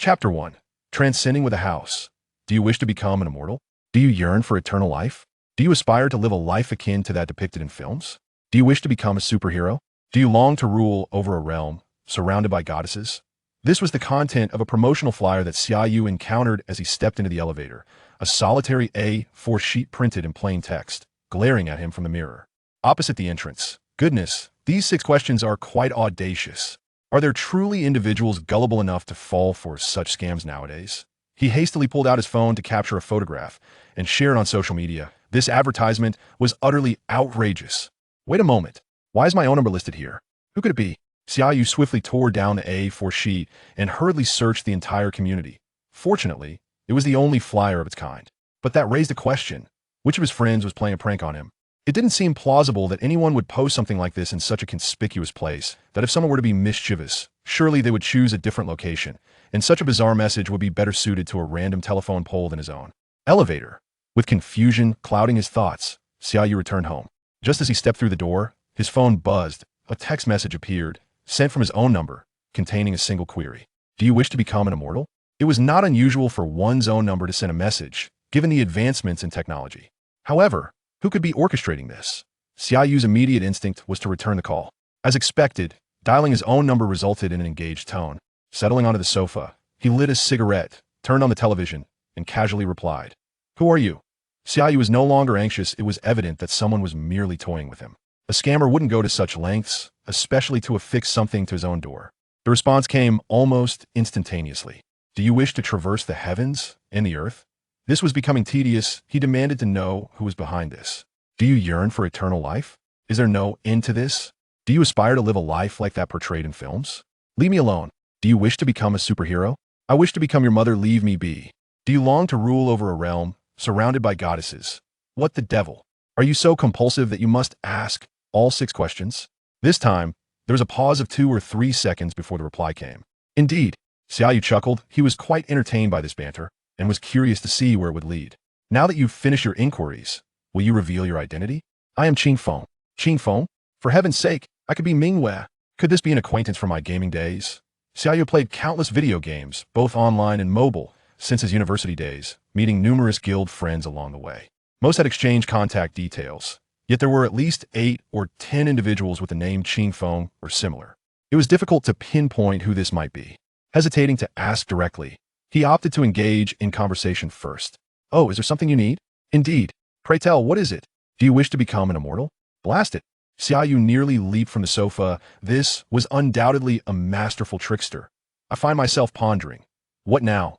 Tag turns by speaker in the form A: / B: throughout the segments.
A: Chapter 1. Transcending with a House. Do you wish to become an immortal? Do you yearn for eternal life? Do you aspire to live a life akin to that depicted in films? Do you wish to become a superhero? Do you long to rule over a realm surrounded by goddesses? This was the content of a promotional flyer that Xia Yu encountered as he stepped into the elevator, a solitary A4 sheet printed in plain text, glaring at him from the mirror. Opposite the entrance. Goodness, these 6 questions are quite audacious. Are there truly individuals gullible enough to fall for such scams nowadays? He hastily pulled out his phone to capture a photograph and share it on social media. This advertisement was utterly outrageous. Wait a moment. Why is my own number listed here? Who could it be? Xia Yu swiftly tore down the A4 sheet and hurriedly searched the entire community. Fortunately, it was the only flyer of its kind. But that raised a question. Which of his friends was playing a prank on him? It didn't seem plausible that anyone would post something like this in such a conspicuous place, that if someone were to be mischievous, surely they would choose a different location, and such a bizarre message would be better suited to a random telephone pole than his own. Elevator. With confusion clouding his thoughts, Xia Yu returned home. Just as he stepped through the door, his phone buzzed. A text message appeared, sent from his own number, containing a single query. Do you wish to become an immortal? It was not unusual for one's own number to send a message, given the advancements in technology. However, who could be orchestrating this? Xia Yu's immediate instinct was to return the call. As expected, dialing his own number resulted in an engaged tone. Settling onto the sofa, he lit a cigarette, turned on the television, and casually replied, "Who are you?" Xia Yu was no longer anxious. It was evident that someone was merely toying with him. A scammer wouldn't go to such lengths, especially to affix something to his own door. The response came almost instantaneously. Do you wish to traverse the heavens and the earth? This was becoming tedious. He demanded to know who was behind this. Do you yearn for eternal life? Is there no end to this? Do you aspire to live a life like that portrayed in films? Leave me alone. Do you wish to become a superhero? I wish to become your mother. Leave me be. Do you long to rule over a realm surrounded by goddesses? What the devil? Are you so compulsive that you must ask all 6 questions? This time, there was a pause of 2 or 3 seconds before the reply came. Indeed, Xia Yu chuckled. He was quite entertained by this banter, and was curious to see where it would lead. Now that you've finished your inquiries, will you reveal your identity? I am Qing Feng. Qing Feng? For heaven's sake, I could be Mingwei. Could this be an acquaintance from my gaming days? Xia Yu played countless video games, both online and mobile, since his university days, meeting numerous guild friends along the way. Most had exchanged contact details, yet there were at least 8 or 10 individuals with the name Qing Feng or similar. It was difficult to pinpoint who this might be. Hesitating to ask directly, he opted to engage in conversation first. Oh, is there something you need? Indeed. Pray tell, what is it? Do you wish to become an immortal? Blast it. Xia Yu nearly leaped from the sofa. This was undoubtedly a masterful trickster. I find myself pondering. What now?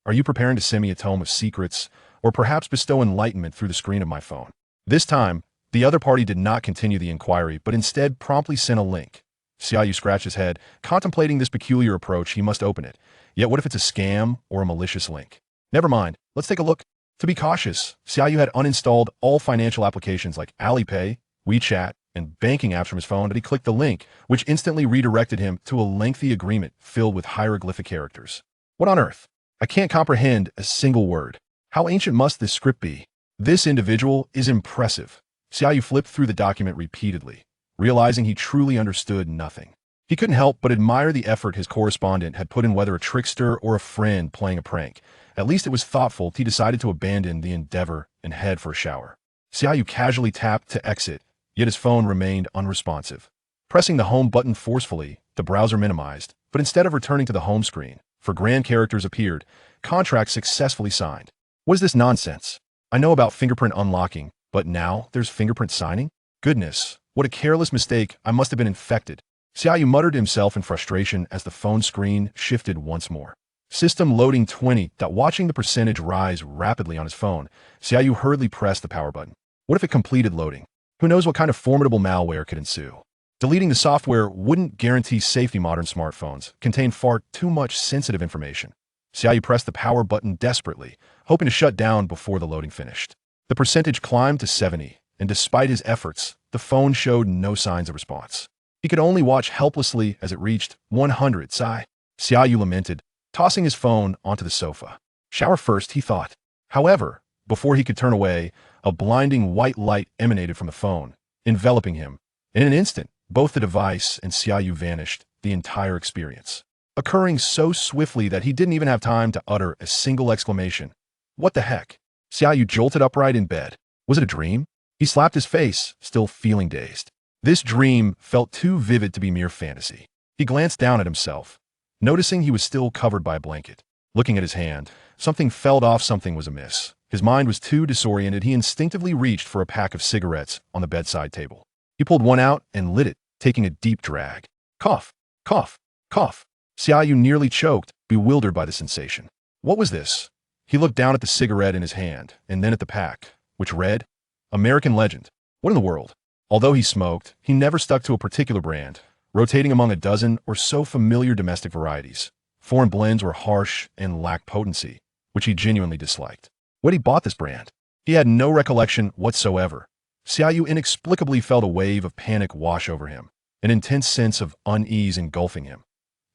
A: Are you preparing to send me a tome of secrets, or perhaps bestow enlightenment through the screen of my phone? This time, the other party did not continue the inquiry, but instead promptly sent a link. Xia Yu scratched his head, contemplating this peculiar approach. He must open it. Yet what if it's a scam or a malicious link? Never mind, let's take a look. To be cautious, Xia Yu had uninstalled all financial applications like Alipay, WeChat, and banking apps from his phone, but he clicked the link, which instantly redirected him to a lengthy agreement filled with hieroglyphic characters. What on earth? I can't comprehend a single word. How ancient must this script be? This individual is impressive. Xia Yu flipped through the document repeatedly, realizing he truly understood nothing. He couldn't help but admire the effort his correspondent had put in, whether a trickster or a friend playing a prank. At least it was thoughtful. He decided to abandon the endeavor and head for a shower. Xia Yu casually tapped to exit, yet his phone remained unresponsive. Pressing the home button forcefully, the browser minimized, but instead of returning to the home screen, grand characters appeared. Contract successfully signed. What is this nonsense? I know about fingerprint unlocking, but now there's fingerprint signing? Goodness, what a careless mistake. I must have been infected. Xia Yu muttered to himself in frustration as the phone screen shifted once more. System loading 20. Watching the percentage rise rapidly on his phone, Xia Yu hurriedly pressed the power button. What if it completed loading? Who knows what kind of formidable malware could ensue? Deleting the software wouldn't guarantee safety. Modern smartphones contain far too much sensitive information. Xia Yu pressed the power button desperately, hoping to shut down before the loading finished. The percentage climbed to 70, and despite his efforts, the phone showed no signs of response. He could only watch helplessly as it reached 100. Sigh. Xia Yu lamented, tossing his phone onto the sofa. Shower first, he thought. However, before he could turn away, a blinding white light emanated from the phone, enveloping him. In an instant, both the device and Xia Yu vanished, the entire experience. occurring so swiftly that he didn't even have time to utter a single exclamation. What the heck? Xia Yu jolted upright in bed. Was it a dream? He slapped his face, still feeling dazed. This dream felt too vivid to be mere fantasy. He glanced down at himself, noticing he was still covered by a blanket. Looking at his hand, something felt off, something was amiss. His mind was too disoriented, he instinctively reached for a pack of cigarettes on the bedside table. He pulled one out and lit it, taking a deep drag. Cough, cough, cough. Xia Yu nearly choked, bewildered by the sensation. What was this? He looked down at the cigarette in his hand, and then at the pack, which read, American Legend. What in the world? Although he smoked, he never stuck to a particular brand, rotating among a dozen or so familiar domestic varieties. Foreign blends were harsh and lacked potency, which he genuinely disliked. When he bought this brand, he had no recollection whatsoever. Xia Yu inexplicably felt a wave of panic wash over him, an intense sense of unease engulfing him.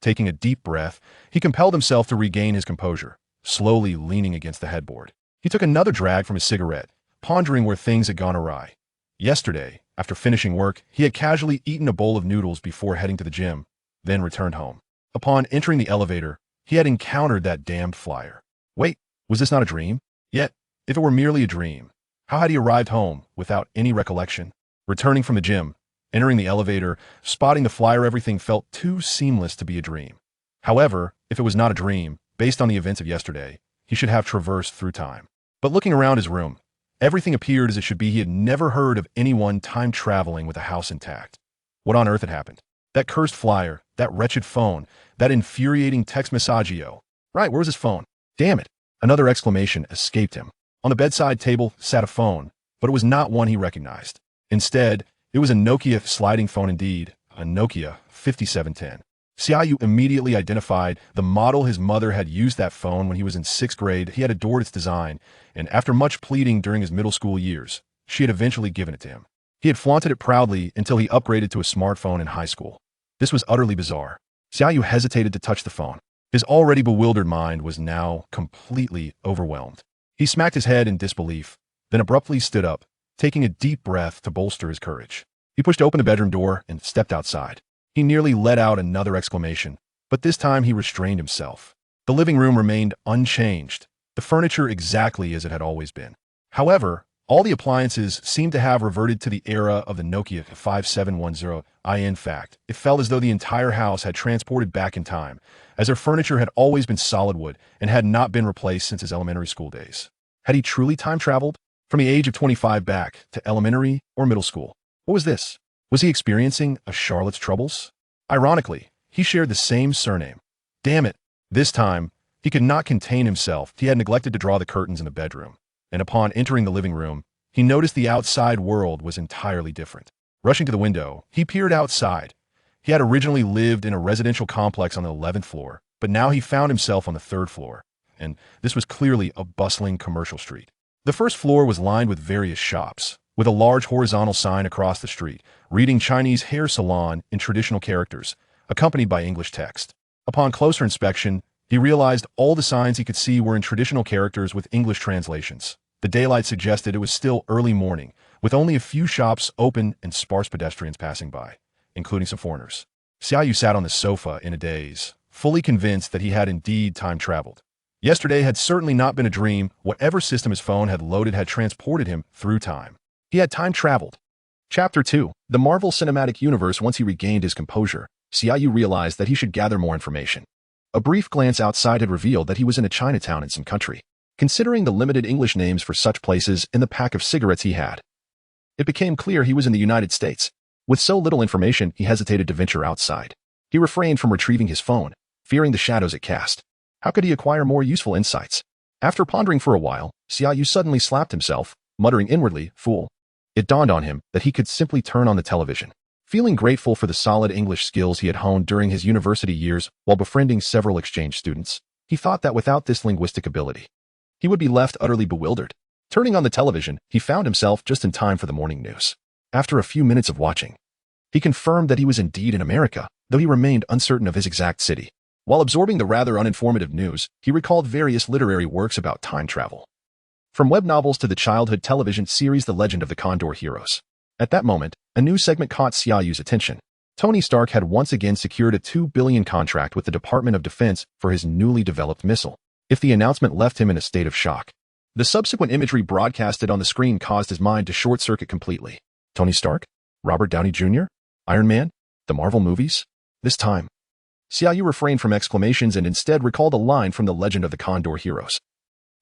A: Taking a deep breath, he compelled himself to regain his composure, slowly leaning against the headboard. He took another drag from his cigarette, pondering where things had gone awry. Yesterday, after finishing work, he had casually eaten a bowl of noodles before heading to the gym, then returned home. Upon entering the elevator, he had encountered that damned flyer. Wait, was this not a dream? Yet, if it were merely a dream, how had he arrived home without any recollection? Returning from the gym, entering the elevator, spotting the flyer, everything felt too seamless to be a dream. However, if it was not a dream, based on the events of yesterday, he should have traversed through time. But looking around his room, everything appeared as it should be. He had never heard of anyone time-traveling with a house intact. What on earth had happened? That cursed flyer, that wretched phone, that infuriating text messaggio. Right, where was his phone? Damn it! Another exclamation escaped him. On the bedside table sat a phone, but it was not one he recognized. Instead, it was a Nokia sliding phone indeed, a Nokia 5710. Xia Yu immediately identified the model. His mother had used that phone when he was in 6th grade. He had adored its design, and after much pleading during his middle school years, she had eventually given it to him. He had flaunted it proudly until he upgraded to a smartphone in high school. This was utterly bizarre. Xia Yu hesitated to touch the phone. His already bewildered mind was now completely overwhelmed. He smacked his head in disbelief, then abruptly stood up, taking a deep breath to bolster his courage. He pushed open the bedroom door and stepped outside. He nearly let out another exclamation, but this time he restrained himself. The living room remained unchanged, the furniture exactly as it had always been. However, all the appliances seemed to have reverted to the era of the Nokia 5710. In fact, it felt as though the entire house had transported back in time, as their furniture had always been solid wood and had not been replaced since his elementary school days. Had he truly time-traveled? From the age of 25 back to elementary or middle school? What was this? Was he experiencing a Charlotte's troubles? Ironically, he shared the same surname. Damn it! This time, he could not contain himself. He had neglected to draw the curtains in the bedroom, and upon entering the living room, he noticed the outside world was entirely different. Rushing to the window, he peered outside. He had originally lived in a residential complex on the 11th floor, but now he found himself on the 3rd floor, and this was clearly a bustling commercial street. The first floor was lined with various shops, with a large horizontal sign across the street, reading Chinese hair salon in traditional characters, accompanied by English text. Upon closer inspection, he realized all the signs he could see were in traditional characters with English translations. The daylight suggested it was still early morning, with only a few shops open and sparse pedestrians passing by, including some foreigners. Xia Yu sat on the sofa in a daze, fully convinced that he had indeed time-traveled. Yesterday had certainly not been a dream. Whatever system his phone had loaded had transported him through time. He had time-traveled. Chapter 2. The Marvel Cinematic Universe. Once he regained his composure, Xia Yu realized that he should gather more information. A brief glance outside had revealed that he was in a Chinatown in some country. Considering the limited English names for such places in the pack of cigarettes he had, it became clear he was in the United States. With so little information, he hesitated to venture outside. He refrained from retrieving his phone, fearing the shadows it cast. How could he acquire more useful insights? After pondering for a while, Xia Yu suddenly slapped himself, muttering inwardly, "Fool." It dawned on him that he could simply turn on the television. Feeling grateful for the solid English skills he had honed during his university years while befriending several exchange students, he thought that without this linguistic ability, he would be left utterly bewildered. Turning on the television, he found himself just in time for the morning news. After a few minutes of watching, he confirmed that he was indeed in America, though he remained uncertain of his exact city. While absorbing the rather uninformative news, he recalled various literary works about time travel. From web novels to the childhood television series The Legend of the Condor Heroes. At that moment, a new segment caught Xia Yu's attention. Tony Stark had once again secured a $2 billion contract with the Department of Defense for his newly developed missile. If the announcement left him in a state of shock, the subsequent imagery broadcasted on the screen caused his mind to short-circuit completely. Tony Stark? Robert Downey Jr.? Iron Man? The Marvel movies? This time, Xia Yu refrained from exclamations and instead recalled a line from the Legend of the Condor Heroes,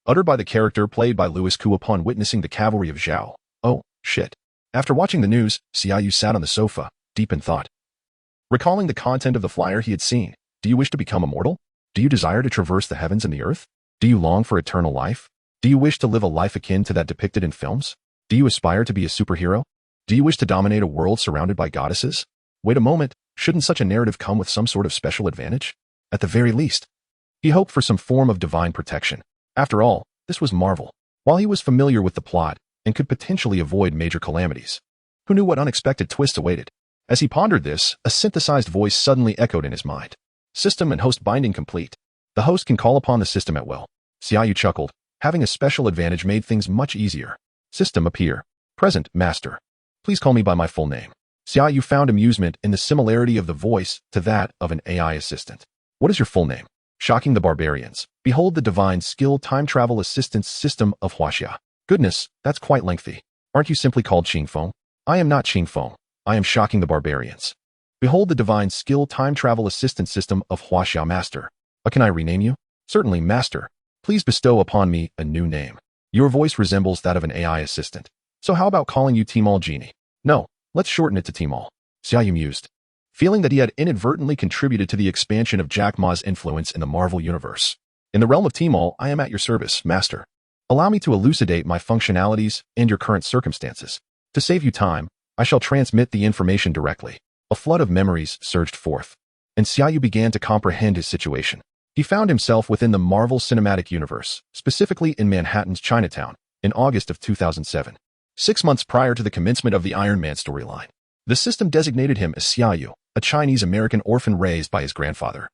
A: uttered by the character played by Louis Koo upon witnessing the cavalry of Zhao. Oh, shit. After watching the news, Xia Yu sat on the sofa, deep in thought. Recalling the content of the flyer he had seen, do you wish to become immortal? Do you desire to traverse the heavens and the earth? Do you long for eternal life? Do you wish to live a life akin to that depicted in films? Do you aspire to be a superhero? Do you wish to dominate a world surrounded by goddesses? Wait a moment, shouldn't such a narrative come with some sort of special advantage? At the very least, he hoped for some form of divine protection. After all, this was Marvel. While he was familiar with the plot and could potentially avoid major calamities, who knew what unexpected twists awaited? As he pondered this, a synthesized voice suddenly echoed in his mind. System and host binding complete. The host can call upon the system at will. Xia Yu chuckled. Having a special advantage made things much easier. System appear. Present, master. Please call me by my full name. Xia Yu found amusement in the similarity of the voice to that of an AI assistant. What is your full name? Shocking the barbarians. Behold the divine skill time travel assistance system of Huaxia. Goodness, that's quite lengthy. Aren't you simply called Qingfeng? I am not Qingfeng. I am shocking the barbarians. Behold the divine skill time travel assistance system of Huaxia master. Can I rename you? Certainly, master. Please bestow upon me a new name. Your voice resembles that of an AI assistant. So how about calling you Tmall Genie? No, let's shorten it to Tmall. Xia Yu mused, feeling that he had inadvertently contributed to the expansion of Jack Ma's influence in the Marvel universe. In the realm of Tmall, I am at your service, master. Allow me to elucidate my functionalities and your current circumstances. To save you time, I shall transmit the information directly. A flood of memories surged forth, and Xia Yu began to comprehend his situation. He found himself within the Marvel Cinematic Universe, specifically in Manhattan's Chinatown, in August of 2007. 6 months prior to the commencement of the Iron Man storyline, the system designated him as Xia Yu, a Chinese-American orphan raised by his grandfather,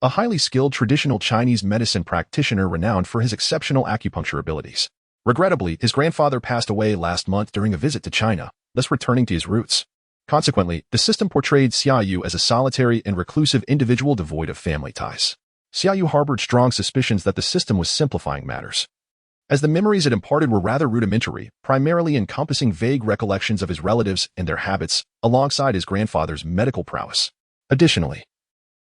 A: a highly skilled traditional Chinese medicine practitioner renowned for his exceptional acupuncture abilities. Regrettably, his grandfather passed away last month during a visit to China, thus returning to his roots. Consequently, the system portrayed Xia Yu as a solitary and reclusive individual devoid of family ties. Xia Yu harbored strong suspicions that the system was simplifying matters, as the memories it imparted were rather rudimentary, primarily encompassing vague recollections of his relatives and their habits, alongside his grandfather's medical prowess. Additionally,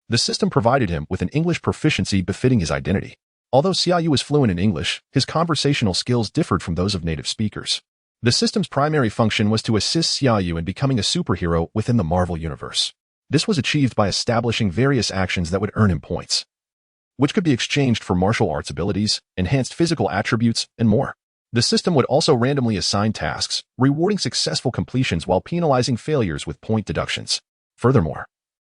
A: the system provided him with an English proficiency befitting his identity. Although Xia Yu was fluent in English, his conversational skills differed from those of native speakers. The system's primary function was to assist Xia Yu in becoming a superhero within the Marvel universe. This was achieved by establishing various actions that would earn him points, which could be exchanged for martial arts abilities, enhanced physical attributes, and more. The system would also randomly assign tasks, rewarding successful completions while penalizing failures with point deductions. Furthermore,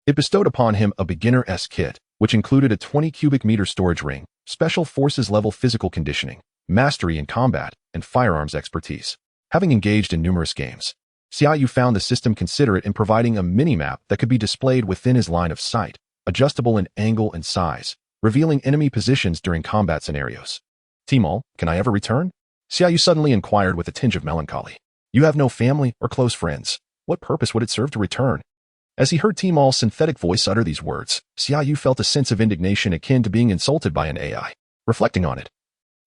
A: it bestowed upon him a beginner-esque kit, which included a 20 cubic meter storage ring, special forces level physical conditioning, mastery in combat, and firearms expertise. Having engaged in numerous games, Xia Yu found the system considerate in providing a mini-map that could be displayed within his line of sight, adjustable in angle and size, revealing enemy positions during combat scenarios. Tmall, can I ever return? Xia Yu suddenly inquired with a tinge of melancholy. You have no family or close friends. What purpose would it serve to return? As he heard Tmall's synthetic voice utter these words, Xia Yu felt a sense of indignation akin to being insulted by an AI. Reflecting on it,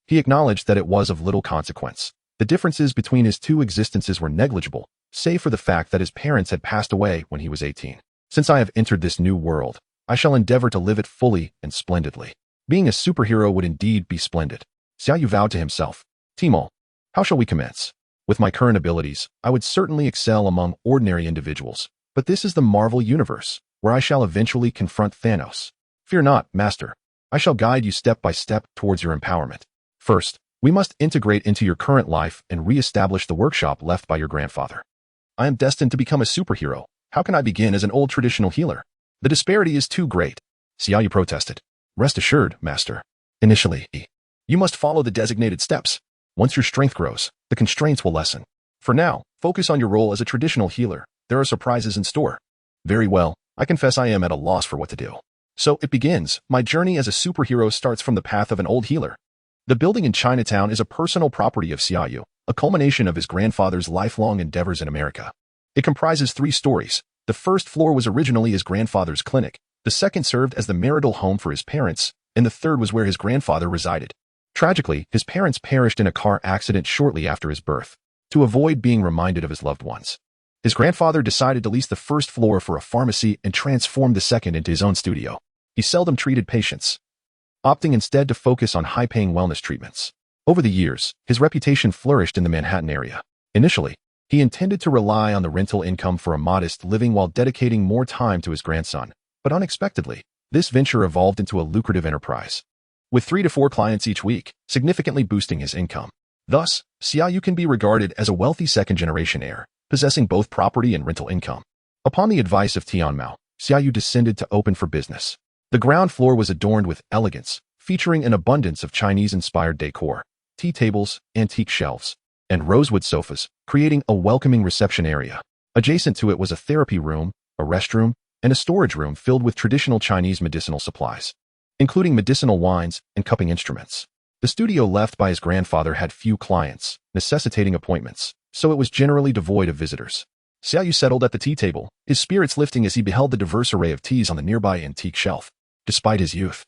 A: he acknowledged that it was of little consequence. The differences between his two existences were negligible, save for the fact that his parents had passed away when he was 18. Since I have entered this new world, I shall endeavor to live it fully and splendidly. Being a superhero would indeed be splendid. Xia Yu vowed to himself. Tmall, how shall we commence? With my current abilities, I would certainly excel among ordinary individuals, but this is the Marvel Universe, where I shall eventually confront Thanos. Fear not, master. I shall guide you step by step towards your empowerment. First, we must integrate into your current life and re-establish the workshop left by your grandfather. I am destined to become a superhero. How can I begin as an old traditional healer? The disparity is too great. Xia Yu protested. Rest assured, master. Initially, you must follow the designated steps. Once your strength grows, the constraints will lessen. For now, focus on your role as a traditional healer. There are surprises in store. Very well, I confess I am at a loss for what to do. So it begins. My journey as a superhero starts from the path of an old healer. The building in Chinatown is a personal property of Xia Yu, a culmination of his grandfather's lifelong endeavors in America. It comprises 3 stories, The first floor was originally his grandfather's clinic, the second served as the marital home for his parents, and the third was where his grandfather resided. Tragically, his parents perished in a car accident shortly after his birth. To avoid being reminded of his loved ones, his grandfather decided to lease the first floor for a pharmacy and transform the second into his own studio. He seldom treated patients, opting instead to focus on high-paying wellness treatments. Over the years, his reputation flourished in the Manhattan area. Initially, he intended to rely on the rental income for a modest living while dedicating more time to his grandson, but unexpectedly, this venture evolved into a lucrative enterprise, with 3 to 4 clients each week, significantly boosting his income. Thus, Xia Yu can be regarded as a wealthy second-generation heir, possessing both property and rental income. Upon the advice of Tian Mao, Xia Yu descended to open for business. The ground floor was adorned with elegance, featuring an abundance of Chinese-inspired decor, tea tables, antique shelves, and rosewood sofas, creating a welcoming reception area. Adjacent to it was a therapy room, a restroom, and a storage room filled with traditional Chinese medicinal supplies, including medicinal wines and cupping instruments. The studio left by his grandfather had few clients, necessitating appointments, so it was generally devoid of visitors. Xia Yu settled at the tea table, his spirits lifting as he beheld the diverse array of teas on the nearby antique shelf. Despite his youth,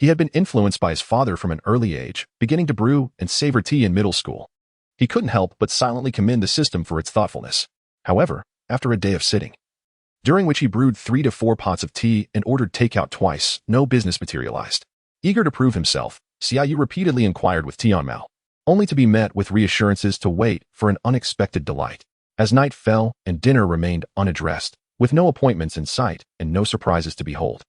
A: he had been influenced by his father from an early age, beginning to brew and savor tea in middle school. He couldn't help but silently commend the system for its thoughtfulness. However, after a day of sitting, during which he brewed 3 to 4 pots of tea and ordered takeout twice, no business materialized. Eager to prove himself, Xia Yu repeatedly inquired with Tian Mao, only to be met with reassurances to wait for an unexpected delight. As night fell and dinner remained unaddressed, with no appointments in sight and no surprises to behold,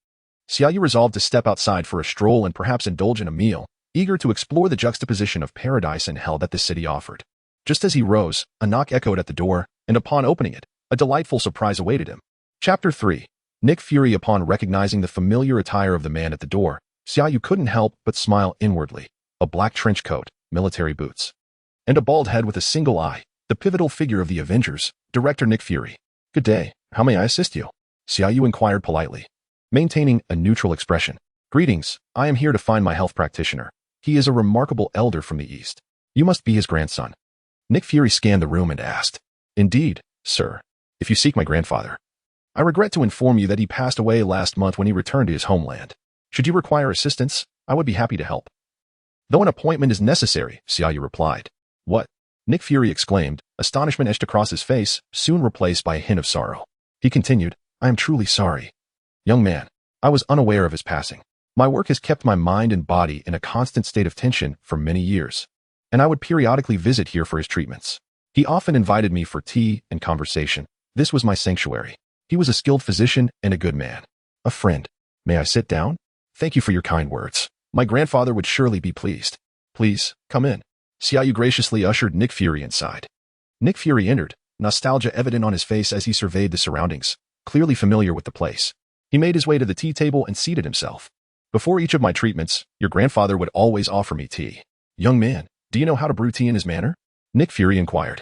A: Xia Yu resolved to step outside for a stroll and perhaps indulge in a meal, eager to explore the juxtaposition of paradise and hell that the city offered. Just as he rose, a knock echoed at the door, and upon opening it, a delightful surprise awaited him. Chapter 3. Nick Fury. Upon recognizing the familiar attire of the man at the door, Xia Yu couldn't help but smile inwardly. A black trench coat, military boots, and a bald head with a single eye, the pivotal figure of the Avengers, Director Nick Fury. "Good day, how may I assist you?" Xia Yu inquired politely, maintaining a neutral expression. "Greetings, I am here to find my health practitioner. He is a remarkable elder from the East. You must be his grandson." Nick Fury scanned the room and asked, "Indeed, sir. If you seek my grandfather, I regret to inform you that he passed away last month when he returned to his homeland. Should you require assistance, I would be happy to help." "Though an appointment is necessary," Xia Yu replied. "What?" Nick Fury exclaimed, astonishment etched across his face, soon replaced by a hint of sorrow. He continued, "I am truly sorry. Young man, I was unaware of his passing. My work has kept my mind and body in a constant state of tension for many years, and I would periodically visit here for his treatments. He often invited me for tea and conversation. This was my sanctuary. He was a skilled physician and a good man. A friend. May I sit down? Thank you for your kind words. My grandfather would surely be pleased. Please, come in." Xia Yu graciously ushered Nick Fury inside. Nick Fury entered, nostalgia evident on his face as he surveyed the surroundings, clearly familiar with the place. He made his way to the tea table and seated himself. "Before each of my treatments, your grandfather would always offer me tea. Young man, do you know how to brew tea in his manner?" Nick Fury inquired,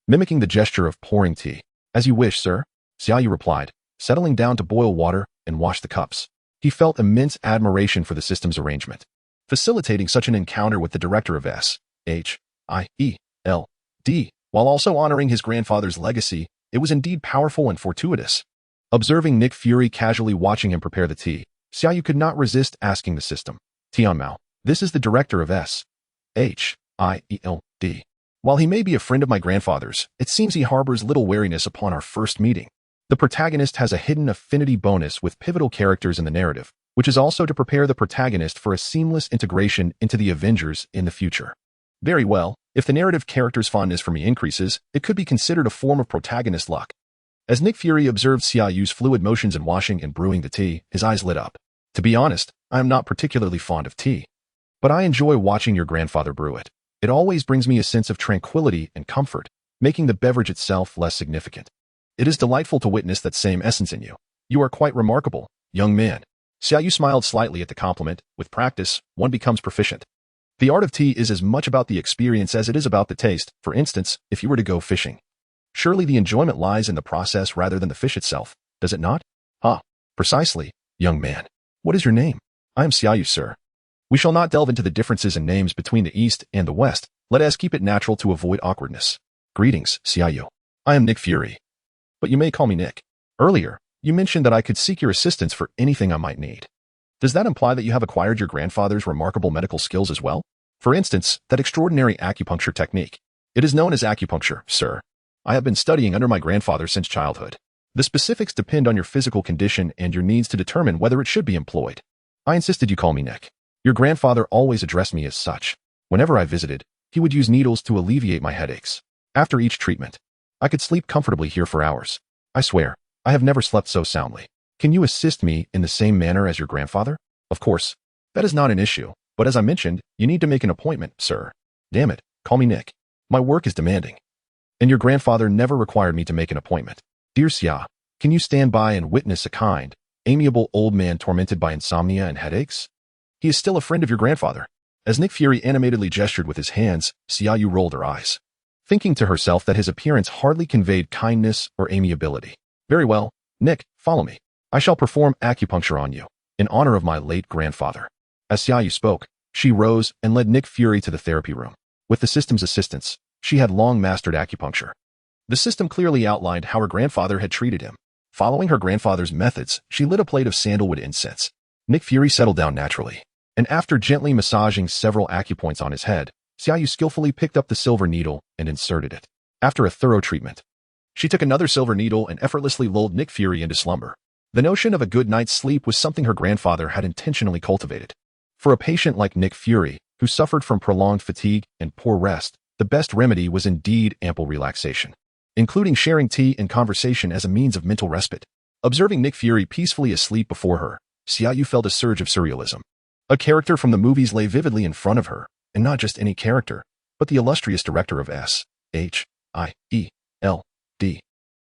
A: mimicking the gesture of pouring tea. "As you wish, sir," Xia Yu replied, settling down to boil water and wash the cups. He felt immense admiration for the system's arrangement. Facilitating such an encounter with the director of SHIELD, while also honoring his grandfather's legacy, it was indeed powerful and fortuitous. Observing Nick Fury casually watching him prepare the tea, Xia Yu could not resist asking the system, "Tian Mao, this is the director of SHIELD. While he may be a friend of my grandfather's, it seems he harbors little wariness upon our first meeting. The protagonist has a hidden affinity bonus with pivotal characters in the narrative, which is also to prepare the protagonist for a seamless integration into the Avengers in the future. Very well, if the narrative character's fondness for me increases, it could be considered a form of protagonist luck." As Nick Fury observed Xia Yu's fluid motions in washing and brewing the tea, his eyes lit up. "To be honest, I am not particularly fond of tea, but I enjoy watching your grandfather brew it. It always brings me a sense of tranquility and comfort, making the beverage itself less significant. It is delightful to witness that same essence in you. You are quite remarkable, young man." Xia Yu smiled slightly at the compliment. With practice, one becomes proficient. The art of tea is as much about the experience as it is about the taste. For instance, if you were to go fishing, surely the enjoyment lies in the process rather than the fish itself, does it not? "Ah, precisely, young man. What is your name?" "I am Xia Yu, sir." "We shall not delve into the differences in names between the East and the West. Let us keep it natural to avoid awkwardness." "Greetings, Xia Yu. I am Nick Fury, but you may call me Nick." Earlier, you mentioned that I could seek your assistance for anything I might need. Does that imply that you have acquired your grandfather's remarkable medical skills as well? For instance, that extraordinary acupuncture technique. It is known as acupuncture, sir. I have been studying under my grandfather since childhood. The specifics depend on your physical condition and your needs to determine whether it should be employed. I insisted you call me Nick. Your grandfather always addressed me as such. Whenever I visited, he would use needles to alleviate my headaches. After each treatment, I could sleep comfortably here for hours. I swear, I have never slept so soundly. Can you assist me in the same manner as your grandfather? Of course, that is not an issue, but as I mentioned, you need to make an appointment, sir. Damn it, call me Nick. My work is demanding. And your grandfather never required me to make an appointment. Dear Xia, can you stand by and witness a kind, amiable old man tormented by insomnia and headaches? He is still a friend of your grandfather. As Nick Fury animatedly gestured with his hands, Xia Yu rolled her eyes, thinking to herself that his appearance hardly conveyed kindness or amiability. Very well, Nick, follow me. I shall perform acupuncture on you, in honor of my late grandfather. As Xia Yu spoke, she rose and led Nick Fury to the therapy room. With the system's assistance, she had long mastered acupuncture. The system clearly outlined how her grandfather had treated him. Following her grandfather's methods, she lit a plate of sandalwood incense. Nick Fury settled down naturally, and after gently massaging several acupoints on his head, Xia Yu skillfully picked up the silver needle and inserted it. After a thorough treatment, she took another silver needle and effortlessly lulled Nick Fury into slumber. The notion of a good night's sleep was something her grandfather had intentionally cultivated. For a patient like Nick Fury, who suffered from prolonged fatigue and poor rest, the best remedy was indeed ample relaxation, including sharing tea and conversation as a means of mental respite. Observing Nick Fury peacefully asleep before her, Xia Yu felt a surge of surrealism. A character from the movies lay vividly in front of her, and not just any character, but the illustrious director of S.H.I.E.L.D.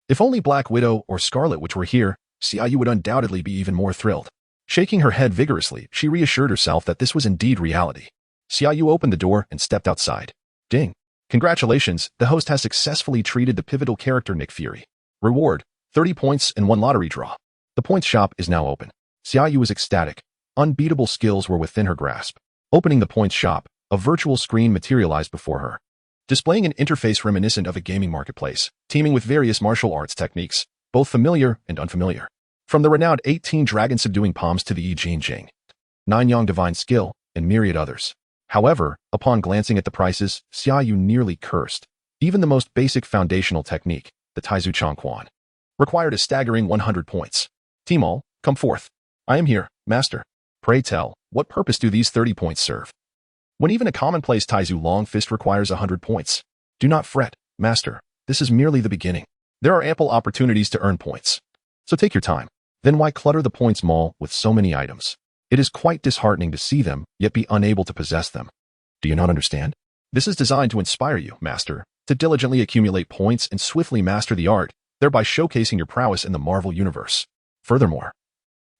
A: If only Black Widow or Scarlet Witch were here, Xia Yu would undoubtedly be even more thrilled. Shaking her head vigorously, she reassured herself that this was indeed reality. Xia Yu opened the door and stepped outside. Ding. Congratulations, the host has successfully treated the pivotal character Nick Fury. Reward, 30 points and 1 lottery draw. The points shop is now open. Xia Yu was ecstatic. Unbeatable skills were within her grasp. Opening the points shop, a virtual screen materialized before her, displaying an interface reminiscent of a gaming marketplace, teeming with various martial arts techniques, both familiar and unfamiliar. From the renowned 18 dragon-subduing palms to the Yi Jin Jing, 9 Yang divine skill, and myriad others. However, upon glancing at the prices, Xia Yu nearly cursed. Even the most basic foundational technique, the Taizu Chong Quan, required a staggering 100 points. Tmall, come forth. I am here, master. Pray tell, what purpose do these 30 points serve? When even a commonplace Taizu long fist requires 100 points. Do not fret, master. This is merely the beginning. There are ample opportunities to earn points. So take your time. Then why clutter the points mall with so many items? It is quite disheartening to see them, yet be unable to possess them. Do you not understand? This is designed to inspire you, master, to diligently accumulate points and swiftly master the art, thereby showcasing your prowess in the Marvel Universe. Furthermore,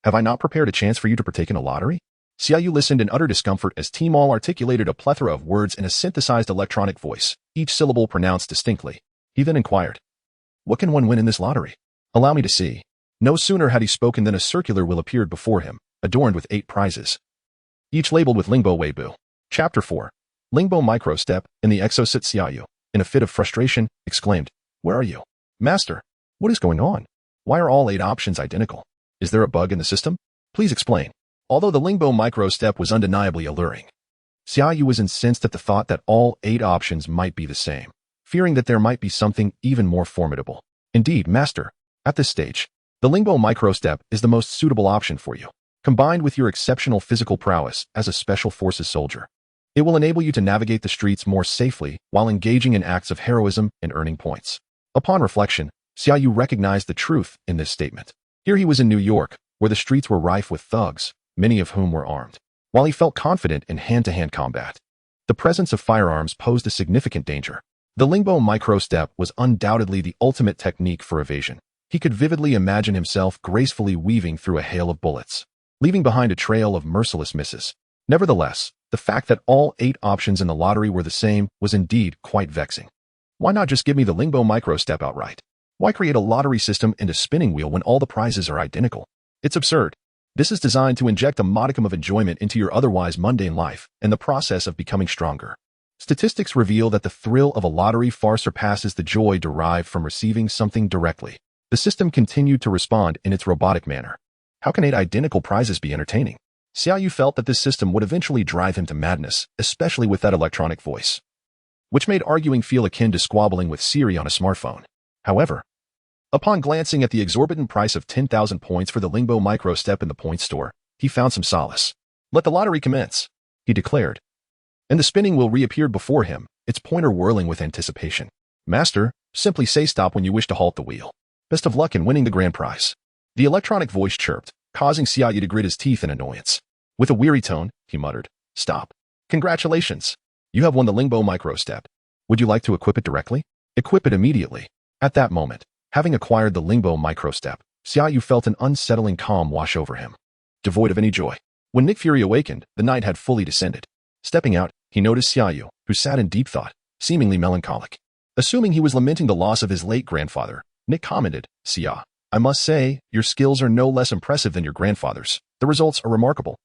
A: have I not prepared a chance for you to partake in a lottery? Xia Yu listened in utter discomfort as Tmall articulated a plethora of words in a synthesized electronic voice, each syllable pronounced distinctly. He then inquired, what can one win in this lottery? Allow me to see. No sooner had he spoken than a circular wheel appeared before him, adorned with 8 prizes, each labeled with Lingbo Weibo. Chapter 4. Lingbo Microstep in the Exosit. Xia Yu, in a fit of frustration, exclaimed, where are you? Master, what is going on? Why are all 8 options identical? Is there a bug in the system? Please explain. Although the Lingbo Microstep was undeniably alluring, Xia Yu was incensed at the thought that all 8 options might be the same, fearing that there might be something even more formidable. Indeed, master, at this stage, the Lingbo Microstep is the most suitable option for you. Combined with your exceptional physical prowess as a special forces soldier, it will enable you to navigate the streets more safely while engaging in acts of heroism and earning points. Upon reflection, Xia Yu recognized the truth in this statement. Here he was in New York, where the streets were rife with thugs, many of whom were armed. While he felt confident in hand-to-hand combat, the presence of firearms posed a significant danger. The Lingbo Microstep was undoubtedly the ultimate technique for evasion. He could vividly imagine himself gracefully weaving through a hail of bullets, leaving behind a trail of merciless misses. Nevertheless, the fact that all 8 options in the lottery were the same was indeed quite vexing. Why not just give me the Lingbo Microstep outright? Why create a lottery system and a spinning wheel when all the prizes are identical? It's absurd. This is designed to inject a modicum of enjoyment into your otherwise mundane life and the process of becoming stronger. Statistics reveal that the thrill of a lottery far surpasses the joy derived from receiving something directly. The system continued to respond in its robotic manner. How can 8 identical prizes be entertaining? Xia Yu felt that this system would eventually drive him to madness, especially with that electronic voice, which made arguing feel akin to squabbling with Siri on a smartphone. However, upon glancing at the exorbitant price of 10,000 points for the Lingbo micro step in the point store, he found some solace. Let the lottery commence, he declared. And the spinning wheel reappeared before him, its pointer whirling with anticipation. Master, simply say stop when you wish to halt the wheel. Best of luck in winning the grand prize. The electronic voice chirped, causing Xia Yu to grit his teeth in annoyance. With a weary tone, he muttered, Stop. Congratulations. You have won the Lingbo micro step. Would you like to equip it directly? Equip it immediately. At that moment, having acquired the Lingbo micro step, Xia Yu felt an unsettling calm wash over him, devoid of any joy. When Nick Fury awakened, the night had fully descended. Stepping out, he noticed Xia Yu, who sat in deep thought, seemingly melancholic. Assuming he was lamenting the loss of his late grandfather, Nick commented, Xia, I must say, your skills are no less impressive than your grandfather's. The results are remarkable.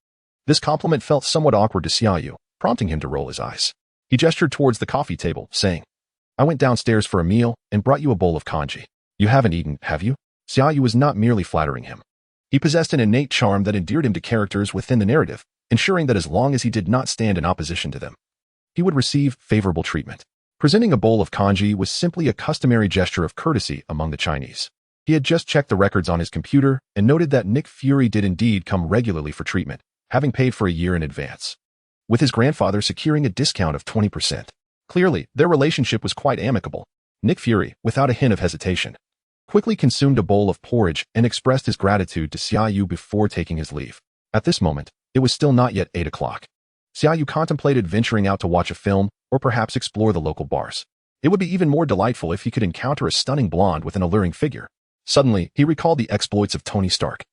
A: This compliment felt somewhat awkward to Xia Yu, prompting him to roll his eyes. He gestured towards the coffee table, saying, I went downstairs for a meal and brought you a bowl of congee. You haven't eaten, have you? Xia Yu was not merely flattering him. He possessed an innate charm that endeared him to characters within the narrative, ensuring that as long as he did not stand in opposition to them, he would receive favorable treatment. Presenting a bowl of congee was simply a customary gesture of courtesy among the Chinese. He had just checked the records on his computer and noted that Nick Fury did indeed come regularly for treatment, having paid for a year in advance, with his grandfather securing a discount of 20%. Clearly, their relationship was quite amicable. Nick Fury, without a hint of hesitation, quickly consumed a bowl of porridge and expressed his gratitude to Xia Yu before taking his leave. At this moment, it was still not yet 8 o'clock. Xia Yu contemplated venturing out to watch a film or perhaps explore the local bars. It would be even more delightful if he could encounter a stunning blonde with an alluring figure. Suddenly, he recalled the exploits of Tony Stark,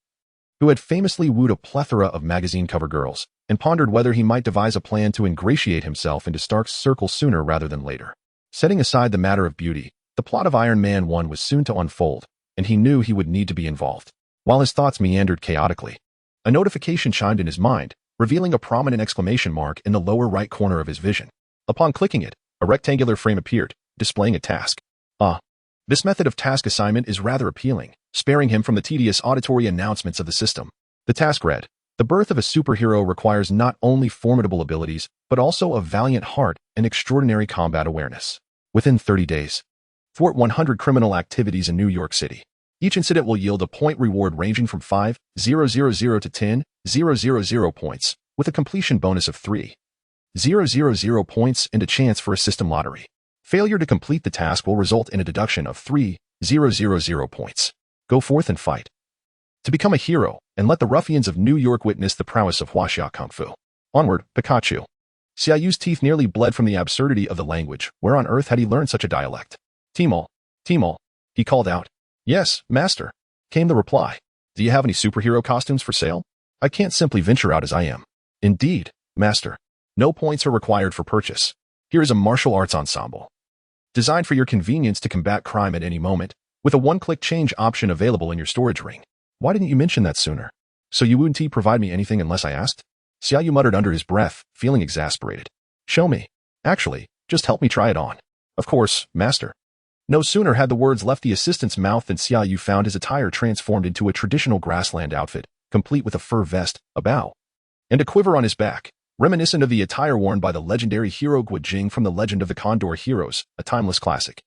A: who had famously wooed a plethora of magazine cover girls, and pondered whether he might devise a plan to ingratiate himself into Stark's circle sooner rather than later. Setting aside the matter of beauty, the plot of Iron Man 1 was soon to unfold, and he knew he would need to be involved. While his thoughts meandered chaotically, a notification chimed in his mind, revealing a prominent exclamation mark in the lower right corner of his vision. Upon clicking it, a rectangular frame appeared, displaying a task. This method of task assignment is rather appealing, sparing him from the tedious auditory announcements of the system. The task read, The birth of a superhero requires not only formidable abilities, but also a valiant heart and extraordinary combat awareness. Within 30 days, thwart 100 criminal activities in New York City. Each incident will yield a point reward ranging from 5,000 to 10,000 points, with a completion bonus of 3,000 points and a chance for a system lottery. Failure to complete the task will result in a deduction of 3,000 points. Go forth and fight to become a hero, and let the ruffians of New York witness the prowess of Huaxia Kung Fu. Onward, Pikachu. Xia Yu's teeth nearly bled from the absurdity of the language. Where on earth had he learned such a dialect? Timol, he called out. Yes, master, came the reply. Do you have any superhero costumes for sale? I can't simply venture out as I am. Indeed, master. No points are required for purchase. Here is a martial arts ensemble, designed for your convenience to combat crime at any moment, with a one-click change option available in your storage ring. Why didn't you mention that sooner? So you wouldn't provide me anything unless I asked? Xia Yu muttered under his breath, feeling exasperated. Show me. Actually, just help me try it on. Of course, master. No sooner had the words left the assistant's mouth than Xia Yu found his attire transformed into a traditional grassland outfit, complete with a fur vest, a bow, and a quiver on his back, reminiscent of the attire worn by the legendary hero Guijing from the Legend of the Condor Heroes, a timeless classic.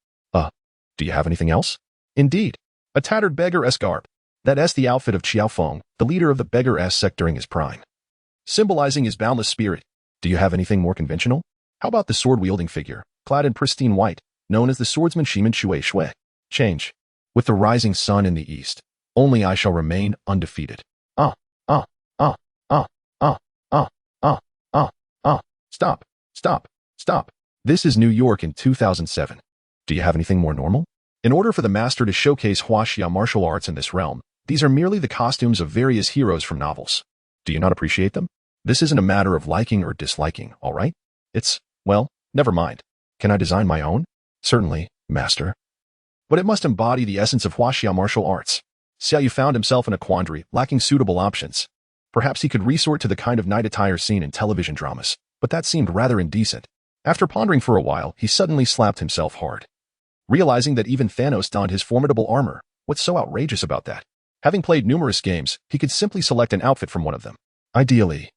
A: Do you have anything else? Indeed. A tattered beggar-esque garb. That's the outfit of Qiao Feng, the leader of the beggar-esque sect during his prime, symbolizing his boundless spirit. Do you have anything more conventional? How about the sword-wielding figure, clad in pristine white, known as the swordsman Shiman Shui Shui? Change. With the rising sun in the east, only I shall remain undefeated. Stop. This is New York in 2007. Do you have anything more normal? In order for the master to showcase Huaxia martial arts in this realm, these are merely the costumes of various heroes from novels. Do you not appreciate them? This isn't a matter of liking or disliking, all right? Well, never mind. Can I design my own? Certainly, master. But it must embody the essence of Huaxia martial arts. Xia Yu found himself in a quandary, lacking suitable options. Perhaps he could resort to the kind of night attire seen in television dramas, but that seemed rather indecent. After pondering for a while, he suddenly slapped himself hard, realizing that even Thanos donned his formidable armor, What's so outrageous about that? Having played numerous games, he could simply select an outfit from one of them. Ideally,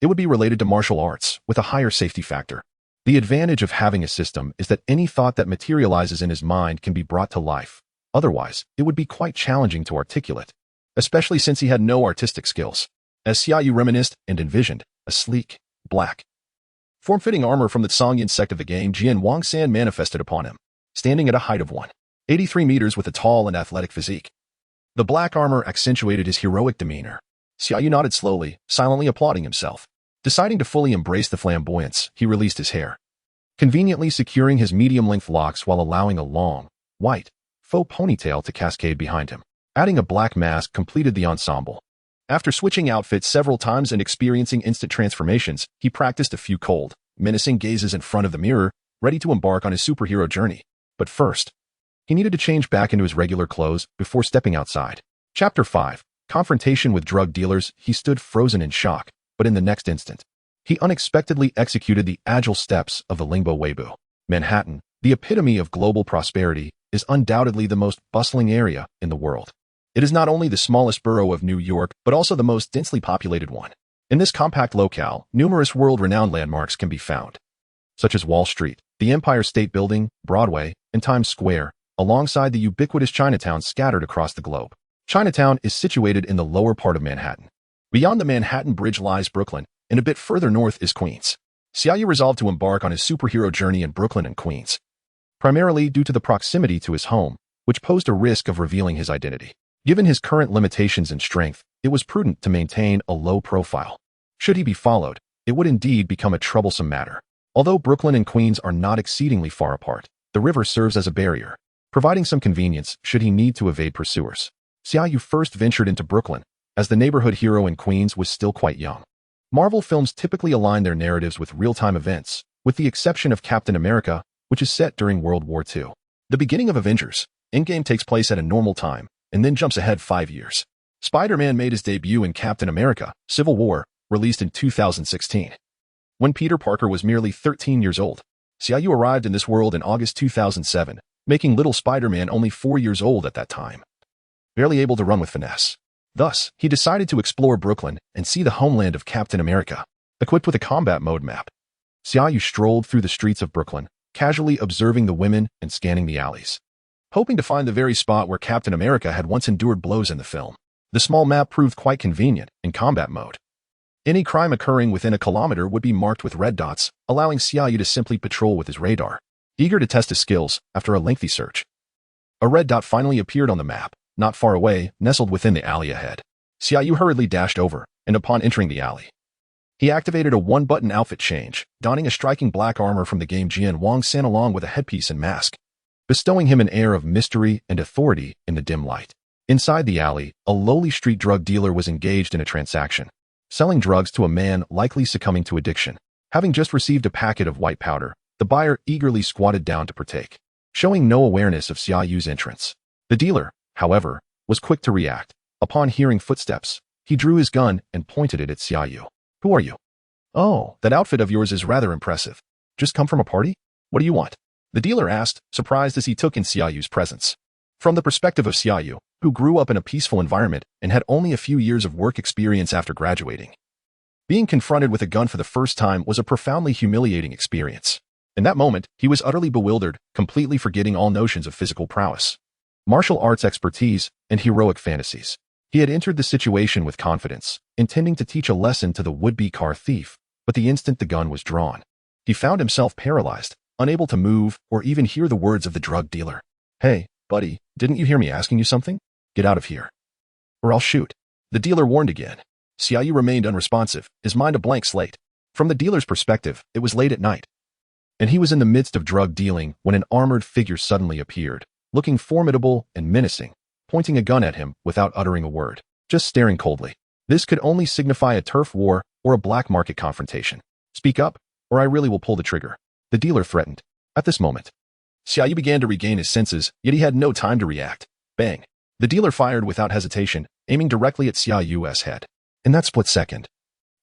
A: it would be related to martial arts, with a higher safety factor. The advantage of having a system is that any thought that materializes in his mind can be brought to life. Otherwise, it would be quite challenging to articulate, especially since he had no artistic skills. As Xia Yu reminisced and envisioned, a sleek, black, form-fitting armor from the Songyan sect of the game Jian Wangsan manifested upon him, standing at a height of 183 meters with a tall and athletic physique. The black armor accentuated his heroic demeanor. Xia Yu nodded slowly, silently applauding himself. Deciding to fully embrace the flamboyance, he released his hair, conveniently securing his medium-length locks while allowing a long, white, faux ponytail to cascade behind him. Adding a black mask completed the ensemble. After switching outfits several times and experiencing instant transformations, he practiced a few cold, menacing gazes in front of the mirror, ready to embark on his superhero journey. But first, he needed to change back into his regular clothes before stepping outside. Chapter 5. Confrontation with drug dealers. He stood frozen in shock, but in the next instant, he unexpectedly executed the agile steps of the Lingbo Weibo. Manhattan, the epitome of global prosperity, is undoubtedly the most bustling area in the world. It is not only the smallest borough of New York, but also the most densely populated one. In this compact locale, numerous world-renowned landmarks can be found, such as Wall Street, the Empire State Building, Broadway, and Times Square, alongside the ubiquitous Chinatown scattered across the globe. Chinatown is situated in the lower part of Manhattan. Beyond the Manhattan Bridge lies Brooklyn, and a bit further north is Queens. Xia Yu resolved to embark on his superhero journey in Brooklyn and Queens, primarily due to the proximity to his home, which posed a risk of revealing his identity. Given his current limitations and strength, it was prudent to maintain a low profile. Should he be followed, it would indeed become a troublesome matter. Although Brooklyn and Queens are not exceedingly far apart, the river serves as a barrier, providing some convenience should he need to evade pursuers. Xia Yu first ventured into Brooklyn, as the neighborhood hero in Queens was still quite young. Marvel films typically align their narratives with real-time events, with the exception of Captain America, which is set during World War II. The beginning of Avengers Endgame takes place at a normal time, and then jumps ahead 5 years. Spider-Man made his debut in Captain America, Civil War, released in 2016. When Peter Parker was merely 13 years old, Xia Yu arrived in this world in August 2007, making little Spider-Man only 4 years old at that time, barely able to run with finesse. Thus, he decided to explore Brooklyn and see the homeland of Captain America. Equipped with a combat mode map, Xia Yu strolled through the streets of Brooklyn, casually observing the women and scanning the alleys, hoping to find the very spot where Captain America had once endured blows in the film. The small map proved quite convenient in combat mode. Any crime occurring within a kilometer would be marked with red dots, allowing Xia Yu to simply patrol with his radar. Eager to test his skills, after a lengthy search, a red dot finally appeared on the map, not far away, nestled within the alley ahead. Xia Yu hurriedly dashed over, and upon entering the alley, he activated a one-button outfit change, donning a striking black armor from the game Jian Wangsan along with a headpiece and mask, bestowing him an air of mystery and authority in the dim light. Inside the alley, a lowly street drug dealer was engaged in a transaction, selling drugs to a man likely succumbing to addiction. Having just received a packet of white powder, the buyer eagerly squatted down to partake, showing no awareness of Xia Yu's entrance. The dealer, however, was quick to react. Upon hearing footsteps, he drew his gun and pointed it at Xia Yu. "Who are you?" "Oh, that outfit of yours is rather impressive. Just come from a party? What do you want?" the dealer asked, surprised as he took in Xia Yu's presence. From the perspective of Xia Yu, who grew up in a peaceful environment and had only a few years of work experience after graduating, being confronted with a gun for the first time was a profoundly humiliating experience. In that moment, he was utterly bewildered, completely forgetting all notions of physical prowess, martial arts expertise, and heroic fantasies. He had entered the situation with confidence, intending to teach a lesson to the would-be car thief, but the instant the gun was drawn, he found himself paralyzed, unable to move or even hear the words of the drug dealer. "Hey, buddy, didn't you hear me asking you something? Get out of here, or I'll shoot," the dealer warned again. Xia Yu remained unresponsive, his mind a blank slate. From the dealer's perspective, it was late at night, and he was in the midst of drug dealing when an armored figure suddenly appeared, looking formidable and menacing, pointing a gun at him without uttering a word, just staring coldly. This could only signify a turf war or a black market confrontation. "Speak up, or I really will pull the trigger," the dealer threatened. At this moment, Xia Yu began to regain his senses, yet he had no time to react. Bang! The dealer fired without hesitation, aiming directly at Xia Yu's head. In that split second,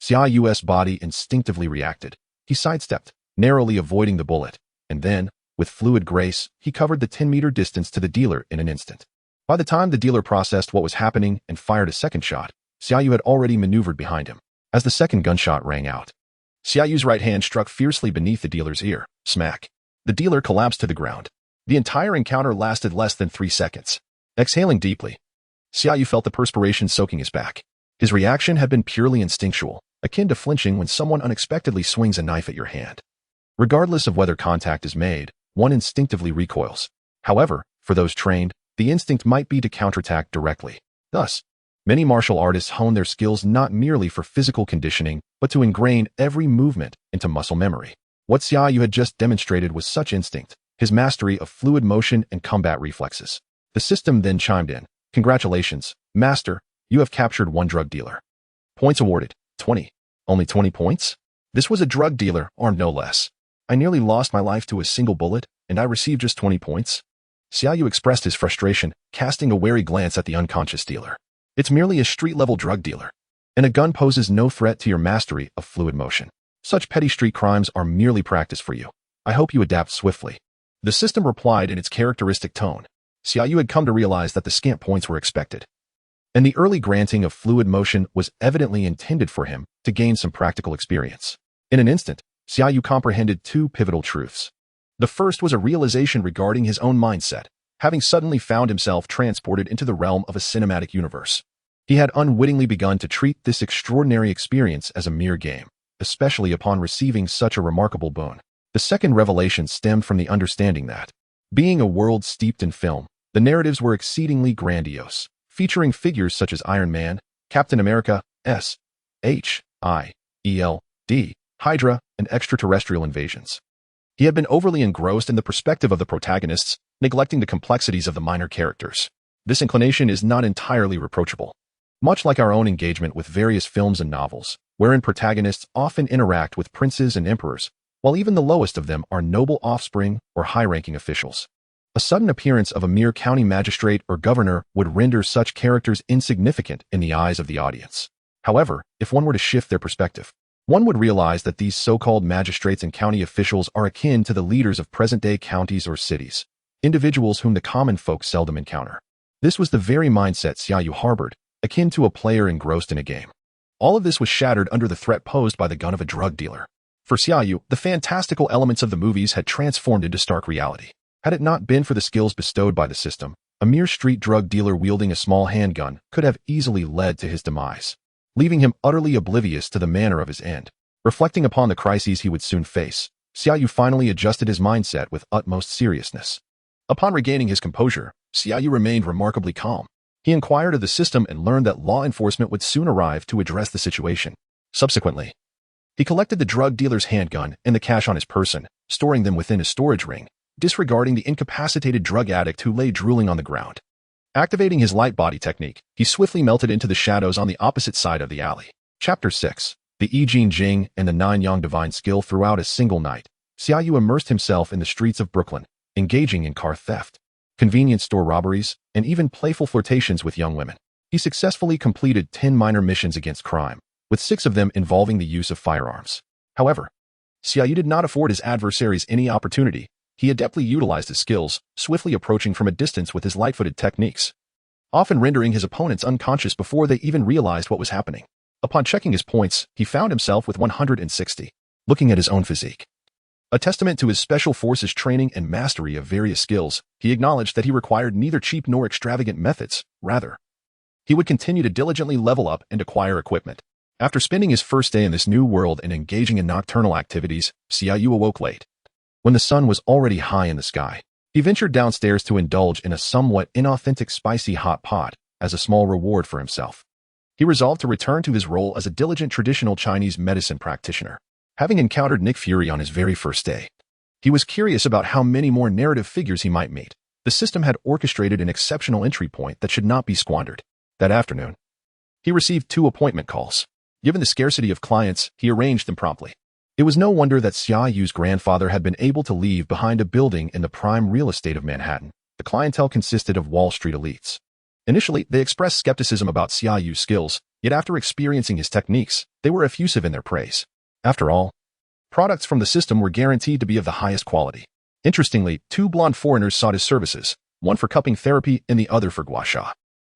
A: Xia Yu's body instinctively reacted. He sidestepped, narrowly avoiding the bullet, and then, with fluid grace, he covered the 10-meter distance to the dealer in an instant. By the time the dealer processed what was happening and fired a second shot, Xia Yu had already maneuvered behind him. As the second gunshot rang out, Xia Yu's right hand struck fiercely beneath the dealer's ear. Smack. The dealer collapsed to the ground. The entire encounter lasted less than 3 seconds. Exhaling deeply, Xia Yu felt the perspiration soaking his back. His reaction had been purely instinctual, akin to flinching when someone unexpectedly swings a knife at your hand. Regardless of whether contact is made, one instinctively recoils. However, for those trained, the instinct might be to counterattack directly. Thus, many martial artists hone their skills not merely for physical conditioning, but to ingrain every movement into muscle memory. What Xia Yu had just demonstrated was such instinct, his mastery of fluid motion and combat reflexes. The system then chimed in. Congratulations, Master, you have captured one drug dealer. Points awarded, 20. Only 20 points? This was a drug dealer, armed no less. I nearly lost my life to a single bullet, and I received just 20 points? Xia Yu expressed his frustration, casting a wary glance at the unconscious dealer. It's merely a street-level drug dealer, and a gun poses no threat to your mastery of fluid motion. Such petty street crimes are merely practice for you. I hope you adapt swiftly. The system replied in its characteristic tone. Xia Yu had come to realize that the scant points were expected, and the early granting of fluid motion was evidently intended for him to gain some practical experience. In an instant, Xia Yu comprehended two pivotal truths. The first was a realization regarding his own mindset, having suddenly found himself transported into the realm of a cinematic universe. He had unwittingly begun to treat this extraordinary experience as a mere game, especially upon receiving such a remarkable boon. The second revelation stemmed from the understanding that, being a world steeped in film, the narratives were exceedingly grandiose, featuring figures such as Iron Man, Captain America, S.H.I.E.L.D., Hydra, and extraterrestrial invasions. He had been overly engrossed in the perspective of the protagonists, neglecting the complexities of the minor characters. This inclination is not entirely reproachable. Much like our own engagement with various films and novels, wherein protagonists often interact with princes and emperors, while even the lowest of them are noble offspring or high-ranking officials. A sudden appearance of a mere county magistrate or governor would render such characters insignificant in the eyes of the audience. However, if one were to shift their perspective, one would realize that these so-called magistrates and county officials are akin to the leaders of present-day counties or cities, individuals whom the common folk seldom encounter. This was the very mindset Xia Yu harbored, akin to a player engrossed in a game. All of this was shattered under the threat posed by the gun of a drug dealer. For Xia Yu, the fantastical elements of the movies had transformed into stark reality. Had it not been for the skills bestowed by the system, a mere street drug dealer wielding a small handgun could have easily led to his demise, leaving him utterly oblivious to the manner of his end. Reflecting upon the crises he would soon face, Xia Yu finally adjusted his mindset with utmost seriousness. Upon regaining his composure, Xia Yu remained remarkably calm. He inquired of the system and learned that law enforcement would soon arrive to address the situation. Subsequently, he collected the drug dealer's handgun and the cash on his person, storing them within his storage ring, disregarding the incapacitated drug addict who lay drooling on the ground. Activating his light body technique, he swiftly melted into the shadows on the opposite side of the alley. Chapter 6. The I Jin Jing and the 9 Yang Divine Skill. Throughout a single night, Xia Yu immersed himself in the streets of Brooklyn, engaging in car theft, convenience store robberies, and even playful flirtations with young women. He successfully completed 10 minor missions against crime, with 6 of them involving the use of firearms. However, Xia Yu did not afford his adversaries any opportunity. He adeptly utilized his skills, swiftly approaching from a distance with his light-footed techniques, often rendering his opponents unconscious before they even realized what was happening. Upon checking his points, he found himself with 160. Looking at his own physique, a testament to his special forces training and mastery of various skills, he acknowledged that he required neither cheap nor extravagant methods. Rather, he would continue to diligently level up and acquire equipment. After spending his first day in this new world and engaging in nocturnal activities, Xia Yu awoke late. When the sun was already high in the sky, he ventured downstairs to indulge in a somewhat inauthentic spicy hot pot as a small reward for himself. He resolved to return to his role as a diligent traditional Chinese medicine practitioner. Having encountered Nick Fury on his very first day, he was curious about how many more narrative figures he might meet. The system had orchestrated an exceptional entry point that should not be squandered. That afternoon, he received 2 appointment calls. Given the scarcity of clients, he arranged them promptly. It was no wonder that Xia Yu's grandfather had been able to leave behind a building in the prime real estate of Manhattan. The clientele consisted of Wall Street elites. Initially, they expressed skepticism about Xia Yu's skills, yet after experiencing his techniques, they were effusive in their praise. After all, products from the system were guaranteed to be of the highest quality. Interestingly, 2 blonde foreigners sought his services, one for cupping therapy and the other for gua sha.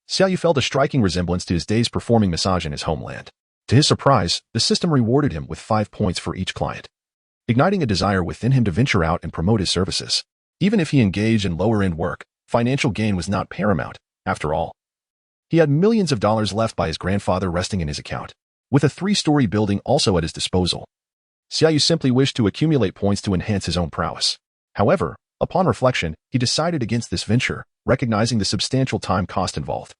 A: Xia Yu felt a striking resemblance to his days performing massage in his homeland. To his surprise, the system rewarded him with 5 points for each client, igniting a desire within him to venture out and promote his services. Even if he engaged in lower-end work, financial gain was not paramount. After all, he had millions of dollars left by his grandfather resting in his account, with a 3-story building also at his disposal. Xia Yu simply wished to accumulate points to enhance his own prowess. However, upon reflection, he decided against this venture, recognizing the substantial time cost involved.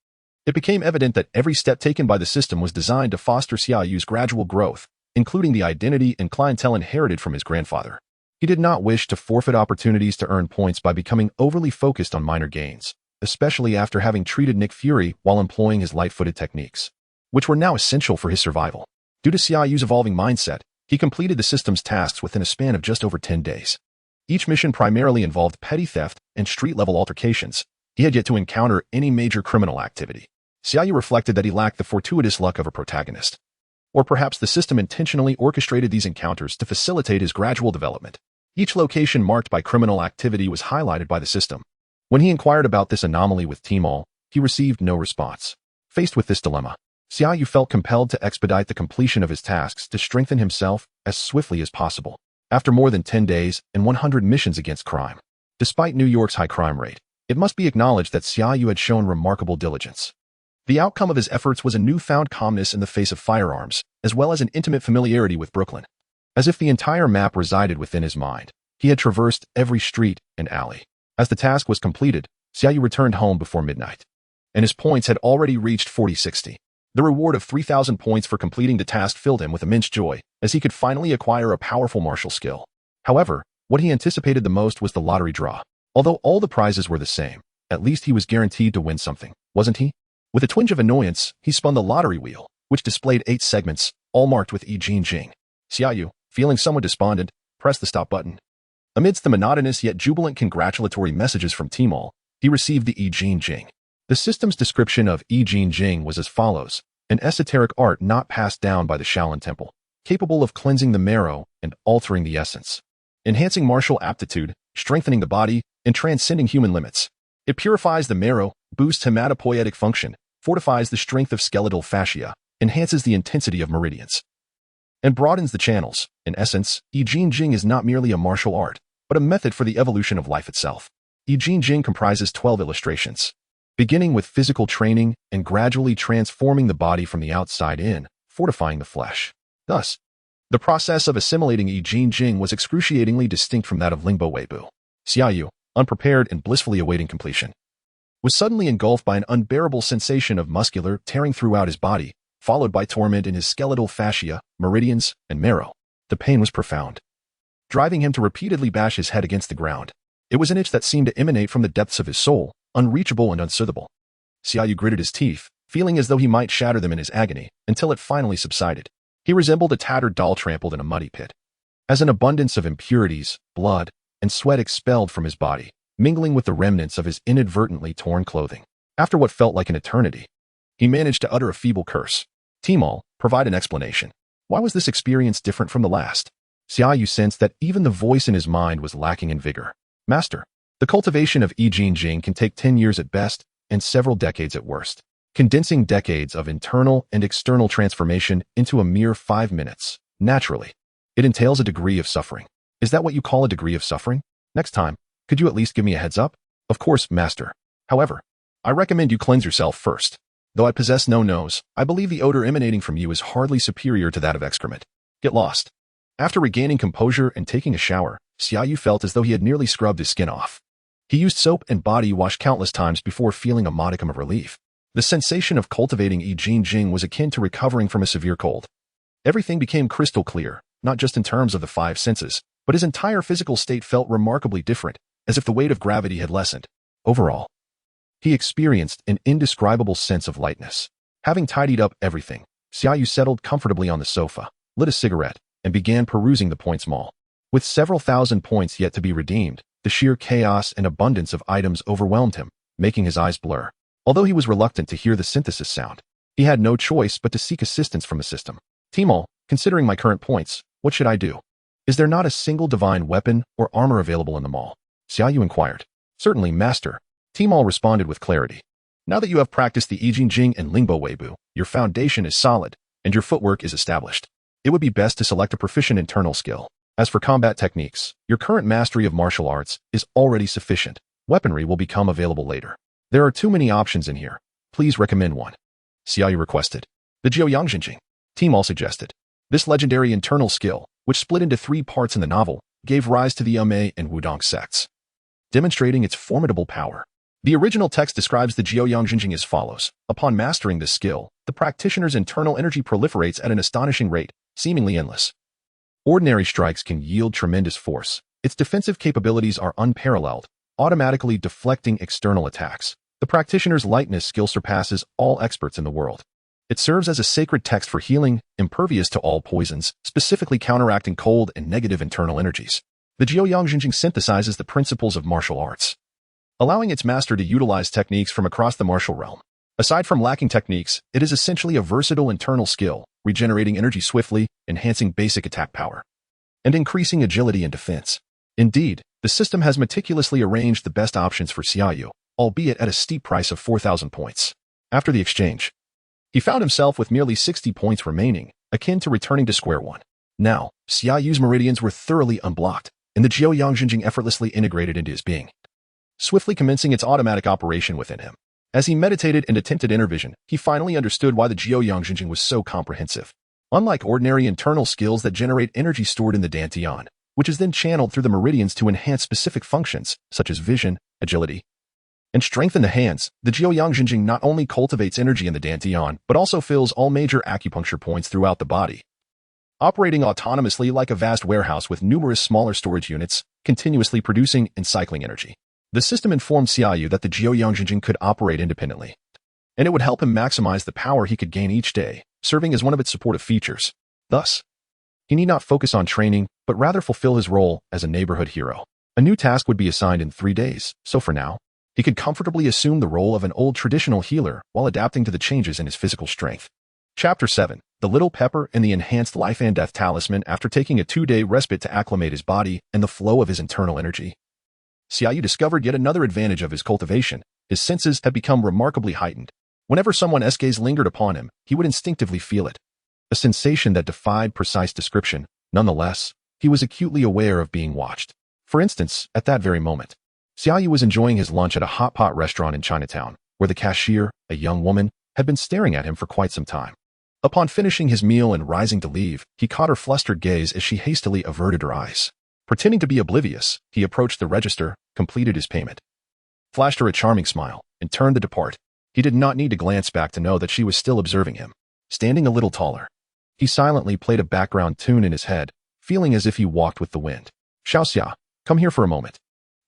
A: It became evident that every step taken by the system was designed to foster Xia Yu's gradual growth, including the identity and clientele inherited from his grandfather. He did not wish to forfeit opportunities to earn points by becoming overly focused on minor gains, especially after having treated Nick Fury while employing his light-footed techniques, which were now essential for his survival. Due to Xia Yu's evolving mindset, he completed the system's tasks within a span of just over 10 days. Each mission primarily involved petty theft and street-level altercations. He had yet to encounter any major criminal activity. Xia Yu reflected that he lacked the fortuitous luck of a protagonist. Or perhaps the system intentionally orchestrated these encounters to facilitate his gradual development. Each location marked by criminal activity was highlighted by the system. When he inquired about this anomaly with Tmall, he received no response. Faced with this dilemma, Xia Yu felt compelled to expedite the completion of his tasks to strengthen himself as swiftly as possible. After more than 10 days and 100 missions against crime, despite New York's high crime rate, it must be acknowledged that Xia Yu had shown remarkable diligence. The outcome of his efforts was a newfound calmness in the face of firearms, as well as an intimate familiarity with Brooklyn. As if the entire map resided within his mind, he had traversed every street and alley. As the task was completed, Xia Yu returned home before midnight, and his points had already reached 4060. The reward of 3,000 points for completing the task filled him with immense joy, as he could finally acquire a powerful martial skill. However, what he anticipated the most was the lottery draw. Although all the prizes were the same, at least he was guaranteed to win something, wasn't he? With a twinge of annoyance, he spun the lottery wheel, which displayed 8 segments, all marked with yearn. Xia Yu, feeling somewhat despondent, pressed the stop button. Amidst the monotonous yet jubilant congratulatory messages from Tmall, he received the yearn. The system's description of yearn was as follows: an esoteric art not passed down by the Shaolin Temple, capable of cleansing the marrow and altering the essence, enhancing martial aptitude, strengthening the body, and transcending human limits. It purifies the marrow, boosts hematopoietic function, fortifies the strength of skeletal fascia, enhances the intensity of meridians, and broadens the channels. In essence, yearn is not merely a martial art, but a method for the evolution of life itself. Yearn comprises 12 illustrations, beginning with physical training and gradually transforming the body from the outside in, fortifying the flesh. Thus, the process of assimilating yearn was excruciatingly distinct from that of Lingbo Weibo. Xia Yu, unprepared and blissfully awaiting completion, was suddenly engulfed by an unbearable sensation of muscular tearing throughout his body, followed by torment in his skeletal fascia, meridians, and marrow. The pain was profound, driving him to repeatedly bash his head against the ground. It was an itch that seemed to emanate from the depths of his soul, unreachable and unsootable. Xia Yu gritted his teeth, feeling as though he might shatter them in his agony, until it finally subsided. He resembled a tattered doll trampled in a muddy pit, as an abundance of impurities, blood, and sweat expelled from his body, mingling with the remnants of his inadvertently torn clothing. After what felt like an eternity, he managed to utter a feeble curse. Tmall, provide an explanation. Why was this experience different from the last? Xia Yu sensed that even the voice in his mind was lacking in vigor. Master, the cultivation of yearn can take 10 years at best and several decades at worst, condensing decades of internal and external transformation into a mere 5 minutes. Naturally, it entails a degree of suffering. Is that what you call a degree of suffering? Next time, could you at least give me a heads up? Of course, Master. However, I recommend you cleanse yourself first. Though I possess no nose, I believe the odor emanating from you is hardly superior to that of excrement. Get lost. After regaining composure and taking a shower, Xia Yu felt as though he had nearly scrubbed his skin off. He used soap and body wash countless times before feeling a modicum of relief. The sensation of cultivating yearn was akin to recovering from a severe cold. Everything became crystal clear, not just in terms of the 5 senses, but his entire physical state felt remarkably different, as if the weight of gravity had lessened. Overall, he experienced an indescribable sense of lightness. Having tidied up everything, Xia Yu settled comfortably on the sofa, lit a cigarette, and began perusing the points mall. With several thousand points yet to be redeemed, the sheer chaos and abundance of items overwhelmed him, making his eyes blur. Although he was reluctant to hear the synthesis sound, he had no choice but to seek assistance from the system. Tmall, considering my current points, what should I do? Is there not a single divine weapon or armor available in the mall? Xia Yu inquired. Certainly, Master. Tmall responded with clarity. Now that you have practiced the I Jing and Lingbo Weibo, your foundation is solid, and your footwork is established. It would be best to select a proficient internal skill. As for combat techniques, your current mastery of martial arts is already sufficient. Weaponry will become available later. There are too many options in here. Please recommend one. Xia Yu requested. The Jiuyang Tmall suggested. This legendary internal skill, which split into 3 parts in the novel, gave rise to the Ame and Wudong sects, demonstrating its formidable power. The original text describes the Jiuyang as follows. Upon mastering this skill, the practitioner's internal energy proliferates at an astonishing rate, seemingly endless. Ordinary strikes can yield tremendous force. Its defensive capabilities are unparalleled, automatically deflecting external attacks. The practitioner's lightness skill surpasses all experts in the world. It serves as a sacred text for healing, impervious to all poisons, specifically counteracting cold and negative internal energies. The Jiuyang synthesizes the principles of martial arts, allowing its master to utilize techniques from across the martial realm. Aside from lacking techniques, it is essentially a versatile internal skill, regenerating energy swiftly, enhancing basic attack power, and increasing agility and defense. Indeed, the system has meticulously arranged the best options for Xia Yu, albeit at a steep price of 4,000 points. After the exchange, he found himself with merely 60 points remaining, akin to returning to square one. Now, Xia Yu's meridians were thoroughly unblocked, and the Jiuyang effortlessly integrated into his being, swiftly commencing its automatic operation within him. As he meditated and attempted inner vision, he finally understood why the Jiuyang was so comprehensive. Unlike ordinary internal skills that generate energy stored in the dantian, which is then channeled through the meridians to enhance specific functions, such as vision, agility, and strengthen the hands, the Jiuyang not only cultivates energy in the dantian, but also fills all major acupuncture points throughout the body, operating autonomously like a vast warehouse with numerous smaller storage units, continuously producing and cycling energy. The system informed Xia Yu that the Jiuyang could operate independently, and it would help him maximize the power he could gain each day, serving as one of its supportive features. Thus, he need not focus on training, but rather fulfill his role as a neighborhood hero. A new task would be assigned in 3 days, so for now, he could comfortably assume the role of an old traditional healer while adapting to the changes in his physical strength. Chapter 7. The Little Pepper and the Enhanced Life and Death Talisman. After taking a 2-day respite to acclimate his body and the flow of his internal energy, Xia Yu discovered yet another advantage of his cultivation. His senses had become remarkably heightened. Whenever someone's gaze lingered upon him, he would instinctively feel it, a sensation that defied precise description. Nonetheless, he was acutely aware of being watched. For instance, at that very moment, Xia Yu was enjoying his lunch at a hot pot restaurant in Chinatown, where the cashier, a young woman, had been staring at him for quite some time. Upon finishing his meal and rising to leave, he caught her flustered gaze as she hastily averted her eyes. Pretending to be oblivious, he approached the register, completed his payment, flashed her a charming smile, and turned to depart. He did not need to glance back to know that she was still observing him. Standing a little taller, he silently played a background tune in his head, feeling as if he walked with the wind. Xiaoxia, come here for a moment.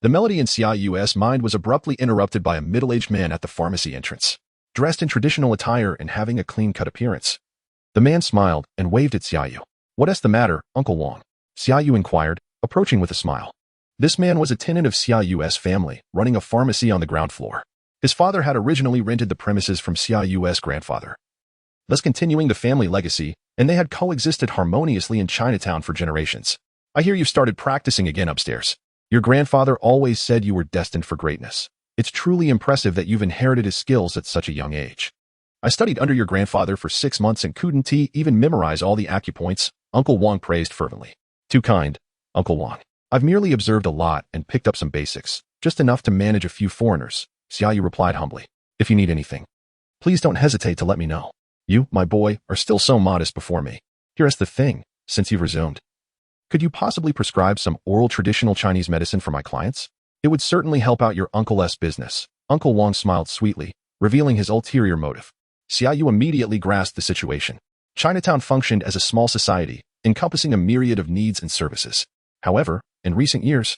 A: The melody in Xia Yu's mind was abruptly interrupted by a middle-aged man at the pharmacy entrance, dressed in traditional attire and having a clean-cut appearance. The man smiled and waved at Xia Yu. "What's the matter, Uncle Wang?" Xia Yu inquired, approaching with a smile. This man was a tenant of Xia Yu's family, running a pharmacy on the ground floor. His father had originally rented the premises from Xia Yu's grandfather, thus continuing the family legacy, and they had coexisted harmoniously in Chinatown for generations. "I hear you've started practicing again upstairs. Your grandfather always said you were destined for greatness. It's truly impressive that you've inherited his skills at such a young age. I studied under your grandfather for 6 months and couldn't even memorize all the acupoints," Uncle Wang praised fervently. "Too kind, Uncle Wang. I've merely observed a lot and picked up some basics, just enough to manage a few foreigners," Xia Yu replied humbly. "If you need anything, please don't hesitate to let me know. You, my boy, are still so modest before me. Here's the thing, since you've resumed, could you possibly prescribe some oral traditional Chinese medicine for my clients? It would certainly help out your uncle's business." Uncle Wang smiled sweetly, revealing his ulterior motive. Xia Yu immediately grasped the situation. Chinatown functioned as a small society, encompassing a myriad of needs and services. However, in recent years,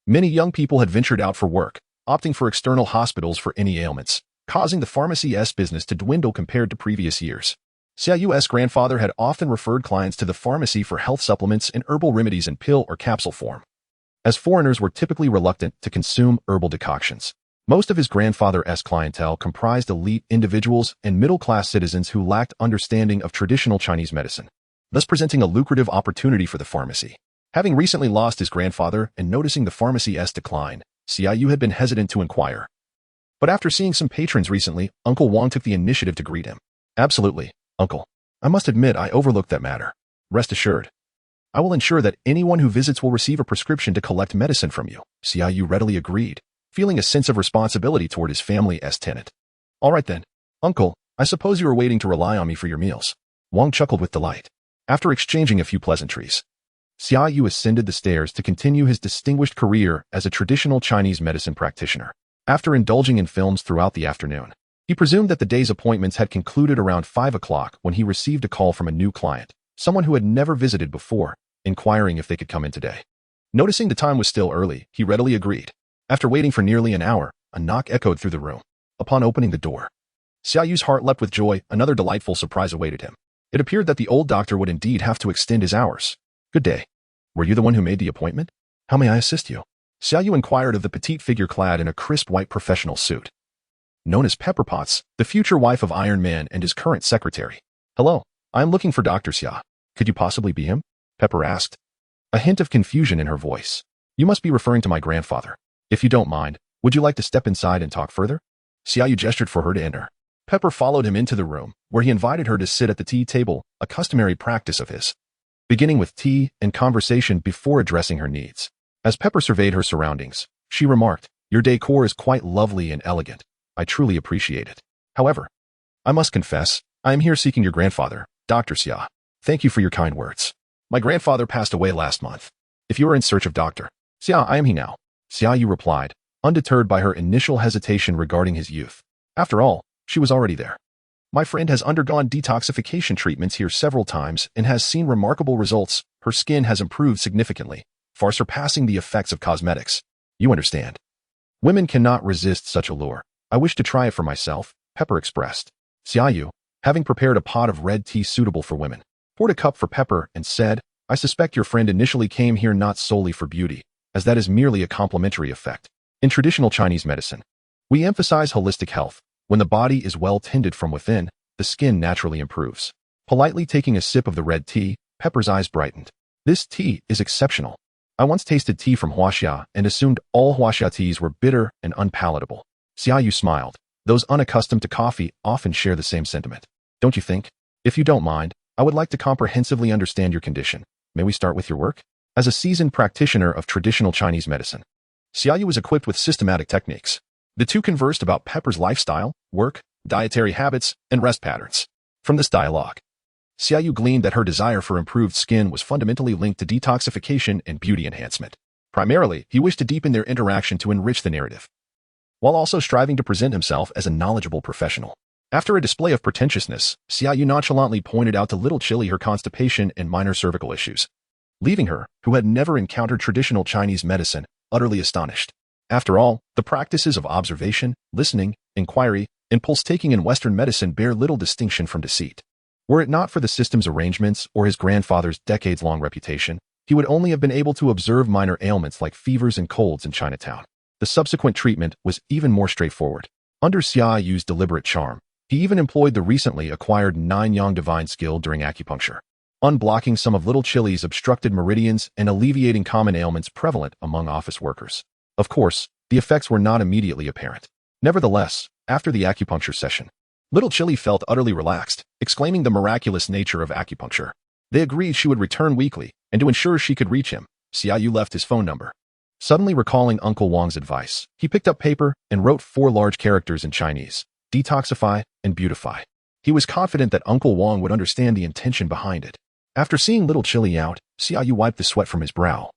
A: many young people had ventured out for work, opting for external hospitals for any ailments, causing the pharmacy's business to dwindle compared to previous years. Xia Yu's grandfather had often referred clients to the pharmacy for health supplements and herbal remedies in pill or capsule form, as foreigners were typically reluctant to consume herbal decoctions. Most of his grandfather's clientele comprised elite individuals and middle-class citizens who lacked understanding of traditional Chinese medicine, thus presenting a lucrative opportunity for the pharmacy. Having recently lost his grandfather and noticing the pharmacy's decline, Xia Yu had been hesitant to inquire, But after seeing some patrons recently, Uncle Wang took the initiative to greet him. Absolutely, Uncle. I must admit I overlooked that matter. Rest assured. I will ensure that anyone who visits will receive a prescription to collect medicine from you. Xia Yu readily agreed, feeling a sense of responsibility toward his family's tenant. All right then, Uncle, I suppose you are waiting to rely on me for your meals. Wang chuckled with delight. After exchanging a few pleasantries, Xia Yu ascended the stairs to continue his distinguished career as a traditional Chinese medicine practitioner. After indulging in films throughout the afternoon, he presumed that the day's appointments had concluded around 5 o'clock when he received a call from a new client, someone who had never visited before, inquiring if they could come in today. Noticing the time was still early, he readily agreed. After waiting for nearly an hour, a knock echoed through the room. Upon opening the door, Xia Yu's heart leapt with joy. Another delightful surprise awaited him. It appeared that the old doctor would indeed have to extend his hours. Good day. Were you the one who made the appointment? How may I assist you? Xia Yu inquired of the petite figure clad in a crisp white professional suit. Known as Pepper Potts, the future wife of Iron Man and his current secretary. Hello, I am looking for Dr. Xia. Could you possibly be him? Pepper asked, a hint of confusion in her voice. You must be referring to my grandfather. If you don't mind, would you like to step inside and talk further? Xia Yu gestured for her to enter. Pepper followed him into the room, where he invited her to sit at the tea table, a customary practice of his, beginning with tea and conversation before addressing her needs. As Pepper surveyed her surroundings, she remarked, your decor is quite lovely and elegant. I truly appreciate it. However, I must confess, I am here seeking your grandfather, Dr. Xia. Thank you for your kind words. My grandfather passed away last month. If you are in search of Dr. Xia, I am he now. Xia Yu replied, undeterred by her initial hesitation regarding his youth. After all, she was already there. My friend has undergone detoxification treatments here several times and has seen remarkable results. Her skin has improved significantly, far surpassing the effects of cosmetics. You understand. Women cannot resist such a lure. I wish to try it for myself, Pepper expressed. Xia Yu, having prepared a pot of red tea suitable for women, poured a cup for Pepper and said, I suspect your friend initially came here not solely for beauty, as that is merely a complementary effect. In traditional Chinese medicine, we emphasize holistic health. When the body is well tended from within, the skin naturally improves. Politely taking a sip of the red tea, Pepper's eyes brightened. This tea is exceptional. I once tasted tea from Huaxia and assumed all Huaxia teas were bitter and unpalatable. Xia Yu smiled. Those unaccustomed to coffee often share the same sentiment. Don't you think? If you don't mind, I would like to comprehensively understand your condition. May we start with your work? As a seasoned practitioner of traditional Chinese medicine, Xia Yu was equipped with systematic techniques. The two conversed about Pepper's lifestyle, work, dietary habits, and rest patterns. From this dialogue, Xia Yu gleaned that her desire for improved skin was fundamentally linked to detoxification and beauty enhancement. Primarily, he wished to deepen their interaction to enrich the narrative, while also striving to present himself as a knowledgeable professional. After a display of pretentiousness, Xia Yu nonchalantly pointed out to little Chili her constipation and minor cervical issues, leaving her, who had never encountered traditional Chinese medicine, utterly astonished. After all, the practices of observation, listening, inquiry, impulse-taking in Western medicine bear little distinction from deceit. Were it not for the system's arrangements or his grandfather's decades-long reputation, he would only have been able to observe minor ailments like fevers and colds in Chinatown. The subsequent treatment was even more straightforward. Under Xia Yu's deliberate charm, he even employed the recently acquired 9-yang divine skill during acupuncture, unblocking some of little Chili's obstructed meridians and alleviating common ailments prevalent among office workers. Of course, the effects were not immediately apparent. Nevertheless, after the acupuncture session, little Chili felt utterly relaxed, exclaiming the miraculous nature of acupuncture. They agreed she would return weekly, and to ensure she could reach him, Xia Yu left his phone number. Suddenly recalling Uncle Wang's advice, he picked up paper and wrote 4 large characters in Chinese: detoxify and beautify. He was confident that Uncle Wang would understand the intention behind it. After seeing little Chili out, Xia Yu wiped the sweat from his brow,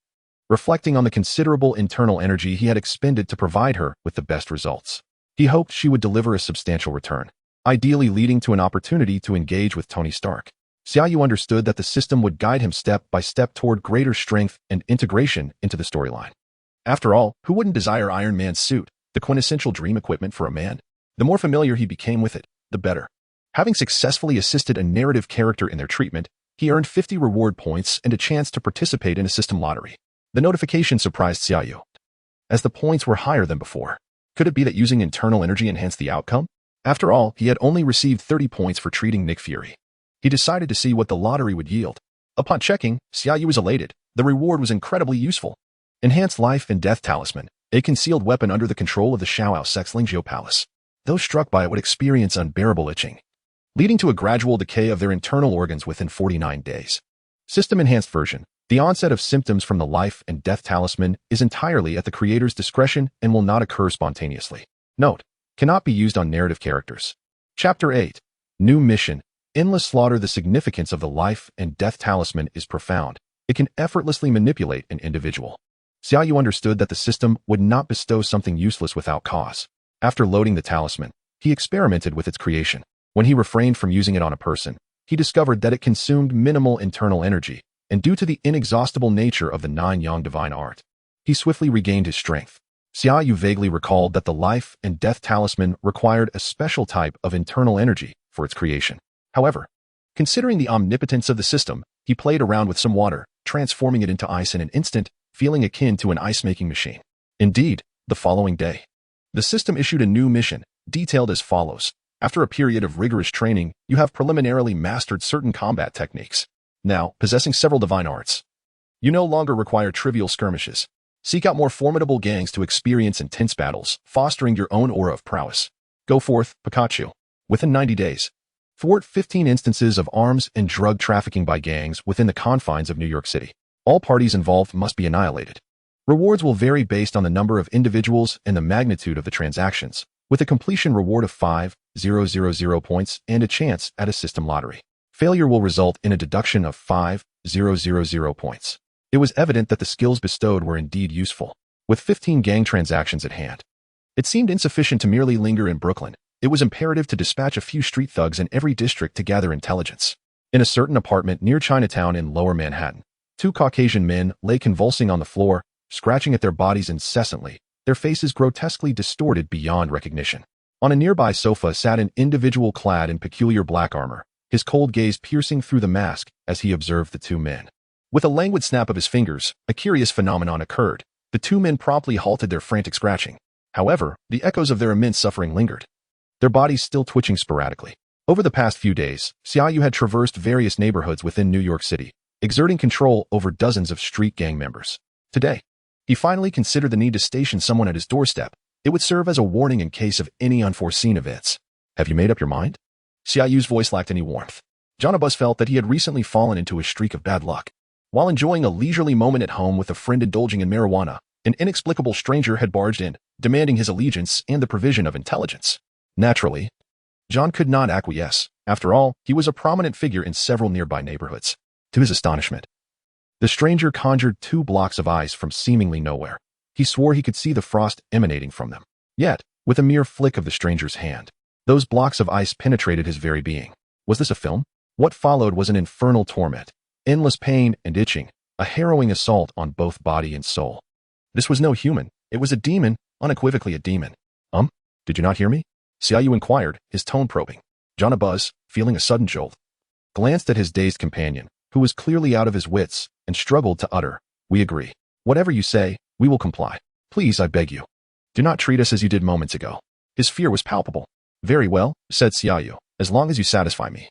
A: reflecting on the considerable internal energy he had expended to provide her with the best results. He hoped she would deliver a substantial return, ideally leading to an opportunity to engage with Tony Stark. Xia Yu understood that the system would guide him step by step toward greater strength and integration into the storyline. After all, who wouldn't desire Iron Man's suit, the quintessential dream equipment for a man? The more familiar he became with it, the better. Having successfully assisted a narrative character in their treatment, he earned 50 reward points and a chance to participate in a system lottery. The notification surprised Xia Yu, as the points were higher than before. Could it be that using internal energy enhanced the outcome? After all, he had only received 30 points for treating Nick Fury. He decided to see what the lottery would yield. Upon checking, Xia Yu was elated. The reward was incredibly useful. Enhanced life and death talisman. a concealed weapon under the control of the Xia Yu Sexlingio Palace. Those struck by it would experience unbearable itching, leading to a gradual decay of their internal organs within 49 days. System-enhanced version. The onset of symptoms from the life and death talisman is entirely at the creator's discretion and will not occur spontaneously. Note: cannot be used on narrative characters. Chapter 8. New Mission. Endless slaughter. The significance of the life and death talisman is profound. It can effortlessly manipulate an individual. Xia Yu understood that the system would not bestow something useless without cause. After loading the talisman, he experimented with its creation. When he refrained from using it on a person, he discovered that it consumed minimal internal energy, and due to the inexhaustible nature of the nine-yang divine art, he swiftly regained his strength. Xia Yu vaguely recalled that the life and death talisman required a special type of internal energy for its creation. However, considering the omnipotence of the system, he played around with some water, transforming it into ice in an instant, feeling akin to an ice-making machine. Indeed, the following day, the system issued a new mission, detailed as follows. After a period of rigorous training, you have preliminarily mastered certain combat techniques. Now, possessing several divine arts, you no longer require trivial skirmishes. Seek out more formidable gangs to experience intense battles, fostering your own aura of prowess. Go forth, Pikachu. Within 90 days, thwart 15 instances of arms and drug trafficking by gangs within the confines of New York City. All parties involved must be annihilated. Rewards will vary based on the number of individuals and the magnitude of the transactions, with a completion reward of 5,000 points and a chance at a system lottery. Failure will result in a deduction of 5,000 points. It was evident that the skills bestowed were indeed useful. With 15 gang transactions at hand, it seemed insufficient to merely linger in Brooklyn. It was imperative to dispatch a few street thugs in every district to gather intelligence. In a certain apartment near Chinatown in Lower Manhattan, 2 Caucasian men lay convulsing on the floor, scratching at their bodies incessantly, their faces grotesquely distorted beyond recognition. On a nearby sofa sat an individual clad in peculiar black armor, his cold gaze piercing through the mask as he observed the 2 men. With a languid snap of his fingers, a curious phenomenon occurred. The 2 men promptly halted their frantic scratching. However, the echoes of their immense suffering lingered, their bodies still twitching sporadically. Over the past few days, Xia Yu had traversed various neighborhoods within New York City, exerting control over dozens of street gang members. Today, he finally considered the need to station someone at his doorstep. It would serve as a warning in case of any unforeseen events. Have you made up your mind? Xia Yu's voice lacked any warmth. Jonabuz felt that he had recently fallen into a streak of bad luck. While enjoying a leisurely moment at home with a friend indulging in marijuana, an inexplicable stranger had barged in, demanding his allegiance and the provision of intelligence. Naturally, John could not acquiesce. After all, he was a prominent figure in several nearby neighborhoods. To his astonishment, the stranger conjured 2 blocks of ice from seemingly nowhere. He swore he could see the frost emanating from them. Yet, with a mere flick of the stranger's hand, those blocks of ice penetrated his very being. Was this a film? What followed was an infernal torment, endless pain and itching, a harrowing assault on both body and soul. This was no human. It was a demon, unequivocally a demon. Did you not hear me? Xia Yu inquired, his tone probing. Jonabuz, feeling a sudden jolt, glanced at his dazed companion, who was clearly out of his wits, and struggled to utter, "We agree. Whatever you say, we will comply. Please, I beg you. Do not treat us as you did moments ago." His fear was palpable. "Very well," said Xia Yu, "as long as you satisfy me.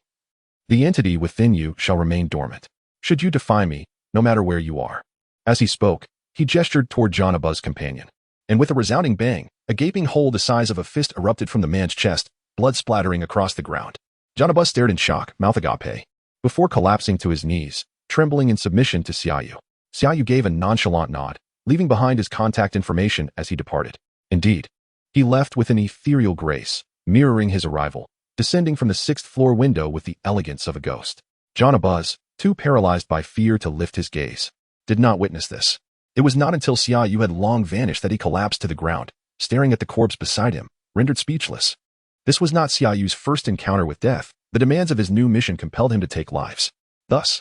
A: The entity within you shall remain dormant. Should you defy me, no matter where you are." As he spoke, he gestured toward Jonabuz's companion, and with a resounding bang, a gaping hole the size of a fist erupted from the man's chest, blood splattering across the ground. Jonabuz stared in shock, mouth agape, before collapsing to his knees, trembling in submission to Xia Yu. Xia Yu gave a nonchalant nod, leaving behind his contact information as he departed. Indeed, he left with an ethereal grace, mirroring his arrival, descending from the 6th-floor window with the elegance of a ghost. Jonabuz, too paralyzed by fear to lift his gaze, did not witness this. It was not until Xia Yu had long vanished that he collapsed to the ground, staring at the corpse beside him, rendered speechless. This was not Xia Yu's first encounter with death. The demands of his new mission compelled him to take lives. Thus,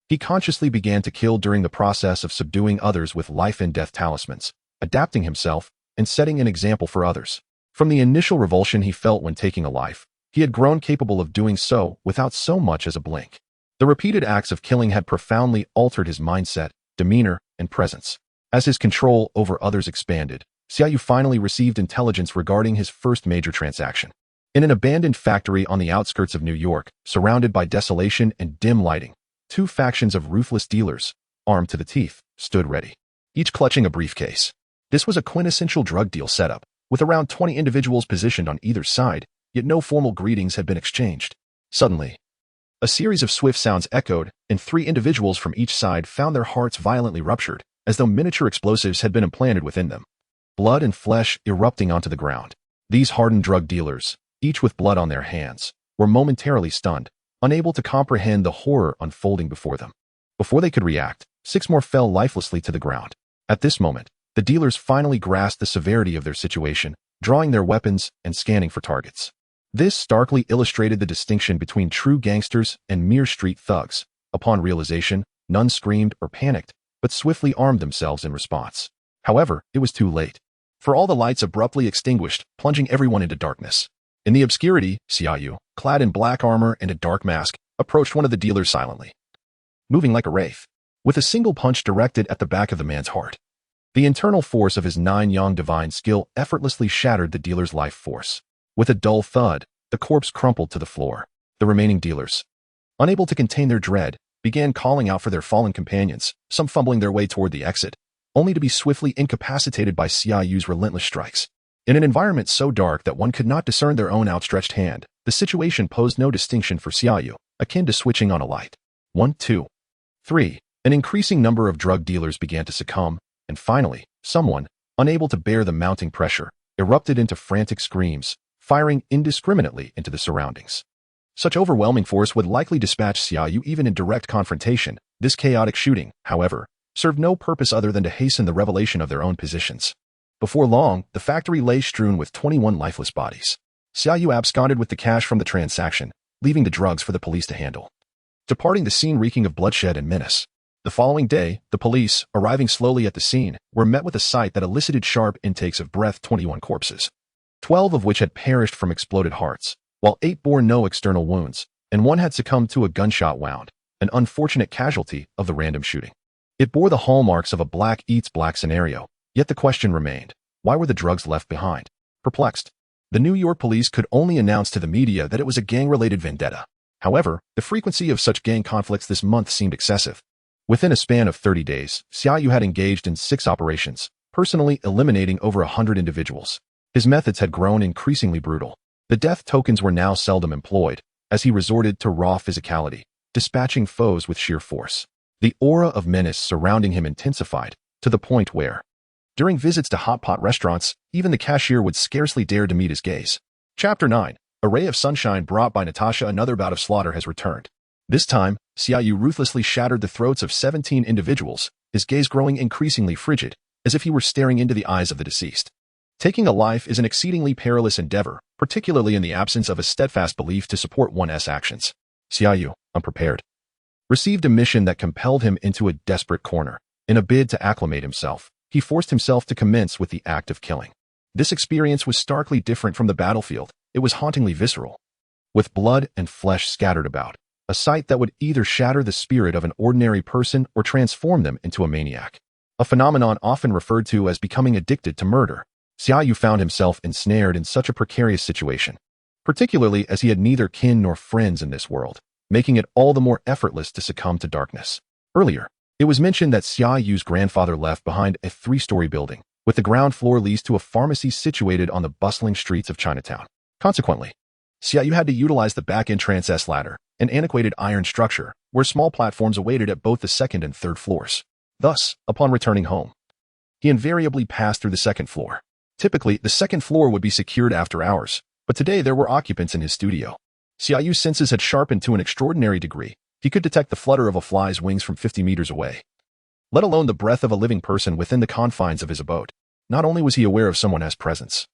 A: he consciously began to kill during the process of subduing others with life and death talismans, adapting himself, and setting an example for others. From the initial revulsion he felt when taking a life, he had grown capable of doing so without so much as a blink. The repeated acts of killing had profoundly altered his mindset, demeanor, and presence. As his control over others expanded, Xia Yu finally received intelligence regarding his first major transaction. In an abandoned factory on the outskirts of New York, surrounded by desolation and dim lighting, 2 factions of ruthless dealers, armed to the teeth, stood ready, each clutching a briefcase. This was a quintessential drug deal setup, with around 20 individuals positioned on either side, yet no formal greetings had been exchanged. Suddenly, a series of swift sounds echoed, and 3 individuals from each side found their hearts violently ruptured, as though miniature explosives had been implanted within them. Blood and flesh erupting onto the ground. These hardened drug dealers, each with blood on their hands, were momentarily stunned, unable to comprehend the horror unfolding before them. Before they could react, 6 more fell lifelessly to the ground. At this moment, the dealers finally grasped the severity of their situation, drawing their weapons and scanning for targets. This starkly illustrated the distinction between true gangsters and mere street thugs. Upon realization, none screamed or panicked, but swiftly armed themselves in response. However, it was too late. For all the lights abruptly extinguished, plunging everyone into darkness. In the obscurity, Xia Yu, clad in black armor and a dark mask, approached one of the dealers silently, moving like a wraith, with a single punch directed at the back of the man's heart. The internal force of his 9-yang divine skill effortlessly shattered the dealer's life force. With a dull thud, the corpse crumpled to the floor. The remaining dealers, unable to contain their dread, began calling out for their fallen companions, some fumbling their way toward the exit, only to be swiftly incapacitated by Xia Yu's relentless strikes. In an environment so dark that one could not discern their own outstretched hand, the situation posed no distinction for Xia Yu, akin to switching on a light. 1, 2, 3. An increasing number of drug dealers began to succumb, and finally, someone, unable to bear the mounting pressure, erupted into frantic screams, firing indiscriminately into the surroundings. Such overwhelming force would likely dispatch Xia Yu even in direct confrontation. This chaotic shooting, however, served no purpose other than to hasten the revelation of their own positions. Before long, the factory lay strewn with 21 lifeless bodies. Xia Yu absconded with the cash from the transaction, leaving the drugs for the police to handle, departing the scene reeking of bloodshed and menace. The following day, the police, arriving slowly at the scene, were met with a sight that elicited sharp intakes of breath: 21 corpses, 12 of which had perished from exploded hearts, while 8 bore no external wounds, and 1 had succumbed to a gunshot wound, an unfortunate casualty of the random shooting. It bore the hallmarks of a black eats black scenario, yet the question remained, why were the drugs left behind? Perplexed, the New York police could only announce to the media that it was a gang-related vendetta. However, the frequency of such gang conflicts this month seemed excessive. Within a span of 30 days, Xia Yu had engaged in 6 operations, personally eliminating over 100 individuals. His methods had grown increasingly brutal. The death tokens were now seldom employed, as he resorted to raw physicality, dispatching foes with sheer force. The aura of menace surrounding him intensified, to the point where, during visits to hot pot restaurants, even the cashier would scarcely dare to meet his gaze. Chapter 9. A ray of sunshine brought by Natasha. Another bout of slaughter has returned. This time, Xia Yu ruthlessly shattered the throats of 17 individuals, his gaze growing increasingly frigid, as if he were staring into the eyes of the deceased. Taking a life is an exceedingly perilous endeavor, particularly in the absence of a steadfast belief to support one's actions. Xia Yu, unprepared, received a mission that compelled him into a desperate corner. In a bid to acclimate himself, he forced himself to commence with the act of killing. This experience was starkly different from the battlefield. It was hauntingly visceral, with blood and flesh scattered about, a sight that would either shatter the spirit of an ordinary person or transform them into a maniac. A phenomenon often referred to as becoming addicted to murder. Xia Yu found himself ensnared in such a precarious situation, particularly as he had neither kin nor friends in this world, making it all the more effortless to succumb to darkness. Earlier, it was mentioned that Xia Yu's grandfather left behind a 3-story building, with the ground floor leased to a pharmacy situated on the bustling streets of Chinatown. Consequently, Xia Yu had to utilize the back entrance ladder, an antiquated iron structure, where small platforms awaited at both the 2nd and 3rd floors. Thus, upon returning home, he invariably passed through the 2nd floor. Typically, the 2nd floor would be secured after hours, but today there were occupants in his studio. Xia Yu's senses had sharpened to an extraordinary degree. He could detect the flutter of a fly's wings from 50 meters away, let alone the breath of a living person within the confines of his abode. Not only was he aware of someone's presence,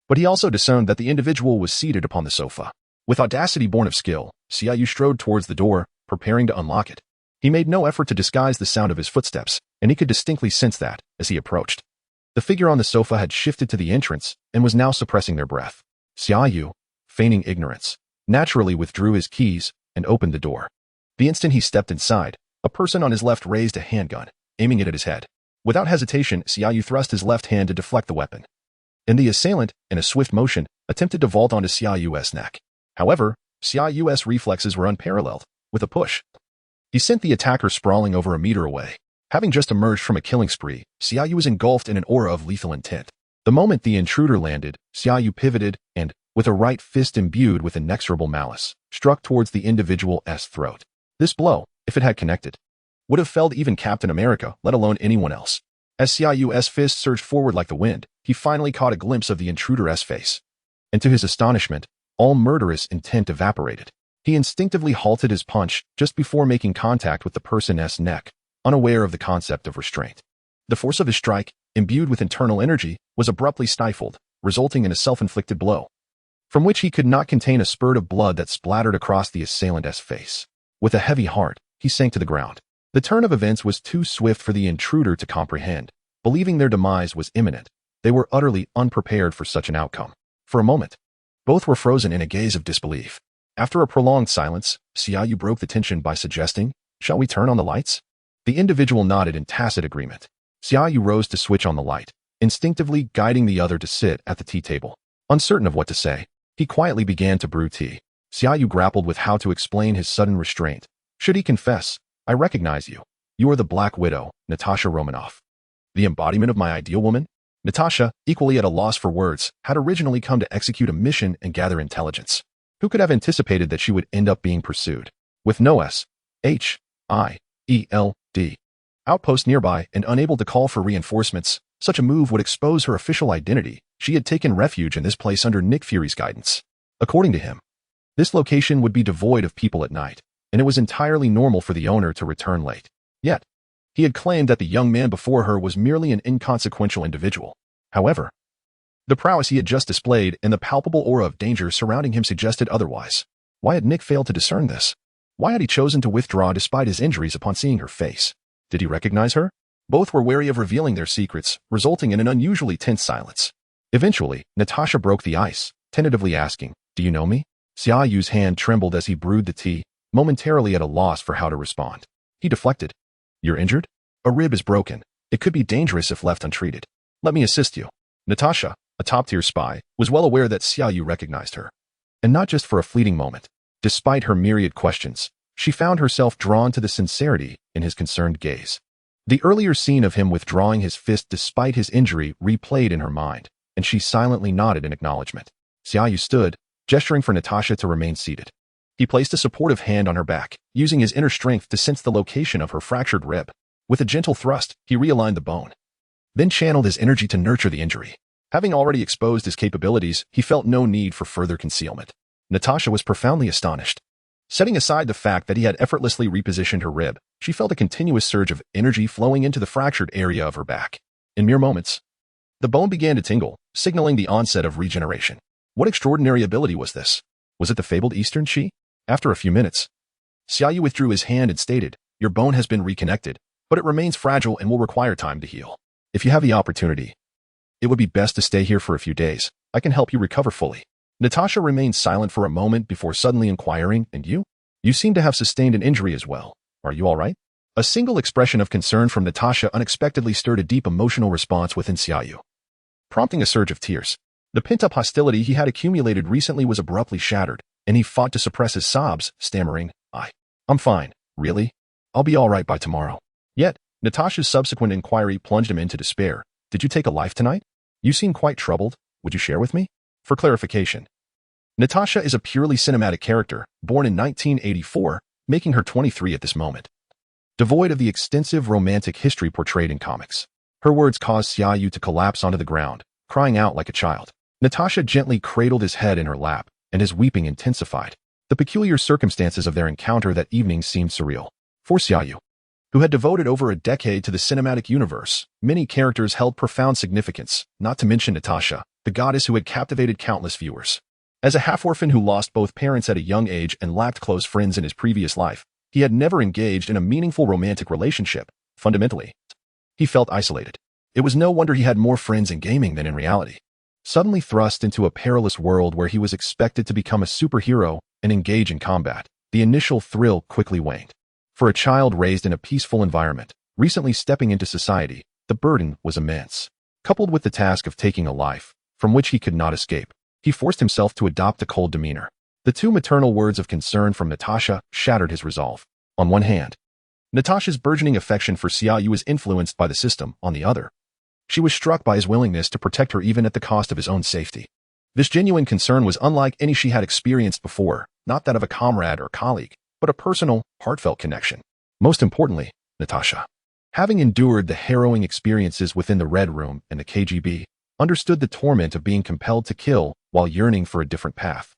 A: but he also discerned that the individual was seated upon the sofa. With audacity born of skill, Xia Yu strode towards the door, preparing to unlock it. He made no effort to disguise the sound of his footsteps, and he could distinctly sense that, as he approached, the figure on the sofa had shifted to the entrance and was now suppressing their breath. Xia Yu, feigning ignorance, naturally withdrew his keys and opened the door. The instant he stepped inside, a person on his left raised a handgun, aiming it at his head. Without hesitation, Xia Yu thrust his left hand to deflect the weapon, and the assailant, in a swift motion, attempted to vault onto Xia Yu's neck. However, Xia Yu's reflexes were unparalleled. With a push, he sent the attacker sprawling over a meter away. Having just emerged from a killing spree, Xia Yu was engulfed in an aura of lethal intent. The moment the intruder landed, Xia Yu pivoted and, with a right fist imbued with inexorable malice, struck towards the individual's throat. This blow, if it had connected, would have felled even Captain America, let alone anyone else. As Xia Yu's fist surged forward like the wind, he finally caught a glimpse of the intruder's face. And to his astonishment, all murderous intent evaporated. He instinctively halted his punch just before making contact with the person's neck, unaware of the concept of restraint. The force of his strike, imbued with internal energy, was abruptly stifled, resulting in a self-inflicted blow, from which he could not contain a spurt of blood that splattered across the assailant's face. With a heavy heart, he sank to the ground. The turn of events was too swift for the intruder to comprehend. Believing their demise was imminent, they were utterly unprepared for such an outcome. For a moment, both were frozen in a gaze of disbelief. After a prolonged silence, Xia Yu broke the tension by suggesting, "Shall we turn on the lights?" The individual nodded in tacit agreement. Xia Yu rose to switch on the light, instinctively guiding the other to sit at the tea table. Uncertain of what to say, he quietly began to brew tea. Xia Yu grappled with how to explain his sudden restraint. Should he confess, "I recognize you. You are the Black Widow, Natasha Romanoff. The embodiment of my ideal woman?" Natasha, equally at a loss for words, had originally come to execute a mission and gather intelligence. Who could have anticipated that she would end up being pursued? With no S.H.I.E.L.D. outpost nearby and unable to call for reinforcements, such a move would expose her official identity. She had taken refuge in this place under Nick Fury's guidance. According to him, this location would be devoid of people at night, and it was entirely normal for the owner to return late. Yet, he had claimed that the young man before her was merely an inconsequential individual. However, the prowess he had just displayed and the palpable aura of danger surrounding him suggested otherwise. Why had Nick failed to discern this? Why had he chosen to withdraw despite his injuries upon seeing her face? Did he recognize her? Both were wary of revealing their secrets, resulting in an unusually tense silence. Eventually, Natasha broke the ice, tentatively asking, "Do you know me?" Xia Yu's hand trembled as he brewed the tea, momentarily at a loss for how to respond. He deflected. "You're injured? A rib is broken. It could be dangerous if left untreated. Let me assist you." Natasha, a top-tier spy, was well aware that Xia Yu recognized her. And not just for a fleeting moment. Despite her myriad questions, she found herself drawn to the sincerity in his concerned gaze. The earlier scene of him withdrawing his fist despite his injury replayed in her mind, and she silently nodded in acknowledgement. Xia Yu stood, gesturing for Natasha to remain seated. He placed a supportive hand on her back, using his inner strength to sense the location of her fractured rib. With a gentle thrust, he realigned the bone, then channeled his energy to nurture the injury. Having already exposed his capabilities, he felt no need for further concealment. Natasha was profoundly astonished. Setting aside the fact that he had effortlessly repositioned her rib, she felt a continuous surge of energy flowing into the fractured area of her back. In mere moments, the bone began to tingle, signaling the onset of regeneration. What extraordinary ability was this? Was it the fabled Eastern Chi? After a few minutes, Xia Yu withdrew his hand and stated, "Your bone has been reconnected, but it remains fragile and will require time to heal. If you have the opportunity, it would be best to stay here for a few days. I can help you recover fully." Natasha remained silent for a moment before suddenly inquiring, "And you? You seem to have sustained an injury as well. Are you all right?" A single expression of concern from Natasha unexpectedly stirred a deep emotional response within Xia Yu, prompting a surge of tears. The pent-up hostility he had accumulated recently was abruptly shattered, and he fought to suppress his sobs, stammering, I'm fine, really? I'll be all right by tomorrow." Yet, Natasha's subsequent inquiry plunged him into despair. "Did you take a life tonight? You seem quite troubled. Would you share with me?" For clarification, Natasha is a purely cinematic character, born in 1984, making her 23 at this moment. Devoid of the extensive romantic history portrayed in comics. Her words caused Xia Yu to collapse onto the ground, crying out like a child. Natasha gently cradled his head in her lap, and his weeping intensified. The peculiar circumstances of their encounter that evening seemed surreal. For Xia Yu, who had devoted over a decade to the cinematic universe, many characters held profound significance, not to mention Natasha, the goddess who had captivated countless viewers. As a half-orphan who lost both parents at a young age and lacked close friends in his previous life, he had never engaged in a meaningful romantic relationship. Fundamentally, he felt isolated. It was no wonder he had more friends in gaming than in reality. Suddenly thrust into a perilous world where he was expected to become a superhero and engage in combat, the initial thrill quickly waned. For a child raised in a peaceful environment, recently stepping into society, the burden was immense. Coupled with the task of taking a life, from which he could not escape, he forced himself to adopt a cold demeanor. The two maternal words of concern from Natasha shattered his resolve. On one hand, Natasha's burgeoning affection for Xia Yu was influenced by the system, on the other. She was struck by his willingness to protect her even at the cost of his own safety. This genuine concern was unlike any she had experienced before, not that of a comrade or colleague, but a personal, heartfelt connection. Most importantly, Natasha, having endured the harrowing experiences within the Red Room and the KGB, understood the torment of being compelled to kill while yearning for a different path,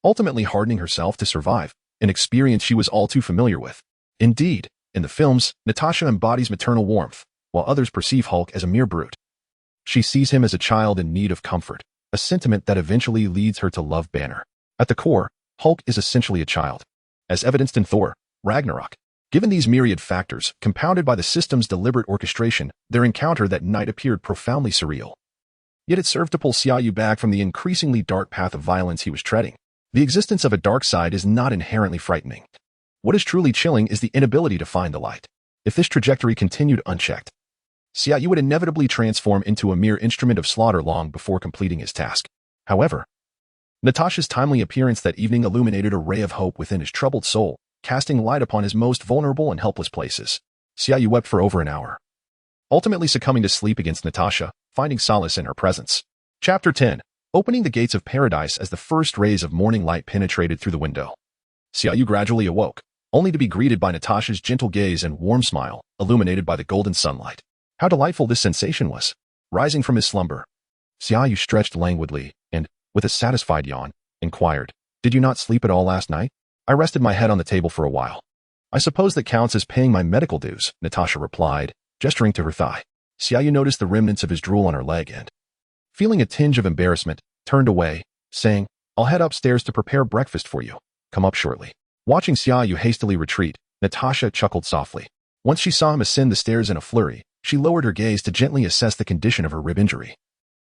A: ultimately hardening herself to survive, an experience she was all too familiar with. Indeed, in the films, Natasha embodies maternal warmth, while others perceive Hulk as a mere brute. She sees him as a child in need of comfort, a sentiment that eventually leads her to love Banner. At the core, Hulk is essentially a child, as evidenced in Thor, Ragnarok. Given these myriad factors, compounded by the system's deliberate orchestration, their encounter that night appeared profoundly surreal. Yet it served to pull Xia Yu back from the increasingly dark path of violence he was treading. The existence of a dark side is not inherently frightening. What is truly chilling is the inability to find the light. If this trajectory continued unchecked, Xia Yu would inevitably transform into a mere instrument of slaughter long before completing his task. However, Natasha's timely appearance that evening illuminated a ray of hope within his troubled soul, casting light upon his most vulnerable and helpless places. Xia Yu wept for over an hour, ultimately succumbing to sleep against Natasha, finding solace in her presence. Chapter 10. Opening the gates of paradise as the first rays of morning light penetrated through the window. Xia Yu gradually awoke, only to be greeted by Natasha's gentle gaze and warm smile, illuminated by the golden sunlight. How delightful this sensation was. Rising from his slumber, Xia Yu stretched languidly and, with a satisfied yawn, inquired, "Did you not sleep at all last night?" "I rested my head on the table for a while." "I suppose that counts as paying my medical dues," Natasha replied, gesturing to her thigh. Xia Yu noticed the remnants of his drool on her leg and, feeling a tinge of embarrassment, turned away, saying, "I'll head upstairs to prepare breakfast for you. Come up shortly." Watching Xia Yu hastily retreat, Natasha chuckled softly. Once she saw him ascend the stairs in a flurry, she lowered her gaze to gently assess the condition of her rib injury,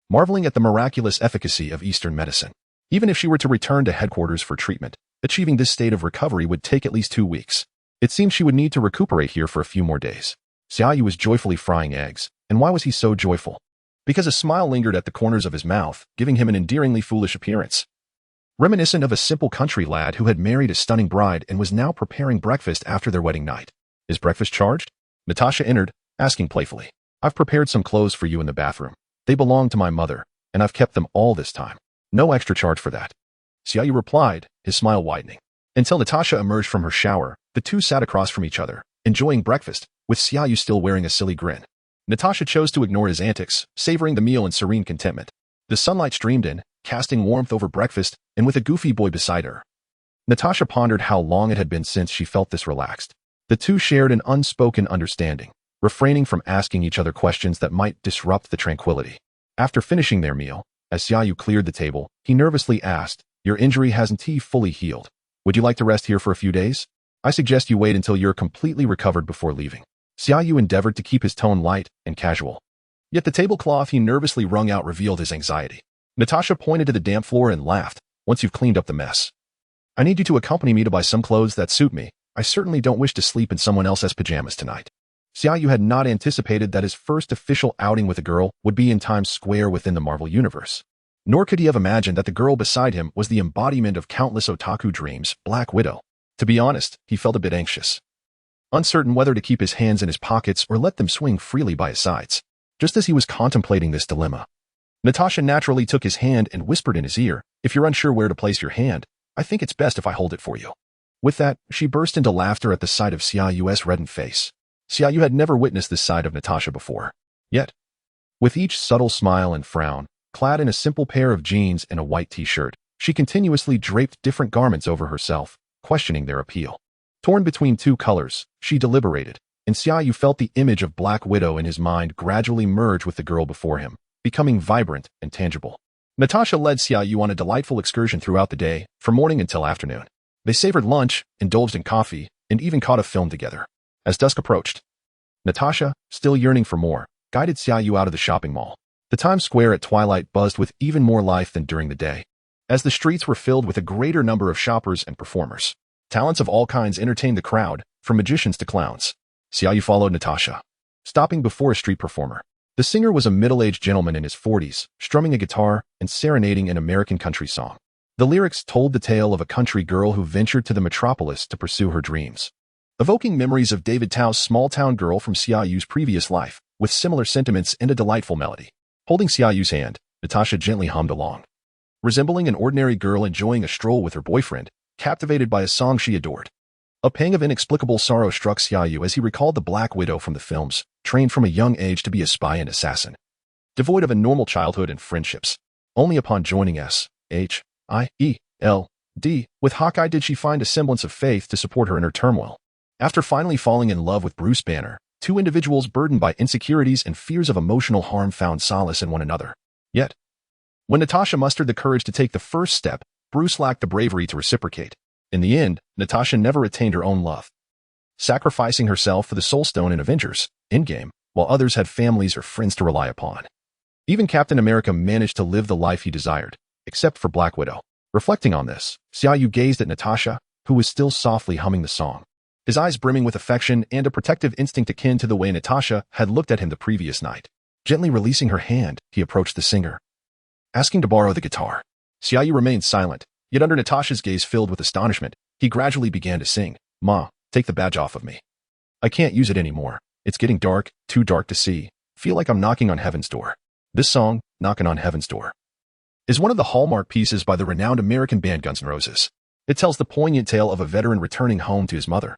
A: marveling at the miraculous efficacy of Eastern medicine. Even if she were to return to headquarters for treatment, achieving this state of recovery would take at least 2 weeks. It seemed she would need to recuperate here for a few more days. Xia Yu was joyfully frying eggs. And why was he so joyful? Because a smile lingered at the corners of his mouth, giving him an endearingly foolish appearance, reminiscent of a simple country lad who had married a stunning bride and was now preparing breakfast after their wedding night. "Is breakfast charged?" Natasha entered, asking playfully. "I've prepared some clothes for you in the bathroom. They belong to my mother, and I've kept them all this time. No extra charge for that." Xia Yu replied, his smile widening. Until Natasha emerged from her shower, the two sat across from each other, enjoying breakfast, with Xia Yu still wearing a silly grin. Natasha chose to ignore his antics, savoring the meal in serene contentment. The sunlight streamed in, casting warmth over breakfast, and with a goofy boy beside her, Natasha pondered how long it had been since she felt this relaxed. The two shared an unspoken understanding, refraining from asking each other questions that might disrupt the tranquility. After finishing their meal, as Xia Yu cleared the table, he nervously asked, "Your injury hasn't fully healed. Would you like to rest here for a few days? I suggest you wait until you're completely recovered before leaving." Xia Yu endeavored to keep his tone light and casual. Yet the tablecloth he nervously wrung out revealed his anxiety. Natasha pointed to the damp floor and laughed. "Once you've cleaned up the mess, I need you to accompany me to buy some clothes that suit me. I certainly don't wish to sleep in someone else's pajamas tonight." Xia Yu had not anticipated that his first official outing with a girl would be in Times Square within the Marvel Universe. Nor could he have imagined that the girl beside him was the embodiment of countless otaku dreams, Black Widow. To be honest, he felt a bit anxious, uncertain whether to keep his hands in his pockets or let them swing freely by his sides. Just as he was contemplating this dilemma, Natasha naturally took his hand and whispered in his ear, "If you're unsure where to place your hand, I think it's best if I hold it for you." With that, she burst into laughter at the sight of Xia Yu's reddened face. Xia Yu had never witnessed this side of Natasha before. Yet, with each subtle smile and frown, clad in a simple pair of jeans and a white t-shirt, she continuously draped different garments over herself, questioning their appeal. Torn between two colors, she deliberated, and Xia Yu felt the image of Black Widow in his mind gradually merge with the girl before him, becoming vibrant and tangible. Natasha led Xia Yu on a delightful excursion throughout the day, from morning until afternoon. They savored lunch, indulged in coffee, and even caught a film together. As dusk approached, Natasha, still yearning for more, guided Xia Yu out of the shopping mall. The Times Square at twilight buzzed with even more life than during the day, as the streets were filled with a greater number of shoppers and performers. Talents of all kinds entertained the crowd, from magicians to clowns. Xia Yu followed Natasha, stopping before a street performer. The singer was a middle-aged gentleman in his 40s, strumming a guitar and serenading an American country song. The lyrics told the tale of a country girl who ventured to the metropolis to pursue her dreams. evoking memories of David Tao's small-town girl from Xia Yu's previous life, with similar sentiments and a delightful melody. Holding Xia Yu's hand, Natasha gently hummed along. Resembling an ordinary girl enjoying a stroll with her boyfriend, captivated by a song she adored. A pang of inexplicable sorrow struck Xia Yu as he recalled the Black Widow from the films, trained from a young age to be a spy and assassin. Devoid of a normal childhood and friendships, only upon joining S.H.I.E.L.D. with Hawkeye did she find a semblance of faith to support her in her turmoil. After finally falling in love with Bruce Banner, two individuals burdened by insecurities and fears of emotional harm found solace in one another. Yet, when Natasha mustered the courage to take the first step, Bruce lacked the bravery to reciprocate. In the end, Natasha never attained her own love, sacrificing herself for the Soul Stone in Avengers Endgame, while others had families or friends to rely upon. Even Captain America managed to live the life he desired, except for Black Widow. Reflecting on this, Xia Yu gazed at Natasha, who was still softly humming the song, his eyes brimming with affection and a protective instinct akin to the way Natasha had looked at him the previous night. Gently releasing her hand, he approached the singer, asking to borrow the guitar. Xia Yu remained silent, yet under Natasha's gaze filled with astonishment, he gradually began to sing, "Ma, take the badge off of me. I can't use it anymore. It's getting dark, too dark to see. Feel like I'm knocking on heaven's door." This song, "Knockin' on Heaven's Door," is one of the hallmark pieces by the renowned American band Guns N' Roses. It tells the poignant tale of a veteran returning home to his mother,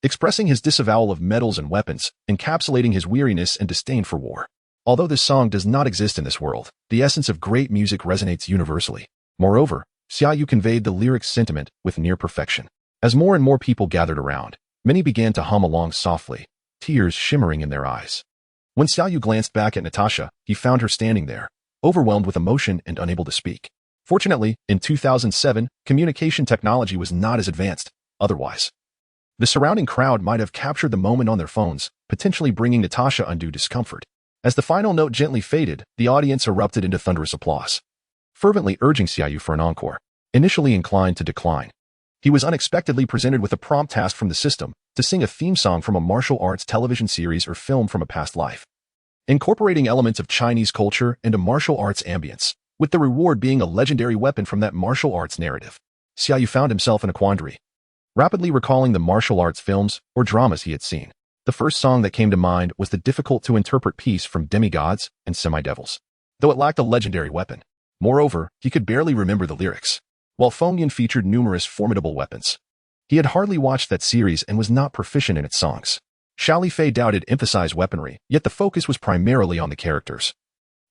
A: expressing his disavowal of metals and weapons, encapsulating his weariness and disdain for war. Although this song does not exist in this world, the essence of great music resonates universally. Moreover, Xia Yu conveyed the lyric's sentiment with near perfection. As more and more people gathered around, many began to hum along softly, tears shimmering in their eyes. When Xia Yu glanced back at Natasha, he found her standing there, overwhelmed with emotion and unable to speak. Fortunately, in 2007, communication technology was not as advanced. Otherwise, the surrounding crowd might have captured the moment on their phones, potentially bringing Natasha undue discomfort. As the final note gently faded, the audience erupted into thunderous applause, fervently urging Xia Yu for an encore. Initially inclined to decline, he was unexpectedly presented with a prompt task from the system to sing a theme song from a martial arts television series or film from a past life, incorporating elements of Chinese culture and a martial arts ambience, with the reward being a legendary weapon from that martial arts narrative. Xia Yu found himself in a quandary, rapidly recalling the martial arts films or dramas he had seen. The first song that came to mind was the difficult-to-interpret piece from Demigods and Semi-Devils, though it lacked a legendary weapon. Moreover, he could barely remember the lyrics. While Fengyan featured numerous formidable weapons, he had hardly watched that series and was not proficient in its songs. Xiao Li Fei doubted emphasized weaponry, yet the focus was primarily on the characters,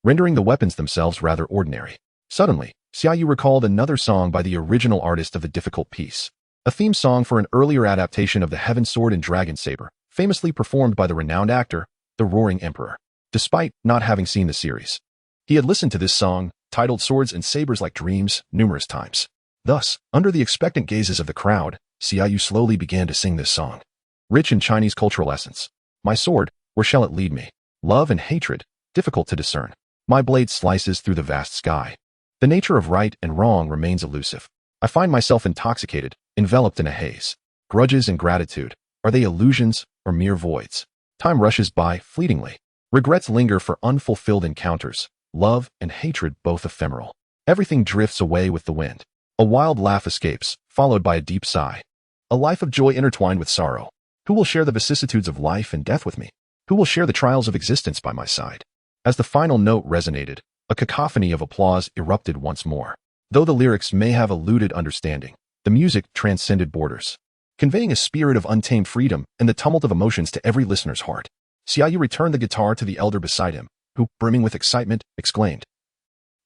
A: rendering the weapons themselves rather ordinary. Suddenly, Xia Yu recalled another song by the original artist of the difficult piece, a theme song for an earlier adaptation of the Heaven Sword and Dragon Saber, famously performed by the renowned actor, the Roaring Emperor. Despite not having seen the series, he had listened to this song, titled Swords and Sabers Like Dreams, numerous times. Thus, under the expectant gazes of the crowd, Xia Yu slowly began to sing this song. Rich in Chinese cultural essence. My sword, where shall it lead me? Love and hatred, difficult to discern. My blade slices through the vast sky. The nature of right and wrong remains elusive. I find myself intoxicated, enveloped in a haze. Grudges and gratitude, are they illusions or mere voids? Time rushes by fleetingly. Regrets linger for unfulfilled encounters. Love and hatred both ephemeral. Everything drifts away with the wind. A wild laugh escapes, followed by a deep sigh. A life of joy intertwined with sorrow. Who will share the vicissitudes of life and death with me? Who will share the trials of existence by my side? As the final note resonated, a cacophony of applause erupted once more. Though the lyrics may have eluded understanding, the music transcended borders, conveying a spirit of untamed freedom and the tumult of emotions to every listener's heart. Xia Yu returned the guitar to the elder beside him, who, brimming with excitement, exclaimed,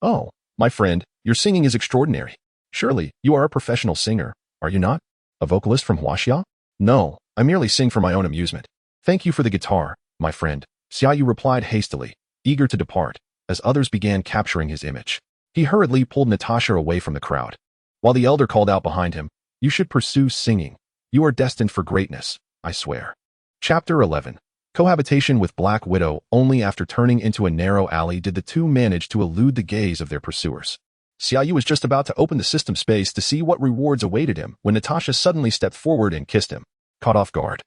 A: "Oh, my friend, your singing is extraordinary. Surely, you are a professional singer, are you not? A vocalist from Huaxia?" "No, I merely sing for my own amusement." "Thank you for the guitar, my friend," Xia Yu replied hastily, eager to depart, as others began capturing his image. He hurriedly pulled Natasha away from the crowd, while the elder called out behind him, "You should pursue singing. You are destined for greatness, I swear." Chapter 11. Cohabitation with Black Widow. Only after turning into a narrow alley did the two manage to elude the gaze of their pursuers. Xia Yu was just about to open the system space to see what rewards awaited him when Natasha suddenly stepped forward and kissed him. Caught off guard,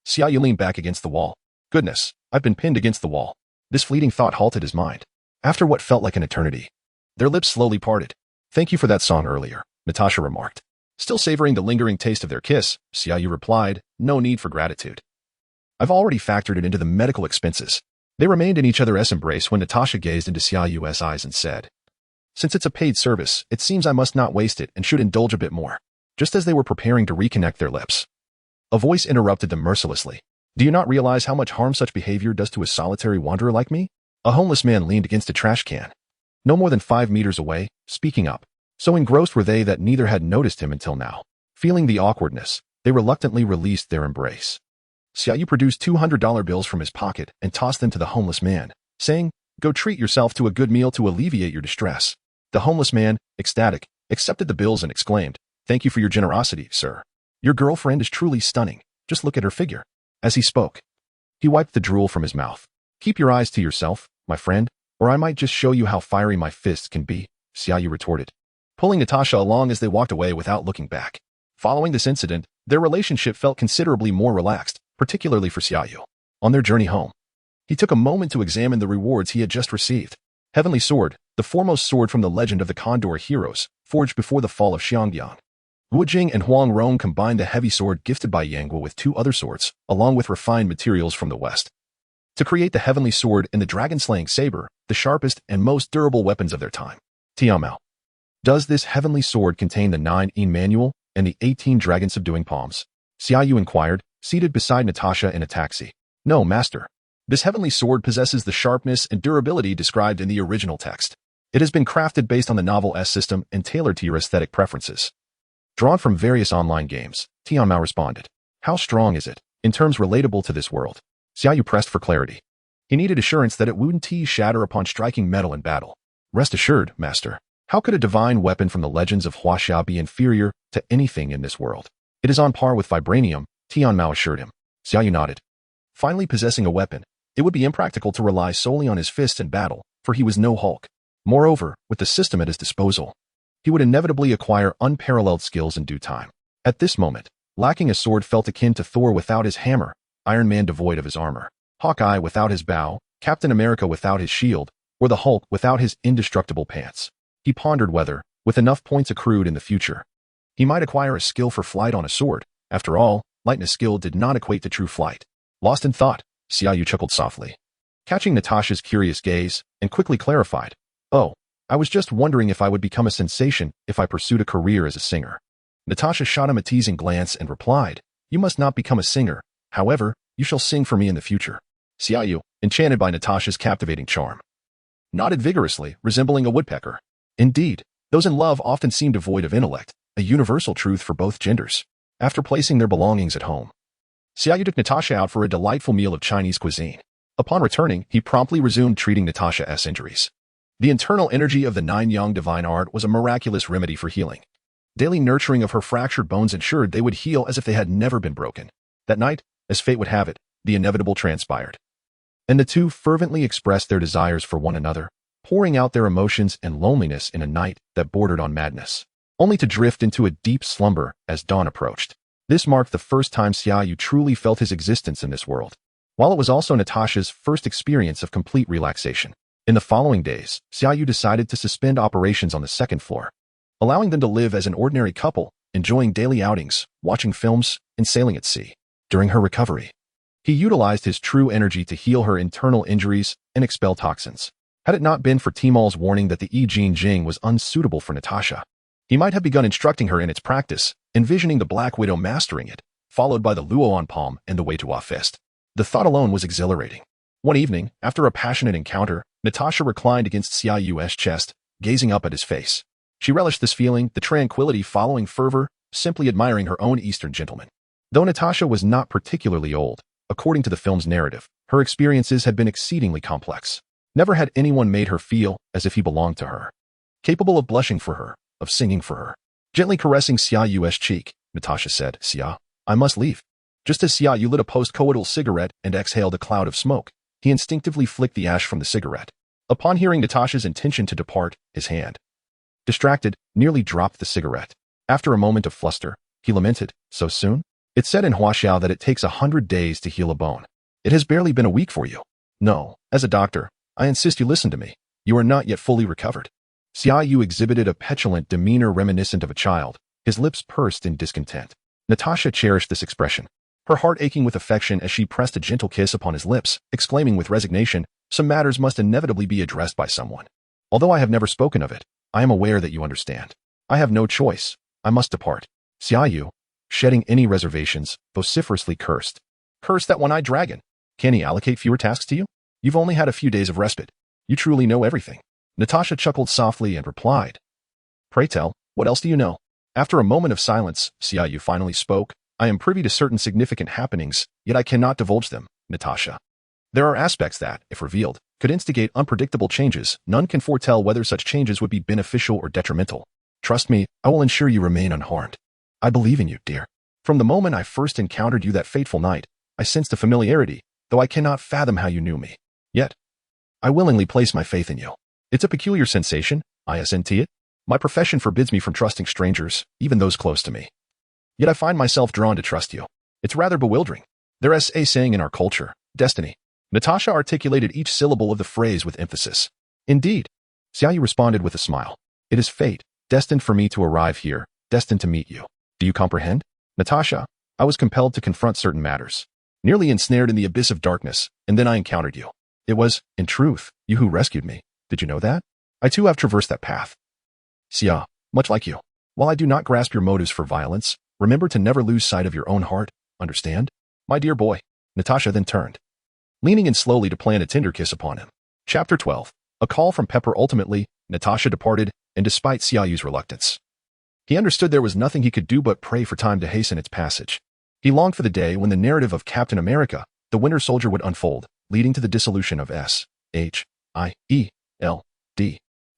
A: Xia Yu leaned back against the wall. Goodness, I've been pinned against the wall. This fleeting thought halted his mind. After what felt like an eternity, their lips slowly parted. "Thank you for that song earlier," Natasha remarked, Still savoring the lingering taste of their kiss, Xia Yu replied, "No need for gratitude. I've already factored it into the medical expenses." They remained in each other's embrace when Natasha gazed into Xia Yu's eyes and said, "Since it's a paid service, it seems I must not waste it and should indulge a bit more." Just as they were preparing to reconnect their lips, a voice interrupted them mercilessly. "Do you not realize how much harm such behavior does to a solitary wanderer like me?" A homeless man leaned against a trash can, no more than 5 meters away, speaking up. So engrossed were they that neither had noticed him until now. Feeling the awkwardness, they reluctantly released their embrace. Xia Yu produced $200 bills from his pocket and tossed them to the homeless man, saying, "Go treat yourself to a good meal to alleviate your distress." The homeless man, ecstatic, accepted the bills and exclaimed, "Thank you for your generosity, sir. Your girlfriend is truly stunning. Just look at her figure." As he spoke, he wiped the drool from his mouth. "Keep your eyes to yourself, my friend, or I might just show you how fiery my fists can be," Xia Yu retorted, pulling Natasha along as they walked away without looking back. Following this incident, their relationship felt considerably more relaxed, particularly for Xia Yu. On their journey home, he took a moment to examine the rewards he had just received. Heavenly Sword, the foremost sword from the legend of the Condor heroes, forged before the fall of Xiangyang. Wu Jing and Huang Rong combined the heavy sword gifted by Yangguo with 2 other swords, along with refined materials from the west, to create the Heavenly Sword and the dragon-slaying saber, the sharpest and most durable weapons of their time. Tianmao. Does this Heavenly Sword contain the 9 yearn manual and the 18 dragon-subduing palms? Xia Yu inquired, seated beside Natasha in a taxi. "No, master. This Heavenly Sword possesses the sharpness and durability described in the original text. It has been crafted based on the novel S system and tailored to your aesthetic preferences. Drawn from various online games," Tianmao responded. "How strong is it, in terms relatable to this world?" Xia Yu pressed for clarity. He needed assurance that it wouldn't shatter upon striking metal in battle. "Rest assured, master. How could a divine weapon from the legends of Huaxia be inferior to anything in this world? It is on par with vibranium," Tianmao assured him. Xia Yu nodded. Finally possessing a weapon, it would be impractical to rely solely on his fists in battle, for he was no Hulk. Moreover, with the system at his disposal, he would inevitably acquire unparalleled skills in due time. At this moment, lacking a sword felt akin to Thor without his hammer, Iron Man devoid of his armor, Hawkeye without his bow, Captain America without his shield, or the Hulk without his indestructible pants. He pondered whether, with enough points accrued in the future, he might acquire a skill for flight on a sword. After all, lightness skill did not equate to true flight. Lost in thought, Xia Yu chuckled softly, catching Natasha's curious gaze, and quickly clarified, "Oh, I was just wondering if I would become a sensation if I pursued a career as a singer." Natasha shot him a teasing glance and replied, "You must not become a singer. However, you shall sing for me in the future." Xia Yu, enchanted by Natasha's captivating charm, nodded vigorously, resembling a woodpecker. Indeed, those in love often seem devoid of intellect, a universal truth for both genders. After placing their belongings at home, Xia Yu took Natasha out for a delightful meal of Chinese cuisine. Upon returning, he promptly resumed treating Natasha's injuries. The internal energy of the 9 yang divine art was a miraculous remedy for healing. Daily nurturing of her fractured bones ensured they would heal as if they had never been broken. That night, as fate would have it, the inevitable transpired, and the two fervently expressed their desires for one another, pouring out their emotions and loneliness in a night that bordered on madness, only to drift into a deep slumber as dawn approached. This marked the first time Xia Yu truly felt his existence in this world, while it was also Natasha's first experience of complete relaxation. In the following days, Xia Yu decided to suspend operations on the 2nd floor, allowing them to live as an ordinary couple, enjoying daily outings, watching films, and sailing at sea. During her recovery, he utilized his true energy to heal her internal injuries and expel toxins. Had it not been for Tmall's warning that the I Jing Jing was unsuitable for Natasha, he might have begun instructing her in its practice, envisioning the Black Widow mastering it, followed by the Luoan Palm and the Wei Tuo Fist. The thought alone was exhilarating. One evening, after a passionate encounter, Natasha reclined against Xia Yu's chest, gazing up at his face. She relished this feeling, the tranquility following fervor, simply admiring her own Eastern gentleman. Though Natasha was not particularly old, according to the film's narrative, her experiences had been exceedingly complex. Never had anyone made her feel as if he belonged to her, capable of blushing for her, of singing for her. Gently caressing Xia Yu's cheek, Natasha said, "Xia, I must leave." Just as Xia Yu lit a post-coital cigarette and exhaled a cloud of smoke, he instinctively flicked the ash from the cigarette. Upon hearing Natasha's intention to depart, his hand, distracted, nearly dropped the cigarette. After a moment of fluster, he lamented, "So soon? It's said in Huaxiao that it takes 100 days to heal a bone. It has barely been a week for you. No, as a doctor, I insist you listen to me. You are not yet fully recovered." Xia Yu exhibited a petulant demeanor reminiscent of a child, His lips pursed in discontent. Natasha cherished this expression, her heart aching with affection as she pressed a gentle kiss upon his lips, exclaiming with resignation, "Some matters must inevitably be addressed by someone. Although I have never spoken of it, I am aware that you understand. I have no choice. I must depart." Xia Yu, shedding any reservations, vociferously cursed. "Curse that one-eyed dragon. Can he allocate fewer tasks to you? You've only had a few days of respite. You truly know everything." Natasha chuckled softly and replied, "Pray tell, what else do you know?" After a moment of silence, Xia Yu finally spoke, "I am privy to certain significant happenings, yet I cannot divulge them, Natasha. There are aspects that, if revealed, could instigate unpredictable changes. None can foretell whether such changes would be beneficial or detrimental. Trust me, I will ensure you remain unharmed. I believe in you, dear. From the moment I first encountered you that fateful night, I sensed a familiarity, though I cannot fathom how you knew me. Yet, I willingly place my faith in you. It's a peculiar sensation, I assent to it. My profession forbids me from trusting strangers, even those close to me. Yet I find myself drawn to trust you. It's rather bewildering. There is a saying in our culture, destiny." Natasha articulated each syllable of the phrase with emphasis. "Indeed," Xia Yu responded with a smile. "It is fate, destined for me to arrive here, destined to meet you. Do you comprehend? Natasha, I was compelled to confront certain matters, nearly ensnared in the abyss of darkness, and then I encountered you. It was, in truth, you who rescued me. Did you know that? I too have traversed that path. Xia, much like you. While I do not grasp your motives for violence, remember to never lose sight of your own heart, understand? My dear boy." Natasha then turned, leaning in slowly to plant a tender kiss upon him. Chapter 12. A call from Pepper. Ultimately, Natasha departed, and despite Xia Yu's reluctance, he understood there was nothing he could do but pray for time to hasten its passage. He longed for the day when the narrative of Captain America, the Winter Soldier, would unfold, leading to the dissolution of SHIELD,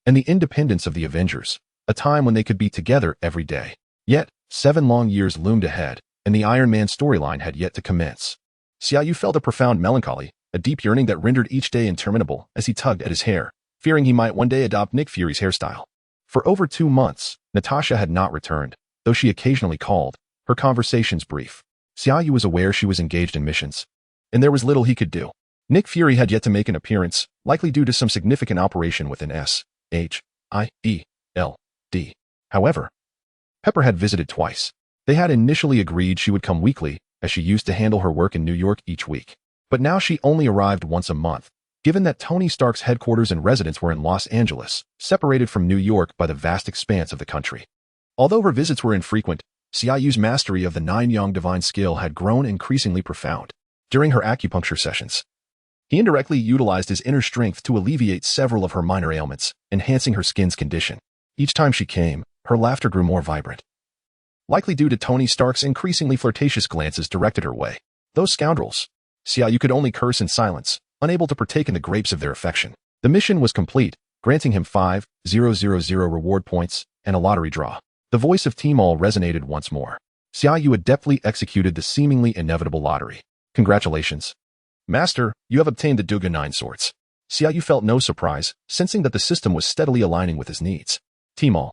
A: and the independence of the Avengers, a time when they could be together every day. Yet, 7 long years loomed ahead, and the Iron Man storyline had yet to commence. Xia Yu felt a profound melancholy, a deep yearning that rendered each day interminable as he tugged at his hair, fearing he might one day adopt Nick Fury's hairstyle. For over 2 months, Natasha had not returned, though she occasionally called, her conversations brief. Xia Yu was aware she was engaged in missions, and there was little he could do. Nick Fury had yet to make an appearance, likely due to some significant operation within SHIELD. However, Pepper had visited twice. They had initially agreed she would come weekly, as she used to handle her work in New York each week. But now she only arrived once a month, given that Tony Stark's headquarters and residence were in Los Angeles, separated from New York by the vast expanse of the country. Although her visits were infrequent, Xia Yu's mastery of the 9-yang divine skill had grown increasingly profound. During her acupuncture sessions, he indirectly utilized his inner strength to alleviate several of her minor ailments, enhancing her skin's condition. Each time she came, her laughter grew more vibrant, likely due to Tony Stark's increasingly flirtatious glances directed her way. Those scoundrels. Xia Yu could only curse in silence, unable to partake in the grapes of their affection. The mission was complete, granting him 5,000 reward points and a lottery draw. The voice of Tmall resonated once more. Xia Yu adeptly executed the seemingly inevitable lottery. "Congratulations. Master, you have obtained the Duga 9 swords." Xia Yu felt no surprise, sensing that the system was steadily aligning with his needs. "Tmall,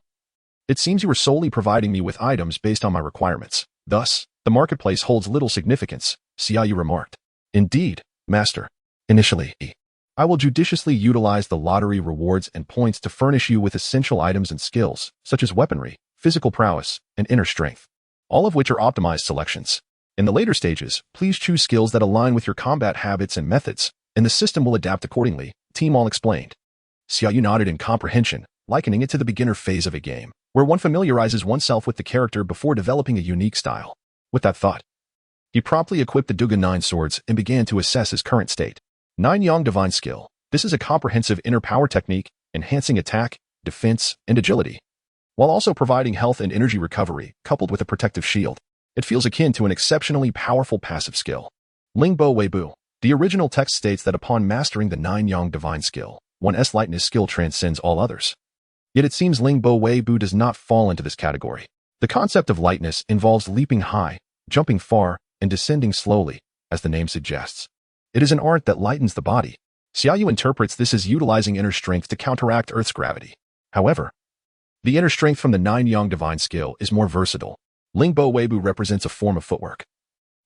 A: it seems you are solely providing me with items based on my requirements. Thus, the marketplace holds little significance," Xia Yu remarked. "Indeed, Master. Initially, I will judiciously utilize the lottery rewards and points to furnish you with essential items and skills, such as weaponry, physical prowess, and inner strength, all of which are optimized selections. In the later stages, please choose skills that align with your combat habits and methods, and the system will adapt accordingly," Tmall explained. Xia Yu nodded in comprehension, likening it to the beginner phase of a game, where one familiarizes oneself with the character before developing a unique style. With that thought, he promptly equipped the Duga 9 swords and began to assess his current state. 9-yang divine skill. This is a comprehensive inner power technique, enhancing attack, defense, and agility, while also providing health and energy recovery, coupled with a protective shield. It feels akin to an exceptionally powerful passive skill. Lingbo Weibu. The original text states that upon mastering the 9-yang divine skill, one's lightness skill transcends all others. Yet it seems Lingbo Weibu does not fall into this category. The concept of lightness involves leaping high, jumping far, and descending slowly, as the name suggests. It is an art that lightens the body. Xia Yu interprets this as utilizing inner strength to counteract Earth's gravity. However, the inner strength from the 9-yang divine skill is more versatile. Lingbo Weibu represents a form of footwork,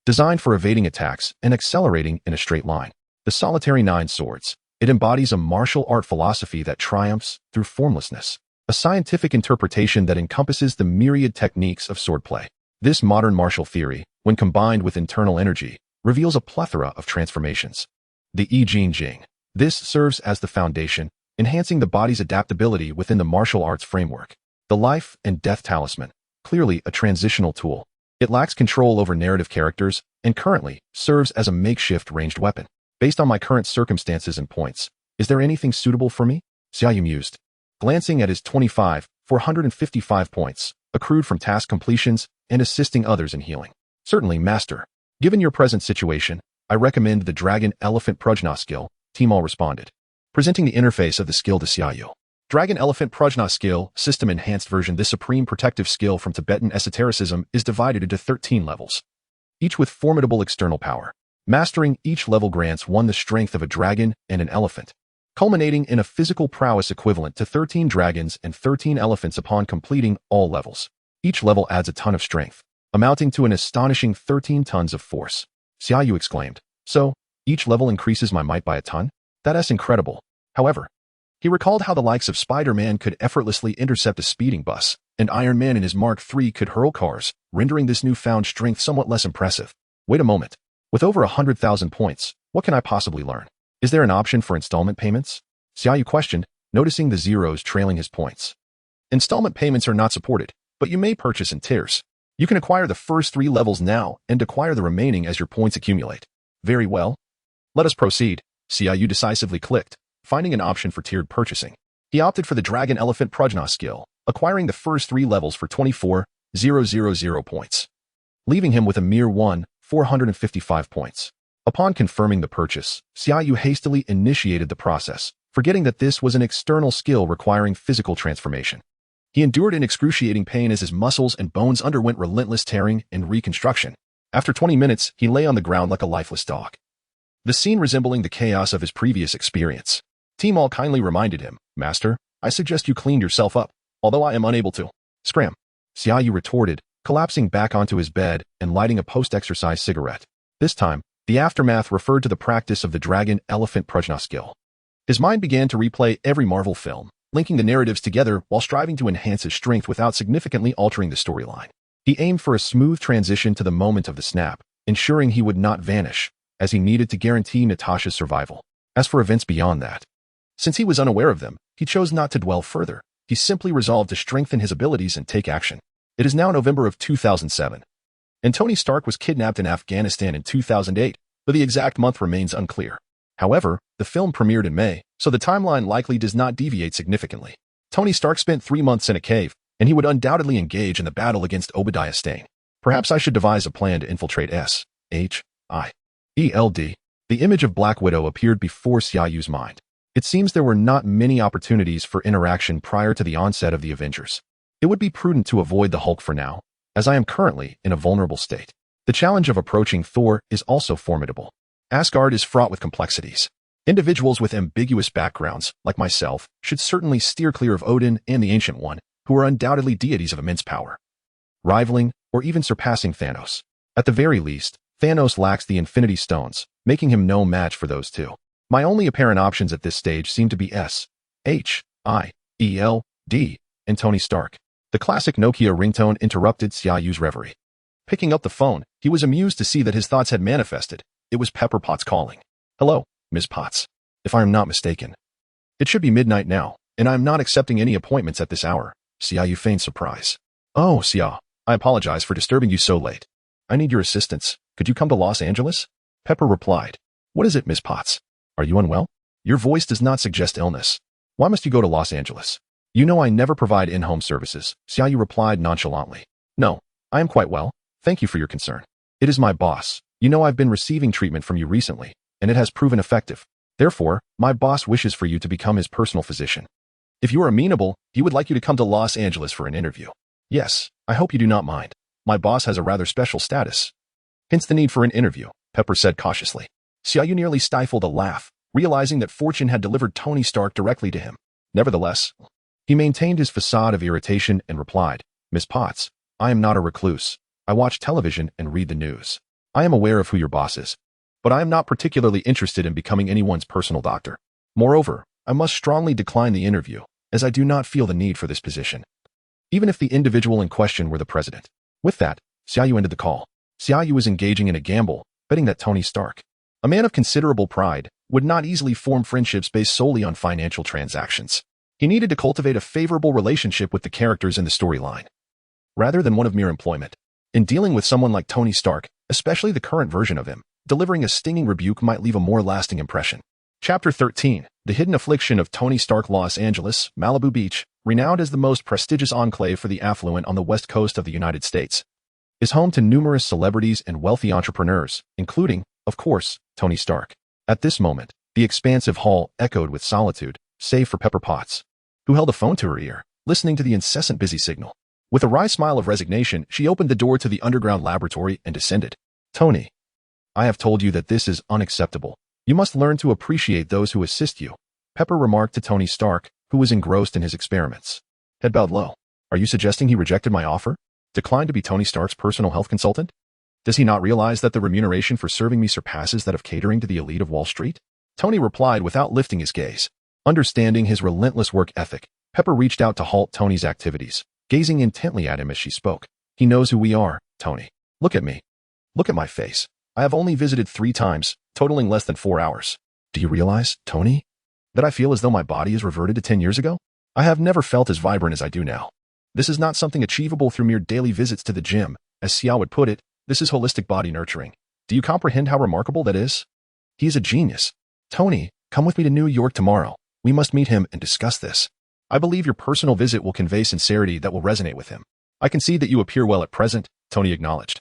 A: designed for evading attacks and accelerating in a straight line. The solitary 9 swords. It embodies a martial art philosophy that triumphs through formlessness. a scientific interpretation that encompasses the myriad techniques of swordplay. This modern martial theory, when combined with internal energy, reveals a plethora of transformations. The Jing. This serves as the foundation, enhancing the body's adaptability within the martial arts framework. The life and death talisman, clearly a transitional tool. It lacks control over narrative characters and currently serves as a makeshift ranged weapon. Based on my current circumstances and points, is there anything suitable for me? Xia Yu mused, glancing at his 455 points, accrued from task completions and assisting others in healing. Certainly, master. Given your present situation, I recommend the Dragon Elephant Prajna skill, Tmall responded, presenting the interface of the skill to Xia Yu. Dragon Elephant Prajna skill, system enhanced version. This supreme protective skill from Tibetan esotericism is divided into 13 levels, each with formidable external power. Mastering each level grants one the strength of a dragon and an elephant, culminating in a physical prowess equivalent to 13 dragons and 13 elephants upon completing all levels. Each level adds a ton of strength, amounting to an astonishing 13 tons of force. Xia Yu exclaimed, so, each level increases my might by a ton? That's incredible. However, he recalled how the likes of Spider-Man could effortlessly intercept a speeding bus, and Iron Man in his Mark III could hurl cars, rendering this newfound strength somewhat less impressive. Wait a moment. With over 100,000 points, what can I possibly learn? Is there an option for installment payments? Xia Yu questioned, noticing the zeros trailing his points. Installment payments are not supported, but you may purchase in tiers. You can acquire the first 3 levels now and acquire the remaining as your points accumulate. Very well. Let us proceed. Xia Yu decisively clicked, finding an option for tiered purchasing. He opted for the Dragon Elephant Prajna skill, acquiring the first 3 levels for 24,000 points, leaving him with a mere 455 points. Upon confirming the purchase, Xia Yu hastily initiated the process, forgetting that this was an external skill requiring physical transformation. He endured in excruciating pain as his muscles and bones underwent relentless tearing and reconstruction. After 20 minutes, he lay on the ground like a lifeless dog, the scene resembling the chaos of his previous experience. Tmall kindly reminded him, Master, I suggest you clean yourself up, although I am unable to. Scram. Xia Yu retorted, collapsing back onto his bed and lighting a post-exercise cigarette. This time, the aftermath referred to the practice of the Dragon Elephant Prajna skill. His mind began to replay every Marvel film, linking the narratives together while striving to enhance his strength without significantly altering the storyline. He aimed for a smooth transition to the moment of the snap, ensuring he would not vanish, as he needed to guarantee Natasha's survival. As for events beyond that, since he was unaware of them, he chose not to dwell further. He simply resolved to strengthen his abilities and take action. It is now November of 2007, and Tony Stark was kidnapped in Afghanistan in 2008, but the exact month remains unclear. However, the film premiered in May, so the timeline likely does not deviate significantly. Tony Stark spent 3 months in a cave, and he would undoubtedly engage in the battle against Obadiah Stane. Perhaps I should devise a plan to infiltrate SHIELD. The image of Black Widow appeared before Xia Yu's mind. It seems there were not many opportunities for interaction prior to the onset of the Avengers. It would be prudent to avoid the Hulk for now, as I am currently in a vulnerable state. The challenge of approaching Thor is also formidable. Asgard is fraught with complexities. Individuals with ambiguous backgrounds, like myself, should certainly steer clear of Odin and the Ancient One, who are undoubtedly deities of immense power, rivaling or even surpassing Thanos. At the very least, Thanos lacks the Infinity Stones, making him no match for those two. My only apparent options at this stage seem to be SHIELD and Tony Stark. The classic Nokia ringtone interrupted Xia Yu's reverie. Picking up the phone, he was amused to see that his thoughts had manifested. It was Pepper Potts calling. Hello, Ms. Potts. If I am not mistaken, it should be midnight now, and I am not accepting any appointments at this hour. Xia Yu feigned surprise. Oh, Xia, I apologize for disturbing you so late. I need your assistance. Could you come to Los Angeles? Pepper replied. What is it, Ms. Potts? Are you unwell? Your voice does not suggest illness. Why must you go to Los Angeles? You know I never provide in-home services, Xia Yu replied nonchalantly. No, I am quite well. Thank you for your concern. It is my boss. You know I've been receiving treatment from you recently, and it has proven effective. Therefore, my boss wishes for you to become his personal physician. If you are amenable, he would like you to come to Los Angeles for an interview. Yes, I hope you do not mind. My boss has a rather special status. Hence the need for an interview, Pepper said cautiously. Xia Yu nearly stifled a laugh, realizing that fortune had delivered Tony Stark directly to him. Nevertheless, he maintained his facade of irritation and replied, Miss Potts, I am not a recluse. I watch television and read the news. I am aware of who your boss is, but I am not particularly interested in becoming anyone's personal doctor. Moreover, I must strongly decline the interview, as I do not feel the need for this position, even if the individual in question were the president. With that, Xia Yu ended the call. Xia Yu was engaging in a gamble, betting that Tony Stark, a man of considerable pride, would not easily form friendships based solely on financial transactions. He needed to cultivate a favorable relationship with the characters in the storyline, rather than one of mere employment. In dealing with someone like Tony Stark, especially the current version of him, delivering a stinging rebuke might leave a more lasting impression. Chapter 13. The Hidden Affliction of Tony Stark. Los Angeles, Malibu Beach, renowned as the most prestigious enclave for the affluent on the west coast of the United States, is home to numerous celebrities and wealthy entrepreneurs, including, of course, Tony Stark. At this moment, the expansive hall echoed with solitude, save for Pepper Potts, who held a phone to her ear, listening to the incessant busy signal. With a wry smile of resignation, she opened the door to the underground laboratory and descended. Tony, I have told you that this is unacceptable. You must learn to appreciate those who assist you, Pepper remarked to Tony Stark, who was engrossed in his experiments. Head bowed low. Are you suggesting he rejected my offer? Declined to be Tony Stark's personal health consultant? Does he not realize that the remuneration for serving me surpasses that of catering to the elite of Wall Street? Tony replied without lifting his gaze. Understanding his relentless work ethic, Pepper reached out to halt Tony's activities, gazing intently at him as she spoke. He knows who we are, Tony. Look at me. Look at my face. I have only visited 3 times, totaling less than 4 hours. Do you realize, Tony, that I feel as though my body is reverted to 10 years ago? I have never felt as vibrant as I do now. This is not something achievable through mere daily visits to the gym. As Xia would put it, this is holistic body nurturing. Do you comprehend how remarkable that is? He is a genius. Tony, come with me to New York tomorrow. We must meet him and discuss this. I believe your personal visit will convey sincerity that will resonate with him. I can see that you appear well at present, Tony acknowledged,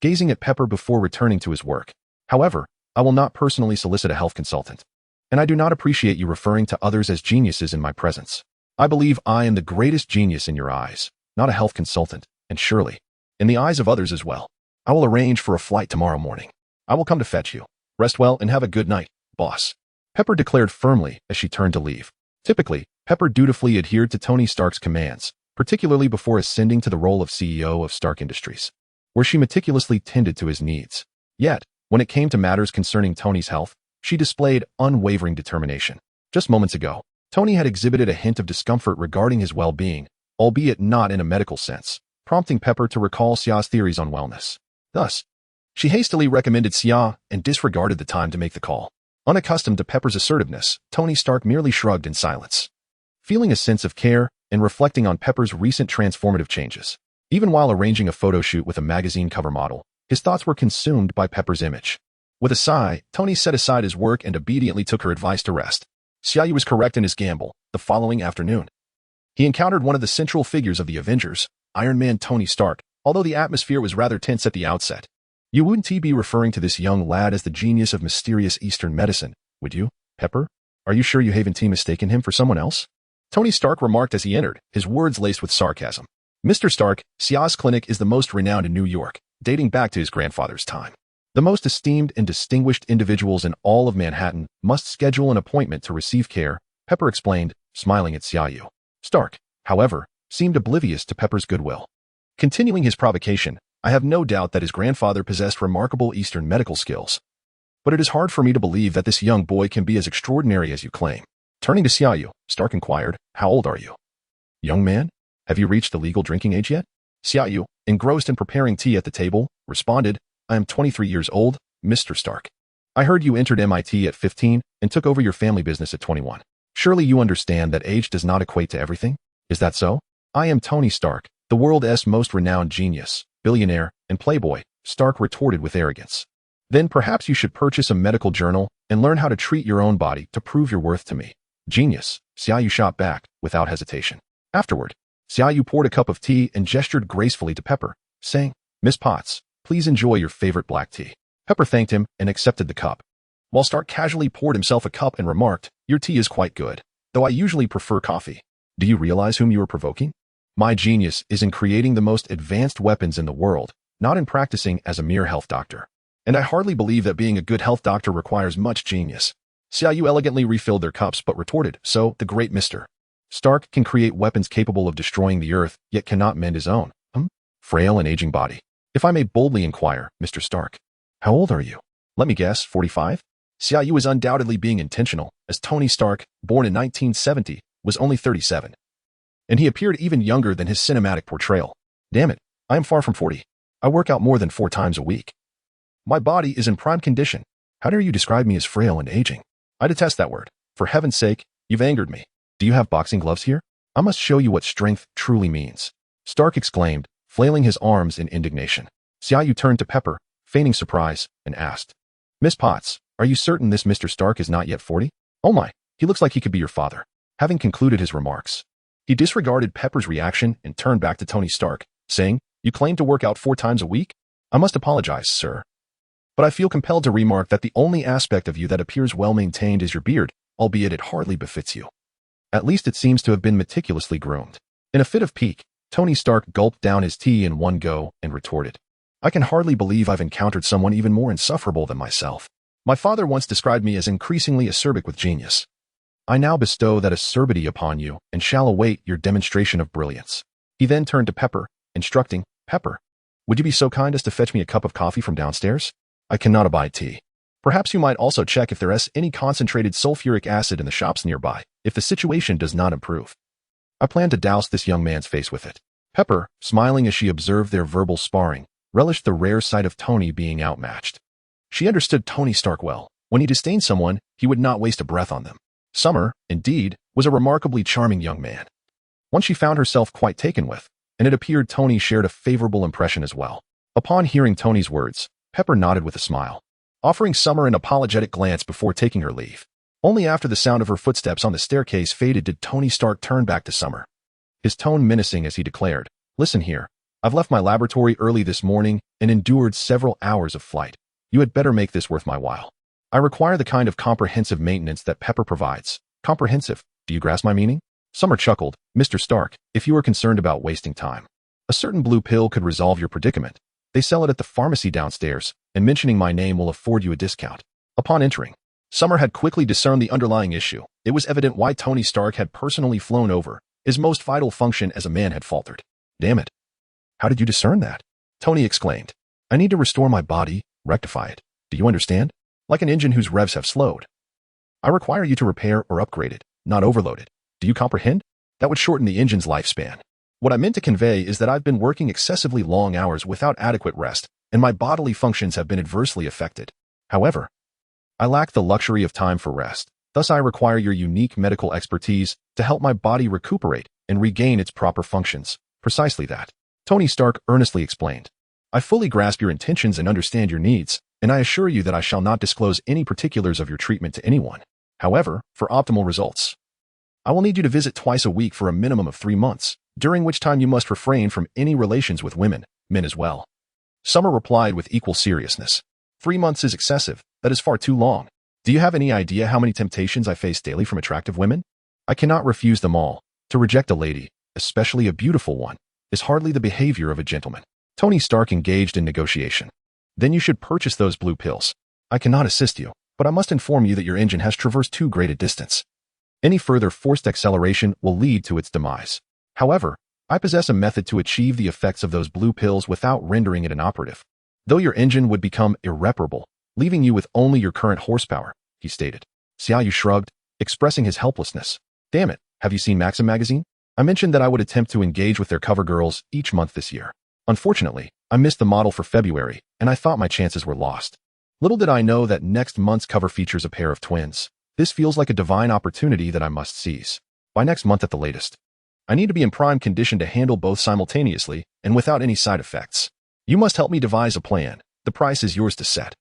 A: gazing at Pepper before returning to his work. However, I will not personally solicit a health consultant, and I do not appreciate you referring to others as geniuses in my presence. I believe I am the greatest genius in your eyes, not a health consultant, and surely, in the eyes of others as well. I will arrange for a flight tomorrow morning. I will come to fetch you. Rest well and have a good night, boss, Pepper declared firmly as she turned to leave. Typically, Pepper dutifully adhered to Tony Stark's commands, particularly before ascending to the role of CEO of Stark Industries, where she meticulously tended to his needs. Yet, when it came to matters concerning Tony's health, she displayed unwavering determination. Just moments ago, Tony had exhibited a hint of discomfort regarding his well-being, albeit not in a medical sense, prompting Pepper to recall Xia's theories on wellness. Thus, she hastily recommended Xia and disregarded the time to make the call. Unaccustomed to Pepper's assertiveness, Tony Stark merely shrugged in silence, feeling a sense of care and reflecting on Pepper's recent transformative changes. Even while arranging a photo shoot with a magazine cover model, his thoughts were consumed by Pepper's image. With a sigh, Tony set aside his work and obediently took her advice to rest. Xia Yu was correct in his gamble. The following afternoon, he encountered one of the central figures of the Avengers, Iron Man Tony Stark, although the atmosphere was rather tense at the outset. You wouldn't be referring to this young lad as the genius of mysterious Eastern medicine, would you, Pepper? Are you sure you haven't mistaken him for someone else? Tony Stark remarked as he entered, his words laced with sarcasm. Mr. Stark, Xia's clinic is the most renowned in New York, dating back to his grandfather's time. The most esteemed and distinguished individuals in all of Manhattan must schedule an appointment to receive care, Pepper explained, smiling at Xia Yu. Stark, however, seemed oblivious to Pepper's goodwill. Continuing his provocation, I have no doubt that his grandfather possessed remarkable Eastern medical skills. But it is hard for me to believe that this young boy can be as extraordinary as you claim. Turning to Xia Yu, Stark inquired, how old are you? Young man, have you reached the legal drinking age yet? Xia Yu, engrossed in preparing tea at the table, responded, I am 23 years old, Mr. Stark. I heard you entered MIT at 15 and took over your family business at 21. Surely you understand that age does not equate to everything? Is that so? I am Tony Stark, the world's most renowned genius, billionaire, and playboy, Stark retorted with arrogance. Then perhaps you should purchase a medical journal and learn how to treat your own body to prove your worth to me. Genius, Xia Yu shot back, without hesitation. Afterward, Xia Yu poured a cup of tea and gestured gracefully to Pepper, saying, Miss Potts, please enjoy your favorite black tea. Pepper thanked him and accepted the cup, while Stark casually poured himself a cup and remarked, your tea is quite good, though I usually prefer coffee. Do you realize whom you are provoking? My genius is in creating the most advanced weapons in the world, not in practicing as a mere health doctor. And I hardly believe that being a good health doctor requires much genius. Xia Yu elegantly refilled their cups but retorted, so, the great Mr. Stark can create weapons capable of destroying the earth, yet cannot mend his own, frail and aging body. If I may boldly inquire, Mr. Stark, how old are you? Let me guess, 45? Xia Yu is undoubtedly being intentional, as Tony Stark, born in 1970, was only 37. And he appeared even younger than his cinematic portrayal. Damn it, I am far from 40. I work out more than 4 times a week. My body is in prime condition. How dare you describe me as frail and aging? I detest that word. For heaven's sake, you've angered me. Do you have boxing gloves here? I must show you what strength truly means. Stark exclaimed, flailing his arms in indignation. Xia Yu turned to Pepper, feigning surprise, and asked, Miss Potts, are you certain this Mr. Stark is not yet 40? Oh my, he looks like he could be your father. Having concluded his remarks, he disregarded Pepper's reaction and turned back to Tony Stark, saying, You claim to work out 4 times a week? I must apologize, sir. But I feel compelled to remark that the only aspect of you that appears well-maintained is your beard, albeit it hardly befits you. At least it seems to have been meticulously groomed. In a fit of pique, Tony Stark gulped down his tea in one go and retorted, I can hardly believe I've encountered someone even more insufferable than myself. My father once described me as increasingly acerbic with genius. I now bestow that acerbity upon you and shall await your demonstration of brilliance. He then turned to Pepper, instructing, Pepper, would you be so kind as to fetch me a cup of coffee from downstairs? I cannot abide tea. Perhaps you might also check if there is any concentrated sulfuric acid in the shops nearby, if the situation does not improve. I plan to douse this young man's face with it. Pepper, smiling as she observed their verbal sparring, relished the rare sight of Tony being outmatched. She understood Tony Stark well. When he disdained someone, he would not waste a breath on them. Summer, indeed, was a remarkably charming young man. One she found herself quite taken with, and it appeared Tony shared a favorable impression as well. Upon hearing Tony's words, Pepper nodded with a smile, offering Summer an apologetic glance before taking her leave. Only after the sound of her footsteps on the staircase faded did Tony Stark turn back to Summer, his tone menacing as he declared, Listen here, I've left my laboratory early this morning and endured several hours of flight. You had better make this worth my while. I require the kind of comprehensive maintenance that Pepper provides. Comprehensive, do you grasp my meaning? Summer chuckled, Mr. Stark, if you are concerned about wasting time. A certain blue pill could resolve your predicament. They sell it at the pharmacy downstairs, and mentioning my name will afford you a discount. Upon entering, Summer had quickly discerned the underlying issue. It was evident why Tony Stark had personally flown over. His most vital function as a man had faltered. Damn it. How did you discern that? Tony exclaimed. I need to restore my body, rectify it. Do you understand? Like an engine whose revs have slowed. I require you to repair or upgrade it, not overload it. Do you comprehend? That would shorten the engine's lifespan. What I meant to convey is that I've been working excessively long hours without adequate rest, and my bodily functions have been adversely affected. However, I lack the luxury of time for rest. Thus I require your unique medical expertise to help my body recuperate and regain its proper functions. Precisely that. Tony Stark earnestly explained. I fully grasp your intentions and understand your needs, and I assure you that I shall not disclose any particulars of your treatment to anyone. However, for optimal results, I will need you to visit twice a week for a minimum of 3 months, during which time you must refrain from any relations with women, men as well. Summer replied with equal seriousness. 3 months is excessive. That is far too long. Do you have any idea how many temptations I face daily from attractive women? I cannot refuse them all. To reject a lady, especially a beautiful one, is hardly the behavior of a gentleman. Tony Stark engaged in negotiation. Then you should purchase those blue pills. I cannot assist you, but I must inform you that your engine has traversed too great a distance. Any further forced acceleration will lead to its demise. However, I possess a method to achieve the effects of those blue pills without rendering it inoperative. Though your engine would become irreparable, leaving you with only your current horsepower, he stated. Xia Yu shrugged, expressing his helplessness. Damn it, have you seen Maxim magazine? I mentioned that I would attempt to engage with their cover girls each month this year. Unfortunately, I missed the model for February, and I thought my chances were lost. Little did I know that next month's cover features a pair of twins. This feels like a divine opportunity that I must seize. By next month at the latest. I need to be in prime condition to handle both simultaneously and without any side effects. You must help me devise a plan. The price is yours to set.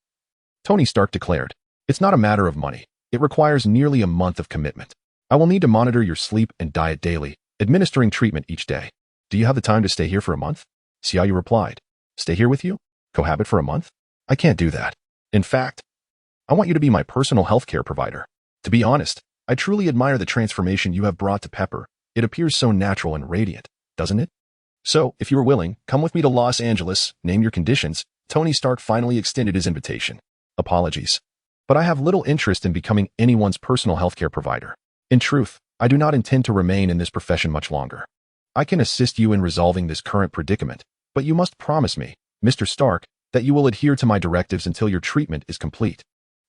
A: Tony Stark declared. It's not a matter of money. It requires nearly a month of commitment. I will need to monitor your sleep and diet daily, administering treatment each day. Do you have the time to stay here for a month? Xia Yu replied. Stay here with you? Cohabit for a month? I can't do that. In fact, I want you to be my personal healthcare provider. To be honest, I truly admire the transformation you have brought to Pepper. It appears so natural and radiant, doesn't it? So, if you are willing, come with me to Los Angeles, name your conditions. Tony Stark finally extended his invitation. Apologies, but I have little interest in becoming anyone's personal healthcare provider. In truth, I do not intend to remain in this profession much longer. I can assist you in resolving this current predicament, but you must promise me, Mr. Stark, that you will adhere to my directives until your treatment is complete.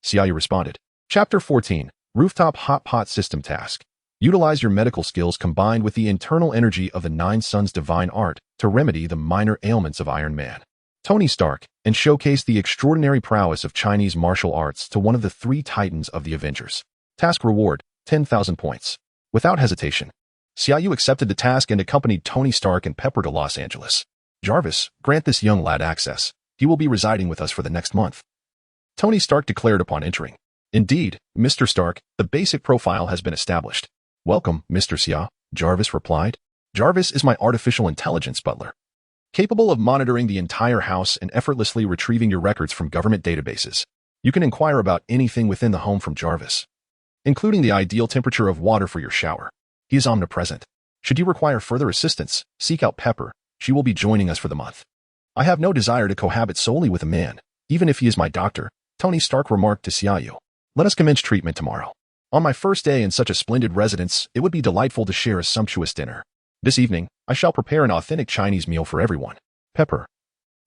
A: Xia Yu responded. Chapter 14, Rooftop Hot Pot System Task. Utilize your medical skills combined with the internal energy of the Nine Suns' divine art to remedy the minor ailments of Iron Man, Tony Stark, and showcase the extraordinary prowess of Chinese martial arts to one of the three titans of the Avengers. Task reward, 10,000 points. Without hesitation, Xia Yu accepted the task and accompanied Tony Stark and Pepper to Los Angeles. Jarvis, grant this young lad access. He will be residing with us for the next month, Tony Stark declared upon entering. Indeed, Mr. Stark, the basic profile has been established. Welcome, Mr. Xia, Jarvis replied. Jarvis is my artificial intelligence butler, capable of monitoring the entire house and effortlessly retrieving your records from government databases. You can inquire about anything within the home from Jarvis, including the ideal temperature of water for your shower. He is omnipresent. Should you require further assistance, seek out Pepper. She will be joining us for the month. I have no desire to cohabit solely with a man, even if he is my doctor, Tony Stark remarked to Xia Yu. Let us commence treatment tomorrow. On my first day in such a splendid residence, it would be delightful to share a sumptuous dinner. This evening, I shall prepare an authentic Chinese meal for everyone. Pepper,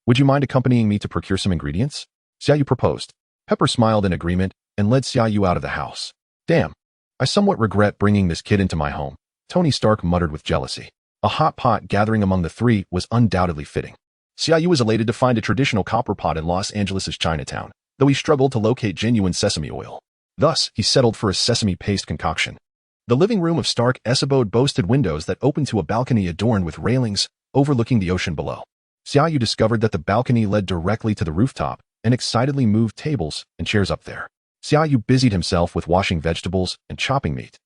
A: would you mind accompanying me to procure some ingredients? Xia Yu proposed. Pepper smiled in agreement and led Xia Yu out of the house. Damn, I somewhat regret bringing this kid into my home, Tony Stark muttered with jealousy. A hot pot gathering among the three was undoubtedly fitting. Xia Yu was elated to find a traditional copper pot in Los Angeles' Chinatown, though he struggled to locate genuine sesame oil. Thus, he settled for a sesame paste concoction. The living room of Stark's abode boasted windows that opened to a balcony adorned with railings overlooking the ocean below. Xia Yu discovered that the balcony led directly to the rooftop and excitedly moved tables and chairs up there. Xia Yu busied himself with washing vegetables and chopping meat,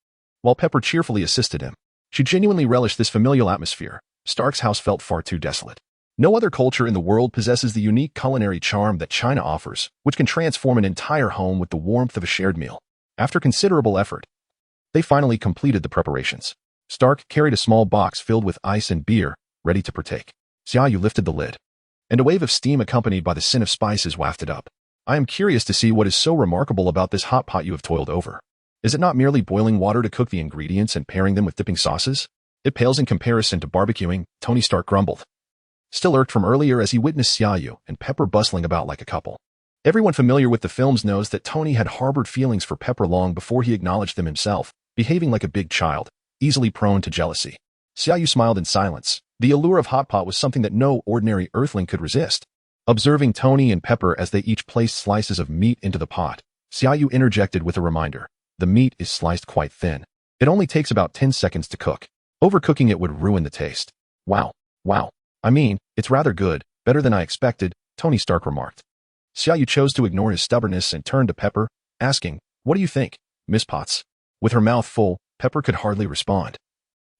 A: while Pepper cheerfully assisted him. She genuinely relished this familial atmosphere. Stark's house felt far too desolate. No other culture in the world possesses the unique culinary charm that China offers, which can transform an entire home with the warmth of a shared meal. After considerable effort, they finally completed the preparations. Stark carried a small box filled with ice and beer, ready to partake. Xia Yu lifted the lid, and a wave of steam accompanied by the scent of spices wafted up. I am curious to see what is so remarkable about this hot pot you have toiled over. Is it not merely boiling water to cook the ingredients and pairing them with dipping sauces? It pales in comparison to barbecuing, Tony Stark grumbled, still irked from earlier as he witnessed Xia Yu and Pepper bustling about like a couple. Everyone familiar with the films knows that Tony had harbored feelings for Pepper long before he acknowledged them himself, behaving like a big child, easily prone to jealousy. Xia Yu smiled in silence. The allure of hot pot was something that no ordinary earthling could resist. Observing Tony and Pepper as they each placed slices of meat into the pot, Xia Yu interjected with a reminder. The meat is sliced quite thin. It only takes about 10 seconds to cook. Overcooking it would ruin the taste. Wow. I mean, it's rather good, better than I expected, Tony Stark remarked. Xia Yu chose to ignore his stubbornness and turned to Pepper, asking, what do you think, Miss Potts? With her mouth full, Pepper could hardly respond,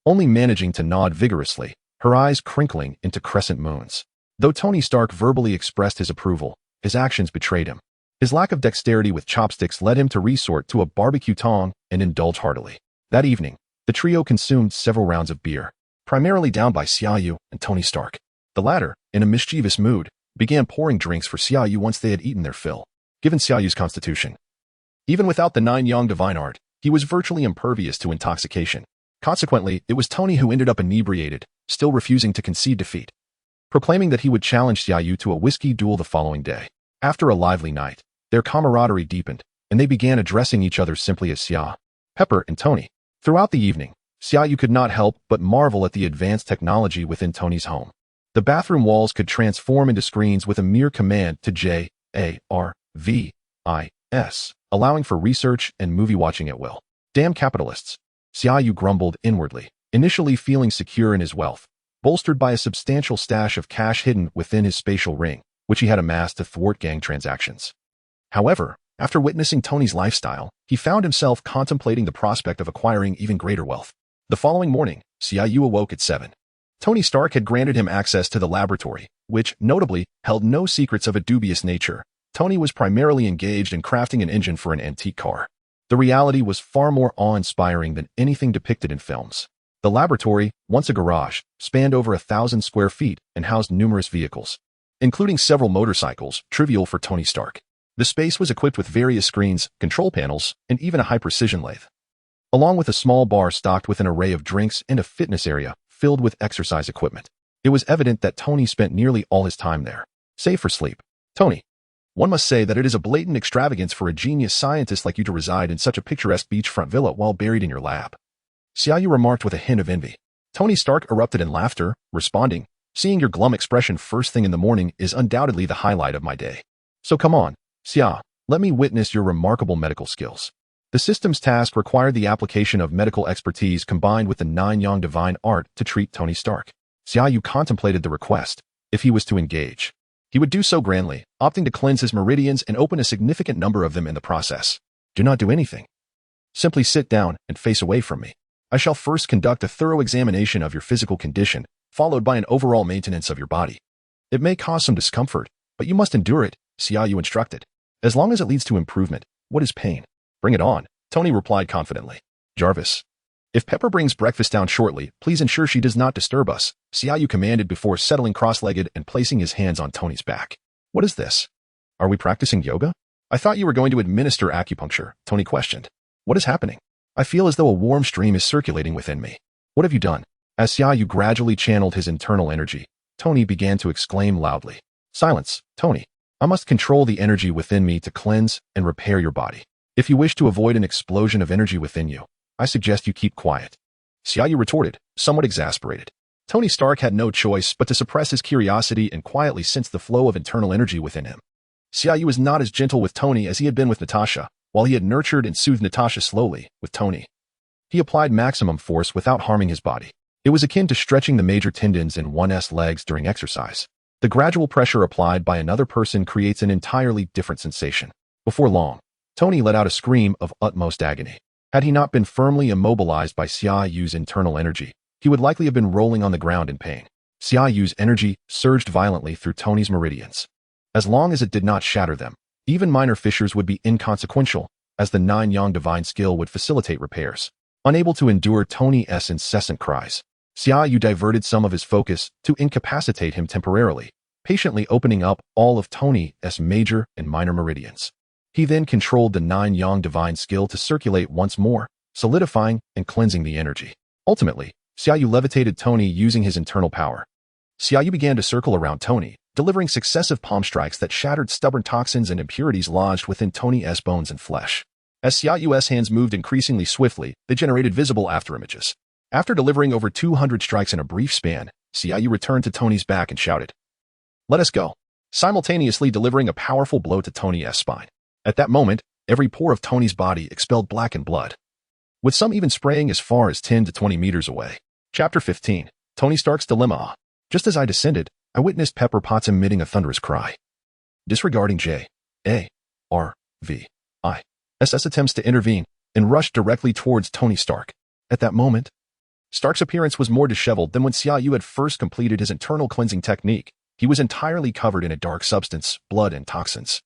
A: only managing to nod vigorously, her eyes crinkling into crescent moons. Though Tony Stark verbally expressed his approval, his actions betrayed him. His lack of dexterity with chopsticks led him to resort to a barbecue tong and indulge heartily. That evening, the trio consumed several rounds of beer, primarily downed by Xia Yu and Tony Stark. The latter, in a mischievous mood, began pouring drinks for Xia Yu once they had eaten their fill. Given Xia Yu's constitution, even without the Nine Yang divine art, he was virtually impervious to intoxication. Consequently, it was Tony who ended up inebriated, still refusing to concede defeat, proclaiming that he would challenge Xia Yu to a whiskey duel the following day. After a lively night, their camaraderie deepened, and they began addressing each other simply as Xia, Pepper, and Tony. Throughout the evening, Xia Yu could not help but marvel at the advanced technology within Tony's home. The bathroom walls could transform into screens with a mere command to JARVIS, allowing for research and movie watching at will. Damn capitalists, Xia Yu grumbled inwardly, initially feeling secure in his wealth, bolstered by a substantial stash of cash hidden within his spatial ring, which he had amassed to thwart gang transactions. However, after witnessing Tony's lifestyle, he found himself contemplating the prospect of acquiring even greater wealth. The following morning, Xia Yu awoke at 7. Tony Stark had granted him access to the laboratory, which, notably, held no secrets of a dubious nature. Tony was primarily engaged in crafting an engine for an antique car. The reality was far more awe-inspiring than anything depicted in films. The laboratory, once a garage, spanned over 1,000 square feet and housed numerous vehicles, including several motorcycles, trivial for Tony Stark. The space was equipped with various screens, control panels, and even a high-precision lathe, along with a small bar stocked with an array of drinks and a fitness area filled with exercise equipment. It was evident that Tony spent nearly all his time there, save for sleep. Tony, one must say that it is a blatant extravagance for a genius scientist like you to reside in such a picturesque beachfront villa while buried in your lab. Xia Yu remarked with a hint of envy. Tony Stark erupted in laughter, responding, "Seeing your glum expression first thing in the morning is undoubtedly the highlight of my day. So come on, Xia, let me witness your remarkable medical skills." The system's task required the application of medical expertise combined with the nine-yang divine art to treat Tony Stark. Xia Yu contemplated the request. If he was to engage, he would do so grandly, opting to cleanse his meridians and open a significant number of them in the process. "Do not do anything. Simply sit down and face away from me. I shall first conduct a thorough examination of your physical condition, followed by an overall maintenance of your body. It may cause some discomfort, but you must endure it," Xia Yu instructed. "As long as it leads to improvement, what is pain?" "Bring it on," Tony replied confidently. "Jarvis, if Pepper brings breakfast down shortly, please ensure she does not disturb us," Xia Yu commanded before settling cross-legged and placing his hands on Tony's back. "What is this? Are we practicing yoga?" "I thought you were going to administer acupuncture," Tony questioned. "What is happening? I feel as though a warm stream is circulating within me. What have you done?" As Xia Yu gradually channeled his internal energy, Tony began to exclaim loudly. "Silence, Tony. I must control the energy within me to cleanse and repair your body. If you wish to avoid an explosion of energy within you, I suggest you keep quiet." Xia Yu retorted, somewhat exasperated. Tony Stark had no choice but to suppress his curiosity and quietly sense the flow of internal energy within him. Xia Yu was not as gentle with Tony as he had been with Natasha, while he had nurtured and soothed Natasha slowly with Tony. He applied maximum force without harming his body. It was akin to stretching the major tendons in one's legs during exercise. The gradual pressure applied by another person creates an entirely different sensation. Before long, Tony let out a scream of utmost agony. Had he not been firmly immobilized by Xia Yu's internal energy, he would likely have been rolling on the ground in pain. Xia Yu's energy surged violently through Tony's meridians. As long as it did not shatter them, even minor fissures would be inconsequential, as the nine-yang divine skill would facilitate repairs. Unable to endure Tony's incessant cries, Xia Yu diverted some of his focus to incapacitate him temporarily, patiently opening up all of Tony's major and minor meridians. He then controlled the nine-yang divine skill to circulate once more, solidifying and cleansing the energy. Ultimately, Xia Yu levitated Tony using his internal power. Xia Yu began to circle around Tony, delivering successive palm strikes that shattered stubborn toxins and impurities lodged within Tony's bones and flesh. As Xia Yu's hands moved increasingly swiftly, they generated visible afterimages. After delivering over 200 strikes in a brief span, Xia Yu returned to Tony's back and shouted, "Let us go," simultaneously delivering a powerful blow to Tony's spine. At that moment, every pore of Tony's body expelled blackened blood, with some even spraying as far as 10 to 20 meters away. Chapter 15, Tony Stark's Dilemma. Just as I descended, I witnessed Pepper Potts emitting a thunderous cry. Disregarding J.A.R.V.I.S.'s attempts to intervene, and rushed directly towards Tony Stark. At that moment, Stark's appearance was more disheveled than when Xia Yu had first completed his internal cleansing technique. He was entirely covered in a dark substance, blood and toxins,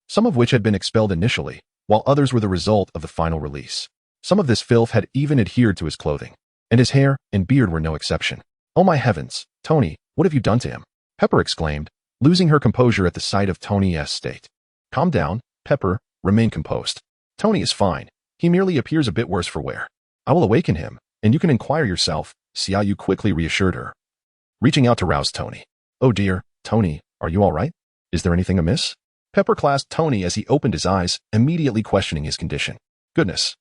A: some of which had been expelled initially, while others were the result of the final release. Some of this filth had even adhered to his clothing, and his hair and beard were no exception. "Oh my heavens, Tony, what have you done to him?" Pepper exclaimed, losing her composure at the sight of Tony's state. "Calm down, Pepper, remain composed. Tony is fine. He merely appears a bit worse for wear. I will awaken him, and you can inquire yourself," Xia Yu quickly reassured her, reaching out to rouse Tony. "Oh dear, Tony, are you all right? Is there anything amiss?" Pepper clasped Tony as he opened his eyes, immediately questioning his condition. "Goodness.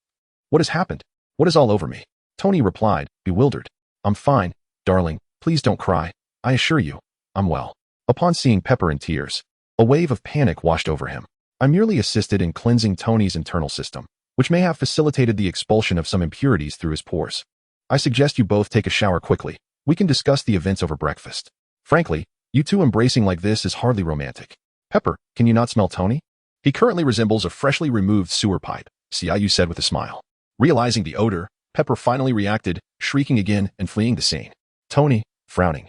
A: What has happened? What is all over me?" Tony replied, bewildered. "I'm fine, darling. Please don't cry. I assure you, I'm well." Upon seeing Pepper in tears, a wave of panic washed over him. "I merely assisted in cleansing Tony's internal system, which may have facilitated the expulsion of some impurities through his pores. I suggest you both take a shower quickly. We can discuss the events over breakfast. Frankly, you two embracing like this is hardly romantic. Pepper, can you not smell Tony? He currently resembles a freshly removed sewer pipe," Xia Yu said with a smile. Realizing the odor, Pepper finally reacted, shrieking again and fleeing the scene. Tony, frowning,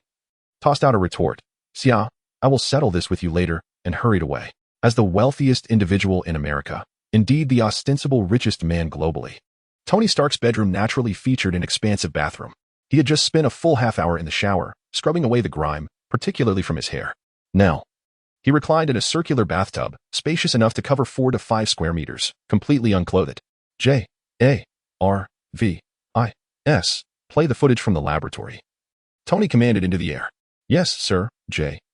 A: tossed out a retort. "Xia, I will settle this with you later," and hurried away. As the wealthiest individual in America, indeed the ostensible richest man globally, Tony Stark's bedroom naturally featured an expansive bathroom. He had just spent a full half-hour in the shower, scrubbing away the grime, particularly from his hair. Now, he reclined in a circular bathtub, spacious enough to cover 4 to 5 square meters, completely unclothed. J.A.R.V.I.S. Play the footage from the laboratory. Tony commanded into the air. "Yes, sir," J.A.R.V.I.S.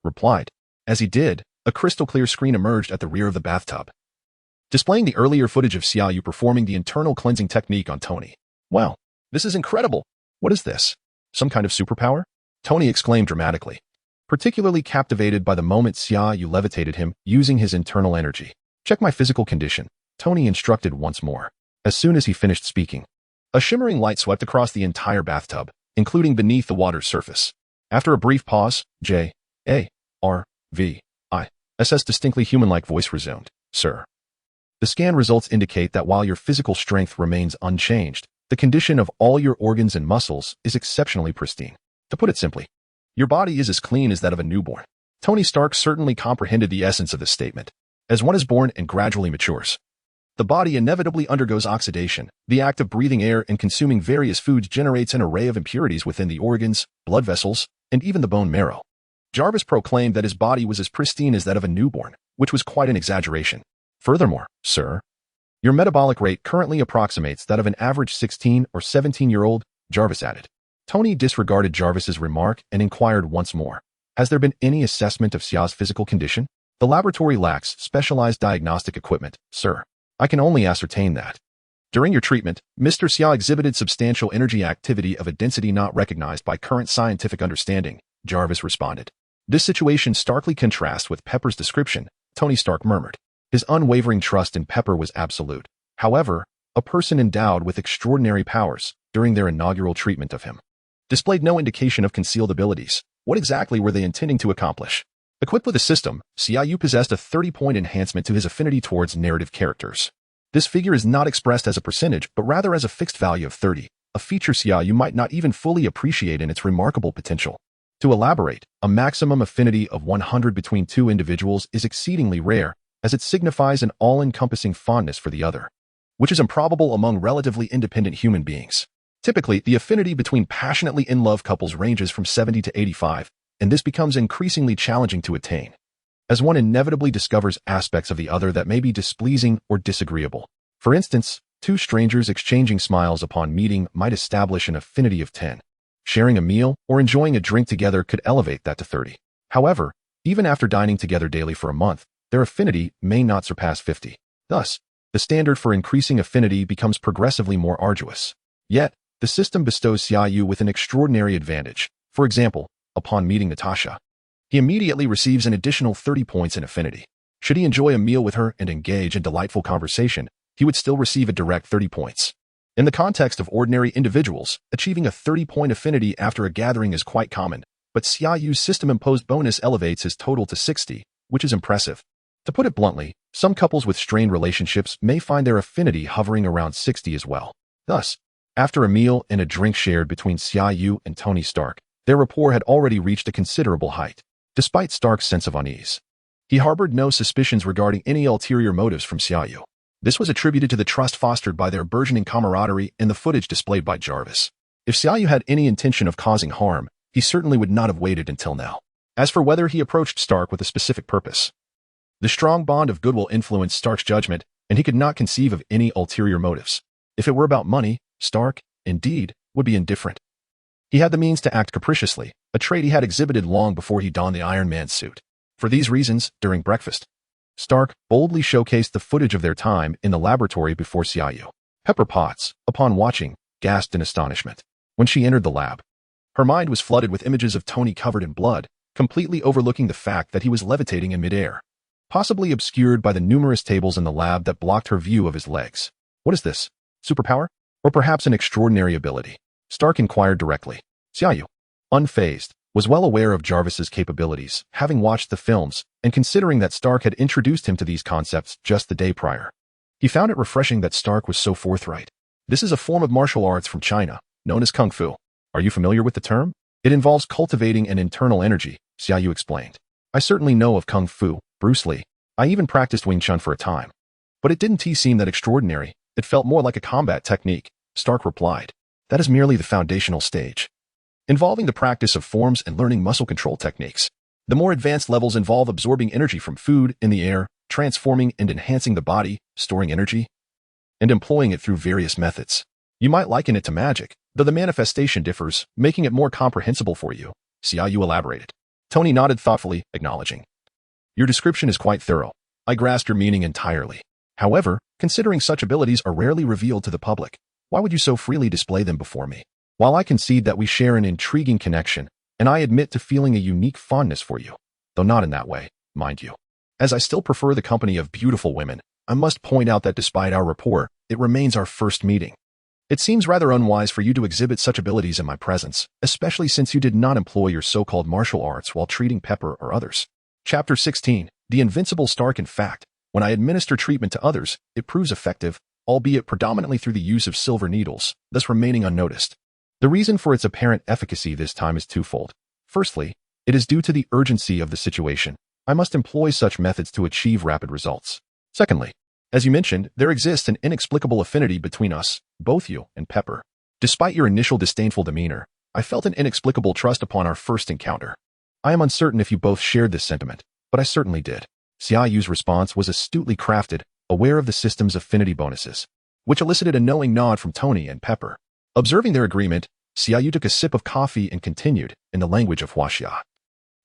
A: replied. As he did, a crystal-clear screen emerged at the rear of the bathtub. displaying the earlier footage of Xia Yu performing the internal cleansing technique on Tony. Wow, this is incredible. What is this? Some kind of superpower? Tony exclaimed dramatically, particularly captivated by the moment Xia Yu levitated him using his internal energy. Check my physical condition, Tony instructed once more. As soon as he finished speaking, a shimmering light swept across the entire bathtub, including beneath the water's surface. After a brief pause, J.A.R.V.I.S.'s distinctly human-like voice resumed. Sir. The scan results indicate that while your physical strength remains unchanged, the condition of all your organs and muscles is exceptionally pristine. To put it simply, your body is as clean as that of a newborn. Tony Stark certainly comprehended the essence of this statement. As one is born and gradually matures, the body inevitably undergoes oxidation. The act of breathing air and consuming various foods generates an array of impurities within the organs, blood vessels, and even the bone marrow. Jarvis proclaimed that his body was as pristine as that of a newborn, which was quite an exaggeration. Furthermore, sir, your metabolic rate currently approximates that of an average 16 or 17-year-old, Jarvis added. Tony disregarded Jarvis's remark and inquired once more. Has there been any assessment of Xia's physical condition? The laboratory lacks specialized diagnostic equipment, sir. I can only ascertain that. During your treatment, Mr. Xia exhibited substantial energy activity of a density not recognized by current scientific understanding, Jarvis responded. This situation starkly contrasts with Pepper's description, Tony Stark murmured. His unwavering trust in Pepper was absolute. However, a person endowed with extraordinary powers, during their inaugural treatment of him, displayed no indication of concealed abilities. What exactly were they intending to accomplish? Equipped with a system, Xia Yu possessed a 30-point enhancement to his affinity towards narrative characters. This figure is not expressed as a percentage, but rather as a fixed value of 30, a feature Xia Yu might not even fully appreciate in its remarkable potential. To elaborate, a maximum affinity of 100 between two individuals is exceedingly rare, as it signifies an all-encompassing fondness for the other, which is improbable among relatively independent human beings. Typically, the affinity between passionately in-love couples ranges from 70 to 85, and this becomes increasingly challenging to attain, as one inevitably discovers aspects of the other that may be displeasing or disagreeable. For instance, two strangers exchanging smiles upon meeting might establish an affinity of 10. Sharing a meal or enjoying a drink together could elevate that to 30. However, even after dining together daily for a month, their affinity may not surpass 50. Thus, the standard for increasing affinity becomes progressively more arduous. Yet, the system bestows Xia Yu with an extraordinary advantage. For example, upon meeting Natasha, he immediately receives an additional 30 points in affinity. Should he enjoy a meal with her and engage in delightful conversation, he would still receive a direct 30 points. In the context of ordinary individuals, achieving a 30-point affinity after a gathering is quite common, but Xia Yu's system-imposed bonus elevates his total to 60, which is impressive. To put it bluntly, some couples with strained relationships may find their affinity hovering around 60 as well. Thus, after a meal and a drink shared between Xia Yu and Tony Stark, their rapport had already reached a considerable height. Despite Stark's sense of unease, he harbored no suspicions regarding any ulterior motives from Xia Yu. This was attributed to the trust fostered by their burgeoning camaraderie and the footage displayed by Jarvis. If Xia Yu had any intention of causing harm, he certainly would not have waited until now. As for whether he approached Stark with a specific purpose, the strong bond of goodwill influenced Stark's judgment, and he could not conceive of any ulterior motives. If it were about money, Stark, indeed, would be indifferent. He had the means to act capriciously, a trait he had exhibited long before he donned the Iron Man suit. For these reasons, during breakfast, Stark boldly showcased the footage of their time in the laboratory before Xia Yu. Pepper Potts, upon watching, gasped in astonishment. When she entered the lab, her mind was flooded with images of Tony covered in blood, completely overlooking the fact that he was levitating in midair, possibly obscured by the numerous tables in the lab that blocked her view of his legs. What is this? Superpower? Or perhaps an extraordinary ability? Stark inquired directly. Xia Yu, unfazed, was well aware of Jarvis's capabilities, having watched the films, and considering that Stark had introduced him to these concepts just the day prior. He found it refreshing that Stark was so forthright. This is a form of martial arts from China, known as Kung Fu. Are you familiar with the term? It involves cultivating an internal energy, Xia Yu explained. I certainly know of Kung Fu, Bruce Lee. I even practiced Wing Chun for a time. But it didn't seem that extraordinary. It felt more like a combat technique, Stark replied. That is merely the foundational stage, involving the practice of forms and learning muscle control techniques. The more advanced levels involve absorbing energy from food in the air, transforming and enhancing the body, storing energy, and employing it through various methods. You might liken it to magic, though the manifestation differs, making it more comprehensible for you, Xia Yu elaborated. Tony nodded thoughtfully, acknowledging. Your description is quite thorough. I grasp your meaning entirely. However, considering such abilities are rarely revealed to the public, why would you so freely display them before me? While I concede that we share an intriguing connection, and I admit to feeling a unique fondness for you, though not in that way, mind you. As I still prefer the company of beautiful women, I must point out that despite our rapport, it remains our first meeting. It seems rather unwise for you to exhibit such abilities in my presence, especially since you did not employ your so-called martial arts while treating Pepper or others. Chapter 16. The Invincible Stark. In fact, when I administer treatment to others, it proves effective, albeit predominantly through the use of silver needles, thus remaining unnoticed. The reason for its apparent efficacy this time is twofold. Firstly, it is due to the urgency of the situation. I must employ such methods to achieve rapid results. Secondly, as you mentioned, there exists an inexplicable affinity between us, both you and Pepper. Despite your initial disdainful demeanor, I felt an inexplicable trust upon our first encounter. I am uncertain if you both shared this sentiment, but I certainly did. Xia Yu's response was astutely crafted, aware of the system's affinity bonuses, which elicited a knowing nod from Tony and Pepper. Observing their agreement, Xia Yu took a sip of coffee and continued, in the language of Huaxia.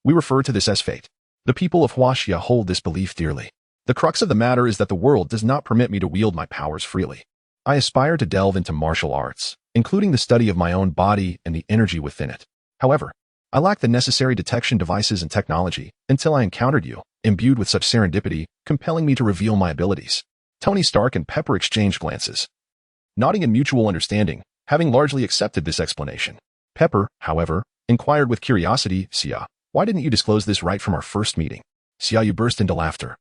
A: We refer to this as fate. The people of Huaxia hold this belief dearly. The crux of the matter is that the world does not permit me to wield my powers freely. I aspire to delve into martial arts, including the study of my own body and the energy within it. However, I lack the necessary detection devices and technology until I encountered you, imbued with such serendipity, compelling me to reveal my abilities. Tony Stark and Pepper exchanged glances, nodding in mutual understanding, having largely accepted this explanation. Pepper, however, inquired with curiosity, Xia, why didn't you disclose this right from our first meeting? Xia Yu burst into laughter.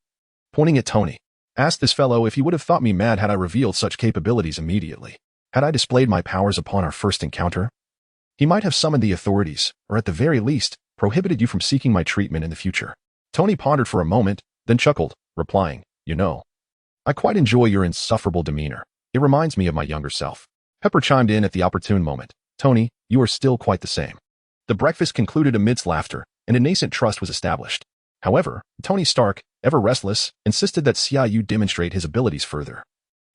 A: Pointing at Tony, asked this fellow if he would have thought me mad had I revealed such capabilities immediately. Had I displayed my powers upon our first encounter? He might have summoned the authorities, or at the very least, prohibited you from seeking my treatment in the future. Tony pondered for a moment, then chuckled, replying, you know, I quite enjoy your insufferable demeanor. It reminds me of my younger self. Pepper chimed in at the opportune moment. Tony, you are still quite the same. The breakfast concluded amidst laughter, and a nascent trust was established. However, Tony Stark, ever restless, insisted that Xia Yu demonstrate his abilities further.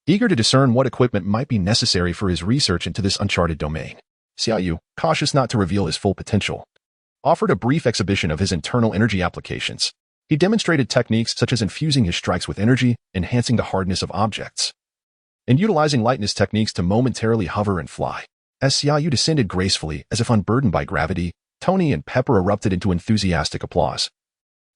A: Eager to discern what equipment might be necessary for his research into this uncharted domain, Xia Yu, cautious not to reveal his full potential, offered a brief exhibition of his internal energy applications. He demonstrated techniques such as infusing his strikes with energy, enhancing the hardness of objects, and utilizing lightness techniques to momentarily hover and fly. As Xia Yu descended gracefully, as if unburdened by gravity, Tony and Pepper erupted into enthusiastic applause,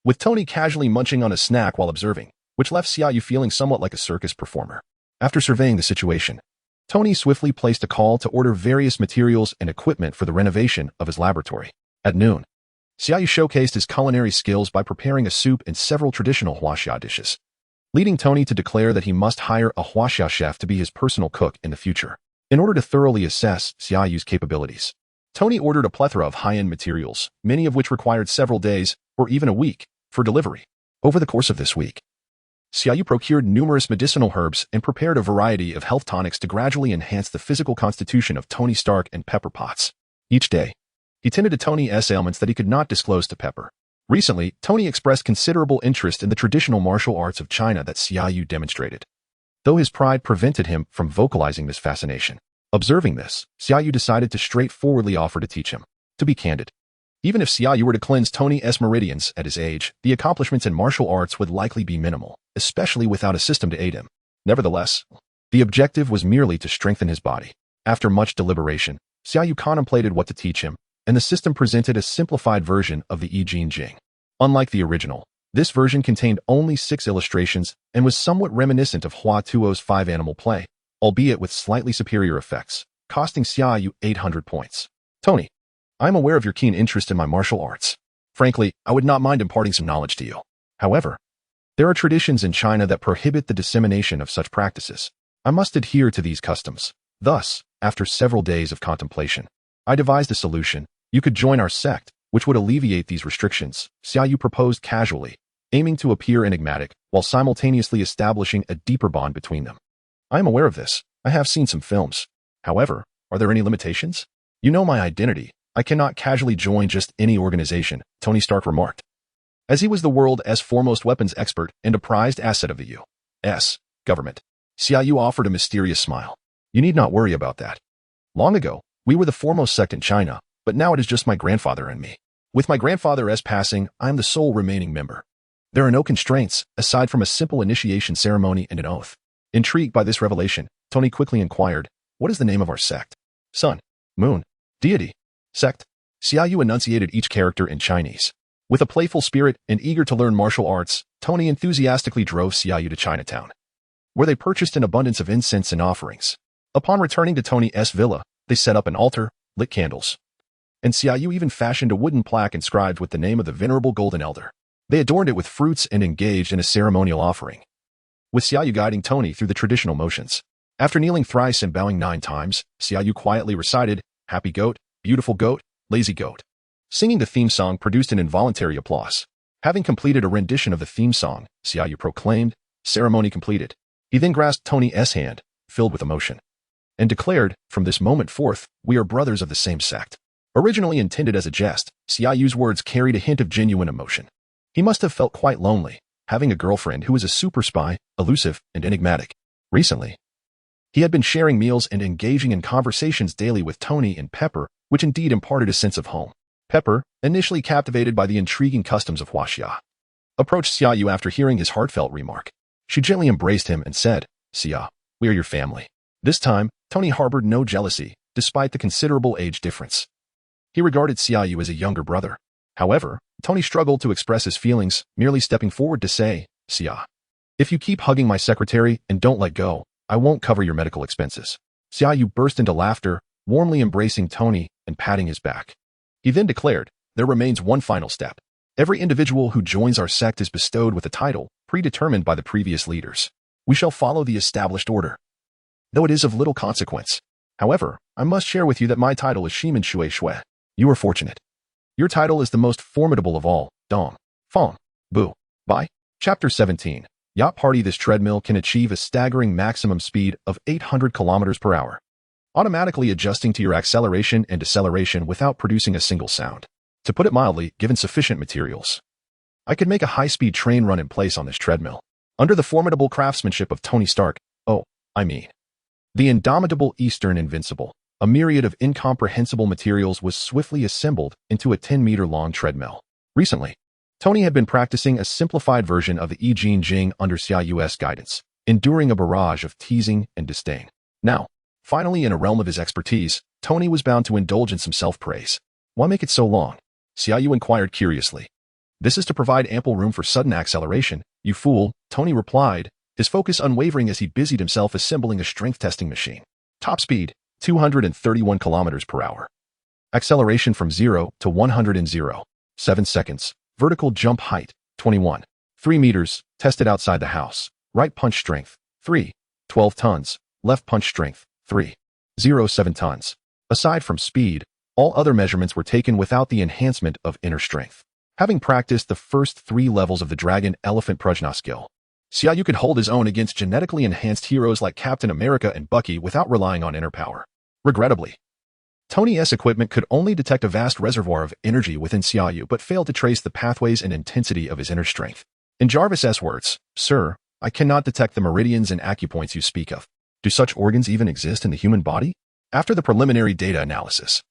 A: with Tony casually munching on a snack while observing, which left Xia Yu feeling somewhat like a circus performer. After surveying the situation, Tony swiftly placed a call to order various materials and equipment for the renovation of his laboratory. At noon, Xia Yu showcased his culinary skills by preparing a soup and several traditional Huaxia dishes, leading Tony to declare that he must hire a Huaxia chef to be his personal cook in the future. In order to thoroughly assess Xia Yu's capabilities, Tony ordered a plethora of high-end materials, many of which required several days, or even a week, for delivery. Over the course of this week, Xia Yu procured numerous medicinal herbs and prepared a variety of health tonics to gradually enhance the physical constitution of Tony Stark and Pepper Potts. Each day, he tended to Tony's ailments that he could not disclose to Pepper. Recently, Tony expressed considerable interest in the traditional martial arts of China that Xia Yu demonstrated, though his pride prevented him from vocalizing this fascination. Observing this, Xia Yu decided to straightforwardly offer to teach him. To be candid, even if Xia Yu were to cleanse Tony's meridians at his age, the accomplishments in martial arts would likely be minimal, especially without a system to aid him. Nevertheless, the objective was merely to strengthen his body. After much deliberation, Xia Yu contemplated what to teach him, and the system presented a simplified version of the I Ching Jing. Unlike the original, this version contained only 6 illustrations and was somewhat reminiscent of Hua Tuo's 5-animal play, albeit with slightly superior effects, costing Xia Yu 800 points. Tony, I am aware of your keen interest in my martial arts. Frankly, I would not mind imparting some knowledge to you. However, there are traditions in China that prohibit the dissemination of such practices. I must adhere to these customs. Thus, after several days of contemplation, I devised a solution. You could join our sect, which would alleviate these restrictions, Xia Yu proposed casually, aiming to appear enigmatic while simultaneously establishing a deeper bond between them. I am aware of this. I have seen some films. However, are there any limitations? You know my identity. I cannot casually join just any organization, Tony Stark remarked, as he was the world's foremost weapons expert and a prized asset of the U.S. government. Xia Yu offered a mysterious smile. You need not worry about that. Long ago, we were the foremost sect in China, but now it is just my grandfather and me. With my grandfather's passing, I am the sole remaining member. There are no constraints, aside from a simple initiation ceremony and an oath. Intrigued by this revelation, Tony quickly inquired, "What is the name of our sect?" "Sun, moon, deity, sect." Xia Yu enunciated each character in Chinese. With a playful spirit and eager to learn martial arts, Tony enthusiastically drove Xia Yu to Chinatown, where they purchased an abundance of incense and offerings. Upon returning to Tony's villa, they set up an altar, lit candles, and Xia Yu even fashioned a wooden plaque inscribed with the name of the venerable golden elder. They adorned it with fruits and engaged in a ceremonial offering, with Xia Yu guiding Tony through the traditional motions. After kneeling thrice and bowing 9 times, Xia Yu quietly recited, "Happy goat, beautiful goat, lazy goat." Singing the theme song produced an involuntary applause. Having completed a rendition of the theme song, Xia Yu proclaimed, "Ceremony completed." He then grasped Tony's hand, filled with emotion, and declared, "From this moment forth, we are brothers of the same sect." Originally intended as a jest, Xia Yu's words carried a hint of genuine emotion. He must have felt quite lonely, having a girlfriend who was a super spy, elusive, and enigmatic. Recently, he had been sharing meals and engaging in conversations daily with Tony and Pepper, which indeed imparted a sense of home. Pepper, initially captivated by the intriguing customs of Huaxia, approached Xia Yu after hearing his heartfelt remark. She gently embraced him and said, "Xia, we are your family." This time, Tony harbored no jealousy, despite the considerable age difference. He regarded Xia Yu as a younger brother. However, Tony struggled to express his feelings, merely stepping forward to say, "Xia, if you keep hugging my secretary and don't let go, I won't cover your medical expenses." Xia Yu burst into laughter, warmly embracing Tony and patting his back. He then declared, "There remains one final step. Every individual who joins our sect is bestowed with a title, predetermined by the previous leaders. We shall follow the established order, though it is of little consequence. However, I must share with you that my title is Shimen Shui Shui. You are fortunate. Your title is the most formidable of all, Dong, Fong, Bu, Bai." Chapter 17. Yacht Party. This treadmill can achieve a staggering maximum speed of 800 kilometers per hour, automatically adjusting to your acceleration and deceleration without producing a single sound. To put it mildly, given sufficient materials, I could make a high-speed train run in place on this treadmill. Under the formidable craftsmanship of Tony Stark, the indomitable Eastern Invincible, a myriad of incomprehensible materials was swiftly assembled into a 10-meter-long treadmill. Recently, Tony had been practicing a simplified version of the I Jin Jing under Xia Yu's guidance, enduring a barrage of teasing and disdain. Now, finally in a realm of his expertise, Tony was bound to indulge in some self-praise. "Why make it so long?" Xia Yu inquired curiously. "This is to provide ample room for sudden acceleration, you fool," Tony replied, his focus unwavering as he busied himself assembling a strength testing machine. Top speed, 231 kilometers per hour. Acceleration from 0 to 100 in 0.7 seconds. Vertical jump height, 21. 3 meters, tested outside the house. Right punch strength, 3.12 tons. Left punch strength, 3.07 tons. Aside from speed, all other measurements were taken without the enhancement of inner strength. Having practiced the first 3 levels of the Dragon Elephant Prajna skill, Xia Yu could hold his own against genetically enhanced heroes like Captain America and Bucky without relying on inner power. Regrettably, Tony's equipment could only detect a vast reservoir of energy within Xia Yu but failed to trace the pathways and intensity of his inner strength. In Jarvis's words, "Sir, I cannot detect the meridians and acupoints you speak of. Do such organs even exist in the human body?" After the preliminary data analysis,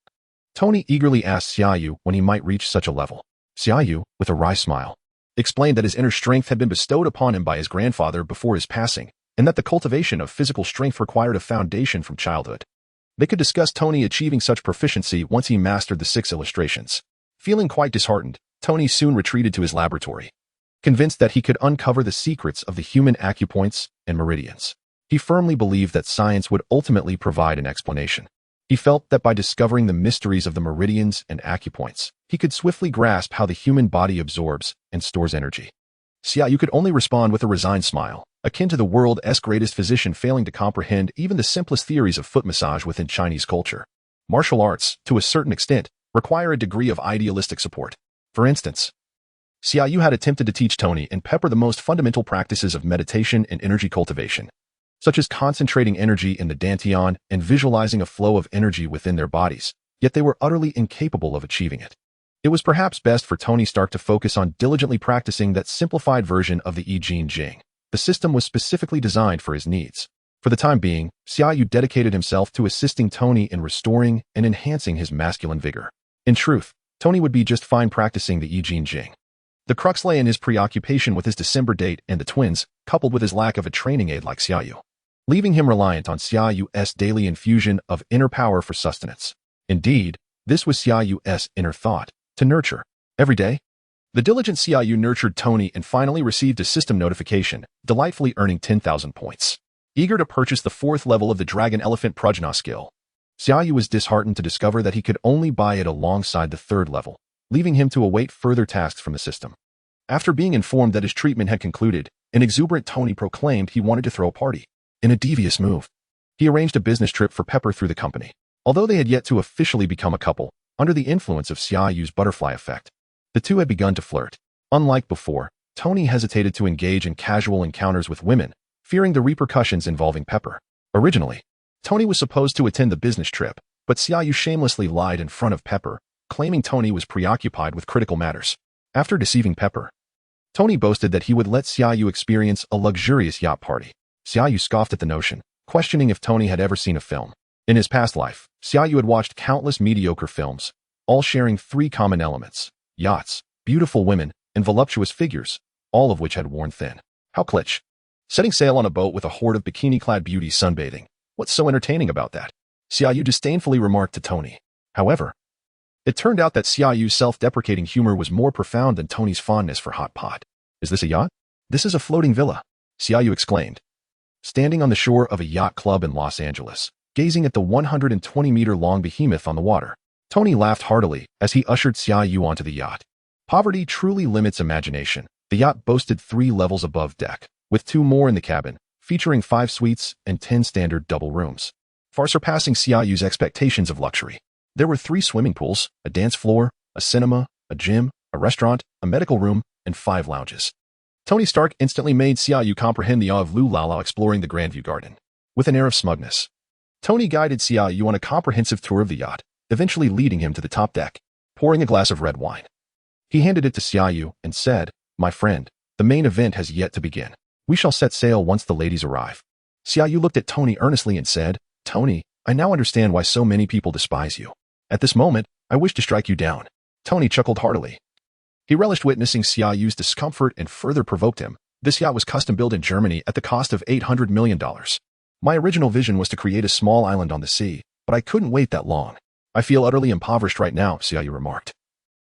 A: Tony eagerly asked Xia Yu when he might reach such a level. Xia Yu, with a wry smile, explained that his inner strength had been bestowed upon him by his grandfather before his passing, and that the cultivation of physical strength required a foundation from childhood. They could discuss Tony achieving such proficiency once he mastered the 6 illustrations. Feeling quite disheartened, Tony soon retreated to his laboratory, convinced that he could uncover the secrets of the human acupoints and meridians. He firmly believed that science would ultimately provide an explanation. He felt that by discovering the mysteries of the meridians and acupoints, he could swiftly grasp how the human body absorbs and stores energy. Xia Yu could only respond with a resigned smile, akin to the world's greatest physician failing to comprehend even the simplest theories of foot massage within Chinese culture. Martial arts, to a certain extent, require a degree of idealistic support. For instance, Xia Yu had attempted to teach Tony and Pepper the most fundamental practices of meditation and energy cultivation, such as concentrating energy in the dantian and visualizing a flow of energy within their bodies, yet they were utterly incapable of achieving it. It was perhaps best for Tony Stark to focus on diligently practicing that simplified version of the I Jin Jing. The system was specifically designed for his needs. For the time being, Xia Yu dedicated himself to assisting Tony in restoring and enhancing his masculine vigor. In truth, Tony would be just fine practicing the I Jin Jing. The crux lay in his preoccupation with his December date and the twins, coupled with his lack of a training aid like Xia Yu, leaving him reliant on Xia Yu's daily infusion of inner power for sustenance. Indeed, this was Xia Yu's inner thought, to nurture. Every day, the diligent Xia Yu nurtured Tony and finally received a system notification, delightfully earning 10,000 points. Eager to purchase the 4th level of the Dragon Elephant Prajna skill, Xia Yu was disheartened to discover that he could only buy it alongside the 3rd level, leaving him to await further tasks from the system. After being informed that his treatment had concluded, an exuberant Tony proclaimed he wanted to throw a party. In a devious move, he arranged a business trip for Pepper through the company. Although they had yet to officially become a couple, under the influence of Xia Yu's butterfly effect, the two had begun to flirt. Unlike before, Tony hesitated to engage in casual encounters with women, fearing the repercussions involving Pepper. Originally, Tony was supposed to attend the business trip, but Xia Yu shamelessly lied in front of Pepper, claiming Tony was preoccupied with critical matters. After deceiving Pepper, Tony boasted that he would let Xia Yu experience a luxurious yacht party. Xia Yu scoffed at the notion, questioning if Tony had ever seen a film. In his past life, Xia Yu had watched countless mediocre films, all sharing 3 common elements: yachts, beautiful women, and voluptuous figures, all of which had worn thin. How kitsch. Setting sail on a boat with a horde of bikini-clad beauties sunbathing. What's so entertaining about that? Xia Yu disdainfully remarked to Tony. However, it turned out that Xia Yu's self-deprecating humor was more profound than Tony's fondness for hot pot. Is this a yacht? This is a floating villa, Xia Yu exclaimed, standing on the shore of a yacht club in Los Angeles, gazing at the 120-meter-long behemoth on the water. Tony laughed heartily as he ushered Xia Yu onto the yacht. Poverty truly limits imagination. The yacht boasted 3 levels above deck, with 2 more in the cabin, featuring 5 suites and 10 standard double rooms, far surpassing Xia Yu's expectations of luxury. There were 3 swimming pools, a dance floor, a cinema, a gym, a restaurant, a medical room, and 5 lounges. Tony Stark instantly made Xia Yu comprehend the awe of Lu Lala exploring the Grandview Garden. With an air of smugness, Tony guided Xia Yu on a comprehensive tour of the yacht, eventually leading him to the top deck. Pouring a glass of red wine, he handed it to Xia Yu and said, "My friend, the main event has yet to begin. We shall set sail once the ladies arrive." Xia Yu looked at Tony earnestly and said, "Tony, I now understand why so many people despise you. At this moment, I wish to strike you down." Tony chuckled heartily. He relished witnessing Xia Yu's discomfort and further provoked him. This yacht was custom-built in Germany at the cost of $800 million. My original vision was to create a small island on the sea, but I couldn't wait that long. I feel utterly impoverished right now, Xia Yu remarked,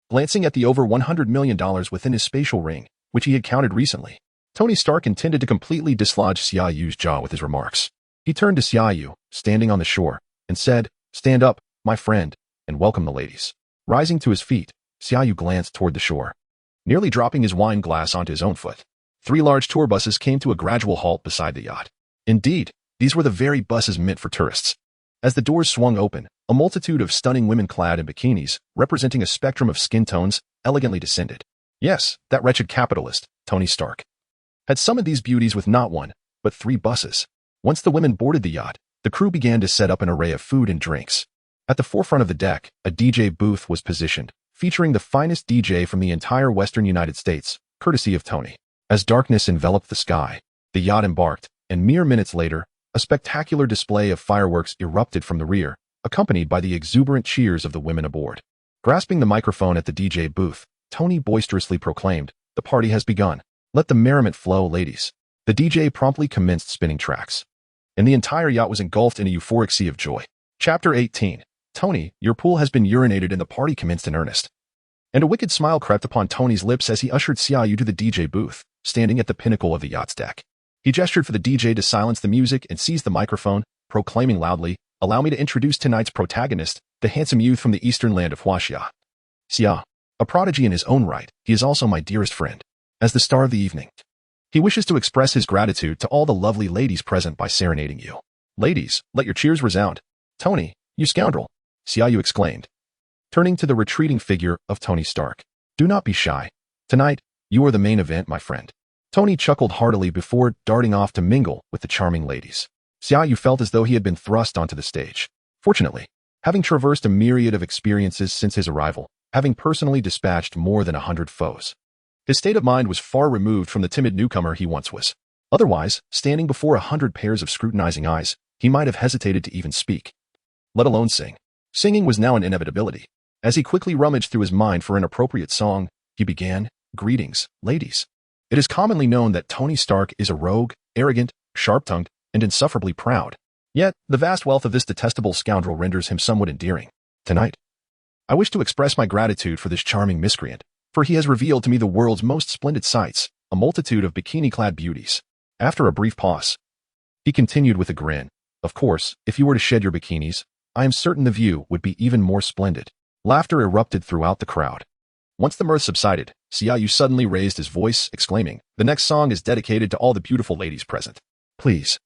A: glancing at the over $100 million within his spatial ring, which he had counted recently. Tony Stark intended to completely dislodge Xia Yu's jaw with his remarks. He turned to Xia Yu, standing on the shore, and said, "Stand up, my friend, and welcome the ladies." Rising to his feet, Xia Yu glanced toward the shore, nearly dropping his wine glass onto his own foot. 3 large tour buses came to a gradual halt beside the yacht. Indeed, these were the very buses meant for tourists. As the doors swung open, a multitude of stunning women clad in bikinis, representing a spectrum of skin tones, elegantly descended. Yes, that wretched capitalist, Tony Stark, had summoned these beauties with not 1, but 3 buses. Once the women boarded the yacht, the crew began to set up an array of food and drinks. At the forefront of the deck, a DJ booth was positioned, featuring the finest DJ from the entire western United States, courtesy of Tony. As darkness enveloped the sky, the yacht embarked, and mere minutes later, a spectacular display of fireworks erupted from the rear, accompanied by the exuberant cheers of the women aboard. Grasping the microphone at the DJ booth, Tony boisterously proclaimed, "The party has begun. Let the merriment flow, ladies." The DJ promptly commenced spinning tracks, and the entire yacht was engulfed in a euphoric sea of joy. Chapter 18. Tony, your pool has been urinated and the party commenced in earnest. And a wicked smile crept upon Tony's lips as he ushered Xia Yu to the DJ booth, standing at the pinnacle of the yacht's deck. He gestured for the DJ to silence the music and seized the microphone, proclaiming loudly, "Allow me to introduce tonight's protagonist, the handsome youth from the eastern land of Huaxia. Xia, a prodigy in his own right, he is also my dearest friend. As the star of the evening, he wishes to express his gratitude to all the lovely ladies present by serenading you. Ladies, let your cheers resound." "Tony, you scoundrel," Xia Yu exclaimed, turning to the retreating figure of Tony Stark. "Do not be shy. Tonight, you are the main event, my friend." Tony chuckled heartily before darting off to mingle with the charming ladies. Xia Yu felt as though he had been thrust onto the stage. Fortunately, having traversed a myriad of experiences since his arrival, having personally dispatched more than 100 foes, his state of mind was far removed from the timid newcomer he once was. Otherwise, standing before 100 pairs of scrutinizing eyes, he might have hesitated to even speak, let alone sing. Singing was now an inevitability. As he quickly rummaged through his mind for an appropriate song, he began, Greetings, ladies. It is commonly known that Tony Stark is a rogue, arrogant, sharp-tongued, and insufferably proud. Yet, the vast wealth of this detestable scoundrel renders him somewhat endearing. Tonight, I wish to express my gratitude for this charming miscreant, for he has revealed to me the world's most splendid sights, a multitude of bikini-clad beauties. After a brief pause, he continued with a grin. Of course, if you were to shed your bikinis, I am certain the view would be even more splendid. Laughter erupted throughout the crowd. Once the mirth subsided, Xia Yu suddenly raised his voice, exclaiming, "The next song is dedicated to all the beautiful ladies present. Please,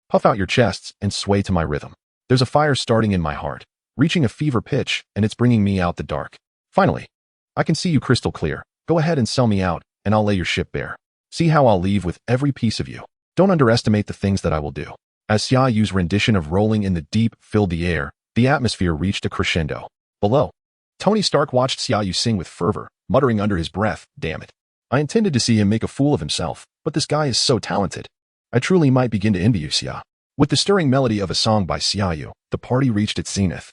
A: puff out your chests and sway to my rhythm. There's a fire starting in my heart, reaching a fever pitch, and it's bringing me out the dark. Finally, I can see you crystal clear. Go ahead and sell me out, and I'll lay your ship bare. See how I'll leave with every piece of you. Don't underestimate the things that I will do." As Xia Yu's rendition of Rolling in the Deep filled the air, the atmosphere reached a crescendo. Below, Tony Stark watched Xia Yu sing with fervor, muttering under his breath, "Damn it. I intended to see him make a fool of himself, but this guy is so talented. I truly might begin to envy you, Xia." With the stirring melody of a song by Xia Yu, the party reached its zenith,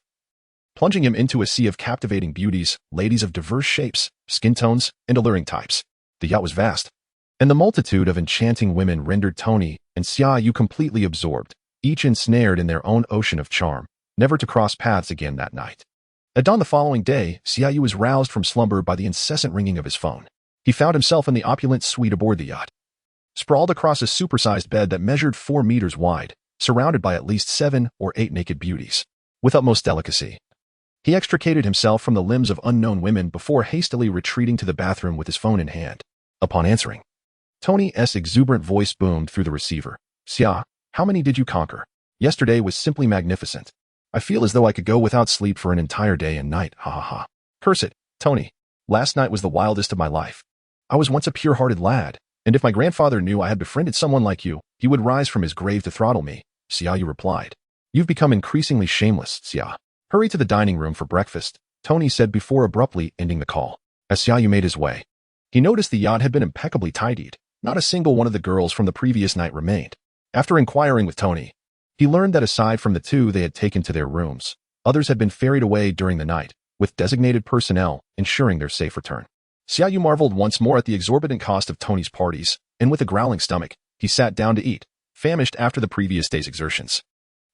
A: plunging him into a sea of captivating beauties, ladies of diverse shapes, skin tones, and alluring types. The yacht was vast, and the multitude of enchanting women rendered Tony and Xia Yu completely absorbed, each ensnared in their own ocean of charm, never to cross paths again that night. At dawn the following day, Xia Yu was roused from slumber by the incessant ringing of his phone. He found himself in the opulent suite aboard the yacht, sprawled across a supersized bed that measured 4 meters wide, surrounded by at least 7 or 8 naked beauties. With utmost delicacy, he extricated himself from the limbs of unknown women before hastily retreating to the bathroom with his phone in hand. Upon answering, Tony's exuberant voice boomed through the receiver. "Xia, how many did you conquer? Yesterday was simply magnificent. I feel as though I could go without sleep for an entire day and night, ha ha ha. Curse it, Tony. Last night was the wildest of my life. I was once a pure-hearted lad, and if my grandfather knew I had befriended someone like you, he would rise from his grave to throttle me," Xia Yu replied. "You've become increasingly shameless, Xia. Hurry to the dining room for breakfast," Tony said before abruptly ending the call. As Xia Yu made his way, he noticed the yacht had been impeccably tidied. Not a single one of the girls from the previous night remained. After inquiring with Tony, he learned that aside from the 2 they had taken to their rooms, others had been ferried away during the night, with designated personnel ensuring their safe return. Xia Yu marveled once more at the exorbitant cost of Tony's parties, and with a growling stomach, he sat down to eat, famished after the previous day's exertions.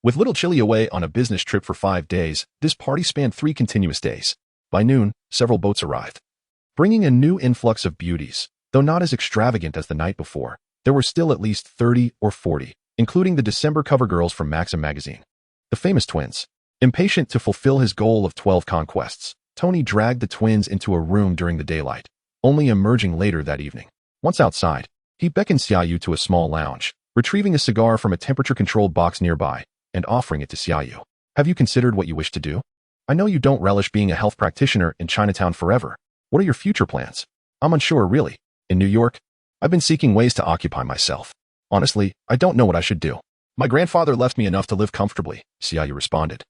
A: With little Chili away on a business trip for 5 days, this party spanned 3 continuous days. By noon, several boats arrived, bringing a new influx of beauties. Though not as extravagant as the night before, there were still at least 30 or 40, including the December cover girls from Maxim magazine. The famous twins. Impatient to fulfill his goal of 12 conquests, Tony dragged the twins into a room during the daylight, only emerging later that evening. Once outside, he beckoned Xia Yu to a small lounge, retrieving a cigar from a temperature-controlled box nearby, and offering it to Xia Yu. "Have you considered what you wish to do? I know you don't relish being a health practitioner in Chinatown forever. What are your future plans?" "I'm unsure, really. In New York, I've been seeking ways to occupy myself. Honestly, I don't know what I should do. My grandfather left me enough to live comfortably," Xia Yu responded,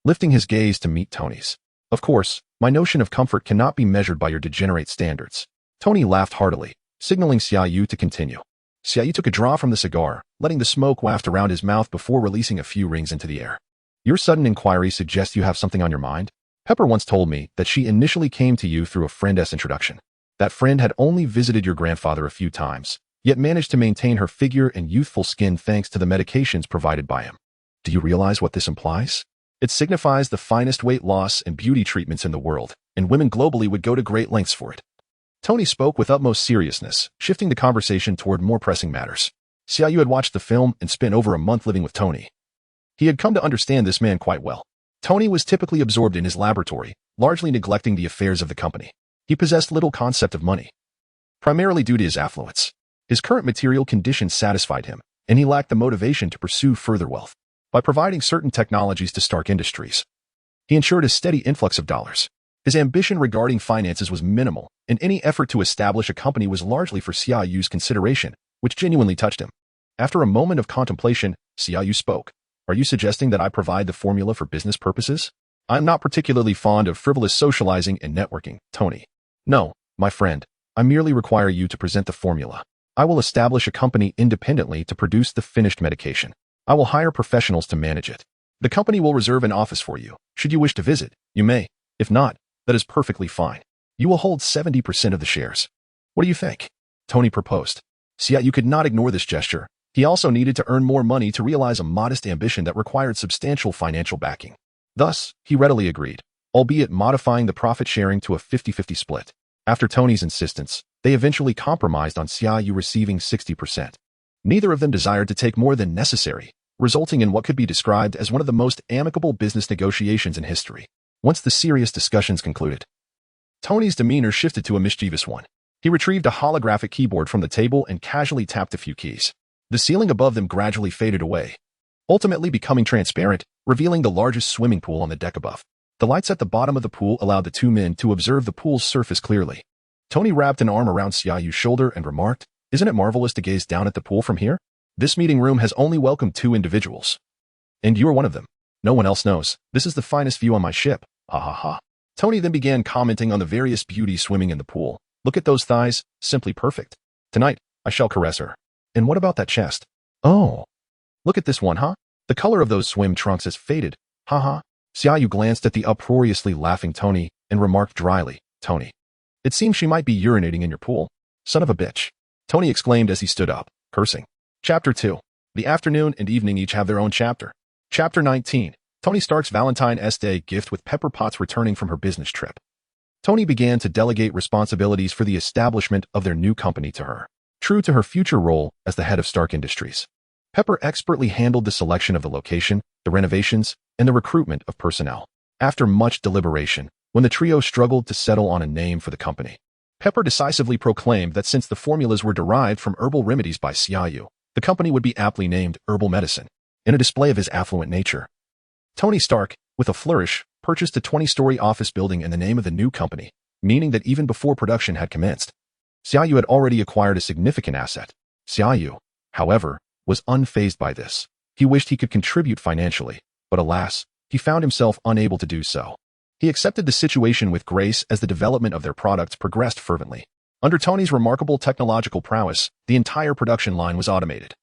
A: lifting his gaze to meet Tony's. "Of course, my notion of comfort cannot be measured by your degenerate standards." Tony laughed heartily, signaling Xia Yu to continue. Xia Yu took a draw from the cigar, letting the smoke waft around his mouth before releasing a few rings into the air. "Your sudden inquiry suggests you have something on your mind? Pepper once told me that she initially came to you through a friend's introduction. That friend had only visited your grandfather a few times, yet managed to maintain her figure and youthful skin thanks to the medications provided by him. Do you realize what this implies? It signifies the finest weight loss and beauty treatments in the world, and women globally would go to great lengths for it." Tony spoke with utmost seriousness, shifting the conversation toward more pressing matters. Xia Yu had watched the film and spent over a month living with Tony. He had come to understand this man quite well. Tony was typically absorbed in his laboratory, largely neglecting the affairs of the company. He possessed little concept of money, primarily due to his affluence. His current material condition satisfied him, and he lacked the motivation to pursue further wealth. By providing certain technologies to Stark Industries, he ensured a steady influx of dollars. His ambition regarding finances was minimal, and any effort to establish a company was largely for Xia Yu's consideration, which genuinely touched him. After a moment of contemplation, Xia Yu spoke. "Are you suggesting that I provide the formula for business purposes? I'm not particularly fond of frivolous socializing and networking, Tony. No, my friend, I merely require you to present the formula. I will establish a company independently to produce the finished medication. I will hire professionals to manage it. The company will reserve an office for you. Should you wish to visit, you may. If not, that is perfectly fine. You will hold 70% of the shares." What do you think? Tony proposed. Xia Yu could not ignore this gesture. He also needed to earn more money to realize a modest ambition that required substantial financial backing. Thus, he readily agreed, albeit modifying the profit sharing to a 50-50 split. After Tony's insistence, they eventually compromised on Xia Yu receiving 60%. Neither of them desired to take more than necessary, resulting in what could be described as one of the most amicable business negotiations in history. Once the serious discussions concluded, Tony's demeanor shifted to a mischievous one. He retrieved a holographic keyboard from the table and casually tapped a few keys. The ceiling above them gradually faded away, ultimately becoming transparent, revealing the largest swimming pool on the deck above. The lights at the bottom of the pool allowed the two men to observe the pool's surface clearly. Tony wrapped an arm around Xia Yu's shoulder and remarked, "Isn't it marvelous to gaze down at the pool from here? This meeting room has only welcomed 2 individuals. And you are one of them. No one else knows. This is the finest view on my ship. Ha ha ha." Tony then began commenting on the various beauties swimming in the pool. "Look at those thighs, simply perfect. Tonight, I shall caress her. And what about that chest? Oh, look at this one, huh? The color of those swim trunks has faded. Ha ha." Xia Yu glanced at the uproariously laughing Tony and remarked dryly, "Tony, it seems she might be urinating in your pool. Son of a bitch." Tony exclaimed as he stood up, cursing. Chapter 2. The afternoon and evening each have their own chapter. Chapter 19. Tony Stark's Valentine's Day gift with Pepper Potts returning from her business trip. Tony began to delegate responsibilities for the establishment of their new company to her. True to her future role as the head of Stark Industries, Pepper expertly handled the selection of the location, the renovations, and the recruitment of personnel. After much deliberation, when the trio struggled to settle on a name for the company, Pepper decisively proclaimed that since the formulas were derived from herbal remedies by Xia Yu, the company would be aptly named Herbal Medicine, in a display of his affluent nature. Tony Stark, with a flourish, purchased a 20-story office building in the name of the new company, meaning that even before production had commenced, Xia Yu had already acquired a significant asset. Xia Yu, however, was unfazed by this. He wished he could contribute financially, but alas, he found himself unable to do so. He accepted the situation with grace as the development of their products progressed fervently. Under Tony's remarkable technological prowess, the entire production line was automated,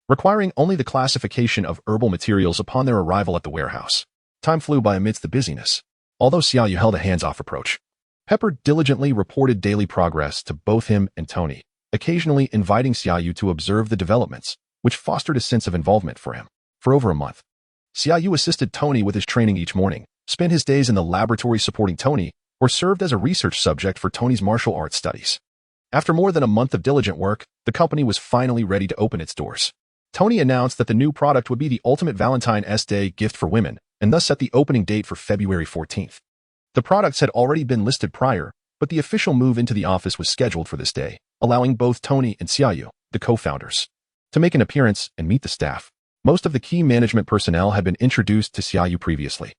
A: requiring only the classification of herbal materials upon their arrival at the warehouse. Time flew by amidst the busyness. Although Xia Yu held a hands-off approach, Pepper diligently reported daily progress to both him and Tony, occasionally inviting Xia Yu to observe the developments, which fostered a sense of involvement for him. For over a month, Xia Yu assisted Tony with his training each morning, spent his days in the laboratory supporting Tony, or served as a research subject for Tony's martial arts studies. After more than a month of diligent work, the company was finally ready to open its doors. Tony announced that the new product would be the ultimate Valentine's Day gift for women, and thus set the opening date for February 14th. The products had already been listed prior, but the official move into the office was scheduled for this day, allowing both Tony and Xia Yu, the co-founders, to make an appearance and meet the staff. Most of the key management personnel had been introduced to Xia Yu previously.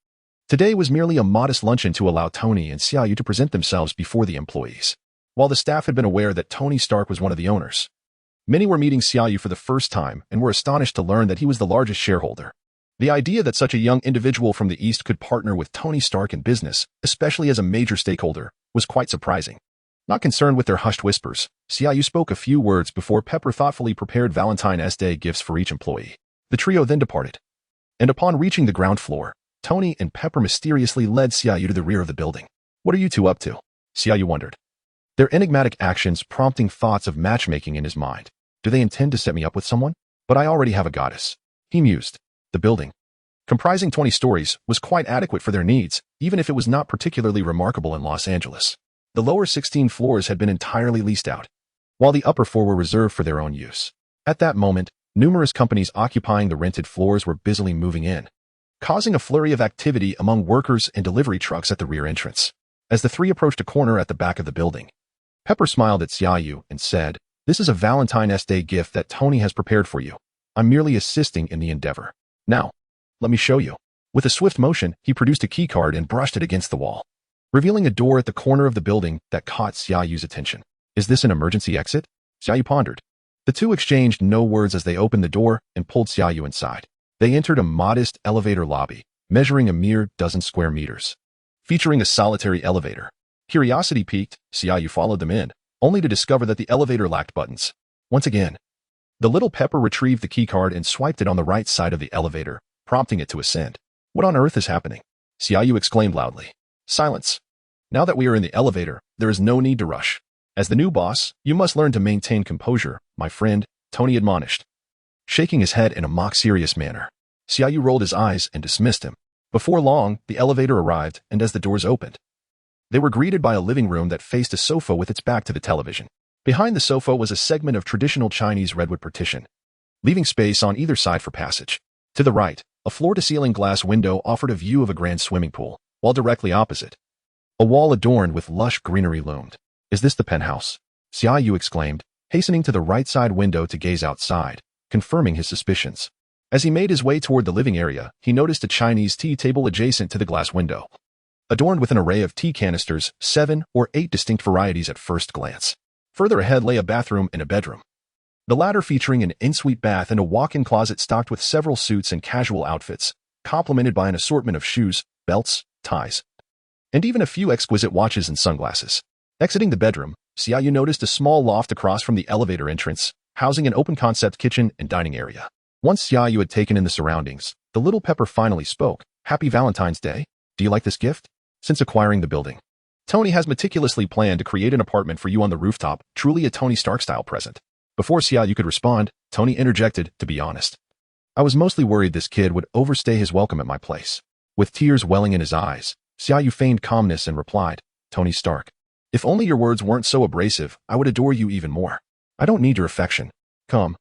A: Today was merely a modest luncheon to allow Tony and Xia Yu to present themselves before the employees. While the staff had been aware that Tony Stark was one of the owners, many were meeting Xia Yu for the first time and were astonished to learn that he was the largest shareholder. The idea that such a young individual from the East could partner with Tony Stark in business, especially as a major stakeholder, was quite surprising. Not concerned with their hushed whispers, Xia Yu spoke a few words before Pepper thoughtfully prepared Valentine's Day gifts for each employee. The trio then departed. And upon reaching the ground floor, Tony and Pepper mysteriously led Xia Yu to the rear of the building. "What are you two up to?" Xia Yu wondered, their enigmatic actions prompting thoughts of matchmaking in his mind. "Do they intend to set me up with someone? But I already have a goddess," he mused. The building, comprising 20 stories, was quite adequate for their needs, even if it was not particularly remarkable in Los Angeles. The lower 16 floors had been entirely leased out, while the upper 4 were reserved for their own use. At that moment, numerous companies occupying the rented floors were busily moving in, causing a flurry of activity among workers and delivery trucks at the rear entrance. As the three approached a corner at the back of the building, Pepper smiled at Xia Yu and said, "This is a Valentine's Day gift that Tony has prepared for you. I'm merely assisting in the endeavor. Now, let me show you." With a swift motion, he produced a keycard and brushed it against the wall, revealing a door at the corner of the building that caught Xia Yu's attention. "Is this an emergency exit?" Xia Yu pondered. The two exchanged no words as they opened the door and pulled Xia Yu inside. They entered a modest elevator lobby, measuring a mere dozen square meters, featuring a solitary elevator. Curiosity piqued, Xia Yu followed them in, only to discover that the elevator lacked buttons. Once again, the little Pepper retrieved the keycard and swiped it on the right side of the elevator, prompting it to ascend. "What on earth is happening?" Xia Yu exclaimed loudly. "Silence. Now that we are in the elevator, there is no need to rush." As the new boss, you must learn to maintain composure, my friend, Tony admonished, shaking his head in a mock-serious manner. Xia Yu rolled his eyes and dismissed him. Before long, the elevator arrived, and as the doors opened, they were greeted by a living room that faced a sofa with its back to the television. Behind the sofa was a segment of traditional Chinese redwood partition, leaving space on either side for passage. To the right, a floor-to-ceiling glass window offered a view of a grand swimming pool, while directly opposite, a wall adorned with lush greenery loomed. "Is this the penthouse?" Xia Yu exclaimed, hastening to the right side window to gaze outside, confirming his suspicions. As he made his way toward the living area, he noticed a Chinese tea table adjacent to the glass window, adorned with an array of tea canisters, 7 or 8 distinct varieties at first glance. Further ahead lay a bathroom and a bedroom, the latter featuring an ensuite bath and a walk-in closet stocked with several suits and casual outfits, complemented by an assortment of shoes, belts, ties, and even a few exquisite watches and sunglasses. Exiting the bedroom, Xia Yu noticed a small loft across from the elevator entrance, housing an open-concept kitchen and dining area. Once Xia Yu had taken in the surroundings, the little pepper finally spoke. "Happy Valentine's Day. Do you like this gift?" Since acquiring the building, Tony has meticulously planned to create an apartment for you on the rooftop, truly a Tony Stark-style present. Before Xia Yu could respond, Tony interjected, "To be honest, I was mostly worried this kid would overstay his welcome at my place." With tears welling in his eyes, Xia Yu feigned calmness and replied, "Tony Stark, if only your words weren't so abrasive, I would adore you even more. I don't need your affection. Come,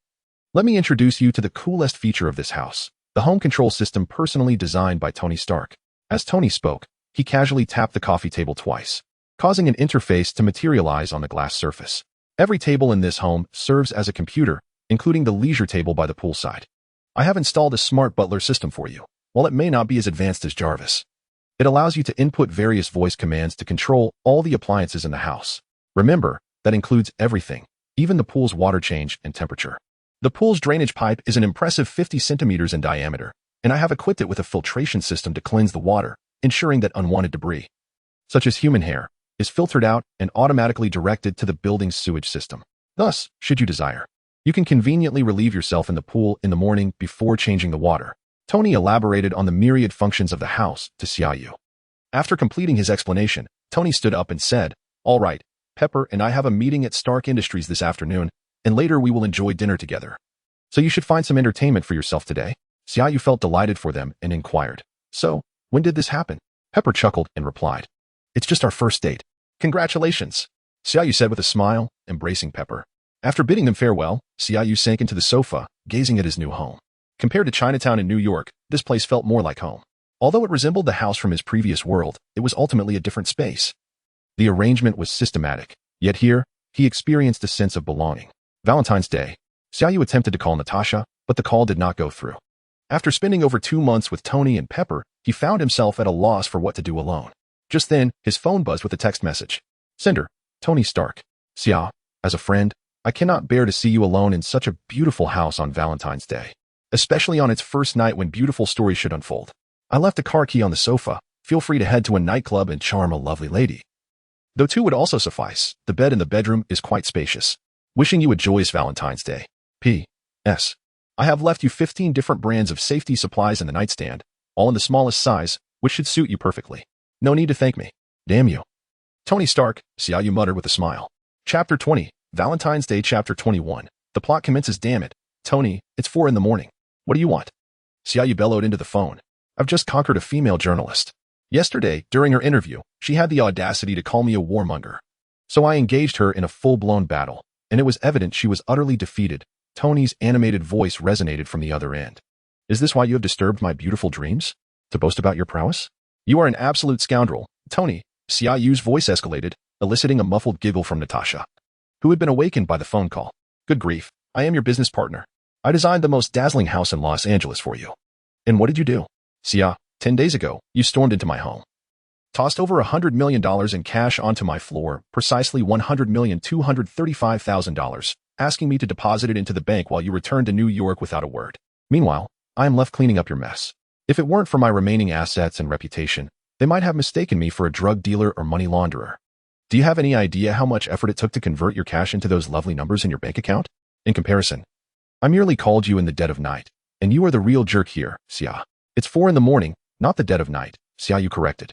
A: let me introduce you to the coolest feature of this house, the home control system personally designed by Tony Stark." As Tony spoke, he casually tapped the coffee table twice, causing an interface to materialize on the glass surface. Every table in this home serves as a computer, including the leisure table by the poolside. I have installed a smart butler system for you. While it may not be as advanced as Jarvis, it allows you to input various voice commands to control all the appliances in the house. Remember, that includes everything, even the pool's water change and temperature. The pool's drainage pipe is an impressive 50 centimeters in diameter, and I have equipped it with a filtration system to cleanse the water, ensuring that unwanted debris, such as human hair, is filtered out and automatically directed to the building's sewage system. Thus, should you desire, you can conveniently relieve yourself in the pool in the morning before changing the water. Tony elaborated on the myriad functions of the house to Xia Yu. After completing his explanation, Tony stood up and said, "All right, Pepper and I have a meeting at Stark Industries this afternoon, and later we will enjoy dinner together. So you should find some entertainment for yourself today." Xia Yu felt delighted for them and inquired, "So, when did this happen?" Pepper chuckled and replied, "It's just our first date." "Congratulations," Xia Yu said with a smile, embracing Pepper. After bidding them farewell, Xia Yu sank into the sofa, gazing at his new home. Compared to Chinatown in New York, this place felt more like home. Although it resembled the house from his previous world, it was ultimately a different space. The arrangement was systematic, yet here, he experienced a sense of belonging. Valentine's Day. Xia Yu attempted to call Natasha, but the call did not go through. After spending over 2 months with Tony and Pepper, he found himself at a loss for what to do alone. Just then, his phone buzzed with a text message. "Sender, Tony Stark. Xia, as a friend, I cannot bear to see you alone in such a beautiful house on Valentine's Day, especially on its first night when beautiful stories should unfold. I left a car key on the sofa. Feel free to head to a nightclub and charm a lovely lady. Though 2 would also suffice, the bed in the bedroom is quite spacious. Wishing you a joyous Valentine's Day. P.S. I have left you 15 different brands of safety supplies in the nightstand, all in the smallest size, which should suit you perfectly. No need to thank me. Damn you. Tony Stark," Xia Yu muttered with a smile. Chapter 20, Valentine's Day. Chapter 21. The plot commences. "Damn it, Tony, it's 4 in the morning. What do you want?" Xia Yu bellowed into the phone. "I've just conquered a female journalist. Yesterday, during her interview, she had the audacity to call me a warmonger. So I engaged her in a full-blown battle, and it was evident she was utterly defeated." Tony's animated voice resonated from the other end. "Is this why you have disturbed my beautiful dreams? To boast about your prowess? You are an absolute scoundrel, Tony." Xia Yu's voice escalated, eliciting a muffled giggle from Natasha, who had been awakened by the phone call. "Good grief, I am your business partner. I designed the most dazzling house in Los Angeles for you. And what did you do? Xia, 10 days ago, you stormed into my home, tossed over $100 million in cash onto my floor, precisely $100,235,000, asking me to deposit it into the bank while you returned to New York without a word. Meanwhile, I am left cleaning up your mess. If it weren't for my remaining assets and reputation, they might have mistaken me for a drug dealer or money launderer. Do you have any idea how much effort it took to convert your cash into those lovely numbers in your bank account? In comparison, I merely called you in the dead of night, and you are the real jerk here, Xia. It's 4 in the morning, not the dead of night," Xia Yu corrected.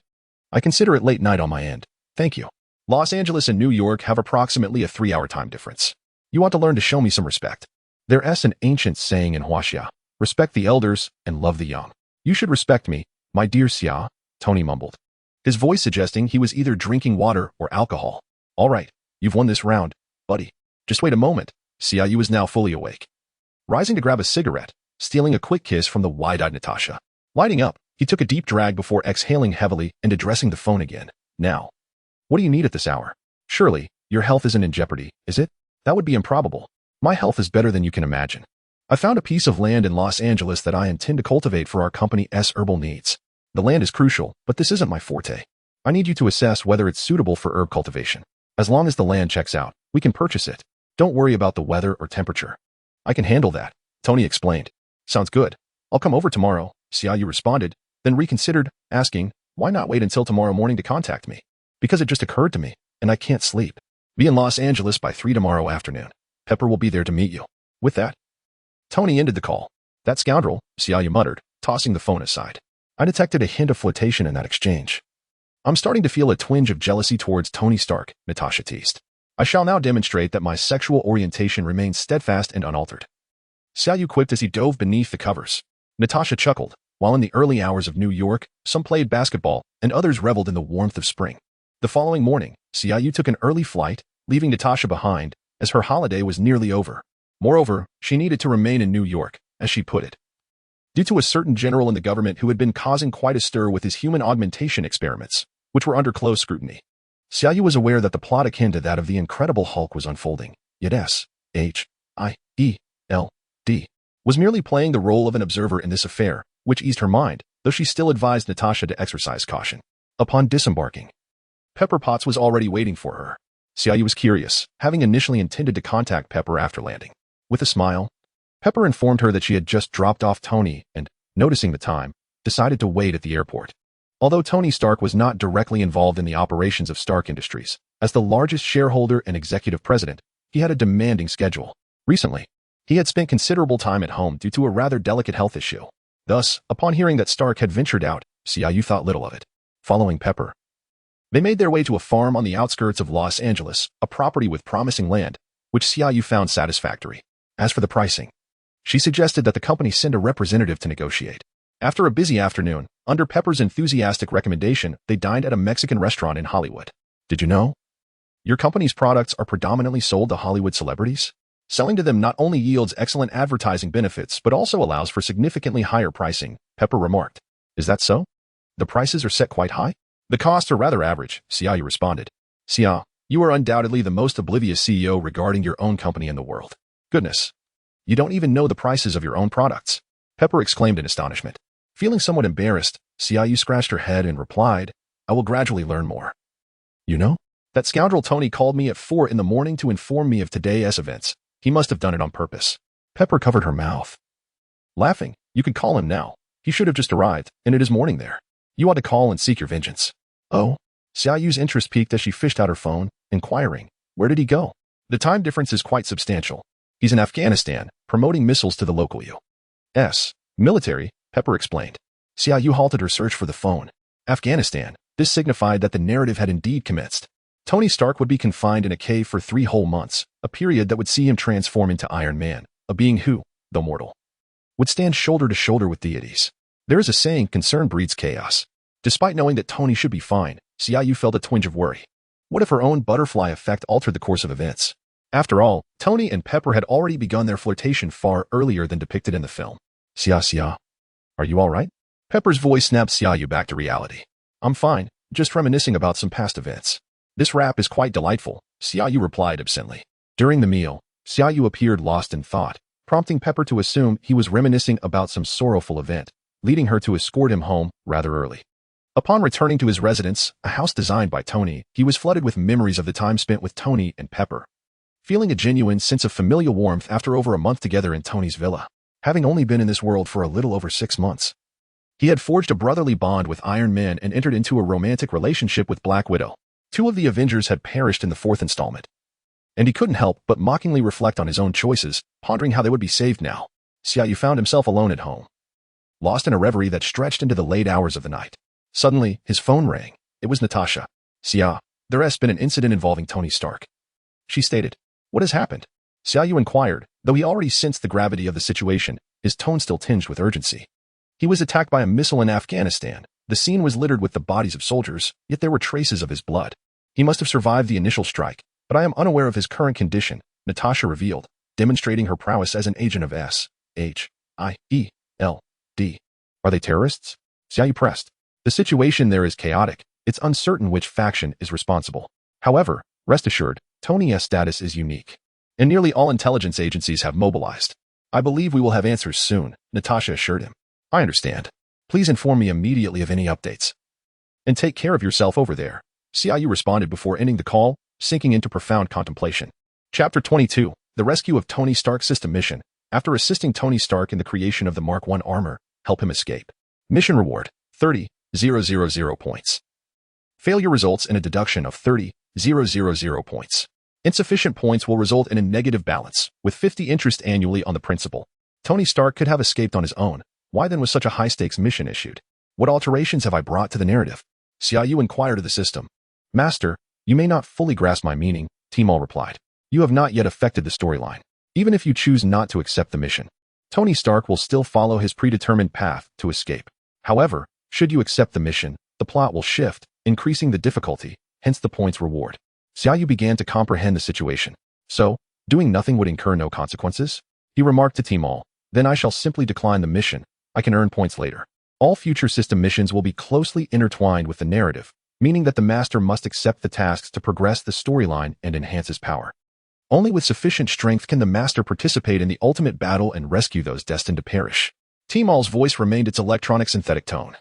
A: "I consider it late night on my end. Thank you." Los Angeles and New York have approximately a 3-hour time difference. You ought to learn to show me some respect. There's an ancient saying in Xia: respect the elders and love the young. You should respect me, my dear Xia, Tony mumbled, his voice suggesting he was either drinking water or alcohol. All right, you've won this round, buddy. Just wait a moment. Xia Yu was now fully awake. Rising to grab a cigarette, stealing a quick kiss from the wide-eyed Natasha. Lighting up, he took a deep drag before exhaling heavily and addressing the phone again. Now, what do you need at this hour? Surely, your health isn't in jeopardy, is it? That would be improbable. My health is better than you can imagine. I found a piece of land in Los Angeles that I intend to cultivate for our company's herbal needs. The land is crucial, but this isn't my forte. I need you to assess whether it's suitable for herb cultivation. As long as the land checks out, we can purchase it. Don't worry about the weather or temperature. I can handle that, Tony explained. Sounds good. I'll come over tomorrow, Xia Yu responded, then reconsidered, asking, why not wait until tomorrow morning to contact me? Because it just occurred to me, and I can't sleep. Be in Los Angeles by 3 tomorrow afternoon. Pepper will be there to meet you. With that, Tony ended the call. That scoundrel, Xia Yu muttered, tossing the phone aside. I detected a hint of flirtation in that exchange. I'm starting to feel a twinge of jealousy towards Tony Stark, Natasha teased. I shall now demonstrate that my sexual orientation remains steadfast and unaltered. Xia Yu quipped as he dove beneath the covers. Natasha chuckled. While in the early hours of New York, some played basketball and others reveled in the warmth of spring. The following morning, Xia Yu took an early flight, leaving Natasha behind, as her holiday was nearly over. Moreover, she needed to remain in New York, as she put it, due to a certain general in the government who had been causing quite a stir with his human augmentation experiments, which were under close scrutiny. Xia Yu was aware that the plot akin to that of the Incredible Hulk was unfolding, yet S.H.I.E.L.D. was merely playing the role of an observer in this affair, which eased her mind, though she still advised Natasha to exercise caution. Upon disembarking, Pepper Potts was already waiting for her. Xia Yu was curious, having initially intended to contact Pepper after landing. With a smile, Pepper informed her that she had just dropped off Tony and, noticing the time, decided to wait at the airport. Although Tony Stark was not directly involved in the operations of Stark Industries, as the largest shareholder and executive president, he had a demanding schedule. Recently, he had spent considerable time at home due to a rather delicate health issue. Thus, upon hearing that Stark had ventured out, Xia Yu thought little of it. Following Pepper, they made their way to a farm on the outskirts of Los Angeles, a property with promising land, which Xia Yu found satisfactory. As for the pricing, she suggested that the company send a representative to negotiate. After a busy afternoon, under Pepper's enthusiastic recommendation, they dined at a Mexican restaurant in Hollywood. Did you know? Your company's products are predominantly sold to Hollywood celebrities? Selling to them not only yields excellent advertising benefits but also allows for significantly higher pricing, Pepper remarked. Is that so? The prices are set quite high? The costs are rather average, Xia Yu responded. Xia, you are undoubtedly the most oblivious CEO regarding your own company in the world. Goodness. You don't even know the prices of your own products. Pepper exclaimed in astonishment. Feeling somewhat embarrassed, Xia Yu scratched her head and replied, I will gradually learn more. You know? That scoundrel Tony called me at 4 in the morning to inform me of today's events. He must have done it on purpose. Pepper covered her mouth. Laughing, you could call him now. He should have just arrived, and it is morning there. You ought to call and seek your vengeance. Oh? Xia Yu's interest peaked as she fished out her phone, inquiring, where did he go? The time difference is quite substantial. He's in Afghanistan, promoting missiles to the local U.S. military, Pepper explained. Xia Yu halted her search for the phone. Afghanistan. This signified that the narrative had indeed commenced. Tony Stark would be confined in a cave for 3 whole months, a period that would see him transform into Iron Man, a being who, though mortal, would stand shoulder to shoulder with deities. There is a saying, concern breeds chaos. Despite knowing that Tony should be fine, Xia Yu felt a twinge of worry. What if her own butterfly effect altered the course of events? After all, Tony and Pepper had already begun their flirtation far earlier than depicted in the film. Xia, are you all right? Pepper's voice snapped Xia Yu back to reality. I'm fine, just reminiscing about some past events. This rap is quite delightful, Xia Yu replied absently. During the meal, Xia Yu appeared lost in thought, prompting Pepper to assume he was reminiscing about some sorrowful event, leading her to escort him home rather early. Upon returning to his residence, a house designed by Tony, he was flooded with memories of the time spent with Tony and Pepper, feeling a genuine sense of familial warmth after over a month together in Tony's villa. Having only been in this world for a little over 6 months, he had forged a brotherly bond with Iron Man and entered into a romantic relationship with Black Widow. 2 of the Avengers had perished in the 4th installment, and he couldn't help but mockingly reflect on his own choices, pondering how they would be saved now. Xia Yu found himself alone at home, lost in a reverie that stretched into the late hours of the night. Suddenly, his phone rang. It was Natasha. Xia, there has been an incident involving Tony Stark. She stated. What has happened? Xia Yu inquired, though he already sensed the gravity of the situation, his tone still tinged with urgency. He was attacked by a missile in Afghanistan. The scene was littered with the bodies of soldiers, yet there were traces of his blood. He must have survived the initial strike, but I am unaware of his current condition, Natasha revealed, demonstrating her prowess as an agent of S.H.I.E.L.D. Are they terrorists? Xia Yu pressed. The situation there is chaotic. It's uncertain which faction is responsible. However, rest assured, Tony's status is unique, and nearly all intelligence agencies have mobilized. I believe we will have answers soon, Natasha assured him. I understand. Please inform me immediately of any updates. And take care of yourself over there. Xia Yu responded before ending the call, sinking into profound contemplation. Chapter 22. The Rescue of Tony Stark System Mission. After assisting Tony Stark in the creation of the Mark I armor, help him escape. Mission reward, 30,000 points. Failure results in a deduction of 30,000 points. Insufficient points will result in a negative balance, with 50 interest annually on the principal. Tony Stark could have escaped on his own. Why then was such a high-stakes mission issued? What alterations have I brought to the narrative? Xia Yu inquired of the system. Master, you may not fully grasp my meaning, Timol replied. You have not yet affected the storyline. Even if you choose not to accept the mission, Tony Stark will still follow his predetermined path to escape. However, should you accept the mission, the plot will shift, increasing the difficulty, hence the points reward. Xia Yu began to comprehend the situation. So, doing nothing would incur no consequences? He remarked to Timol. Then I shall simply decline the mission. I can earn points later. All future system missions will be closely intertwined with the narrative, meaning that the master must accept the tasks to progress the storyline and enhance his power. Only with sufficient strength can the master participate in the ultimate battle and rescue those destined to perish. Timol's voice remained its electronic synthetic tone.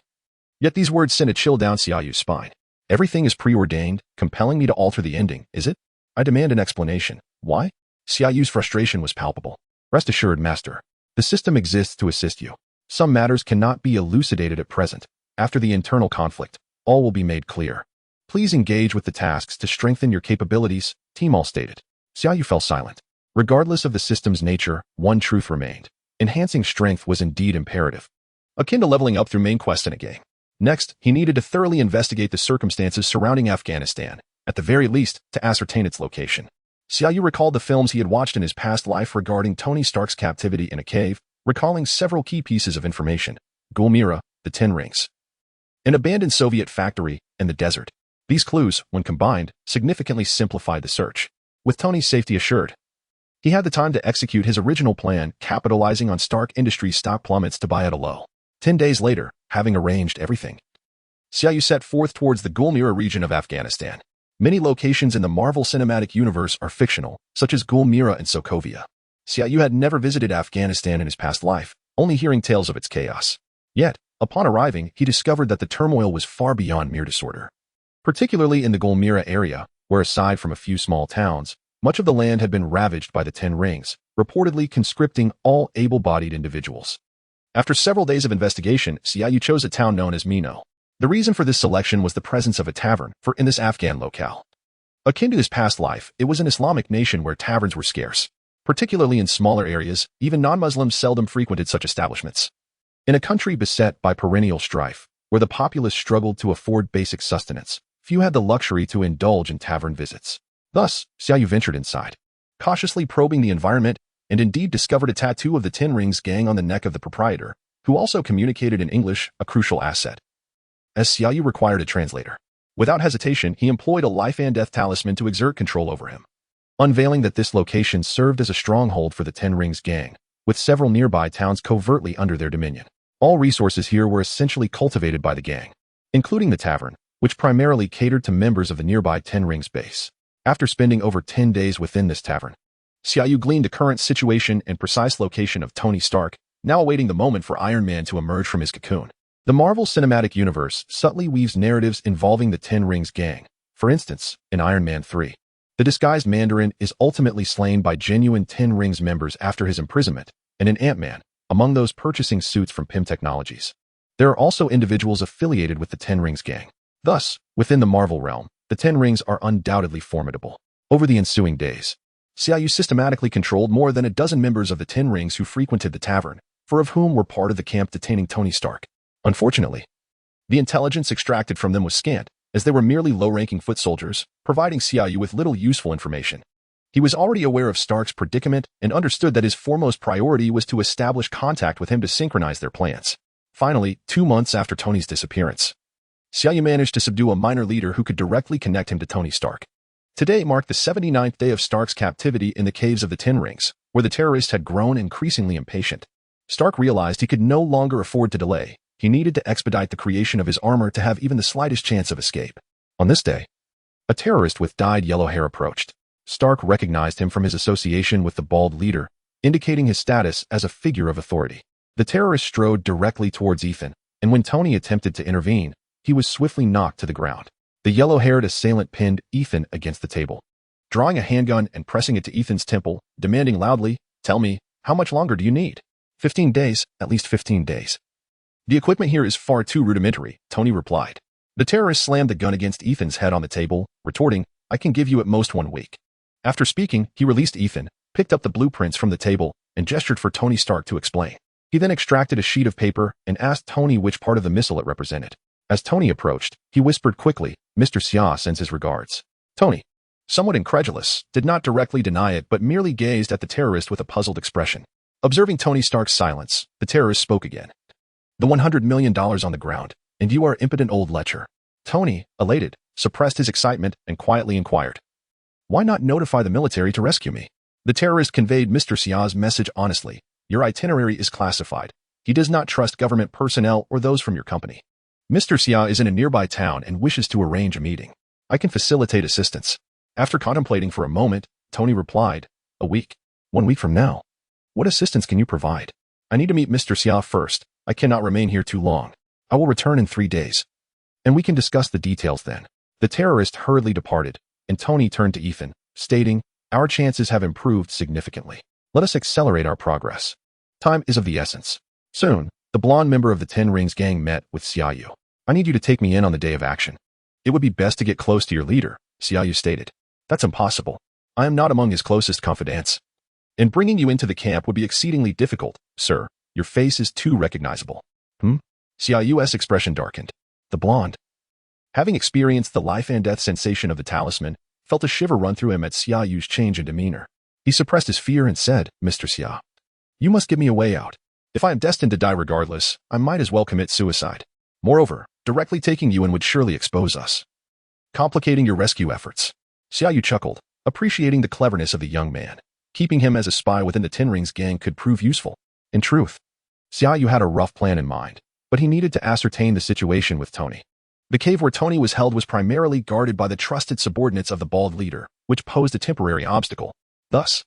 A: Yet these words sent a chill down Xia Yu's spine. Everything is preordained, compelling me to alter the ending, is it? I demand an explanation. Why? Xia Yu's frustration was palpable. Rest assured, master. The system exists to assist you. Some matters cannot be elucidated at present. After the internal conflict, all will be made clear. Please engage with the tasks to strengthen your capabilities, Timol stated. Xia Yu fell silent. Regardless of the system's nature, one truth remained. Enhancing strength was indeed imperative, akin to leveling up through main quest in a game. Next, he needed to thoroughly investigate the circumstances surrounding Afghanistan, at the very least, to ascertain its location. Xia Yu recalled the films he had watched in his past life regarding Tony Stark's captivity in a cave, recalling several key pieces of information: Gulmira, the 10 Rings, an abandoned Soviet factory, and the desert. These clues, when combined, significantly simplified the search. With Tony's safety assured, he had the time to execute his original plan, capitalizing on Stark Industries' stock plummets to buy at a low. 10 days later, having arranged everything, Xia Yu set forth towards the Gulmira region of Afghanistan. Many locations in the Marvel Cinematic Universe are fictional, such as Gulmira and Sokovia. Xia Yu had never visited Afghanistan in his past life, only hearing tales of its chaos. Yet, upon arriving, he discovered that the turmoil was far beyond mere disorder. Particularly in the Gulmira area, where aside from a few small towns, much of the land had been ravaged by the 10 Rings, reportedly conscripting all able-bodied individuals. After several days of investigation, Xia Yu chose a town known as Mino. The reason for this selection was the presence of a tavern, for in this Afghan locale, akin to his past life, it was an Islamic nation where taverns were scarce. Particularly in smaller areas, even non-Muslims seldom frequented such establishments. In a country beset by perennial strife, where the populace struggled to afford basic sustenance, few had the luxury to indulge in tavern visits. Thus, Xia Yu ventured inside, cautiously probing the environment, and indeed discovered a tattoo of the 10 Rings gang on the neck of the proprietor, who also communicated in English, a crucial asset, as Xia Yu required a translator. Without hesitation, he employed a life and death talisman to exert control over him, unveiling that this location served as a stronghold for the 10 Rings gang, with several nearby towns covertly under their dominion. All resources here were essentially cultivated by the gang, including the tavern, which primarily catered to members of the nearby 10 Rings base. After spending over 10 days within this tavern, Xia Yu gleaned the current situation and precise location of Tony Stark, now awaiting the moment for Iron Man to emerge from his cocoon. The Marvel Cinematic Universe subtly weaves narratives involving the 10 Rings gang. For instance, in Iron Man 3, the disguised Mandarin is ultimately slain by genuine 10 Rings members after his imprisonment, and in Ant-Man, among those purchasing suits from Pym Technologies, there are also individuals affiliated with the 10 Rings gang. Thus, within the Marvel realm, the 10 Rings are undoubtedly formidable. Over the ensuing days, Xia Yu systematically controlled more than a dozen members of the 10 Rings who frequented the tavern, 4 of whom were part of the camp detaining Tony Stark. Unfortunately, the intelligence extracted from them was scant, as they were merely low-ranking foot soldiers, providing Xia Yu with little useful information. He was already aware of Stark's predicament and understood that his foremost priority was to establish contact with him to synchronize their plans. Finally, 2 months after Tony's disappearance, Xia Yu managed to subdue a minor leader who could directly connect him to Tony Stark. Today marked the 79th day of Stark's captivity in the caves of the Ten Rings, where the terrorist had grown increasingly impatient. Stark realized he could no longer afford to delay. He needed to expedite the creation of his armor to have even the slightest chance of escape. On this day, a terrorist with dyed yellow hair approached. Stark recognized him from his association with the bald leader, indicating his status as a figure of authority. The terrorist strode directly towards Ethan, and when Tony attempted to intervene, he was swiftly knocked to the ground. The yellow-haired assailant pinned Ethan against the table, drawing a handgun and pressing it to Ethan's temple, demanding loudly, "Tell me, how much longer do you need?" 15 days, at least 15 days. "The equipment here is far too rudimentary," Tony replied. The terrorist slammed the gun against Ethan's head on the table, retorting, "I can give you at most 1 week." After speaking, he released Ethan, picked up the blueprints from the table, and gestured for Tony Stark to explain. He then extracted a sheet of paper and asked Tony which part of the missile it represented. As Tony approached, he whispered quickly, "Mr. Xia sends his regards." Tony, somewhat incredulous, did not directly deny it but merely gazed at the terrorist with a puzzled expression. Observing Tony Stark's silence, the terrorist spoke again. "The $100 million on the ground, and you are impotent old lecher." Tony, elated, suppressed his excitement and quietly inquired, "Why not notify the military to rescue me?" The terrorist conveyed Mr. Xia's message honestly. "Your itinerary is classified. He does not trust government personnel or those from your company. Mr. Xia is in a nearby town and wishes to arrange a meeting. I can facilitate assistance." After contemplating for a moment, Tony replied, "A week. 1 week from now. What assistance can you provide?" "I need to meet Mr. Xia first. I cannot remain here too long. I will return in 3 days. And we can discuss the details then." The terrorist hurriedly departed, and Tony turned to Ethan, stating, "Our chances have improved significantly. Let us accelerate our progress. Time is of the essence." Soon, the blonde member of the Ten Rings gang met with Xia Yu. "I need you to take me in on the day of action." "It would be best to get close to your leader," Xia Yu stated. "That's impossible. I am not among his closest confidants. And bringing you into the camp would be exceedingly difficult, sir. Your face is too recognizable." Xia Yu's expression darkened. The blonde, having experienced the life and death sensation of the talisman, felt a shiver run through him at Xia Yu's change in demeanor. He suppressed his fear and said, "Mr. Xia, you must give me a way out. If I am destined to die regardless, I might as well commit suicide. Moreover, directly taking you in would surely expose us, complicating your rescue efforts." Xia Yu chuckled, appreciating the cleverness of the young man. Keeping him as a spy within the Ten Rings gang could prove useful. In truth, Xia Yu had a rough plan in mind, but he needed to ascertain the situation with Tony. The cave where Tony was held was primarily guarded by the trusted subordinates of the bald leader, which posed a temporary obstacle. Thus,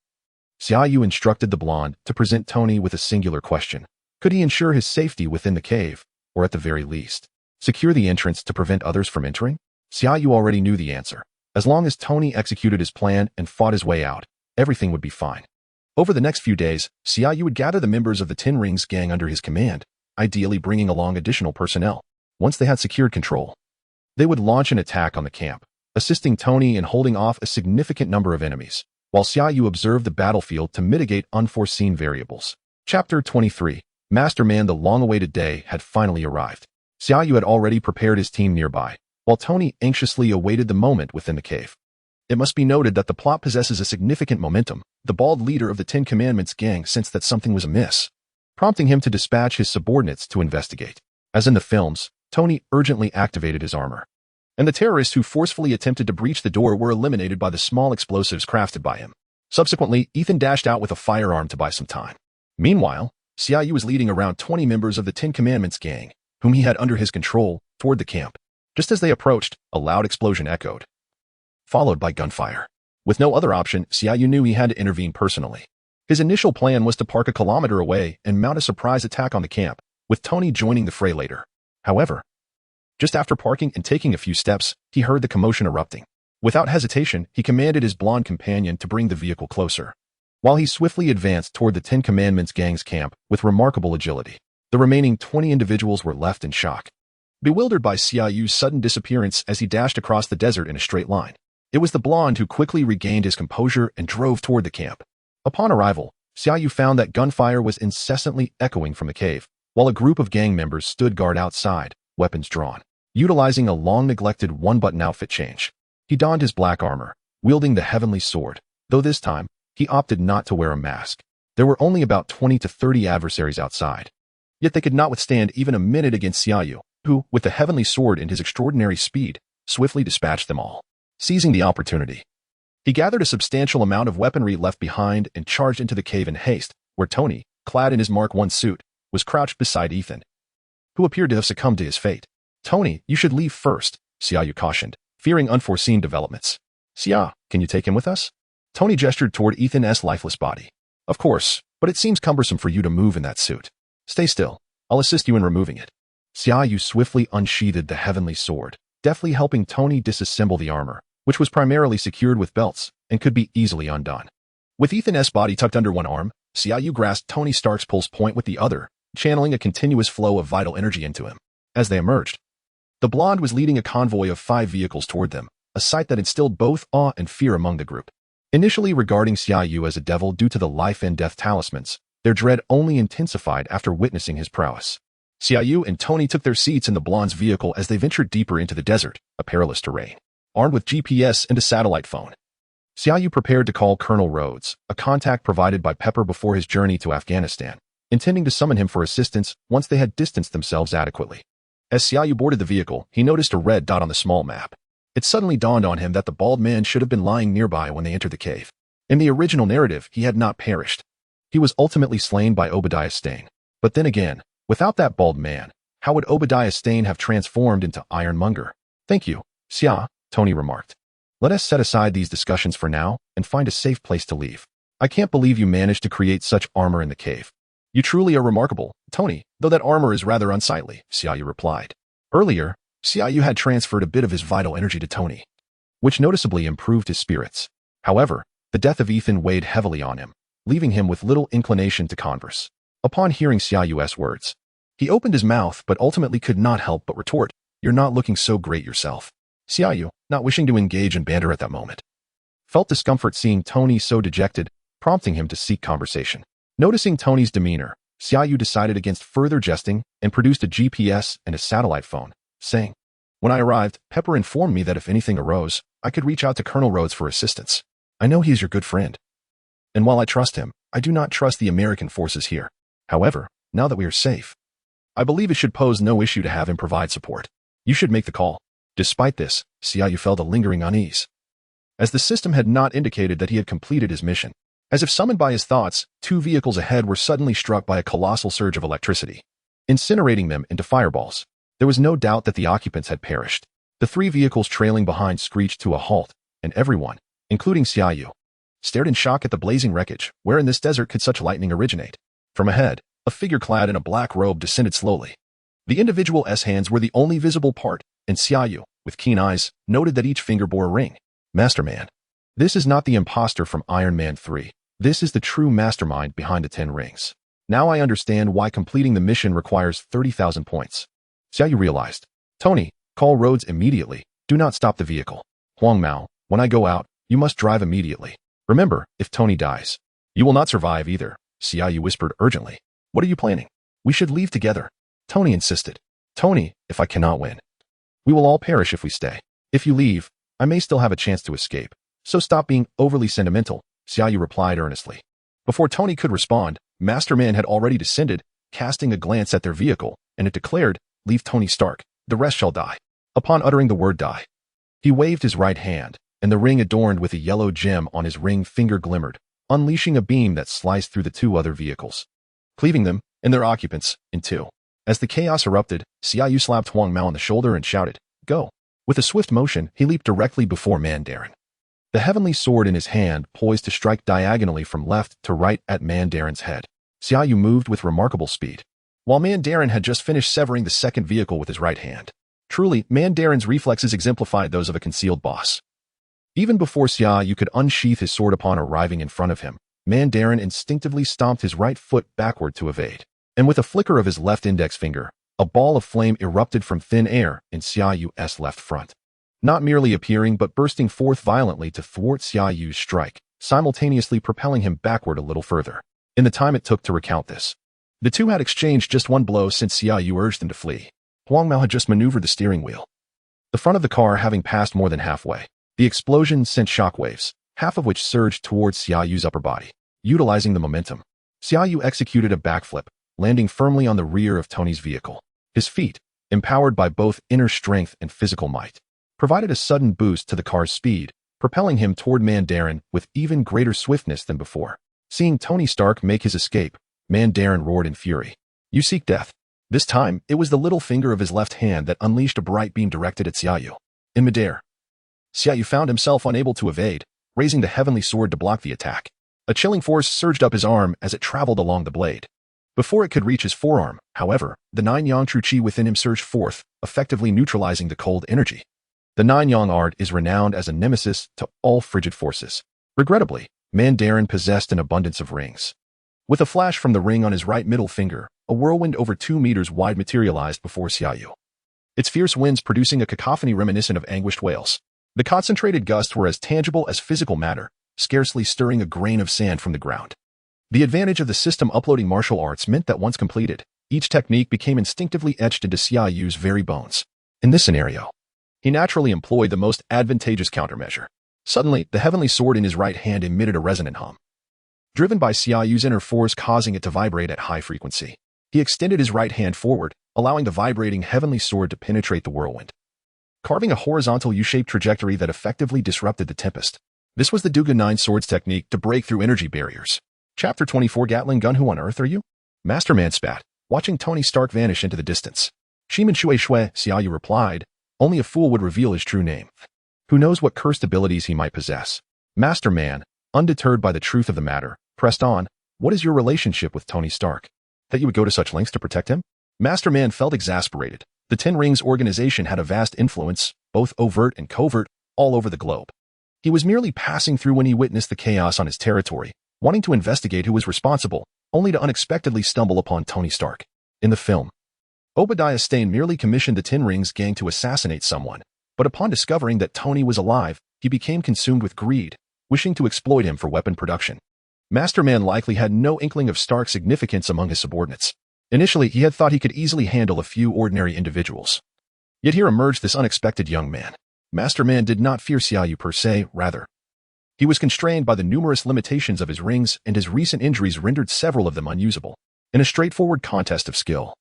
A: Xia Yu instructed the blonde to present Tony with a singular question. Could he ensure his safety within the cave, or at the very least, secure the entrance to prevent others from entering? Xia Yu already knew the answer. As long as Tony executed his plan and fought his way out, everything would be fine. Over the next few days, Xia Yu would gather the members of the Ten Rings gang under his command, ideally bringing along additional personnel. Once they had secured control, they would launch an attack on the camp, assisting Tony in holding off a significant number of enemies, while Xia Yu observed the battlefield to mitigate unforeseen variables. Chapter 23. Masterman. The long-awaited day had finally arrived. Xia Yu had already prepared his team nearby, while Tony anxiously awaited the moment within the cave. It must be noted that the plot possesses a significant momentum. The bald leader of the Ten Commandments gang sensed that something was amiss, prompting him to dispatch his subordinates to investigate. As in the films, Tony urgently activated his armor, and the terrorists who forcefully attempted to breach the door were eliminated by the small explosives crafted by him. Subsequently, Ethan dashed out with a firearm to buy some time. Meanwhile, Xia Yu was leading around 20 members of the Ten Commandments gang, whom he had under his control, toward the camp. Just as they approached, a loud explosion echoed, followed by gunfire. With no other option, Xia Yu knew he had to intervene personally. His initial plan was to park a kilometer away and mount a surprise attack on the camp, with Tony joining the fray later. However, just after parking and taking a few steps, he heard the commotion erupting. Without hesitation, he commanded his blonde companion to bring the vehicle closer, while he swiftly advanced toward the Ten Commandments gang's camp with remarkable agility. The remaining 20 individuals were left in shock, bewildered by Xia Yu's sudden disappearance as he dashed across the desert in a straight line. It was the blonde who quickly regained his composure and drove toward the camp. Upon arrival, Xia Yu found that gunfire was incessantly echoing from the cave, while a group of gang members stood guard outside, weapons drawn. utilizing a long-neglected one-button outfit change. He donned his black armor, wielding the heavenly sword, though this time, he opted not to wear a mask. There were only about 20 to 30 adversaries outside. Yet they could not withstand even a minute against Xia Yu, who, with the heavenly sword and his extraordinary speed, swiftly dispatched them all. Seizing the opportunity, he gathered a substantial amount of weaponry left behind and charged into the cave in haste, where Tony, clad in his Mark I suit, was crouched beside Ethan, who appeared to have succumbed to his fate. "Tony, you should leave first," Xia Yu cautioned, fearing unforeseen developments. "Xia, can you take him with us?" Tony gestured toward Ethan's lifeless body. "Of course, but it seems cumbersome for you to move in that suit. Stay still. I'll assist you in removing it." Xia Yu swiftly unsheathed the heavenly sword, deftly helping Tony disassemble the armor, which was primarily secured with belts and could be easily undone. With Ethan's body tucked under one arm, Xia Yu grasped Tony Stark's pulse point with the other, channeling a continuous flow of vital energy into him. As they emerged, the blonde was leading a convoy of 5 vehicles toward them, a sight that instilled both awe and fear among the group. Initially regarding Xia Yu as a devil due to the life and death talismans, their dread only intensified after witnessing his prowess. Xia Yu and Tony took their seats in the blonde's vehicle as they ventured deeper into the desert, a perilous terrain. Armed with GPS and a satellite phone, Xia Yu prepared to call Colonel Rhodes, a contact provided by Pepper before his journey to Afghanistan, intending to summon him for assistance once they had distanced themselves adequately. As Xia Yu boarded the vehicle, he noticed a red dot on the small map. It suddenly dawned on him that the bald man should have been lying nearby when they entered the cave. In the original narrative, he had not perished. He was ultimately slain by Obadiah Stane. But then again, without that bald man, how would Obadiah Stane have transformed into Ironmonger? "Thank you, Xia," Tony remarked. "Let us set aside these discussions for now and find a safe place to leave. I can't believe you managed to create such armor in the cave. You truly are remarkable, Tony, though that armor is rather unsightly," Xia Yu replied. Earlier, Xia Yu had transferred a bit of his vital energy to Tony, which noticeably improved his spirits. However, the death of Ethan weighed heavily on him, leaving him with little inclination to converse. Upon hearing Xia Yu's words, he opened his mouth but ultimately could not help but retort, "You're not looking so great yourself." Xia Yu, not wishing to engage in banter at that moment, felt discomfort seeing Tony so dejected, prompting him to seek conversation. Noticing Tony's demeanor, Xia Yu decided against further jesting and produced a GPS and a satellite phone, saying, "When I arrived, Pepper informed me that if anything arose, I could reach out to Colonel Rhodes for assistance. I know he is your good friend. And while I trust him, I do not trust the American forces here. However, now that we are safe, I believe it should pose no issue to have him provide support. You should make the call." Despite this, Xia Yu felt a lingering unease, as the system had not indicated that he had completed his mission. As if summoned by his thoughts, 2 vehicles ahead were suddenly struck by a colossal surge of electricity, incinerating them into fireballs. There was no doubt that the occupants had perished. The 3 vehicles trailing behind screeched to a halt, and everyone, including Xia Yu, stared in shock at the blazing wreckage. Where in this desert could such lightning originate? From ahead, a figure clad in a black robe descended slowly. The individual hands were the only visible part, and Xia Yu, with keen eyes, noted that each finger bore a ring. Masterman. This is not the imposter from Iron Man 3. This is the true mastermind behind the 10 rings. Now I understand why completing the mission requires 30,000 points. Xia Yu realized. "Tony, call Rhodes immediately. Do not stop the vehicle. Huang Mao, when I go out, you must drive immediately. Remember, if Tony dies, you will not survive either," Xia Yu whispered urgently. "What are you planning?" "We should leave together," Tony insisted. "Tony, if I cannot win, we will all perish if we stay. If you leave, I may still have a chance to escape. So stop being overly sentimental," Xia Yu replied earnestly. Before Tony could respond, Masterman had already descended, casting a glance at their vehicle, and it declared, "Leave Tony Stark, the rest shall die." Upon uttering the word die, he waved his right hand, and the ring adorned with a yellow gem on his ring finger glimmered, unleashing a beam that sliced through the 2 other vehicles, cleaving them, and their occupants, in 2. As the chaos erupted, Xia Yu slapped Huang Mao on the shoulder and shouted, "Go." With a swift motion, he leaped directly before Mandarin, the heavenly sword in his hand poised to strike diagonally from left to right at Mandarin's head. Xia Yu moved with remarkable speed, while Mandarin had just finished severing the second vehicle with his right hand. Truly, Mandarin's reflexes exemplified those of a concealed boss. Even before Xia Yu could unsheath his sword upon arriving in front of him, Mandarin instinctively stomped his right foot backward to evade. And with a flicker of his left index finger, a ball of flame erupted from thin air in Xia Yu's left front, not merely appearing but bursting forth violently to thwart Xia Yu's strike, simultaneously propelling him backward a little further. In the time it took to recount this, the 2 had exchanged just 1 blow since Xia Yu urged them to flee. Huang Mao had just maneuvered the steering wheel, the front of the car having passed more than halfway. The explosion sent shockwaves, half of which surged towards Xia Yu's upper body. Utilizing the momentum, Xia Yu executed a backflip, landing firmly on the rear of Tony's vehicle. His feet, empowered by both inner strength and physical might, provided a sudden boost to the car's speed, propelling him toward Mandarin with even greater swiftness than before. Seeing Tony Stark make his escape, Mandarin roared in fury. "You seek death." This time, it was the little finger of his left hand that unleashed a bright beam directed at Xia Yu. In midair, Xia Yu found himself unable to evade, raising the heavenly sword to block the attack. A chilling force surged up his arm as it traveled along the blade. Before it could reach his forearm, however, the nine-yang true qi within him surged forth, effectively neutralizing the cold energy. The nine-yang art is renowned as a nemesis to all frigid forces. Regrettably, Mandarin possessed an abundance of rings. With a flash from the ring on his right middle finger, a whirlwind over 2 meters wide materialized before Xia Yu, its fierce winds producing a cacophony reminiscent of anguished wails. The concentrated gusts were as tangible as physical matter, scarcely stirring a grain of sand from the ground. The advantage of the system uploading martial arts meant that once completed, each technique became instinctively etched into Xia Yu's very bones. In this scenario, he naturally employed the most advantageous countermeasure. Suddenly, the heavenly sword in his right hand emitted a resonant hum, driven by Xia Yu's inner force causing it to vibrate at high frequency. He extended his right hand forward, allowing the vibrating heavenly sword to penetrate the whirlwind, carving a horizontal U-shaped trajectory that effectively disrupted the tempest. This was the Duga 9 Swords technique to break through energy barriers. Chapter 24 Gatling Gun. Who on earth are you? Masterman spat, watching Tony Stark vanish into the distance. Shiman Shui Shui, Xia Yu replied, only a fool would reveal his true name. Who knows what cursed abilities he might possess? Masterman, undeterred by the truth of the matter, pressed on, what is your relationship with Tony Stark, that you would go to such lengths to protect him? Masterman felt exasperated. The Ten Rings organization had a vast influence, both overt and covert, all over the globe. He was merely passing through when he witnessed the chaos on his territory, wanting to investigate who was responsible, only to unexpectedly stumble upon Tony Stark. In the film, Obadiah Stane merely commissioned the Ten Rings gang to assassinate someone, but upon discovering that Tony was alive, he became consumed with greed, wishing to exploit him for weapon production. Masterman likely had no inkling of Stark's significance among his subordinates. Initially, he had thought he could easily handle a few ordinary individuals. Yet here emerged this unexpected young man. Masterman did not fear Xia Yu per se, rather, he was constrained by the numerous limitations of his rings, and his recent injuries rendered several of them unusable. In a straightforward contest of skill,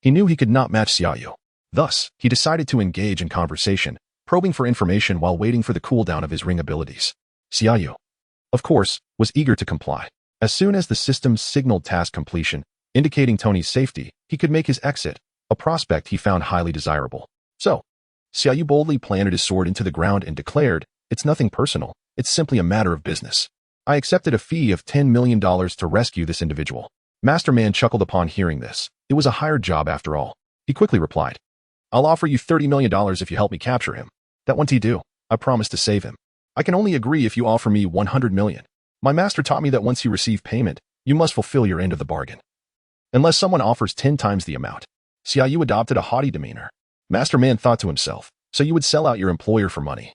A: he knew he could not match Xia Yu. Thus, he decided to engage in conversation, probing for information while waiting for the cooldown of his ring abilities. Xia Yu, of course, was eager to comply. As soon as the system signaled task completion, indicating Tony's safety, he could make his exit, a prospect he found highly desirable. So, Xia Yu boldly planted his sword into the ground and declared, it's nothing personal, it's simply a matter of business. I accepted a fee of $10 million to rescue this individual. Masterman chuckled upon hearing this. It was a hired job after all. He quickly replied, I'll offer you $30 million if you help me capture him. That won't he do. I promise to save him. I can only agree if you offer me $100 million. My master taught me that once you receive payment, you must fulfill your end of the bargain, unless someone offers 10 times the amount. Xia Yu adopted a haughty demeanor. Masterman thought to himself, so you would sell out your employer for money,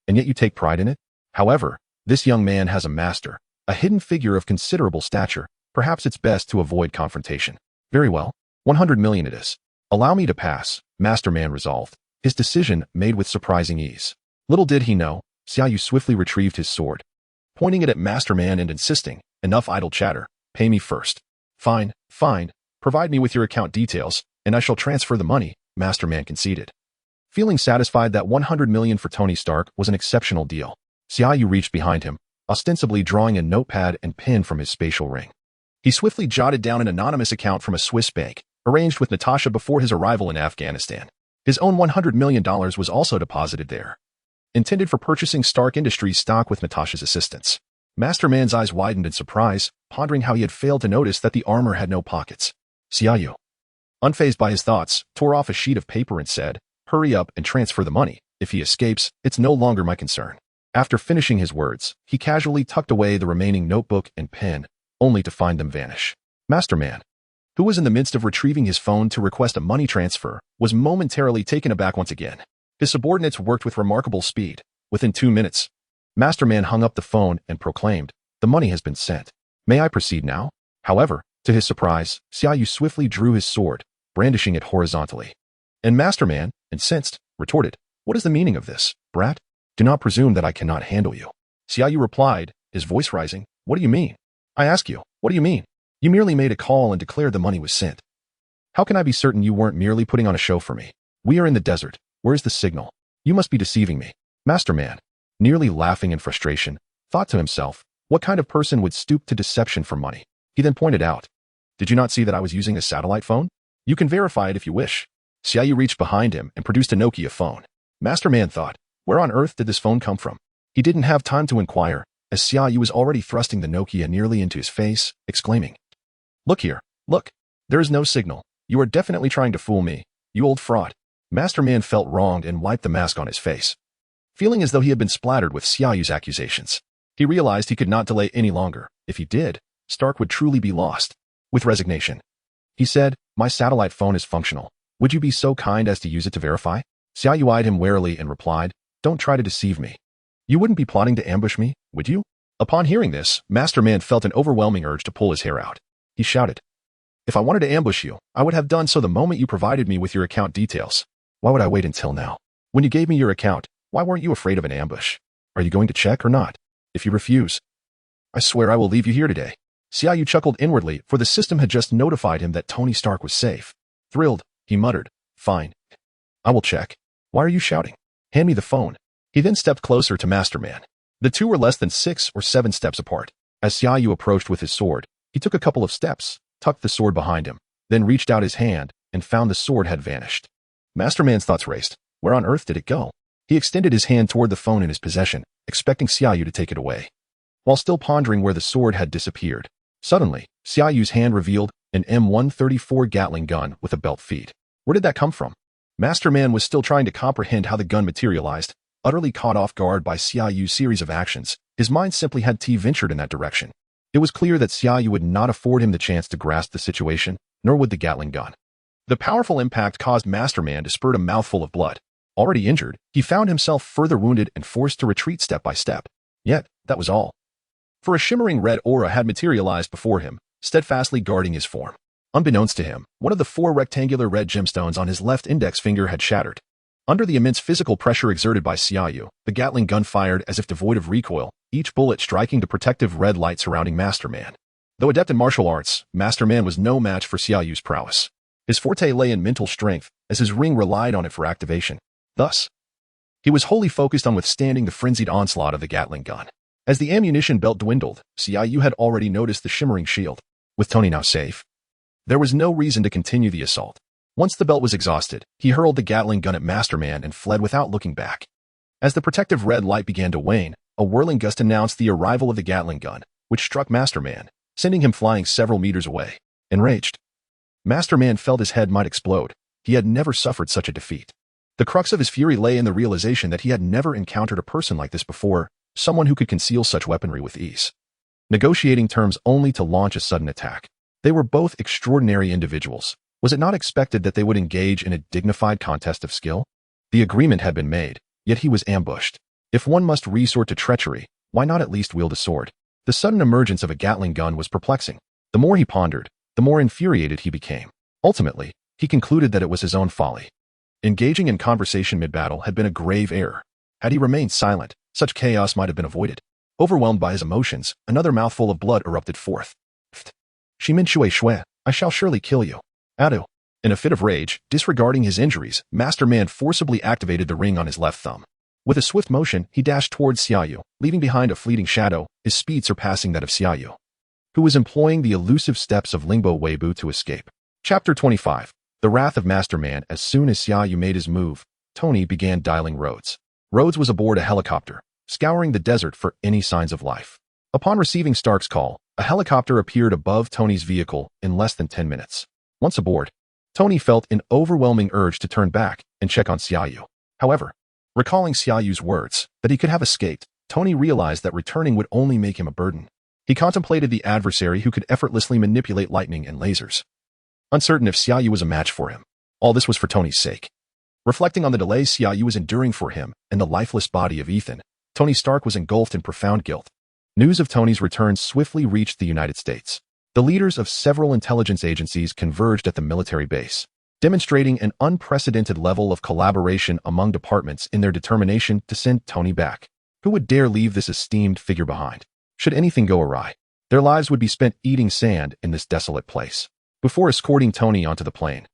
A: and yet you take pride in it? However, this young man has a master, a hidden figure of considerable stature. Perhaps it's best to avoid confrontation. Very well, 100 million it is. Allow me to pass, Masterman resolved, his decision made with surprising ease. Little did he know, Xia Yu swiftly retrieved his sword, pointing it at Masterman and insisting, enough idle chatter, pay me first. Fine, fine, provide me with your account details, and I shall transfer the money, Masterman conceded. Feeling satisfied that 100 million for Tony Stark was an exceptional deal, Xia Yu reached behind him, ostensibly drawing a notepad and pen from his spatial ring. He swiftly jotted down an anonymous account from a Swiss bank, arranged with Natasha before his arrival in Afghanistan. His own $100 million was also deposited there, intended for purchasing Stark Industries stock with Natasha's assistance. Masterman's eyes widened in surprise, pondering how he had failed to notice that the armor had no pockets. Xia Yu, unfazed by his thoughts, tore off a sheet of paper and said, hurry up and transfer the money. If he escapes, it's no longer my concern. After finishing his words, he casually tucked away the remaining notebook and pen, only to find them vanish. Masterman, who was in the midst of retrieving his phone to request a money transfer, was momentarily taken aback once again. His subordinates worked with remarkable speed. Within 2 minutes, Masterman hung up the phone and proclaimed, the money has been sent. May I proceed now? However, to his surprise, Xia Yu swiftly drew his sword, brandishing it horizontally. And Masterman, incensed, retorted, "What is the meaning of this, brat? Do not presume that I cannot handle you." Xia Yu replied, his voice rising, "What do you mean? I ask you, what do you mean? You merely made a call and declared the money was sent. How can I be certain you weren't merely putting on a show for me? We are in the desert. Where's the signal? You must be deceiving me." Masterman, nearly laughing in frustration, thought to himself, what kind of person would stoop to deception for money? He then pointed out, "Did you not see that I was using a satellite phone? You can verify it if you wish." Xia Yu reached behind him and produced a Nokia phone. Masterman thought, where on earth did this phone come from? He didn't have time to inquire, as Xia Yu was already thrusting the Nokia nearly into his face, exclaiming, "Look here, look. There is no signal. You are definitely trying to fool me, you old fraud." Masterman felt wronged and wiped the mask on his face. Feeling as though he had been splattered with Xia Yu's accusations, he realized he could not delay any longer. If he did, Stark would truly be lost. With resignation, he said, "My satellite phone is functional. Would you be so kind as to use it to verify?" Xia Yu eyed him warily and replied, "Don't try to deceive me. You wouldn't be plotting to ambush me, would you?" Upon hearing this, Masterman felt an overwhelming urge to pull his hair out. He shouted, "If I wanted to ambush you, I would have done so the moment you provided me with your account details. Why would I wait until now? When you gave me your account, why weren't you afraid of an ambush? Are you going to check or not? If you refuse, I swear I will leave you here today." Xia Yu chuckled inwardly, for the system had just notified him that Tony Stark was safe. Thrilled, he muttered, "Fine. I will check. Why are you shouting? Hand me the phone." He then stepped closer to Masterman. The two were less than 6 or 7 steps apart. As Xia Yu approached with his sword, he took a couple of steps, tucked the sword behind him, then reached out his hand and found the sword had vanished. Masterman's thoughts raced. Where on earth did it go? He extended his hand toward the phone in his possession, expecting Xia Yu to take it away. While still pondering where the sword had disappeared, suddenly, Xia Yu's hand revealed an M134 Gatling gun with a belt feed. Where did that come from? Masterman was still trying to comprehend how the gun materialized. Utterly caught off guard by Xia Yu's series of actions, his mind simply had ventured in that direction. It was clear that Xia Yu would not afford him the chance to grasp the situation, nor would the Gatling gun. The powerful impact caused Masterman to spurt a mouthful of blood. Already injured, he found himself further wounded and forced to retreat step by step. Yet, that was all. For a shimmering red aura had materialized before him, steadfastly guarding his form. Unbeknownst to him, one of the 4 rectangular red gemstones on his left index finger had shattered. Under the immense physical pressure exerted by Xia Yu, the Gatling gun fired as if devoid of recoil, each bullet striking the protective red light surrounding Masterman. Though adept in martial arts, Masterman was no match for Xia Yu's prowess. His forte lay in mental strength, as his ring relied on it for activation. Thus, he was wholly focused on withstanding the frenzied onslaught of the Gatling gun. As the ammunition belt dwindled, Xia Yu had already noticed the shimmering shield. With Tony now safe, there was no reason to continue the assault. Once the belt was exhausted, he hurled the Gatling gun at Masterman and fled without looking back. As the protective red light began to wane, a whirling gust announced the arrival of the Gatling gun, which struck Masterman, sending him flying several meters away. Enraged, Masterman felt his head might explode. He had never suffered such a defeat. The crux of his fury lay in the realization that he had never encountered a person like this before, someone who could conceal such weaponry with ease, negotiating terms only to launch a sudden attack. They were both extraordinary individuals. Was it not expected that they would engage in a dignified contest of skill? The agreement had been made, yet he was ambushed. If one must resort to treachery, why not at least wield a sword? The sudden emergence of a Gatling gun was perplexing. The more he pondered, the more infuriated he became. Ultimately, he concluded that it was his own folly. Engaging in conversation mid-battle had been a grave error. Had he remained silent, such chaos might have been avoided. Overwhelmed by his emotions, another mouthful of blood erupted forth. "Shimin Shui Shui, I shall surely kill you. Adu." In a fit of rage, disregarding his injuries, Masterman forcibly activated the ring on his left thumb. With a swift motion, he dashed towards Xia Yu, leaving behind a fleeting shadow, his speed surpassing that of Xia Yu, who was employing the elusive steps of Lingbo Weibu to escape. Chapter 25. The Wrath of Masterman. As soon as Xia Yu made his move, Tony began dialing Rhodes. Rhodes was aboard a helicopter, scouring the desert for any signs of life. Upon receiving Stark's call, a helicopter appeared above Tony's vehicle in less than 10 minutes. Once aboard, Tony felt an overwhelming urge to turn back and check on Xia Yu. However, recalling Xia Yu's words that he could have escaped, Tony realized that returning would only make him a burden. He contemplated the adversary who could effortlessly manipulate lightning and lasers, uncertain if Xia Yu was a match for him. All this was for Tony's sake. Reflecting on the delays Xia Yu was enduring for him and the lifeless body of Ethan, Tony Stark was engulfed in profound guilt. News of Tony's return swiftly reached the United States. The leaders of several intelligence agencies converged at the military base. demonstrating an unprecedented level of collaboration among departments in their determination to send Tony back. Who would dare leave this esteemed figure behind? Should anything go awry, their lives would be spent eating sand in this desolate place. Before escorting Tony onto the plane,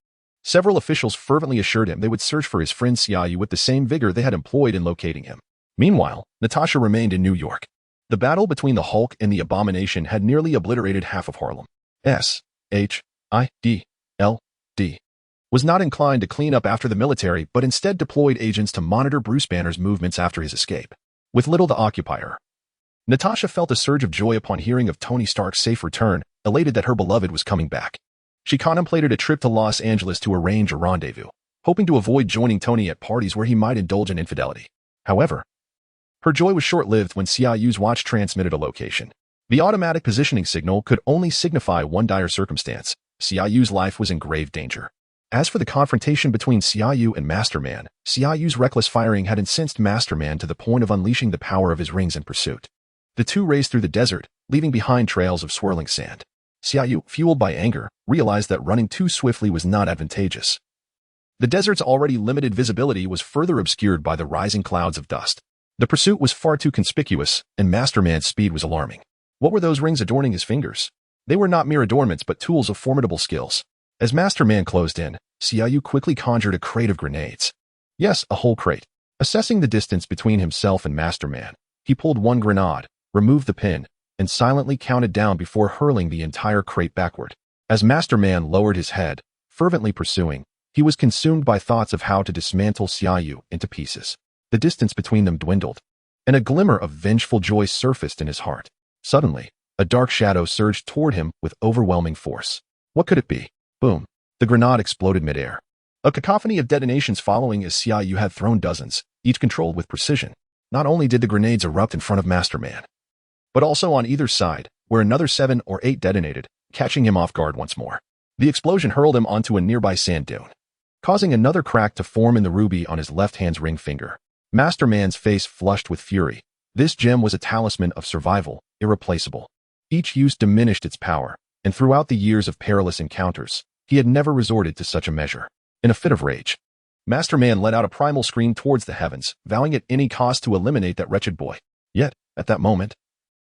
A: several officials fervently assured him they would search for his friend Xia Yu with the same vigor they had employed in locating him. Meanwhile, Natasha remained in New York. The battle between the Hulk and the Abomination had nearly obliterated half of Harlem. S.H.I.D.L.D. was not inclined to clean up after the military, but instead deployed agents to monitor Bruce Banner's movements after his escape. With little to occupy her, Natasha felt a surge of joy upon hearing of Tony Stark's safe return, elated that her beloved was coming back. She contemplated a trip to Los Angeles to arrange a rendezvous, hoping to avoid joining Tony at parties where he might indulge in infidelity. However, her joy was short-lived when Xia Yu's watch transmitted a location. The automatic positioning signal could only signify one dire circumstance: Xia Yu's life was in grave danger. As for the confrontation between Xia Yu and Masterman, Xia Yu's reckless firing had incensed Masterman to the point of unleashing the power of his rings in pursuit. The two raced through the desert, leaving behind trails of swirling sand. Xia Yu, fueled by anger, realized that running too swiftly was not advantageous. The desert's already limited visibility was further obscured by the rising clouds of dust. The pursuit was far too conspicuous, and Masterman's speed was alarming. What were those rings adorning his fingers? They were not mere adornments but tools of formidable skills. As Masterman closed in, Xia Yu quickly conjured a crate of grenades. Yes, a whole crate. Assessing the distance between himself and Masterman, he pulled one grenade, removed the pin, and silently counted down before hurling the entire crate backward. As Masterman lowered his head, fervently pursuing, he was consumed by thoughts of how to dismantle Xia Yu into pieces. The distance between them dwindled, and a glimmer of vengeful joy surfaced in his heart. Suddenly, a dark shadow surged toward him with overwhelming force. What could it be? Boom. The grenade exploded midair. A cacophony of detonations following as Xia Yu had thrown dozens, each controlled with precision. Not only did the grenades erupt in front of Masterman, but also on either side, where another 7 or 8 detonated, catching him off guard once more. The explosion hurled him onto a nearby sand dune, causing another crack to form in the ruby on his left hand's ring finger. Masterman's face flushed with fury. This gem was a talisman of survival, irreplaceable. Each use diminished its power, and throughout the years of perilous encounters, he had never resorted to such a measure. In a fit of rage, Masterman let out a primal scream towards the heavens, vowing at any cost to eliminate that wretched boy. Yet, at that moment,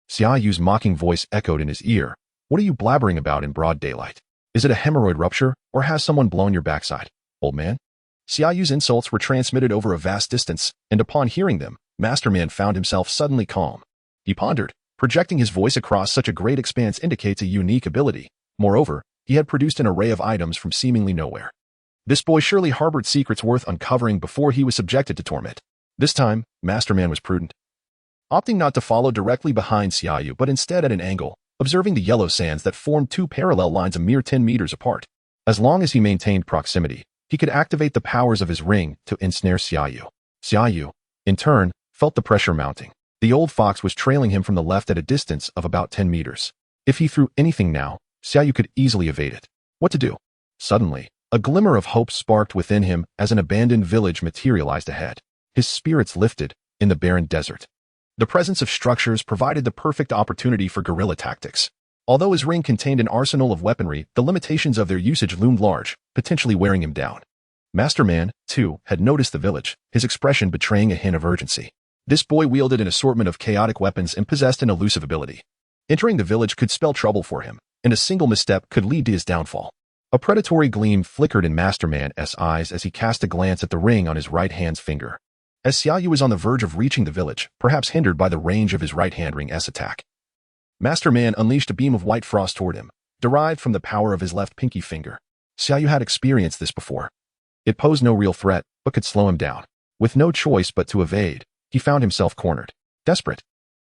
A: Xia Yu's mocking voice echoed in his ear. What are you blabbering about in broad daylight? Is it a hemorrhoid rupture, or has someone blown your backside, old man? Xia Yu's insults were transmitted over a vast distance, and upon hearing them, Masterman found himself suddenly calm. He pondered. Projecting his voice across such a great expanse indicates a unique ability. Moreover, he had produced an array of items from seemingly nowhere. This boy surely harbored secrets worth uncovering before he was subjected to torment. This time, Masterman was prudent, opting not to follow directly behind Xia Yu but instead at an angle, observing the yellow sands that formed 2 parallel lines a mere 10 meters apart. As long as he maintained proximity, he could activate the powers of his ring to ensnare Xia Yu. Xia Yu, in turn, felt the pressure mounting. The old fox was trailing him from the left at a distance of about 10 meters. If he threw anything now, Xia Yu could easily evade it. What to do? Suddenly, a glimmer of hope sparked within him as an abandoned village materialized ahead. His spirits lifted in the barren desert. The presence of structures provided the perfect opportunity for guerrilla tactics. Although his ring contained an arsenal of weaponry, the limitations of their usage loomed large, potentially wearing him down. Masterman, too, had noticed the village, his expression betraying a hint of urgency. This boy wielded an assortment of chaotic weapons and possessed an elusive ability. Entering the village could spell trouble for him, and a single misstep could lead to his downfall. A predatory gleam flickered in Masterman's eyes as he cast a glance at the ring on his right hand's finger. As Xia Yu was on the verge of reaching the village, perhaps hindered by the range of his right hand ring's attack, Masterman unleashed a beam of white frost toward him, derived from the power of his left pinky finger. Xia Yu had experienced this before. It posed no real threat, but could slow him down. With no choice but to evade, he found himself cornered. Desperate,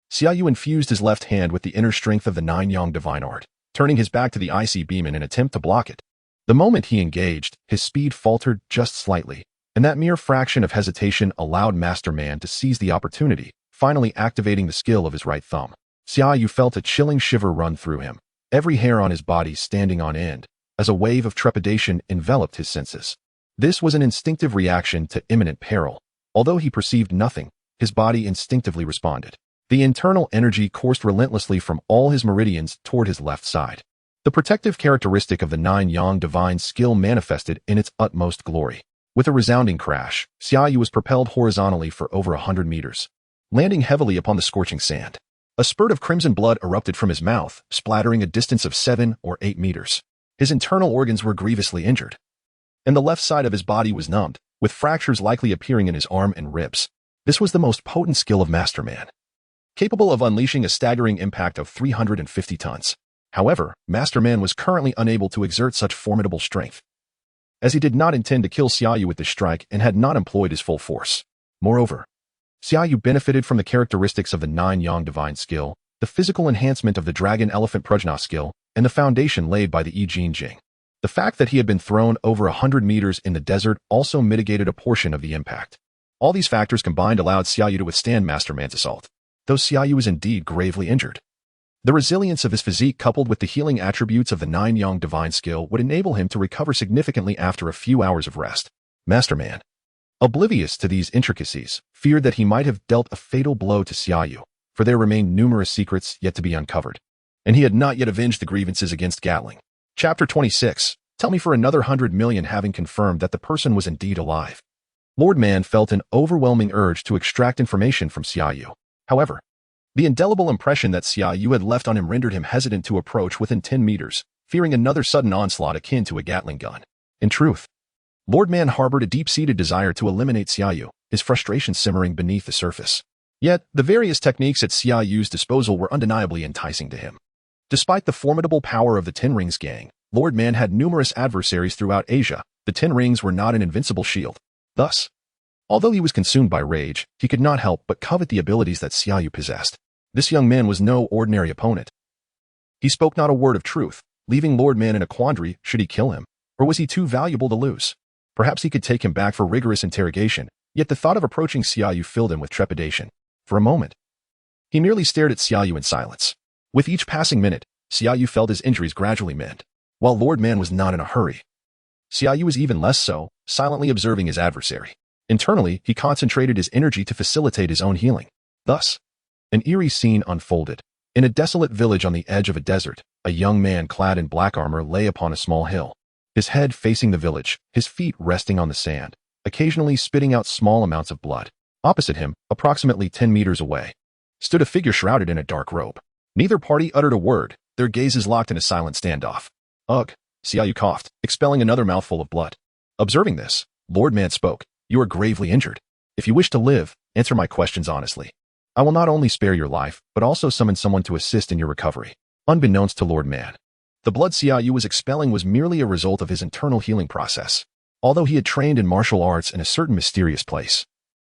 A: Xia Yu infused his left hand with the inner strength of the 9-yang divine art, turning his back to the icy beam in an attempt to block it. The moment he engaged, his speed faltered just slightly, and that mere fraction of hesitation allowed Masterman to seize the opportunity, finally activating the skill of his right thumb. Xia Yu felt a chilling shiver run through him, every hair on his body standing on end, as a wave of trepidation enveloped his senses. This was an instinctive reaction to imminent peril. Although he perceived nothing, his body instinctively responded. The internal energy coursed relentlessly from all his meridians toward his left side. The protective characteristic of the nine-yang divine skill manifested in its utmost glory. With a resounding crash, Xia Yu was propelled horizontally for over 100 meters, landing heavily upon the scorching sand. A spurt of crimson blood erupted from his mouth, splattering a distance of 7 or 8 meters. His internal organs were grievously injured, and the left side of his body was numbed, with fractures likely appearing in his arm and ribs. This was the most potent skill of Masterman, capable of unleashing a staggering impact of 350 tons. However, Masterman was currently unable to exert such formidable strength, as he did not intend to kill Xia Yu with this strike and had not employed his full force. Moreover, Xia Yu benefited from the characteristics of the nine-yang divine skill, the physical enhancement of the dragon-elephant prajna skill, and the foundation laid by the I Jing. The fact that he had been thrown over 100 meters in the desert also mitigated a portion of the impact. All these factors combined allowed Xia Yu to withstand Masterman's assault, though Xia Yu was indeed gravely injured. The resilience of his physique coupled with the healing attributes of the nine-yang divine skill would enable him to recover significantly after a few hours of rest. Masterman, oblivious to these intricacies, feared that he might have dealt a fatal blow to Xia Yu, for there remained numerous secrets yet to be uncovered, and he had not yet avenged the grievances against Gatling. Chapter 26. Tell me for another 100 million. Having confirmed that the person was indeed alive, Lord Man felt an overwhelming urge to extract information from Xia Yu. However, the indelible impression that Xia Yu had left on him rendered him hesitant to approach within 10 meters, fearing another sudden onslaught akin to a Gatling gun. In truth, Lord Man harbored a deep-seated desire to eliminate Xia Yu, his frustration simmering beneath the surface. Yet, the various techniques at Xia Yu's disposal were undeniably enticing to him. Despite the formidable power of the Ten Rings gang, Lord Man had numerous adversaries throughout Asia. The Ten Rings were not an invincible shield. Thus, although he was consumed by rage, he could not help but covet the abilities that Xia Yu possessed. This young man was no ordinary opponent. He spoke not a word of truth, leaving Lord Man in a quandary. Should he kill him, or was he too valuable to lose? Perhaps he could take him back for rigorous interrogation, yet the thought of approaching Xia Yu filled him with trepidation. For a moment, he merely stared at Xia Yu in silence. With each passing minute, Xia Yu felt his injuries gradually mend, while Lord Man was not in a hurry. Xia Yu was even less so, silently observing his adversary. Internally, he concentrated his energy to facilitate his own healing. Thus, an eerie scene unfolded. In a desolate village on the edge of a desert, a young man clad in black armor lay upon a small hill, his head facing the village, his feet resting on the sand, occasionally spitting out small amounts of blood. Opposite him, approximately 10 meters away, stood a figure shrouded in a dark robe. Neither party uttered a word, their gazes locked in a silent standoff. Ugh, Xia Yu coughed, expelling another mouthful of blood. Observing this, Lord Man spoke. You are gravely injured. If you wish to live, answer my questions honestly. I will not only spare your life, but also summon someone to assist in your recovery. Unbeknownst to Lord Man, the blood Xia Yu was expelling was merely a result of his internal healing process, although he had trained in martial arts in a certain mysterious place.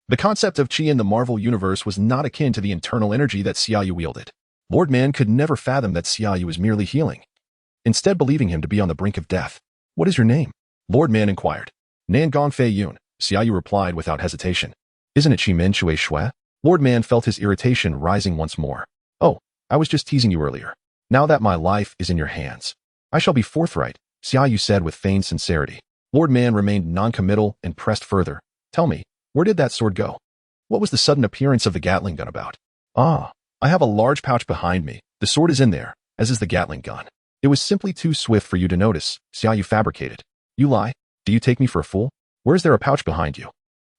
A: The concept of Qi in the Marvel Universe was not akin to the internal energy that Xia Yu wielded. Lord Man could never fathom that Xia Yu was merely healing, instead believing him to be on the brink of death. What is your name? Lord Man inquired. Nan Gong Fei Yun, Xia Yu replied without hesitation. Isn't it Chi Men Shui Shui? Lord Man felt his irritation rising once more. Oh, I was just teasing you earlier. Now that my life is in your hands, I shall be forthright, Xia Yu said with feigned sincerity. Lord Man remained non-committal and pressed further. Tell me, where did that sword go? What was the sudden appearance of the Gatling gun about? Ah, I have a large pouch behind me. The sword is in there, as is the Gatling gun. It was simply too swift for you to notice, Xia Yu fabricated. You lie. Do you take me for a fool? Where is there a pouch behind you?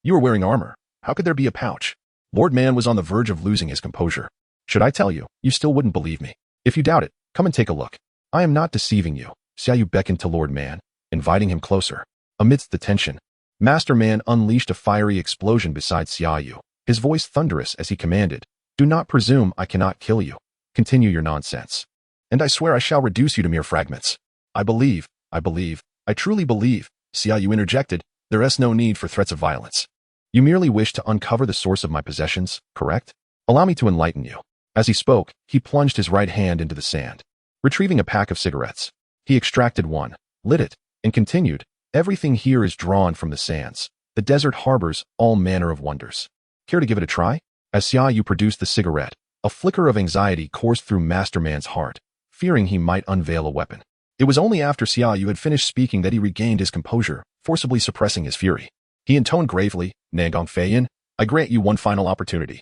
A: You are wearing armor. How could there be a pouch? Lord Man was on the verge of losing his composure. Should I tell you, you still wouldn't believe me. If you doubt it, come and take a look. I am not deceiving you. Xia Yu beckoned to Lord Man, inviting him closer. Amidst the tension, Master Man unleashed a fiery explosion beside Xia Yu, his voice thunderous as he commanded, Do not presume I cannot kill you. Continue your nonsense. And I swear I shall reduce you to mere fragments. I truly believe, Xia Yu interjected. There is no need for threats of violence. You merely wish to uncover the source of my possessions, correct? Allow me to enlighten you. As he spoke, he plunged his right hand into the sand. Retrieving a pack of cigarettes, he extracted one, lit it, and continued, Everything here is drawn from the sands. The desert harbors all manner of wonders. Care to give it a try? As Xia Yu produced the cigarette, a flicker of anxiety coursed through Master Man's heart, fearing he might unveil a weapon. It was only after Xia Yu had finished speaking that he regained his composure, forcibly suppressing his fury. He intoned gravely, Nangong Feiyin, I grant you one final opportunity.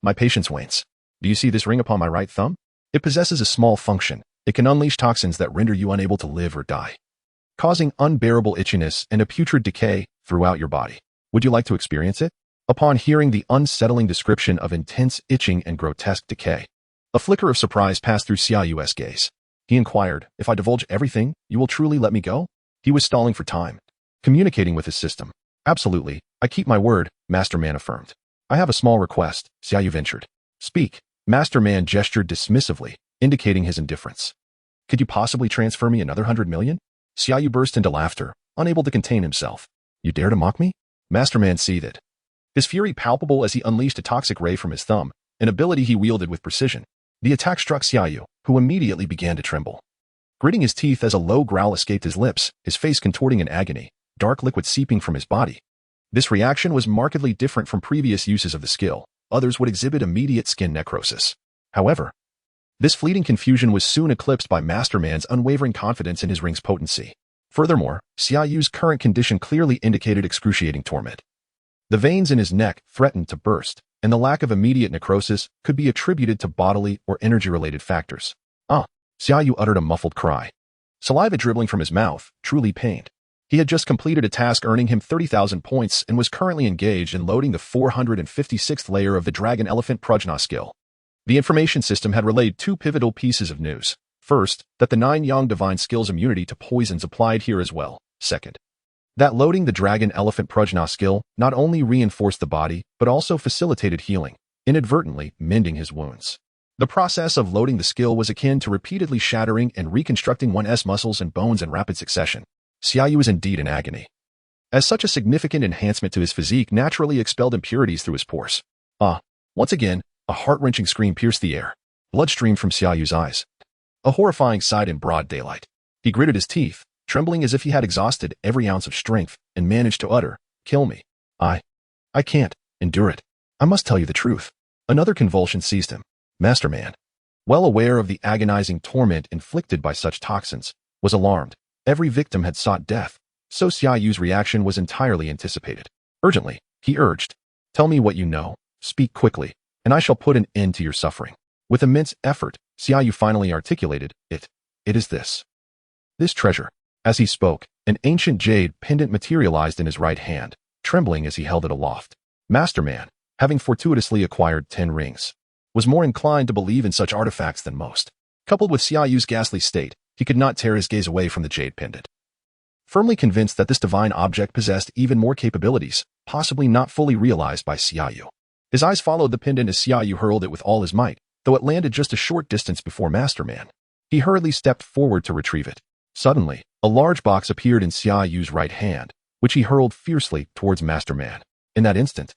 A: My patience wanes. Do you see this ring upon my right thumb? It possesses a small function. It can unleash toxins that render you unable to live or die, causing unbearable itchiness and a putrid decay throughout your body. Would you like to experience it? Upon hearing the unsettling description of intense itching and grotesque decay, a flicker of surprise passed through Xia Yu's gaze. He inquired, "If I divulge everything, you will truly let me go?" He was stalling for time, communicating with his system. "Absolutely, I keep my word," Master Man affirmed. "I have a small request," Xia Yu ventured. "Speak." Master Man gestured dismissively, indicating his indifference. "Could you possibly transfer me another 100 million? Xia Yu burst into laughter, unable to contain himself. "You dare to mock me?" Master Man seethed, his fury palpable as he unleashed a toxic ray from his thumb, an ability he wielded with precision. The attack struck Xia Yu, who immediately began to tremble. Gritting his teeth as a low growl escaped his lips, his face contorting in agony, dark liquid seeping from his body. This reaction was markedly different from previous uses of the skill. Others would exhibit immediate skin necrosis. However, this fleeting confusion was soon eclipsed by Master Man's unwavering confidence in his ring's potency. Furthermore, Xia Yu's current condition clearly indicated excruciating torment. The veins in his neck threatened to burst, and the lack of immediate necrosis could be attributed to bodily or energy-related factors. Xia Yu uttered a muffled cry, saliva dribbling from his mouth, truly pained. He had just completed a task earning him 30,000 points and was currently engaged in loading the 456th layer of the Dragon Elephant Prajna skill. The information system had relayed two pivotal pieces of news. First, that the 9 Yang Divine Skills immunity to poisons applied here as well. Second, that loading the Dragon Elephant Prajna skill not only reinforced the body, but also facilitated healing, inadvertently mending his wounds. The process of loading the skill was akin to repeatedly shattering and reconstructing one's muscles and bones in rapid succession. Xia Yu was indeed in agony, as such a significant enhancement to his physique naturally expelled impurities through his pores. Once again, a heart-wrenching scream pierced the air. Blood streamed from Xia Yu's eyes, a horrifying sight in broad daylight. He gritted his teeth, trembling as if he had exhausted every ounce of strength, and managed to utter, "Kill me. I can't endure it. I must tell you the truth." Another convulsion seized him. Master Man, well aware of the agonizing torment inflicted by such toxins, was alarmed. Every victim had sought death, so Xia Yu's reaction was entirely anticipated. Urgently, he urged, "Tell me what you know. Speak quickly, and I shall put an end to your suffering." With immense effort, Xia Yu finally articulated, It is this treasure." As he spoke, an ancient jade pendant materialized in his right hand, trembling as he held it aloft. Master Man, having fortuitously acquired 10 rings, was more inclined to believe in such artifacts than most. Coupled with Xia Yu's ghastly state, he could not tear his gaze away from the jade pendant. Firmly convinced that this divine object possessed even more capabilities, possibly not fully realized by Xia Yu. His eyes followed the pendant as Xia Yu hurled it with all his might, though it landed just a short distance before Master Man. He hurriedly stepped forward to retrieve it. Suddenly, a large box appeared in Xia Yu's right hand, which he hurled fiercely towards Master Man. In that instant,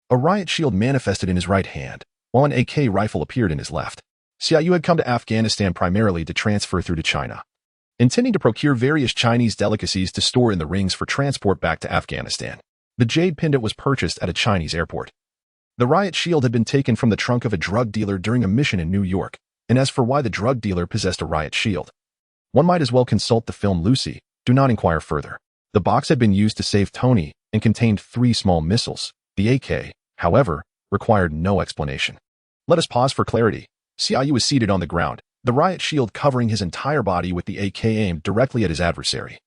A: a riot shield manifested in his right hand, while an AK rifle appeared in his left. Xia Yu had come to Afghanistan primarily to transfer through to China, intending to procure various Chinese delicacies to store in the rings for transport back to Afghanistan. The jade pendant was purchased at a Chinese airport. The riot shield had been taken from the trunk of a drug dealer during a mission in New York, and as for why the drug dealer possessed a riot shield, one might as well consult the film Lucy. Do not inquire further. The box had been used to save Tony and contained 3 small missiles. The AK, however, required no explanation. Let us pause for clarity. Xia Yu was seated on the ground, the riot shield covering his entire body with the AK aimed directly at his adversary.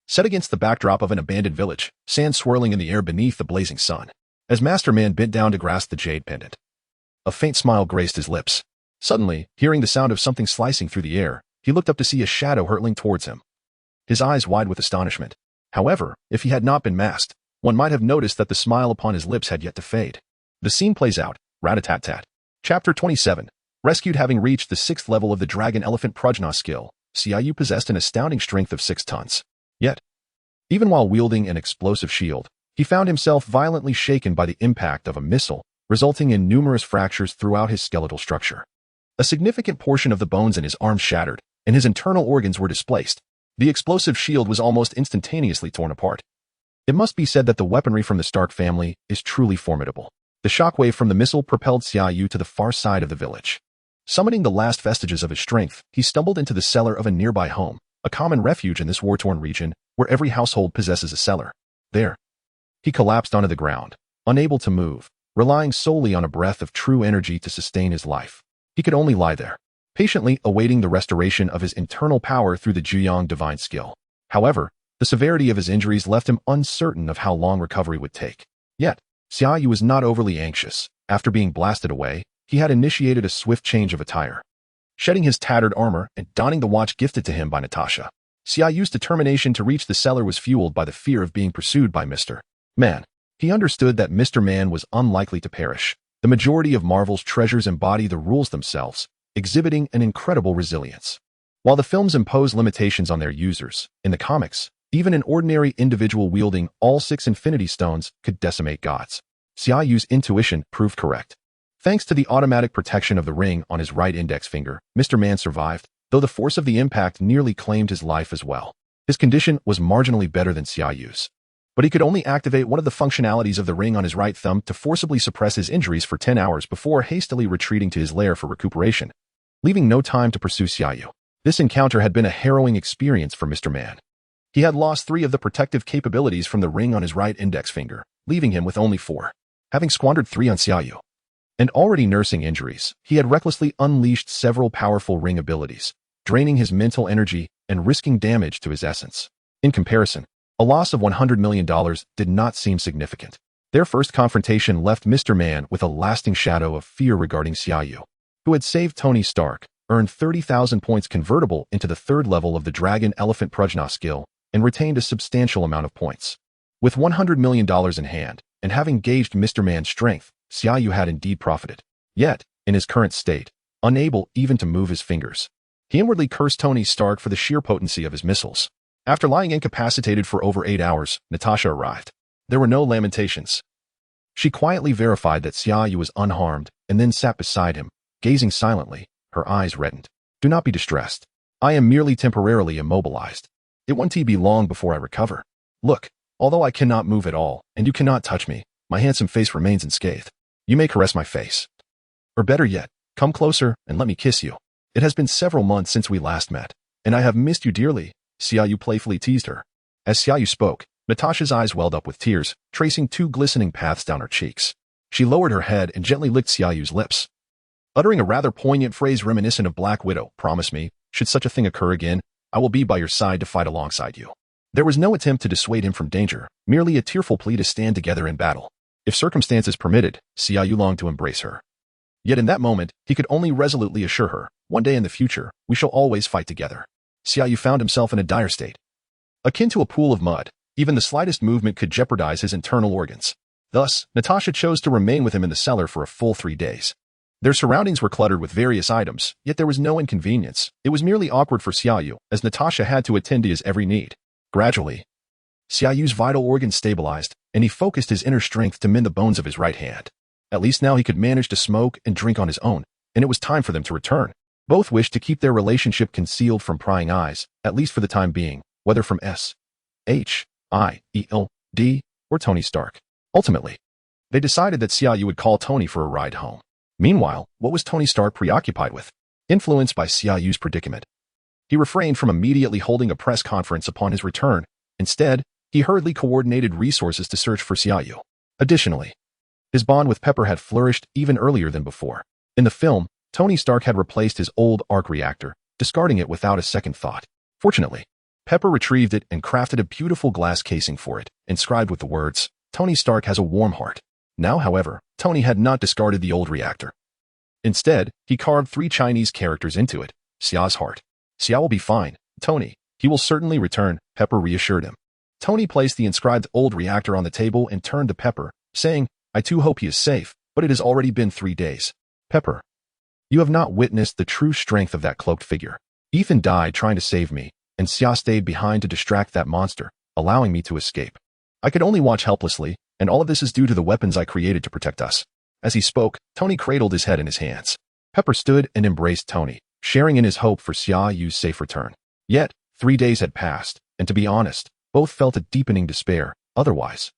A: Set against the backdrop of an abandoned village, sand swirling in the air beneath the blazing sun, as Master Man bent down to grasp the jade pendant. A faint smile graced his lips. Suddenly, hearing the sound of something slicing through the air, he looked up to see a shadow hurtling towards him, his eyes wide with astonishment. However, if he had not been masked, one might have noticed that the smile upon his lips had yet to fade. The scene plays out. Rat-a-tat-tat. Chapter 27. Rescued. Having reached the 6th level of the Dragon Elephant Prajna skill, Xia Yu possessed an astounding strength of 6 tons. Yet, even while wielding an explosive shield, he found himself violently shaken by the impact of a missile, resulting in numerous fractures throughout his skeletal structure. A significant portion of the bones in his arms shattered, and his internal organs were displaced. The explosive shield was almost instantaneously torn apart. It must be said that the weaponry from the Stark family is truly formidable. The shockwave from the missile propelled Xia Yu to the far side of the village. Summoning the last vestiges of his strength, he stumbled into the cellar of a nearby home, a common refuge in this war-torn region where every household possesses a cellar. There, he collapsed onto the ground, unable to move, relying solely on a breath of true energy to sustain his life. He could only lie there, patiently awaiting the restoration of his internal power through the Juyong divine skill. However, the severity of his injuries left him uncertain of how long recovery would take. Yet, Xia Yu was not overly anxious. After being blasted away, he had initiated a swift change of attire. Shedding his tattered armor and donning the watch gifted to him by Natasha, Xia Yu's determination to reach the cellar was fueled by the fear of being pursued by Mr. Man. He understood that Mr. Man was unlikely to perish. The majority of Marvel's treasures embody the rules themselves, exhibiting an incredible resilience. While the films impose limitations on their users, in the comics, even an ordinary individual wielding all 6 Infinity Stones could decimate gods. Xia Yu's intuition proved correct. Thanks to the automatic protection of the ring on his right index finger, Mr. Man survived, though the force of the impact nearly claimed his life as well. His condition was marginally better than Xia Yu's, but he could only activate one of the functionalities of the ring on his right thumb to forcibly suppress his injuries for 10 hours before hastily retreating to his lair for recuperation, leaving no time to pursue Xia Yu. This encounter had been a harrowing experience for Mr. Man. He had lost 3 of the protective capabilities from the ring on his right index finger, leaving him with only 4. Having squandered 3 on Xia Yu and already nursing injuries, he had recklessly unleashed several powerful ring abilities, draining his mental energy and risking damage to his essence. In comparison, a loss of $100 million did not seem significant. Their first confrontation left Mr. Man with a lasting shadow of fear regarding Xia Yu, who had saved Tony Stark, earned 30,000 points convertible into the 3rd level of the Dragon Elephant Prajna skill, and retained a substantial amount of points. With $100 million in hand, and having gauged Mr. Man's strength, Xia Yu had indeed profited. Yet, in his current state, unable even to move his fingers, he inwardly cursed Tony Stark for the sheer potency of his missiles. After lying incapacitated for over 8 hours, Natasha arrived. There were no lamentations. She quietly verified that Xia Yu was unharmed, and then sat beside him, gazing silently, her eyes reddened. Do not be distressed. I am merely temporarily immobilized. It won't be long before I recover. Look, although I cannot move at all, and you cannot touch me, my handsome face remains unscathed. You may caress my face. Or better yet, come closer and let me kiss you. It has been several months since we last met, and I have missed you dearly, Xia Yu playfully teased her. As Xia Yu spoke, Natasha's eyes welled up with tears, tracing 2 glistening paths down her cheeks. She lowered her head and gently licked Xia Yu's lips, uttering a rather poignant phrase reminiscent of Black Widow. Promise me, should such a thing occur again, I will be by your side to fight alongside you. There was no attempt to dissuade him from danger, merely a tearful plea to stand together in battle. If circumstances permitted, Xia Yu longed to embrace her. Yet in that moment, he could only resolutely assure her, one day in the future, we shall always fight together. Xia Yu found himself in a dire state. Akin to a pool of mud, even the slightest movement could jeopardize his internal organs. Thus, Natasha chose to remain with him in the cellar for a full 3 days. Their surroundings were cluttered with various items, yet there was no inconvenience. It was merely awkward for Xia Yu, as Natasha had to attend to his every need. Gradually, Xia Yu's vital organs stabilized, and he focused his inner strength to mend the bones of his right hand. At least now he could manage to smoke and drink on his own, and it was time for them to return. Both wished to keep their relationship concealed from prying eyes, at least for the time being, whether from S.H.I.E.L.D. or Tony Stark. Ultimately, they decided that Xia Yu would call Tony for a ride home. Meanwhile, what was Tony Stark preoccupied with? Influenced by Xia Yu's predicament, he refrained from immediately holding a press conference upon his return. Instead, he hurriedly coordinated resources to search for Xia Yu. Additionally, his bond with Pepper had flourished even earlier than before. In the film, Tony Stark had replaced his old arc reactor, discarding it without a second thought. Fortunately, Pepper retrieved it and crafted a beautiful glass casing for it, inscribed with the words, Tony Stark has a warm heart. Now, however, Tony had not discarded the old reactor. Instead, he carved 3 Chinese characters into it. Xia's heart. Xia will be fine, Tony. He will certainly return, Pepper reassured him. Tony placed the inscribed old reactor on the table and turned to Pepper, saying, I too hope he is safe, but it has already been 3 days. Pepper, you have not witnessed the true strength of that cloaked figure. Ethan died trying to save me, and Xia stayed behind to distract that monster, allowing me to escape. I could only watch helplessly, and all of this is due to the weapons I created to protect us. As he spoke, Tony cradled his head in his hands. Pepper stood and embraced Tony, sharing in his hope for Xia Yu's safe return. Yet, 3 days had passed, and to be honest, both felt a deepening despair. Otherwise,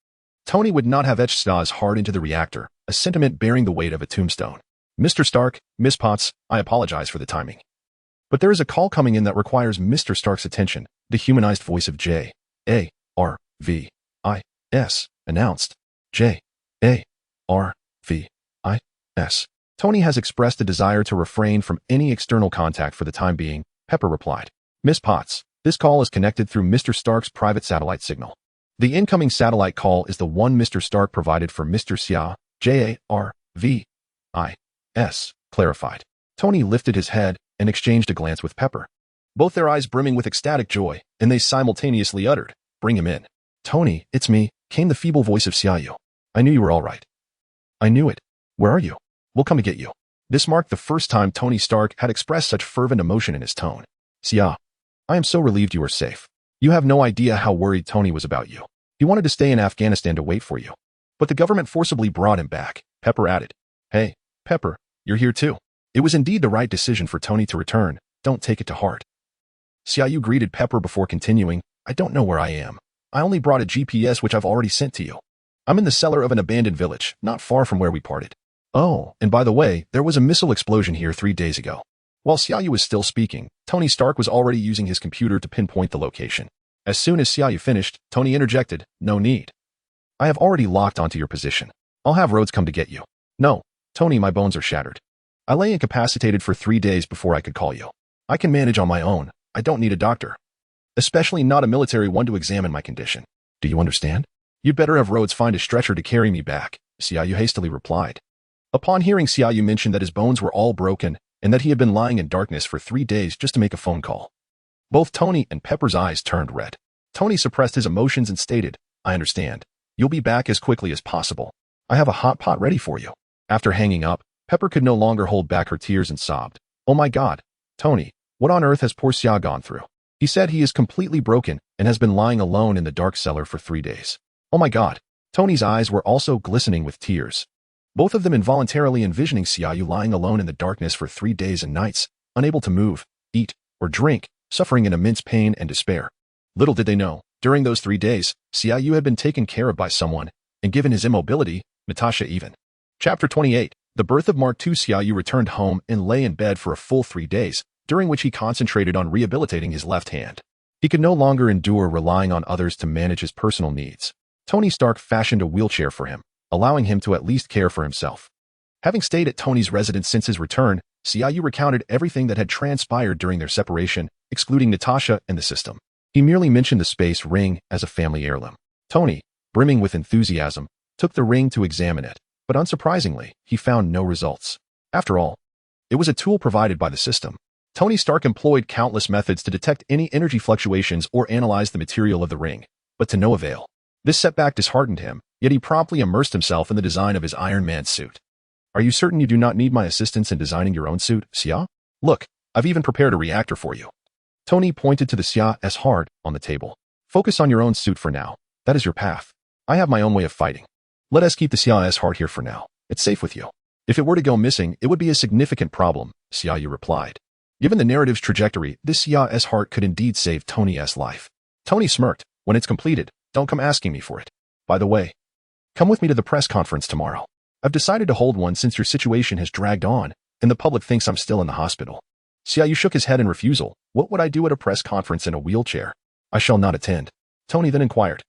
A: Tony would not have etched Xia's heart into the reactor, a sentiment bearing the weight of a tombstone. Mr. Stark, Miss Potts, I apologize for the timing. But there is a call coming in that requires Mr. Stark's attention, the humanized voice of J.A.R.V.I.S. announced. J.A.R.V.I.S. Tony has expressed a desire to refrain from any external contact for the time being, Pepper replied. Miss Potts, this call is connected through Mr. Stark's private satellite signal. The incoming satellite call is the one Mr. Stark provided for Mr. Xia, Jarvis, clarified. Tony lifted his head and exchanged a glance with Pepper, both their eyes brimming with ecstatic joy, and they simultaneously uttered, "Bring him in." "Tony, it's me," came the feeble voice of Xia Yu. "I knew you were all right." "I knew it. Where are you?" "We'll come to get you." This marked the first time Tony Stark had expressed such fervent emotion in his tone. "Xia, I am so relieved you are safe. You have no idea how worried Tony was about you. He wanted to stay in Afghanistan to wait for you, but the government forcibly brought him back," Pepper added. "Hey, Pepper, you're here too." It was indeed the right decision for Tony to return. Don't take it to heart. Xia Yu greeted Pepper before continuing, "I don't know where I am. I only brought a GPS which I've already sent to you. I'm in the cellar of an abandoned village, not far from where we parted. Oh, and by the way, there was a missile explosion here 3 days ago." While Xia Yu was still speaking, Tony Stark was already using his computer to pinpoint the location. As soon as Xia Yu finished, Tony interjected, "No need. I have already locked onto your position. I'll have Rhodes come to get you." "No, Tony, my bones are shattered. I lay incapacitated for 3 days before I could call you. I can manage on my own. I don't need a doctor. Especially not a military one to examine my condition. Do you understand? You'd better have Rhodes find a stretcher to carry me back," Xia Yu hastily replied. Upon hearing Xia Yu mention that his bones were all broken and that he had been lying in darkness for 3 days just to make a phone call, both Tony and Pepper's eyes turned red. Tony suppressed his emotions and stated, "I understand. You'll be back as quickly as possible. I have a hot pot ready for you." After hanging up, Pepper could no longer hold back her tears and sobbed. "Oh my God, Tony, what on earth has poor Xia gone through? He said he is completely broken and has been lying alone in the dark cellar for 3 days. Oh my God." Tony's eyes were also glistening with tears, both of them involuntarily envisioning Xia Yu lying alone in the darkness for 3 days and nights, unable to move, eat, or drink, suffering in immense pain and despair. Little did they know, during those 3 days, Xia Yu had been taken care of by someone, and given his immobility, Natasha even. Chapter 28. The birth of Mark II. Xia Yu returned home and lay in bed for a full 3 days, during which he concentrated on rehabilitating his left hand. He could no longer endure relying on others to manage his personal needs. Tony Stark fashioned a wheelchair for him, allowing him to at least care for himself. Having stayed at Tony's residence since his return, Xia Yu recounted everything that had transpired during their separation, excluding Natasha and the system. He merely mentioned the space ring as a family heirloom. Tony, brimming with enthusiasm, took the ring to examine it, but unsurprisingly, he found no results. After all, it was a tool provided by the system. Tony Stark employed countless methods to detect any energy fluctuations or analyze the material of the ring, but to no avail. This setback disheartened him, yet he promptly immersed himself in the design of his Iron Man suit. "Are you certain you do not need my assistance in designing your own suit, Xia? Look, I've even prepared a reactor for you." Tony pointed to the Xia S heart on the table. "Focus on your own suit for now. That is your path. I have my own way of fighting. Let us keep the Xia S heart here for now. It's safe with you. If it were to go missing, it would be a significant problem," Xia Yu replied. Given the narrative's trajectory, this Xia S heart could indeed save Tony's life. Tony smirked. "When it's completed, don't come asking me for it. By the way, come with me to the press conference tomorrow. I've decided to hold one since your situation has dragged on, and the public thinks I'm still in the hospital." Xia Yu shook his head in refusal. "What would I do at a press conference in a wheelchair? I shall not attend." Tony then inquired,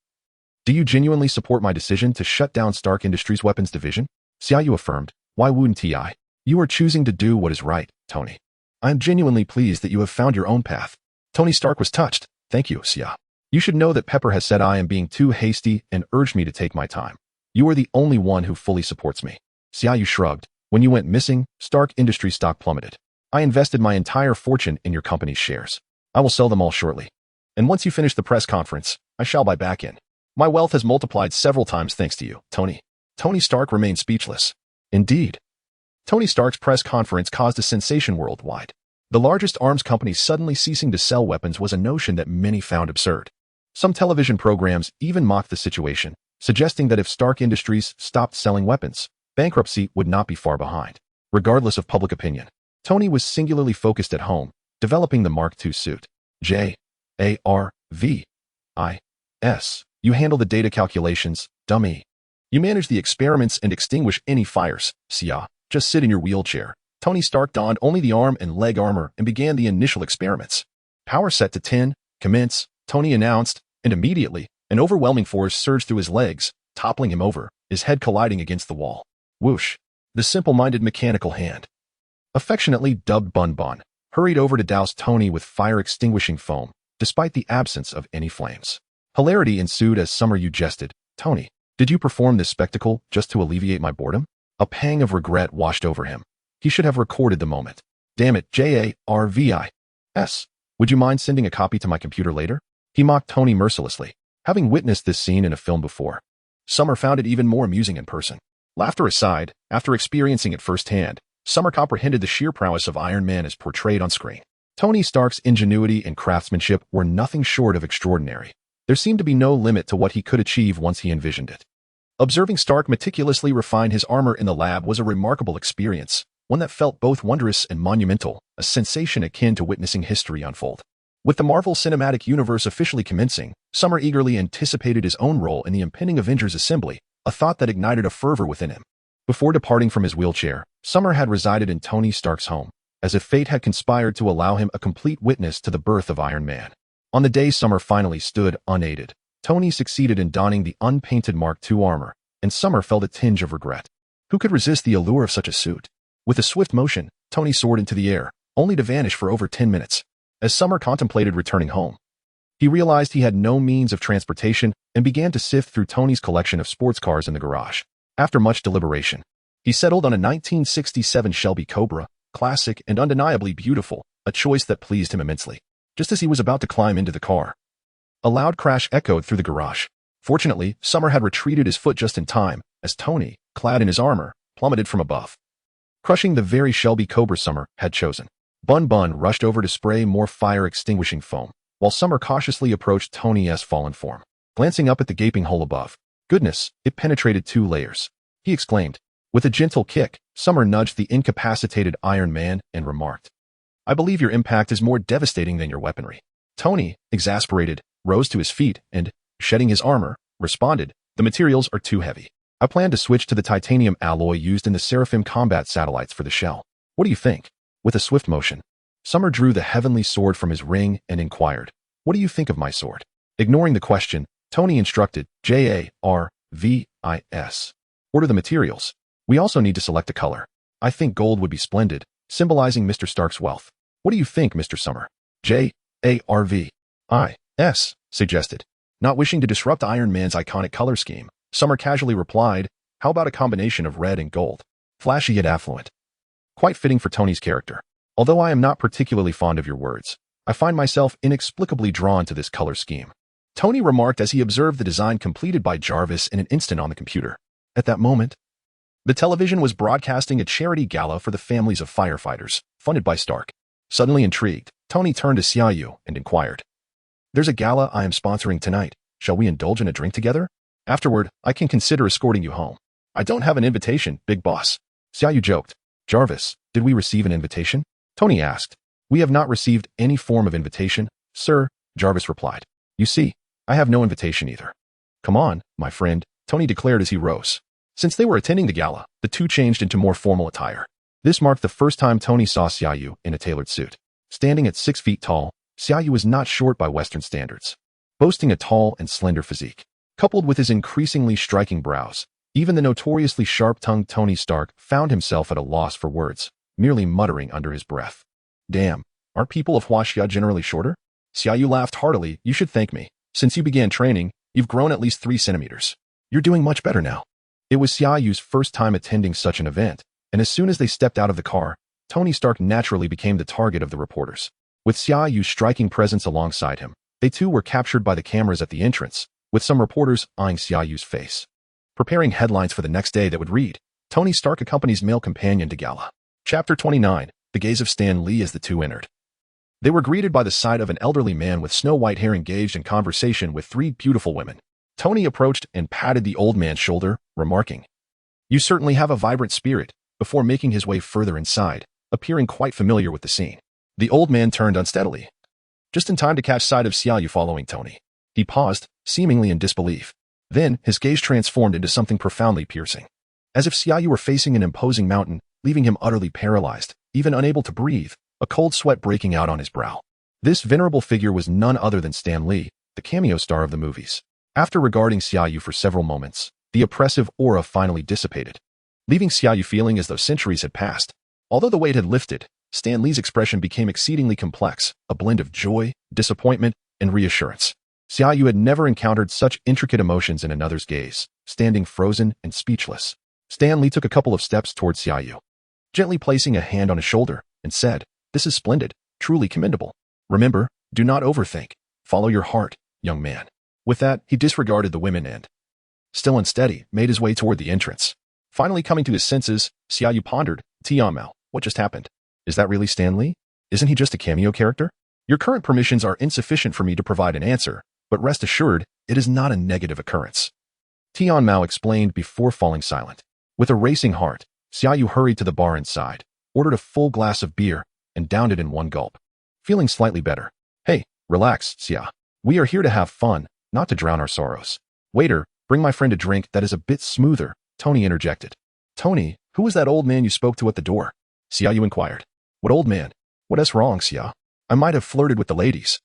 A: "Do you genuinely support my decision to shut down Stark Industries' weapons division?" Xia Yu affirmed. "Why wouldn't I? You are choosing to do what is right, Tony. I am genuinely pleased that you have found your own path." Tony Stark was touched. "Thank you, Xia. You should know that Pepper has said I am being too hasty and urged me to take my time. You are the only one who fully supports me." Xia Yu shrugged. "When you went missing, Stark Industries stock plummeted. I invested my entire fortune in your company's shares. I will sell them all shortly. And once you finish the press conference, I shall buy back in. My wealth has multiplied several times thanks to you, Tony." Tony Stark remained speechless. Indeed. Tony Stark's press conference caused a sensation worldwide. The largest arms company suddenly ceasing to sell weapons was a notion that many found absurd. Some television programs even mocked the situation, suggesting that if Stark Industries stopped selling weapons, bankruptcy would not be far behind. Regardless of public opinion, Tony was singularly focused at home, developing the Mark II suit. Jarvis. You handle the data calculations, dummy. You manage the experiments and extinguish any fires, Xia. Just sit in your wheelchair. Tony Stark donned only the arm and leg armor and began the initial experiments. "Power set to 10, commence," Tony announced, and immediately, an overwhelming force surged through his legs, toppling him over, his head colliding against the wall. Whoosh. The simple-minded mechanical hand, affectionately dubbed Bun Bun, hurried over to douse Tony with fire-extinguishing foam, despite the absence of any flames. Hilarity ensued as Summer Yu jested, "Tony, did you perform this spectacle just to alleviate my boredom?" A pang of regret washed over him. He should have recorded the moment. "Damn it, Jarvis. Would you mind sending a copy to my computer later?" He mocked Tony mercilessly, having witnessed this scene in a film before. Summer found it even more amusing in person. Laughter aside, after experiencing it firsthand, Summer comprehended the sheer prowess of Iron Man as portrayed on screen. Tony Stark's ingenuity and craftsmanship were nothing short of extraordinary. There seemed to be no limit to what he could achieve once he envisioned it. Observing Stark meticulously refine his armor in the lab was a remarkable experience, one that felt both wondrous and monumental, a sensation akin to witnessing history unfold. With the Marvel Cinematic Universe officially commencing, Summer eagerly anticipated his own role in the impending Avengers assembly, a thought that ignited a fervor within him. Before departing from his wheelchair, Summer had resided in Tony Stark's home, as if fate had conspired to allow him a complete witness to the birth of Iron Man. On the day Summer finally stood unaided, Tony succeeded in donning the unpainted Mark II armor, and Summer felt a tinge of regret. Who could resist the allure of such a suit? With a swift motion, Tony soared into the air, only to vanish for over 10 minutes. As Summer contemplated returning home, he realized he had no means of transportation and began to sift through Tony's collection of sports cars in the garage. After much deliberation, he settled on a 1967 Shelby Cobra, classic and undeniably beautiful, a choice that pleased him immensely. Just as he was about to climb into the car, a loud crash echoed through the garage. Fortunately, Summer had retreated his foot just in time, as Tony, clad in his armor, plummeted from above, crushing the very Shelby Cobra Summer had chosen. Bun Bun rushed over to spray more fire-extinguishing foam, while Summer cautiously approached Tony's fallen form. Glancing up at the gaping hole above, "Goodness, it penetrated 2 layers," he exclaimed. With a gentle kick, Summer nudged the incapacitated Iron Man and remarked, "I believe your impact is more devastating than your weaponry." Tony, exasperated, rose to his feet and, shedding his armor, responded, "The materials are too heavy. I plan to switch to the titanium alloy used in the Seraphim combat satellites for the shell. What do you think?" With a swift motion, Summer drew the heavenly sword from his ring and inquired, "What do you think of my sword?" Ignoring the question, Tony instructed, "Jarvis. Order the materials. We also need to select a color. I think gold would be splendid, symbolizing Mr. Stark's wealth. What do you think, Mr. Summer?" "Jarvis suggested. Not wishing to disrupt Iron Man's iconic color scheme, Summer casually replied, "How about a combination of red and gold? Flashy yet affluent. Quite fitting for Tony's character. Although I am not particularly fond of your words, I find myself inexplicably drawn to this color scheme," Tony remarked as he observed the design completed by Jarvis in an instant on the computer. At that moment, the television was broadcasting a charity gala for the families of firefighters, funded by Stark. Suddenly intrigued, Tony turned to Xia Yu and inquired, "There's a gala I am sponsoring tonight. Shall we indulge in a drink together? Afterward, I can consider escorting you home." "I don't have an invitation, big boss," Xia Yu joked. "Jarvis, did we receive an invitation?" Tony asked. "We have not received any form of invitation, sir," Jarvis replied. "You see, I have no invitation either." "Come on, my friend," Tony declared as he rose. Since they were attending the gala, the two changed into more formal attire. This marked the first time Tony saw Xia Yu in a tailored suit. Standing at 6 feet tall, Xia Yu was not short by Western standards, boasting a tall and slender physique. Coupled with his increasingly striking brows, even the notoriously sharp-tongued Tony Stark found himself at a loss for words, merely muttering under his breath, "Damn, aren't people of Huaxia generally shorter?" Xia Yu laughed heartily. "You should thank me. Since you began training, you've grown at least 3 centimeters. You're doing much better now." It was Xia Yu's first time attending such an event, and as soon as they stepped out of the car, Tony Stark naturally became the target of the reporters. With Xia Yu's striking presence alongside him, they too were captured by the cameras at the entrance, with some reporters eyeing Xia Yu's face, preparing headlines for the next day that would read, "Tony Stark accompanies male companion to gala." Chapter 29, The Gaze of Stan Lee as the two entered. They were greeted by the sight of an elderly man with snow-white hair engaged in conversation with 3 beautiful women. Tony approached and patted the old man's shoulder, remarking, "You certainly have a vibrant spirit," before making his way further inside, appearing quite familiar with the scene. The old man turned unsteadily, just in time to catch sight of Xia Yu following Tony. He paused, seemingly in disbelief. Then, his gaze transformed into something profoundly piercing. As if Xia Yu were facing an imposing mountain, leaving him utterly paralyzed, even unable to breathe, a cold sweat breaking out on his brow. This venerable figure was none other than Stan Lee, the cameo star of the movies. After regarding Xia Yu for several moments, the oppressive aura finally dissipated. leaving Xia Yu feeling as though centuries had passed. Although the weight had lifted, Stan Lee's expression became exceedingly complex, a blend of joy, disappointment, and reassurance. Xia Yu had never encountered such intricate emotions in another's gaze, standing frozen and speechless. Stan Lee took a couple of steps towards Xia Yu, gently placing a hand on his shoulder, and said, "This is splendid, truly commendable. Remember, do not overthink. Follow your heart, young man." With that, he disregarded the women and, still unsteady, made his way toward the entrance. Finally coming to his senses, Xia Yu pondered, "Tianmao, what just happened? Is that really Stan Lee? Isn't he just a cameo character? Your current permissions are insufficient for me to provide an answer, but rest assured, it is not a negative occurrence." Tianmao explained before falling silent. With a racing heart, Xia Yu hurried to the bar inside, ordered a full glass of beer, and downed it in one gulp. Feeling slightly better. "Hey, relax, Xia. We are here to have fun, not to drown our sorrows." "Waiter, bring my friend a drink that is a bit smoother," Tony interjected. "Tony, who was that old man you spoke to at the door?" Xia Yu inquired. "What old man? What is wrong, Xia? I might have flirted with the ladies."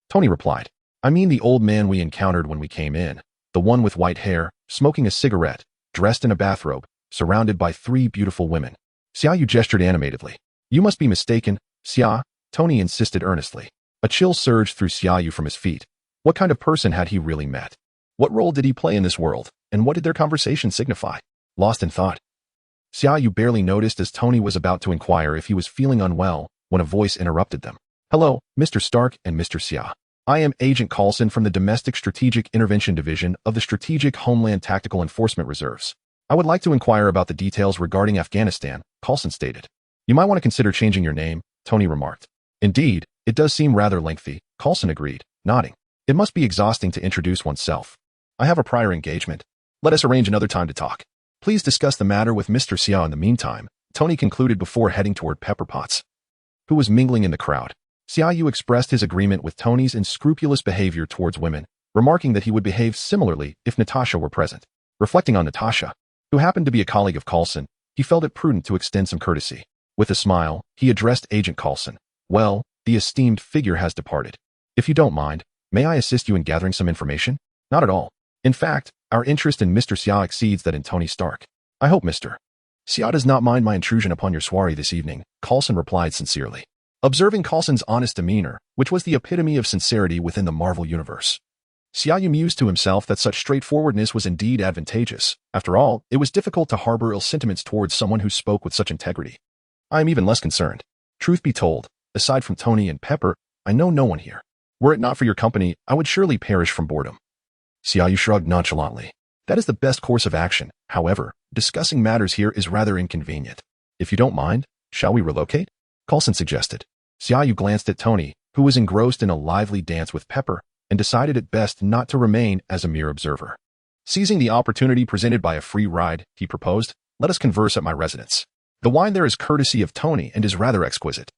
A: Tony replied, "I mean the old man we encountered when we came in, the one with white hair, smoking a cigarette, dressed in a bathrobe, surrounded by 3 beautiful women." Xia Yu gestured animatedly. "You must be mistaken, Xia," Tony insisted earnestly. A chill surged through Xia Yu from his feet. What kind of person had he really met? What role did he play in this world, and what did their conversation signify? Lost in thought, Xia Yu barely noticed as Tony was about to inquire if he was feeling unwell when a voice interrupted them. "Hello, Mr. Stark and Mr. Xia. I am Agent Coulson from the Domestic Strategic Intervention Division of the Strategic Homeland Tactical Enforcement Reserves. I would like to inquire about the details regarding Afghanistan," Coulson stated. "You might want to consider changing your name," Tony remarked. "Indeed, it does seem rather lengthy," Coulson agreed, nodding. "It must be exhausting to introduce oneself. I have a prior engagement. Let us arrange another time to talk. Please discuss the matter with Mr. Xia in the meantime," Tony concluded before heading toward Pepper Potts, who was mingling in the crowd. Xia Yu expressed his agreement with Tony's unscrupulous behavior towards women, remarking that he would behave similarly if Natasha were present. Reflecting on Natasha, who happened to be a colleague of Coulson, he felt it prudent to extend some courtesy. With a smile, he addressed Agent Coulson. "Well, the esteemed figure has departed. If you don't mind, may I assist you in gathering some information?" "Not at all. In fact, our interest in Mr. Xia exceeds that in Tony Stark. I hope Mr. Xia does not mind my intrusion upon your soiree this evening," Coulson replied sincerely. Observing Coulson's honest demeanor, which was the epitome of sincerity within the Marvel Universe, Xia Yu mused to himself that such straightforwardness was indeed advantageous. After all, it was difficult to harbor ill sentiments towards someone who spoke with such integrity. "I am even less concerned. Truth be told, aside from Tony and Pepper, I know no one here. Were it not for your company, I would surely perish from boredom." Xia Yu shrugged nonchalantly. "That is the best course of action. However, discussing matters here is rather inconvenient. If you don't mind, shall we relocate?" Coulson suggested. Xia Yu glanced at Tony, who was engrossed in a lively dance with Pepper, and decided it best not to remain as a mere observer. Seizing the opportunity presented by a free ride, he proposed, "Let us converse at my residence. The wine there is courtesy of Tony and is rather exquisite.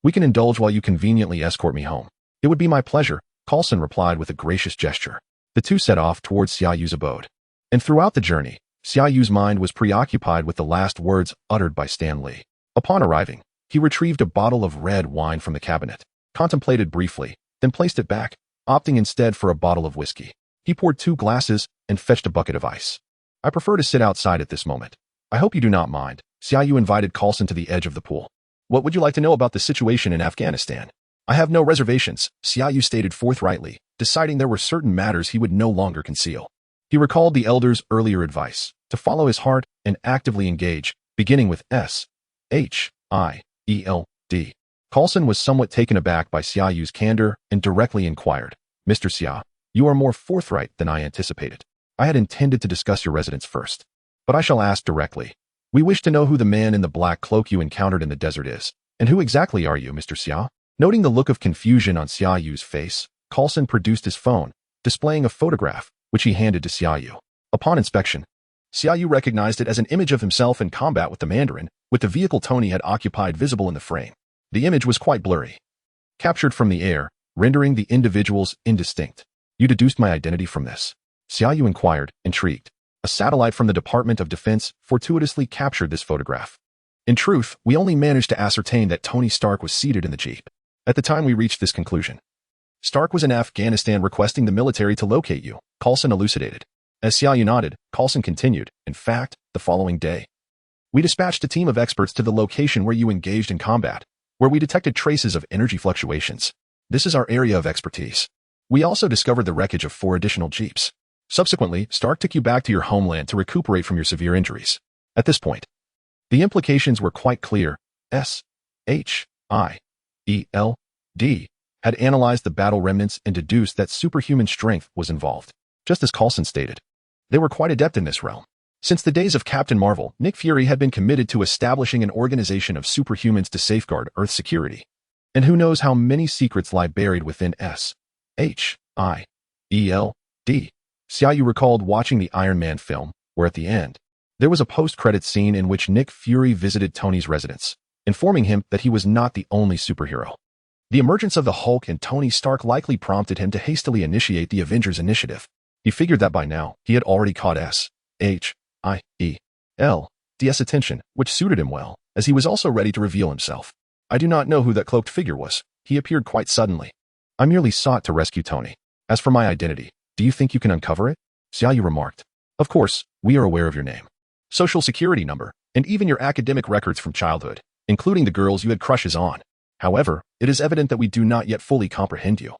A: We can indulge while you conveniently escort me home." "It would be my pleasure," Coulson replied with a gracious gesture. The two set off towards Xia Yu's abode. And throughout the journey, Xia Yu's mind was preoccupied with the last words uttered by Stan Lee. Upon arriving, he retrieved a bottle of red wine from the cabinet, contemplated briefly, then placed it back, opting instead for a bottle of whiskey. He poured 2 glasses and fetched a bucket of ice. "I prefer to sit outside at this moment. I hope you do not mind." Xia Yu invited Coulson to the edge of the pool. "What would you like to know about the situation in Afghanistan?" "I have no reservations," Xia Yu stated forthrightly, deciding there were certain matters he would no longer conceal. He recalled the elder's earlier advice, to follow his heart and actively engage, beginning with S-H-I-E-L-D. Coulson was somewhat taken aback by Xia Yu's candor and directly inquired, "Mr. Xia, you are more forthright than I anticipated. I had intended to discuss your residence first, but I shall ask directly. We wish to know who the man in the black cloak you encountered in the desert is, and who exactly are you, Mr. Xia?" Noting the look of confusion on Xia Yu's face, Coulson produced his phone, displaying a photograph, which he handed to Xia Yu. Upon inspection, Xia Yu recognized it as an image of himself in combat with the Mandarin, with the vehicle Tony had occupied visible in the frame. The image was quite blurry, captured from the air, rendering the individuals indistinct. "You deduced my identity from this?" Xia Yu inquired, intrigued. "A satellite from the Department of Defense fortuitously captured this photograph. In truth, we only managed to ascertain that Tony Stark was seated in the Jeep at the time we reached this conclusion. Stark was in Afghanistan requesting the military to locate you," Coulson elucidated. As Xia Yu nodded, Coulson continued, "In fact, the following day, We dispatched a team of experts to the location where you engaged in combat, where we detected traces of energy fluctuations. This is our area of expertise. We also discovered the wreckage of 4 additional jeeps. Subsequently, Stark took you back to your homeland to recuperate from your severe injuries. At this point, the implications were quite clear. SHIELD had analyzed the battle remnants and deduced that superhuman strength was involved. Just as Coulson stated, they were quite adept in this realm. Since the days of Captain Marvel, Nick Fury had been committed to establishing an organization of superhumans to safeguard Earth's security. And who knows how many secrets lie buried within SHIELD. Xia Yu recalled watching the Iron Man film, where at the end, there was a post-credits scene in which Nick Fury visited Tony's residence, informing him that he was not the only superhero. The emergence of the Hulk and Tony Stark likely prompted him to hastily initiate the Avengers Initiative. He figured that by now, he had already caught SHIELD's attention, which suited him well, as he was also ready to reveal himself. I do not know who that cloaked figure was. He appeared quite suddenly. I merely sought to rescue Tony. As for my identity, do you think you can uncover it? Xia Yu remarked. Of course, we are aware of your name, social security number, and even your academic records from childhood, including the girls you had crushes on. However, it is evident that we do not yet fully comprehend you.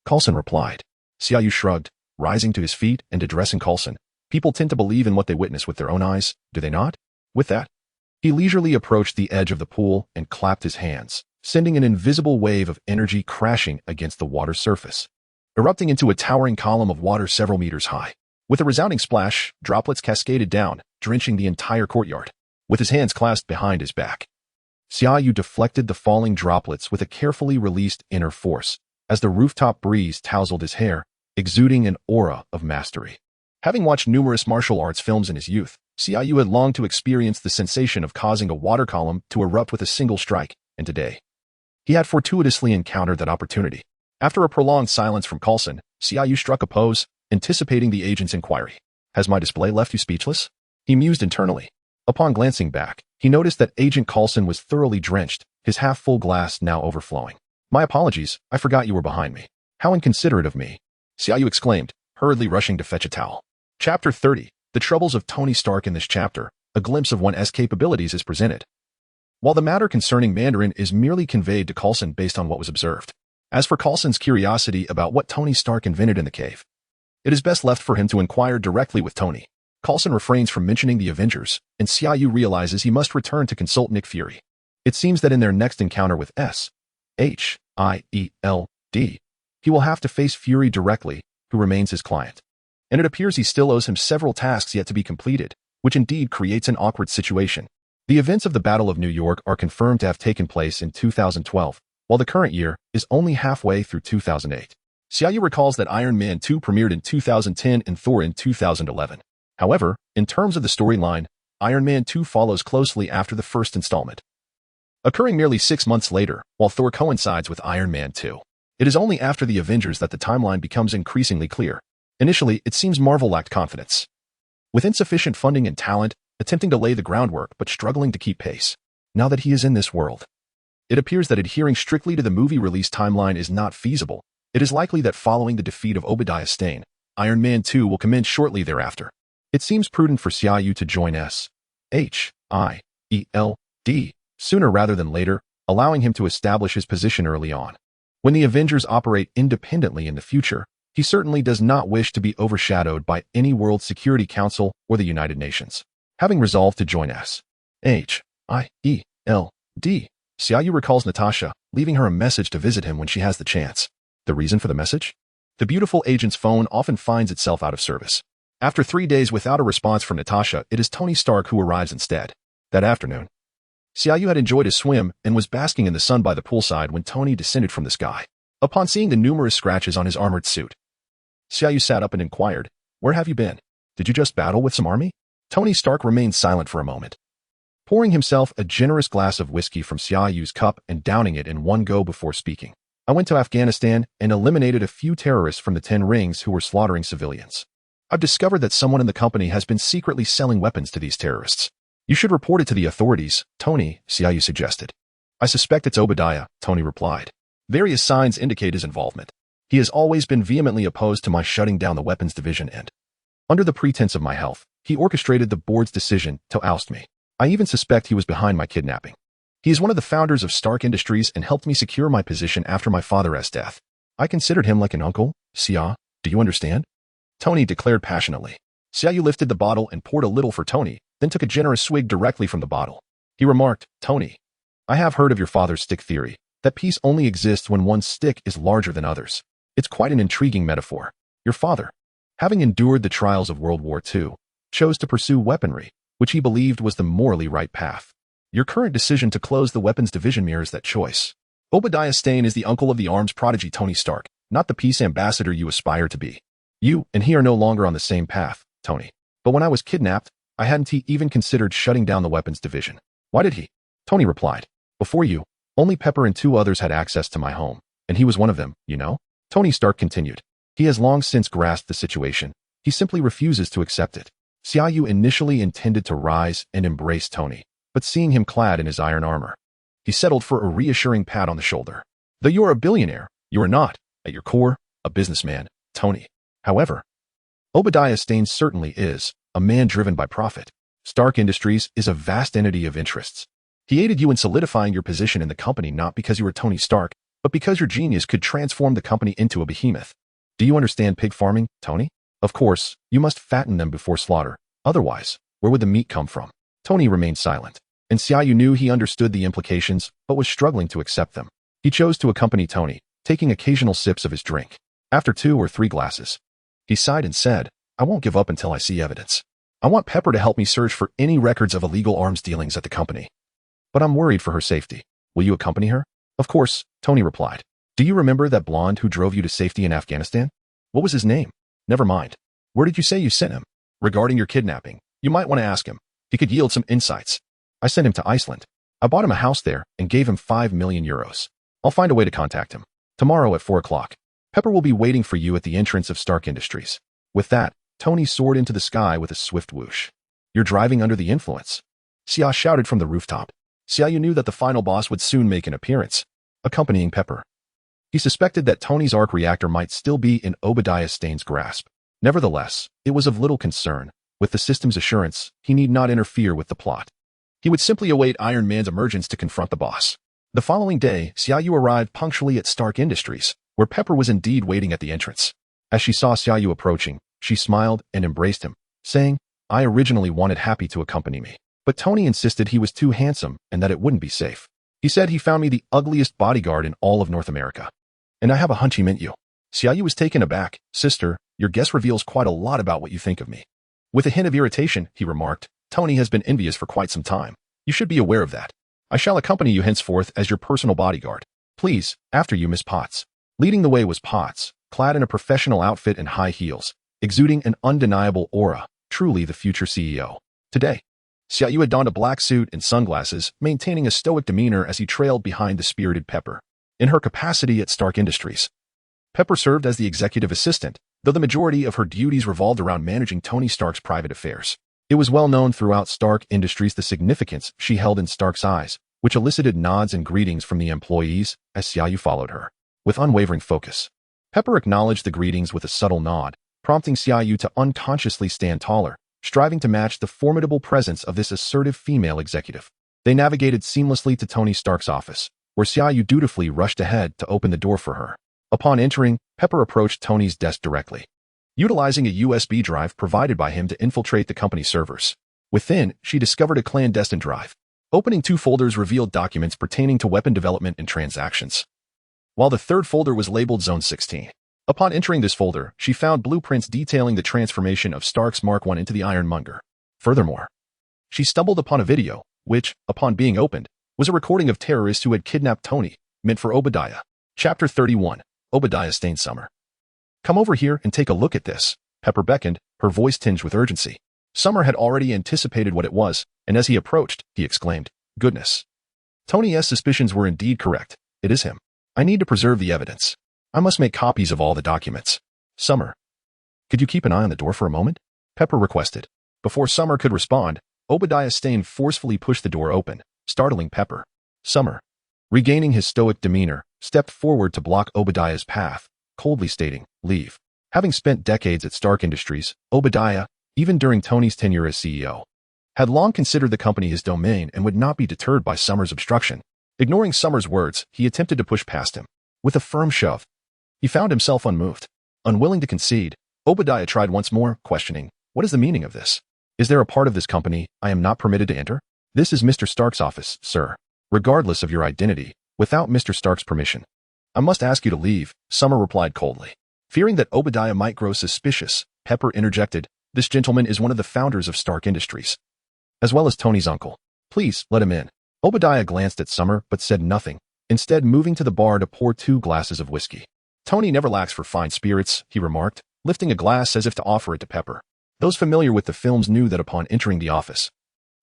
A: Coulson replied. Xia Yu shrugged, rising to his feet and addressing Coulson. People tend to believe in what they witness with their own eyes, do they not? With that, he leisurely approached the edge of the pool and clapped his hands, sending an invisible wave of energy crashing against the water's surface, erupting into a towering column of water several meters high. With a resounding splash, droplets cascaded down, drenching the entire courtyard. With his hands clasped behind his back, Xia Yu deflected the falling droplets with a carefully released inner force, as the rooftop breeze tousled his hair, exuding an aura of mastery. Having watched numerous martial arts films in his youth, Xia Yu had longed to experience the sensation of causing a water column to erupt with a single strike, and today, he had fortuitously encountered that opportunity. After a prolonged silence from Coulson, Xia Yu struck a pose, anticipating the agent's inquiry. Has my display left you speechless? He mused internally. Upon glancing back, he noticed that Agent Coulson was thoroughly drenched, his half-full glass now overflowing. My apologies, I forgot you were behind me. How inconsiderate of me. Xia Yu exclaimed, hurriedly rushing to fetch a towel. Chapter 30. The Troubles of Tony Stark. In this chapter, a glimpse of one's capabilities is presented. While the matter concerning Mandarin is merely conveyed to Coulson based on what was observed. As for Coulson's curiosity about what Tony Stark invented in the cave, it is best left for him to inquire directly with Tony. Coulson refrains from mentioning the Avengers, and Xia Yu realizes he must return to consult Nick Fury. It seems that in their next encounter with SHIELD, he will have to face Fury directly, who remains his client. And it appears he still owes him several tasks yet to be completed, which indeed creates an awkward situation. The events of the Battle of New York are confirmed to have taken place in 2012, while the current year is only halfway through 2008. Xia Yu recalls that Iron Man 2 premiered in 2010 and Thor in 2011. However, in terms of the storyline, Iron Man 2 follows closely after the first installment, occurring nearly 6 months later, while Thor coincides with Iron Man 2. It is only after the Avengers that the timeline becomes increasingly clear. Initially, it seems Marvel lacked confidence, with insufficient funding and talent, attempting to lay the groundwork but struggling to keep pace. Now that he is in this world, it appears that adhering strictly to the movie release timeline is not feasible. It is likely that following the defeat of Obadiah Stane, Iron Man 2 will commence shortly thereafter. It seems prudent for Xia Yu to join SHIELD sooner rather than later, allowing him to establish his position early on. When the Avengers operate independently in the future, he certainly does not wish to be overshadowed by any World Security Council or the United Nations. Having resolved to join SHIELD, Xia Yu recalls Natasha, leaving her a message to visit him when she has the chance. The reason for the message? The beautiful agent's phone often finds itself out of service. After 3 days without a response from Natasha, it is Tony Stark who arrives instead. That afternoon, Xia Yu had enjoyed his swim and was basking in the sun by the poolside when Tony descended from the sky. Upon seeing the numerous scratches on his armored suit, Xia Yu sat up and inquired, "Where have you been? Did you just battle with some army?" Tony Stark remained silent for a moment, pouring himself a generous glass of whiskey from Xia Yu's cup and downing it in one go before speaking. "I went to Afghanistan and eliminated a few terrorists from the 10 Rings who were slaughtering civilians. I've discovered that someone in the company has been secretly selling weapons to these terrorists. You should report it to the authorities, Tony," Xia Yu suggested. "I suspect it's Obadiah," Tony replied. "Various signs indicate his involvement. He has always been vehemently opposed to my shutting down the weapons division and, under the pretense of my health, he orchestrated the board's decision to oust me. I even suspect he was behind my kidnapping. He is one of the founders of Stark Industries and helped me secure my position after my father's death. I considered him like an uncle. Xia, do you understand? Tony declared passionately. Xia Yu lifted the bottle and poured a little for Tony, then took a generous swig directly from the bottle. He remarked, Tony, I have heard of your father's stick theory, that peace only exists when one's stick is larger than others. It's quite an intriguing metaphor. Your father, having endured the trials of World War II, chose to pursue weaponry, which he believed was the morally right path. Your current decision to close the weapons division mirrors that choice. Obadiah Stane is the uncle of the arms prodigy Tony Stark, not the peace ambassador you aspire to be. You and he are no longer on the same path, Tony. But when I was kidnapped, I hadn't even considered shutting down the weapons division. Why did he? Tony replied. Before you, only Pepper and 2 others had access to my home, and he was one of them, you know? Tony Stark continued. He has long since grasped the situation. He simply refuses to accept it. Xia Yu initially intended to rise and embrace Tony, but seeing him clad in his iron armor, he settled for a reassuring pat on the shoulder. Though you are a billionaire, you are not, at your core, a businessman, Tony. However, Obadiah Stane certainly is, a man driven by profit. Stark Industries is a vast entity of interests. He aided you in solidifying your position in the company not because you were Tony Stark, but because your genius could transform the company into a behemoth. Do you understand pig farming, Tony? Of course, you must fatten them before slaughter. Otherwise, where would the meat come from? Tony remained silent, and Xia Yu knew he understood the implications, but was struggling to accept them. He chose to accompany Tony, taking occasional sips of his drink. After 2 or 3 glasses, he sighed and said, I won't give up until I see evidence. I want Pepper to help me search for any records of illegal arms dealings at the company. But I'm worried for her safety. Will you accompany her? Of course, Tony replied. Do you remember that blonde who drove you to safety in Afghanistan? What was his name? Never mind. Where did you say you sent him? Regarding your kidnapping, you might want to ask him. He could yield some insights. I sent him to Iceland. I bought him a house there and gave him 5 million euros. I'll find a way to contact him. Tomorrow at 4 o'clock. Pepper will be waiting for you at the entrance of Stark Industries. With that, Tony soared into the sky with a swift whoosh. You're driving under the influence. Xia shouted from the rooftop. Xia Yu knew that the final boss would soon make an appearance, accompanying Pepper. He suspected that Tony's arc reactor might still be in Obadiah Stane's grasp. Nevertheless, it was of little concern. With the system's assurance, he need not interfere with the plot. He would simply await Iron Man's emergence to confront the boss. The following day, Xia Yu arrived punctually at Stark Industries, where Pepper was indeed waiting at the entrance. As she saw Xia Yu approaching, she smiled and embraced him, saying, I originally wanted Happy to accompany me, but Tony insisted he was too handsome and that it wouldn't be safe. He said he found me the ugliest bodyguard in all of North America. And I have a hunch he meant you. Xia Yu was taken aback. Sister, your guess reveals quite a lot about what you think of me. With a hint of irritation, he remarked, Tony has been envious for quite some time. You should be aware of that. I shall accompany you henceforth as your personal bodyguard. Please, after you, Miss Potts. Leading the way was Potts, clad in a professional outfit and high heels, exuding an undeniable aura, truly the future CEO. Today, Xia Yu had donned a black suit and sunglasses, maintaining a stoic demeanor as he trailed behind the spirited Pepper. In her capacity at Stark Industries, Pepper served as the executive assistant, though the majority of her duties revolved around managing Tony Stark's private affairs. It was well known throughout Stark Industries the significance she held in Stark's eyes, which elicited nods and greetings from the employees as Xia Yu followed her. With unwavering focus, Pepper acknowledged the greetings with a subtle nod, prompting Xia Yu to unconsciously stand taller, striving to match the formidable presence of this assertive female executive. They navigated seamlessly to Tony Stark's office, where Xia Yu dutifully rushed ahead to open the door for her. Upon entering, Pepper approached Tony's desk directly, utilizing a USB drive provided by him to infiltrate the company's servers. Within, she discovered a clandestine drive. Opening 2 folders revealed documents pertaining to weapon development and transactions, while the 3rd folder was labeled Zone 16. Upon entering this folder, she found blueprints detailing the transformation of Stark's Mark I into the Ironmonger. Furthermore, she stumbled upon a video, which, upon being opened, was a recording of terrorists who had kidnapped Tony, meant for Obadiah. Chapter 31, Obadiah Stane Summer. Come over here and take a look at this. Pepper beckoned, her voice tinged with urgency. Summer had already anticipated what it was, and as he approached, he exclaimed, Goodness. Tony's suspicions were indeed correct. It is him. I need to preserve the evidence. I must make copies of all the documents. Summer, could you keep an eye on the door for a moment? Pepper requested. Before Summer could respond, Obadiah Stane forcefully pushed the door open, startling Pepper. Summer, regaining his stoic demeanor, stepped forward to block Obadiah's path, coldly stating, Leave. Having spent decades at Stark Industries, Obadiah, even during Tony's tenure as CEO, had long considered the company his domain and would not be deterred by Summer's obstruction. Ignoring Summer's words, he attempted to push past him. With a firm shove, he found himself unmoved. Unwilling to concede, Obadiah tried once more, questioning, "What is the meaning of this? Is there a part of this company I am not permitted to enter? This is Mr. Stark's office, sir. Regardless of your identity, without Mr. Stark's permission, I must ask you to leave," Summer replied coldly. Fearing that Obadiah might grow suspicious, Pepper interjected, "This gentleman is one of the founders of Stark Industries, as well as Tony's uncle. Please, let him in." Obadiah glanced at Summer but said nothing, instead moving to the bar to pour 2 glasses of whiskey. "Tony never lacks for fine spirits," he remarked, lifting a glass as if to offer it to Pepper. Those familiar with the films knew that upon entering the office,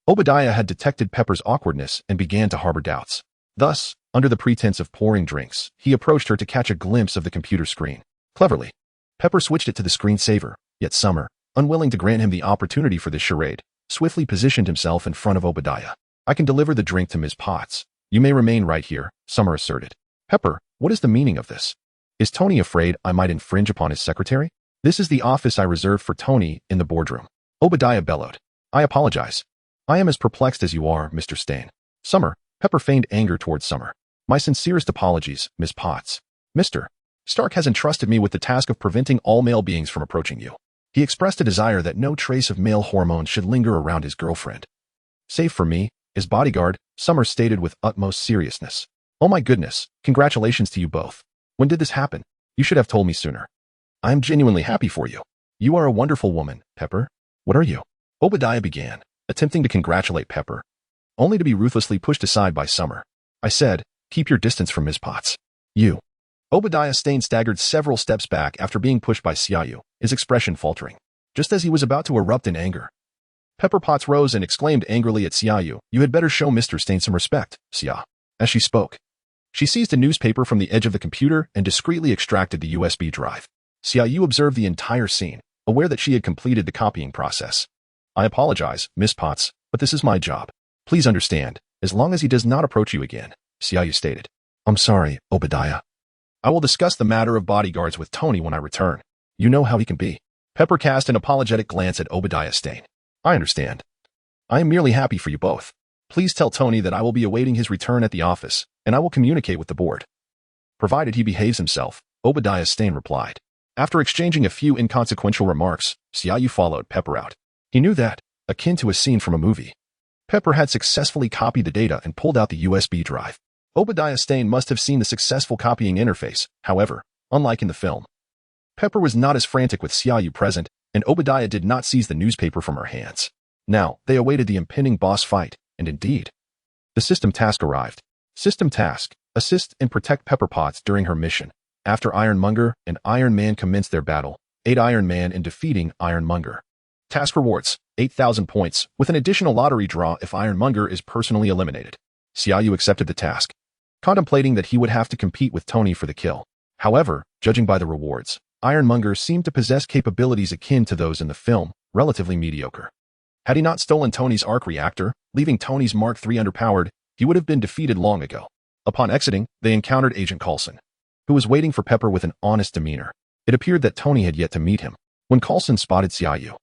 A: Obadiah had detected Pepper's awkwardness and began to harbor doubts. Thus, under the pretense of pouring drinks, he approached her to catch a glimpse of the computer screen. Cleverly, Pepper switched it to the screensaver, yet Summer, unwilling to grant him the opportunity for this charade, swiftly positioned himself in front of Obadiah. "I can deliver the drink to Ms. Potts. You may remain right here," Summer asserted. "Pepper, what is the meaning of this? Is Tony afraid I might infringe upon his secretary? This is the office I reserved for Tony in the boardroom." Obadiah bellowed. "I apologize. I am as perplexed as you are, Mr. Stain." "Summer," Pepper feigned anger towards Summer. "My sincerest apologies, Ms. Potts. Mr. Stark has entrusted me with the task of preventing all male beings from approaching you. He expressed a desire that no trace of male hormones should linger around his girlfriend, save for me, his bodyguard," Summer stated with utmost seriousness. "Oh my goodness, congratulations to you both. When did this happen? You should have told me sooner. I am genuinely happy for you. You are a wonderful woman, Pepper." "What are you?" Obadiah began, attempting to congratulate Pepper, only to be ruthlessly pushed aside by Summer. "I said, keep your distance from Ms. Potts." "You." Obadiah Stane staggered several steps back after being pushed by Xia Yu, his expression faltering. Just as he was about to erupt in anger, Pepper Potts rose and exclaimed angrily at Xia Yu, "You had better show Mr. Stain some respect, Xia." As she spoke, she seized a newspaper from the edge of the computer and discreetly extracted the USB drive. Xia Yu observed the entire scene, aware that she had completed the copying process. "I apologize, Miss Potts, but this is my job. Please understand, as long as he does not approach you again," Xia Yu stated. "I'm sorry, Obadiah. I will discuss the matter of bodyguards with Tony when I return. You know how he can be." Pepper cast an apologetic glance at Obadiah Stane. "I understand. I am merely happy for you both. Please tell Tony that I will be awaiting his return at the office, and I will communicate with the board, provided he behaves himself," Obadiah Stane replied. After exchanging a few inconsequential remarks, Xia Yu followed Pepper out. He knew that, akin to a scene from a movie, Pepper had successfully copied the data and pulled out the USB drive. Obadiah Stane must have seen the successful copying interface. However, unlike in the film, Pepper was not as frantic with Xia Yu present, and Obadiah did not seize the newspaper from her hands. Now, they awaited the impending boss fight, and indeed, the system task arrived. System task: assist and protect Pepper Potts during her mission. After Ironmonger and Iron Man commenced their battle, aid Iron Man in defeating Ironmonger. Task rewards: 8,000 points, with an additional lottery draw if Ironmonger is personally eliminated. Xia Yu accepted the task, contemplating that he would have to compete with Tony for the kill. However, judging by the rewards, Ironmonger seemed to possess capabilities akin to those in the film, relatively mediocre. Had he not stolen Tony's arc reactor, leaving Tony's Mark III underpowered, he would have been defeated long ago. Upon exiting, they encountered Agent Coulson, who was waiting for Pepper with an honest demeanor. It appeared that Tony had yet to meet him. When Coulson spotted Xia Yu,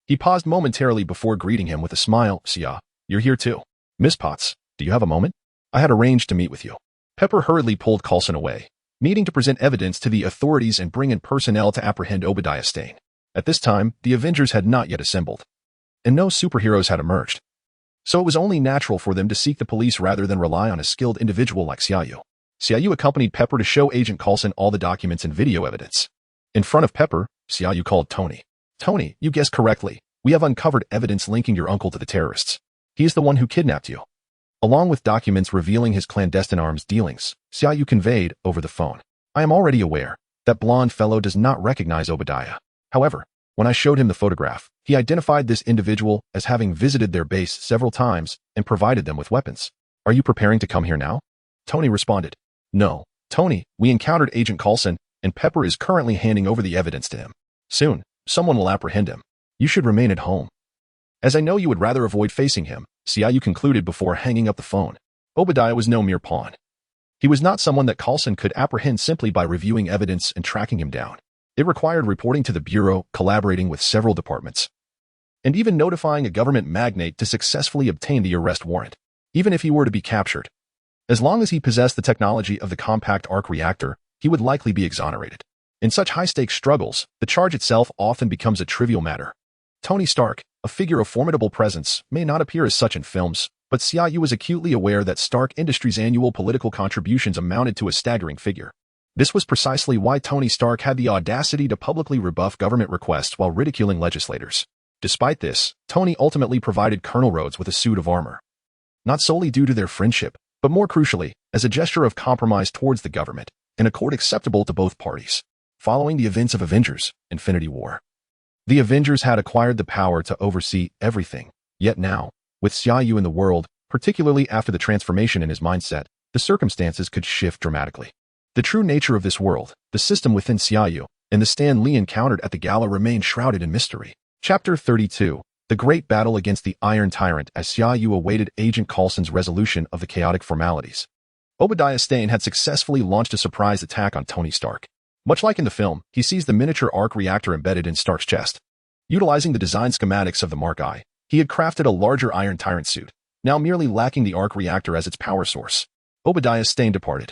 A: he paused momentarily before greeting him with a smile. "Xia, you're here too. Miss Potts, do you have a moment? I had arranged to meet with you." Pepper hurriedly pulled Coulson away, needing to present evidence to the authorities and bring in personnel to apprehend Obadiah Stane. At this time, the Avengers had not yet assembled, and no superheroes had emerged. So it was only natural for them to seek the police rather than rely on a skilled individual like Xia Yu. Xia Yu accompanied Pepper to show Agent Coulson all the documents and video evidence. In front of Pepper, Xia Yu called Tony. "Tony, you guessed correctly. We have uncovered evidence linking your uncle to the terrorists. He is the one who kidnapped you." Along with documents revealing his clandestine arms dealings, Xia Yu conveyed over the phone. "I am already aware that blonde fellow does not recognize Obadiah. However, when I showed him the photograph, he identified this individual as having visited their base several times and provided them with weapons. Are you preparing to come here now?" Tony responded. "No, Tony, we encountered Agent Coulson, and Pepper is currently handing over the evidence to him. Soon, someone will apprehend him. You should remain at home, as I know you would rather avoid facing him," Xia Yu concluded before hanging up the phone. Obadiah was no mere pawn. He was not someone that Coulson could apprehend simply by reviewing evidence and tracking him down. It required reporting to the Bureau, collaborating with several departments, and even notifying a government magnate to successfully obtain the arrest warrant, even if he were to be captured. As long as he possessed the technology of the compact arc reactor, he would likely be exonerated. In such high-stakes struggles, the charge itself often becomes a trivial matter. Tony Stark, a figure of formidable presence, may not appear as such in films, but Xia Yu was acutely aware that Stark Industries' annual political contributions amounted to a staggering figure. This was precisely why Tony Stark had the audacity to publicly rebuff government requests while ridiculing legislators. Despite this, Tony ultimately provided Colonel Rhodes with a suit of armor. Not solely due to their friendship, but more crucially, as a gesture of compromise towards the government, an accord acceptable to both parties. Following the events of Avengers: Infinity War, the Avengers had acquired the power to oversee everything. Yet now, with Xia Yu in the world, particularly after the transformation in his mindset, the circumstances could shift dramatically. The true nature of this world, the system within Xia Yu, and the Stan Lee encountered at the gala remained shrouded in mystery. Chapter 32. The Great Battle Against the Iron Tyrant. As Xia Yu awaited Agent Coulson's resolution of the chaotic formalities, Obadiah Stane had successfully launched a surprise attack on Tony Stark. Much like in the film, he sees the miniature arc reactor embedded in Stark's chest. Utilizing the design schematics of the Mark I, he had crafted a larger Iron Tyrant suit, now merely lacking the arc reactor as its power source. Obadiah Stane departed,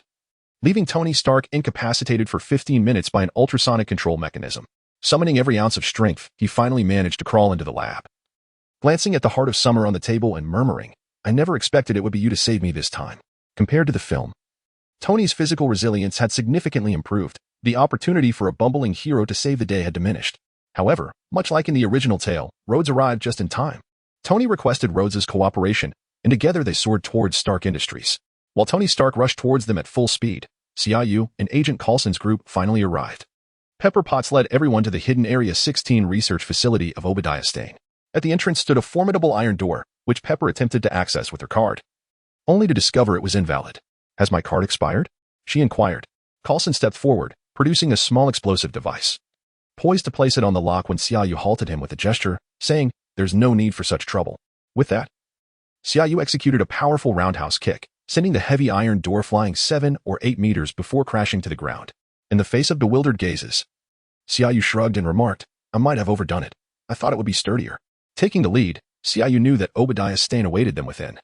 A: leaving Tony Stark incapacitated for 15 minutes by an ultrasonic control mechanism. Summoning every ounce of strength, he finally managed to crawl into the lab. Glancing at the Heart of Summer on the table and murmuring, "I never expected it would be you to save me this time." Compared to the film, Tony's physical resilience had significantly improved. The opportunity for a bumbling hero to save the day had diminished. However, much like in the original tale, Rhodes arrived just in time. Tony requested Rhodes's cooperation, and together they soared towards Stark Industries. While Tony Stark rushed towards them at full speed, Xia Yu and Agent Coulson's group finally arrived. Pepper Potts led everyone to the hidden Area 16 research facility of Obadiah Stane. At the entrance stood a formidable iron door, which Pepper attempted to access with her card, only to discover it was invalid. "Has my card expired?" she inquired. Coulson stepped forward, producing a small explosive device, poised to place it on the lock when Xia Yu halted him with a gesture, saying, "There's no need for such trouble." With that, Xia Yu executed a powerful roundhouse kick, sending the heavy iron door flying 7 or 8 meters before crashing to the ground. In the face of bewildered gazes, Xia Yu shrugged and remarked, "I might have overdone it. I thought it would be sturdier." Taking the lead, Xia Yu knew that Obadiah Stane awaited them within,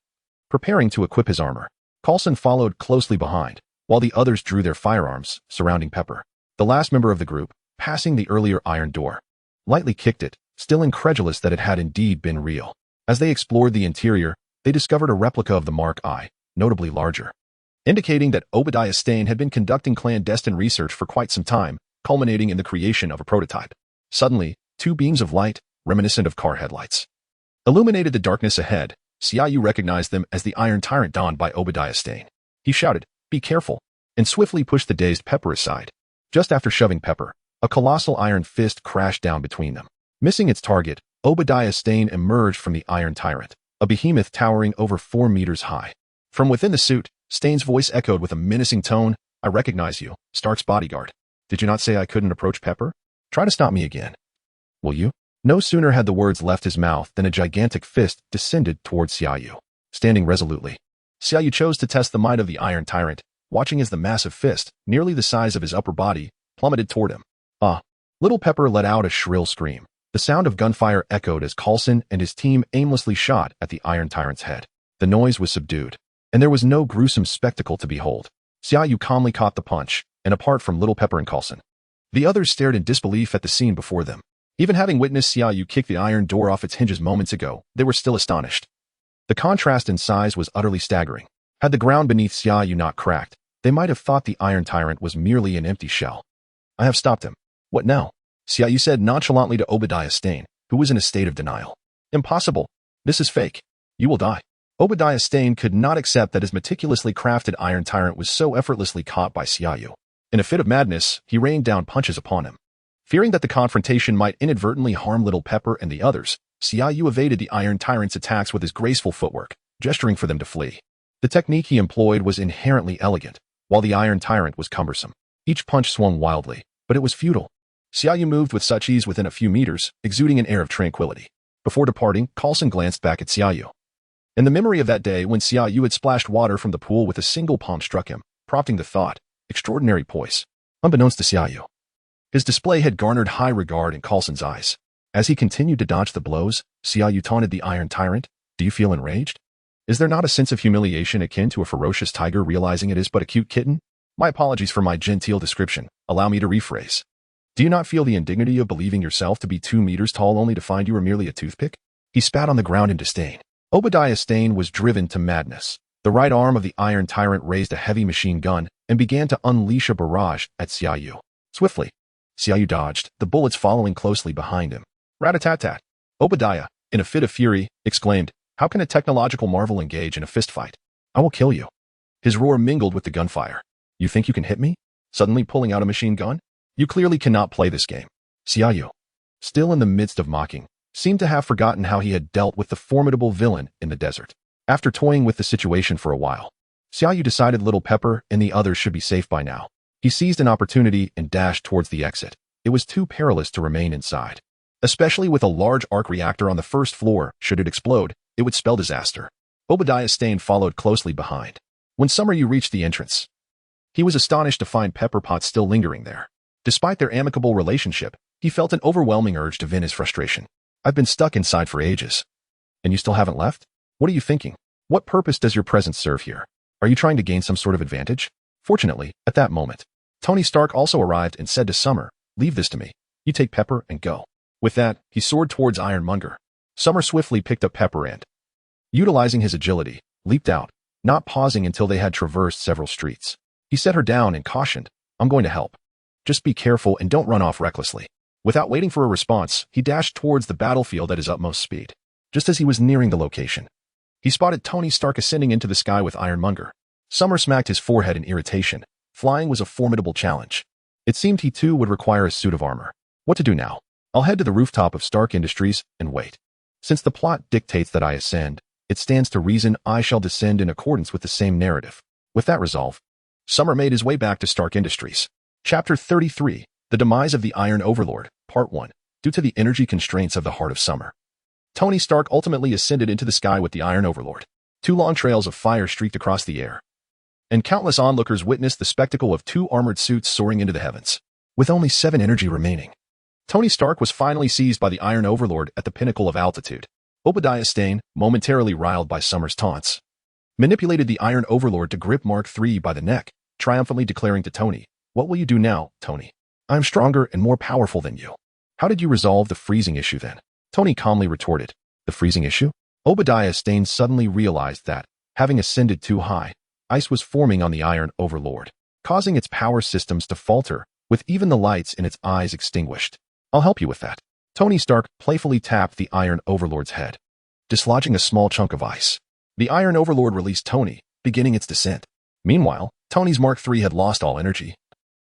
A: preparing to equip his armor. Coulson followed closely behind, while the others drew their firearms, surrounding Pepper. The last member of the group, passing the earlier iron door, lightly kicked it, still incredulous that it had indeed been real. As they explored the interior, they discovered a replica of the Mark I, notably larger, indicating that Obadiah Stane had been conducting clandestine research for quite some time, culminating in the creation of a prototype. Suddenly, 2 beams of light, reminiscent of car headlights, illuminated the darkness ahead. Xia Yu recognized them as the Iron Tyrant donned by Obadiah Stane. He shouted, "Be careful," and swiftly pushed the dazed Pepper aside. Just after shoving Pepper, a colossal iron fist crashed down between them. Missing its target, Obadiah Stane emerged from the Iron Tyrant, a behemoth towering over 4 meters high. From within the suit, Stane's voice echoed with a menacing tone, "I recognize you, Stark's bodyguard. Did you not say I couldn't approach Pepper? Try to stop me again. Will you?" No sooner had the words left his mouth than a gigantic fist descended towards Xia Yu. Standing resolutely, Xia Yu chose to test the might of the Iron Tyrant, watching as the massive fist, nearly the size of his upper body, plummeted toward him. "Ah!" Little Pepper let out a shrill scream. The sound of gunfire echoed as Coulson and his team aimlessly shot at the Iron Tyrant's head. The noise was subdued, and there was no gruesome spectacle to behold. Xia Yu calmly caught the punch, and apart from Little Pepper and Coulson, the others stared in disbelief at the scene before them. Even having witnessed Xia Yu kick the iron door off its hinges moments ago, they were still astonished. The contrast in size was utterly staggering. Had the ground beneath Xia Yu not cracked, they might have thought the Iron Tyrant was merely an empty shell. "I have stopped him. What now?" Xia Yu said nonchalantly to Obadiah Stane, who was in a state of denial. "Impossible. This is fake. You will die." Obadiah Stane could not accept that his meticulously crafted Iron Tyrant was so effortlessly caught by Xia Yu. In a fit of madness, he rained down punches upon him. Fearing that the confrontation might inadvertently harm Little Pepper and the others, Xia Yu evaded the Iron Tyrant's attacks with his graceful footwork, gesturing for them to flee. The technique he employed was inherently elegant, while the Iron Tyrant was cumbersome. Each punch swung wildly, but it was futile. Xia Yu moved with such ease within a few meters, exuding an air of tranquility. Before departing, Coulson glanced back at Xia Yu. And the memory of that day when Xia Yu had splashed water from the pool with a single palm struck him, prompting the thought, extraordinary poise. Unbeknownst to Xia Yu, his display had garnered high regard in Coulson's eyes. As he continued to dodge the blows, Xia Yu taunted the Iron Tyrant. Do you feel enraged? Is there not a sense of humiliation akin to a ferocious tiger realizing it is but a cute kitten? My apologies for my genteel description. Allow me to rephrase. Do you not feel the indignity of believing yourself to be 2 meters tall only to find you were merely a toothpick? He spat on the ground in disdain. Obadiah Stane was driven to madness. The right arm of the Iron Tyrant raised a heavy machine gun and began to unleash a barrage at Xia Yu. Swiftly, Xia Yu dodged, the bullets following closely behind him. Rat-a-tat-tat. Obadiah, in a fit of fury, exclaimed, "How can a technological marvel engage in a fistfight? I will kill you." His roar mingled with the gunfire. "You think you can hit me?" Suddenly pulling out a machine gun? "You clearly cannot play this game." Xia Yu, still in the midst of mocking, seemed to have forgotten how he had dealt with the formidable villain in the desert. After toying with the situation for a while, Xia Yu decided little Pepper and the others should be safe by now. He seized an opportunity and dashed towards the exit. It was too perilous to remain inside. Especially with a large arc reactor on the first floor, should it explode, it would spell disaster. Obadiah Stane followed closely behind. When Xia Yu reached the entrance, he was astonished to find Pepper Potts still lingering there. Despite their amicable relationship, he felt an overwhelming urge to vent his frustration. "I've been stuck inside for ages. And you still haven't left? What are you thinking? What purpose does your presence serve here? Are you trying to gain some sort of advantage?" Fortunately, at that moment, Tony Stark also arrived and said to Summer, "Leave this to me. You take Pepper and go." With that, he soared towards Ironmonger. Summer swiftly picked up Pepper and, utilizing his agility, leaped out, not pausing until they had traversed several streets. He set her down and cautioned, "I'm going to help. Just be careful and don't run off recklessly." Without waiting for a response, he dashed towards the battlefield at his utmost speed. Just as he was nearing the location, he spotted Tony Stark ascending into the sky with Ironmonger. Summer smacked his forehead in irritation. Flying was a formidable challenge. It seemed he too would require a suit of armor. What to do now? I'll head to the rooftop of Stark Industries and wait. Since the plot dictates that I ascend, it stands to reason I shall descend in accordance with the same narrative. With that resolve, Summer made his way back to Stark Industries. Chapter 33, The Demise of the Iron Overlord, Part 1. Due to the energy constraints of the Heart of Summer, Tony Stark ultimately ascended into the sky with the Iron Overlord. 2 long trails of fire streaked across the air, and countless onlookers witnessed the spectacle of 2 armored suits soaring into the heavens. With only 7 energy remaining, Tony Stark was finally seized by the Iron Overlord at the pinnacle of altitude. Obadiah Stane, momentarily riled by Summer's taunts, manipulated the Iron Overlord to grip Mark III by the neck, triumphantly declaring to Tony, "What will you do now, Tony? I am stronger and more powerful than you." "How did you resolve the freezing issue then?" Tony calmly retorted. "The freezing issue?" Obadiah Stane suddenly realized that, having ascended too high, ice was forming on the Iron Overlord, causing its power systems to falter, with even the lights in its eyes extinguished. "I'll help you with that." Tony Stark playfully tapped the Iron Overlord's head, dislodging a small chunk of ice. The Iron Overlord released Tony, beginning its descent. Meanwhile, Tony's Mark III had lost all energy,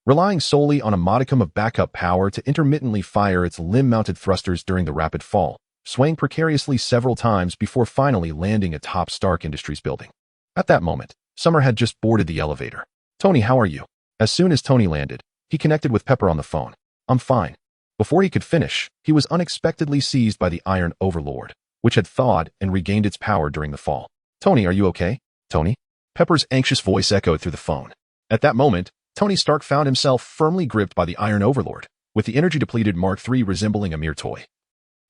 A: relying solely on a modicum of backup power to intermittently fire its limb-mounted thrusters during the rapid fall, swaying precariously several times before finally landing atop Stark Industries building. At that moment, Summer had just boarded the elevator. "Tony, how are you?" As soon as Tony landed, he connected with Pepper on the phone. "I'm fine." Before he could finish, he was unexpectedly seized by the Iron Overlord, which had thawed and regained its power during the fall. "Tony, are you okay? Tony?" Pepper's anxious voice echoed through the phone. At that moment, Tony Stark found himself firmly gripped by the Iron Overlord, with the energy-depleted Mark III resembling a mere toy,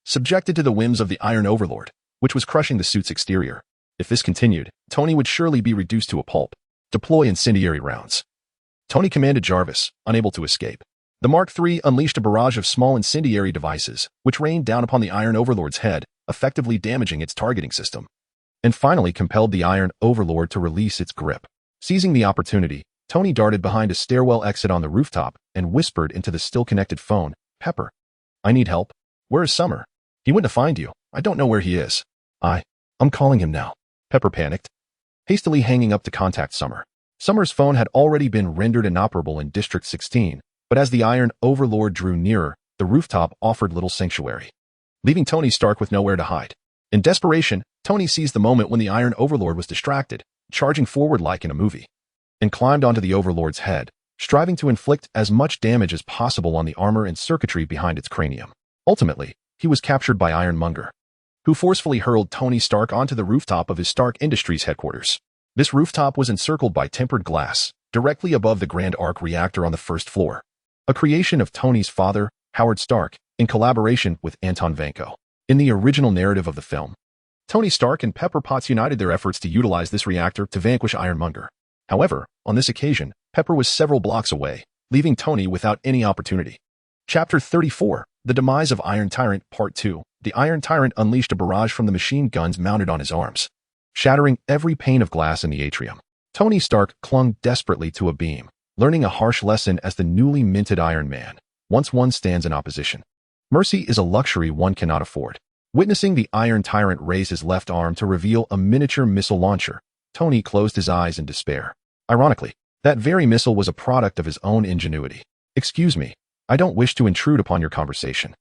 A: subjected to the whims of the Iron Overlord, which was crushing the suit's exterior. If this continued, Tony would surely be reduced to a pulp. "Deploy incendiary rounds." Tony commanded Jarvis, unable to escape. The Mark III unleashed a barrage of small incendiary devices, which rained down upon the Iron Overlord's head, effectively damaging its targeting system, and finally compelled the Iron Overlord to release its grip. Seizing the opportunity, Tony darted behind a stairwell exit on the rooftop and whispered into the still-connected phone, "Pepper, I need help. Where is Summer? He went to find you. I don't know where he is." I'm calling him now." Pepper panicked, hastily hanging up to contact Summer. Summer's phone had already been rendered inoperable in District 16, but as the Iron Overlord drew nearer, the rooftop offered little sanctuary, leaving Tony Stark with nowhere to hide. In desperation, Tony seized the moment when the Iron Overlord was distracted, charging forward like in a movie, and climbed onto the Overlord's head, striving to inflict as much damage as possible on the armor and circuitry behind its cranium. Ultimately, he was captured by Ironmonger, who forcefully hurled Tony Stark onto the rooftop of his Stark Industries headquarters. This rooftop was encircled by tempered glass, directly above the Grand Arc Reactor on the first floor, a creation of Tony's father, Howard Stark, in collaboration with Anton Vanko. In the original narrative of the film, Tony Stark and Pepper Potts united their efforts to utilize this reactor to vanquish Ironmonger. However, on this occasion, Pepper was several blocks away, leaving Tony without any opportunity. Chapter 34, The Demise of Iron Tyrant, Part 2. The Iron Tyrant unleashed a barrage from the machine guns mounted on his arms, shattering every pane of glass in the atrium. Tony Stark clung desperately to a beam, learning a harsh lesson as the newly minted Iron Man. Once one stands in opposition, mercy is a luxury one cannot afford. Witnessing the Iron Tyrant raise his left arm to reveal a miniature missile launcher, Tony closed his eyes in despair. Ironically, that very missile was a product of his own ingenuity. Excuse me, I don't wish to intrude upon your conversation,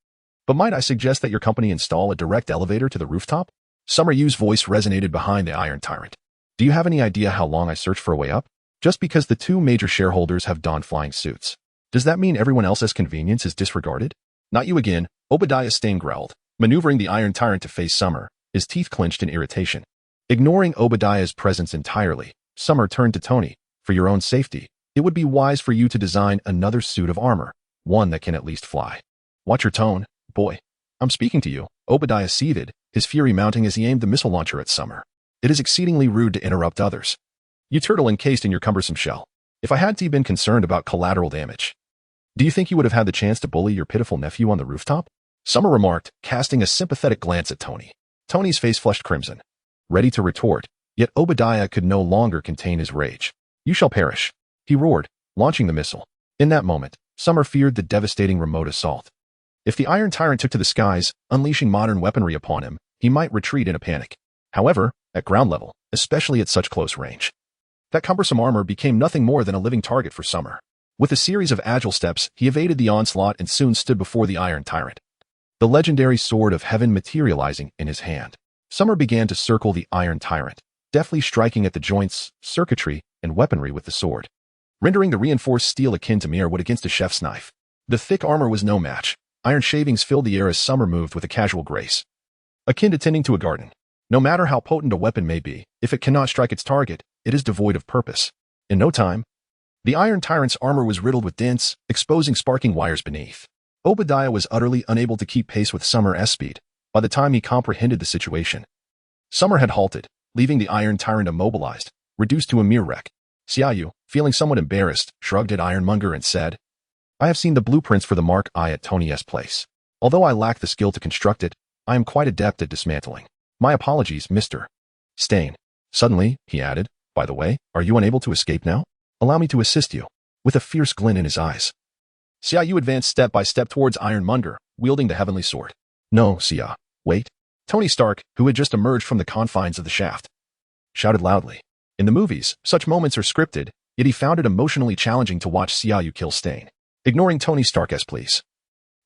A: but might I suggest that your company install a direct elevator to the rooftop? Summer Yu's voice resonated behind the Iron Tyrant. Do you have any idea how long I searched for a way up? Just because the two major shareholders have donned flying suits, does that mean everyone else's convenience is disregarded? Not you again, Obadiah Stane growled, maneuvering the Iron Tyrant to face Summer, his teeth clenched in irritation. Ignoring Obadiah's presence entirely, Summer turned to Tony. For your own safety, it would be wise for you to design another suit of armor, one that can at least fly. Watch your tone, boy. I'm speaking to you. Obadiah seethed, his fury mounting as he aimed the missile launcher at Summer. It is exceedingly rude to interrupt others. You turtle encased in your cumbersome shell. If I hadn't been concerned about collateral damage, do you think you would have had the chance to bully your pitiful nephew on the rooftop? Summer remarked, casting a sympathetic glance at Tony. Tony's face flushed crimson, ready to retort, yet Obadiah could no longer contain his rage. You shall perish, he roared, launching the missile. In that moment, Summer feared the devastating remote assault. If the Iron Tyrant took to the skies, unleashing modern weaponry upon him, he might retreat in a panic. However, at ground level, especially at such close range, that cumbersome armor became nothing more than a living target for Summer. With a series of agile steps, he evaded the onslaught and soon stood before the Iron Tyrant, the legendary sword of heaven materializing in his hand. Summer began to circle the Iron Tyrant, deftly striking at the joints, circuitry, and weaponry with the sword, rendering the reinforced steel akin to mere wood against a chef's knife. The thick armor was no match. Iron shavings filled the air as Summer moved with a casual grace, akin to tending to a garden. No matter how potent a weapon may be, if it cannot strike its target, it is devoid of purpose. In no time, the Iron Tyrant's armor was riddled with dents, exposing sparking wires beneath. Obadiah was utterly unable to keep pace with Summer's speed. By the time he comprehended the situation, Summer had halted, leaving the Iron Tyrant immobilized, reduced to a mere wreck. Xia Yu, feeling somewhat embarrassed, shrugged at Ironmonger and said, I have seen the blueprints for the Mark I at Tony's place. Although I lack the skill to construct it, I am quite adept at dismantling. My apologies, Mr. Stane. Suddenly, he added, by the way, are you unable to escape now? Allow me to assist you. With a fierce glint in his eyes, Xia Yu advanced step by step towards Ironmonger, wielding the heavenly sword. No, Xia. Wait. Tony Stark, who had just emerged from the confines of the shaft, shouted loudly. In the movies, such moments are scripted, yet he found it emotionally challenging to watch Xia Yu kill Stane. Ignoring Tony Stark's pleas,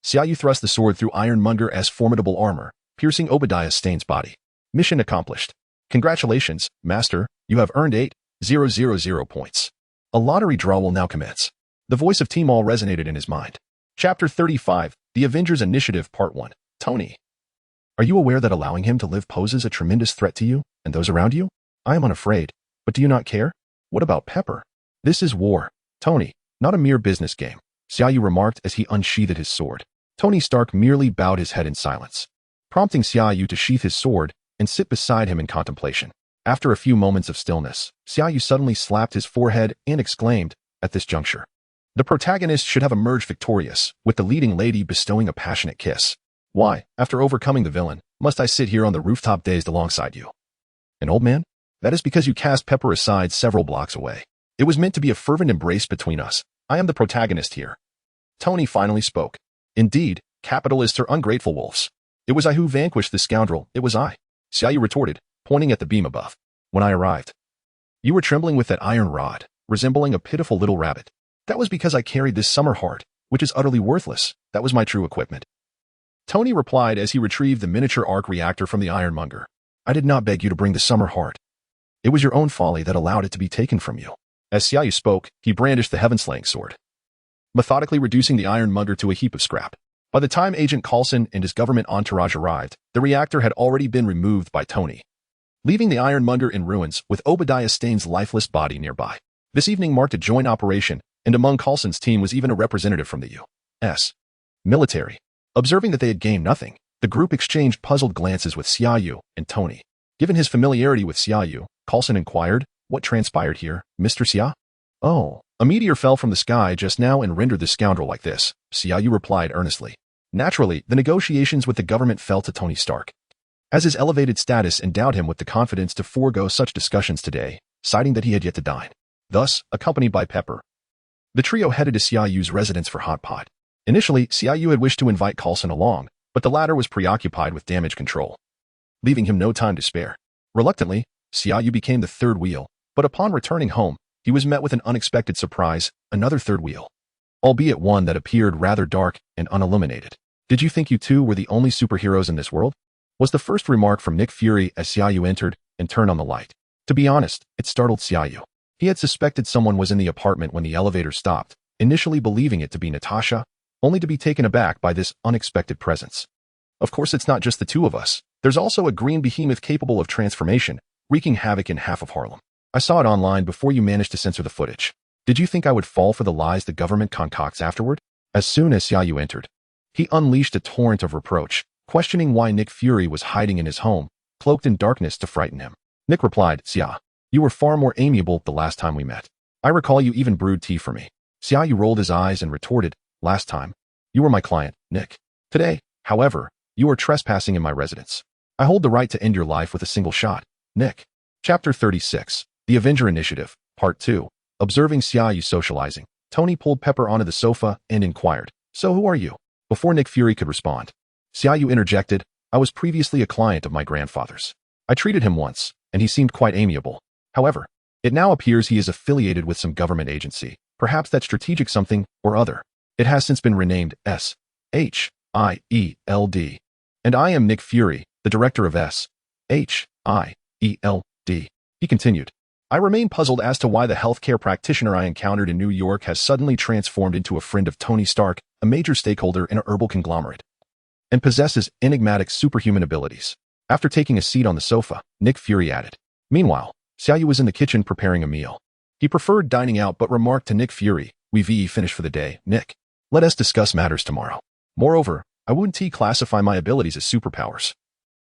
A: Xia Yu thrust the sword through Ironmonger's formidable armor, piercing Obadiah Stane's body. Mission accomplished. Congratulations, Master, you have earned 8,000 points. A lottery draw will now commence. The voice of Team All resonated in his mind. Chapter 35, The Avengers Initiative Part 1. Tony. Are you aware that allowing him to live poses a tremendous threat to you and those around you? I am unafraid, but do you not care? What about Pepper? This is war, Tony, not a mere business game, Xia Yu remarked as he unsheathed his sword. Tony Stark merely bowed his head in silence, prompting Xia Yu to sheath his sword and sit beside him in contemplation. After a few moments of stillness, Xia Yu suddenly slapped his forehead and exclaimed, at this juncture, the protagonist should have emerged victorious, with the leading lady bestowing a passionate kiss. Why, after overcoming the villain, must I sit here on the rooftop dazed alongside you? An old man? That is because you cast Pepper aside several blocks away. It was meant to be a fervent embrace between us. I am the protagonist here. Tony finally spoke. Indeed, capitalists are ungrateful wolves. It was I who vanquished the scoundrel. It was I. Xia Yu retorted, pointing at the beam above. When I arrived, you were trembling with that iron rod, resembling a pitiful little rabbit. That was because I carried this summer heart, which is utterly worthless. That was my true equipment. Tony replied as he retrieved the miniature arc reactor from the Ironmonger. I did not beg you to bring the summer heart. It was your own folly that allowed it to be taken from you. As Xia Yu spoke, he brandished the heaven-slaying sword, methodically reducing the Ironmonger to a heap of scrap. By the time Agent Coulson and his government entourage arrived, the reactor had already been removed by Tony, leaving the Ironmonger in ruins with Obadiah Stane's lifeless body nearby. This evening marked a joint operation, and among Coulson's team was even a representative from the U.S. military. Observing that they had gained nothing, the group exchanged puzzled glances with Xia Yu and Tony. Given his familiarity with Xia Yu, Coulson inquired, "What transpired here, Mr. Xia?" "Oh, a meteor fell from the sky just now and rendered this scoundrel like this," Xia Yu replied earnestly. Naturally, the negotiations with the government fell to Tony Stark, as his elevated status endowed him with the confidence to forego such discussions today, citing that he had yet to dine. Thus, accompanied by Pepper, the trio headed to Xia Yu's residence for hot pot. Initially, Xia Yu had wished to invite Coulson along, but the latter was preoccupied with damage control, leaving him no time to spare. Reluctantly, Xia Yu became the third wheel, but upon returning home, he was met with an unexpected surprise, another third wheel, albeit one that appeared rather dark and unilluminated. "Did you think you two were the only superheroes in this world?" was the first remark from Nick Fury as Xia Yu entered and turned on the light. To be honest, it startled Xia Yu. He had suspected someone was in the apartment when the elevator stopped, initially believing it to be Natasha, only to be taken aback by this unexpected presence. "Of course, it's not just the two of us. There's also a green behemoth capable of transformation, wreaking havoc in half of Harlem. I saw it online before you managed to censor the footage. Did you think I would fall for the lies the government concocts afterward?" As soon as Xia Yu entered, he unleashed a torrent of reproach, questioning why Nick Fury was hiding in his home, cloaked in darkness to frighten him. Nick replied, "Xia, you were far more amiable the last time we met. I recall you even brewed tea for me." Xia Yu rolled his eyes and retorted, "Last time, you were my client, Nick. Today, however, you are trespassing in my residence. I hold the right to end your life with a single shot, Nick." Chapter 36, The Avenger Initiative, Part 2. Observing Xia Yu socializing, Tony pulled Pepper onto the sofa and inquired, "So who are you?" Before Nick Fury could respond, Xia Yu interjected, "I was previously a client of my grandfather's. I treated him once, and he seemed quite amiable. However, it now appears he is affiliated with some government agency, perhaps that strategic something or other. It has since been renamed SHIELD. And I am Nick Fury, the director of SHIELD. He continued, "I remain puzzled as to why the healthcare practitioner I encountered in New York has suddenly transformed into a friend of Tony Stark, a major stakeholder in a herbal conglomerate, and possesses enigmatic superhuman abilities." After taking a seat on the sofa, Nick Fury added, "Meanwhile, Xia Yu was in the kitchen preparing a meal. He preferred dining out but remarked to Nick Fury, We've finished for the day, Nick. Let us discuss matters tomorrow. Moreover, I wouldn't classify my abilities as superpowers.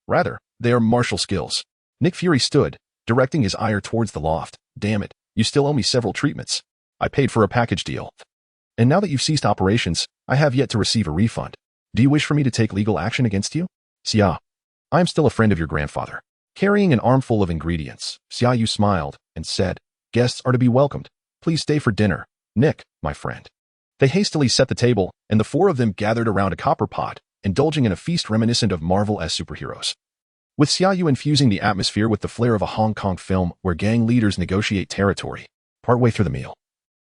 A: Rather, they are martial skills." Nick Fury stood, directing his ire towards the loft. "Damn it, you still owe me several treatments. I paid for a package deal. And now that you've ceased operations, I have yet to receive a refund. Do you wish for me to take legal action against you?" "Xia, I am still a friend of your grandfather." Carrying an armful of ingredients, Xia Yu smiled and said, "Guests are to be welcomed. Please stay for dinner, Nick, my friend." They hastily set the table, and the four of them gathered around a copper pot, indulging in a feast reminiscent of Marvel-esque superheroes, with Xia Yu infusing the atmosphere with the flair of a Hong Kong film where gang leaders negotiate territory. Partway through the meal,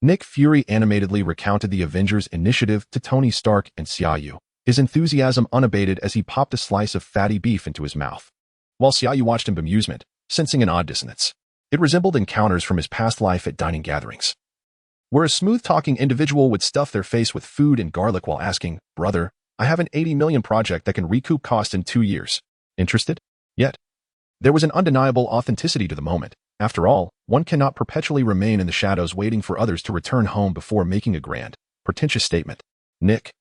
A: Nick Fury animatedly recounted the Avengers Initiative to Tony Stark and Xia Yu, his enthusiasm unabated as he popped a slice of fatty beef into his mouth, while Xia Yu watched in bemusement, sensing an odd dissonance. It resembled encounters from his past life at dining gatherings, where a smooth-talking individual would stuff their face with food and garlic while asking, "Brother, I have an 80 million project that can recoup cost in 2 years. Interested?" Yet, there was an undeniable authenticity to the moment. After all, one cannot perpetually remain in the shadows waiting for others to return home before making a grand, pretentious statement. "Nick,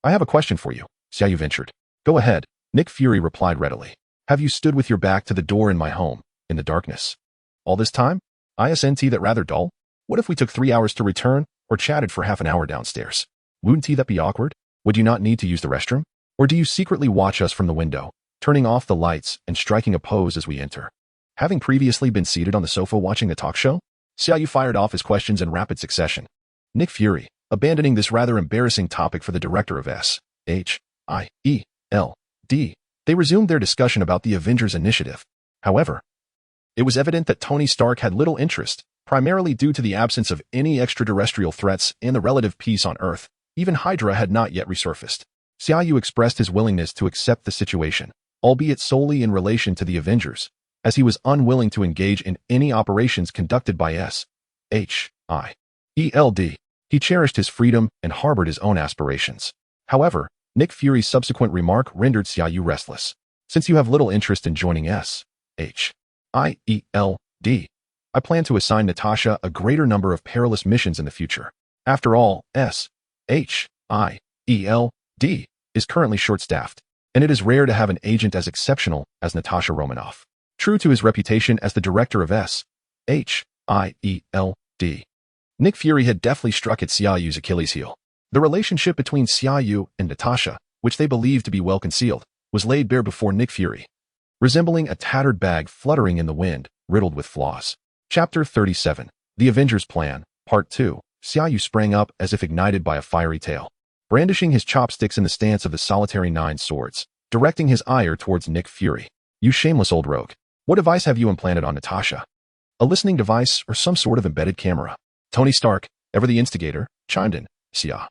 A: I have a question for you," Xia Yu ventured. "Go ahead," Nick Fury replied readily. "Have you stood with your back to the door in my home, in the darkness all this time? Isn't that rather dull? What if we took 3 hours to return, or chatted for half an hour downstairs? Wouldn't that be awkward? Would you not need to use the restroom? Or do you secretly watch us from the window, turning off the lights and striking a pose as we enter?" Having previously been seated on the sofa watching the talk show, Xia Yu fired off his questions in rapid succession. Nick Fury, abandoning this rather embarrassing topic for the director of SHIELD, they resumed their discussion about the Avengers Initiative. However, it was evident that Tony Stark had little interest, primarily due to the absence of any extraterrestrial threats and the relative peace on Earth. Even Hydra had not yet resurfaced. Xia Yu expressed his willingness to accept the situation, albeit solely in relation to the Avengers, as he was unwilling to engage in any operations conducted by SHIELD. He cherished his freedom and harbored his own aspirations. However, Nick Fury's subsequent remark rendered Xia Yu restless. "Since you have little interest in joining SHIELD, I plan to assign Natasha a greater number of perilous missions in the future. After all, SHIELD is currently short-staffed, and it is rare to have an agent as exceptional as Natasha Romanoff. True to his reputation as the director of S.H.I.E.L.D., Nick Fury had deftly struck at Xia Yu's Achilles heel. The relationship between Xia Yu and Natasha, which they believed to be well concealed, was laid bare before Nick Fury, resembling a tattered bag fluttering in the wind, riddled with flaws. Chapter 37. The Avengers Plan, Part 2. Xia Yu sprang up as if ignited by a fiery tail, brandishing his chopsticks in the stance of the solitary 9 swords, directing his ire towards Nick Fury. You shameless old rogue. What device have you implanted on Natasha? A listening device or some sort of embedded camera? Tony Stark, ever the instigator, chimed in. Xia.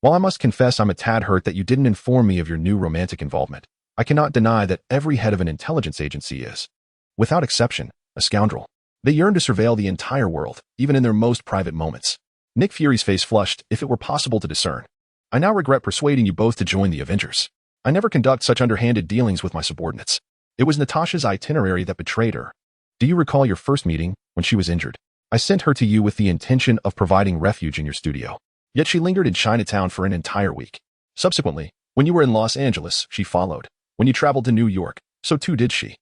A: While I must confess I'm a tad hurt that you didn't inform me of your new romantic involvement, I cannot deny that every head of an intelligence agency is, without exception, a scoundrel. They yearn to surveil the entire world, even in their most private moments. Nick Fury's face flushed, if it were possible to discern. I now regret persuading you both to join the Avengers. I never conduct such underhanded dealings with my subordinates. It was Natasha's itinerary that betrayed her. Do you recall your first meeting, when she was injured? I sent her to you with the intention of providing refuge in your studio. Yet she lingered in Chinatown for an entire week. Subsequently, when you were in Los Angeles, she followed. When you traveled to New York, so too did she.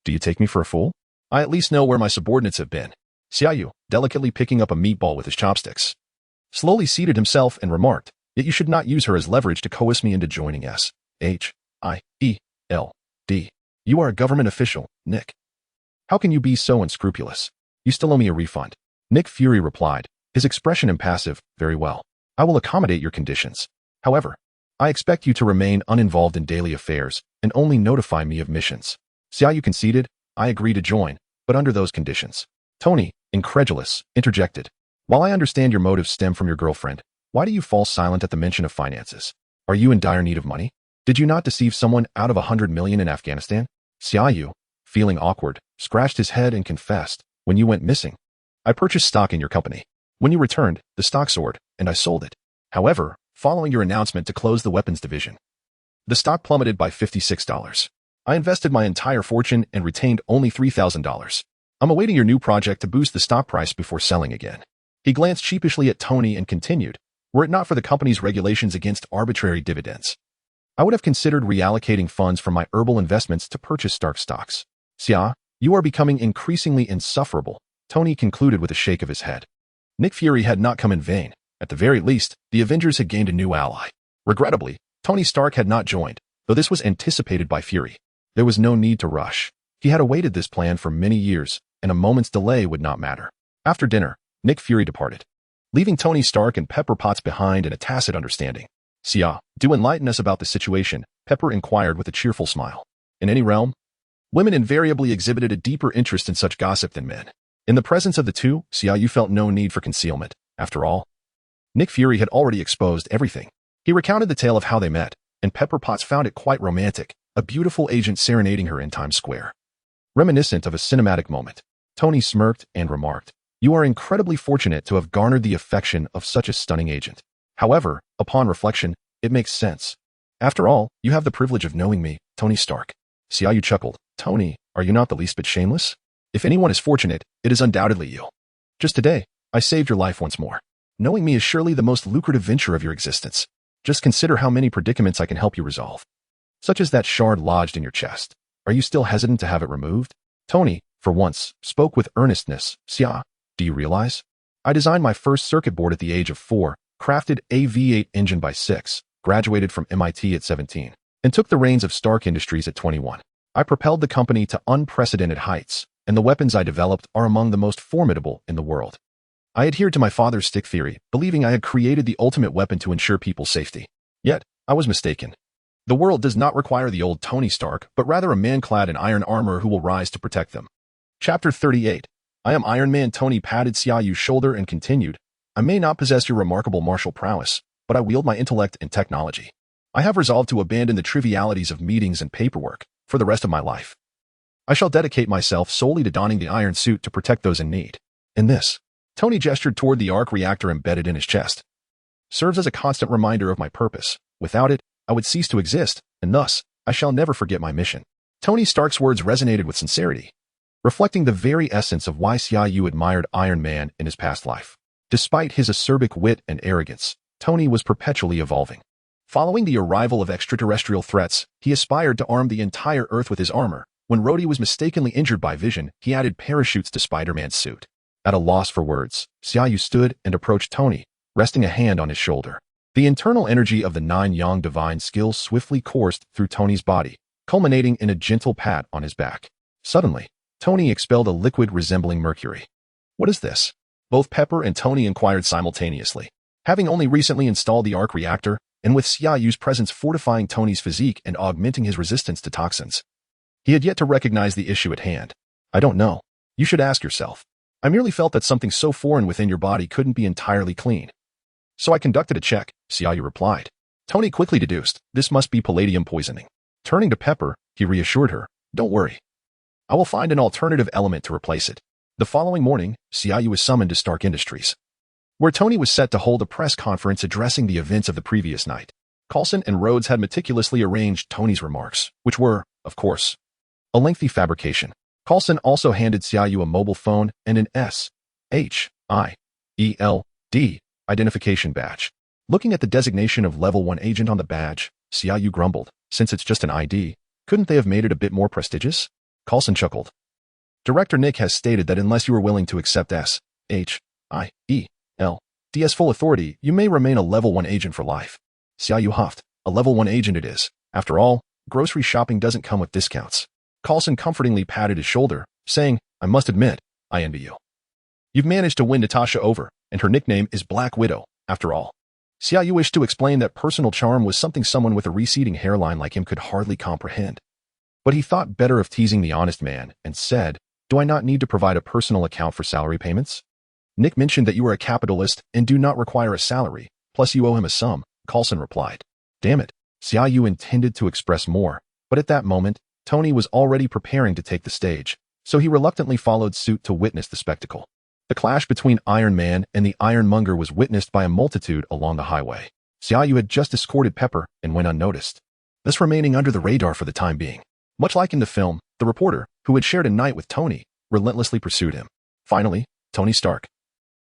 A: Do you take me for a fool? I at least know where my subordinates have been. Xia Yu, delicately picking up a meatball with his chopsticks, slowly seated himself and remarked, yet you should not use her as leverage to coerce me into joining S.H.I.E.L.D. You are a government official, Nick. How can you be so unscrupulous? You still owe me a refund. Nick Fury replied, his expression impassive. Very well. I will accommodate your conditions. However, I expect you to remain uninvolved in daily affairs and only notify me of missions. Xia Yu conceded, I agree to join, but under those conditions. Tony, incredulous, interjected. While I understand your motives stem from your girlfriend, why do you fall silent at the mention of finances? Are you in dire need of money? Did you not deceive someone out of 100 million in Afghanistan? Xia Yu, feeling awkward, scratched his head and confessed, when you went missing, I purchased stock in your company. When you returned, the stock soared, and I sold it. However, following your announcement to close the weapons division, the stock plummeted by $56. I invested my entire fortune and retained only $3,000. I'm awaiting your new project to boost the stock price before selling again. He glanced sheepishly at Tony and continued, were it not for the company's regulations against arbitrary dividends, I would have considered reallocating funds from my herbal investments to purchase Stark stocks. Xia, you are becoming increasingly insufferable, Tony concluded with a shake of his head. Nick Fury had not come in vain. At the very least, the Avengers had gained a new ally. Regrettably, Tony Stark had not joined, though this was anticipated by Fury. There was no need to rush. He had awaited this plan for many years, and a moment's delay would not matter. After dinner, Nick Fury departed, leaving Tony Stark and Pepper Potts behind in a tacit understanding. Xia, do enlighten us about the situation, Pepper inquired with a cheerful smile. In any realm, women invariably exhibited a deeper interest in such gossip than men. In the presence of the two, Xia Yu felt no need for concealment. After all, Nick Fury had already exposed everything. He recounted the tale of how they met, and Pepper Potts found it quite romantic, a beautiful agent serenading her in Times Square. Reminiscent of a cinematic moment, Tony smirked and remarked, "You are incredibly fortunate to have garnered the affection of such a stunning agent. However, upon reflection, it makes sense. After all, you have the privilege of knowing me, Tony Stark." Xia Yu chuckled. "Tony, are you not the least bit shameless? If anyone is fortunate, it is undoubtedly you. Just today, I saved your life once more. Knowing me is surely the most lucrative venture of your existence. Just consider how many predicaments I can help you resolve. Such as that shard lodged in your chest. Are you still hesitant to have it removed?" Tony, for once, spoke with earnestness. "Xia, do you realize? I designed my first circuit board at the age of 4, crafted a V8 engine by 6, graduated from MIT at 17, and took the reins of Stark Industries at 21. I propelled the company to unprecedented heights, and the weapons I developed are among the most formidable in the world. I adhered to my father's stick theory, believing I had created the ultimate weapon to ensure people's safety. Yet, I was mistaken. The world does not require the old Tony Stark, but rather a man clad in iron armor who will rise to protect them." Chapter 38. I am Iron Man. Tony patted Xia Yu's shoulder and continued, "I may not possess your remarkable martial prowess, but I wield my intellect and technology. I have resolved to abandon the trivialities of meetings and paperwork for the rest of my life. I shall dedicate myself solely to donning the iron suit to protect those in need. And this," Tony gestured toward the arc reactor embedded in his chest, "serves as a constant reminder of my purpose. Without it, I would cease to exist, and thus, I shall never forget my mission." Tony Stark's words resonated with sincerity, reflecting the very essence of why Xia Yu admired Iron Man in his past life. Despite his acerbic wit and arrogance, Tony was perpetually evolving. Following the arrival of extraterrestrial threats, he aspired to arm the entire Earth with his armor. When Rhodey was mistakenly injured by Vision, he added parachutes to Spider-Man's suit. At a loss for words, Xia Yu stood and approached Tony, resting a hand on his shoulder. The internal energy of the 9 Yang divine skills swiftly coursed through Tony's body, culminating in a gentle pat on his back. Suddenly, Tony expelled a liquid resembling mercury. What is this? Both Pepper and Tony inquired simultaneously. Having only recently installed the arc reactor, and with Xia Yu's presence fortifying Tony's physique and augmenting his resistance to toxins, he had yet to recognize the issue at hand. I don't know. You should ask yourself. I merely felt that something so foreign within your body couldn't be entirely clean. So I conducted a check, Xia Yu replied. Tony quickly deduced, this must be palladium poisoning. Turning to Pepper, he reassured her, don't worry. I will find an alternative element to replace it. The following morning, Xia Yu was summoned to Stark Industries, where Tony was set to hold a press conference addressing the events of the previous night. Coulson and Rhodes had meticulously arranged Tony's remarks, which were, of course, a lengthy fabrication. Coulson also handed Xia Yu a mobile phone and an SHIELD identification badge. Looking at the designation of Level 1 agent on the badge, Xia Yu grumbled, since it's just an ID, couldn't they have made it a bit more prestigious? Coulson chuckled. Director Nick has stated that unless you are willing to accept SHIELD's full authority, you may remain a Level 1 agent for life. Xia Yu huffed, a Level 1 agent it is. After all, grocery shopping doesn't come with discounts. Coulson comfortingly patted his shoulder, saying, I must admit, I envy you. You've managed to win Natasha over, and her nickname is Black Widow, after all. Xia Yu wished to explain that personal charm was something someone with a receding hairline like him could hardly comprehend. But he thought better of teasing the honest man, and said, do I not need to provide a personal account for salary payments? Nick mentioned that you are a capitalist and do not require a salary, plus you owe him a sum, Coulson replied. Damn it. Xia Yu intended to express more, but at that moment, Tony was already preparing to take the stage, so he reluctantly followed suit to witness the spectacle. The clash between Iron Man and the Ironmonger was witnessed by a multitude along the highway. Xia Yu had just escorted Pepper and went unnoticed, thus remaining under the radar for the time being. Much like in the film, the reporter, who had shared a night with Tony, relentlessly pursued him. Finally, Tony Stark,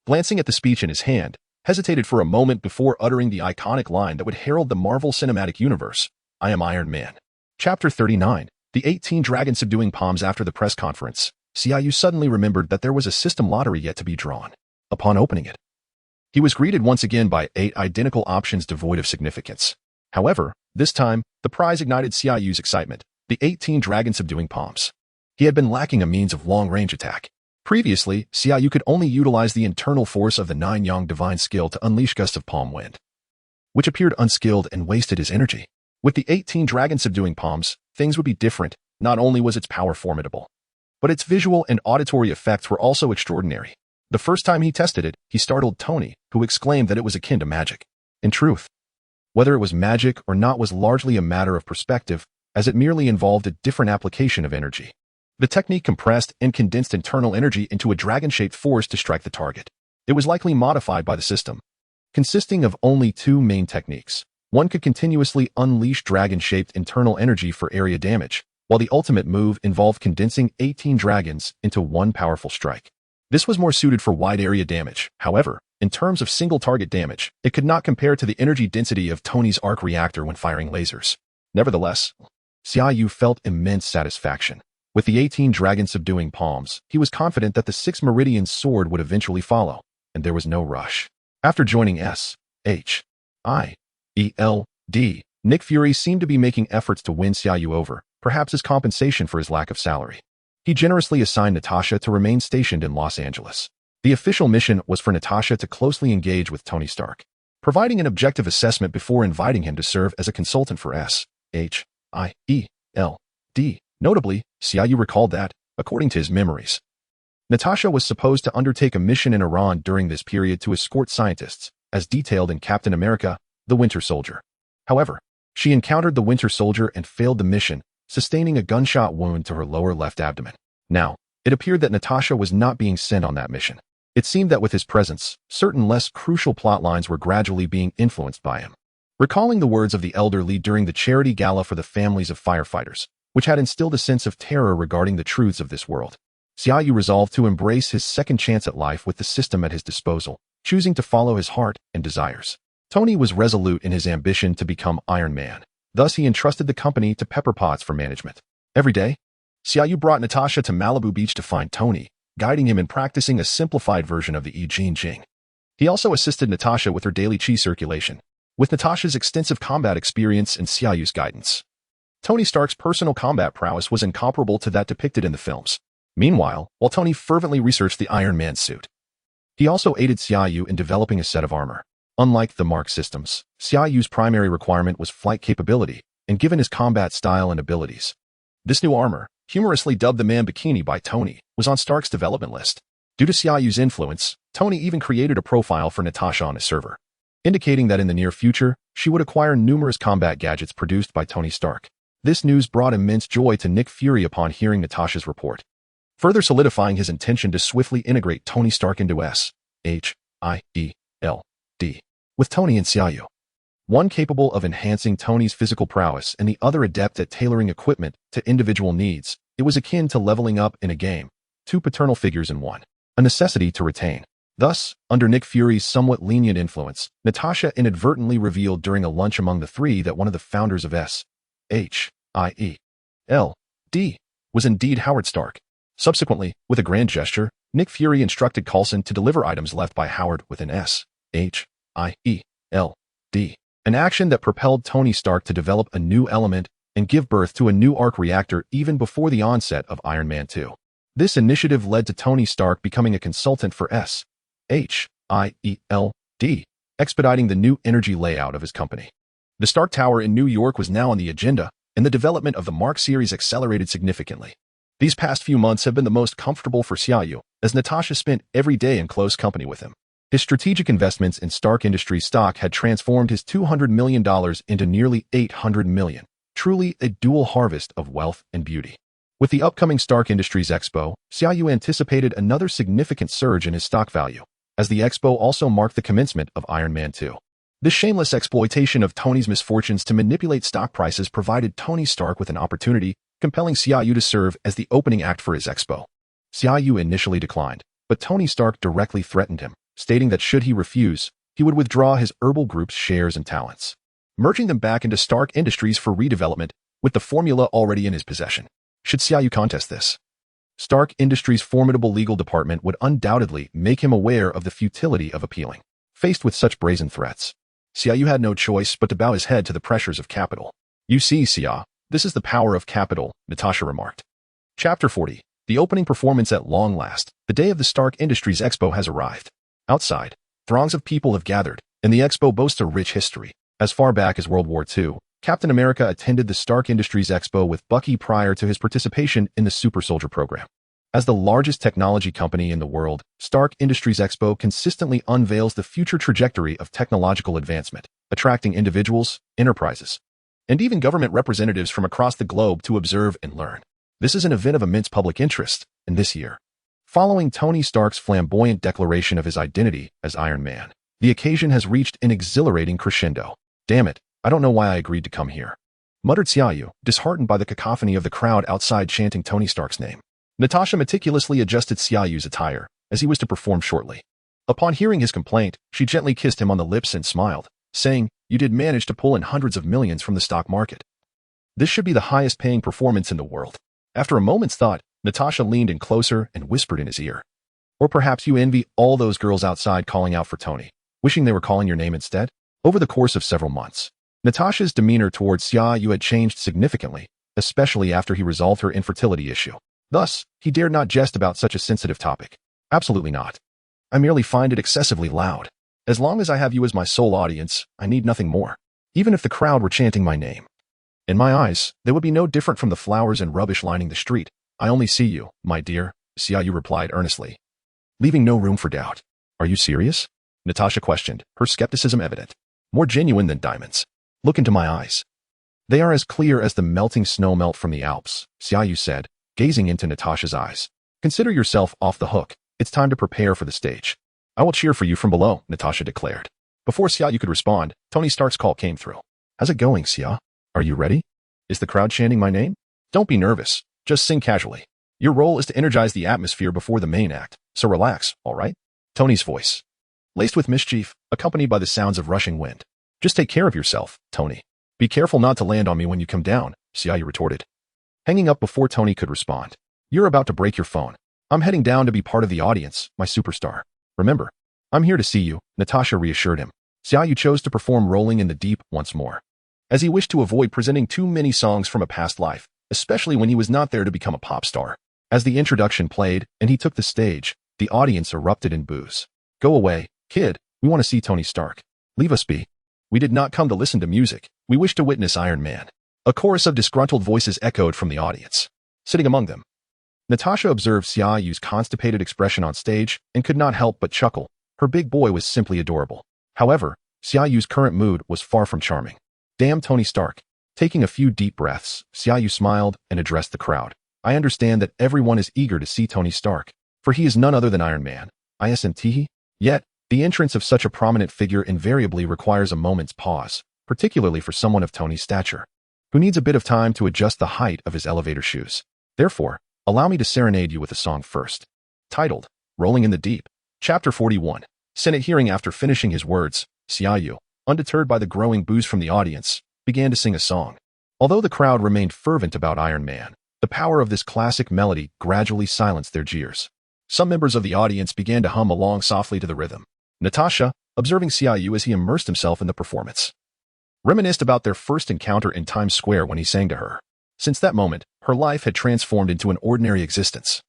A: glancing at the speech in his hand, hesitated for a moment before uttering the iconic line that would herald the Marvel Cinematic Universe, I am Iron Man. Chapter 39. The 18 Dragon Subduing Palms. After the press conference, Xia Yu suddenly remembered that there was a system lottery yet to be drawn. Upon opening it, he was greeted once again by 8 identical options devoid of significance. However, this time, the prize ignited Xia Yu's excitement, the 18 Dragon Subduing Palms. He had been lacking a means of long-range attack. Previously, Xia Yu could only utilize the internal force of the 9 Yang divine skill to unleash gusts of palm wind, which appeared unskilled and wasted his energy. With the 18 Dragon Subduing Palms, things would be different. Not only was its power formidable, but its visual and auditory effects were also extraordinary. The first time he tested it, he startled Tony, who exclaimed that it was akin to magic. In truth, whether it was magic or not was largely a matter of perspective, as it merely involved a different application of energy. The technique compressed and condensed internal energy into a dragon-shaped force to strike the target. It was likely modified by the system, consisting of only 2 main techniques. One could continuously unleash dragon-shaped internal energy for area damage, while the ultimate move involved condensing 18 dragons into one powerful strike. This was more suited for wide area damage. However, in terms of single target damage, it could not compare to the energy density of Tony's arc reactor when firing lasers. Nevertheless, Xia Yu felt immense satisfaction. With the 18 Dragon Subduing Palms, he was confident that the 6 Meridian sword would eventually follow, and there was no rush. After joining SHIELD, Nick Fury seemed to be making efforts to win Xia Yu over, perhaps as compensation for his lack of salary. He generously assigned Natasha to remain stationed in Los Angeles. The official mission was for Natasha to closely engage with Tony Stark, providing an objective assessment before inviting him to serve as a consultant for SHIELD. Notably, Xia Yu recalled that, according to his memories, Natasha was supposed to undertake a mission in Iran during this period to escort scientists, as detailed in Captain America, the Winter Soldier. However, she encountered the Winter Soldier and failed the mission, sustaining a gunshot wound to her lower left abdomen. Now, it appeared that Natasha was not being sent on that mission. It seemed that with his presence, certain less crucial plot lines were gradually being influenced by him. Recalling the words of the elderly during the charity gala for the families of firefighters, which had instilled a sense of terror regarding the truths of this world, Xia Yu resolved to embrace his second chance at life with the system at his disposal, choosing to follow his heart and desires. Tony was resolute in his ambition to become Iron Man. Thus, he entrusted the company to Pepper Potts for management. Every day, Xia Yu brought Natasha to Malibu Beach to find Tony, guiding him in practicing a simplified version of the I Ching. He also assisted Natasha with her daily chi circulation, with Natasha's extensive combat experience and Xia Yu's guidance. Tony Stark's personal combat prowess was incomparable to that depicted in the films. Meanwhile, while Tony fervently researched the Iron Man suit, he also aided Xia Yu in developing a set of armor. Unlike the Mark systems, Xia Yu's primary requirement was flight capability, and given his combat style and abilities, this new armor, humorously dubbed the Man Bikini by Tony, was on Stark's development list. Due to Xia Yu's influence, Tony even created a profile for Natasha on his server, indicating that in the near future, she would acquire numerous combat gadgets produced by Tony Stark. This news brought immense joy to Nick Fury upon hearing Natasha's report, further solidifying his intention to swiftly integrate Tony Stark into SHIELD with Tony and Xia Yu. One capable of enhancing Tony's physical prowess and the other adept at tailoring equipment to individual needs, it was akin to leveling up in a game, two paternal figures in one, a necessity to retain. Thus, under Nick Fury's somewhat lenient influence, Natasha inadvertently revealed during a lunch among the three that one of the founders of SHIELD was indeed Howard Stark. Subsequently, with a grand gesture, Nick Fury instructed Coulson to deliver items left by Howard with an SHIELD, an action that propelled Tony Stark to develop a new element and give birth to a new arc reactor even before the onset of Iron Man 2. This initiative led to Tony Stark becoming a consultant for SHIELD, expediting the new energy layout of his company. The Stark Tower in New York was now on the agenda, and the development of the Mark series accelerated significantly. These past few months have been the most comfortable for Xia Yu, as Natasha spent every day in close company with him. His strategic investments in Stark Industries stock had transformed his $200 million into nearly $800 million, truly a dual harvest of wealth and beauty. With the upcoming Stark Industries Expo, Xia Yu anticipated another significant surge in his stock value, as the expo also marked the commencement of Iron Man 2. This shameless exploitation of Tony's misfortunes to manipulate stock prices provided Tony Stark with an opportunity, compelling Xia Yu to serve as the opening act for his expo. Xia Yu initially declined, but Tony Stark directly threatened him, stating that should he refuse, he would withdraw his Herbal Group's shares and talents, merging them back into Stark Industries for redevelopment, with the formula already in his possession. Should Xia Yu contest this, Stark Industries' formidable legal department would undoubtedly make him aware of the futility of appealing. Faced with such brazen threats, Xia Yu had no choice but to bow his head to the pressures of capital. You see, Xia, this is the power of capital, Natasha remarked. Chapter 40. The opening performance at long last. The day of the Stark Industries Expo has arrived. Outside, throngs of people have gathered, and the expo boasts a rich history. As far back as World War II, Captain America attended the Stark Industries Expo with Bucky prior to his participation in the Super Soldier program. As the largest technology company in the world, Stark Industries Expo consistently unveils the future trajectory of technological advancement, attracting individuals, enterprises, and even government representatives from across the globe to observe and learn. This is an event of immense public interest, and this year, following Tony Stark's flamboyant declaration of his identity as Iron Man, the occasion has reached an exhilarating crescendo. Damn it, I don't know why I agreed to come here, muttered Xia Yu, disheartened by the cacophony of the crowd outside chanting Tony Stark's name. Natasha meticulously adjusted Xia Yu's attire, as he was to perform shortly. Upon hearing his complaint, she gently kissed him on the lips and smiled, saying, "You did manage to pull in hundreds of millions from the stock market. This should be the highest-paying performance in the world." After a moment's thought, Natasha leaned in closer and whispered in his ear, "Or perhaps you envy all those girls outside calling out for Tony, wishing they were calling your name instead?" Over the course of several months, Natasha's demeanor towards Xia Yu had changed significantly, especially after he resolved her infertility issue. Thus, he dared not jest about such a sensitive topic. "Absolutely not. I merely find it excessively loud. As long as I have you as my sole audience, I need nothing more. Even if the crowd were chanting my name, in my eyes, they would be no different from the flowers and rubbish lining the street. I only see you, my dear," Xia Yu replied earnestly, leaving no room for doubt. "Are you serious?" Natasha questioned, her skepticism evident. "More genuine than diamonds. Look into my eyes. They are as clear as the melting snow melt from the Alps," Xia Yu said, gazing into Natasha's eyes. "Consider yourself off the hook. It's time to prepare for the stage." "I will cheer for you from below," Natasha declared. Before Xia Yu could respond, Tony Stark's call came through. "How's it going, Xia? Are you ready? Is the crowd chanting my name? Don't be nervous. Just sing casually. Your role is to energize the atmosphere before the main act, so relax, all right?" Tony's voice. laced with mischief, accompanied by the sounds of rushing wind. Just take care of yourself, Tony. Be careful not to land on me when you come down, Xia Yu retorted. Hanging up before Tony could respond. You're about to break your phone. I'm heading down to be part of the audience, my superstar. Remember, I'm here to see you, Natasha reassured him. Xia Yu chose to perform Rolling in the Deep once more, as he wished to avoid presenting too many songs from a past life, especially when he was not there to become a pop star. As the introduction played and he took the stage, the audience erupted in boos. Go away, kid, we want to see Tony Stark. Leave us be. We did not come to listen to music, we wish to witness Iron Man. A chorus of disgruntled voices echoed from the audience. Sitting among them, Natasha observed Xia Yu's constipated expression on stage and could not help but chuckle. Her big boy was simply adorable. However, Xia Yu's current mood was far from charming. Damn Tony Stark. Taking a few deep breaths, Xia Yu smiled and addressed the crowd. I understand that everyone is eager to see Tony Stark, for he is none other than Iron Man. Isn't. Yet, the entrance of such a prominent figure invariably requires a moment's pause, particularly for someone of Tony's stature, who needs a bit of time to adjust the height of his elevator shoes. Therefore, allow me to serenade you with a song first. Titled, Rolling in the Deep. Chapter 41. Senate hearing. After finishing his words, Xia Yu, undeterred by the growing boos from the audience, began to sing a song. Although the crowd remained fervent about Iron Man, the power of this classic melody gradually silenced their jeers. Some members of the audience began to hum along softly to the rhythm. Natasha, observing Xia Yu as he immersed himself in the performance, reminisced about their first encounter in Times Square when he sang to her. Since that moment, her life had transformed into an ordinary existence,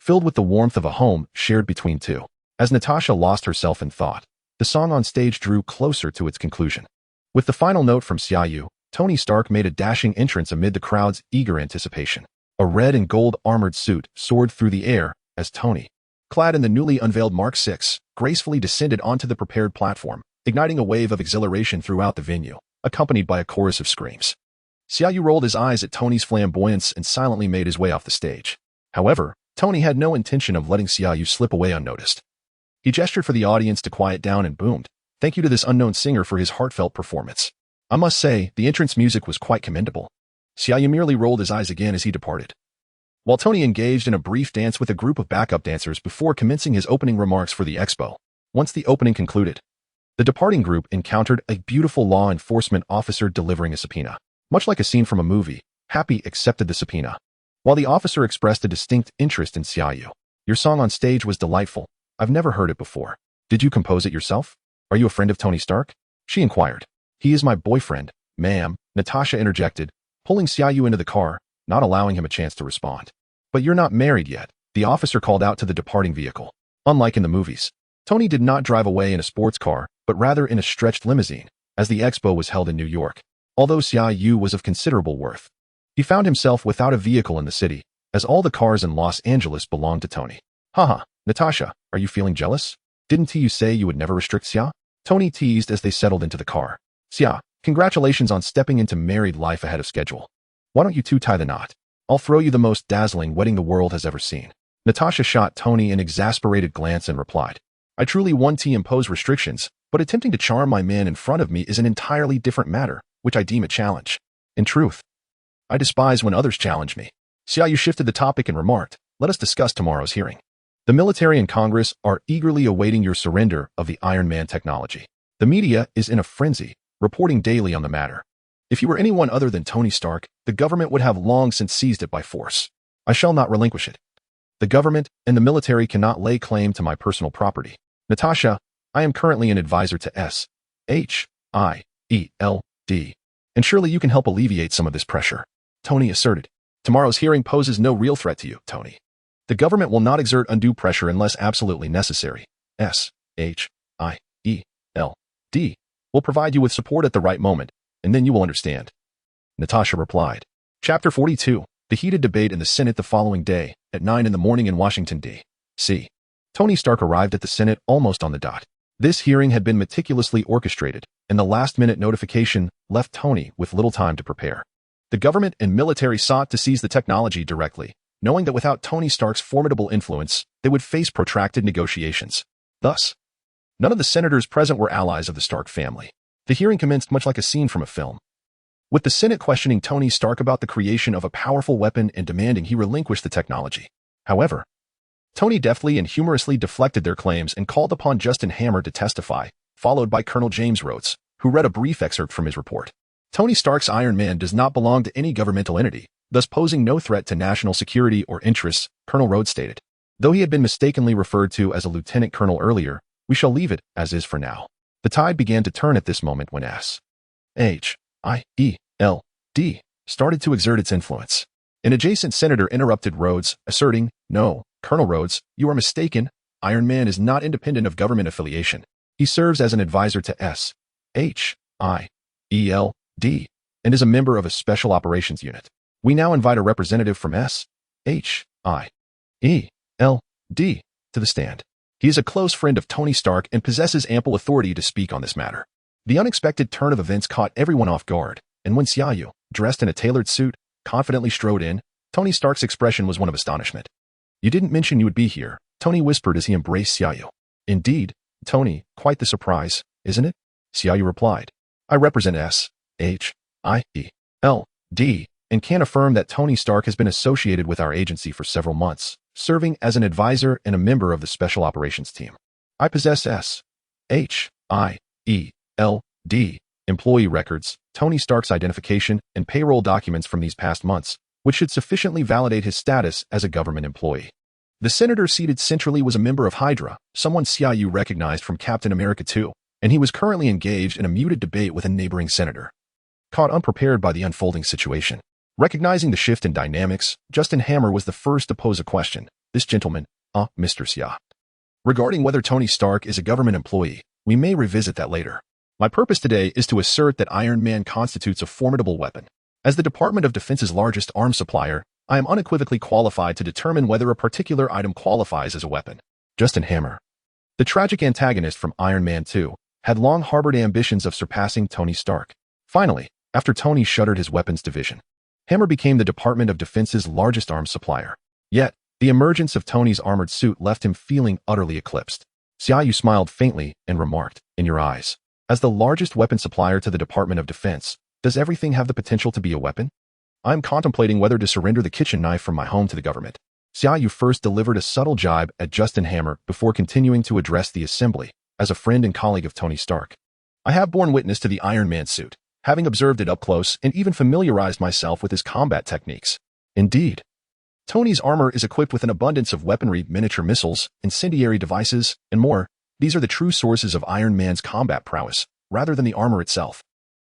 A: filled with the warmth of a home shared between two. As Natasha lost herself in thought, the song on stage drew closer to its conclusion. With the final note from Xia Yu, Tony Stark made a dashing entrance amid the crowd's eager anticipation. A red and gold armored suit soared through the air as Tony, clad in the newly unveiled Mark VI, gracefully descended onto the prepared platform, igniting a wave of exhilaration throughout the venue, accompanied by a chorus of screams. Xia Yu rolled his eyes at Tony's flamboyance and silently made his way off the stage. However, Tony had no intention of letting Xia Yu slip away unnoticed. He gestured for the audience to quiet down and boomed, "Thank you to this unknown singer for his heartfelt performance. I must say, the entrance music was quite commendable." Xia Yu merely rolled his eyes again as he departed, while Tony engaged in a brief dance with a group of backup dancers before commencing his opening remarks for the expo. Once the opening concluded, the departing group encountered a beautiful law enforcement officer delivering a subpoena. Much like a scene from a movie, Happy accepted the subpoena, while the officer expressed a distinct interest in Xia Yu. "Your song on stage was delightful. I've never heard it before. Did you compose it yourself? Are you a friend of Tony Stark?" she inquired. "He is my boyfriend, ma'am," Natasha interjected, pulling Xia Yu into the car, not allowing him a chance to respond. "But you're not married yet," the officer called out to the departing vehicle. Unlike in the movies, Tony did not drive away in a sports car, but rather in a stretched limousine, as the expo was held in New York. Although Xia Yu was of considerable worth, he found himself without a vehicle in the city, as all the cars in Los Angeles belonged to Tony. "Haha, Natasha, are you feeling jealous? Didn't you say you would never restrict Xia?" Tony teased as they settled into the car. "Xia, congratulations on stepping into married life ahead of schedule. Why don't you two tie the knot? I'll throw you the most dazzling wedding the world has ever seen." Natasha shot Tony an exasperated glance and replied, "I truly want to impose restrictions, but attempting to charm my man in front of me is an entirely different matter, which I deem a challenge. In truth, I despise when others challenge me." Xia Yu shifted the topic and remarked, "Let us discuss tomorrow's hearing. The military and Congress are eagerly awaiting your surrender of the Iron Man technology. The media is in a frenzy, reporting daily on the matter. If you were anyone other than Tony Stark, the government would have long since seized it by force. I shall not relinquish it. The government and the military cannot lay claim to my personal property. Natasha, I am currently an advisor to SHIELD, and surely you can help alleviate some of this pressure," Tony asserted. "Tomorrow's hearing poses no real threat to you, Tony. The government will not exert undue pressure unless absolutely necessary. SHIELD will provide you with support at the right moment, and then you will understand," Natasha replied. Chapter 42. The heated debate in the Senate the following day, at 9 in the morning in Washington, D.C. Tony Stark arrived at the Senate almost on the dot. This hearing had been meticulously orchestrated, and the last-minute notification left Tony with little time to prepare. The government and military sought to seize the technology directly, knowing that without Tony Stark's formidable influence, they would face protracted negotiations. Thus, none of the senators present were allies of the Stark family. The hearing commenced much like a scene from a film, with the Senate questioning Tony Stark about the creation of a powerful weapon and demanding he relinquish the technology. However, Tony deftly and humorously deflected their claims and called upon Justin Hammer to testify, followed by Colonel James Rhodes, who read a brief excerpt from his report. Tony Stark's Iron Man does not belong to any governmental entity, thus posing no threat to national security or interests, Colonel Rhodes stated. Though he had been mistakenly referred to as a lieutenant colonel earlier, we shall leave it as is for now. The tide began to turn at this moment when S.H.I.E.L.D. started to exert its influence. An adjacent senator interrupted Rhodes, asserting, "No, Colonel Rhodes, you are mistaken. Iron Man is not independent of government affiliation. He serves as an advisor to S.H.I.E.L.D. and is a member of a special operations unit. We now invite a representative from S.H.I.E.L.D. to the stand. He is a close friend of Tony Stark and possesses ample authority to speak on this matter." The unexpected turn of events caught everyone off guard, and when Xia Yu, dressed in a tailored suit, confidently strode in, Tony Stark's expression was one of astonishment. "You didn't mention you would be here," Tony whispered as he embraced Xia Yu. "Indeed, Tony, quite the surprise, isn't it?" Xia Yu replied. "I represent S.H.I.E.L.D. and can affirm that Tony Stark has been associated with our agency for several months, serving as an advisor and a member of the Special Operations Team. I possess S.H.I.E.L.D. employee records, Tony Stark's identification, and payroll documents from these past months, which should sufficiently validate his status as a government employee." The senator seated centrally was a member of Hydra, someone Xia Yu recognized from Captain America 2, and he was currently engaged in a muted debate with a neighboring senator. Caught unprepared by the unfolding situation. Recognizing the shift in dynamics, Justin Hammer was the first to pose a question. "This gentleman, Mr. Xia. Regarding whether Tony Stark is a government employee, we may revisit that later. My purpose today is to assert that Iron Man constitutes a formidable weapon. As the Department of Defense's largest arms supplier, I am unequivocally qualified to determine whether a particular item qualifies as a weapon." Justin Hammer, the tragic antagonist from Iron Man 2, had long harbored ambitions of surpassing Tony Stark. Finally, after Tony shuttered his weapons division, Hammer became the Department of Defense's largest arms supplier. Yet, the emergence of Tony's armored suit left him feeling utterly eclipsed. Xia Yu smiled faintly and remarked, "In your eyes, as the largest weapon supplier to the Department of Defense, does everything have the potential to be a weapon? I am contemplating whether to surrender the kitchen knife from my home to the government." Xia Yu first delivered a subtle jibe at Justin Hammer before continuing to address the assembly, as a friend and colleague of Tony Stark. "I have borne witness to the Iron Man suit, having observed it up close and even familiarized myself with his combat techniques. Indeed, Tony's armor is equipped with an abundance of weaponry, miniature missiles, incendiary devices, and more. These are the true sources of Iron Man's combat prowess, rather than the armor itself."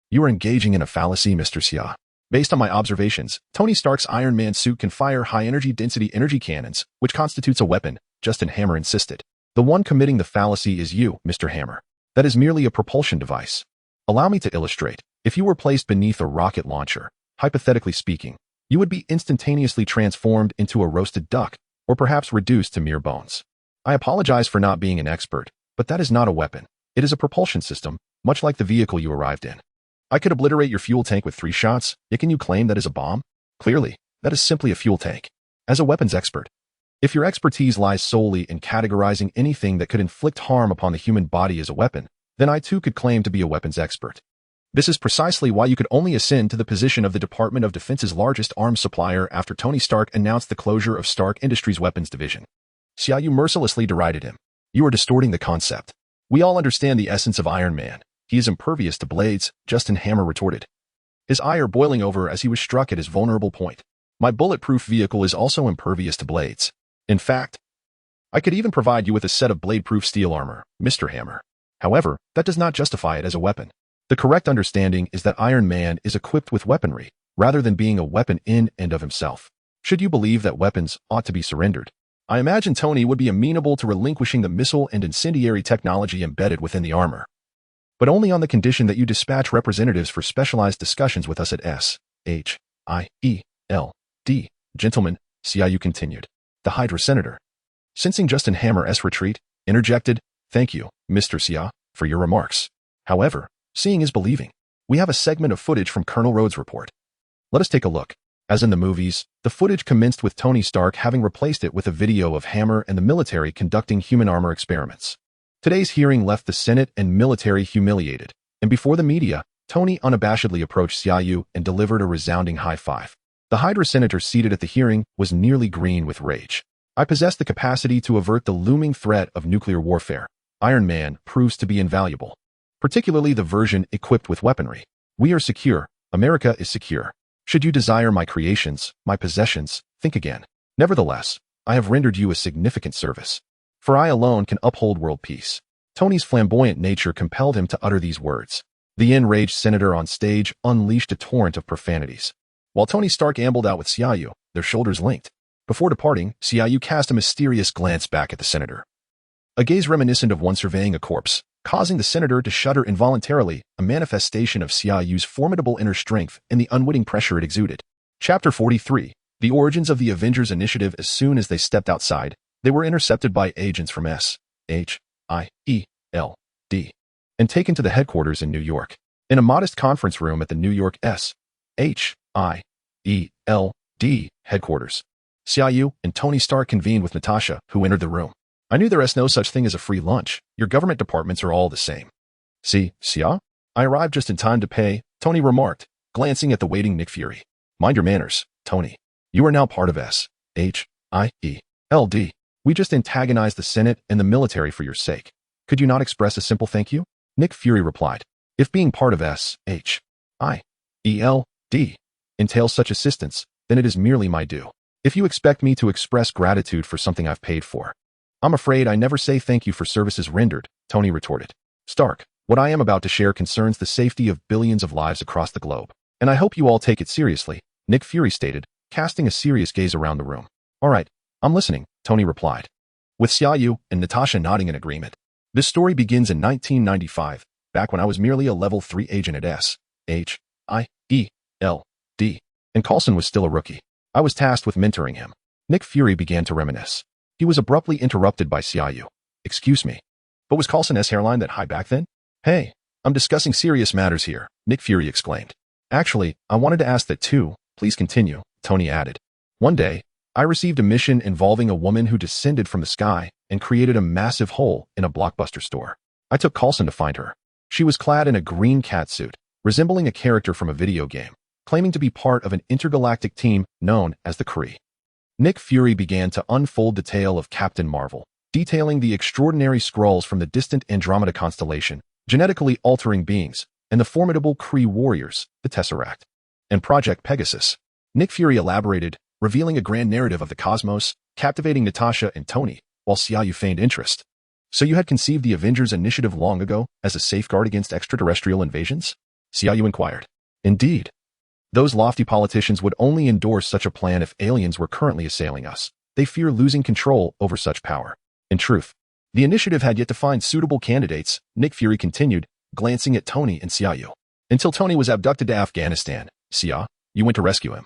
A: "You are engaging in a fallacy, Mr. Xia. Based on my observations, Tony Stark's Iron Man suit can fire high-energy density energy cannons, which constitutes a weapon," Justin Hammer insisted. "The one committing the fallacy is you, Mr. Hammer. That is merely a propulsion device. Allow me to illustrate. If you were placed beneath a rocket launcher, hypothetically speaking, you would be instantaneously transformed into a roasted duck, or perhaps reduced to mere bones. I apologize for not being an expert, but that is not a weapon. It is a propulsion system, much like the vehicle you arrived in. I could obliterate your fuel tank with 3 shots, yet can you claim that is a bomb? Clearly, that is simply a fuel tank. As a weapons expert, if your expertise lies solely in categorizing anything that could inflict harm upon the human body as a weapon, then I too could claim to be a weapons expert. This is precisely why you could only ascend to the position of the Department of Defense's largest arms supplier after Tony Stark announced the closure of Stark Industries' weapons division." Xia Yu mercilessly derided him. "You are distorting the concept. We all understand the essence of Iron Man. He is impervious to blades," Justin Hammer retorted, his ire boiling over as he was struck at his vulnerable point. "My bulletproof vehicle is also impervious to blades. In fact, I could even provide you with a set of blade-proof steel armor, Mr. Hammer. However, that does not justify it as a weapon. The correct understanding is that Iron Man is equipped with weaponry, rather than being a weapon in and of himself. Should you believe that weapons ought to be surrendered, I imagine Tony would be amenable to relinquishing the missile and incendiary technology embedded within the armor. But only on the condition that you dispatch representatives for specialized discussions with us at S.H.I.E.L.D. Gentlemen," Xia Yu continued. The Hydra senator, sensing Justin Hammer's retreat, interjected, "Thank you, Mr. Xia, for your remarks. However, seeing is believing. We have a segment of footage from Colonel Rhodes' report. Let us take a look." As in the movies, the footage commenced with Tony Stark having replaced it with a video of Hammer and the military conducting human armor experiments. Today's hearing left the Senate and military humiliated, and before the media, Tony unabashedly approached Xia Yu and delivered a resounding high five. The Hydra senator seated at the hearing was nearly green with rage. I possess the capacity to avert the looming threat of nuclear warfare. Iron Man proves to be invaluable, particularly the version equipped with weaponry. We are secure. America is secure. Should you desire my creations, my possessions, think again. Nevertheless, I have rendered you a significant service. For I alone can uphold world peace. Tony's flamboyant nature compelled him to utter these words. The enraged senator on stage unleashed a torrent of profanities. While Tony Stark ambled out with Xia Yu, their shoulders linked. Before departing, Xia Yu cast a mysterious glance back at the senator. A gaze reminiscent of one surveying a corpse, causing the senator to shudder involuntarily, a manifestation of Xia Yu's formidable inner strength and the unwitting pressure it exuded. Chapter 43. The origins of the Avengers Initiative. As soon as they stepped outside, they were intercepted by agents from SHIELD and taken to the headquarters in New York. In a modest conference room at the New York SHIELD headquarters, Xia Yu and Tony Stark convened with Natasha, who entered the room. I knew there is no such thing as a free lunch. Your government departments are all the same. See, Xia? I arrived just in time to pay, Tony remarked, glancing at the waiting Nick Fury. Mind your manners, Tony. You are now part of SHIELD. We just antagonized the Senate and the military for your sake. Could you not express a simple thank you? Nick Fury replied. If being part of SHIELD entails such assistance, then it is merely my due. If you expect me to express gratitude for something I've paid for, I'm afraid I never say thank you for services rendered, Tony retorted. Stark, what I am about to share concerns the safety of billions of lives across the globe, and I hope you all take it seriously, Nick Fury stated, casting a serious gaze around the room. All right, I'm listening, Tony replied, with Xia Yu and Natasha nodding in agreement. This story begins in 1995, back when I was merely a level 3 agent at SHIELD, and Coulson was still a rookie. I was tasked with mentoring him. Nick Fury began to reminisce. He was abruptly interrupted by Xia Yu. Excuse me, but was Coulson's hairline that high back then? Hey, I'm discussing serious matters here, Nick Fury exclaimed. Actually, I wanted to ask that too. Please continue, Tony added. One day, I received a mission involving a woman who descended from the sky and created a massive hole in a Blockbuster store. I took Coulson to find her. She was clad in a green catsuit, resembling a character from a video game, claiming to be part of an intergalactic team known as the Kree. Nick Fury began to unfold the tale of Captain Marvel, detailing the extraordinary Skrulls from the distant Andromeda constellation, genetically altering beings, and the formidable Kree warriors, the Tesseract, and Project Pegasus. Nick Fury elaborated, revealing a grand narrative of the cosmos, captivating Natasha and Tony, while Xia Yu feigned interest. So you had conceived the Avengers Initiative long ago as a safeguard against extraterrestrial invasions? Xia Yu inquired. Indeed. Those lofty politicians would only endorse such a plan if aliens were currently assailing us. They fear losing control over such power. In truth, the initiative had yet to find suitable candidates, Nick Fury continued, glancing at Tony and Xia Yu. Until Tony was abducted to Afghanistan, Xia, you went to rescue him.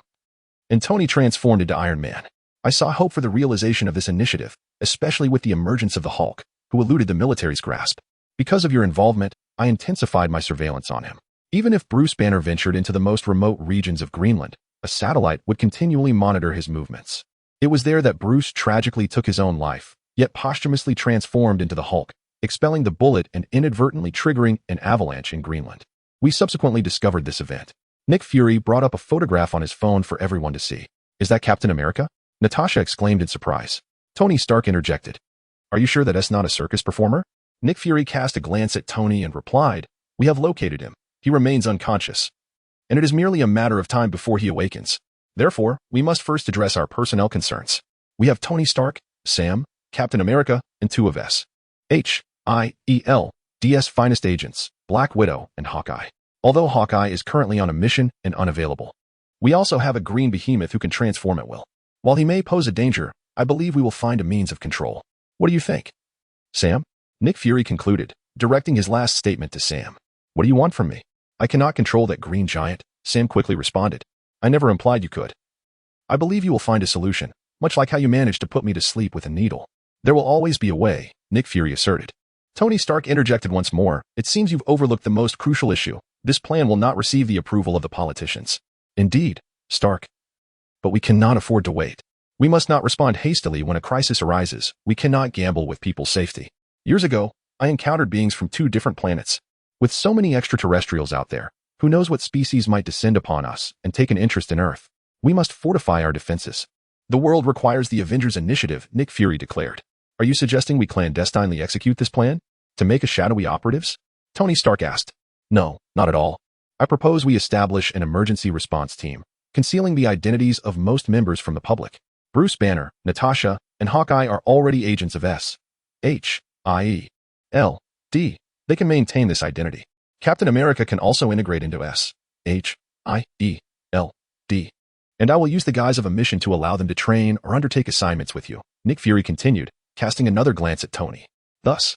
A: And Tony transformed into Iron Man. I saw hope for the realization of this initiative, especially with the emergence of the Hulk, who eluded the military's grasp. Because of your involvement, I intensified my surveillance on him. Even if Bruce Banner ventured into the most remote regions of Greenland, a satellite would continually monitor his movements. It was there that Bruce tragically took his own life, yet posthumously transformed into the Hulk, expelling the bullet and inadvertently triggering an avalanche in Greenland. We subsequently discovered this event. Nick Fury brought up a photograph on his phone for everyone to see. Is that Captain America? Natasha exclaimed in surprise. Tony Stark interjected. Are you sure that that's not a circus performer? Nick Fury cast a glance at Tony and replied, We have located him. He remains unconscious, and it is merely a matter of time before he awakens. Therefore, we must first address our personnel concerns. We have Tony Stark, Sam, Captain America, and two of SHIELD's finest agents, Black Widow and Hawkeye. Although Hawkeye is currently on a mission and unavailable, we also have a green behemoth who can transform at will. While he may pose a danger, I believe we will find a means of control. What do you think, Sam? Nick Fury concluded, directing his last statement to Sam. What do you want from me? I cannot control that green giant, Sam quickly responded. I never implied you could. I believe you will find a solution, much like how you managed to put me to sleep with a needle. There will always be a way, Nick Fury asserted. Tony Stark interjected once more. It seems you've overlooked the most crucial issue. This plan will not receive the approval of the politicians. Indeed, Stark. But we cannot afford to wait. We must not respond hastily when a crisis arises. We cannot gamble with people's safety. Years ago, I encountered beings from 2 different planets. With so many extraterrestrials out there, who knows what species might descend upon us and take an interest in Earth? We must fortify our defenses. The world requires the Avengers initiative, Nick Fury declared. Are you suggesting we clandestinely execute this plan? To make us shadowy operatives? Tony Stark asked. No, not at all. I propose we establish an emergency response team, concealing the identities of most members from the public. Bruce Banner, Natasha, and Hawkeye are already agents of S.H.I.E.L.D. They can maintain this identity. Captain America can also integrate into S.H.I.E.L.D. And I will use the guise of a mission to allow them to train or undertake assignments with you, Nick Fury continued, casting another glance at Tony. Thus,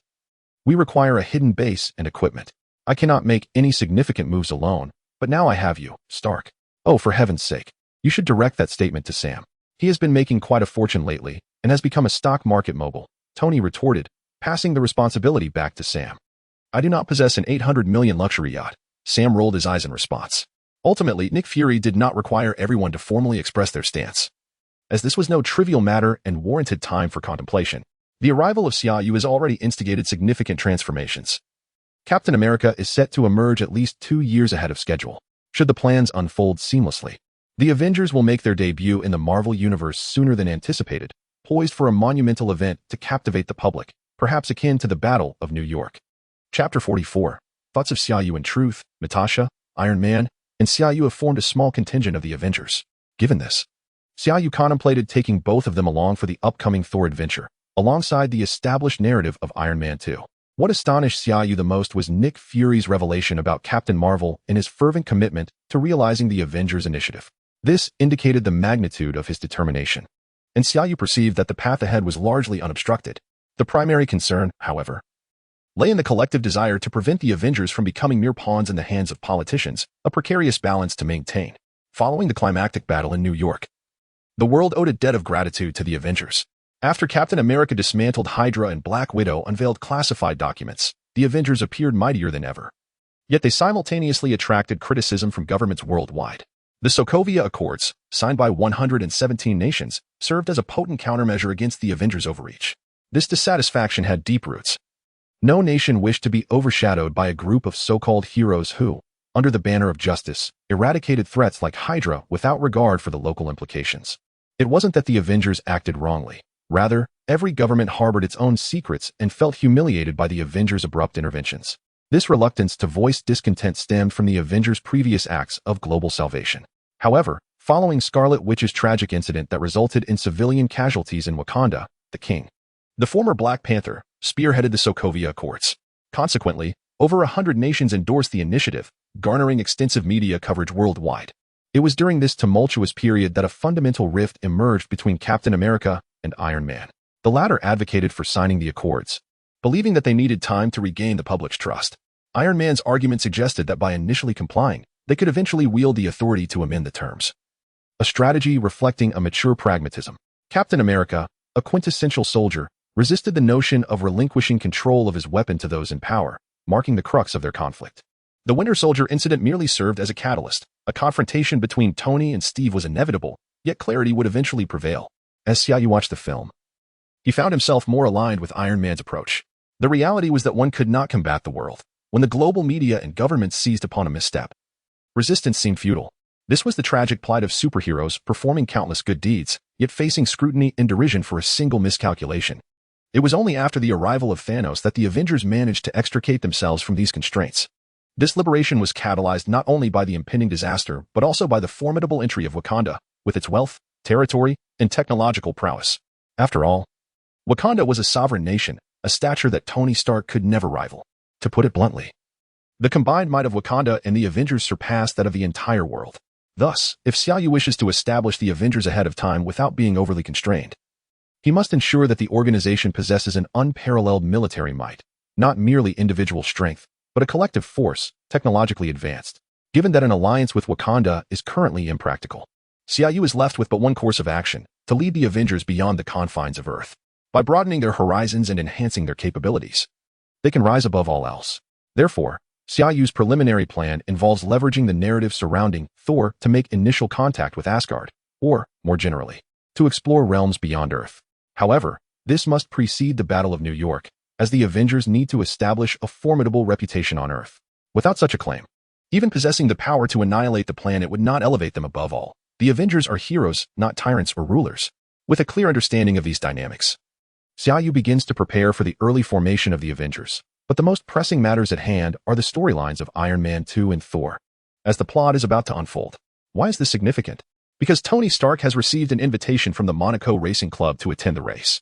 A: we require a hidden base and equipment. I cannot make any significant moves alone, but now I have you, Stark. Oh, for heaven's sake. You should direct that statement to Sam. He has been making quite a fortune lately and has become a stock market mogul, Tony retorted, passing the responsibility back to Sam. I do not possess an 800 million luxury yacht. Sam rolled his eyes in response. Ultimately, Nick Fury did not require everyone to formally express their stance, as this was no trivial matter and warranted time for contemplation. The arrival of Xia Yu has already instigated significant transformations. Captain America is set to emerge at least 2 years ahead of schedule, should the plans unfold seamlessly. The Avengers will make their debut in the Marvel Universe sooner than anticipated, poised for a monumental event to captivate the public, perhaps akin to the Battle of New York. Chapter 44. Thoughts of Xia Yu. In truth, Natasha, Iron Man, and Xia Yu have formed a small contingent of the Avengers. Given this, Xia Yu contemplated taking both of them along for the upcoming Thor adventure, alongside the established narrative of Iron Man 2. What astonished Xia Yu the most was Nick Fury's revelation about Captain Marvel and his fervent commitment to realizing the Avengers initiative. This indicated the magnitude of his determination, and Xia Yu perceived that the path ahead was largely unobstructed. The primary concern, however, lay in the collective desire to prevent the Avengers from becoming mere pawns in the hands of politicians, a precarious balance to maintain. Following the climactic battle in New York, the world owed a debt of gratitude to the Avengers. After Captain America dismantled Hydra and Black Widow unveiled classified documents, the Avengers appeared mightier than ever. Yet they simultaneously attracted criticism from governments worldwide. The Sokovia Accords, signed by 117 nations, served as a potent countermeasure against the Avengers' overreach. This dissatisfaction had deep roots. No nation wished to be overshadowed by a group of so-called heroes who, under the banner of justice, eradicated threats like Hydra without regard for the local implications. It wasn't that the Avengers acted wrongly. Rather, every government harbored its own secrets and felt humiliated by the Avengers' abrupt interventions. This reluctance to voice discontent stemmed from the Avengers' previous acts of global salvation. However, following Scarlet Witch's tragic incident that resulted in civilian casualties in Wakanda, the king, the former Black Panther, spearheaded the Sokovia Accords. Consequently, over 100 nations endorsed the initiative, garnering extensive media coverage worldwide. It was during this tumultuous period that a fundamental rift emerged between Captain America and Iron Man. The latter advocated for signing the accords, believing that they needed time to regain the public's trust. Iron Man's argument suggested that by initially complying, they could eventually wield the authority to amend the terms. A strategy reflecting a mature pragmatism. Captain America, a quintessential soldier, resisted the notion of relinquishing control of his weapon to those in power, marking the crux of their conflict. The Winter Soldier incident merely served as a catalyst. A confrontation between Tony and Steve was inevitable, yet clarity would eventually prevail. As Xia Yu watched the film, he found himself more aligned with Iron Man's approach. The reality was that one could not combat the world when the global media and governments seized upon a misstep. Resistance seemed futile. This was the tragic plight of superheroes performing countless good deeds, yet facing scrutiny and derision for a single miscalculation. It was only after the arrival of Thanos that the Avengers managed to extricate themselves from these constraints. This liberation was catalyzed not only by the impending disaster, but also by the formidable entry of Wakanda, with its wealth, territory, and technological prowess. After all, Wakanda was a sovereign nation, a stature that Tony Stark could never rival. To put it bluntly, the combined might of Wakanda and the Avengers surpassed that of the entire world. Thus, if Xia Yu wishes to establish the Avengers ahead of time without being overly constrained, he must ensure that the organization possesses an unparalleled military might, not merely individual strength, but a collective force, technologically advanced. Given that an alliance with Wakanda is currently impractical, Xia Yu is left with but one course of action: to lead the Avengers beyond the confines of Earth. By broadening their horizons and enhancing their capabilities, they can rise above all else. Therefore, Xia Yu's preliminary plan involves leveraging the narrative surrounding Thor to make initial contact with Asgard, or, more generally, to explore realms beyond Earth. However, this must precede the Battle of New York, as the Avengers need to establish a formidable reputation on Earth. Without such a claim, even possessing the power to annihilate the planet would not elevate them above all. The Avengers are heroes, not tyrants or rulers. With a clear understanding of these dynamics, Xia Yu begins to prepare for the early formation of the Avengers. But the most pressing matters at hand are the storylines of Iron Man 2 and Thor, as the plot is about to unfold. Why is this significant? Because Tony Stark has received an invitation from the Monaco Racing Club to attend the race.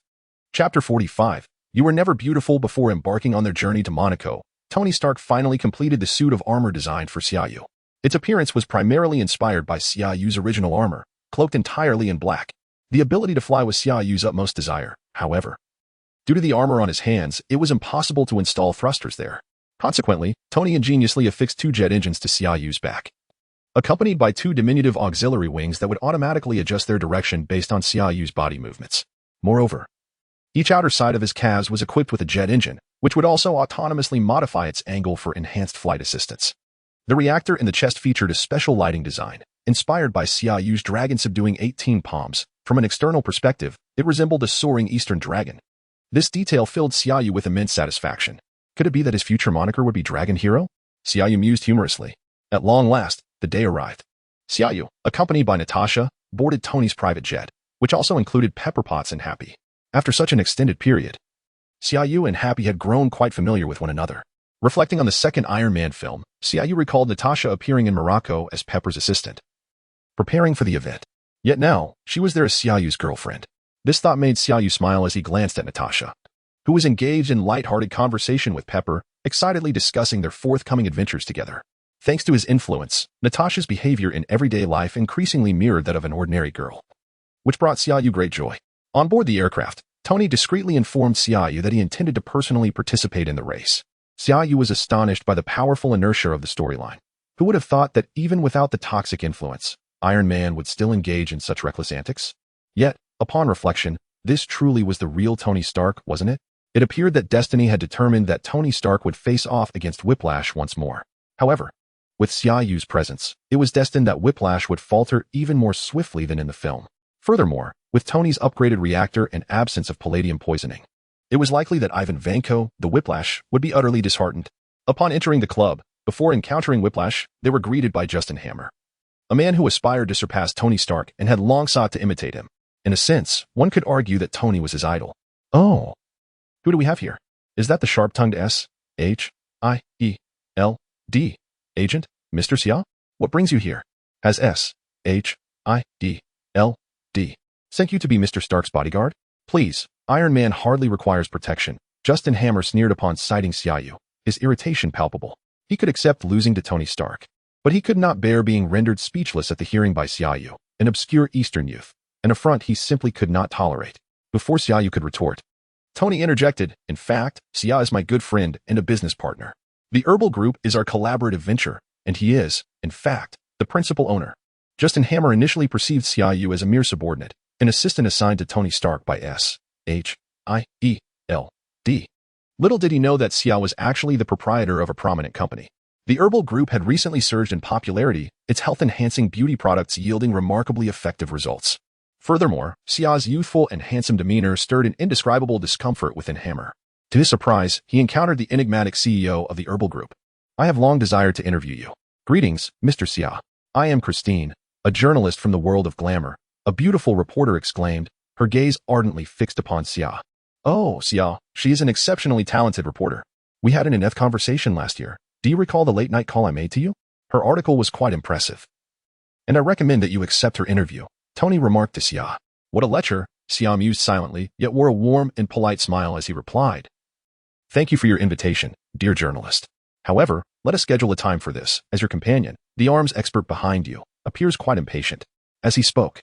A: Chapter 45. You were never beautiful. Before embarking on their journey to Monaco, Tony Stark finally completed the suit of armor designed for Xia Yu. Its appearance was primarily inspired by Xia Yu's original armor, cloaked entirely in black. The ability to fly was Xia Yu's utmost desire, however. Due to the armor on his hands, it was impossible to install thrusters there. Consequently, Tony ingeniously affixed 2 jet engines to Xia Yu's back, accompanied by 2 diminutive auxiliary wings that would automatically adjust their direction based on Xia Yu's body movements. Moreover, each outer side of his calves was equipped with a jet engine, which would also autonomously modify its angle for enhanced flight assistance. The reactor in the chest featured a special lighting design, inspired by Xia Yu's dragon subduing 18 palms. From an external perspective, it resembled a soaring eastern dragon. This detail filled Xia Yu with immense satisfaction. Could it be that his future moniker would be Dragon Hero? Xia Yu mused humorously. At long last, the day arrived. Xia Yu, accompanied by Natasha, boarded Tony's private jet, which also included Pepper Potts and Happy. After such an extended period, Xia Yu and Happy had grown quite familiar with one another. Reflecting on the second Iron Man film, Xia Yu recalled Natasha appearing in Morocco as Pepper's assistant, preparing for the event. Yet now, she was there as Xia Yu's girlfriend. This thought made Xia Yu smile as he glanced at Natasha, who was engaged in light-hearted conversation with Pepper, excitedly discussing their forthcoming adventures together. Thanks to his influence, Natasha's behavior in everyday life increasingly mirrored that of an ordinary girl, which brought Xia Yu great joy. On board the aircraft, Tony discreetly informed Xia Yu that he intended to personally participate in the race. Xia Yu was astonished by the powerful inertia of the storyline. Who would have thought that even without the toxic influence, Iron Man would still engage in such reckless antics? Yet, upon reflection, this truly was the real Tony Stark, wasn't it? It appeared that destiny had determined that Tony Stark would face off against Whiplash once more. However, with Xia Yu's presence, it was destined that Whiplash would falter even more swiftly than in the film. Furthermore, with Tony's upgraded reactor and absence of palladium poisoning, it was likely that Ivan Vanko, the Whiplash, would be utterly disheartened. Upon entering the club, before encountering Whiplash, they were greeted by Justin Hammer, a man who aspired to surpass Tony Stark and had long sought to imitate him. In a sense, one could argue that Tony was his idol. Oh, who do we have here? Is that the sharp-tongued S-H-I-E-L-D agent, Mr. Xia? What brings you here? Has S-H-I-D-L-D sent you to be Mr. Stark's bodyguard? Please, Iron Man hardly requires protection. Justin Hammer sneered upon sighting Xia Yu, his irritation palpable. He could accept losing to Tony Stark, but he could not bear being rendered speechless at the hearing by Xia Yu, an obscure Eastern youth, an affront he simply could not tolerate. Before Xia Yu could retort, Tony interjected, "In fact, Xia is my good friend and a business partner. The Herbal Group is our collaborative venture, and he is, in fact, the principal owner." Justin Hammer initially perceived Xia Yu as a mere subordinate, an assistant assigned to Tony Stark by S-H-I-E-L-D. Little did he know that Xia was actually the proprietor of a prominent company. The Herbal Group had recently surged in popularity, its health-enhancing beauty products yielding remarkably effective results. Furthermore, Xia's youthful and handsome demeanor stirred an indescribable discomfort within Hammer. To his surprise, he encountered the enigmatic CEO of the Herbal Group. "I have long desired to interview you." "Greetings, Mr. Xia. I am Christine, a journalist from the world of glamour," a beautiful reporter exclaimed, her gaze ardently fixed upon Xia. "Oh, Xia, she is an exceptionally talented reporter. We had an in-depth conversation last year. Do you recall the late-night call I made to you? Her article was quite impressive, and I recommend that you accept her interview," Tony remarked to Xia. "What a lecture," Xia mused silently, yet wore a warm and polite smile as he replied. "Thank you for your invitation, dear journalist. However, let us schedule a time for this, as your companion, the arms expert behind you, appears quite impatient." As he spoke,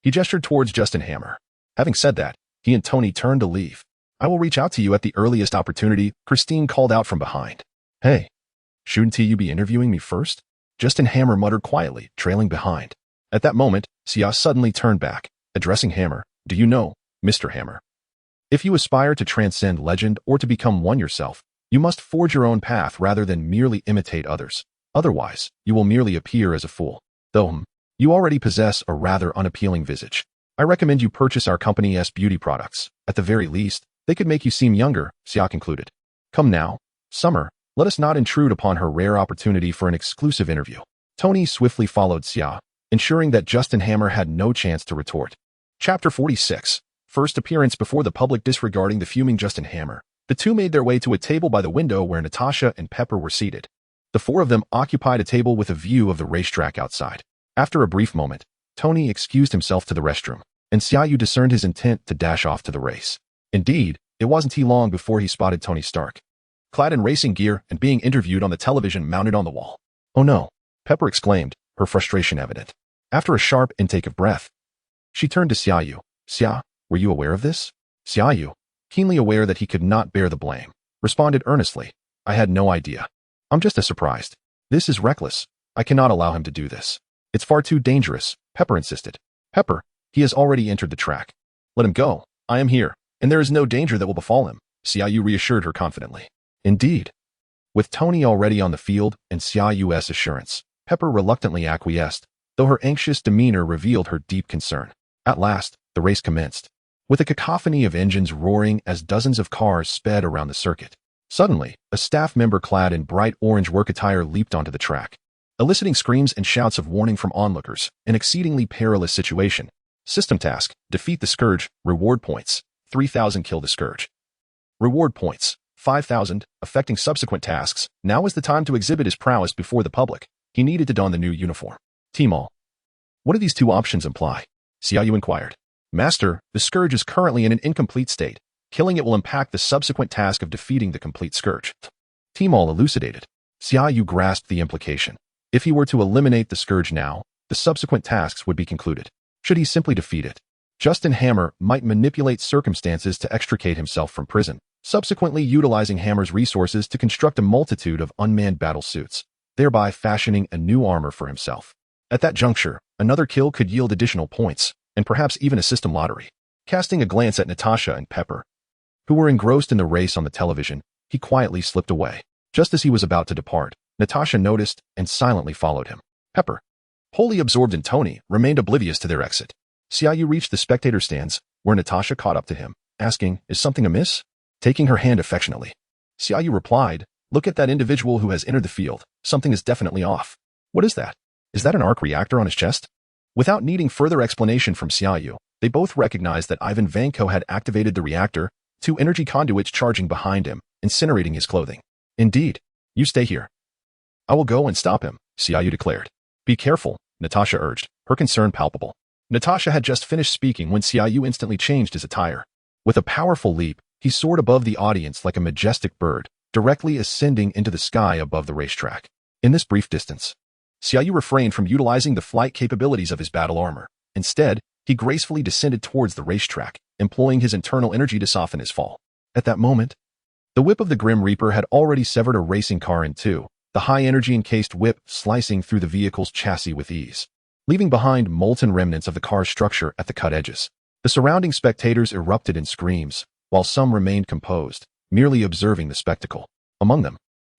A: he gestured towards Justin Hammer. Having said that, he and Tony turned to leave. "I will reach out to you at the earliest opportunity," Christine called out from behind. "Hey, shouldn't you be interviewing me first?" Justin Hammer muttered quietly, trailing behind. At that moment, Xia suddenly turned back, addressing Hammer. "Do you know, Mr. Hammer, if you aspire to transcend legend or to become one yourself, you must forge your own path rather than merely imitate others. Otherwise, you will merely appear as a fool. Though, you already possess a rather unappealing visage. I recommend you purchase our company's beauty products. At the very least, they could make you seem younger," Xia concluded. "Come now, Summer, let us not intrude upon her rare opportunity for an exclusive interview." Tony swiftly followed Xia, ensuring that Justin Hammer had no chance to retort. Chapter 46. First appearance before the public. Disregarding the fuming Justin Hammer, the two made their way to a table by the window where Natasha and Pepper were seated. The four of them occupied a table with a view of the racetrack outside. After a brief moment, Tony excused himself to the restroom, and Xia Yu discerned his intent to dash off to the race. Indeed, it wasn't long before he spotted Tony Stark, clad in racing gear and being interviewed on the television mounted on the wall. "Oh no," Pepper exclaimed, her frustration evident. After a sharp intake of breath, she turned to Xia Yu. "Xia, were you aware of this?" Xia Yu, keenly aware that he could not bear the blame, responded earnestly, "I had no idea. I'm just as surprised. This is reckless. I cannot allow him to do this. It's far too dangerous," Pepper insisted. "Pepper, he has already entered the track. Let him go. I am here, and there is no danger that will befall him," Xia Yu reassured her confidently. Indeed. With Tony already on the field and Xia Yu's assurance, Pepper reluctantly acquiesced, though her anxious demeanor revealed her deep concern. At last, the race commenced, with a cacophony of engines roaring as dozens of cars sped around the circuit. Suddenly, a staff member clad in bright orange work attire leaped onto the track, eliciting screams and shouts of warning from onlookers. An exceedingly perilous situation. System task: defeat the Scourge. Reward points: 3,000. Kill the Scourge. Reward points: 5,000. Affecting subsequent tasks. Now was the time to exhibit his prowess before the public. He needed to don the new uniform. Tmall. What do these two options imply? Xia Yu inquired. Master, the Scourge is currently in an incomplete state. Killing it will impact the subsequent task of defeating the complete Scourge. Tmall elucidated. Xia Yu grasped the implication. If he were to eliminate the Scourge now, the subsequent tasks would be concluded. Should he simply defeat it, Justin Hammer might manipulate circumstances to extricate himself from prison, subsequently utilizing Hammer's resources to construct a multitude of unmanned battle suits, thereby fashioning a new armor for himself. At that juncture, another kill could yield additional points, and perhaps even a system lottery. Casting a glance at Natasha and Pepper, who were engrossed in the race on the television, he quietly slipped away. Just as he was about to depart, Natasha noticed and silently followed him. Pepper, wholly absorbed in Tony, remained oblivious to their exit. Xia Yu reached the spectator stands, where Natasha caught up to him, asking, "Is something amiss?" Taking her hand affectionately, Xia Yu replied, "Look at that individual who has entered the field. Something is definitely off." "What is that? Is that an arc reactor on his chest?" Without needing further explanation from Xia Yu, they both recognized that Ivan Vanko had activated the reactor, two energy conduits charging behind him, incinerating his clothing. "Indeed. You stay here. I will go and stop him," Xia Yu declared. "Be careful," Natasha urged, her concern palpable. Natasha had just finished speaking when Xia Yu instantly changed his attire. With a powerful leap, he soared above the audience like a majestic bird, directly ascending into the sky above the racetrack. In this brief distance, Xia Yu refrained from utilizing the flight capabilities of his battle armor. Instead, he gracefully descended towards the racetrack, employing his internal energy to soften his fall. At that moment, the whip of the Grim Reaper had already severed a racing car in two, the high-energy encased whip slicing through the vehicle's chassis with ease, leaving behind molten remnants of the car's structure at the cut edges. The surrounding spectators erupted in screams, while some remained composed, merely observing the spectacle. Among them,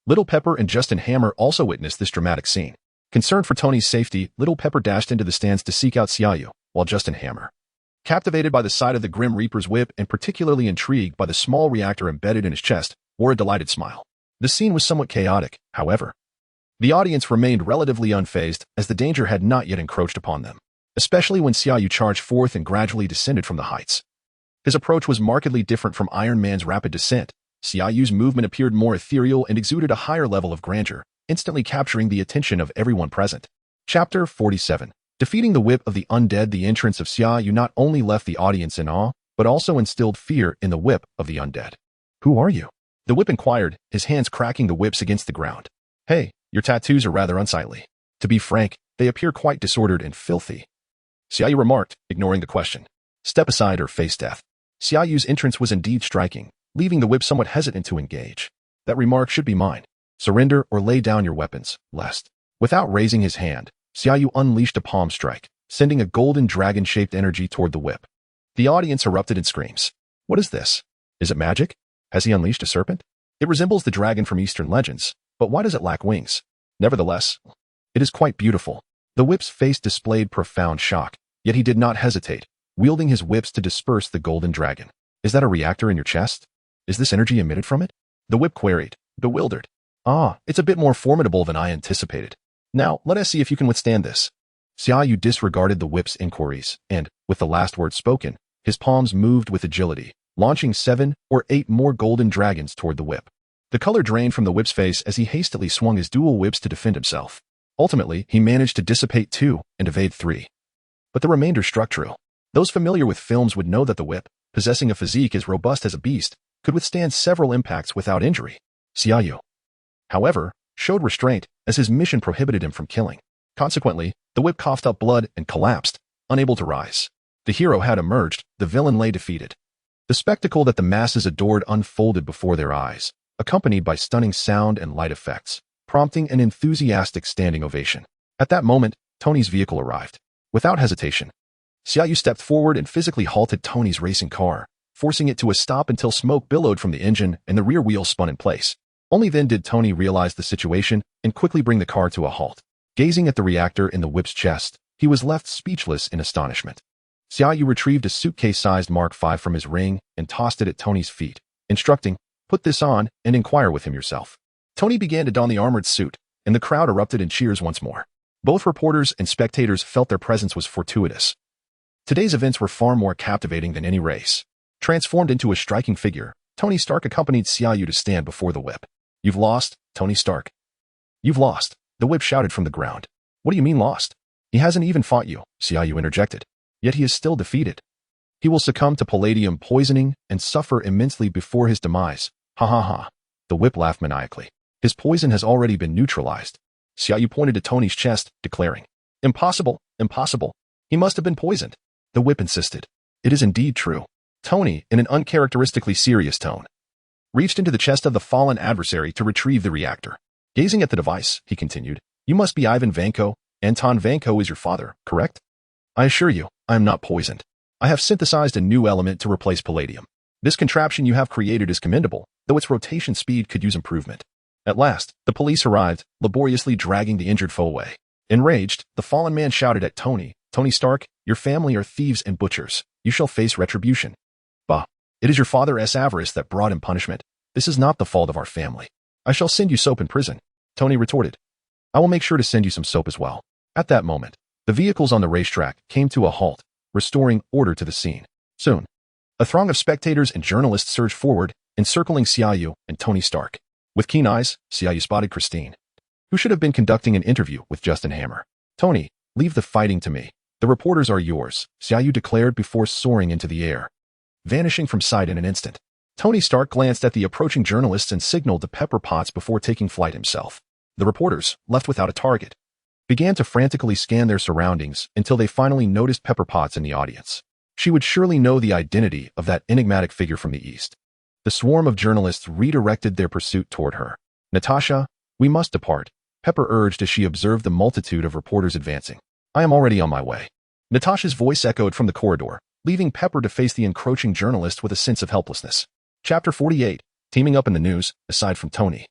A: Little Pepper and Justin Hammer also witnessed this dramatic scene. Concerned for Tony's safety, Little Pepper dashed into the stands to seek out Xia Yu, while Justin Hammer, captivated by the sight of the Grim Reaper's whip and particularly intrigued by the small reactor embedded in his chest, wore a delighted smile. The scene was somewhat chaotic, however. The audience remained relatively unfazed as the danger had not yet encroached upon them, especially when Xia Yu charged forth and gradually descended from the heights. His approach was markedly different from Iron Man's rapid descent. Xia Yu's movement appeared more ethereal and exuded a higher level of grandeur, instantly capturing the attention of everyone present. Chapter 47. Defeating the whip of the undead. The entrance of Xia Yu not only left the audience in awe, but also instilled fear in the whip of the undead. "Who are you?" the whip inquired, his hands cracking the whips against the ground. "Hey, your tattoos are rather unsightly. To be frank, they appear quite disordered and filthy," Xia Yu remarked, ignoring the question. "Step aside or face death." Xia Yu's entrance was indeed striking, leaving the whip somewhat hesitant to engage. "That remark should be mine. Surrender or lay down your weapons, lest." Without raising his hand, Xia Yu unleashed a palm strike, sending a golden dragon-shaped energy toward the whip. The audience erupted in screams. "What is this? Is it magic? Has he unleashed a serpent? It resembles the dragon from Eastern legends, but why does it lack wings? Nevertheless, it is quite beautiful." The whip's face displayed profound shock, yet he did not hesitate, wielding his whips to disperse the golden dragon. "Is that a reactor in your chest? Is this energy emitted from it?" the whip queried, bewildered. "Ah, it's a bit more formidable than I anticipated. Now, let us see if you can withstand this." Xia Yu disregarded the whip's inquiries and, With the last word spoken, his palms moved with agility, launching 7 or 8 more golden dragons toward the whip. The color drained from the whip's face as he hastily swung his dual whips to defend himself. Ultimately, he managed to dissipate 2 and evade 3. But the remainder struck true. Those familiar with films would know that the whip, possessing a physique as robust as a beast, could withstand several impacts without injury. Xia Yu, however, showed restraint as his mission prohibited him from killing. Consequently, the whip coughed up blood and collapsed, unable to rise. The hero had emerged, the villain lay defeated. The spectacle that the masses adored unfolded before their eyes, accompanied by stunning sound and light effects, prompting an enthusiastic standing ovation. At that moment, Tony's vehicle arrived. Without hesitation, Xia Yu stepped forward and physically halted Tony's racing car, forcing it to a stop until smoke billowed from the engine and the rear wheels spun in place. Only then did Tony realize the situation and quickly bring the car to a halt. Gazing at the reactor in the whip's chest, he was left speechless in astonishment. Xia Yu retrieved a suitcase-sized Mark V from his ring and tossed it at Tony's feet, instructing, "Put this on and inquire with him yourself." Tony began to don the armored suit, and the crowd erupted in cheers once more. Both reporters and spectators felt their presence was fortuitous. Today's events were far more captivating than any race. Transformed into a striking figure, Tony Stark accompanied Xia Yu to stand before the whip. "You've lost, Tony Stark. You've lost," the whip shouted from the ground. "What do you mean lost? He hasn't even fought you," Xia Yu interjected. "Yet he is still defeated. He will succumb to palladium poisoning and suffer immensely before his demise. Ha ha ha." The whip laughed maniacally. "His poison has already been neutralized." Xia Yu pointed to Tony's chest, declaring, "Impossible, impossible. He must have been poisoned." The whip insisted. "It is indeed true." Tony, in an uncharacteristically serious tone, reached into the chest of the fallen adversary to retrieve the reactor. Gazing at the device, he continued, "You must be Ivan Vanko. Anton Vanko is your father, correct? I assure you, I am not poisoned. I have synthesized a new element to replace palladium. This contraption you have created is commendable, though its rotation speed could use improvement." At last, the police arrived, laboriously dragging the injured foe away. Enraged, the fallen man shouted at Tony, "Tony Stark, your family are thieves and butchers. You shall face retribution." "Bah, it is your father's avarice that brought him punishment. This is not the fault of our family. I shall send you soap in prison," Tony retorted. "I will make sure to send you some soap as well." At that moment, the vehicles on the racetrack came to a halt, restoring order to the scene. Soon, a throng of spectators and journalists surged forward, encircling Xia Yu and Tony Stark. With keen eyes, Xia Yu spotted Christine, who should have been conducting an interview with Justin Hammer. "Tony, leave the fighting to me. The reporters are yours," Xia Yu declared before soaring into the air, vanishing from sight in an instant. Tony Stark glanced at the approaching journalists and signaled to Pepper Potts before taking flight himself. The reporters, left without a target, began to frantically scan their surroundings until they finally noticed Pepper Potts in the audience. She would surely know the identity of that enigmatic figure from the East. The swarm of journalists redirected their pursuit toward her. "Natasha, we must depart," Pepper urged as she observed the multitude of reporters advancing. "I am already on my way." Natasha's voice echoed from the corridor, leaving Pepper to face the encroaching journalist with a sense of helplessness. Chapter 48, Teaming Up in the News, aside from Tony.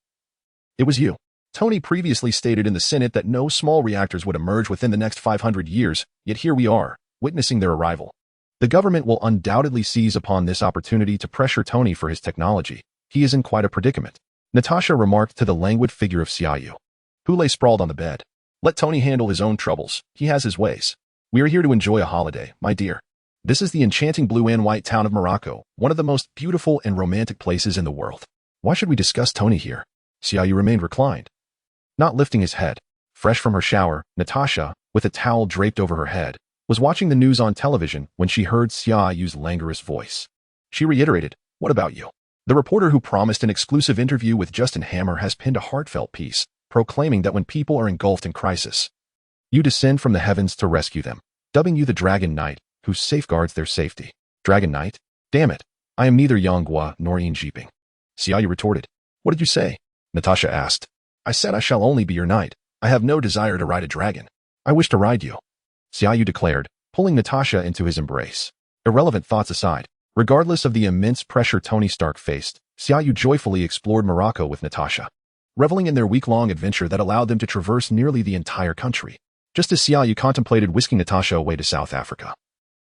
A: "It was you." Tony previously stated in the Senate that no small reactors would emerge within the next 500 years, yet here we are, witnessing their arrival. The government will undoubtedly seize upon this opportunity to pressure Tony for his technology. He is in quite a predicament, Natasha remarked to the languid figure of Xia Yu, who lay sprawled on the bed. "Let Tony handle his own troubles. He has his ways. We are here to enjoy a holiday, my dear. This is the enchanting blue and white town of Morocco, one of the most beautiful and romantic places in the world. Why should we discuss Tony here?" Xia Yu remained reclined, not lifting his head. Fresh from her shower, Natasha, with a towel draped over her head, was watching the news on television when she heard Xia Yu's languorous voice. She reiterated, "What about you?" The reporter who promised an exclusive interview with Justin Hammer has penned a heartfelt piece, proclaiming that when people are engulfed in crisis, you descend from the heavens to rescue them, dubbing you the Dragon Knight, who safeguards their safety. Dragon Knight? Damn it, I am neither Yang Gua nor Yin Jiping. Xia Yu retorted. "What did you say?" Natasha asked. "I said I shall only be your knight. I have no desire to ride a dragon. I wish to ride you," Xia Yu declared, pulling Natasha into his embrace. Irrelevant thoughts aside, regardless of the immense pressure Tony Stark faced, Xia Yu joyfully explored Morocco with Natasha, reveling in their week-long adventure that allowed them to traverse nearly the entire country, just as Xia Yu contemplated whisking Natasha away to South Africa.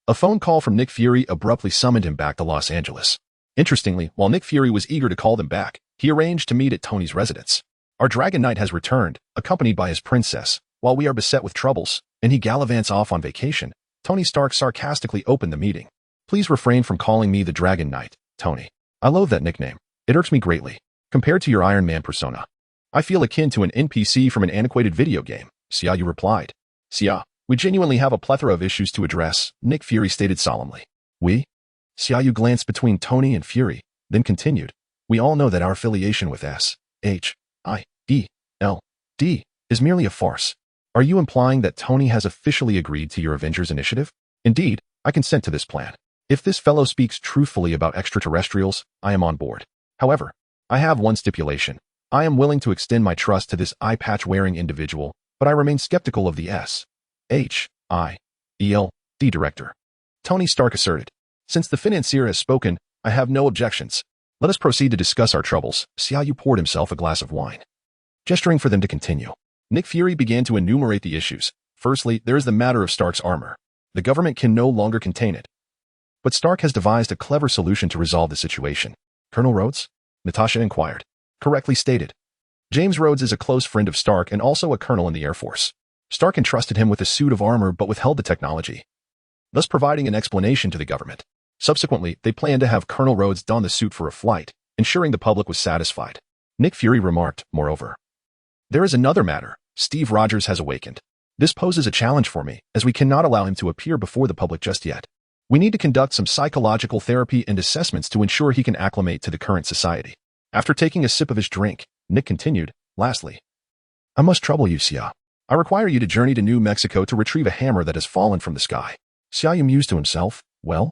A: A phone call from Nick Fury abruptly summoned him back to Los Angeles. Interestingly, while Nick Fury was eager to call them back, he arranged to meet at Tony's residence. "Our Dragon Knight has returned, accompanied by his princess, while we are beset with troubles, and he gallivants off on vacation," Tony Stark sarcastically opened the meeting. Please refrain from calling me the Dragon Knight, Tony. I loathe that nickname. It irks me greatly. Compared to your Iron Man persona, I feel akin to an NPC from an antiquated video game, Xia Yu replied. Xia, we genuinely have a plethora of issues to address, Nick Fury stated solemnly. We? Xia Yu glanced between Tony and Fury, then continued. We all know that our affiliation with S.H.I.E.L.D. is merely a farce. Are you implying that Tony has officially agreed to your Avengers initiative? Indeed, I consent to this plan. If this fellow speaks truthfully about extraterrestrials, I am on board. However, I have one stipulation. I am willing to extend my trust to this eye-patch-wearing individual, but I remain skeptical of the S.H.I.E.L.D. director. Tony Stark asserted. Since the financier has spoken, I have no objections. Let us proceed to discuss our troubles. Xia Yu poured himself a glass of wine. Gesturing for them to continue, Nick Fury began to enumerate the issues. Firstly, there is the matter of Stark's armor. The government can no longer contain it. But Stark has devised a clever solution to resolve the situation. Colonel Rhodes? Natasha inquired. Correctly stated. James Rhodes is a close friend of Stark and also a colonel in the Air Force. Stark entrusted him with a suit of armor but withheld the technology, thus providing an explanation to the government. Subsequently, they planned to have Colonel Rhodes don the suit for a flight, ensuring the public was satisfied. Nick Fury remarked, moreover. There is another matter. Steve Rogers has awakened. This poses a challenge for me, as we cannot allow him to appear before the public just yet. We need to conduct some psychological therapy and assessments to ensure he can acclimate to the current society. After taking a sip of his drink, Nick continued, lastly. I must trouble you, Xia. I require you to journey to New Mexico to retrieve a hammer that has fallen from the sky. Xia Yu mused to himself, well,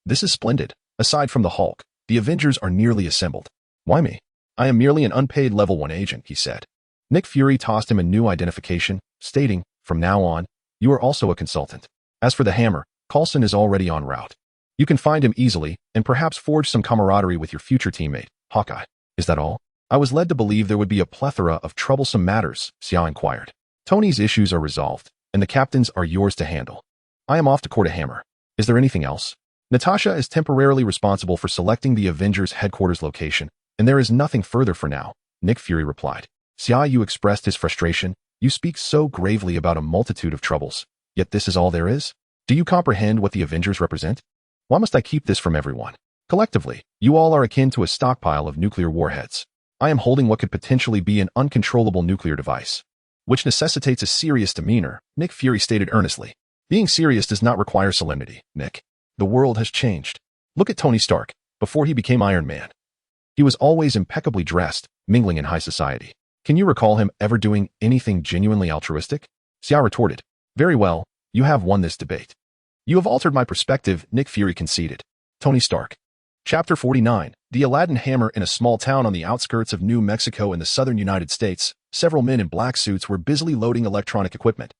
A: this is splendid. Aside from the Hulk, the Avengers are nearly assembled. Why me? I am merely an unpaid level 1 agent, he said. Nick Fury tossed him a new identification, stating, from now on, you are also a consultant. As for the hammer, Coulson is already en route. You can find him easily, and perhaps forge some camaraderie with your future teammate, Hawkeye. Is that all? I was led to believe there would be a plethora of troublesome matters, Xia inquired. Tony's issues are resolved, and the captains are yours to handle. I am off to court a hammer. Is there anything else? Natasha is temporarily responsible for selecting the Avengers headquarters location, and there is nothing further for now, Nick Fury replied. Xia Yu expressed his frustration. You speak so gravely about a multitude of troubles, yet this is all there is? Do you comprehend what the Avengers represent? Why must I keep this from everyone? Collectively, you all are akin to a stockpile of nuclear warheads. I am holding what could potentially be an uncontrollable nuclear device, which necessitates a serious demeanor, Nick Fury stated earnestly. Being serious does not require solemnity, Nick. The world has changed. Look at Tony Stark, before he became Iron Man. He was always impeccably dressed, mingling in high society. Can you recall him ever doing anything genuinely altruistic? Xia retorted. Very well, you have won this debate. You have altered my perspective, Nick Fury conceded. Tony Stark. Chapter 49. The Aladdin Hammer. In a small town on the outskirts of New Mexico in the southern United States, several men in black suits were busily loading electronic equipment,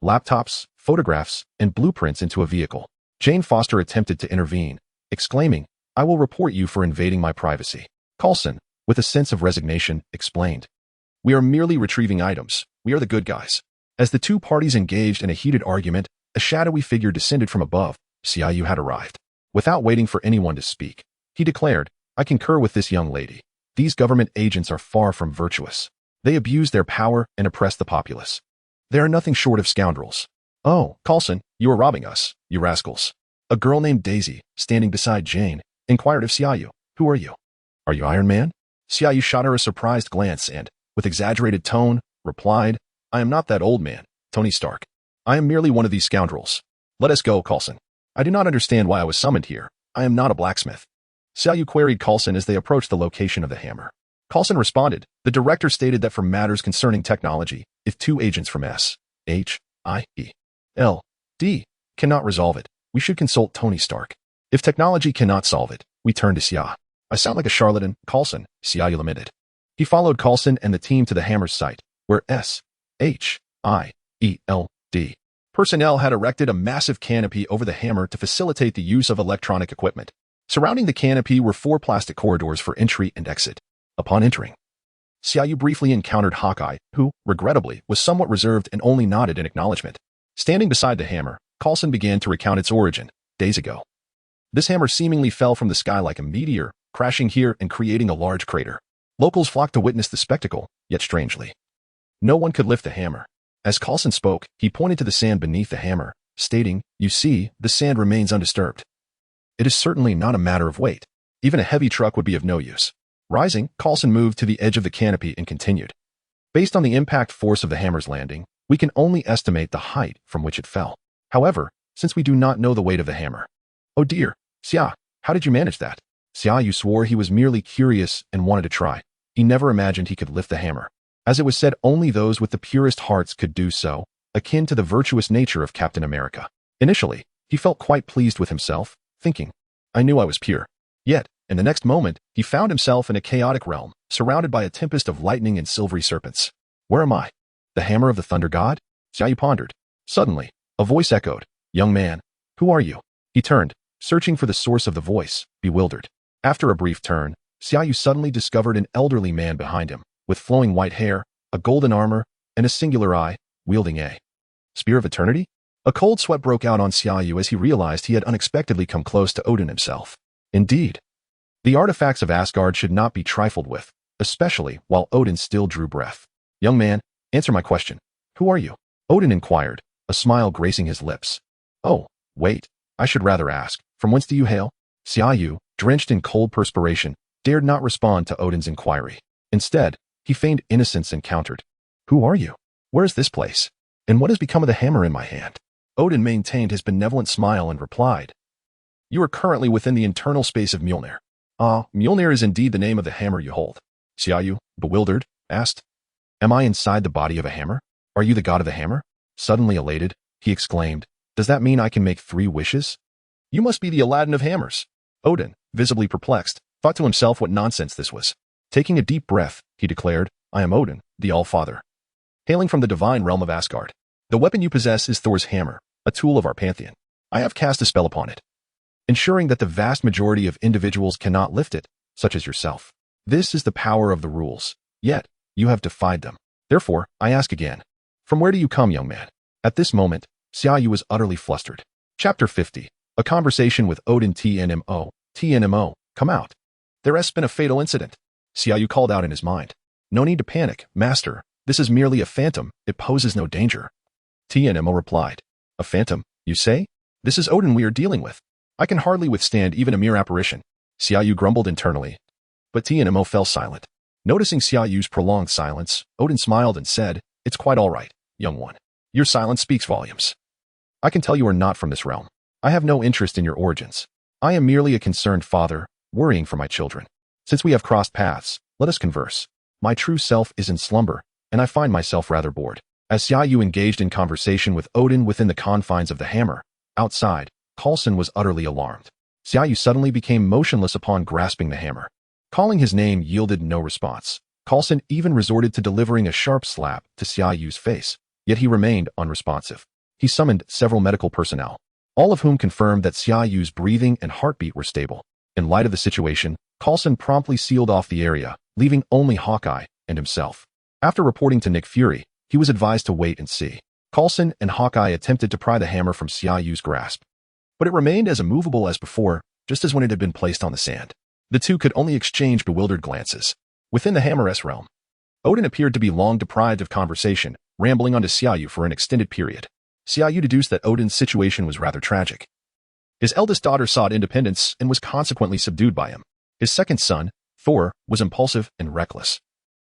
A: laptops, photographs, and blueprints into a vehicle. Jane Foster attempted to intervene, exclaiming, I will report you for invading my privacy. Coulson, with a sense of resignation, explained. We are merely retrieving items. We are the good guys. As the two parties engaged in a heated argument, a shadowy figure descended from above. Xia Yu had arrived. Without waiting for anyone to speak, he declared, I concur with this young lady. These government agents are far from virtuous. They abuse their power and oppress the populace. They are nothing short of scoundrels. Oh, Coulson, you are robbing us, you rascals. A girl named Daisy, standing beside Jane, inquired of Xia Yu. Who are you? Are you Iron Man? Xia Yu shot her a surprised glance and, with exaggerated tone, replied, I am not that old man, Tony Stark. I am merely one of these scoundrels. Let us go, Coulson. I do not understand why I was summoned here. I am not a blacksmith. Xia Yu queried Coulson as they approached the location of the hammer. Coulson responded. The director stated that for matters concerning technology, if two agents from S.H.I.E.L.D. cannot resolve it, we should consult Tony Stark. If technology cannot solve it, we turn to Xia. I sound like a charlatan, Coulson, Xia Yu lamented. He followed Coulson and the team to the hammer's site, where S.H.I.E.L.D. personnel had erected a massive canopy over the hammer to facilitate the use of electronic equipment. Surrounding the canopy were 4 plastic corridors for entry and exit. Upon entering, Xia Yu briefly encountered Hawkeye, who, regrettably, was somewhat reserved and only nodded in acknowledgement. Standing beside the hammer, Coulson began to recount its origin, days ago. This hammer seemingly fell from the sky like a meteor, crashing here and creating a large crater. Locals flocked to witness the spectacle, yet strangely, no one could lift the hammer. As Coulson spoke, he pointed to the sand beneath the hammer, stating, "You see, the sand remains undisturbed. It is certainly not a matter of weight. Even a heavy truck would be of no use." Rising, Carlson moved to the edge of the canopy and continued. "Based on the impact force of the hammer's landing, we can only estimate the height from which it fell. However, since we do not know the weight of the hammer..." "Oh dear, Xia, how did you manage that?" Xia Yu swore he was merely curious and wanted to try. He never imagined he could lift the hammer. As it was said, only those with the purest hearts could do so, akin to the virtuous nature of Captain America. Initially, he felt quite pleased with himself, thinking, "I knew I was pure." Yet, in the next moment, he found himself in a chaotic realm, surrounded by a tempest of lightning and silvery serpents. "Where am I? The hammer of the thunder god?" Xia Yu pondered. Suddenly, a voice echoed, "Young man, who are you?" He turned, searching for the source of the voice, bewildered. After a brief turn, Xia Yu suddenly discovered an elderly man behind him, with flowing white hair, a golden armor, and a singular eye, wielding a spear of eternity? A cold sweat broke out on Xia Yu as he realized he had unexpectedly come close to Odin himself. Indeed, the artifacts of Asgard should not be trifled with, especially while Odin still drew breath. "Young man, answer my question. Who are you?" Odin inquired, a smile gracing his lips. "Oh, wait, I should rather ask, from whence do you hail?" Xia Yu, drenched in cold perspiration, dared not respond to Odin's inquiry. Instead, he feigned innocence and countered, "Who are you? Where is this place? And what has become of the hammer in my hand?" Odin maintained his benevolent smile and replied, "You are currently within the internal space of Mjolnir." "Ah, Mjolnir is indeed the name of the hammer you hold." Xia Yu, bewildered, asked, "Am I inside the body of a hammer? Are you the god of the hammer?" Suddenly elated, he exclaimed, "Does that mean I can make 3 wishes? You must be the Aladdin of hammers." Odin, visibly perplexed, thought to himself what nonsense this was. Taking a deep breath, he declared, "I am Odin, the All-Father, hailing from the divine realm of Asgard. The weapon you possess is Thor's hammer, a tool of our pantheon. I have cast a spell upon it, ensuring that the vast majority of individuals cannot lift it, such as yourself. This is the power of the rules, yet you have defied them. Therefore, I ask again, from where do you come, young man?" At this moment, Xia Yu was utterly flustered. Chapter 50. A conversation with Odin. TNMO, come out. There has been a fatal incident. Xia Yu called out in his mind. "No need to panic, master. This is merely a phantom. It poses no danger." TNMO replied, "A phantom, you say? This is Odin we are dealing with. I can hardly withstand even a mere apparition." Xia Yu grumbled internally, but TNMO fell silent. Noticing Xia Yu's prolonged silence, Odin smiled and said, "It's quite all right, young one. Your silence speaks volumes. I can tell you are not from this realm. I have no interest in your origins. I am merely a concerned father, worrying for my children. Since we have crossed paths, let us converse. My true self is in slumber, and I find myself rather bored." As Xia Yu engaged in conversation with Odin within the confines of the hammer, outside, Carlson was utterly alarmed. Xia Yu suddenly became motionless upon grasping the hammer. Calling his name yielded no response. Carlson even resorted to delivering a sharp slap to Xia Yu's face, yet he remained unresponsive. He summoned several medical personnel, all of whom confirmed that Xia Yu's breathing and heartbeat were stable. In light of the situation, Carlson promptly sealed off the area, leaving only Hawkeye and himself. After reporting to Nick Fury, he was advised to wait and see. Carlson and Hawkeye attempted to pry the hammer from Xia Yu's grasp, but it remained as immovable as before, just as when it had been placed on the sand. The two could only exchange bewildered glances. Within the hammer's realm, Odin appeared to be long deprived of conversation, rambling onto Xia Yu for an extended period. Xia Yu deduced that Odin's situation was rather tragic. His eldest daughter sought independence and was consequently subdued by him. His second son, Thor, was impulsive and reckless,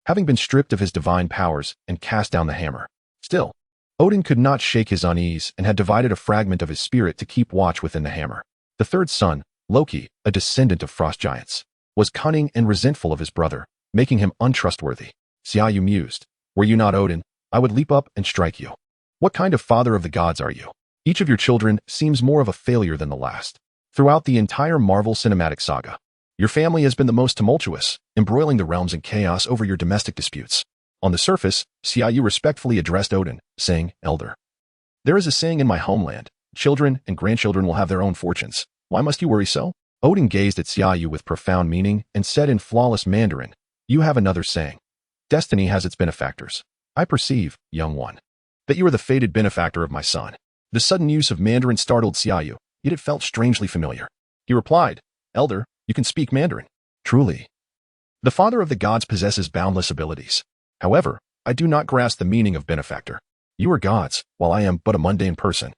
A: having been stripped of his divine powers and cast down the hammer. Still, Odin could not shake his unease and had divided a fragment of his spirit to keep watch within the hammer. The third son, Loki, a descendant of frost giants, was cunning and resentful of his brother, making him untrustworthy. Xia Yu mused, "Were you not Odin, I would leap up and strike you. What kind of father of the gods are you? Each of your children seems more of a failure than the last. Throughout the entire Marvel Cinematic Saga, your family has been the most tumultuous, embroiling the realms in chaos over your domestic disputes." On the surface, Xia Yu respectfully addressed Odin, saying, "Elder, there is a saying in my homeland, children and grandchildren will have their own fortunes. Why must you worry so?" Odin gazed at Xia Yu with profound meaning and said in flawless Mandarin, "You have another saying. Destiny has its benefactors. I perceive, young one, that you are the fated benefactor of my son." The sudden use of Mandarin startled Xia Yu, yet it felt strangely familiar. He replied, "Elder, you can speak Mandarin." "Truly, the father of the gods possesses boundless abilities. However, I do not grasp the meaning of benefactor. You are gods, while I am but a mundane person.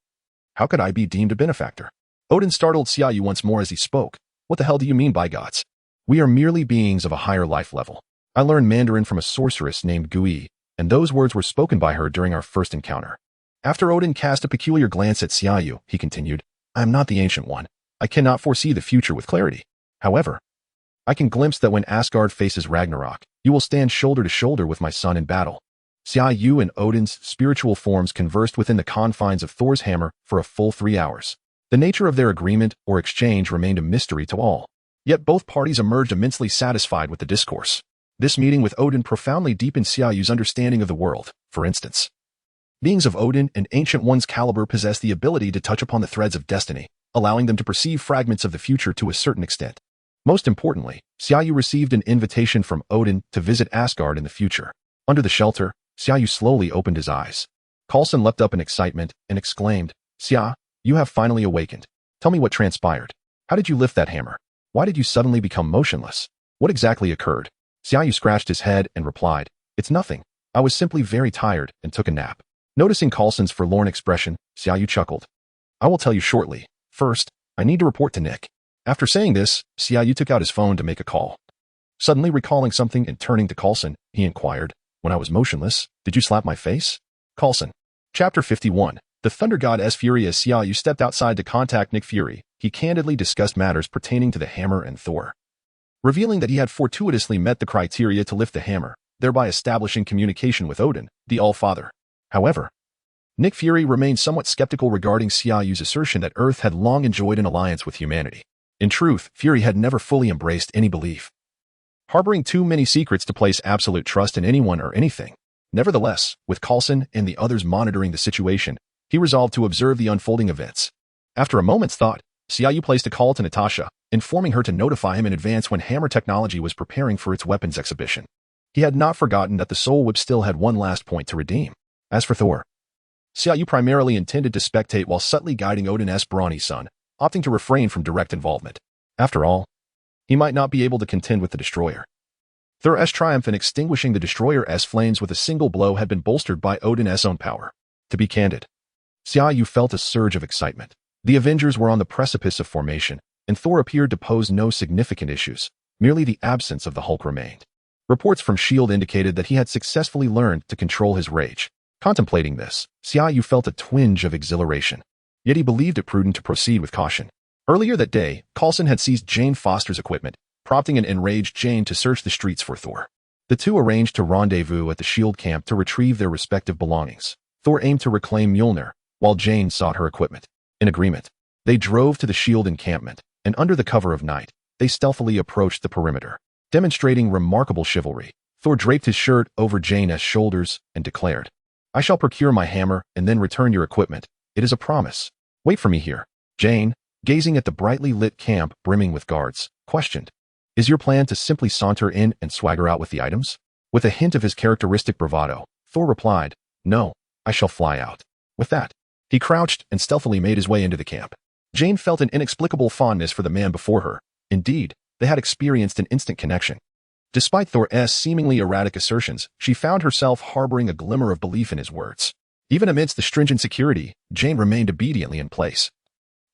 A: How could I be deemed a benefactor? Odin startled Xia Yu once more as he spoke. What the hell do you mean by gods? We are merely beings of a higher life level. I learned Mandarin from a sorceress named Gui, and those words were spoken by her during our first encounter. After Odin cast a peculiar glance at Xia Yu, he continued, I am not the Ancient One. I cannot foresee the future with clarity. However, I can glimpse that when Asgard faces Ragnarok, you will stand shoulder to shoulder with my son in battle. Xia Yu and Odin's spiritual forms conversed within the confines of Thor's hammer for a full 3 hours. The nature of their agreement or exchange remained a mystery to all. Yet both parties emerged immensely satisfied with the discourse. This meeting with Odin profoundly deepened Xia Yu's understanding of the world. For instance, beings of Odin and Ancient One's caliber possess the ability to touch upon the threads of destiny, allowing them to perceive fragments of the future to a certain extent. Most importantly, Xia Yu received an invitation from Odin to visit Asgard in the future. Under the shelter, Xia Yu slowly opened his eyes. Coulson leapt up in excitement and exclaimed, Xia, you have finally awakened. Tell me what transpired. How did you lift that hammer? Why did you suddenly become motionless? What exactly occurred? Xia Yu scratched his head and replied, It's nothing. I was simply very tired and took a nap. Noticing Coulson's forlorn expression, Xia Yu chuckled. I will tell you shortly. First, I need to report to Nick. After saying this, Xia Yu took out his phone to make a call. Suddenly recalling something and turning to Coulson, he inquired, When I was motionless, did you slap my face? Coulson. Chapter 51. The Thunder God's Fury. As Xia Yu stepped outside to contact Nick Fury, he candidly discussed matters pertaining to the hammer and Thor, revealing that he had fortuitously met the criteria to lift the hammer, thereby establishing communication with Odin, the All-Father. However, Nick Fury remained somewhat skeptical regarding Xia Yu's assertion that Earth had long enjoyed an alliance with humanity. In truth, Fury had never fully embraced any belief, harboring too many secrets to place absolute trust in anyone or anything. Nevertheless, with Coulson and the others monitoring the situation, he resolved to observe the unfolding events. After a moment's thought, Xia Yu placed a call to Natasha, informing her to notify him in advance when Hammer Technology was preparing for its weapons exhibition. He had not forgotten that the Soul Whip still had one last point to redeem. As for Thor, Xia Yu primarily intended to spectate while subtly guiding Odin's brawny son, opting to refrain from direct involvement. After all, he might not be able to contend with the Destroyer. Thor's triumph in extinguishing the Destroyer's flames with a single blow had been bolstered by Odin's own power. To be candid, Xia Yu felt a surge of excitement. The Avengers were on the precipice of formation, and Thor appeared to pose no significant issues. Merely the absence of the Hulk remained. Reports from S.H.I.E.L.D. indicated that he had successfully learned to control his rage. Contemplating this, Xia Yu felt a twinge of exhilaration. Yet he believed it prudent to proceed with caution. Earlier that day, Coulson had seized Jane Foster's equipment, prompting an enraged Jane to search the streets for Thor. The two arranged to rendezvous at the S.H.I.E.L.D. camp to retrieve their respective belongings. Thor aimed to reclaim Mjolnir, while Jane sought her equipment. In agreement, they drove to the S.H.I.E.L.D. encampment, and under the cover of night, they stealthily approached the perimeter. Demonstrating remarkable chivalry, Thor draped his shirt over Jane's shoulders and declared, I shall procure my hammer and then return your equipment. It is a promise. Wait for me here. Jane, gazing at the brightly lit camp brimming with guards, questioned, Is your plan to simply saunter in and swagger out with the items? With a hint of his characteristic bravado, Thor replied, No, I shall fly out. With that, he crouched and stealthily made his way into the camp. Jane felt an inexplicable fondness for the man before her. Indeed, they had experienced an instant connection. Despite Thor's seemingly erratic assertions, she found herself harboring a glimmer of belief in his words. Even amidst the stringent security, Jane remained obediently in place,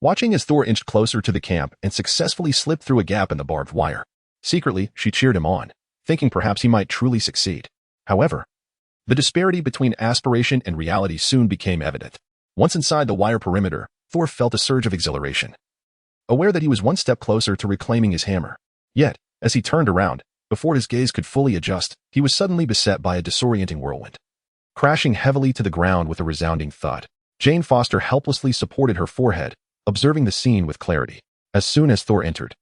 A: watching as Thor inched closer to the camp and successfully slipped through a gap in the barbed wire. Secretly, she cheered him on, thinking perhaps he might truly succeed. However, the disparity between aspiration and reality soon became evident. Once inside the wire perimeter, Thor felt a surge of exhilaration, aware that he was one step closer to reclaiming his hammer. Yet, as he turned around, before his gaze could fully adjust, he was suddenly beset by a disorienting whirlwind. Crashing heavily to the ground with a resounding thud, Jane Foster helplessly supported her forehead, observing the scene with clarity. As soon as Thor entered,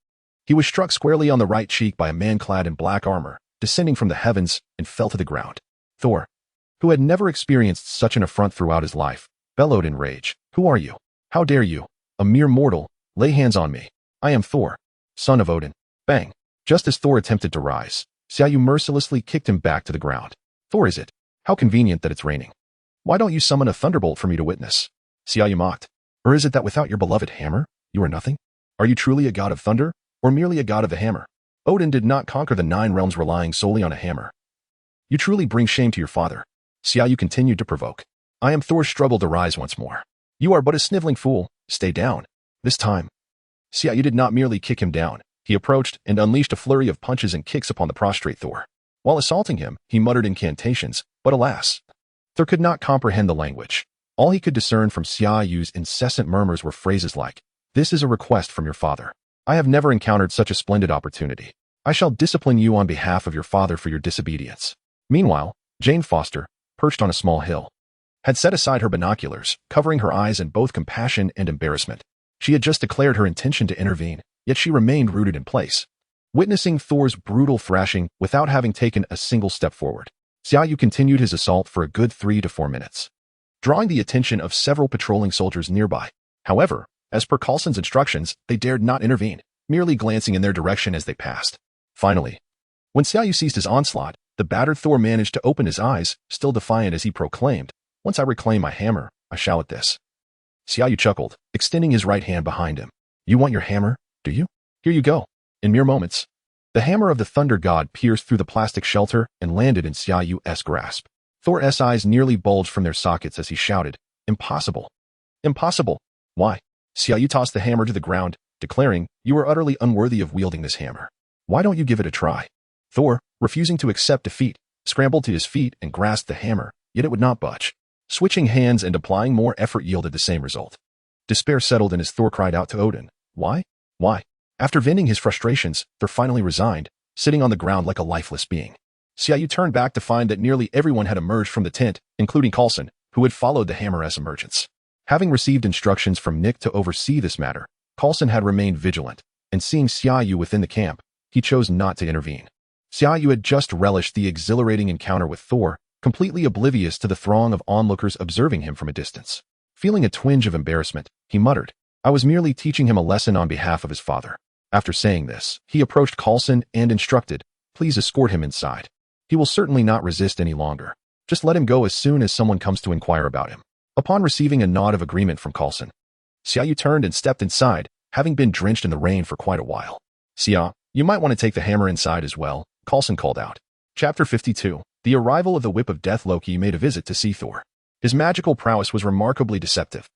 A: he was struck squarely on the right cheek by a man clad in black armor, descending from the heavens, and fell to the ground. Thor, who had never experienced such an affront throughout his life, bellowed in rage, Who are you? How dare you, a mere mortal, lay hands on me? I am Thor, son of Odin. Bang! Just as Thor attempted to rise, Xia Yu mercilessly kicked him back to the ground. Thor, is it? How convenient that it's raining. Why don't you summon a thunderbolt for me to witness? Xia Yu mocked. Or is it that without your beloved hammer, you are nothing? Are you truly a god of thunder, or merely a god of the hammer? Odin did not conquer the 9 realms relying solely on a hammer. You truly bring shame to your father. Xia Yu continued to provoke. I am Thor struggled to rise once more. You are but a sniveling fool. Stay down. This time, Xia Yu did not merely kick him down. He approached and unleashed a flurry of punches and kicks upon the prostrate Thor. While assaulting him, he muttered incantations, but alas, Thor could not comprehend the language. All he could discern from Xia Yu's incessant murmurs were phrases like, "This is a request from your father. I have never encountered such a splendid opportunity. I shall discipline you on behalf of your father for your disobedience." Meanwhile, Jane Foster, perched on a small hill, had set aside her binoculars, covering her eyes in both compassion and embarrassment. She had just declared her intention to intervene, yet she remained rooted in place, witnessing Thor's brutal thrashing without having taken a single step forward. Xia Yu continued his assault for a good 3 to 4 minutes, drawing the attention of several patrolling soldiers nearby. However, as per Coulson's instructions, they dared not intervene, merely glancing in their direction as they passed. Finally, when Xia Yu ceased his onslaught, the battered Thor managed to open his eyes, still defiant as he proclaimed, "Once I reclaim my hammer, I shall at this." Xia Yu chuckled, extending his right hand behind him. "You want your hammer, do you? Here you go." In mere moments, the hammer of the thunder god pierced through the plastic shelter and landed in Xia Yu's grasp. Thor's eyes nearly bulged from their sockets as he shouted, "Impossible! Impossible! Why?" Xia Yu tossed the hammer to the ground, declaring, "You are utterly unworthy of wielding this hammer. Why don't you give it a try?" Thor, refusing to accept defeat, scrambled to his feet and grasped the hammer, yet it would not budge. Switching hands and applying more effort yielded the same result. Despair settled in as Thor cried out to Odin, "Why? Why?" After venting his frustrations, Thor finally resigned, sitting on the ground like a lifeless being. Xia Yu turned back to find that nearly everyone had emerged from the tent, including Coulson, who had followed the hammer's emergence. Having received instructions from Nick to oversee this matter, Coulson had remained vigilant, and seeing Xia Yu within the camp, he chose not to intervene. Xia Yu had just relished the exhilarating encounter with Thor, completely oblivious to the throng of onlookers observing him from a distance. Feeling a twinge of embarrassment, he muttered, "I was merely teaching him a lesson on behalf of his father." After saying this, he approached Coulson and instructed, "Please escort him inside. He will certainly not resist any longer. Just let him go as soon as someone comes to inquire about him." Upon receiving a nod of agreement from Coulson, Xia Yu turned and stepped inside, having been drenched in the rain for quite a while. "Xia, you might want to take the hammer inside as well," Coulson called out. Chapter 52. The arrival of the Whip of Death. Loki made a visit to see Thor. His magical prowess was remarkably deceptive.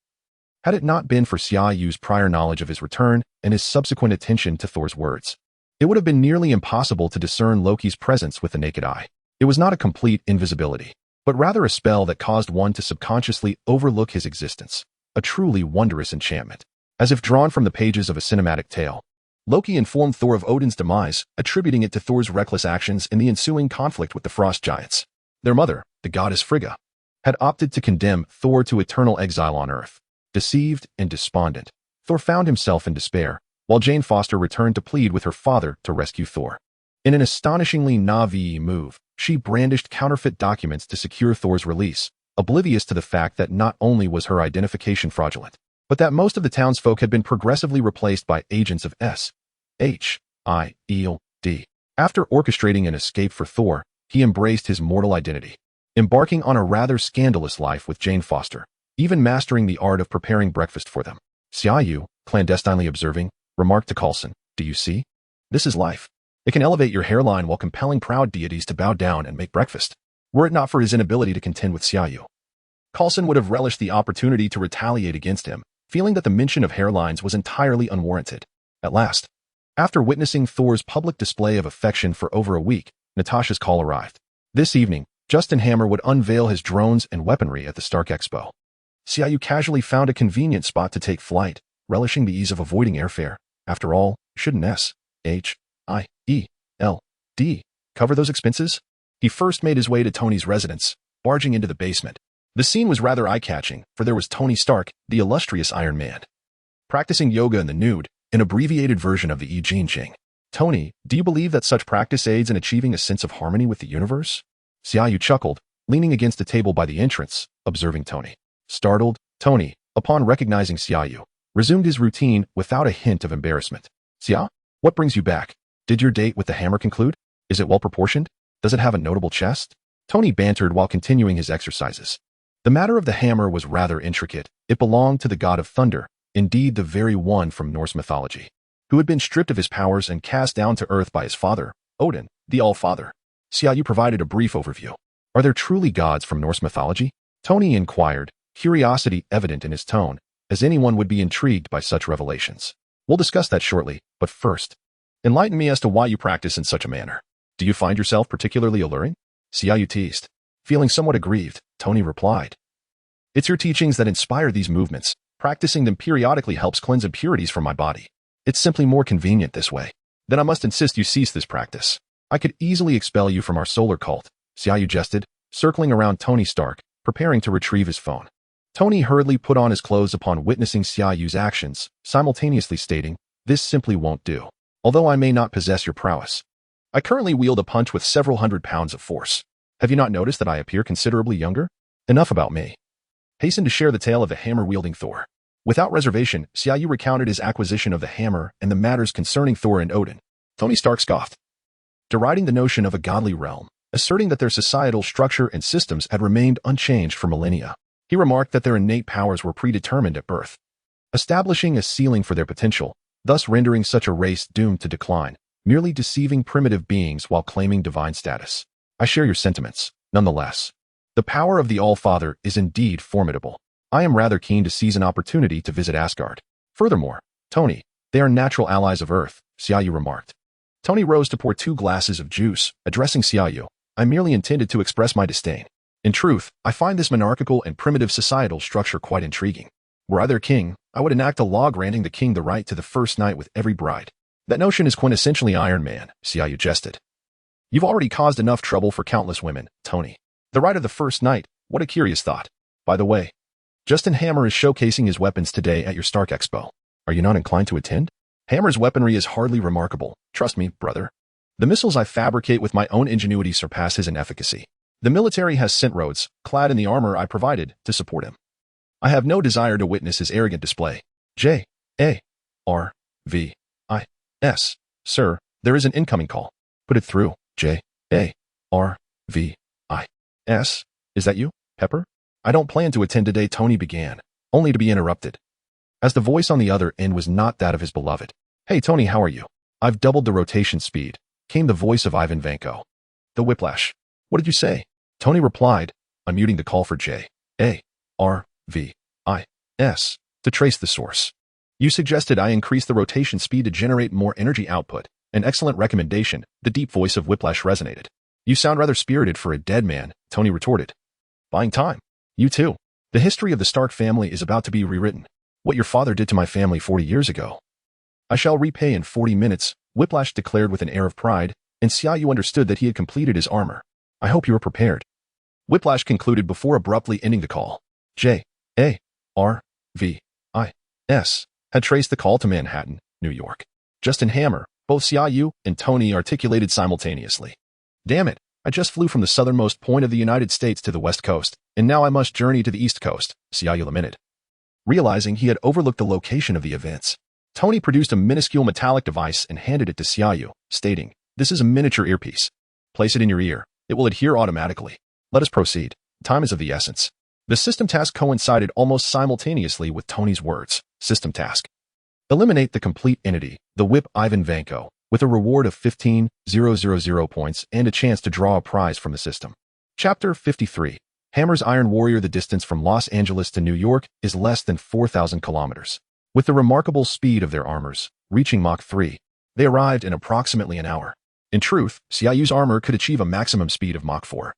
A: Had it not been for Xia Yu's prior knowledge of his return and his subsequent attention to Thor's words, it would have been nearly impossible to discern Loki's presence with the naked eye. It was not a complete invisibility, but rather a spell that caused one to subconsciously overlook his existence, a truly wondrous enchantment. As if drawn from the pages of a cinematic tale, Loki informed Thor of Odin's demise, attributing it to Thor's reckless actions in the ensuing conflict with the frost giants. Their mother, the goddess Frigga, had opted to condemn Thor to eternal exile on Earth. Deceived and despondent, Thor found himself in despair, while Jane Foster returned to plead with her father to rescue Thor. In an astonishingly Na'vi move, she brandished counterfeit documents to secure Thor's release, oblivious to the fact that not only was her identification fraudulent, but that most of the townsfolk had been progressively replaced by agents of S.H.I.E.L.D. After orchestrating an escape for Thor, he embraced his mortal identity, embarking on a rather scandalous life with Jane Foster, even mastering the art of preparing breakfast for them. Xia Yu, clandestinely observing, remarked to Coulson, "Do you see? This is life. It can elevate your hairline while compelling proud deities to bow down and make breakfast." Were it not for his inability to contend with Xia Yu, Coulson would have relished the opportunity to retaliate against him, feeling that the mention of hairlines was entirely unwarranted. At last, after witnessing Thor's public display of affection for over a week, Natasha's call arrived. This evening, Justin Hammer would unveil his drones and weaponry at the Stark Expo. Xia Yu casually found a convenient spot to take flight, relishing the ease of avoiding airfare. After all, shouldn't S.H.I.E.L.D. cover those expenses? He first made his way to Tony's residence, barging into the basement. The scene was rather eye-catching, for there was Tony Stark, the illustrious Iron Man, practicing yoga in the nude, an abbreviated version of the I Ching. "Tony, do you believe that such practice aids in achieving a sense of harmony with the universe?" Xia Yu chuckled, leaning against a table by the entrance, observing Tony. Startled, Tony, upon recognizing Xia Yu, resumed his routine without a hint of embarrassment. "Xia, what brings you back? Did your date with the hammer conclude? Is it well proportioned? Does it have a notable chest?" Tony bantered while continuing his exercises. The matter of the hammer was rather intricate. It belonged to the god of thunder, indeed the very one from Norse mythology, who had been stripped of his powers and cast down to earth by his father, Odin, the All-Father. Xia Yu provided a brief overview. "Are there truly gods from Norse mythology?" Tony inquired, curiosity evident in his tone, as anyone would be intrigued by such revelations. We'll discuss that shortly, but first, enlighten me as to why you practice in such a manner. Do you find yourself particularly alluring? Xia Yu teased. Feeling somewhat aggrieved, Tony replied. It's your teachings that inspire these movements. Practicing them periodically helps cleanse impurities from my body. It's simply more convenient this way. Then I must insist you cease this practice. I could easily expel you from our solar cult, Xia Yu jested, circling around Tony Stark, preparing to retrieve his phone. Tony hurriedly put on his clothes upon witnessing Xia Yu's actions, simultaneously stating, this simply won't do. Although I may not possess your prowess, I currently wield a punch with several hundred pounds of force. Have you not noticed that I appear considerably younger? Enough about me. Hasten to share the tale of the hammer-wielding Thor. Without reservation, Xia Yu recounted his acquisition of the hammer and the matters concerning Thor and Odin. Tony Stark scoffed, deriding the notion of a godly realm, asserting that their societal structure and systems had remained unchanged for millennia. He remarked that their innate powers were predetermined at birth, establishing a ceiling for their potential, thus rendering such a race doomed to decline, merely deceiving primitive beings while claiming divine status. I share your sentiments, nonetheless. The power of the All-Father is indeed formidable. I am rather keen to seize an opportunity to visit Asgard. Furthermore, Tony, they are natural allies of Earth, Xia Yu remarked. Tony rose to pour 2 glasses of juice, addressing Xia Yu. I merely intended to express my disdain. In truth, I find this monarchical and primitive societal structure quite intriguing. Were I their king, I would enact a law granting the king the right to the first night with every bride. That notion is quintessentially Iron Man, Xia Yu jested. You've already caused enough trouble for countless women, Tony. The right of the first night, what a curious thought. By the way, Justin Hammer is showcasing his weapons today at your Stark Expo. Are you not inclined to attend? Hammer's weaponry is hardly remarkable. Trust me, brother. The missiles I fabricate with my own ingenuity surpass his in efficacy. The military has sent Rhodes, clad in the armor I provided, to support him. I have no desire to witness his arrogant display. J.A.R.V.I.S. Sir, there is an incoming call. Put it through. J.A.R.V.I.S. Is that you, Pepper? I don't plan to attend today, Tony began, only to be interrupted, as the voice on the other end was not that of his beloved. Hey, Tony, how are you? I've doubled the rotation speed, came the voice of Ivan Vanko. The whiplash. What did you say? Tony replied, unmuting the call for J.A.R.V.I.S. to trace the source. You suggested I increase the rotation speed to generate more energy output. An excellent recommendation, the deep voice of Whiplash resonated. You sound rather spirited for a dead man, Tony retorted. Buying time. You too. The history of the Stark family is about to be rewritten. What your father did to my family 40 years ago, I shall repay in 40 minutes, Whiplash declared with an air of pride, and Xia Yu understood that he had completed his armor. I hope you are prepared. Whiplash concluded before abruptly ending the call. J.A.R.V.I.S. had traced the call to Manhattan, New York. Justin Hammer, both Xia Yu and Tony articulated simultaneously. Damn it, I just flew from the southernmost point of the United States to the west coast, and now I must journey to the east coast, Xia Yu lamented. Realizing he had overlooked the location of the events, Tony produced a minuscule metallic device and handed it to Xia Yu, stating, this is a miniature earpiece. Place it in your ear. It will adhere automatically. Let us proceed. Time is of the essence. The system task coincided almost simultaneously with Tony's words. System task. Eliminate the complete entity, the whip Ivan Vanko, with a reward of 15,000 points and a chance to draw a prize from the system. Chapter 53. Hammer's Iron Warrior. The distance from Los Angeles to New York is less than 4,000 kilometers. With the remarkable speed of their armors, reaching Mach 3, they arrived in approximately an hour. In truth, Xia Yu's armor could achieve a maximum speed of Mach 4,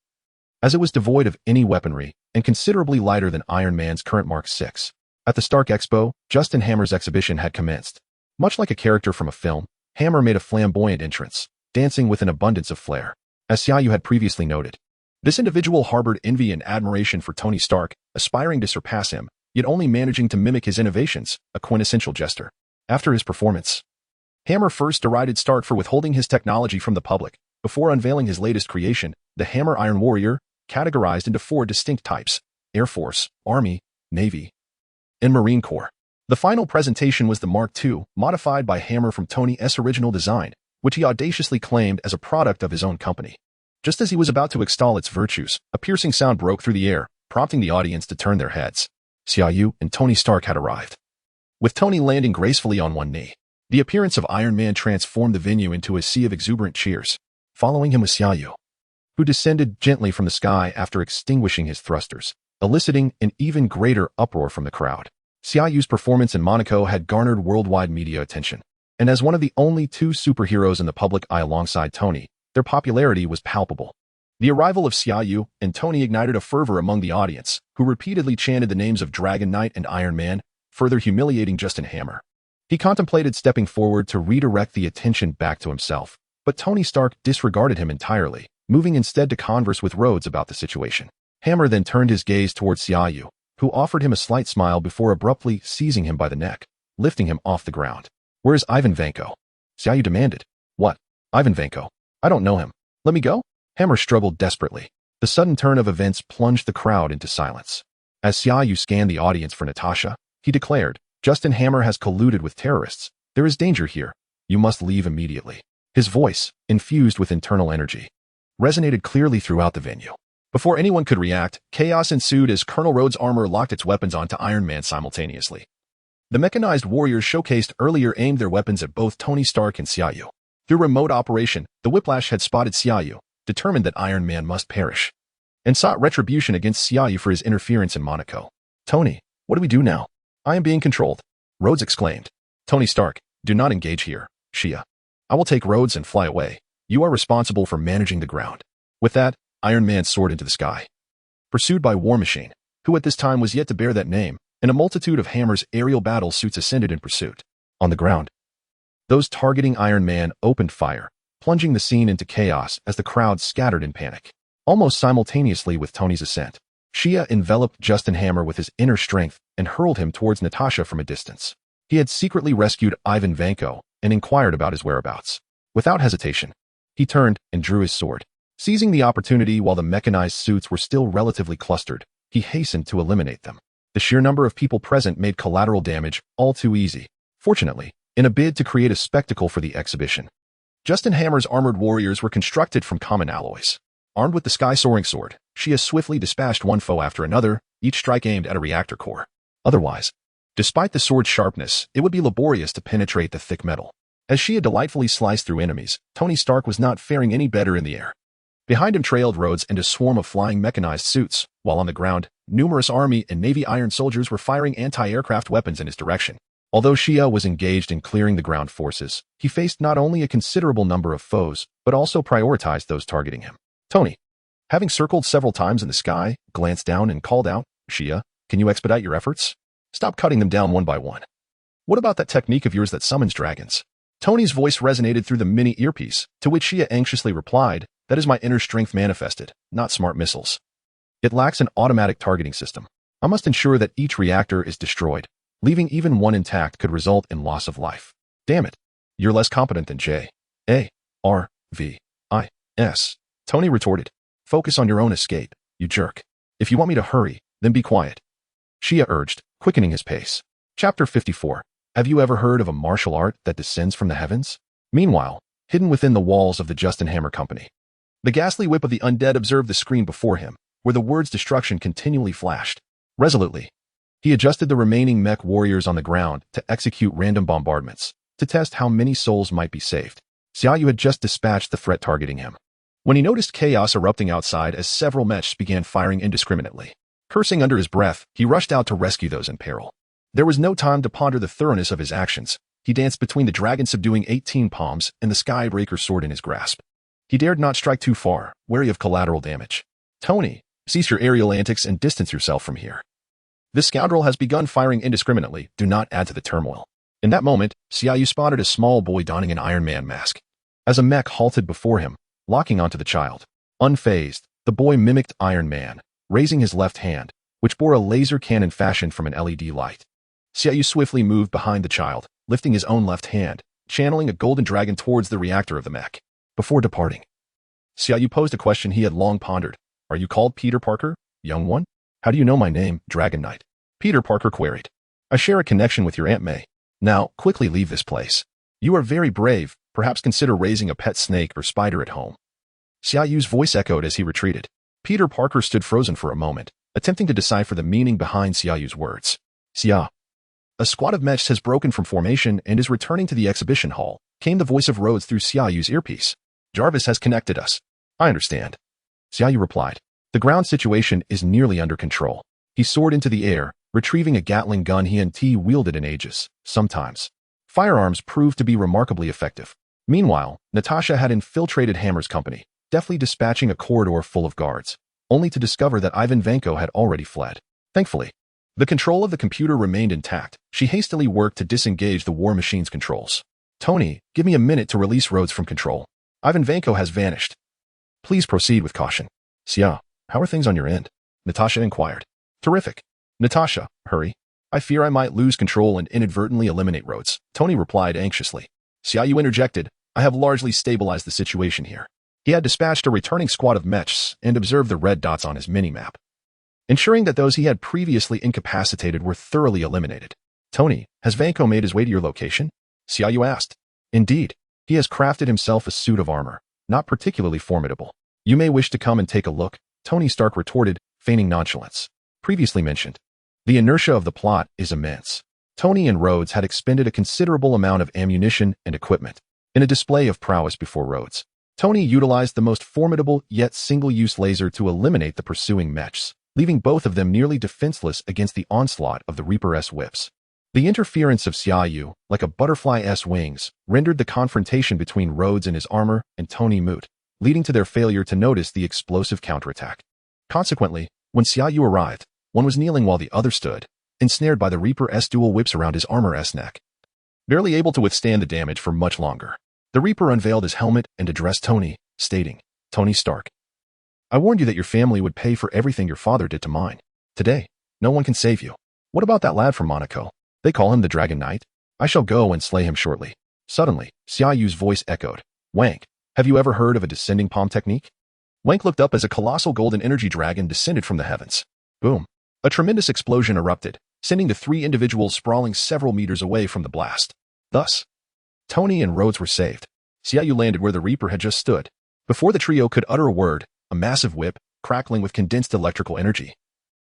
A: as it was devoid of any weaponry and considerably lighter than Iron Man's current Mark 6. At the Stark Expo, Justin Hammer's exhibition had commenced. Much like a character from a film, Hammer made a flamboyant entrance, dancing with an abundance of flair. As Xia Yu had previously noted, this individual harbored envy and admiration for Tony Stark, aspiring to surpass him, yet only managing to mimic his innovations, a quintessential jester. After his performance, Hammer first derided Stark for withholding his technology from the public, before unveiling his latest creation, the Hammer Iron Warrior, categorized into 4 distinct types: Air Force, Army, Navy, and Marine Corps. The final presentation was the Mark II, modified by Hammer from Tony's original design, which he audaciously claimed as a product of his own company. Just as he was about to extol its virtues, a piercing sound broke through the air, prompting the audience to turn their heads. Xia Yu and Tony Stark had arrived. With Tony landing gracefully on one knee, the appearance of Iron Man transformed the venue into a sea of exuberant cheers. Following him was Xia Yu, who descended gently from the sky after extinguishing his thrusters, eliciting an even greater uproar from the crowd. Xia Yu's performance in Monaco had garnered worldwide media attention, and as one of the only two superheroes in the public eye alongside Tony, their popularity was palpable. The arrival of Xia Yu and Tony ignited a fervor among the audience, who repeatedly chanted the names of Dragon Knight and Iron Man, further humiliating Justin Hammer. He contemplated stepping forward to redirect the attention back to himself, but Tony Stark disregarded him entirely, moving instead to converse with Rhodes about the situation. Hammer then turned his gaze towards Xia Yu, who offered him a slight smile before abruptly seizing him by the neck, lifting him off the ground. "Where is Ivan Vanko?" Xia Yu demanded. "What? Ivan Vanko? I don't know him. Let me go?" Hammer struggled desperately. The sudden turn of events plunged the crowd into silence. As Xia Yu scanned the audience for Natasha, he declared, "Justin Hammer has colluded with terrorists. There is danger here. You must leave immediately." His voice, infused with internal energy, resonated clearly throughout the venue. Before anyone could react, chaos ensued as Colonel Rhodes' armor locked its weapons onto Iron Man simultaneously. The mechanized warriors showcased earlier aimed their weapons at both Tony Stark and Xia Yu. Through remote operation, the Whiplash had spotted Xia Yu, determined that Iron Man must perish, and sought retribution against Xia Yu for his interference in Monaco. "Tony, what do we do now? I am being controlled," Rhodes exclaimed. "Tony Stark, do not engage here, Xia. I will take Rhodes and fly away. You are responsible for managing the ground." With that, Iron Man soared into the sky. Pursued by War Machine, who at this time was yet to bear that name, and a multitude of Hammer's aerial battle suits ascended in pursuit. On the ground, those targeting Iron Man opened fire, plunging the scene into chaos as the crowd scattered in panic. Almost simultaneously with Tony's ascent, Xia enveloped Justin Hammer with his inner strength and hurled him towards Natasha from a distance. He had secretly rescued Ivan Vanko and inquired about his whereabouts. Without hesitation, he turned and drew his sword. Seizing the opportunity while the mechanized suits were still relatively clustered, he hastened to eliminate them. The sheer number of people present made collateral damage all too easy. Fortunately, in a bid to create a spectacle for the exhibition, Justin Hammer's armored warriors were constructed from common alloys. Armed with the sky-soaring sword, Xia swiftly dispatched one foe after another, each strike aimed at a reactor core. Otherwise, despite the sword's sharpness, it would be laborious to penetrate the thick metal. As Xia delightfully sliced through enemies, Tony Stark was not faring any better in the air. Behind him trailed Rhodes and a swarm of flying mechanized suits, while on the ground, numerous Army and Navy Iron soldiers were firing anti-aircraft weapons in his direction. Although Xia was engaged in clearing the ground forces, he faced not only a considerable number of foes, but also prioritized those targeting him. Tony, having circled several times in the sky, glanced down and called out, "Xia, can you expedite your efforts? Stop cutting them down one by one. What about that technique of yours that summons dragons?" Tony's voice resonated through the mini earpiece, to which Xia anxiously replied, "That is my inner strength manifested, not smart missiles. It lacks an automatic targeting system. I must ensure that each reactor is destroyed. Leaving even one intact could result in loss of life." "Damn it. You're less competent than J.A.R.V.I.S." Tony retorted. "Focus on your own escape, you jerk. If you want me to hurry, then be quiet," Xia urged, quickening his pace. Chapter 54. Have you ever heard of a martial art that descends from the heavens? Meanwhile, hidden within the walls of the Justin Hammer Company, the ghastly whip of the undead observed the screen before him, where the words destruction continually flashed. Resolutely, he adjusted the remaining mech warriors on the ground to execute random bombardments, to test how many souls might be saved. Xia Yu had just dispatched the threat targeting him, when he noticed chaos erupting outside as several mechs began firing indiscriminately. Cursing under his breath, he rushed out to rescue those in peril. There was no time to ponder the thoroughness of his actions. He danced between the dragon subduing 18 palms and the Skybreaker sword in his grasp. He dared not strike too far, wary of collateral damage. "Tony, cease your aerial antics and distance yourself from here. This scoundrel has begun firing indiscriminately. Do not add to the turmoil." In that moment, Xia Yu spotted a small boy donning an Iron Man mask. As a mech halted before him, locking onto the child, unfazed, the boy mimicked Iron Man, raising his left hand, which bore a laser cannon fashioned from an LED light. Xia Yu swiftly moved behind the child, lifting his own left hand, channeling a golden dragon towards the reactor of the mech. Before departing, Xia Yu posed a question he had long pondered. "Are you called Peter Parker, young one?" "How do you know my name, Dragon Knight?" Peter Parker queried. "I share a connection with your Aunt May. Now, quickly leave this place. You are very brave. Perhaps consider raising a pet snake or spider at home." Xia Yu's voice echoed as he retreated. Peter Parker stood frozen for a moment, attempting to decipher the meaning behind Xia Yu's words. "Xia, a squad of mechs has broken from formation and is returning to the exhibition hall," came the voice of Rhodes through Xia Yu's earpiece. "Jarvis has connected us." "I understand," Xia Yu replied. "The ground situation is nearly under control. He soared into the air, retrieving a Gatling gun he hadn't wielded in ages. Sometimes firearms proved to be remarkably effective. Meanwhile, Natasha had infiltrated Hammer's company, deftly dispatching a corridor full of guards, only to discover that Ivan Vanko had already fled. Thankfully, the control of the computer remained intact. She hastily worked to disengage the war machine's controls. Tony, give me a minute to release Rhodes from control. Ivan Vanko has vanished. Please proceed with caution. Xia, how are things on your end? Natasha inquired. Terrific. Natasha, hurry. I fear I might lose control and inadvertently eliminate Rhodes. Tony replied anxiously. Xia Yu interjected. I have largely stabilized the situation here. He had dispatched a returning squad of mechs and observed the red dots on his mini-map, ensuring that those he had previously incapacitated were thoroughly eliminated. Tony, has Vanko made his way to your location? Xia Yu asked. Indeed, he has crafted himself a suit of armor, not particularly formidable. You may wish to come and take a look, Tony Stark retorted, feigning nonchalance. Previously mentioned, the inertia of the plot is immense. Tony and Rhodes had expended a considerable amount of ammunition and equipment in a display of prowess before Rhodes. Tony utilized the most formidable yet single-use laser to eliminate the pursuing mechs, leaving both of them nearly defenseless against the onslaught of the Reaper-S whips. The interference of Xia Yu, like a butterfly-S wings, rendered the confrontation between Rhodes and his armor and Tony moot, leading to their failure to notice the explosive counterattack. Consequently, when Xia Yu arrived, one was kneeling while the other stood, ensnared by the Reaper-S dual whips around his armor-S neck. Barely able to withstand the damage for much longer, the Reaper unveiled his helmet and addressed Tony, stating, Tony Stark, I warned you that your family would pay for everything your father did to mine. Today, no one can save you. What about that lad from Monaco? They call him the Dragon Knight. I shall go and slay him shortly. Suddenly, Xia Yu's voice echoed. Wank, have you ever heard of a descending palm technique? Wank looked up as a colossal golden energy dragon descended from the heavens. Boom. A tremendous explosion erupted, sending the three individuals sprawling several meters away from the blast. Thus, Tony and Rhodes were saved. Xia Yu landed where the Reaper had just stood. Before the trio could utter a word, a massive whip, crackling with condensed electrical energy,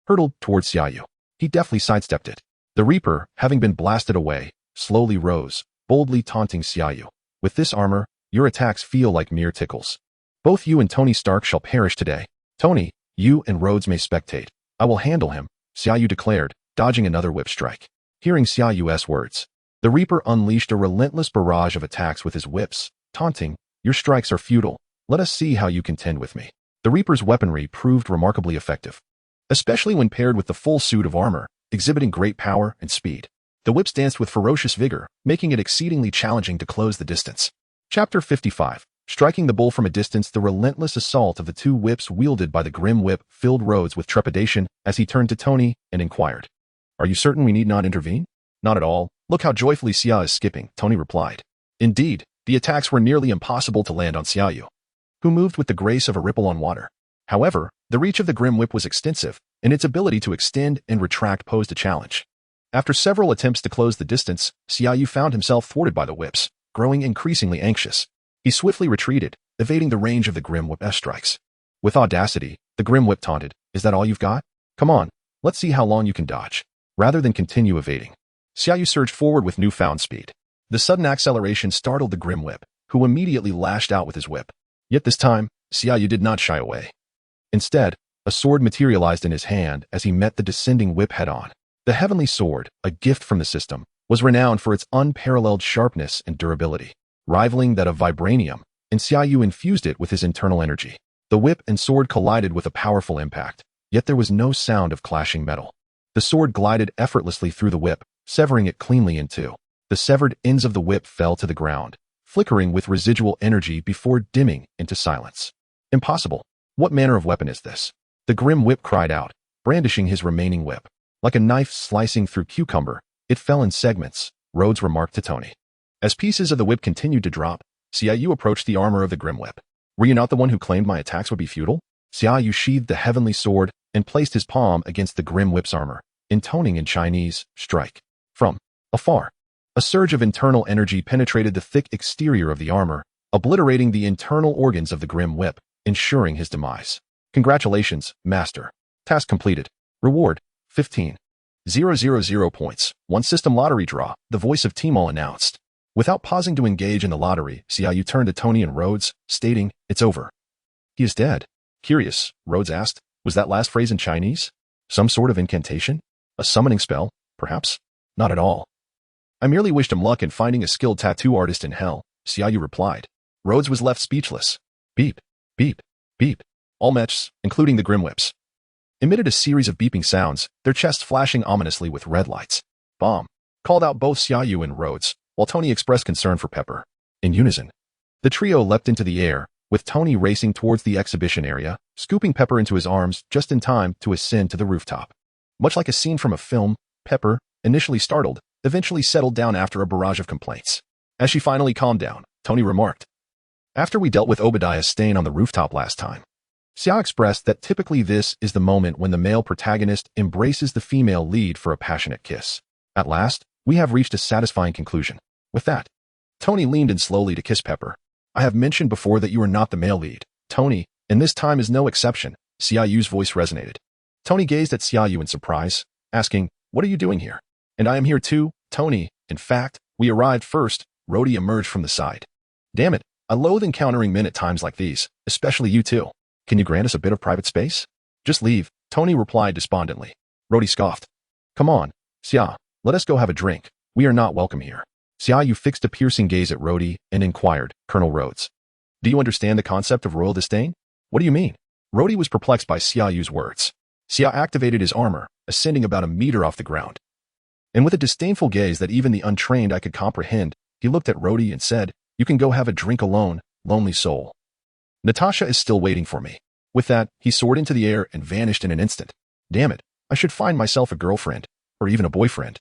A: hurtled towards Xia Yu. He deftly sidestepped it. The Reaper, having been blasted away, slowly rose, boldly taunting Xia Yu. With this armor, your attacks feel like mere tickles. Both you and Tony Stark shall perish today. Tony, you and Rhodes may spectate. I will handle him, Xia Yu declared, dodging another whip strike. Hearing Xia Yu's words, the Reaper unleashed a relentless barrage of attacks with his whips, taunting, your strikes are futile. Let us see how you contend with me. The Reaper's weaponry proved remarkably effective, especially when paired with the full suit of armor, exhibiting great power and speed. The whips danced with ferocious vigor, making it exceedingly challenging to close the distance. Chapter 55. Striking the bull from a distance, the relentless assault of the two whips wielded by the grim whip filled Rhodes with trepidation as he turned to Tony and inquired, Are you certain we need not intervene? Not at all. Look how joyfully Xia is skipping, Tony replied. Indeed, the attacks were nearly impossible to land on Xia Yu, who moved with the grace of a ripple on water. However, the reach of the grim whip was extensive, and its ability to extend and retract posed a challenge. After several attempts to close the distance, Xia Yu found himself thwarted by the whips, growing increasingly anxious. He swiftly retreated, evading the range of the grim whip-S strikes. With audacity, the grim whip taunted, Is that all you've got? Come on, let's see how long you can dodge. Rather than continue evading, Xia Yu surged forward with newfound speed. The sudden acceleration startled the grim whip, who immediately lashed out with his whip. Yet this time, Xia Yu did not shy away. Instead, a sword materialized in his hand as he met the descending whip head-on. The heavenly sword, a gift from the system, was renowned for its unparalleled sharpness and durability, rivaling that of vibranium, and Xia Yu infused it with his internal energy. The whip and sword collided with a powerful impact, yet there was no sound of clashing metal. The sword glided effortlessly through the whip, severing it cleanly in two. The severed ends of the whip fell to the ground, flickering with residual energy before dimming into silence. Impossible. What manner of weapon is this? The grim whip cried out, brandishing his remaining whip. Like a knife slicing through cucumber, it fell in segments, Rhodes remarked to Tony. As pieces of the whip continued to drop, Xia Yu approached the armor of the grim whip. Were you not the one who claimed my attacks would be futile? Xia Yu sheathed the heavenly sword and placed his palm against the grim whip's armor, intoning in Chinese, strike. From afar, a surge of internal energy penetrated the thick exterior of the armor, obliterating the internal organs of the grim whip, ensuring his demise. Congratulations, Master. Task completed. Reward, 15,000 points. One system lottery draw, the voice of Timol announced. Without pausing to engage in the lottery, Xia Yu turned to Tony and Rhodes, stating, It's over. He is dead. Curious, Rhodes asked, was that last phrase in Chinese? Some sort of incantation? A summoning spell, perhaps? Not at all. I merely wished him luck in finding a skilled tattoo artist in hell, Xia Yu replied. Rhodes was left speechless. Beep, beep, beep. All mechs, including the Grimwhips, emitted a series of beeping sounds, their chests flashing ominously with red lights. Bomb, called out both Xia Yu and Rhodes, while Tony expressed concern for Pepper. In unison, the trio leapt into the air, with Tony racing towards the exhibition area, scooping Pepper into his arms just in time to ascend to the rooftop. Much like a scene from a film, Pepper, initially startled, eventually settled down after a barrage of complaints. As she finally calmed down, Tony remarked, "After we dealt with Obadiah's stain on the rooftop last time." Xia expressed that typically this is the moment when the male protagonist embraces the female lead for a passionate kiss. At last, we have reached a satisfying conclusion. With that, Tony leaned in slowly to kiss Pepper. I have mentioned before that you are not the male lead, Tony, and this time is no exception. Xia Yu's voice resonated. Tony gazed at Xia Yu in surprise, asking, "What are you doing here?" "And I am here too, Tony. In fact, we arrived first." Rhodey emerged from the side. "Damn it, I loathe encountering men at times like these, especially you two. Can you grant us a bit of private space?" "Just leave," Tony replied despondently. Rhodey scoffed. "Come on, Xia, let us go have a drink. We are not welcome here." Xia Yu fixed a piercing gaze at Rhodey and inquired, "Colonel Rhodes, do you understand the concept of royal disdain?" "What do you mean?" Rhodey was perplexed by Xia Yu's words. Xia activated his armor, ascending about a meter off the ground. And with a disdainful gaze that even the untrained eye could comprehend, he looked at Rhodey and said, "You can go have a drink alone, lonely soul. Natasha is still waiting for me." With that, he soared into the air and vanished in an instant. "Damn it, I should find myself a girlfriend, or even a boyfriend,"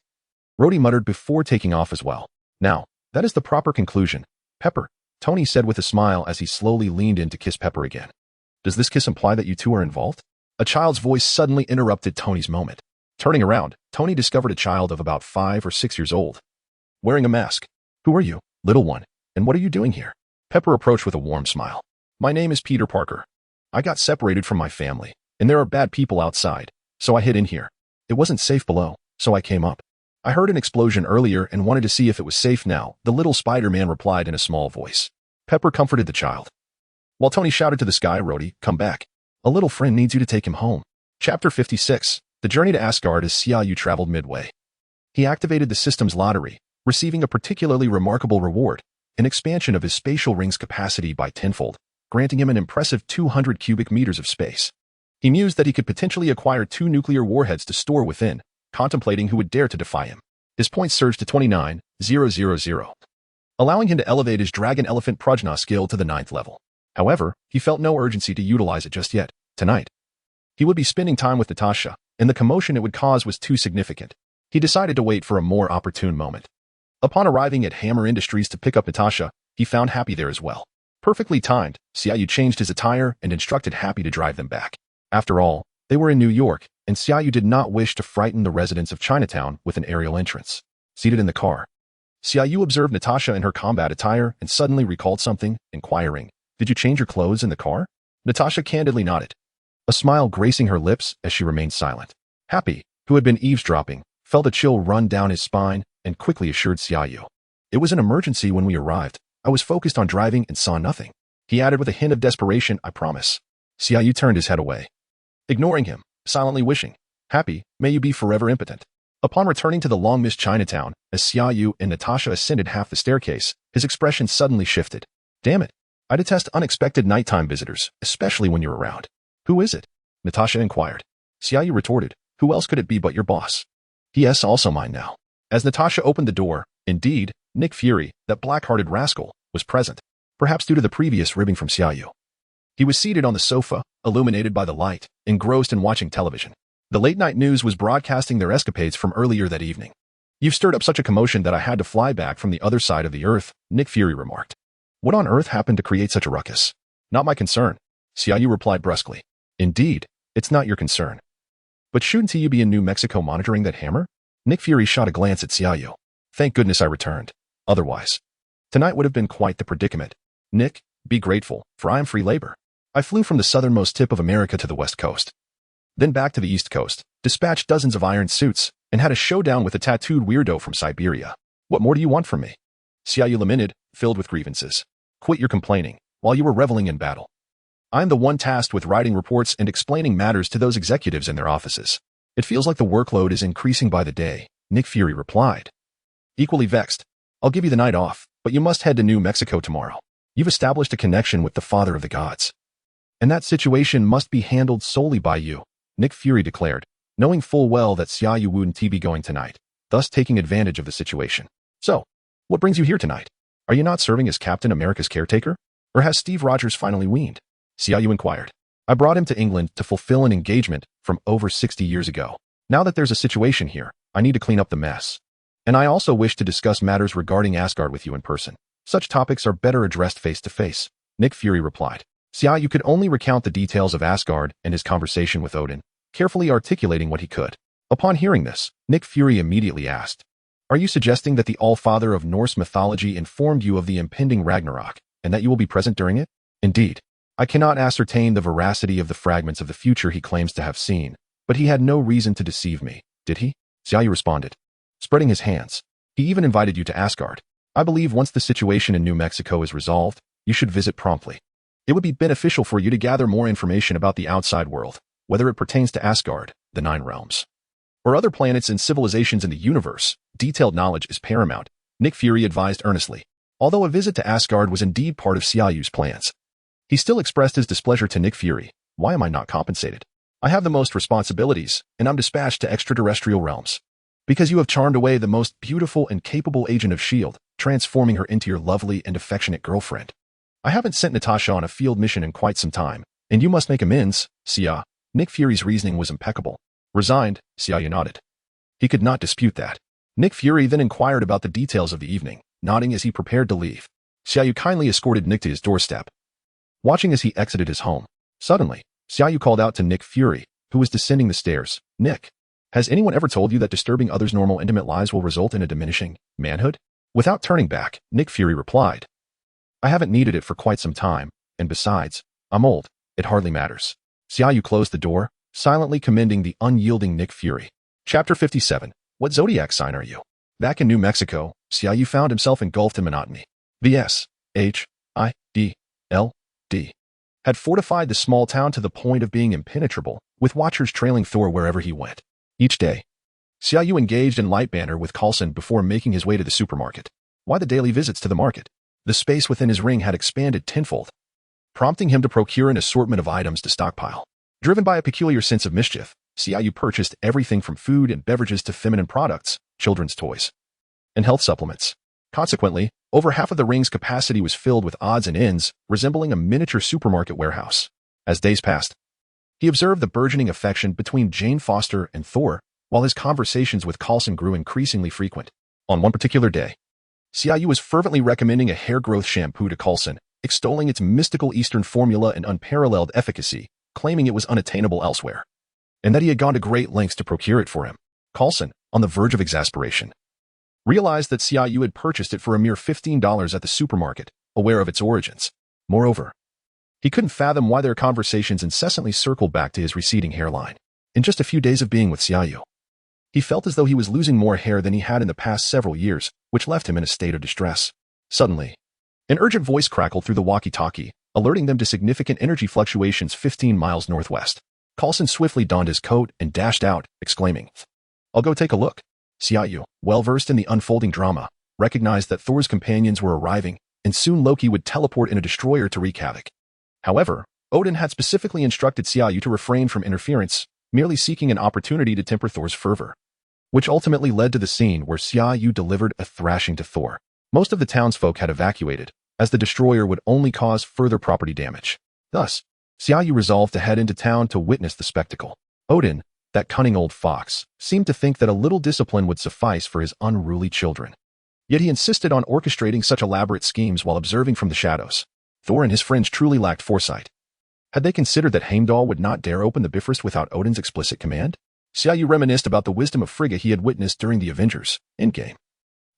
A: Rhodey muttered before taking off as well. "Now, that is the proper conclusion. Pepper," Tony said with a smile as he slowly leaned in to kiss Pepper again. "Does this kiss imply that you two are involved?" A child's voice suddenly interrupted Tony's moment. Turning around, Tony discovered a child of about 5 or 6 years old, wearing a mask. "Who are you, little one, and what are you doing here?" Pepper approached with a warm smile. "My name is Peter Parker. I got separated from my family, and there are bad people outside, so I hid in here. It wasn't safe below, so I came up. I heard an explosion earlier and wanted to see if it was safe now," the little Spider-Man replied in a small voice. Pepper comforted the child, while Tony shouted to the sky, "Rhodey, come back. A little friend needs you to take him home." Chapter 56. The journey to Asgard as Xia Yu traveled midway. He activated the system's lottery, receiving a particularly remarkable reward, an expansion of his spatial ring's capacity by tenfold, granting him an impressive 200 cubic meters of space. He mused that he could potentially acquire 2 nuclear warheads to store within, contemplating who would dare to defy him. His points surged to 29,000, allowing him to elevate his Dragon Elephant Prajna skill to the 9th level. However, he felt no urgency to utilize it just yet. Tonight, he would be spending time with Natasha, and the commotion it would cause was too significant. He decided to wait for a more opportune moment. Upon arriving at Hammer Industries to pick up Natasha, he found Happy there as well. Perfectly timed, Xia Yu changed his attire and instructed Happy to drive them back. After all, they were in New York, and Xia Yu did not wish to frighten the residents of Chinatown with an aerial entrance. Seated in the car, Xia Yu observed Natasha in her combat attire and suddenly recalled something, inquiring, "Did you change your clothes in the car?" Natasha candidly nodded, a smile gracing her lips as she remained silent. Happy, who had been eavesdropping, felt a chill run down his spine and quickly assured Xia Yu, "It was an emergency when we arrived. I was focused on driving and saw nothing." He added with a hint of desperation, "I promise." Xia Yu turned his head away, ignoring him, silently wishing, "Happy, may you be forever impotent." Upon returning to the long-missed Chinatown, as Xia Yu and Natasha ascended half the staircase, his expression suddenly shifted. "Damn it, I detest unexpected nighttime visitors, especially when you're around." "Who is it?" Natasha inquired. Xia Yu retorted, "Who else could it be but your boss?" "Yes, also mine now." As Natasha opened the door, indeed, Nick Fury, that black-hearted rascal, was present, perhaps due to the previous ribbing from Xia Yu. He was seated on the sofa, illuminated by the light, engrossed in watching television. The late-night news was broadcasting their escapades from earlier that evening. "You've stirred up such a commotion that I had to fly back from the other side of the earth," Nick Fury remarked. "What on earth happened to create such a ruckus?" "Not my concern," Xia Yu replied brusquely. "Indeed, it's not your concern. But shouldn't you be in New Mexico monitoring that hammer?" Nick Fury shot a glance at Xia Yu. "Thank goodness I returned. Otherwise, tonight would have been quite the predicament. Nick, be grateful, for I am free labor. I flew from the southernmost tip of America to the west coast, then back to the east coast, dispatched dozens of iron suits, and had a showdown with a tattooed weirdo from Siberia. What more do you want from me?" Xia Yu lamented, filled with grievances. "Quit your complaining, while you were reveling in battle. I am the one tasked with writing reports and explaining matters to those executives in their offices. It feels like the workload is increasing by the day, Nick Fury replied. Equally vexed. I'll give you the night off, but you must head to New Mexico tomorrow. You've established a connection with the Father of the Gods. And that situation must be handled solely by you, Nick Fury declared, knowing full well that Xia Yu wouldn't be going tonight, thus taking advantage of the situation. So, what brings you here tonight? Are you not serving as Captain America's caretaker? Or has Steve Rogers finally weaned? Xia Yu inquired. I brought him to England to fulfill an engagement from over 60 years ago. Now that there's a situation here, I need to clean up the mess. And I also wish to discuss matters regarding Asgard with you in person. Such topics are better addressed face to face, Nick Fury replied. Xia Yu could only recount the details of Asgard and his conversation with Odin, carefully articulating what he could. Upon hearing this, Nick Fury immediately asked, Are you suggesting that the All-Father of Norse mythology informed you of the impending Ragnarok, and that you will be present during it? Indeed. I cannot ascertain the veracity of the fragments of the future he claims to have seen, but he had no reason to deceive me, did he? Xia Yu responded, spreading his hands. He even invited you to Asgard. I believe once the situation in New Mexico is resolved, you should visit promptly. It would be beneficial for you to gather more information about the outside world, whether it pertains to Asgard, the Nine Realms, or other planets and civilizations in the universe. Detailed knowledge is paramount, Nick Fury advised earnestly. Although a visit to Asgard was indeed part of Xia Yu's plans, he still expressed his displeasure to Nick Fury. Why am I not compensated? I have the most responsibilities, and I'm dispatched to extraterrestrial realms. Because you have charmed away the most beautiful and capable agent of S.H.I.E.L.D., transforming her into your lovely and affectionate girlfriend. I haven't sent Natasha on a field mission in quite some time, and you must make amends, Xia. Nick Fury's reasoning was impeccable. Resigned, Xia Yu nodded. He could not dispute that. Nick Fury then inquired about the details of the evening, nodding as he prepared to leave. Xia Yu kindly escorted Nick to his doorstep. Watching as he exited his home, suddenly, Xia Yu called out to Nick Fury, who was descending the stairs. Nick, has anyone ever told you that disturbing others' normal intimate lives will result in a diminishing manhood? Without turning back, Nick Fury replied, I haven't needed it for quite some time, and besides, I'm old, it hardly matters. Xia Yu closed the door, silently commending the unyielding Nick Fury. Chapter 57. What zodiac sign are you? Back in New Mexico, Xia Yu found himself engulfed in monotony. The S.H.I.E.L.D. had fortified the small town to the point of being impenetrable, with watchers trailing Thor wherever he went. Each day, Xia Yu engaged in light banter with Coulson before making his way to the supermarket. Why the daily visits to the market? The space within his ring had expanded tenfold, prompting him to procure an assortment of items to stockpile. Driven by a peculiar sense of mischief, Xia Yu purchased everything from food and beverages to feminine products, children's toys, and health supplements. Consequently, over half of the ring's capacity was filled with odds and ends, resembling a miniature supermarket warehouse. As days passed, he observed the burgeoning affection between Jane Foster and Thor, while his conversations with Coulson grew increasingly frequent. On one particular day, Xia Yu was fervently recommending a hair growth shampoo to Coulson, extolling its mystical Eastern formula and unparalleled efficacy, claiming it was unattainable elsewhere, and that he had gone to great lengths to procure it for him. Coulson, on the verge of exasperation, realized that Xia Yu had purchased it for a mere $15 at the supermarket, aware of its origins. Moreover, he couldn't fathom why their conversations incessantly circled back to his receding hairline. In just a few days of being with Xia Yu, he felt as though he was losing more hair than he had in the past several years, which left him in a state of distress. Suddenly, an urgent voice crackled through the walkie-talkie, alerting them to significant energy fluctuations 15 miles northwest. Coulson swiftly donned his coat and dashed out, exclaiming, I'll go take a look. Xia Yu, well-versed in the unfolding drama, recognized that Thor's companions were arriving, and soon Loki would teleport in a destroyer to wreak havoc. However, Odin had specifically instructed Xia Yu to refrain from interference, merely seeking an opportunity to temper Thor's fervor, which ultimately led to the scene where Xia Yu delivered a thrashing to Thor. Most of the townsfolk had evacuated, as the destroyer would only cause further property damage. Thus, Xia Yu resolved to head into town to witness the spectacle. Odin, that cunning old fox, seemed to think that a little discipline would suffice for his unruly children. Yet he insisted on orchestrating such elaborate schemes while observing from the shadows. Thor and his friends truly lacked foresight. Had they considered that Heimdall would not dare open the Bifrost without Odin's explicit command? Xia Yu reminisced about the wisdom of Frigga he had witnessed during the Avengers Endgame,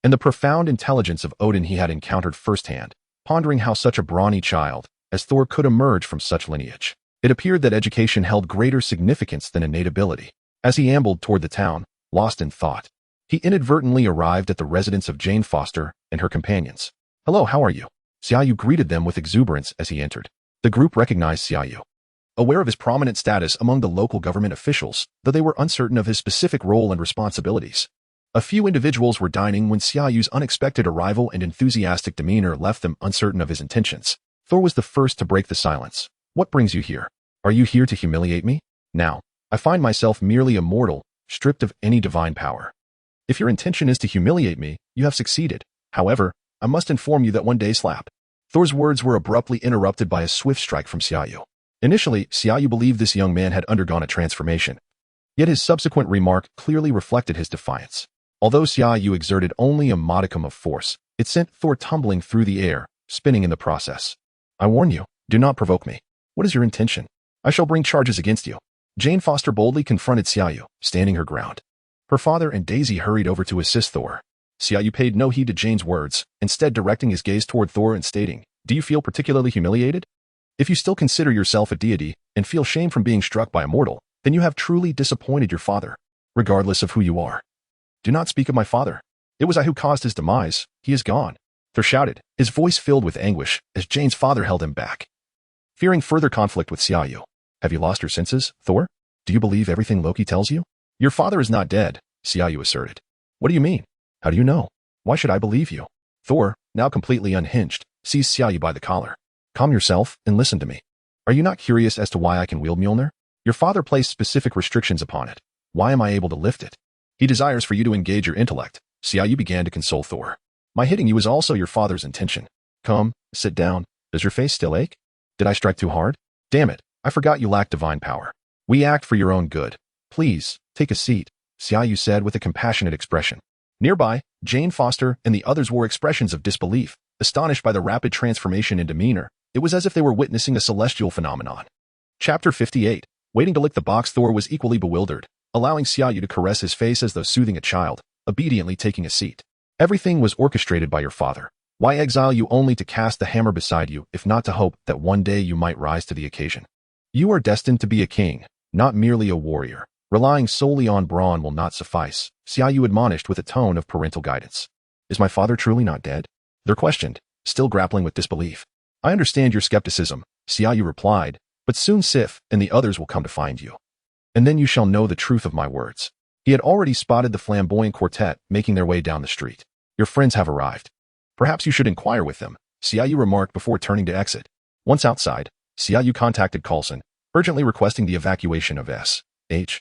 A: and the profound intelligence of Odin he had encountered firsthand, pondering how such a brawny child as Thor could emerge from such lineage. It appeared that education held greater significance than innate ability. As he ambled toward the town, lost in thought, he inadvertently arrived at the residence of Jane Foster and her companions. Hello, how are you? Xia Yu greeted them with exuberance as he entered. The group recognized Xia Yu, aware of his prominent status among the local government officials, though they were uncertain of his specific role and responsibilities. A few individuals were dining when Xia Yu's unexpected arrival and enthusiastic demeanor left them uncertain of his intentions. Thor was the first to break the silence. What brings you here? Are you here to humiliate me? Now, I find myself merely a mortal, stripped of any divine power. If your intention is to humiliate me, you have succeeded. However, I must inform you that one day slap. Thor's words were abruptly interrupted by a swift strike from Xia Yu. Initially, Xia Yu believed this young man had undergone a transformation. Yet his subsequent remark clearly reflected his defiance. Although Xia Yu exerted only a modicum of force, it sent Thor tumbling through the air, spinning in the process. I warn you, do not provoke me. What is your intention? I shall bring charges against you. Jane Foster boldly confronted Xia Yu, standing her ground. Her father and Daisy hurried over to assist Thor. Xia Yu paid no heed to Jane's words, instead directing his gaze toward Thor and stating, "Do you feel particularly humiliated? If you still consider yourself a deity and feel shame from being struck by a mortal, then you have truly disappointed your father, regardless of who you are. Do not speak of my father. It was I who caused his demise. He is gone." Thor shouted, his voice filled with anguish, as Jane's father held him back. Fearing further conflict with Xia Yu, "Have you lost your senses, Thor? Do you believe everything Loki tells you?" "Your father is not dead," Xia Yu asserted. "What do you mean? How do you know? Why should I believe you?" Thor, now completely unhinged, seized Xia Yu by the collar. "Calm yourself and listen to me. Are you not curious as to why I can wield Mjolnir? Your father placed specific restrictions upon it. Why am I able to lift it? He desires for you to engage your intellect." Xia Yu began to console Thor. "My hitting you is also your father's intention. Come, sit down. Does your face still ache? Did I strike too hard? Damn it, I forgot you lack divine power. We act for your own good. Please, take a seat," Xia Yu said with a compassionate expression. Nearby, Jane Foster and the others wore expressions of disbelief, astonished by the rapid transformation in demeanor. It was as if they were witnessing a celestial phenomenon. Chapter 58. Waiting to lick the box. Thor was equally bewildered, allowing Xia Yu to caress his face as though soothing a child, obediently taking a seat. "Everything was orchestrated by your father. Why exile you only to cast the hammer beside you, if not to hope that one day you might rise to the occasion? You are destined to be a king, not merely a warrior. Relying solely on brawn will not suffice," Xia Yu admonished with a tone of parental guidance. "Is my father truly not dead?" Thor questioned, still grappling with disbelief. "I understand your skepticism," Xia Yu replied, "but soon Sif and the others will come to find you. And then you shall know the truth of my words." He had already spotted the flamboyant quartet making their way down the street. "Your friends have arrived. Perhaps you should inquire with them," Xia Yu remarked before turning to exit. Once outside, Xia Yu contacted Coulson, urgently requesting the evacuation of SHIELD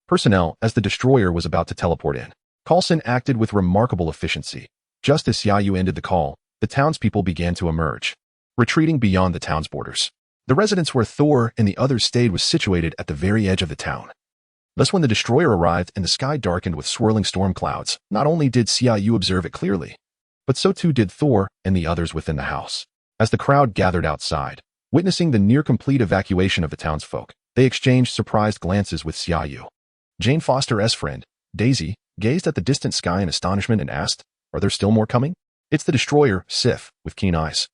A: personnel as the destroyer was about to teleport in. Coulson acted with remarkable efficiency. Just as Xia Yu ended the call, the townspeople began to emerge, retreating beyond the town's borders. The residence where Thor and the others stayed was situated at the very edge of the town. Thus when the destroyer arrived and the sky darkened with swirling storm clouds, not only did Xia Yu observe it clearly, but so too did Thor and the others within the house. As the crowd gathered outside, witnessing the near-complete evacuation of the townsfolk, they exchanged surprised glances with Xia Yu. Jane Foster's friend, Daisy, gazed at the distant sky in astonishment and asked, "Are there still more coming?" "It's the destroyer," Sif, with keen eyes,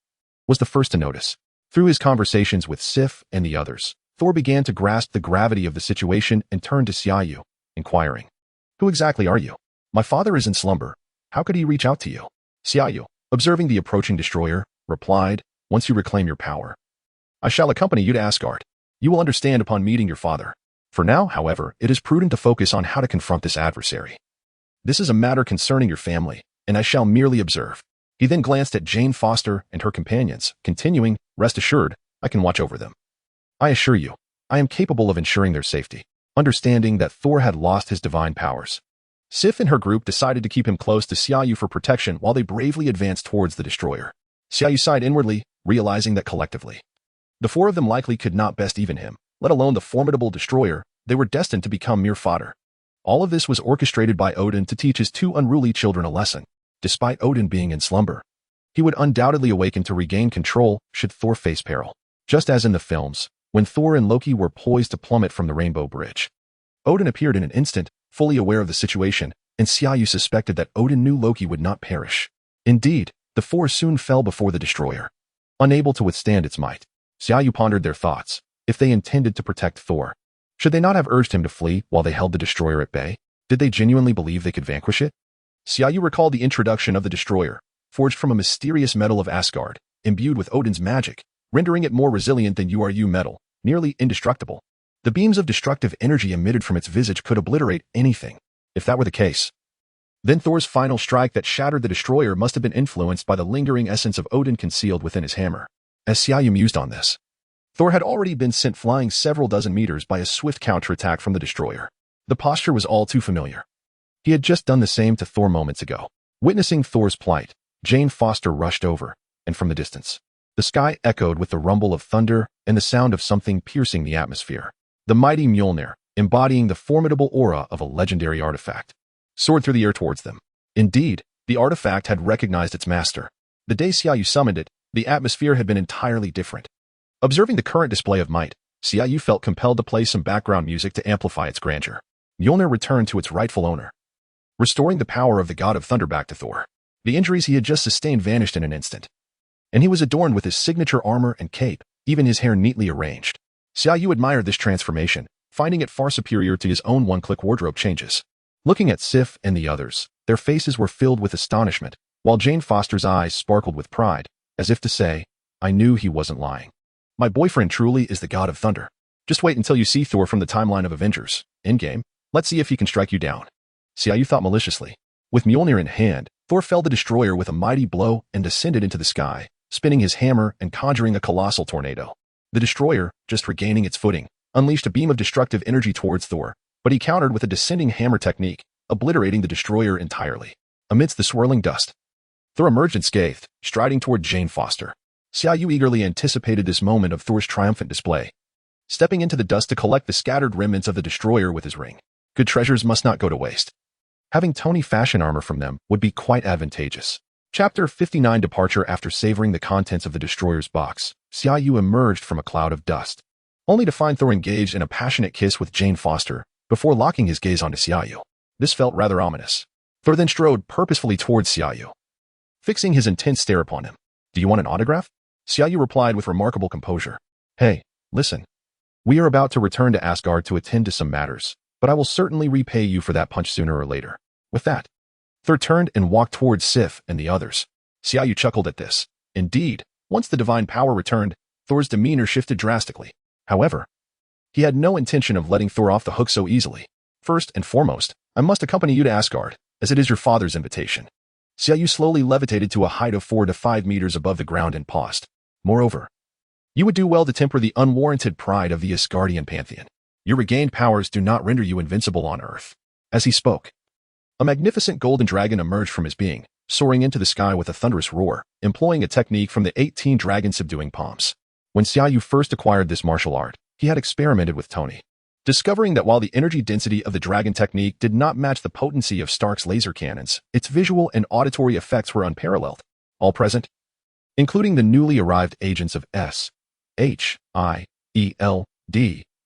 A: was the first to notice. Through his conversations with Sif and the others, Thor began to grasp the gravity of the situation and turned to Xia Yu, inquiring, "Who exactly are you? My father is in slumber. How could he reach out to you?" Xia Yu, observing the approaching destroyer, replied, "Once you reclaim your power, I shall accompany you to Asgard. You will understand upon meeting your father. For now, however, it is prudent to focus on how to confront this adversary. This is a matter concerning your family, and I shall merely observe." He then glanced at Jane Foster and her companions, continuing, "Rest assured, I can watch over them. I assure you, I am capable of ensuring their safety." Understanding that Thor had lost his divine powers, Sif and her group decided to keep him close to Xia Yu for protection while they bravely advanced towards the destroyer. Xia Yu sighed inwardly, realizing that collectively, the four of them likely could not best even him, let alone the formidable destroyer. They were destined to become mere fodder. All of this was orchestrated by Odin to teach his two unruly children a lesson. Despite Odin being in slumber, he would undoubtedly awaken to regain control should Thor face peril. Just as in the films, when Thor and Loki were poised to plummet from the Rainbow Bridge, Odin appeared in an instant, fully aware of the situation, and Xia Yu suspected that Odin knew Loki would not perish. Indeed, the four soon fell before the destroyer, unable to withstand its might. Xia Yu pondered their thoughts. If they intended to protect Thor, should they not have urged him to flee while they held the destroyer at bay? Did they genuinely believe they could vanquish it? Xia Yu recalled the introduction of the destroyer, forged from a mysterious metal of Asgard, imbued with Odin's magic, rendering it more resilient than Yu metal, nearly indestructible. The beams of destructive energy emitted from its visage could obliterate anything. If that were the case, then Thor's final strike that shattered the destroyer must have been influenced by the lingering essence of Odin concealed within his hammer. As Xia Yu mused on this, Thor had already been sent flying several dozen meters by a swift counterattack from the destroyer. The posture was all too familiar. He had just done the same to Thor moments ago. Witnessing Thor's plight, Jane Foster rushed over, and from the distance, the sky echoed with the rumble of thunder and the sound of something piercing the atmosphere. The mighty Mjolnir, embodying the formidable aura of a legendary artifact, soared through the air towards them. Indeed, the artifact had recognized its master. The day Xia Yu summoned it, the atmosphere had been entirely different. Observing the current display of might, Xia Yu felt compelled to play some background music to amplify its grandeur. Mjolnir returned to its rightful owner, restoring the power of the god of thunder back to Thor. The injuries he had just sustained vanished in an instant, and he was adorned with his signature armor and cape, even his hair neatly arranged. Xia Yu admired this transformation, finding it far superior to his own one-click wardrobe changes. Looking at Sif and the others, their faces were filled with astonishment, while Jane Foster's eyes sparkled with pride, as if to say, I knew he wasn't lying. My boyfriend truly is the god of thunder. Just wait until you see Thor from the timeline of Avengers. Endgame, let's see if he can strike you down. Xia Yu thought maliciously. With Mjolnir in hand, Thor felled the destroyer with a mighty blow and descended into the sky, spinning his hammer and conjuring a colossal tornado. The destroyer, just regaining its footing, unleashed a beam of destructive energy towards Thor, but he countered with a descending hammer technique, obliterating the destroyer entirely. Amidst the swirling dust, Thor emerged unscathed, striding toward Jane Foster. Xia Yu eagerly anticipated this moment of Thor's triumphant display, stepping into the dust to collect the scattered remnants of the destroyer with his ring. Good treasures must not go to waste. Having Tony fashion armor from them would be quite advantageous. Chapter 59 Departure. After savoring the contents of the destroyer's box, Xia Yu emerged from a cloud of dust, only to find Thor engaged in a passionate kiss with Jane Foster, before locking his gaze onto Xia Yu. This felt rather ominous. Thor then strode purposefully towards Xia Yu, fixing his intense stare upon him. Do you want an autograph? Xia Yu replied with remarkable composure. Hey, listen. We are about to return to Asgard to attend to some matters, but I will certainly repay you for that punch sooner or later. With that, Thor turned and walked towards Sif and the others. Xia Yu chuckled at this. Indeed, once the divine power returned, Thor's demeanor shifted drastically. However, he had no intention of letting Thor off the hook so easily. First and foremost, I must accompany you to Asgard, as it is your father's invitation. Xia Yu slowly levitated to a height of 4 to 5 meters above the ground and paused. Moreover, you would do well to temper the unwarranted pride of the Asgardian pantheon. Your regained powers do not render you invincible on Earth. As he spoke, a magnificent golden dragon emerged from his being, soaring into the sky with a thunderous roar, employing a technique from the 18 dragon-subduing palms. When Xia Yu first acquired this martial art, he had experimented with Tony, discovering that while the energy density of the dragon technique did not match the potency of Stark's laser cannons, its visual and auditory effects were unparalleled. All present, including the newly arrived agents of S.H.I.E.L.D.,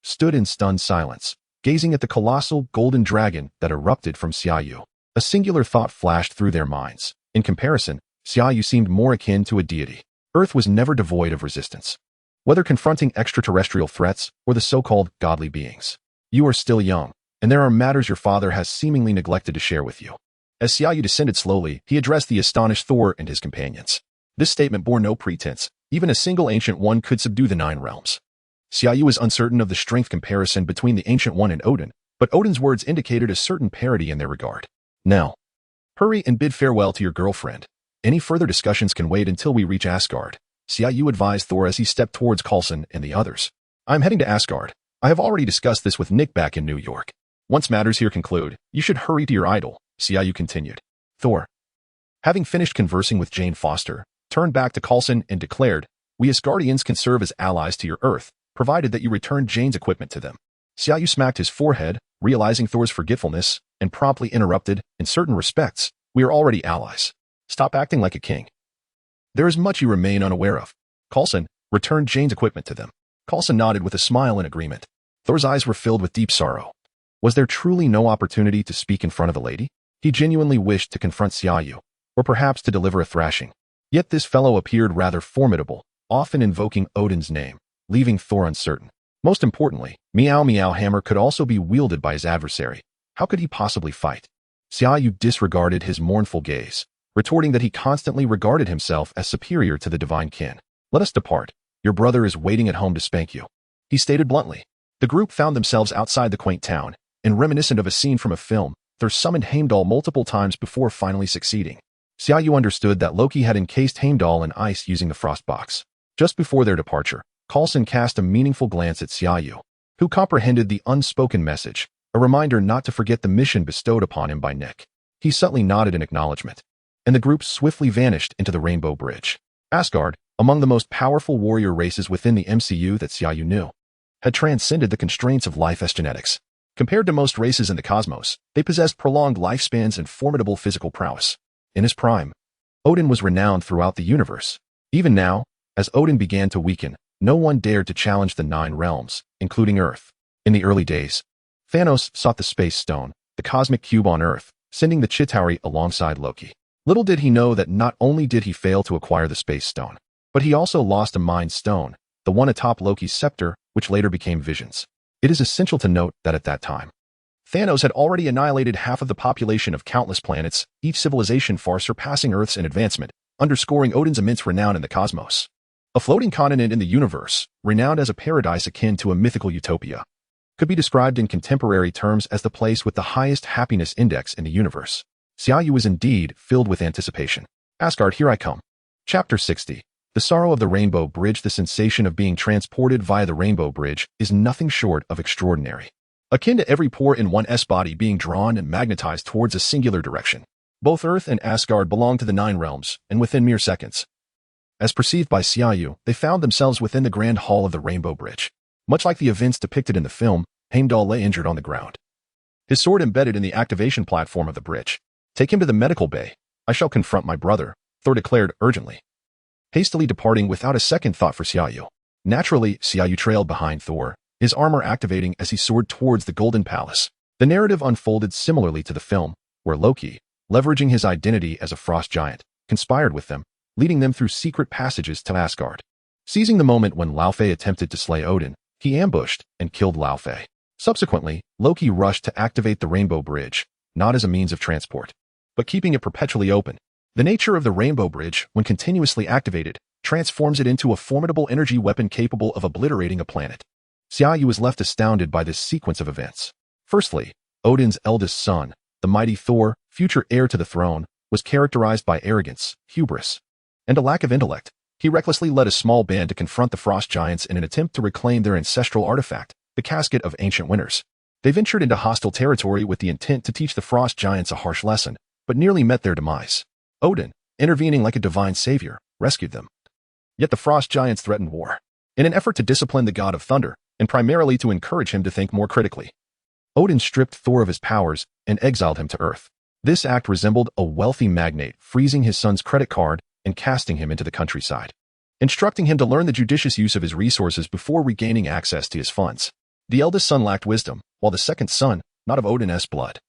A: stood in stunned silence, gazing at the colossal golden dragon that erupted from Xia Yu. A singular thought flashed through their minds. In comparison, Xia Yu seemed more akin to a deity. Earth was never devoid of resistance, whether confronting extraterrestrial threats or the so-called godly beings. You are still young, and there are matters your father has seemingly neglected to share with you. As Xia Yu descended slowly, he addressed the astonished Thor and his companions. This statement bore no pretense. Even a single Ancient One could subdue the 9 realms. Xia Yu was uncertain of the strength comparison between the Ancient One and Odin, but Odin's words indicated a certain parity in their regard. Now, hurry and bid farewell to your girlfriend. Any further discussions can wait until we reach Asgard. Xia Yu advised Thor as he stepped towards Coulson and the others. I'm heading to Asgard. I have already discussed this with Nick back in New York. Once matters here conclude, you should hurry to your idol, Xia Yu continued. Thor, having finished conversing with Jane Foster, turned back to Coulson and declared, we Asgardians can serve as allies to your Earth, provided that you return Jane's equipment to them. Xia Yu smacked his forehead, realizing Thor's forgetfulness, and promptly interrupted, in certain respects, we are already allies. Stop acting like a king. There is much you remain unaware of. Coulson returned Jane's equipment to them. Coulson nodded with a smile in agreement. Thor's eyes were filled with deep sorrow. Was there truly no opportunity to speak in front of a lady? He genuinely wished to confront Xia Yu, or perhaps to deliver a thrashing. Yet this fellow appeared rather formidable, often invoking Odin's name, leaving Thor uncertain. Most importantly, Meow Meow Hammer could also be wielded by his adversary. How could he possibly fight? Xia Yu disregarded his mournful gaze, retorting that he constantly regarded himself as superior to the divine kin. Let us depart. Your brother is waiting at home to spank you," he stated bluntly. The group found themselves outside the quaint town, and reminiscent of a scene from a film, Thor summoned Heimdall multiple times before finally succeeding. Xia Yu understood that Loki had encased Heimdall in ice using the frost box. Just before their departure, Coulson cast a meaningful glance at Xia Yu, who comprehended the unspoken message, a reminder not to forget the mission bestowed upon him by Nick. He subtly nodded in acknowledgement, and the group swiftly vanished into the Rainbow Bridge. Asgard, among the most powerful warrior races within the MCU that Xia Yu knew, had transcended the constraints of life as genetics. Compared to most races in the cosmos, they possessed prolonged lifespans and formidable physical prowess. In his prime, Odin was renowned throughout the universe. Even now, as Odin began to weaken, no one dared to challenge the 9 realms, including Earth. In the early days, Thanos sought the Space Stone, the cosmic cube on Earth, sending the Chitauri alongside Loki. Little did he know that not only did he fail to acquire the Space Stone, but he also lost a Mind Stone, the one atop Loki's scepter, which later became Vision's. It is essential to note that at that time, Thanos had already annihilated half of the population of countless planets, each civilization far surpassing Earth's in advancement, underscoring Odin's immense renown in the cosmos. A floating continent in the universe, renowned as a paradise akin to a mythical utopia, could be described in contemporary terms as the place with the highest happiness index in the universe. Xia Yu was indeed filled with anticipation. Asgard, here I come. Chapter 60. The sorrow of the Rainbow Bridge. The sensation of being transported via the Rainbow Bridge is nothing short of extraordinary, akin to every pore in one's body being drawn and magnetized towards a singular direction. Both Earth and Asgard belong to the 9 realms, and within mere seconds, as perceived by Xia Yu, they found themselves within the grand hall of the Rainbow Bridge. Much like the events depicted in the film, Heimdall lay injured on the ground, his sword embedded in the activation platform of the bridge. "Take him to the medical bay. I shall confront my brother," Thor declared urgently, hastily departing without a second thought for Xia Yu. Naturally, Xia Yu trailed behind Thor, his armor activating as he soared towards the Golden Palace. The narrative unfolded similarly to the film, where Loki, leveraging his identity as a frost giant, conspired with them, leading them through secret passages to Asgard. Seizing the moment when Laufey attempted to slay Odin, he ambushed and killed Laufey. Subsequently, Loki rushed to activate the Rainbow Bridge, not as a means of transport, but keeping it perpetually open. The nature of the Rainbow Bridge, when continuously activated, transforms it into a formidable energy weapon capable of obliterating a planet. Xia Yu was left astounded by this sequence of events. Firstly, Odin's eldest son, the mighty Thor, future heir to the throne, was characterized by arrogance, hubris, and a lack of intellect. He recklessly led a small band to confront the frost giants in an attempt to reclaim their ancestral artifact, the casket of ancient winters. They ventured into hostile territory with the intent to teach the frost giants a harsh lesson, but nearly met their demise. Odin, intervening like a divine savior, rescued them. Yet the frost giants threatened war. In an effort to discipline the god of thunder, and primarily to encourage him to think more critically, Odin stripped Thor of his powers and exiled him to Earth. This act resembled a wealthy magnate freezing his son's credit card and casting him into the countryside, instructing him to learn the judicious use of his resources before regaining access to his funds. The eldest son lacked wisdom, while the second son, not of Odin's blood,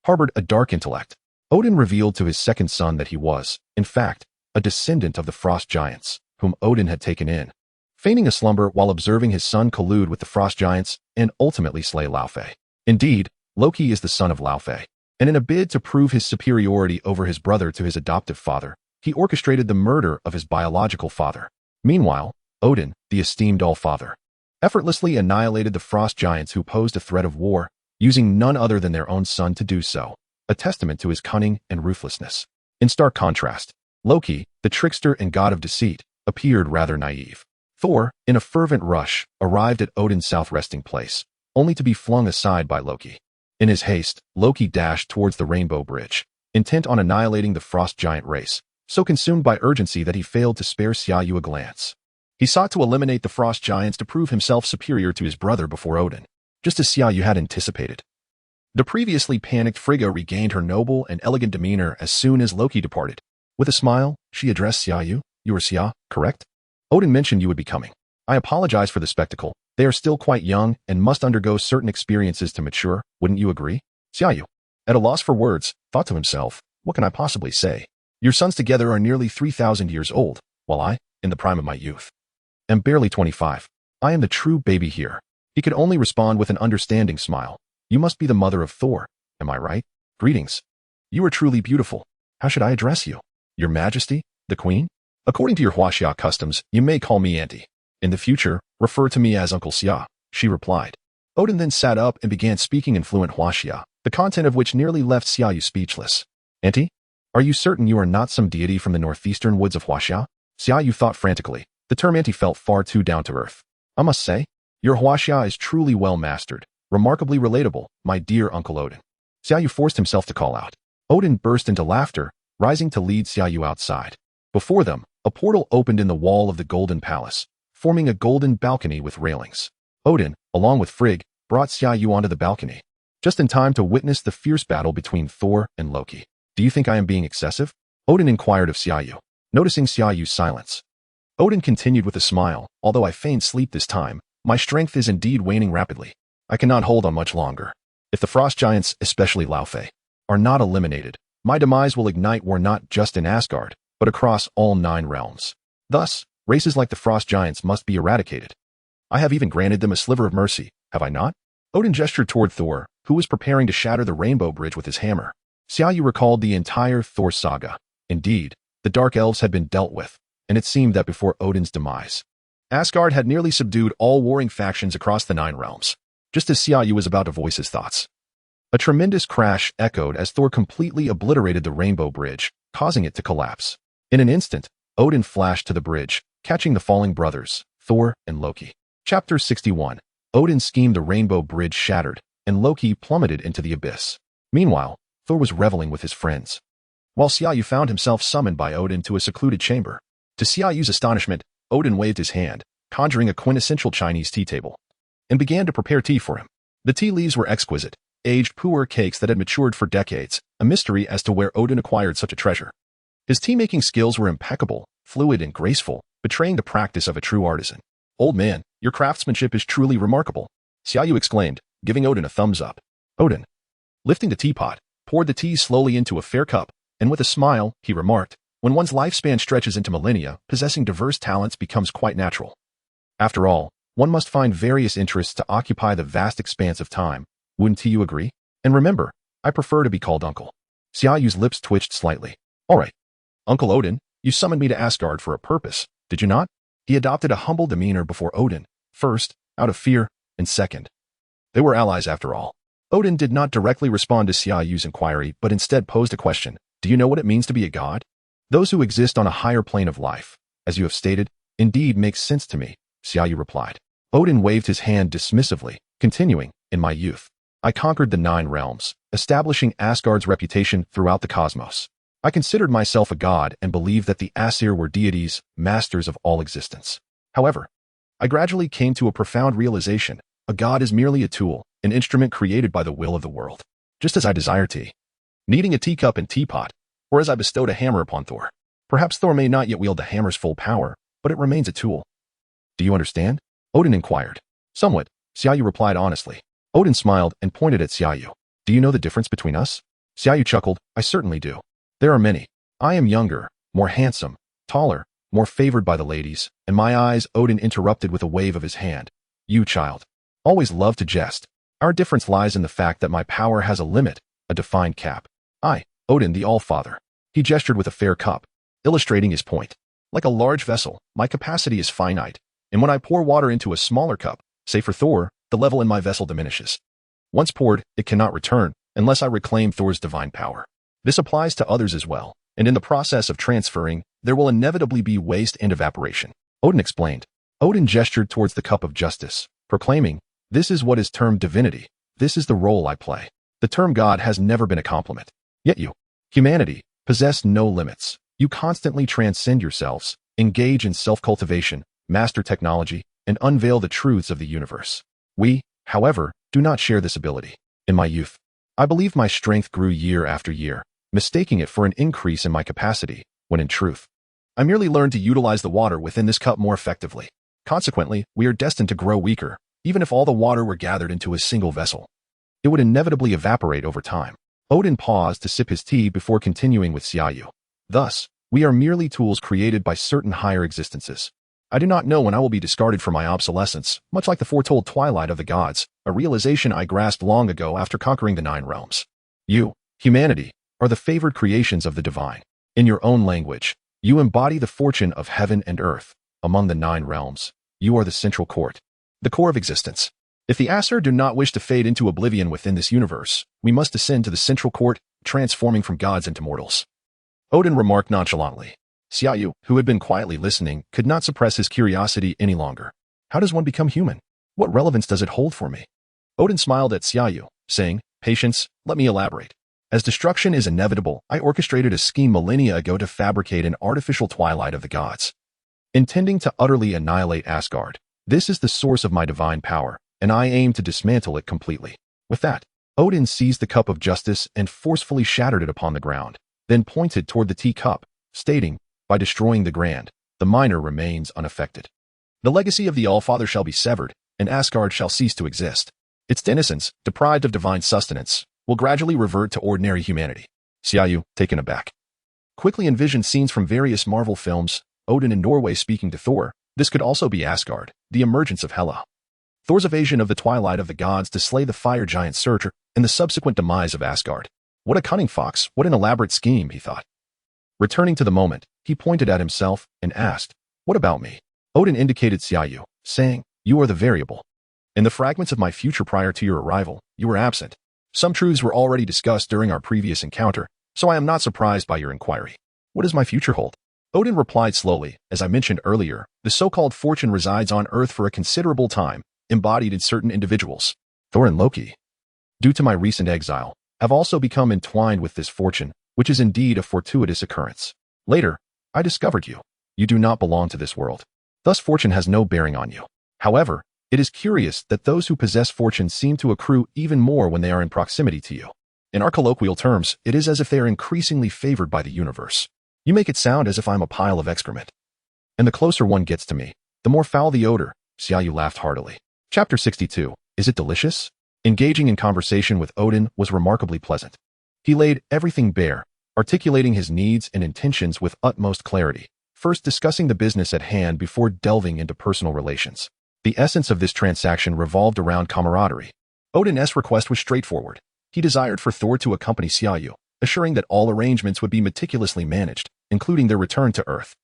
A: harbored a dark intellect. Odin revealed to his second son that he was, in fact, a descendant of the frost giants, whom Odin had taken in, feigning a slumber while observing his son collude with the frost giants and ultimately slay Laufey. Indeed, Loki is the son of Laufey, and in a bid to prove his superiority over his brother to his adoptive father, he orchestrated the murder of his biological father. Meanwhile, Odin, the esteemed All-Father, effortlessly annihilated the frost giants who posed a threat of war, using none other than their own son to do so, a testament to his cunning and ruthlessness. In stark contrast, Loki, the trickster and god of deceit, appeared rather naive. Thor, in a fervent rush, arrived at Odin's south resting place, only to be flung aside by Loki. In his haste, Loki dashed towards the Rainbow Bridge, intent on annihilating the frost giant race, so consumed by urgency that he failed to spare Xia Yu a glance. He sought to eliminate the frost giants to prove himself superior to his brother before Odin, just as Xia Yu had anticipated. The previously panicked Frigga regained her noble and elegant demeanor as soon as Loki departed. With a smile, she addressed Xia Yu. "You are Xia, correct? Odin mentioned you would be coming. I apologize for the spectacle. They are still quite young and must undergo certain experiences to mature, wouldn't you agree?" Xia Yu, at a loss for words, thought to himself, what can I possibly say? Your sons together are nearly 3,000 years old, while I, in the prime of my youth, am barely 25. I am the true baby here. He could only respond with an understanding smile. You must be the mother of Thor, am I right? Greetings. You are truly beautiful. How should I address you? Your Majesty, the Queen? According to your Huaxia customs, you may call me Auntie. In the future, refer to me as Uncle Xia, she replied. Odin then sat up and began speaking in fluent Huaxia, the content of which nearly left Xia Yu speechless. Auntie, are you certain you are not some deity from the northeastern woods of Huaxia? Xia Yu thought frantically. The term auntie felt far too down to earth. I must say, your Huaxia is truly well mastered, remarkably relatable, my dear Uncle Odin. Xia Yu forced himself to call out. Odin burst into laughter, rising to lead Xia Yu outside. Before them, a portal opened in the wall of the Golden Palace, forming a golden balcony with railings. Odin, along with Frigg, brought Xia Yu onto the balcony, just in time to witness the fierce battle between Thor and Loki. Do you think I am being excessive? Odin inquired of Xia Yu, noticing Xia Yu's silence. Odin continued with a smile, although I feigned sleep this time, my strength is indeed waning rapidly. I cannot hold on much longer. If the frost giants, especially Laufey, are not eliminated, my demise will ignite war not just in Asgard, but across all 9 realms. Thus, races like the frost giants must be eradicated. I have even granted them a sliver of mercy, have I not? Odin gestured toward Thor, who was preparing to shatter the rainbow bridge with his hammer. Xia Yu recalled the entire Thor saga. Indeed, the Dark Elves had been dealt with, and it seemed that before Odin's demise, Asgard had nearly subdued all warring factions across the 9 realms. Just as Xia Yu was about to voice his thoughts, a tremendous crash echoed as Thor completely obliterated the rainbow bridge, causing it to collapse. In an instant, Odin flashed to the bridge, catching the falling brothers, Thor and Loki. Chapter 61. Odin's scheme. The rainbow bridge shattered, and Loki plummeted into the abyss. Meanwhile, Thor was reveling with his friends, while Xia Yu found himself summoned by Odin to a secluded chamber. To Xia Yu's astonishment, Odin waved his hand, conjuring a quintessential Chinese tea table, and began to prepare tea for him. The tea leaves were exquisite, aged pu'er cakes that had matured for decades, a mystery as to where Odin acquired such a treasure. His tea-making skills were impeccable, fluid and graceful, betraying the practice of a true artisan. Old man, your craftsmanship is truly remarkable, Xia Yu exclaimed, giving Odin a thumbs up. Odin, lifting the teapot, poured the tea slowly into a fair cup, and with a smile, he remarked, when one's lifespan stretches into millennia, possessing diverse talents becomes quite natural. After all, one must find various interests to occupy the vast expanse of time. Wouldn't you agree? And remember, I prefer to be called Uncle. Xia Yu's lips twitched slightly. All right. Uncle Odin, you summoned me to Asgard for a purpose, did you not? He adopted a humble demeanor before Odin, first, out of fear, and second. They were allies after all. Odin did not directly respond to Xia Yu's inquiry, but instead posed a question. Do you know what it means to be a god? Those who exist on a higher plane of life, as you have stated, indeed makes sense to me, Xia Yu replied. Odin waved his hand dismissively, continuing, in my youth, I conquered the 9 realms, establishing Asgard's reputation throughout the cosmos. I considered myself a god and believed that the Aesir were deities, masters of all existence. However, I gradually came to a profound realization. A god is merely a tool, an instrument created by the will of the world. Just as I desire tea, needing a teacup and teapot, or as I bestowed a hammer upon Thor. Perhaps Thor may not yet wield the hammer's full power, but it remains a tool. Do you understand? Odin inquired. Somewhat, Xia Yu replied honestly. Odin smiled and pointed at Xia Yu. Do you know the difference between us? Xia Yu chuckled. I certainly do. There are many. I am younger, more handsome, taller, more favored by the ladies, and my eyes. Odin interrupted with a wave of his hand. You, child, always love to jest. Our difference lies in the fact that my power has a limit, a defined cap. I, Odin the All-Father. He gestured with a fair cup, illustrating his point. Like a large vessel, my capacity is finite, and when I pour water into a smaller cup, say for Thor, the level in my vessel diminishes. Once poured, it cannot return, unless I reclaim Thor's divine power. This applies to others as well, and in the process of transferring, there will inevitably be waste and evaporation. Odin explained. Odin gestured towards the cup of justice, proclaiming, this is what is termed divinity. This is the role I play. The term God has never been a compliment. Yet you, humanity, possess no limits. You constantly transcend yourselves, engage in self-cultivation, master technology, and unveil the truths of the universe. We, however, do not share this ability. In my youth, I believe my strength grew year after year, mistaking it for an increase in my capacity, when in truth, I merely learned to utilize the water within this cup more effectively. Consequently, we are destined to grow weaker, even if all the water were gathered into a single vessel. It would inevitably evaporate over time. Odin paused to sip his tea before continuing with Xia Yu. Thus, we are merely tools created by certain higher existences. I do not know when I will be discarded for my obsolescence, much like the foretold twilight of the gods, a realization I grasped long ago after conquering the 9 realms. You, humanity, are the favored creations of the divine. In your own language, you embody the fortune of heaven and earth. Among the 9 realms, you are the central court, the core of existence. If the Aesir do not wish to fade into oblivion within this universe, we must descend to the central court, transforming from gods into mortals. Odin remarked nonchalantly. Xia Yu, who had been quietly listening, could not suppress his curiosity any longer. How does one become human? What relevance does it hold for me? Odin smiled at Xia Yu, saying, Patience, let me elaborate. As destruction is inevitable, I orchestrated a scheme millennia ago to fabricate an artificial twilight of the gods. Intending to utterly annihilate Asgard, this is the source of my divine power, and I aim to dismantle it completely. With that, Odin seized the cup of justice and forcefully shattered it upon the ground, then pointed toward the teacup, stating, By destroying the grand, the minor remains unaffected. The legacy of the Allfather shall be severed, and Asgard shall cease to exist. Its denizens, deprived of divine sustenance, will gradually revert to ordinary humanity. Xia Yu, taken aback, quickly envisioned scenes from various Marvel films, Odin in Norway speaking to Thor. This could also be Asgard, the emergence of Hela. Thor's evasion of the twilight of the gods to slay the fire giant Surtur, and the subsequent demise of Asgard. What a cunning fox, what an elaborate scheme, he thought. Returning to the moment, he pointed at himself and asked, What about me? Odin indicated Xia Yu, saying, You are the variable. In the fragments of my future prior to your arrival, you were absent. Some truths were already discussed during our previous encounter, so I am not surprised by your inquiry. What does my future hold? Odin replied slowly, As I mentioned earlier, the so-called fortune resides on Earth for a considerable time, embodied in certain individuals. Thor and Loki, due to my recent exile, have also become entwined with this fortune, which is indeed a fortuitous occurrence. Later, I discovered you. You do not belong to this world. Thus fortune has no bearing on you. However, it is curious that those who possess fortune seem to accrue even more when they are in proximity to you. In our colloquial terms, it is as if they are increasingly favored by the universe. You make it sound as if I'm a pile of excrement. And the closer one gets to me, the more foul the odor. Xia Yu laughed heartily. Chapter 62. Is it delicious? Engaging in conversation with Odin was remarkably pleasant. He laid everything bare, articulating his needs and intentions with utmost clarity, first discussing the business at hand before delving into personal relations. The essence of this transaction revolved around camaraderie. Odin's request was straightforward. He desired for Thor to accompany Xia Yu, assuring that all arrangements would be meticulously managed, including their return to Earth.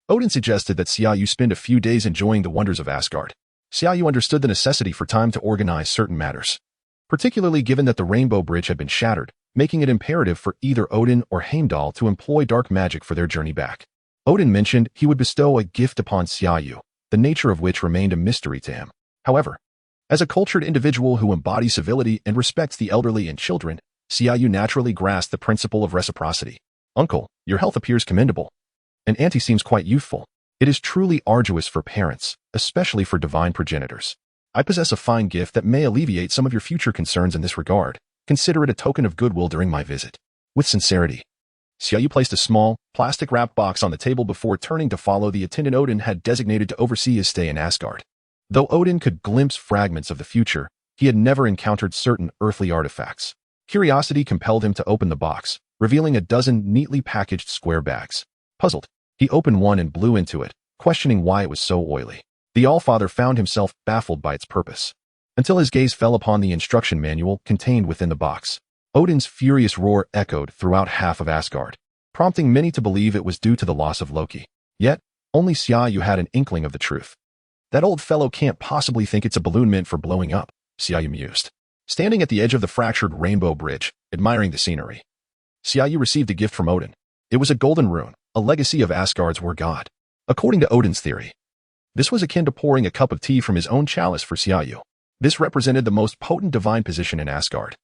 A: Odin suggested that Xia Yu spend a few days enjoying the wonders of Asgard. Xia Yu understood the necessity for time to organize certain matters, particularly given that the Rainbow Bridge had been shattered, making it imperative for either Odin or Heimdall to employ dark magic for their journey back. Odin mentioned he would bestow a gift upon Xia Yu, the nature of which remained a mystery to him. However, as a cultured individual who embodies civility and respects the elderly and children, Xia Yu naturally grasped the principle of reciprocity. Uncle, your health appears commendable. And Auntie seems quite youthful. It is truly arduous for parents, especially for divine progenitors. I possess a fine gift that may alleviate some of your future concerns in this regard. Consider it a token of goodwill during my visit. With sincerity. Xia Yu placed a small, plastic-wrapped box on the table before turning to follow the attendant Odin had designated to oversee his stay in Asgard. Though Odin could glimpse fragments of the future, he had never encountered certain earthly artifacts. Curiosity compelled him to open the box, revealing a dozen neatly packaged square bags. Puzzled, he opened one and blew into it, questioning why it was so oily. The Allfather found himself baffled by its purpose, until his gaze fell upon the instruction manual contained within the box. Odin's furious roar echoed throughout half of Asgard, prompting many to believe it was due to the loss of Loki. Yet, only Xia Yu had an inkling of the truth. That old fellow can't possibly think it's a balloon meant for blowing up, Xia Yu mused. Standing at the edge of the fractured Rainbow Bridge, admiring the scenery, Xia Yu received a gift from Odin. It was a golden rune, a legacy of Asgard's war god. According to Odin's theory, this was akin to pouring a cup of tea from his own chalice for Xia Yu. This represented the most potent divine position in Asgard,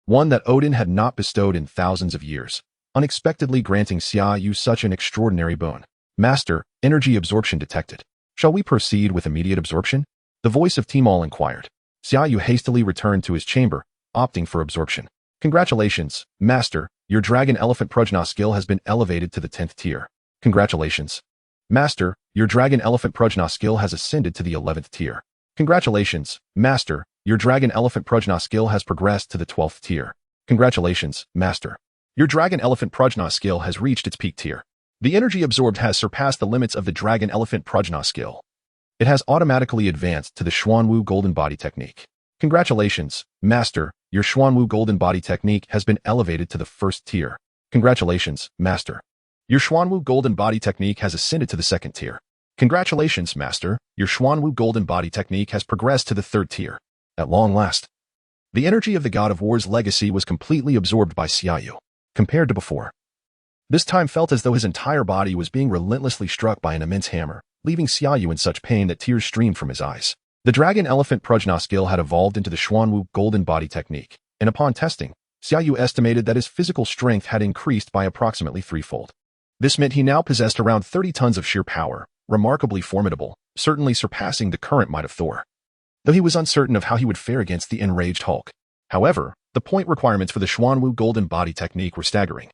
A: one that Odin had not bestowed in thousands of years, unexpectedly granting Xia Yu such an extraordinary boon. Master, energy absorption detected. Shall we proceed with immediate absorption? The voice of Timal inquired. Xia Yu hastily returned to his chamber, opting for absorption. Congratulations, Master, your Dragon Elephant Prajna skill has been elevated to the 10th tier. Congratulations. Master, your Dragon Elephant Prajna skill has ascended to the 11th tier. Congratulations, Master, your Dragon Elephant Prajna skill has progressed to the 12th tier. Congratulations, Master. Your Dragon Elephant Prajna skill has reached its peak tier. The energy absorbed has surpassed the limits of the Dragon Elephant Prajna skill. It has automatically advanced to the Xuanwu Golden Body Technique. Congratulations, Master, your Xuanwu Golden Body Technique has been elevated to the 1st tier. Congratulations, Master. Your Xuanwu Golden Body Technique has ascended to the 2nd tier. Congratulations, Master. Your Xuanwu Golden Body technique has progressed to the 3rd tier. At long last. The energy of the God of War's legacy was completely absorbed by Xia Yu, compared to before. This time felt as though his entire body was being relentlessly struck by an immense hammer, leaving Xia Yu in such pain that tears streamed from his eyes. The Dragon Elephant Prajna skill had evolved into the Xuanwu Golden Body technique, and upon testing, Xia Yu estimated that his physical strength had increased by approximately 3-fold. This meant he now possessed around 30 tons of sheer power, remarkably formidable, certainly surpassing the current might of Thor. Though he was uncertain of how he would fare against the enraged Hulk. However, the point requirements for the Xuanwu Golden Body technique were staggering.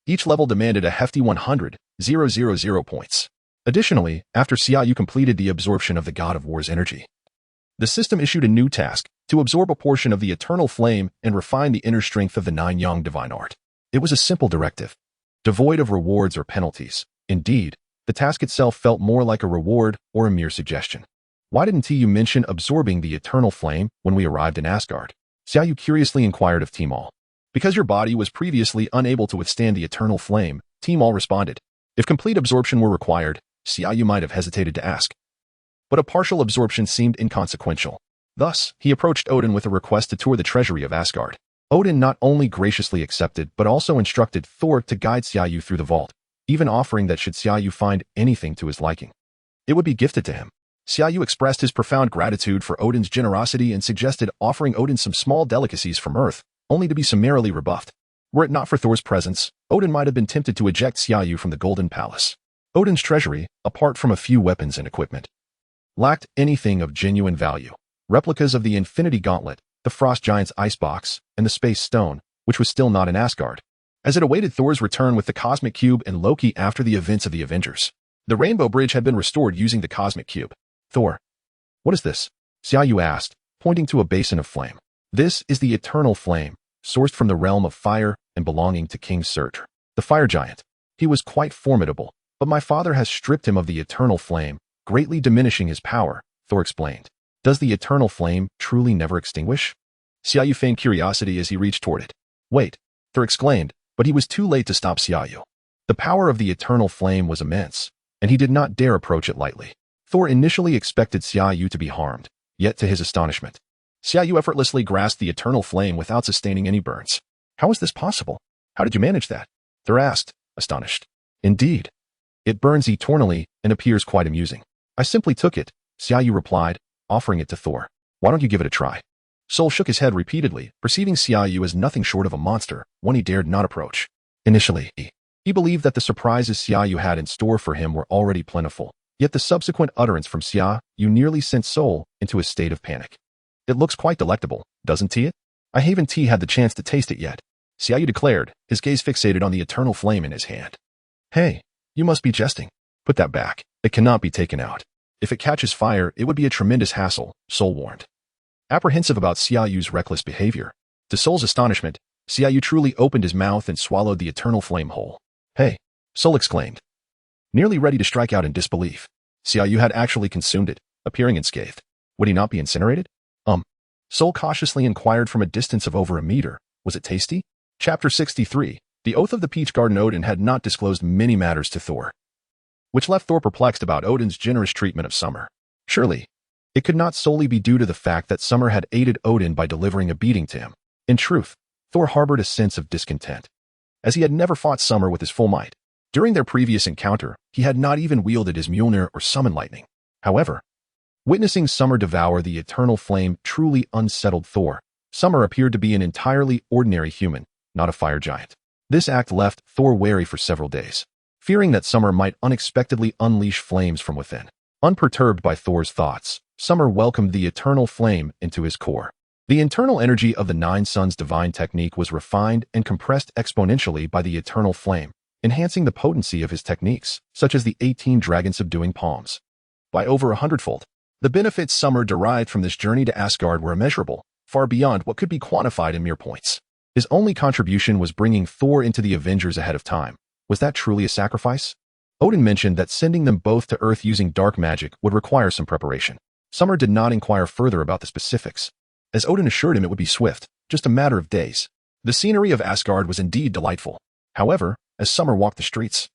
A: Each level demanded a hefty 100,000 points. Additionally, after Xia Yu completed the absorption of the God of War's energy, the system issued a new task to absorb a portion of the eternal flame and refine the inner strength of the 9-yang divine art. It was a simple directive, devoid of rewards or penalties. Indeed, the task itself felt more like a reward or a mere suggestion. Why didn't you mention absorbing the eternal flame when we arrived in Asgard? Xia Yu curiously inquired of Tmall. Because your body was previously unable to withstand the eternal flame, Tmall responded. If complete absorption were required, Xia Yu might have hesitated to ask. But a partial absorption seemed inconsequential. Thus, he approached Odin with a request to tour the treasury of Asgard. Odin not only graciously accepted but also instructed Thor to guide Xia Yu through the vault, even offering that should Xia Yu find anything to his liking, it would be gifted to him. Xia Yu expressed his profound gratitude for Odin's generosity and suggested offering Odin some small delicacies from Earth, only to be summarily rebuffed. Were it not for Thor's presence, Odin might have been tempted to eject Xia Yu from the Golden Palace. Odin's treasury, apart from a few weapons and equipment, lacked anything of genuine value. Replicas of the Infinity Gauntlet, the Frost Giant's Icebox, and the Space Stone, which was still not in Asgard, as it awaited Thor's return with the Cosmic Cube and Loki after the events of the Avengers. The Rainbow Bridge had been restored using the Cosmic Cube. Thor. What is this? Xia Yu asked, pointing to a basin of flame. This is the eternal flame, sourced from the realm of fire and belonging to King Surtur, the fire giant. He was quite formidable, but my father has stripped him of the eternal flame, greatly diminishing his power, Thor explained. Does the eternal flame truly never extinguish? Xia Yu feigned curiosity as he reached toward it. Wait, Thor exclaimed, but he was too late to stop Xia Yu. The power of the eternal flame was immense, and he did not dare approach it lightly. Thor initially expected Xia Yu to be harmed, yet to his astonishment, Xia Yu effortlessly grasped the eternal flame without sustaining any burns. How is this possible? How did you manage that? Thor asked, astonished. Indeed. It burns eternally and appears quite amusing. I simply took it, Xia Yu replied, offering it to Thor. Why don't you give it a try? Sol shook his head repeatedly, perceiving Xia Yu as nothing short of a monster, one he dared not approach. Initially, he believed that the surprises Xia Yu had in store for him were already plentiful, yet the subsequent utterance from Xia Yu nearly sent Sol into a state of panic. It looks quite delectable, doesn't it? I haven't had the chance to taste it yet, Xia Yu declared, his gaze fixated on the eternal flame in his hand. Hey, you must be jesting. Put that back. It cannot be taken out. If it catches fire, it would be a tremendous hassle, Sol warned. Apprehensive about Xia Yu's reckless behavior, to Sol's astonishment, Xia Yu truly opened his mouth and swallowed the eternal flame whole. Hey, Sol exclaimed, nearly ready to strike out in disbelief. Xia Yu had actually consumed it, appearing unscathed. Would he not be incinerated? Sol cautiously inquired from a distance of over a meter. Was it tasty? Chapter 63. The Oath of the Peach Garden. Odin had not disclosed many matters to Thor, which left Thor perplexed about Odin's generous treatment of Summer. Surely, it could not solely be due to the fact that Summer had aided Odin by delivering a beating to him. In truth, Thor harbored a sense of discontent, as he had never fought Summer with his full might. During their previous encounter, he had not even wielded his Mjolnir or summoned lightning. However, witnessing Summer devour the eternal flame truly unsettled Thor. Summer appeared to be an entirely ordinary human, not a fire giant. This act left Thor wary for several days, fearing that Summer might unexpectedly unleash flames from within. Unperturbed by Thor's thoughts, Summer welcomed the eternal flame into his core. The internal energy of the Nine Suns divine technique was refined and compressed exponentially by the eternal flame, enhancing the potency of his techniques, such as the 18 dragon-subduing palms, by over 100-fold. The benefits Summer derived from this journey to Asgard were immeasurable, far beyond what could be quantified in mere points. His only contribution was bringing Thor into the Avengers ahead of time. Was that truly a sacrifice? Odin mentioned that sending them both to Earth using dark magic would require some preparation. Summer did not inquire further about the specifics, as Odin assured him it would be swift, just a matter of days. The scenery of Asgard was indeed delightful. However, as Summer walked the streets,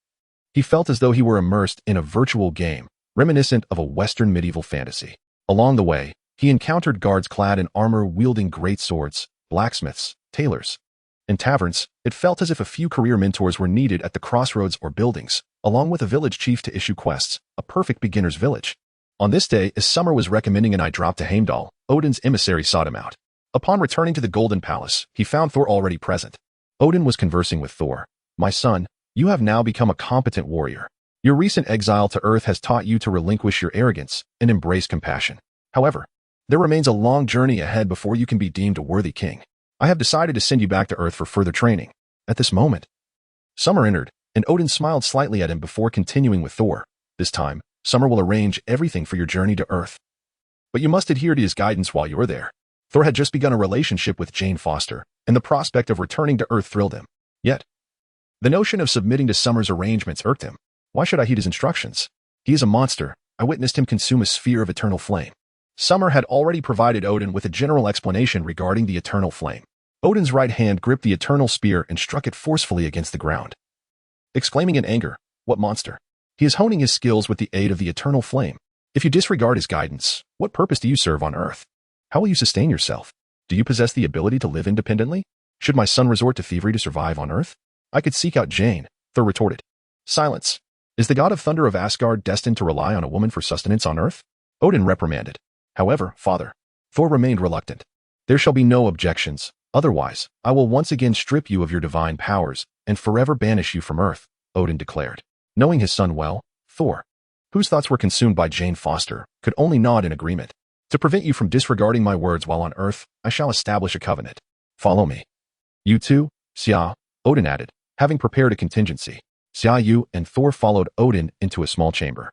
A: he felt as though he were immersed in a virtual game, reminiscent of a Western medieval fantasy. Along the way, he encountered guards clad in armor wielding great swords, blacksmiths, tailors. In taverns, it felt as if a few career mentors were needed at the crossroads or buildings, along with a village chief to issue quests, a perfect beginner's village. On this day, as Summer was recommending an eye drop to Heimdall, Odin's emissary sought him out. Upon returning to the Golden Palace, he found Thor already present. Odin was conversing with Thor. "My son, you have now become a competent warrior. Your recent exile to Earth has taught you to relinquish your arrogance and embrace compassion. However, there remains a long journey ahead before you can be deemed a worthy king. I have decided to send you back to Earth for further training." At this moment, Summer entered, and Odin smiled slightly at him before continuing with Thor. "This time, Summer will arrange everything for your journey to Earth. But you must adhere to his guidance while you're there." Thor had just begun a relationship with Jane Foster, and the prospect of returning to Earth thrilled him. Yet, the notion of submitting to Summer's arrangements irked him. Why should I heed his instructions? He is a monster. I witnessed him consume a sphere of eternal flame. Summer had already provided Odin with a general explanation regarding the eternal flame. Odin's right hand gripped the eternal spear and struck it forcefully against the ground. Exclaiming in anger, "What monster? He is honing his skills with the aid of the eternal flame. If you disregard his guidance, what purpose do you serve on Earth? How will you sustain yourself? Do you possess the ability to live independently? Should my son resort to thievery to survive on Earth? I could seek out Jane," Thor retorted. "Silence. Is the god of thunder of Asgard destined to rely on a woman for sustenance on Earth?" Odin reprimanded. However, father, Thor remained reluctant. "There shall be no objections. Otherwise, I will once again strip you of your divine powers and forever banish you from Earth," Odin declared. Knowing his son well, Thor, whose thoughts were consumed by Jane Foster, could only nod in agreement. "To prevent you from disregarding my words while on Earth, I shall establish a covenant. Follow me." "You too, Xia," Odin added, having prepared a contingency. Xia Yu and Thor followed Odin into a small chamber,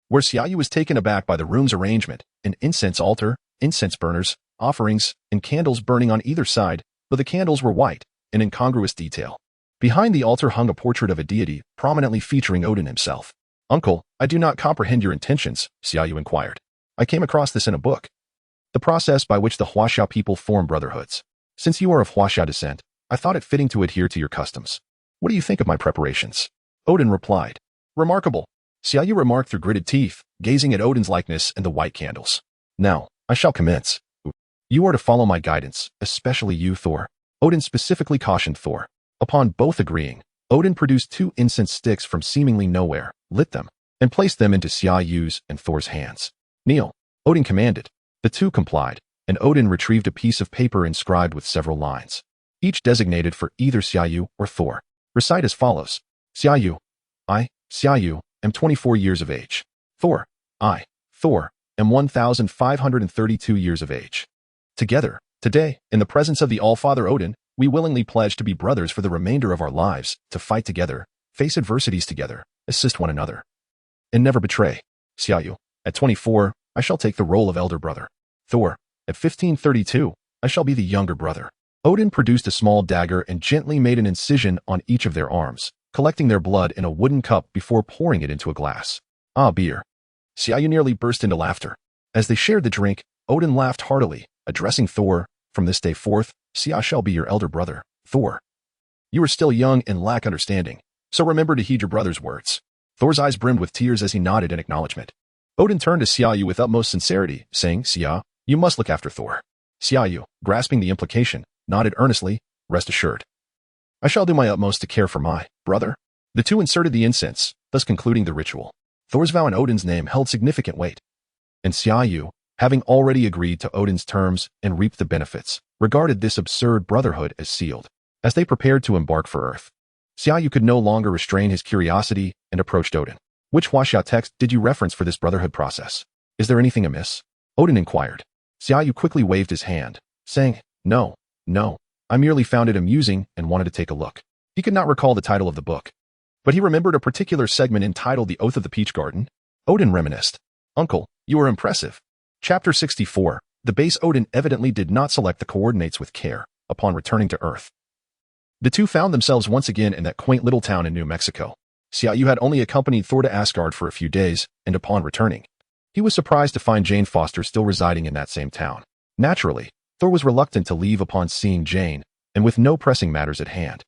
A: where Xia Yu was taken aback by the room's arrangement: an incense altar, incense burners, offerings, and candles burning on either side, though the candles were white, an incongruous detail. Behind the altar hung a portrait of a deity, prominently featuring Odin himself. "Uncle, I do not comprehend your intentions," Xia Yu inquired. "I came across this in a book. The process by which the Huaxia people form brotherhoods. Since you are of Huaxia descent, I thought it fitting to adhere to your customs. What do you think of my preparations?" Odin replied. "Remarkable," Xia Yu remarked through gritted teeth, gazing at Odin's likeness and the white candles. "Now, I shall commence. You are to follow my guidance, especially you, Thor," Odin specifically cautioned Thor. Upon both agreeing, Odin produced 2 incense sticks from seemingly nowhere, lit them, and placed them into Xia Yu's and Thor's hands. "Kneel," Odin commanded. The two complied, and Odin retrieved a piece of paper inscribed with several lines, each designated for either Xia Yu or Thor. Recite as follows. Xia Yu. I, Xia Yu, am 24 years of age. Thor. I, Thor, am 1,532 years of age. Together, today, in the presence of the All-Father Odin, we willingly pledge to be brothers for the remainder of our lives, to fight together, face adversities together, assist one another, and never betray. Xia Yu. At 24, I shall take the role of elder brother. Thor. At 1532, I shall be the younger brother. Odin produced a small dagger and gently made an incision on each of their arms, collecting their blood in a wooden cup before pouring it into a glass. Ah, beer. Xia Yu nearly burst into laughter. As they shared the drink, Odin laughed heartily, addressing Thor. From this day forth, Xia shall be your elder brother, Thor. You are still young and lack understanding, so remember to heed your brother's words. Thor's eyes brimmed with tears as he nodded in acknowledgement. Odin turned to Xia Yu with utmost sincerity, saying, Xia, you must look after Thor. Xia Yu, grasping the implication, nodded earnestly, rest assured. I shall do my utmost to care for my brother. The two inserted the incense, thus concluding the ritual. Thor's vow in Odin's name held significant weight. And Xia Yu, having already agreed to Odin's terms and reaped the benefits, regarded this absurd brotherhood as sealed. As they prepared to embark for Earth, Xia Yu could no longer restrain his curiosity and approached Odin. Which Huaxia text did you reference for this brotherhood process? Is there anything amiss? Odin inquired. Xia Yu quickly waved his hand, saying, No, I merely found it amusing and wanted to take a look. He could not recall the title of the book, but he remembered a particular segment entitled The Oath of the Peach Garden. Odin reminisced. Uncle, you are impressive. Chapter 64. The base Odin evidently did not select the coordinates with care upon returning to Earth. The two found themselves once again in that quaint little town in New Mexico. Xia Yu had only accompanied Thor to Asgard for a few days, and upon returning, he was surprised to find Jane Foster still residing in that same town. Naturally, Thor was reluctant to leave upon seeing Jane, and with no pressing matters at hand.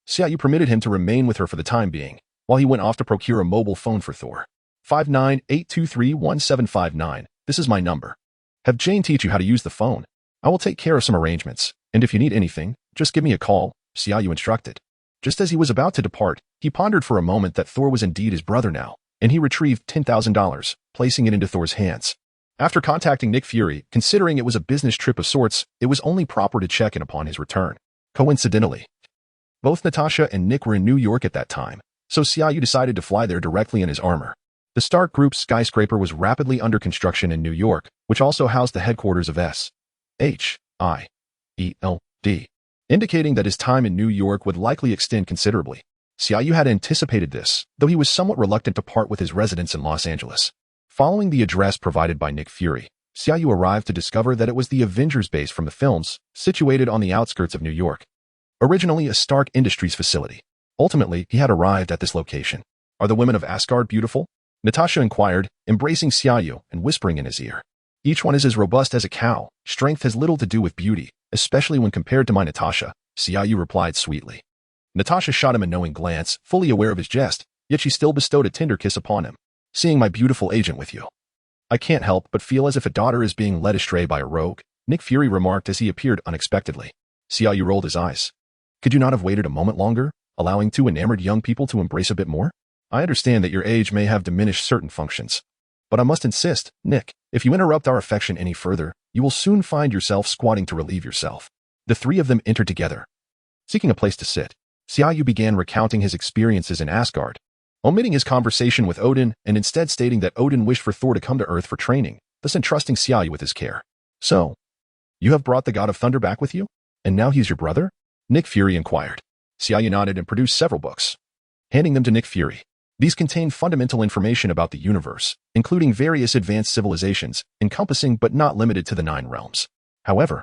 A: Xia Yu permitted him to remain with her for the time being, while he went off to procure a mobile phone for Thor. 5982311759. This is my number. Have Jane teach you how to use the phone. I will take care of some arrangements, and if you need anything, just give me a call, Xia Yu instructed. Just as he was about to depart, he pondered for a moment that Thor was indeed his brother now, and he retrieved $10,000, placing it into Thor's hands. After contacting Nick Fury, considering it was a business trip of sorts, it was only proper to check in upon his return. Coincidentally, both Natasha and Nick were in New York at that time, so Xia Yu decided to fly there directly in his armor. The Stark Group's skyscraper was rapidly under construction in New York, which also housed the headquarters of SHIELD, indicating that his time in New York would likely extend considerably. Xia Yu had anticipated this, though he was somewhat reluctant to part with his residence in Los Angeles. Following the address provided by Nick Fury, Xia Yu arrived to discover that it was the Avengers base from the films, situated on the outskirts of New York. Originally a Stark Industries facility. Ultimately, he had arrived at this location. Are the women of Asgard beautiful? Natasha inquired, embracing Xia Yu and whispering in his ear. Each one is as robust as a cow. Strength has little to do with beauty, especially when compared to my Natasha, Xia Yu replied sweetly. Natasha shot him a knowing glance, fully aware of his jest, yet she still bestowed a tender kiss upon him. Seeing my beautiful agent with you, I can't help but feel as if a daughter is being led astray by a rogue, Nick Fury remarked as he appeared unexpectedly. Xia Yu rolled his eyes. Could you not have waited a moment longer, allowing two enamored young people to embrace a bit more? I understand that your age may have diminished certain functions. But I must insist, Nick, if you interrupt our affection any further, you will soon find yourself squatting to relieve yourself. The three of them entered together. Seeking a place to sit, Xia Yu began recounting his experiences in Asgard, omitting his conversation with Odin and instead stating that Odin wished for Thor to come to Earth for training, thus entrusting Xia Yu with his care. So, you have brought the God of Thunder back with you? And now he's your brother? Nick Fury inquired. Xia Yu nodded and produced several books, handing them to Nick Fury. These contain fundamental information about the universe, including various advanced civilizations, encompassing but not limited to the 9 realms. However,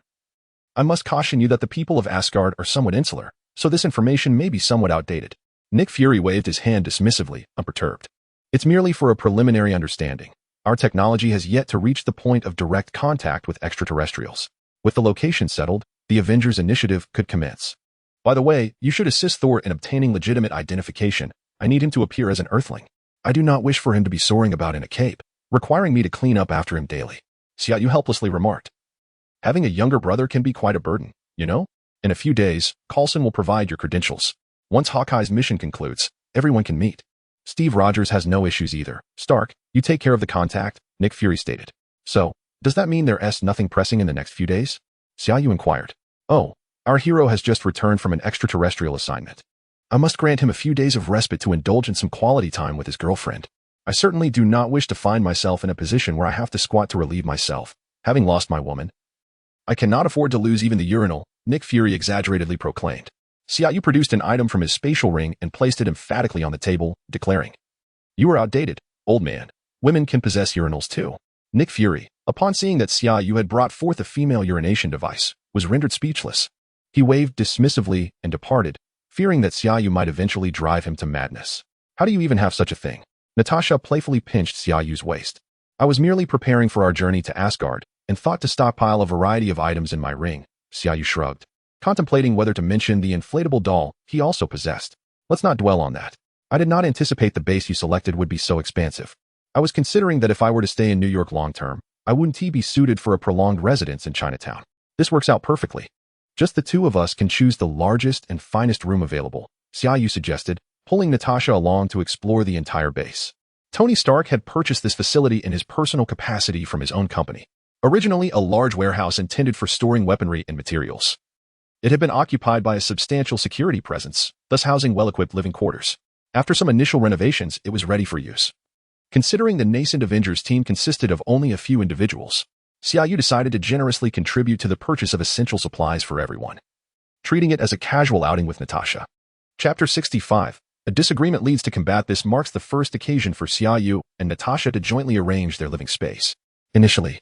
A: I must caution you that the people of Asgard are somewhat insular, so this information may be somewhat outdated. Nick Fury waved his hand dismissively, unperturbed. It's merely for a preliminary understanding. Our technology has yet to reach the point of direct contact with extraterrestrials. With the location settled, the Avengers initiative could commence. By the way, you should assist Thor in obtaining legitimate identification. I need him to appear as an Earthling. I do not wish for him to be soaring about in a cape, requiring me to clean up after him daily. Xia Yu helplessly remarked. Having a younger brother can be quite a burden, you know? In a few days, Coulson will provide your credentials. Once Hawkeye's mission concludes, everyone can meet. Steve Rogers has no issues either. Stark, you take care of the contact, Nick Fury stated. So, does that mean there's nothing pressing in the next few days? Xia Yu inquired. Oh, our hero has just returned from an extraterrestrial assignment. I must grant him a few days of respite to indulge in some quality time with his girlfriend. I certainly do not wish to find myself in a position where I have to squat to relieve myself, having lost my woman. I cannot afford to lose even the urinal, Nick Fury exaggeratedly proclaimed. Xia Yu produced an item from his spatial ring and placed it emphatically on the table, declaring, You are outdated, old man. Women can possess urinals too. Nick Fury, upon seeing that Xia Yu had brought forth a female urination device, was rendered speechless. He waved dismissively and departed, fearing that Xia Yu might eventually drive him to madness. How do you even have such a thing? Natasha playfully pinched Xia Yu's waist. I was merely preparing for our journey to Asgard, and thought to stockpile a variety of items in my ring, Xia Yu shrugged, contemplating whether to mention the inflatable doll he also possessed. Let's not dwell on that. I did not anticipate the base you selected would be so expansive. I was considering that if I were to stay in New York long term, I wouldn't be suited for a prolonged residence in Chinatown. This works out perfectly. Just the two of us can choose the largest and finest room available, Xia Yu suggested, pulling Natasha along to explore the entire base. Tony Stark had purchased this facility in his personal capacity from his own company. Originally a large warehouse intended for storing weaponry and materials, it had been occupied by a substantial security presence, thus housing well-equipped living quarters. After some initial renovations, it was ready for use. Considering the nascent Avengers team consisted of only a few individuals, Xia Yu decided to generously contribute to the purchase of essential supplies for everyone, treating it as a casual outing with Natasha. Chapter 65. A disagreement leads to combat. This marks the first occasion for Xia Yu and Natasha to jointly arrange their living space. Initially,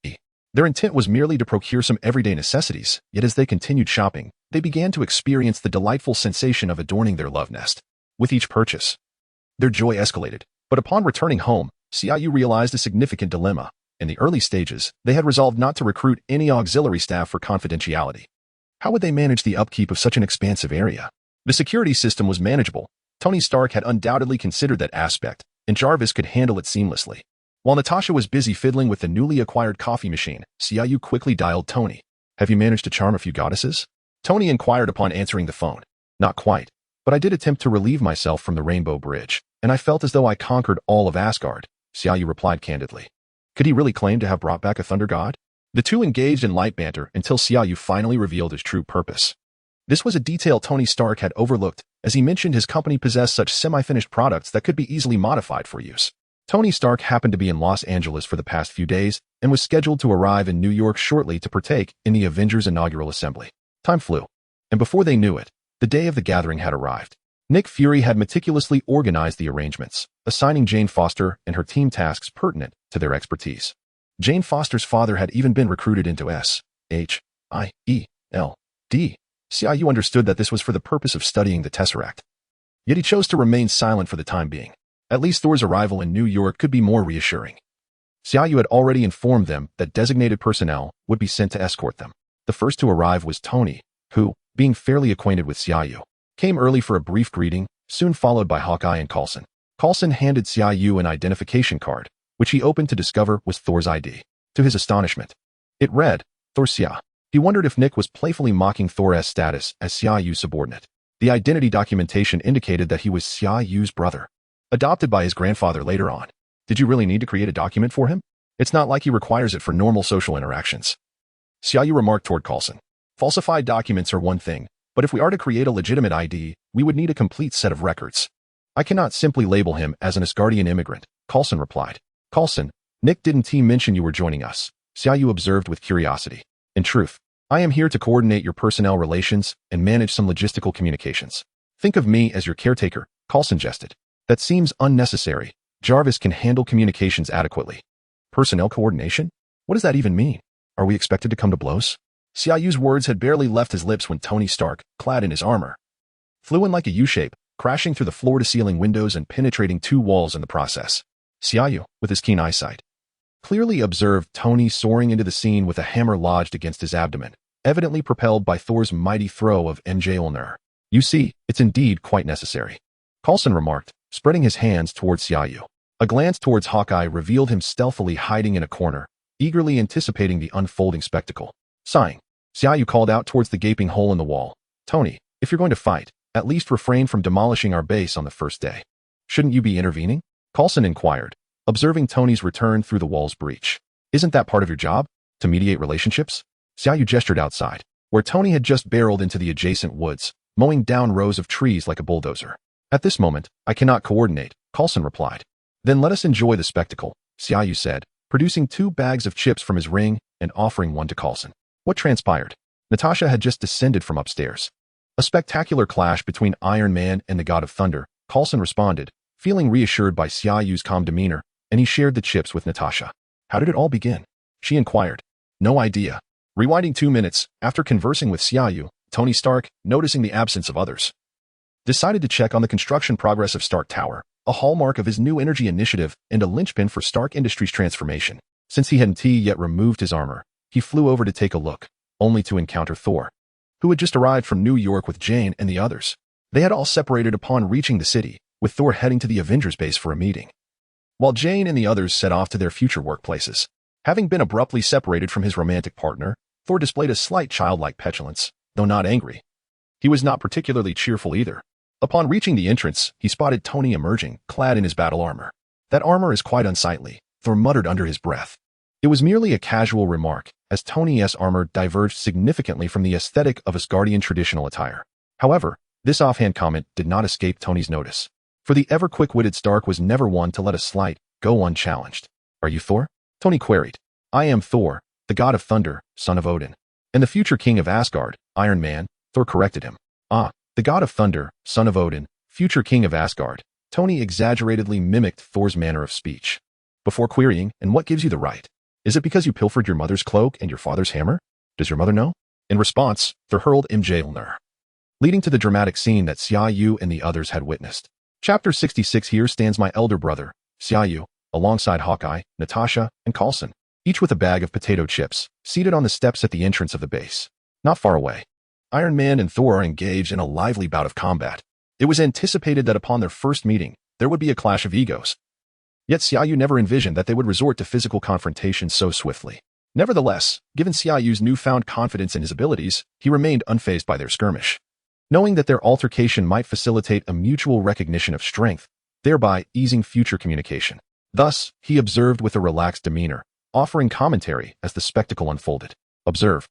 A: their intent was merely to procure some everyday necessities, yet as they continued shopping, they began to experience the delightful sensation of adorning their love nest. With each purchase, their joy escalated, but upon returning home, Xia Yu realized a significant dilemma. In the early stages, they had resolved not to recruit any auxiliary staff for confidentiality. How would they manage the upkeep of such an expansive area? The security system was manageable. Tony Stark had undoubtedly considered that aspect, and Jarvis could handle it seamlessly. While Natasha was busy fiddling with the newly acquired coffee machine, Xia Yu quickly dialed Tony. "Have you managed to charm a few goddesses?" Tony inquired upon answering the phone. "Not quite, but I did attempt to relieve myself from the Rainbow Bridge, and I felt as though I conquered all of Asgard," Xia Yu replied candidly. Could he really claim to have brought back a thunder god? The two engaged in light banter until Xia Yu finally revealed his true purpose. This was a detail Tony Stark had overlooked, as he mentioned his company possessed such semi-finished products that could be easily modified for use. Tony Stark happened to be in Los Angeles for the past few days and was scheduled to arrive in New York shortly to partake in the Avengers' inaugural assembly. Time flew, and before they knew it, the day of the gathering had arrived. Nick Fury had meticulously organized the arrangements, assigning Jane Foster and her team tasks pertinent to their expertise. Jane Foster's father had even been recruited into SHIELD. Xia Yu understood that this was for the purpose of studying the Tesseract. Yet he chose to remain silent for the time being. At least Thor's arrival in New York could be more reassuring. Xia Yu had already informed them that designated personnel would be sent to escort them. The first to arrive was Tony, who, being fairly acquainted with Xia Yu, came early for a brief greeting, soon followed by Hawkeye and Coulson. Coulson handed Xia Yu an identification card, which he opened to discover was Thor's ID. To his astonishment, it read, "Thor Xia." He wondered if Nick was playfully mocking Thor's status as Xia Yu's subordinate. The identity documentation indicated that he was Xia Yu's brother, adopted by his grandfather later on. Did you really need to create a document for him? It's not like he requires it for normal social interactions. Xia Yu remarked toward Coulson. Falsified documents are one thing, but if we are to create a legitimate ID, we would need a complete set of records. I cannot simply label him as an Asgardian immigrant, Coulson replied. Coulson, Nick didn't mention you were joining us, Xia Yu observed with curiosity. In truth, I am here to coordinate your personnel relations and manage some logistical communications. Think of me as your caretaker, Coulson jested. That seems unnecessary. Jarvis can handle communications adequately. Personnel coordination? What does that even mean? Are we expected to come to blows? Xia Yu's words had barely left his lips when Tony Stark, clad in his armor, flew in like a U-shape, crashing through the floor-to-ceiling windows and penetrating 2 walls in the process. Xia Yu, with his keen eyesight, clearly observed Tony soaring into the scene with a hammer lodged against his abdomen, evidently propelled by Thor's mighty throw of Mjolnir. You see, it's indeed quite necessary, Coulson remarked, spreading his hands towards Xia Yu. A glance towards Hawkeye revealed him stealthily hiding in a corner, eagerly anticipating the unfolding spectacle. Sighing, Xia Yu called out towards the gaping hole in the wall. Tony, if you're going to fight, at least refrain from demolishing our base on the first day. Shouldn't you be intervening? Coulson inquired, observing Tony's return through the wall's breach. Isn't that part of your job? To mediate relationships? Xia Yu gestured outside, where Tony had just barreled into the adjacent woods, mowing down rows of trees like a bulldozer. At this moment, I cannot coordinate, Coulson replied. Then let us enjoy the spectacle, Xia Yu said, producing 2 bags of chips from his ring and offering one to Coulson. What transpired? Natasha had just descended from upstairs. A spectacular clash between Iron Man and the God of Thunder, Coulson responded, feeling reassured by Xia Yu's calm demeanor, and he shared the chips with Natasha. How did it all begin? She inquired. No idea. Rewinding 2 minutes, after conversing with Xia Yu, Tony Stark, noticing the absence of others, decided to check on the construction progress of Stark Tower, a hallmark of his new energy initiative and a linchpin for Stark Industries' transformation. Since he hadn't yet removed his armor, he flew over to take a look, only to encounter Thor, who had just arrived from New York with Jane and the others. They had all separated upon reaching the city, with Thor heading to the Avengers base for a meeting, while Jane and the others set off to their future workplaces. Having been abruptly separated from his romantic partner, Thor displayed a slight childlike petulance, though not angry. He was not particularly cheerful either. Upon reaching the entrance, he spotted Tony emerging, clad in his battle armor. That armor is quite unsightly, Thor muttered under his breath. It was merely a casual remark, as Tony's armor diverged significantly from the aesthetic of Asgardian traditional attire. However, this offhand comment did not escape Tony's notice, for the ever-quick-witted Stark was never one to let a slight go unchallenged. Are you Thor? Tony queried. I am Thor, the god of thunder, son of Odin, and the future king of Asgard, Iron Man, Thor corrected him. Ah, the god of thunder, son of Odin, future king of Asgard. Tony exaggeratedly mimicked Thor's manner of speech. Before querying, and what gives you the right? Is it because you pilfered your mother's cloak and your father's hammer? Does your mother know? In response, Thor hurled Mjolnir, leading to the dramatic scene that Xia Yu and the others had witnessed. Chapter 66. Here stands my elder brother, Xia Yu, alongside Hawkeye, Natasha, and Coulson, each with a bag of potato chips, seated on the steps at the entrance of the base. Not far away, Iron Man and Thor are engaged in a lively bout of combat. It was anticipated that upon their first meeting, there would be a clash of egos. Yet Xia Yu never envisioned that they would resort to physical confrontation so swiftly. Nevertheless, given Xia Yu's newfound confidence in his abilities, he remained unfazed by their skirmish. Knowing that their altercation might facilitate a mutual recognition of strength, thereby easing future communication. Thus, he observed with a relaxed demeanor, offering commentary as the spectacle unfolded. Observe.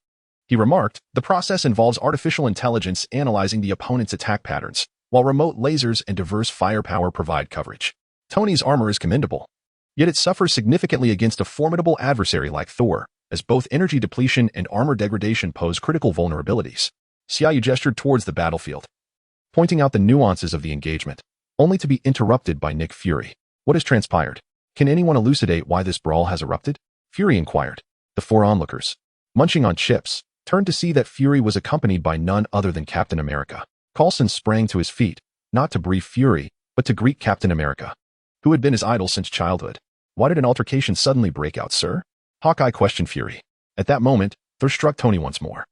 A: He remarked, the process involves artificial intelligence analyzing the opponent's attack patterns, while remote lasers and diverse firepower provide coverage. Tony's armor is commendable. Yet it suffers significantly against a formidable adversary like Thor, as both energy depletion and armor degradation pose critical vulnerabilities. Xia Yu gestured towards the battlefield, pointing out the nuances of the engagement, only to be interrupted by Nick Fury. What has transpired? Can anyone elucidate why this brawl has erupted? Fury inquired. The four onlookers, munching on chips, turned to see that Fury was accompanied by none other than Captain America. Coulson sprang to his feet, not to brief Fury, but to greet Captain America, who had been his idol since childhood. Why did an altercation suddenly break out, sir? Hawkeye questioned Fury. At that moment, Thor struck Tony once more,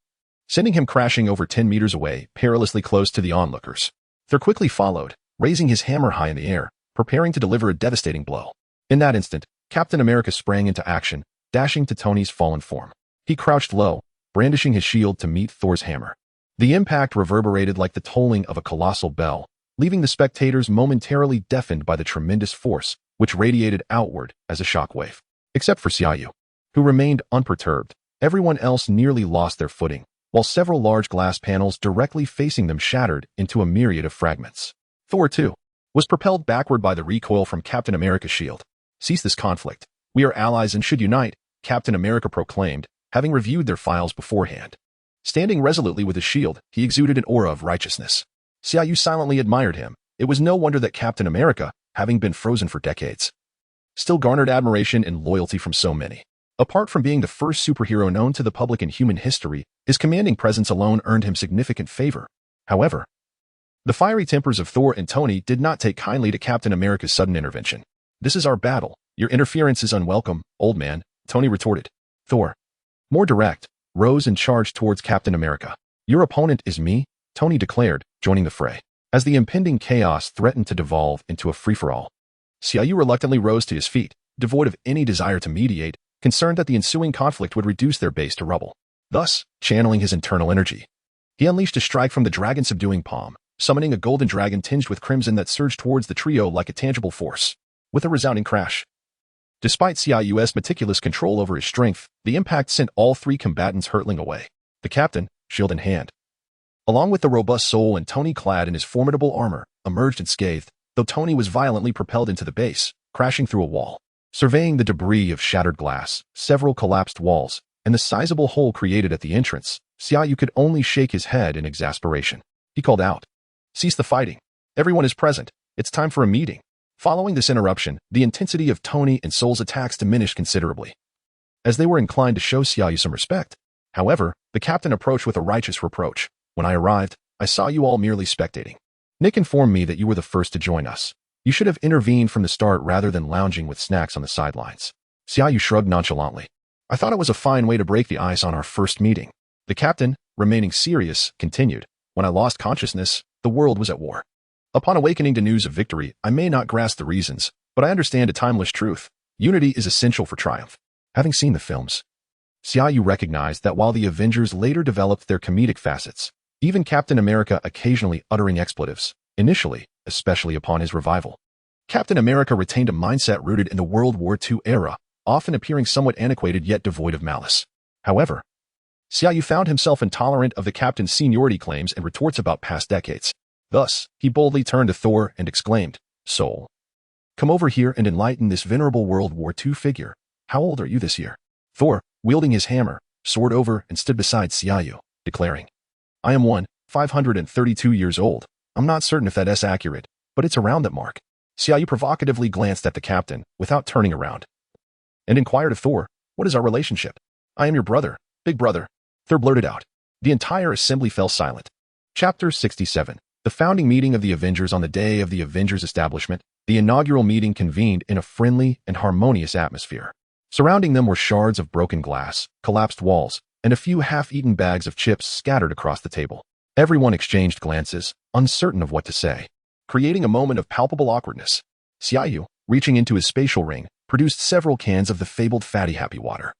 A: sending him crashing over 10 meters away, perilously close to the onlookers. Thor quickly followed, raising his hammer high in the air, preparing to deliver a devastating blow. In that instant, Captain America sprang into action, dashing to Tony's fallen form. He crouched low, brandishing his shield to meet Thor's hammer. The impact reverberated like the tolling of a colossal bell, leaving the spectators momentarily deafened by the tremendous force, which radiated outward as a shockwave. Except for Xia Yu, who remained unperturbed, everyone else nearly lost their footing, while several large glass panels directly facing them shattered into a myriad of fragments. Thor, too, was propelled backward by the recoil from Captain America's shield. Cease this conflict. We are allies and should unite, Captain America proclaimed, having reviewed their files beforehand. Standing resolutely with his shield, he exuded an aura of righteousness. Xia Yu silently admired him. It was no wonder that Captain America, having been frozen for decades, still garnered admiration and loyalty from so many. Apart from being the first superhero known to the public in human history, his commanding presence alone earned him significant favor. However, the fiery tempers of Thor and Tony did not take kindly to Captain America's sudden intervention. This is our battle. Your interference is unwelcome, old man, Tony retorted. Thor, more direct, rose and charged towards Captain America. Your opponent is me, Tony declared, joining the fray. As the impending chaos threatened to devolve into a free-for-all, Xia Yu reluctantly rose to his feet, devoid of any desire to mediate, concerned that the ensuing conflict would reduce their base to rubble. Thus, channeling his internal energy, he unleashed a strike from the dragon-subduing palm, summoning a golden dragon tinged with crimson that surged towards the trio like a tangible force. With a resounding crash, despite Xia Yu's meticulous control over his strength, the impact sent all three combatants hurtling away. The captain, shield in hand, along with the robust Soul and Tony clad in his formidable armor, emerged unscathed, though Tony was violently propelled into the base, crashing through a wall. Surveying the debris of shattered glass, several collapsed walls, and the sizable hole created at the entrance, Xia Yu could only shake his head in exasperation. He called out, "Cease the fighting. Everyone is present. It's time for a meeting." Following this interruption, the intensity of Tony and Soul's attacks diminished considerably, as they were inclined to show Xia Yu some respect. However, the captain approached with a righteous reproach. When I arrived, I saw you all merely spectating. Nick informed me that you were the first to join us. You should have intervened from the start rather than lounging with snacks on the sidelines. Xia Yu shrugged nonchalantly. I thought it was a fine way to break the ice on our first meeting. The captain, remaining serious, continued. When I lost consciousness, the world was at war. Upon awakening to news of victory, I may not grasp the reasons, but I understand a timeless truth. Unity is essential for triumph. Having seen the films, Xia Yu recognized that while the Avengers later developed their comedic facets, even Captain America occasionally uttering expletives, initially, especially upon his revival, Captain America retained a mindset rooted in the World War II era, often appearing somewhat antiquated yet devoid of malice. However, Xia Yu found himself intolerant of the captain's seniority claims and retorts about past decades. Thus, he boldly turned to Thor and exclaimed, Soul, come over here and enlighten this venerable World War II figure. How old are you this year? Thor, wielding his hammer, soared over and stood beside Xia Yu, declaring, I am 532 years old. I'm not certain if that's accurate, but it's around that mark. Xia Yu provocatively glanced at the captain, without turning around, and inquired of Thor, what is our relationship? I am your brother, big brother, Thor blurted out. The entire assembly fell silent. Chapter 67. The founding meeting of the Avengers. On the day of the Avengers' establishment, the inaugural meeting convened in a friendly and harmonious atmosphere. Surrounding them were shards of broken glass, collapsed walls, and a few half-eaten bags of chips scattered across the table. Everyone exchanged glances, uncertain of what to say, creating a moment of palpable awkwardness. Xia Yu, reaching into his spatial ring, produced several cans of the fabled fatty happy water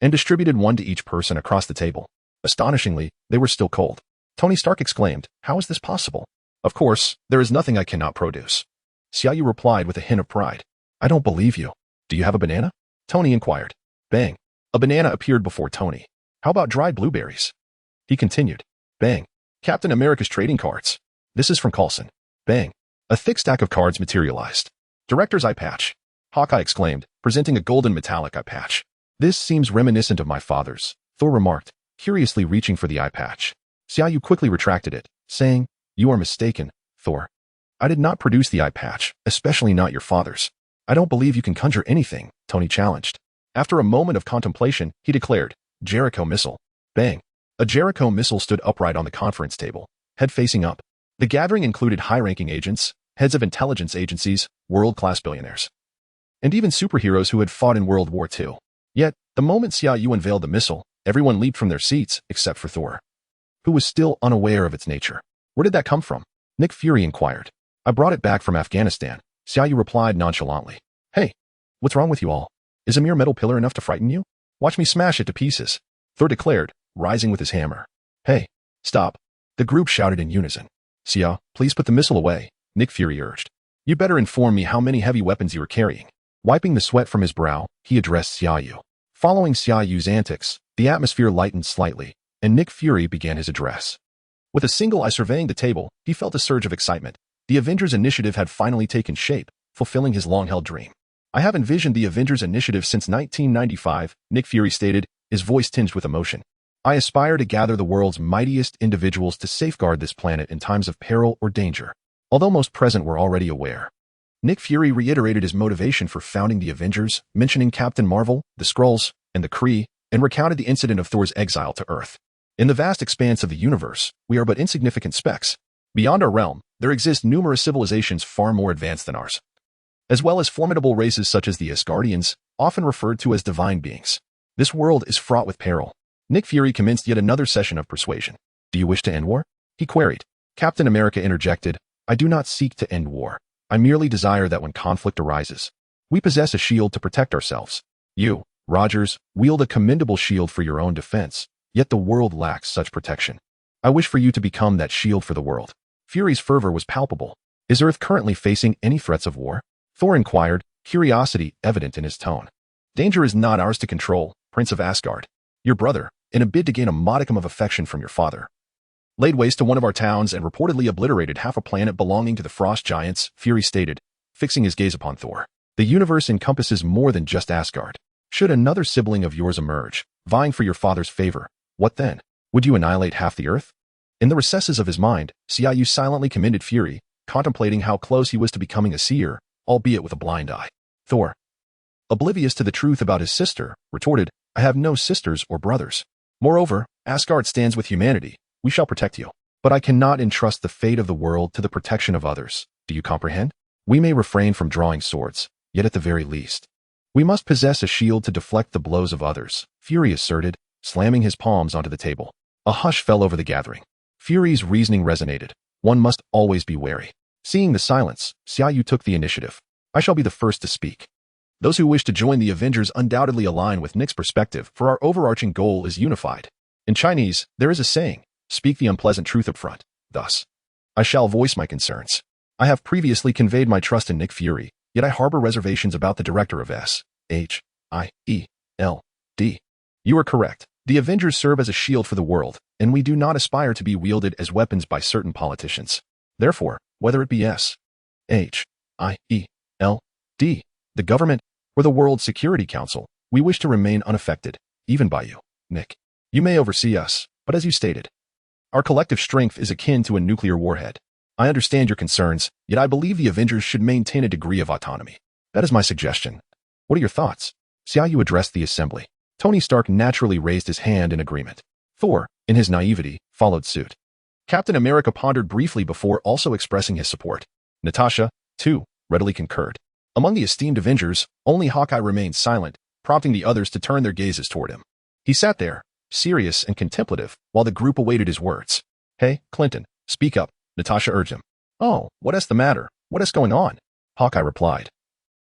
A: and distributed one to each person across the table. Astonishingly, they were still cold. Tony Stark exclaimed, "How is this possible?" "Of course, there is nothing I cannot produce," Xia Yu replied with a hint of pride. "I don't believe you. Do you have a banana?" Tony inquired. Bang. A banana appeared before Tony. "How about dried blueberries?" He continued. Bang. "Captain America's trading cards. This is from Coulson." Bang. A thick stack of cards materialized. "Director's eye patch," Hawkeye exclaimed, presenting a golden metallic eye patch. "This seems reminiscent of my father's," Thor remarked, curiously reaching for the eye patch. Xia Yu quickly retracted it, saying, "You are mistaken, Thor. I did not produce the eye patch, especially not your father's." "I don't believe you can conjure anything," Tony challenged. After a moment of contemplation, he declared, "Jericho missile." Bang. A Jericho missile stood upright on the conference table, head facing up. The gathering included high-ranking agents, heads of intelligence agencies, world-class billionaires, and even superheroes who had fought in World War II. Yet, the moment Xia Yu unveiled the missile, everyone leaped from their seats except for Thor, who was still unaware of its nature. "Where did that come from?" Nick Fury inquired. "I brought it back from Afghanistan," Xia Yu replied nonchalantly. "Hey, what's wrong with you all? Is a mere metal pillar enough to frighten you? Watch me smash it to pieces," Thor declared, rising with his hammer. "Hey, stop," the group shouted in unison. "Xia, please put the missile away," Nick Fury urged. "You better inform me how many heavy weapons you are carrying." Wiping the sweat from his brow, he addressed Xia Yu. Following Xia Yu's antics, the atmosphere lightened slightly, and Nick Fury began his address. With a single eye surveying the table, he felt a surge of excitement. The Avengers Initiative had finally taken shape, fulfilling his long-held dream. "I have envisioned the Avengers Initiative since 1995, Nick Fury stated, his voice tinged with emotion. "I aspire to gather the world's mightiest individuals to safeguard this planet in times of peril or danger." Although most present were already aware, Nick Fury reiterated his motivation for founding the Avengers, mentioning Captain Marvel, the Skrulls, and the Kree, and recounted the incident of Thor's exile to Earth. "In the vast expanse of the universe, we are but insignificant specks. Beyond our realm, there exist numerous civilizations far more advanced than ours, as well as formidable races such as the Asgardians, often referred to as divine beings. This world is fraught with peril." Nick Fury commenced yet another session of persuasion. "Do you wish to end war?" he queried. Captain America interjected, "I do not seek to end war. I merely desire that when conflict arises, we possess a shield to protect ourselves. You, Rogers, wield a commendable shield for your own defense, yet the world lacks such protection. I wish for you to become that shield for the world." Fury's fervor was palpable. "Is Earth currently facing any threats of war?" Thor inquired, curiosity evident in his tone. "Danger is not ours to control, Prince of Asgard. Your brother, in a bid to gain a modicum of affection from your father, laid waste to one of our towns and reportedly obliterated half a planet belonging to the Frost Giants," Fury stated, fixing his gaze upon Thor. "The universe encompasses more than just Asgard. Should another sibling of yours emerge, vying for your father's favor, what then? Would you annihilate half the Earth?" In the recesses of his mind, Xia Yu silently commended Fury, contemplating how close he was to becoming a seer, albeit with a blind eye. Thor, oblivious to the truth about his sister, retorted, "I have no sisters or brothers. Moreover, Asgard stands with humanity. We shall protect you. But I cannot entrust the fate of the world to the protection of others. Do you comprehend? We may refrain from drawing swords, yet at the very least, we must possess a shield to deflect the blows of others," Fury asserted, slamming his palms onto the table. A hush fell over the gathering. Fury's reasoning resonated. One must always be wary. Seeing the silence, Xia Yu took the initiative. "I shall be the first to speak. Those who wish to join the Avengers undoubtedly align with Nick's perspective, for our overarching goal is unified. In Chinese, there is a saying, 'Speak the unpleasant truth up front.' Thus, I shall voice my concerns. I have previously conveyed my trust in Nick Fury, yet I harbor reservations about the director of SHIELD. You are correct. The Avengers serve as a shield for the world, and we do not aspire to be wielded as weapons by certain politicians. Therefore, whether it be SHIELD, the government, or the World Security Council, we wish to remain unaffected, even by you, Nick. You may oversee us, but as you stated, our collective strength is akin to a nuclear warhead. I understand your concerns, yet I believe the Avengers should maintain a degree of autonomy. That is my suggestion. What are your thoughts?" Xia Yu addressed the assembly. Tony Stark naturally raised his hand in agreement. Thor, in his naivety, followed suit. Captain America pondered briefly before also expressing his support. Natasha, too, readily concurred. Among the esteemed Avengers, only Hawkeye remained silent, prompting the others to turn their gazes toward him. He sat there, serious and contemplative, while the group awaited his words. "Hey, Clinton, speak up," Natasha urged him. "Oh, what is the matter? What is going on?" Hawkeye replied.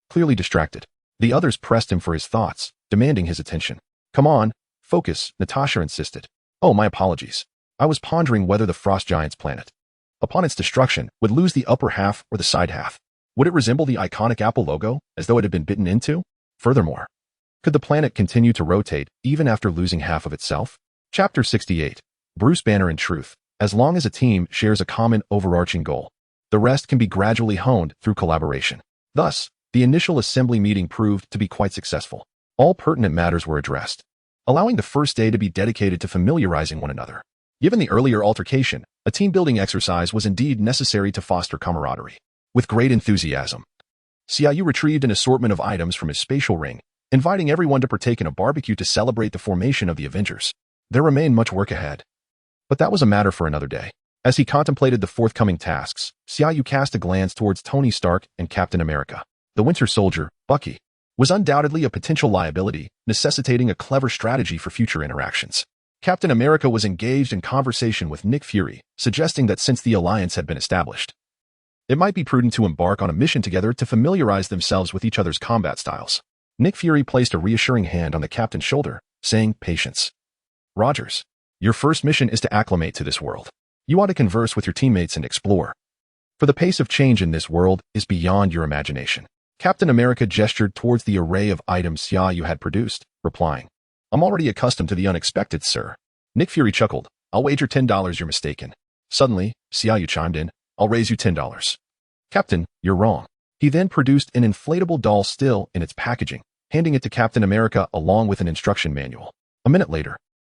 A: clearly distracted. The others pressed him for his thoughts, demanding his attention. Come on, focus, Natasha insisted. Oh, my apologies. I was pondering whether the Frost Giant's planet, upon its destruction, would lose the upper half or the side half. Would it resemble the iconic Apple logo, as though it had been bitten into? Furthermore, could the planet continue to rotate even after losing half of itself? Chapter 68. Bruce Banner in Truth. As long as a team shares a common overarching goal, the rest can be gradually honed through collaboration. Thus, the initial assembly meeting proved to be quite successful. All pertinent matters were addressed, allowing the first day to be dedicated to familiarizing one another. Given the earlier altercation, a team-building exercise was indeed necessary to foster camaraderie. With great enthusiasm, Xia Yu retrieved an assortment of items from his spatial ring, inviting everyone to partake in a barbecue to celebrate the formation of the Avengers. There remained much work ahead, but that was a matter for another day. As he contemplated the forthcoming tasks, Xia Yu cast a glance towards Tony Stark and Captain America. The Winter Soldier, Bucky, was undoubtedly a potential liability, necessitating a clever strategy for future interactions. Captain America was engaged in conversation with Nick Fury, suggesting that since the alliance had been established, it might be prudent to embark on a mission together to familiarize themselves with each other's combat styles. Nick Fury placed a reassuring hand on the captain's shoulder, saying, "Patience. Rogers, your first mission is to acclimate to this world. You ought to converse with your teammates and explore. For the pace of change in this world is beyond your imagination." Captain America gestured towards the array of items Xia Yu had produced, replying, "I'm already accustomed to the unexpected, sir." Nick Fury chuckled. "I'll wager $10 you're mistaken." Suddenly, Xia Yu chimed in, "I'll raise you $10. "Captain, you're wrong." He then produced an inflatable doll still in its packaging, handing it to Captain America along with an instruction manual. A minute later,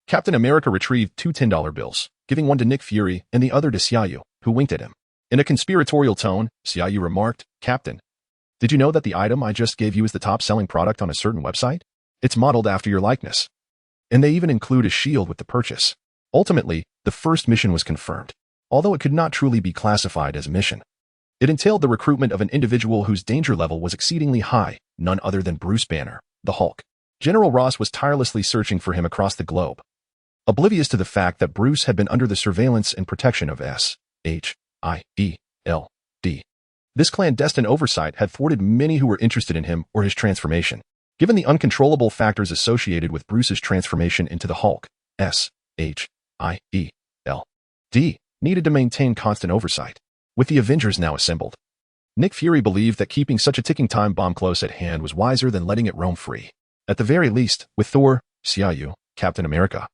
A: Captain America retrieved two $10 bills, giving one to Nick Fury and the other to Xia Yu, who winked at him. In a conspiratorial tone, Xia Yu remarked, "Captain, did you know that the item I just gave you is the top-selling product on a certain website? It's modeled after your likeness. And they even include a shield with the purchase." Ultimately, the first mission was confirmed, although it could not truly be classified as a mission. It entailed the recruitment of an individual whose danger level was exceedingly high, none other than Bruce Banner, the Hulk. General Ross was tirelessly searching for him across the globe, oblivious to the fact that Bruce had been under the surveillance and protection of SHIELD. This clandestine oversight had thwarted many who were interested in him or his transformation. Given the uncontrollable factors associated with Bruce's transformation into the Hulk, SHIELD needed to maintain constant oversight. With the Avengers now assembled, Nick Fury believed that keeping such a ticking time bomb close at hand was wiser than letting it roam free. At the very least, with Thor, Xia Yu, Captain America,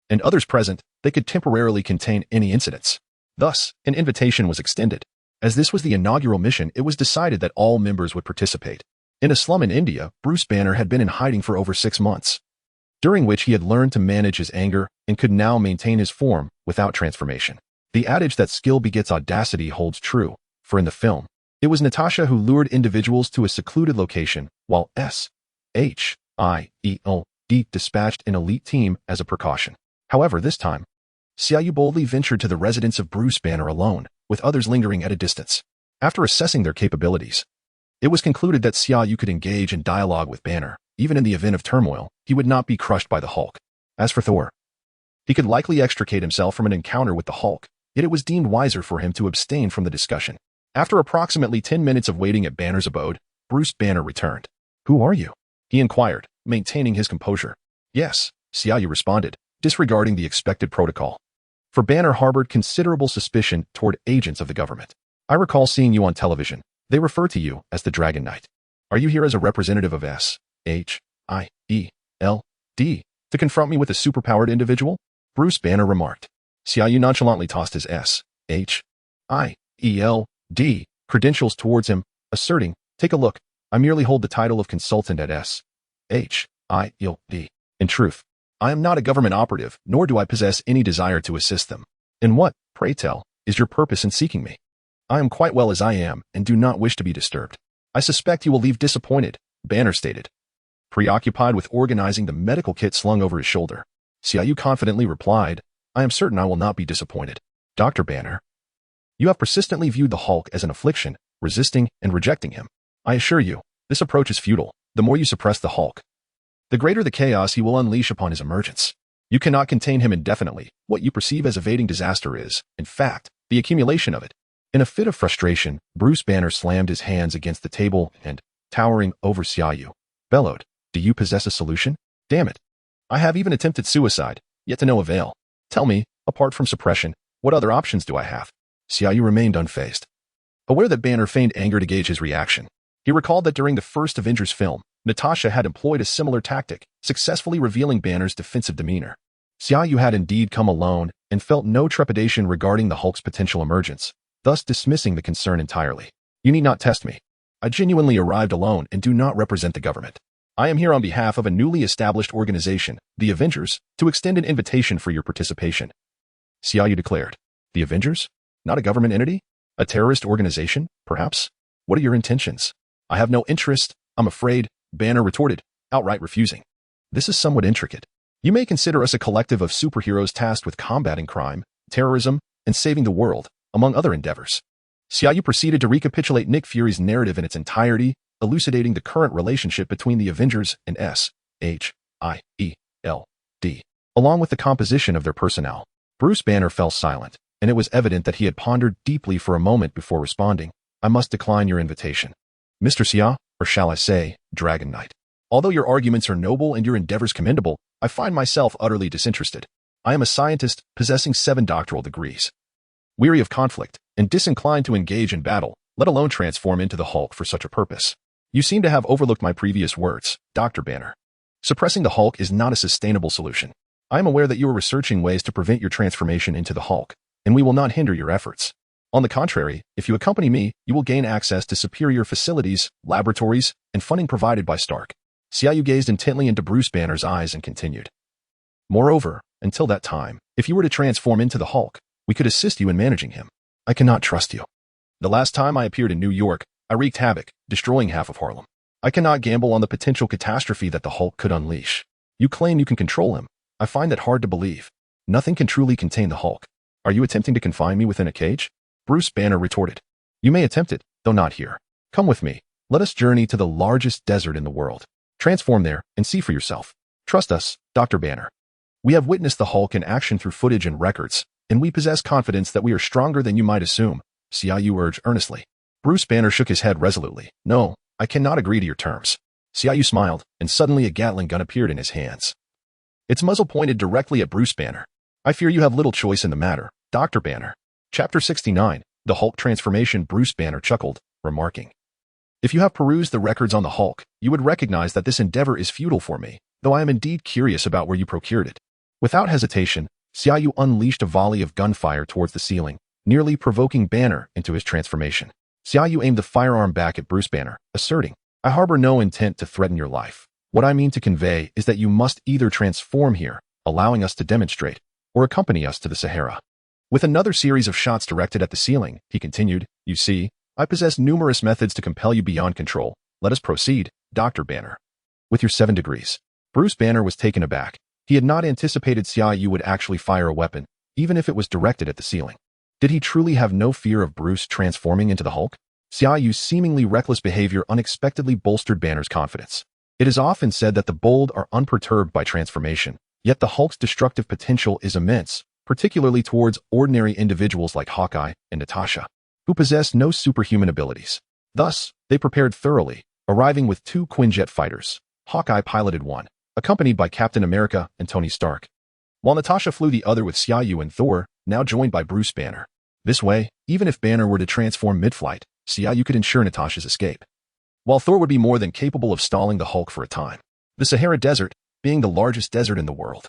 A: and others present, they could temporarily contain any incidents. Thus, an invitation was extended. As this was the inaugural mission, it was decided that all members would participate. In a slum in India, Bruce Banner had been in hiding for over 6 months, during which he had learned to manage his anger and could now maintain his form without transformation. The adage that skill begets audacity holds true, for in the film, it was Natasha who lured individuals to a secluded location, while SHIELD dispatched an elite team as a precaution. However, this time, Xia Yu boldly ventured to the residence of Bruce Banner alone, with others lingering at a distance. After assessing their capabilities, it was concluded that Xia Yu could engage in dialogue with Banner. Even in the event of turmoil, he would not be crushed by the Hulk. As for Thor, he could likely extricate himself from an encounter with the Hulk, yet it was deemed wiser for him to abstain from the discussion. After approximately 10 minutes of waiting at Banner's abode, Bruce Banner returned. "Who are you?" he inquired, maintaining his composure. "Yes," Xia Yu responded, disregarding the expected protocol. For Banner harbored considerable suspicion toward agents of the government. "I recall seeing you on television. They refer to you as the Dragon Knight. Are you here as a representative of SHIELD to confront me with a superpowered individual?" Bruce Banner remarked. Xia Yu nonchalantly tossed his SHIELD credentials towards him, asserting, "Take a look. I merely hold the title of consultant at SHIELD. In truth, I am not a government operative, nor do I possess any desire to assist them. And what, pray tell, is your purpose in seeking me? I am quite well as I am, and do not wish to be disturbed. I suspect you will leave disappointed," Banner stated, preoccupied with organizing the medical kit slung over his shoulder. Xia Yu confidently replied, "I am certain I will not be disappointed. Dr. Banner, you have persistently viewed the Hulk as an affliction, resisting and rejecting him. I assure you, this approach is futile. The more you suppress the Hulk, the greater the chaos he will unleash upon his emergence. You cannot contain him indefinitely. What you perceive as evading disaster is, in fact, the accumulation of it." In a fit of frustration, Bruce Banner slammed his hands against the table and towering over Xia Yu, bellowed, "Do you possess a solution? Damn it. I have even attempted suicide, yet to no avail. Tell me, apart from suppression, what other options do I have?" Xia Yu remained unfazed. Aware that Banner feigned anger to gauge his reaction, he recalled that during the first Avengers film, Natasha had employed a similar tactic, successfully revealing Banner's defensive demeanor. Xia Yu had indeed come alone and felt no trepidation regarding the Hulk's potential emergence, thus dismissing the concern entirely. "You need not test me. I genuinely arrived alone and do not represent the government. I am here on behalf of a newly established organization, the Avengers, to extend an invitation for your participation," Xia Yu declared. "The Avengers? Not a government entity? A terrorist organization, perhaps? What are your intentions?" "I have no interest, I'm afraid," Banner retorted, outright refusing. "This is somewhat intricate. You may consider us a collective of superheroes tasked with combating crime, terrorism, and saving the world, among other endeavors." Xia Yu proceeded to recapitulate Nick Fury's narrative in its entirety, elucidating the current relationship between the Avengers and SHIELD, along with the composition of their personnel. Bruce Banner fell silent, and it was evident that he had pondered deeply for a moment before responding. "I must decline your invitation. Mr. Xia, or shall I say, Dragon Knight. Although your arguments are noble and your endeavors commendable, I find myself utterly disinterested. I am a scientist possessing 7 doctoral degrees, weary of conflict, and disinclined to engage in battle, let alone transform into the Hulk for such a purpose. You seem to have overlooked my previous words, Dr. Banner. Suppressing the Hulk is not a sustainable solution. I am aware that you are researching ways to prevent your transformation into the Hulk, and we will not hinder your efforts. On the contrary, if you accompany me, you will gain access to superior facilities, laboratories, and funding provided by Stark." Xia Yu gazed intently into Bruce Banner's eyes and continued. "Moreover, until that time, if you were to transform into the Hulk, we could assist you in managing him. I cannot trust you. The last time I appeared in New York, I wreaked havoc, destroying half of Harlem. I cannot gamble on the potential catastrophe that the Hulk could unleash. You claim you can control him. I find that hard to believe. Nothing can truly contain the Hulk. Are you attempting to confine me within a cage?" Bruce Banner retorted. "You may attempt it, though not here. Come with me. Let us journey to the largest desert in the world. Transform there and see for yourself. Trust us, Dr. Banner. We have witnessed the Hulk in action through footage and records, and we possess confidence that we are stronger than you might assume," Xia Yu urged earnestly. Bruce Banner shook his head resolutely. "No, I cannot agree to your terms." Xia Yu smiled, and suddenly a Gatling gun appeared in his hands. Its muzzle pointed directly at Bruce Banner. "I fear you have little choice in the matter, Dr. Banner." Chapter 69, The Hulk Transformation. Bruce Banner chuckled, remarking, "If you have perused the records on the Hulk, you would recognize that this endeavor is futile for me, though I am indeed curious about where you procured it." Without hesitation, Xia Yu unleashed a volley of gunfire towards the ceiling, nearly provoking Banner into his transformation. Xia Yu aimed the firearm back at Bruce Banner, asserting, "I harbor no intent to threaten your life. What I mean to convey is that you must either transform here, allowing us to demonstrate, or accompany us to the Sahara." With another series of shots directed at the ceiling, he continued, "You see, I possess numerous methods to compel you beyond control. Let us proceed, Dr. Banner. With your 7 degrees. Bruce Banner was taken aback. He had not anticipated Xia Yu would actually fire a weapon, even if it was directed at the ceiling. Did he truly have no fear of Bruce transforming into the Hulk? Xia Yu's seemingly reckless behavior unexpectedly bolstered Banner's confidence. It is often said that the bold are unperturbed by transformation, yet the Hulk's destructive potential is immense, particularly towards ordinary individuals like Hawkeye and Natasha, who possess no superhuman abilities. Thus, they prepared thoroughly, arriving with 2 Quinjet fighters. Hawkeye piloted one, accompanied by Captain America and Tony Stark, while Natasha flew the other with Xia Yu and Thor, now joined by Bruce Banner. This way, even if Banner were to transform mid-flight, Xia Yu could ensure Natasha's escape, while Thor would be more than capable of stalling the Hulk for a time. The Sahara Desert, being the largest desert in the world,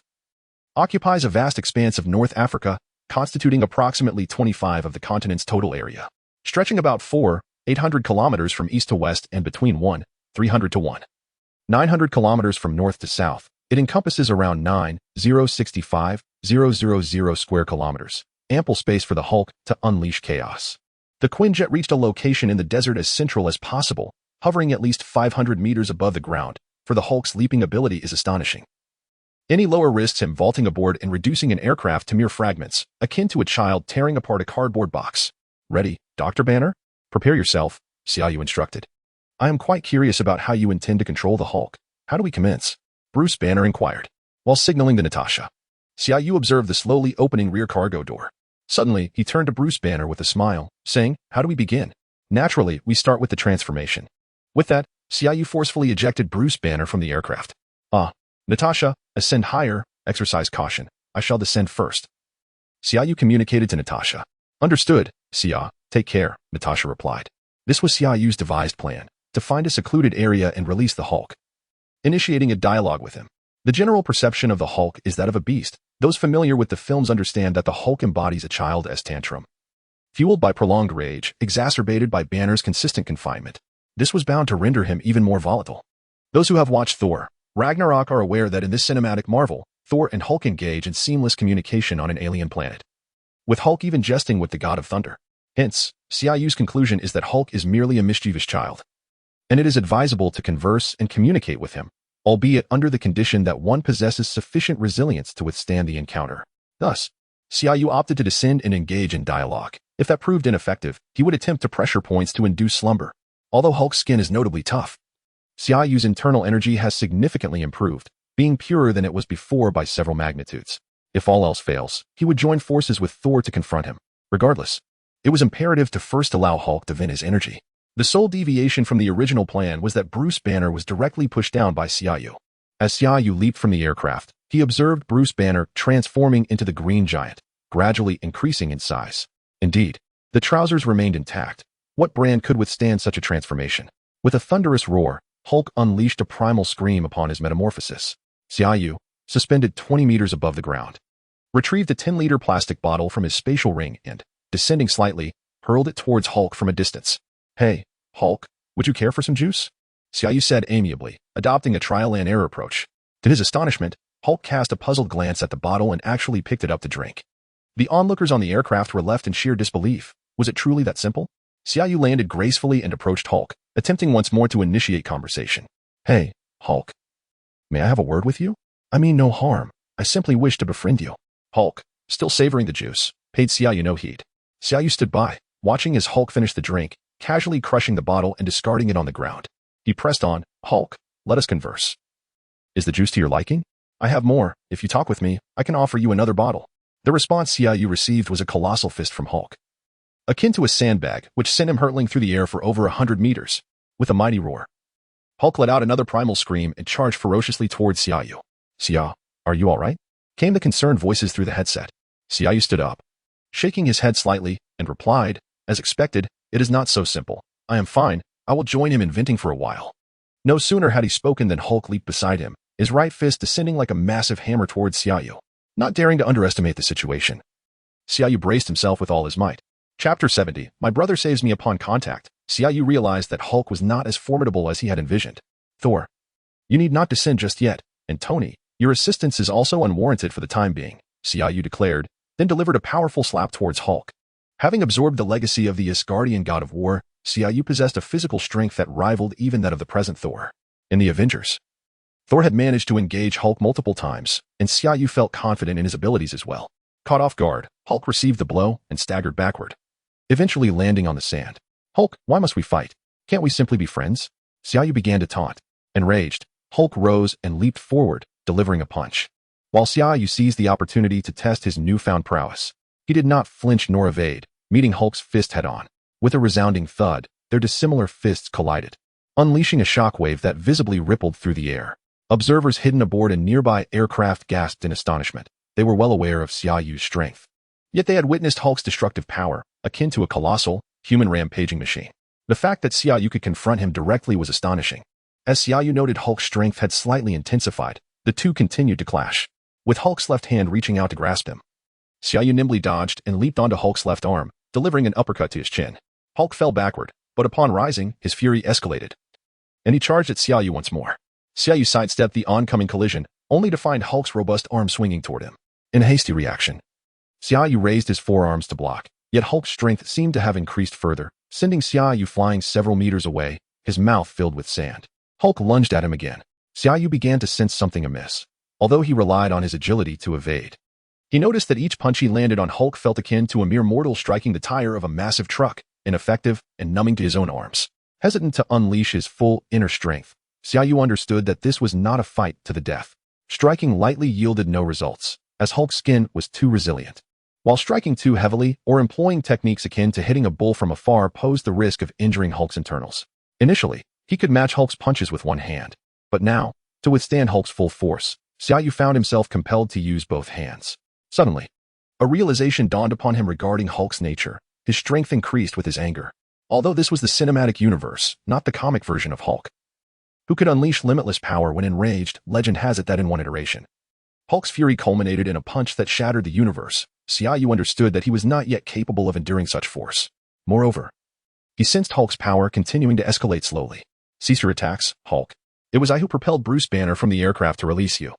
A: occupies a vast expanse of North Africa, constituting approximately 25 of the continent's total area, stretching about 800 kilometers from east to west and between 300 to 900 kilometers from north to south. It encompasses around 9,065,000 square kilometers, ample space for the Hulk to unleash chaos. The Quinjet reached a location in the desert as central as possible, hovering at least 500 meters above the ground, for the Hulk's leaping ability is astonishing. Any lower risks him vaulting aboard and reducing an aircraft to mere fragments, akin to a child tearing apart a cardboard box. "Ready, Dr. Banner? Prepare yourself," Xia Yu instructed. "I am quite curious about how you intend to control the Hulk. How do we commence?" Bruce Banner inquired, while signaling to Natasha. Xia Yu observed the slowly opening rear cargo door. Suddenly, he turned to Bruce Banner with a smile, saying, "How do we begin?" "Naturally, we start with the transformation. With that, Xia Yu forcefully ejected Bruce Banner from the aircraft. Natasha, ascend higher, exercise caution. I shall descend first. Xia Yu communicated to Natasha. Understood, Xia, take care, Natasha replied. This was Xia Yu's devised plan, to find a secluded area and release the Hulk. Initiating a dialogue with him. The general perception of the Hulk is that of a beast. Those familiar with the films understand that the Hulk embodies a child as tantrum. Fueled by prolonged rage, exacerbated by Banner's consistent confinement, this was bound to render him even more volatile. Those who have watched Thor, Ragnarok are aware that in this cinematic marvel, Thor and Hulk engage in seamless communication on an alien planet, with Hulk even jesting with the god of thunder. Hence, Xia Yu's conclusion is that Hulk is merely a mischievous child, and it is advisable to converse and communicate with him, albeit under the condition that one possesses sufficient resilience to withstand the encounter. Thus, Xia Yu opted to descend and engage in dialogue. If that proved ineffective, he would attempt to pressure points to induce slumber. Although Hulk's skin is notably tough, Xia Yu's internal energy has significantly improved, being purer than it was before by several magnitudes. If all else fails, he would join forces with Thor to confront him. Regardless, it was imperative to first allow Hulk to vent his energy. The sole deviation from the original plan was that Bruce Banner was directly pushed down by Xia Yu. As Xia Yu leaped from the aircraft, he observed Bruce Banner transforming into the green giant, gradually increasing in size. Indeed, the trousers remained intact. What brand could withstand such a transformation? With a thunderous roar, Hulk unleashed a primal scream upon his metamorphosis. Xia Yu, suspended 20 meters above the ground, retrieved a 10-liter plastic bottle from his spatial ring and, descending slightly, hurled it towards Hulk from a distance. Hey, Hulk, would you care for some juice? Xia Yu said amiably, adopting a trial-and-error approach. To his astonishment, Hulk cast a puzzled glance at the bottle and actually picked it up to drink. The onlookers on the aircraft were left in sheer disbelief. Was it truly that simple? Xia Yu landed gracefully and approached Hulk, attempting once more to initiate conversation. Hey, Hulk. May I have a word with you? I mean no harm. I simply wish to befriend you. Hulk, still savoring the juice, paid Xia Yu no heed. Xia Yu stood by, watching as Hulk finished the drink, casually crushing the bottle and discarding it on the ground. He pressed on. Hulk, let us converse. Is the juice to your liking? I have more. If you talk with me, I can offer you another bottle. The response Xia Yu received was a colossal fist from Hulk, akin to a sandbag, which sent him hurtling through the air for over 100 meters. With a mighty roar, Hulk let out another primal scream and charged ferociously towards Xia Yu. Xia, are you all right? Came the concerned voices through the headset. Xia Yu stood up, shaking his head slightly, and replied, as expected, it is not so simple. I am fine. I will join him in venting for a while. No sooner had he spoken than Hulk leaped beside him, his right fist descending like a massive hammer towards Xia Yu. Not daring to underestimate the situation, Xia Yu braced himself with all his might. Chapter 70, My brother saves me upon contact. Xia Yu realized that Hulk was not as formidable as he had envisioned. Thor, you need not descend just yet, and Tony, your assistance is also unwarranted for the time being, Xia Yu declared, then delivered a powerful slap towards Hulk. Having absorbed the legacy of the Asgardian god of war, Xia Yu possessed a physical strength that rivaled even that of the present Thor. In the Avengers, Thor had managed to engage Hulk multiple times, and Xia Yu felt confident in his abilities as well. Caught off guard, Hulk received the blow and staggered backward, eventually landing on the sand. Hulk, why must we fight? Can't we simply be friends? Xia Yu began to taunt. Enraged, Hulk rose and leaped forward, delivering a punch. While Xia Yu seized the opportunity to test his newfound prowess, he did not flinch nor evade, meeting Hulk's fist head-on. With a resounding thud, their dissimilar fists collided, unleashing a shockwave that visibly rippled through the air. Observers hidden aboard a nearby aircraft gasped in astonishment. They were well aware of Xia Yu's strength, yet they had witnessed Hulk's destructive power, akin to a colossal, human rampaging machine. The fact that Xia Yu could confront him directly was astonishing. As Xia Yu noted Hulk's strength had slightly intensified, the two continued to clash, with Hulk's left hand reaching out to grasp him. Xia Yu nimbly dodged and leaped onto Hulk's left arm, delivering an uppercut to his chin. Hulk fell backward, but upon rising, his fury escalated, and he charged at Xia Yu once more. Xia Yu sidestepped the oncoming collision, only to find Hulk's robust arm swinging toward him. In a hasty reaction, Xia Yu raised his forearms to block, yet Hulk's strength seemed to have increased further, sending Xia Yu flying several meters away, his mouth filled with sand. Hulk lunged at him again. Xia Yu began to sense something amiss, although he relied on his agility to evade. He noticed that each punch he landed on Hulk felt akin to a mere mortal striking the tire of a massive truck, ineffective and numbing to his own arms. Hesitant to unleash his full inner strength, Xia Yu understood that this was not a fight to the death. Striking lightly yielded no results, as Hulk's skin was too resilient. While striking too heavily or employing techniques akin to hitting a bull from afar posed the risk of injuring Hulk's internals. Initially, He could match Hulk's punches with one hand. But now, to withstand Hulk's full force, Xia Yu found himself compelled to use both hands. Suddenly, a realization dawned upon him regarding Hulk's nature. His strength increased with his anger. Although this was the cinematic universe, not the comic version of Hulk, who could unleash limitless power when enraged, legend has it that in one iteration, Hulk's fury culminated in a punch that shattered the universe. Xia Yu understood that he was not yet capable of enduring such force. Moreover, he sensed Hulk's power continuing to escalate slowly. Cease your attacks, Hulk. It was I who propelled Bruce Banner from the aircraft to release you.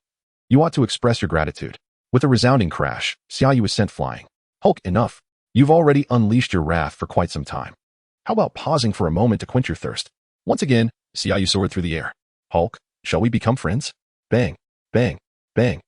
A: You ought to express your gratitude. With a resounding crash, Xia Yu was sent flying. Hulk, enough. You've already unleashed your wrath for quite some time. How about pausing for a moment to quench your thirst? Once again, Xia Yu soared through the air. Hulk, shall we become friends? Bang, bang, bang.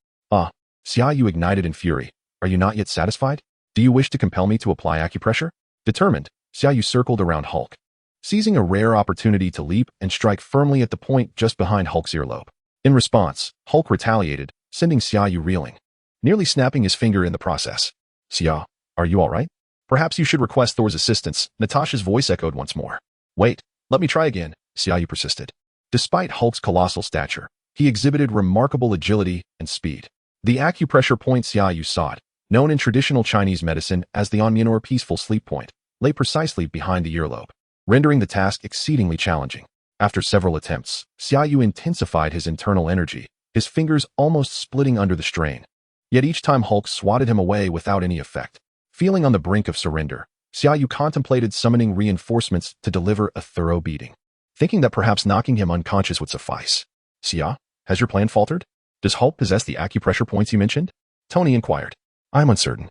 A: Xia Yu ignited in fury. Are you not yet satisfied? Do you wish to compel me to apply acupressure? Determined, Xia Yu circled around Hulk, seizing a rare opportunity to leap and strike firmly at the point just behind Hulk's earlobe. In response, Hulk retaliated, sending Xia Yu reeling, nearly snapping his finger in the process. Xia, are you all right? Perhaps you should request Thor's assistance, Natasha's voice echoed once more. Wait, let me try again, Xia Yu persisted. Despite Hulk's colossal stature, he exhibited remarkable agility and speed. The acupressure point Xia Yu sought, known in traditional Chinese medicine as the Anmian or peaceful sleep point, lay precisely behind the earlobe, rendering the task exceedingly challenging. After several attempts, Xia Yu intensified his internal energy, his fingers almost splitting under the strain. Yet each time Hulk swatted him away without any effect. Feeling on the brink of surrender, Xia Yu contemplated summoning reinforcements to deliver a thorough beating, thinking that perhaps knocking him unconscious would suffice. Xia, has your plan faltered? Does Hulk possess the acupressure points you mentioned? Tony inquired. I'm uncertain.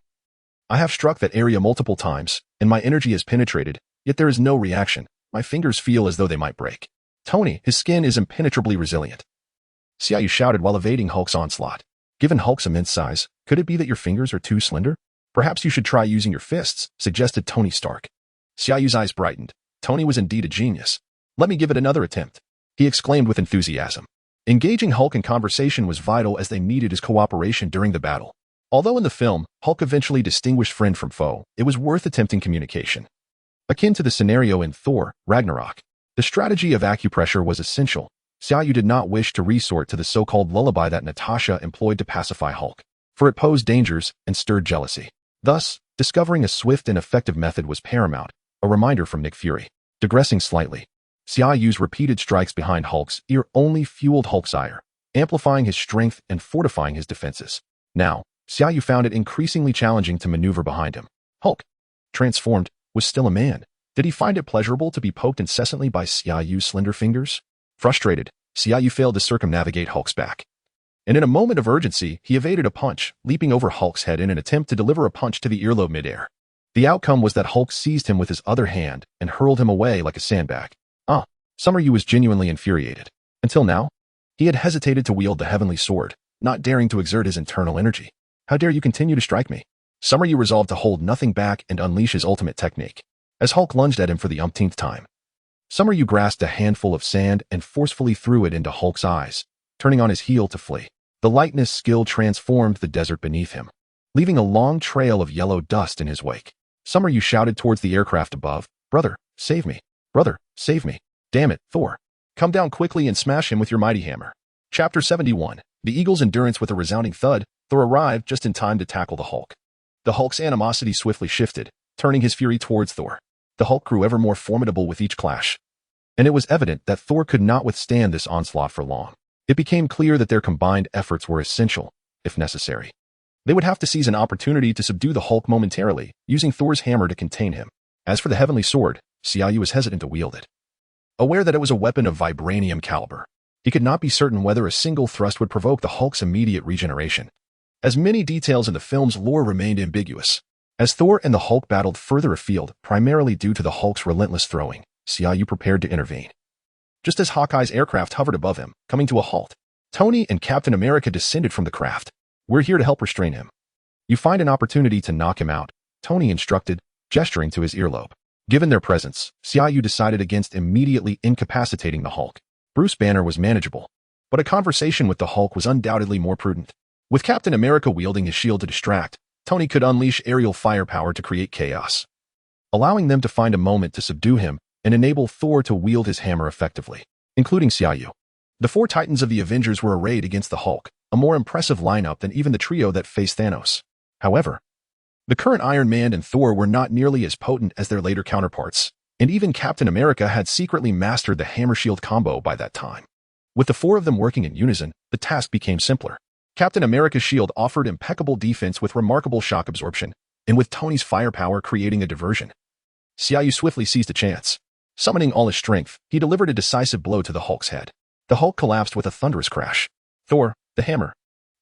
A: I have struck that area multiple times, and my energy has penetrated, yet there is no reaction. My fingers feel as though they might break. Tony, his skin is impenetrably resilient. Xia Yu shouted while evading Hulk's onslaught. Given Hulk's immense size, could it be that your fingers are too slender? Perhaps you should try using your fists, suggested Tony Stark. Xia Yu's eyes brightened. Tony was indeed a genius. Let me give it another attempt, he exclaimed with enthusiasm. Engaging Hulk in conversation was vital as they needed his cooperation during the battle. Although in the film, Hulk eventually distinguished friend from foe, it was worth attempting communication. Akin to the scenario in Thor, Ragnarok, the strategy of acupressure was essential. Xia Yu did not wish to resort to the so-called lullaby that Natasha employed to pacify Hulk, for it posed dangers and stirred jealousy. Thus, discovering a swift and effective method was paramount, a reminder from Nick Fury. Digressing slightly, Xia Yu's repeated strikes behind Hulk's ear only fueled Hulk's ire, amplifying his strength and fortifying his defenses. Now, Xia Yu found it increasingly challenging to maneuver behind him. Hulk, transformed, was still a man. Did he find it pleasurable to be poked incessantly by Xia Yu's slender fingers? Frustrated, Xia Yu failed to circumnavigate Hulk's back. And in a moment of urgency, he evaded a punch, leaping over Hulk's head in an attempt to deliver a punch to the earlobe midair. The outcome was that Hulk seized him with his other hand and hurled him away like a sandbag. Xia Yu was genuinely infuriated. Until now, he had hesitated to wield the heavenly sword, not daring to exert his internal energy. How dare you continue to strike me? Xia Yu resolved to hold nothing back and unleash his ultimate technique. As Hulk lunged at him for the umpteenth time, Xia Yu grasped a handful of sand and forcefully threw it into Hulk's eyes, turning on his heel to flee. The lightness skill transformed the desert beneath him, leaving a long trail of yellow dust in his wake. Xia Yu shouted towards the aircraft above, "Brother, save me! Brother, save me! Damn it, Thor! Come down quickly and smash him with your mighty hammer." Chapter 71. The Eagle's endurance. With a resounding thud, Thor arrived just in time to tackle the Hulk. The Hulk's animosity swiftly shifted, turning his fury towards Thor. The Hulk grew ever more formidable with each clash, and it was evident that Thor could not withstand this onslaught for long. It became clear that their combined efforts were essential, if necessary. They would have to seize an opportunity to subdue the Hulk momentarily, using Thor's hammer to contain him. As for the heavenly sword, Xia Yu was hesitant to wield it. Aware that it was a weapon of vibranium caliber, he could not be certain whether a single thrust would provoke the Hulk's immediate regeneration, as many details in the film's lore remained ambiguous. As Thor and the Hulk battled further afield, primarily due to the Hulk's relentless throwing, Xia Yu prepared to intervene. Just as Hawkeye's aircraft hovered above him, coming to a halt, Tony and Captain America descended from the craft. "We're here to help restrain him. You find an opportunity to knock him out," Tony instructed, gesturing to his earlobe. Given their presence, Xia Yu decided against immediately incapacitating the Hulk. Bruce Banner was manageable, but a conversation with the Hulk was undoubtedly more prudent. With Captain America wielding his shield to distract, Tony could unleash aerial firepower to create chaos. Allowing them to find a moment to subdue him, and enable Thor to wield his hammer effectively, including Xia Yu. The four titans of the Avengers were arrayed against the Hulk, a more impressive lineup than even the trio that faced Thanos. However, the current Iron Man and Thor were not nearly as potent as their later counterparts, and even Captain America had secretly mastered the hammer-shield combo by that time. With the four of them working in unison, the task became simpler. Captain America's shield offered impeccable defense with remarkable shock absorption, and with Tony's firepower creating a diversion. Xia Yu swiftly seized a chance. Summoning all his strength, he delivered a decisive blow to the Hulk's head. The Hulk collapsed with a thunderous crash. "Thor, the hammer!"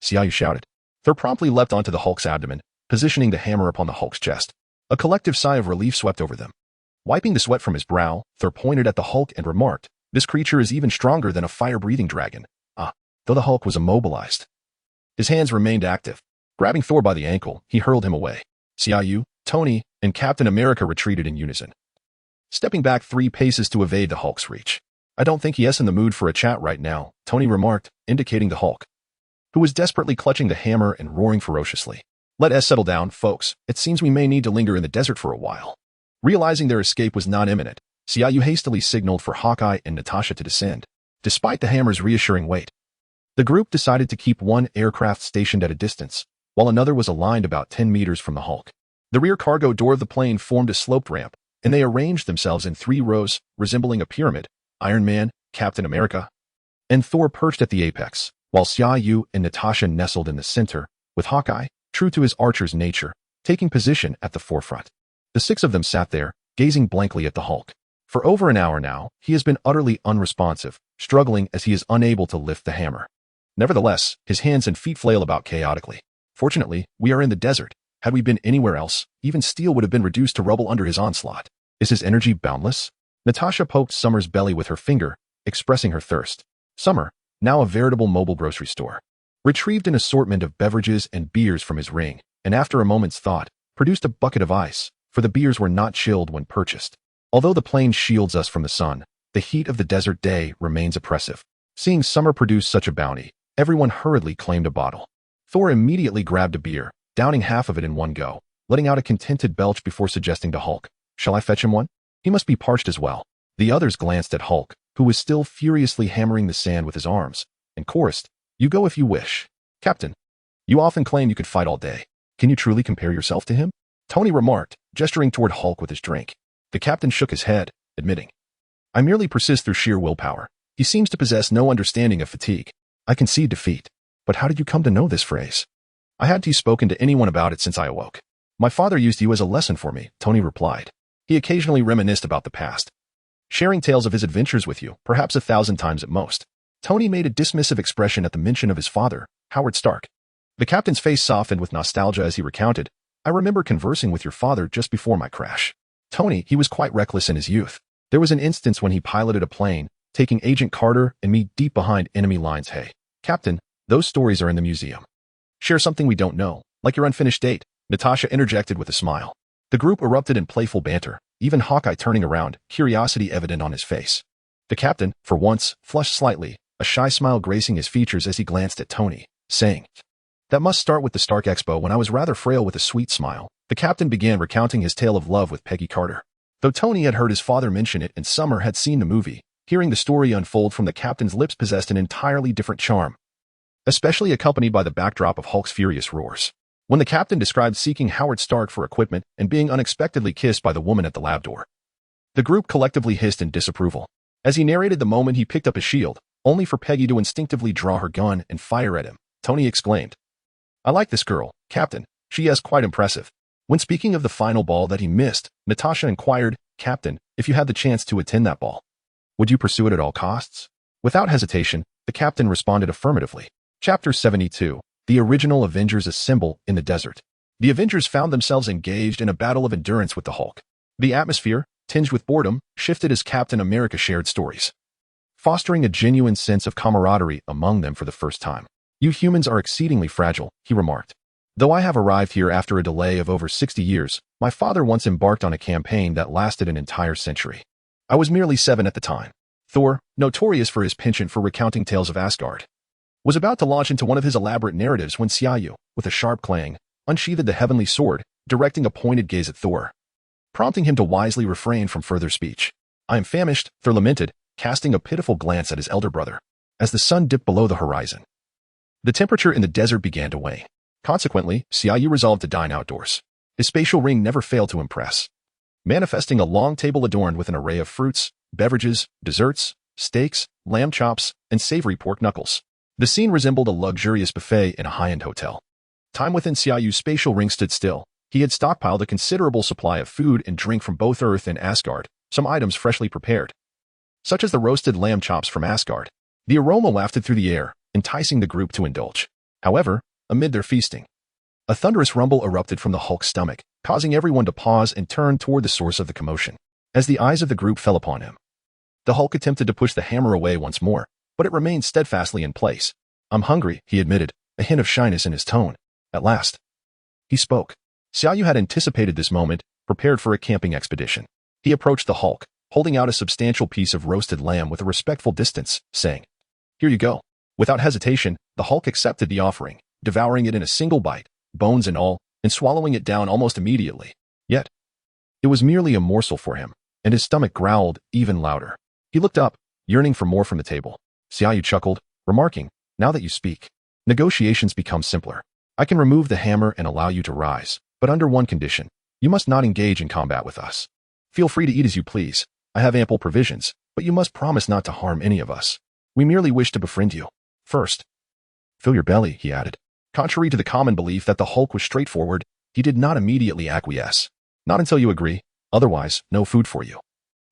A: Xia Yu shouted. Thor promptly leapt onto the Hulk's abdomen, positioning the hammer upon the Hulk's chest. A collective sigh of relief swept over them. Wiping the sweat from his brow, Thor pointed at the Hulk and remarked, "This creature is even stronger than a fire-breathing dragon." Though the Hulk was immobilized, his hands remained active. Grabbing Thor by the ankle, he hurled him away. Xia Yu, Tony, and Captain America retreated in unison, stepping back 3 paces to evade the Hulk's reach. "I don't think he's in the mood for a chat right now," Tony remarked, indicating the Hulk, who was desperately clutching the hammer and roaring ferociously. "Let us settle down, folks. It seems we may need to linger in the desert for a while." Realizing their escape was not imminent, Xia Yu hastily signaled for Hawkeye and Natasha to descend. Despite the hammer's reassuring weight, the group decided to keep one aircraft stationed at a distance, while another was aligned about 10 meters from the Hulk. The rear cargo door of the plane formed a sloped ramp, and they arranged themselves in 3 rows, resembling a pyramid. Iron Man, Captain America, and Thor perched at the apex, while Xia Yu and Natasha nestled in the center, with Hawkeye, true to his archer's nature, taking position at the forefront. The 6 of them sat there, gazing blankly at the Hulk. For over an hour now, he has been utterly unresponsive, struggling as he is unable to lift the hammer. Nevertheless, his hands and feet flail about chaotically. Fortunately, we are in the desert. Had we been anywhere else, even steel would have been reduced to rubble under his onslaught. Is his energy boundless? Natasha poked Summer's belly with her finger, expressing her thirst. Summer, now a veritable mobile grocery store, retrieved an assortment of beverages and beers from his ring, and after a moment's thought, produced a bucket of ice, for the beers were not chilled when purchased. Although the plane shields us from the sun, the heat of the desert day remains oppressive. Seeing Summer produce such a bounty, everyone hurriedly claimed a bottle. Thor immediately grabbed a beer, downing half of it in one go, letting out a contented belch before suggesting to Hulk, "Shall I fetch him one? He must be parched as well." The others glanced at Hulk, who was still furiously hammering the sand with his arms, and chorused, "You go if you wish. Captain, you often claim you could fight all day. Can you truly compare yourself to him?" Tony remarked, gesturing toward Hulk with his drink. The captain shook his head, admitting, "I merely persist through sheer willpower. He seems to possess no understanding of fatigue. I concede defeat. But how did you come to know this phrase?" "I hadn't spoken to anyone about it since I awoke. My father used you as a lesson for me," Tony replied. He occasionally reminisced about the past, sharing tales of his adventures with you, perhaps 1,000 times at most. Tony made a dismissive expression at the mention of his father, Howard Stark. The captain's face softened with nostalgia as he recounted, "I remember conversing with your father just before my crash. Tony, he was quite reckless in his youth. There was an instance when he piloted a plane, taking Agent Carter and me deep behind enemy lines. Hey, Captain, those stories are in the museum. Share something we don't know, like your unfinished date," Natasha interjected with a smile. The group erupted in playful banter, even Hawkeye turning around, curiosity evident on his face. The captain, for once, flushed slightly, a shy smile gracing his features as he glanced at Tony, saying, "That must start with the Stark Expo when I was rather frail." With a sweet smile, the captain began recounting his tale of love with Peggy Carter. Though Tony had heard his father mention it and Summer had seen the movie, hearing the story unfold from the captain's lips possessed an entirely different charm, especially accompanied by the backdrop of Hulk's furious roars. When the captain described seeking Howard Stark for equipment and being unexpectedly kissed by the woman at the lab door, the group collectively hissed in disapproval. As he narrated the moment he picked up his shield, only for Peggy to instinctively draw her gun and fire at him, Tony exclaimed, "I like this girl, Captain. She is quite impressive." When speaking of the final ball that he missed, Natasha inquired, "Captain, if you had the chance to attend that ball, would you pursue it at all costs?" Without hesitation, the captain responded affirmatively. Chapter 72. The original Avengers assemble in the desert. The Avengers found themselves engaged in a battle of endurance with the Hulk. The atmosphere, tinged with boredom, shifted as Captain America shared stories, fostering a genuine sense of camaraderie among them for the first time. "You humans are exceedingly fragile," he remarked. "Though I have arrived here after a delay of over 60 years, my father once embarked on a campaign that lasted an entire century. I was merely 7 at the time." Thor, notorious for his penchant for recounting tales of Asgard, was about to launch into one of his elaborate narratives when Xia Yu, with a sharp clang, unsheathed the heavenly sword, directing a pointed gaze at Thor, prompting him to wisely refrain from further speech. I am famished, Thor lamented, casting a pitiful glance at his elder brother. As the sun dipped below the horizon, the temperature in the desert began to wane. Consequently, Xia Yu resolved to dine outdoors. His spatial ring never failed to impress, manifesting a long table adorned with an array of fruits, beverages, desserts, steaks, lamb chops, and savory pork knuckles. The scene resembled a luxurious buffet in a high-end hotel. Time within Xia Yu's spatial ring stood still. He had stockpiled a considerable supply of food and drink from both Earth and Asgard, some items freshly prepared, such as the roasted lamb chops from Asgard. The aroma wafted through the air, enticing the group to indulge. However, amid their feasting, a thunderous rumble erupted from the Hulk's stomach, causing everyone to pause and turn toward the source of the commotion. As the eyes of the group fell upon him, the Hulk attempted to push the hammer away once more, but it remained steadfastly in place. I'm hungry, he admitted, a hint of shyness in his tone. At last, he spoke. Xia Yu had anticipated this moment, prepared for a camping expedition. He approached the Hulk, holding out a substantial piece of roasted lamb with a respectful distance, saying, Here you go. Without hesitation, the Hulk accepted the offering, devouring it in a single bite, bones and all, and swallowing it down almost immediately. Yet, it was merely a morsel for him, and his stomach growled even louder. He looked up, yearning for more from the table. Xia Yu chuckled, remarking, Now that you speak, negotiations become simpler. I can remove the hammer and allow you to rise, but under one condition. You must not engage in combat with us. Feel free to eat as you please. I have ample provisions, but you must promise not to harm any of us. We merely wish to befriend you. First, fill your belly, he added. Contrary to the common belief that the Hulk was straightforward, he did not immediately acquiesce. Not until you agree, otherwise, no food for you.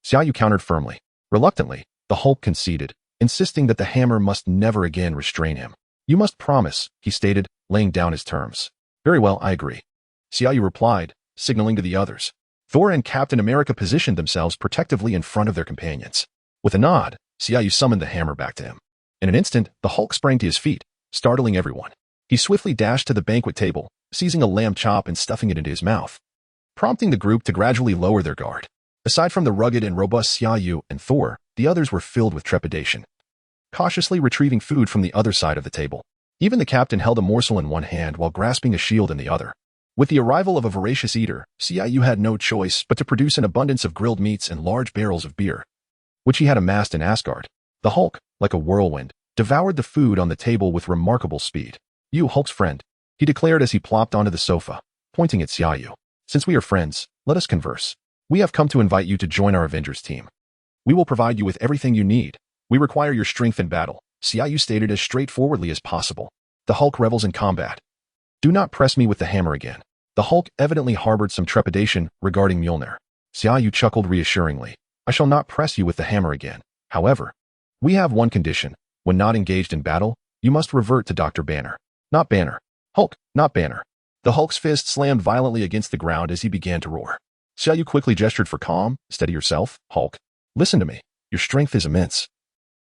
A: Xia Yu countered firmly. Reluctantly, the Hulk conceded, insisting that the hammer must never again restrain him. You must promise, he stated, laying down his terms. Very well, I agree. Xia Yu replied, signaling to the others. Thor and Captain America positioned themselves protectively in front of their companions. With a nod, Xia Yu summoned the hammer back to him. In an instant, the Hulk sprang to his feet, startling everyone. He swiftly dashed to the banquet table, seizing a lamb chop and stuffing it into his mouth, prompting the group to gradually lower their guard. Aside from the rugged and robust Xia Yu and Thor, the others were filled with trepidation, cautiously retrieving food from the other side of the table. Even the captain held a morsel in one hand while grasping a shield in the other. With the arrival of a voracious eater, Xia Yu had no choice but to produce an abundance of grilled meats and large barrels of beer, which he had amassed in Asgard. The Hulk, like a whirlwind, devoured the food on the table with remarkable speed. You, Hulk's friend, he declared as he plopped onto the sofa, pointing at Xia Yu. Since we are friends, let us converse. We have come to invite you to join our Avengers team. We will provide you with everything you need. We require your strength in battle, Xia Yu stated as straightforwardly as possible. The Hulk revels in combat. Do not press me with the hammer again. The Hulk evidently harbored some trepidation regarding Mjolnir. Xia Yu chuckled reassuringly. I shall not press you with the hammer again. However, we have one condition. When not engaged in battle, you must revert to Dr. Banner. Not Banner. Hulk, not Banner. The Hulk's fist slammed violently against the ground as he began to roar. Xia Yu quickly gestured for calm. Steady yourself, Hulk. Listen to me. Your strength is immense,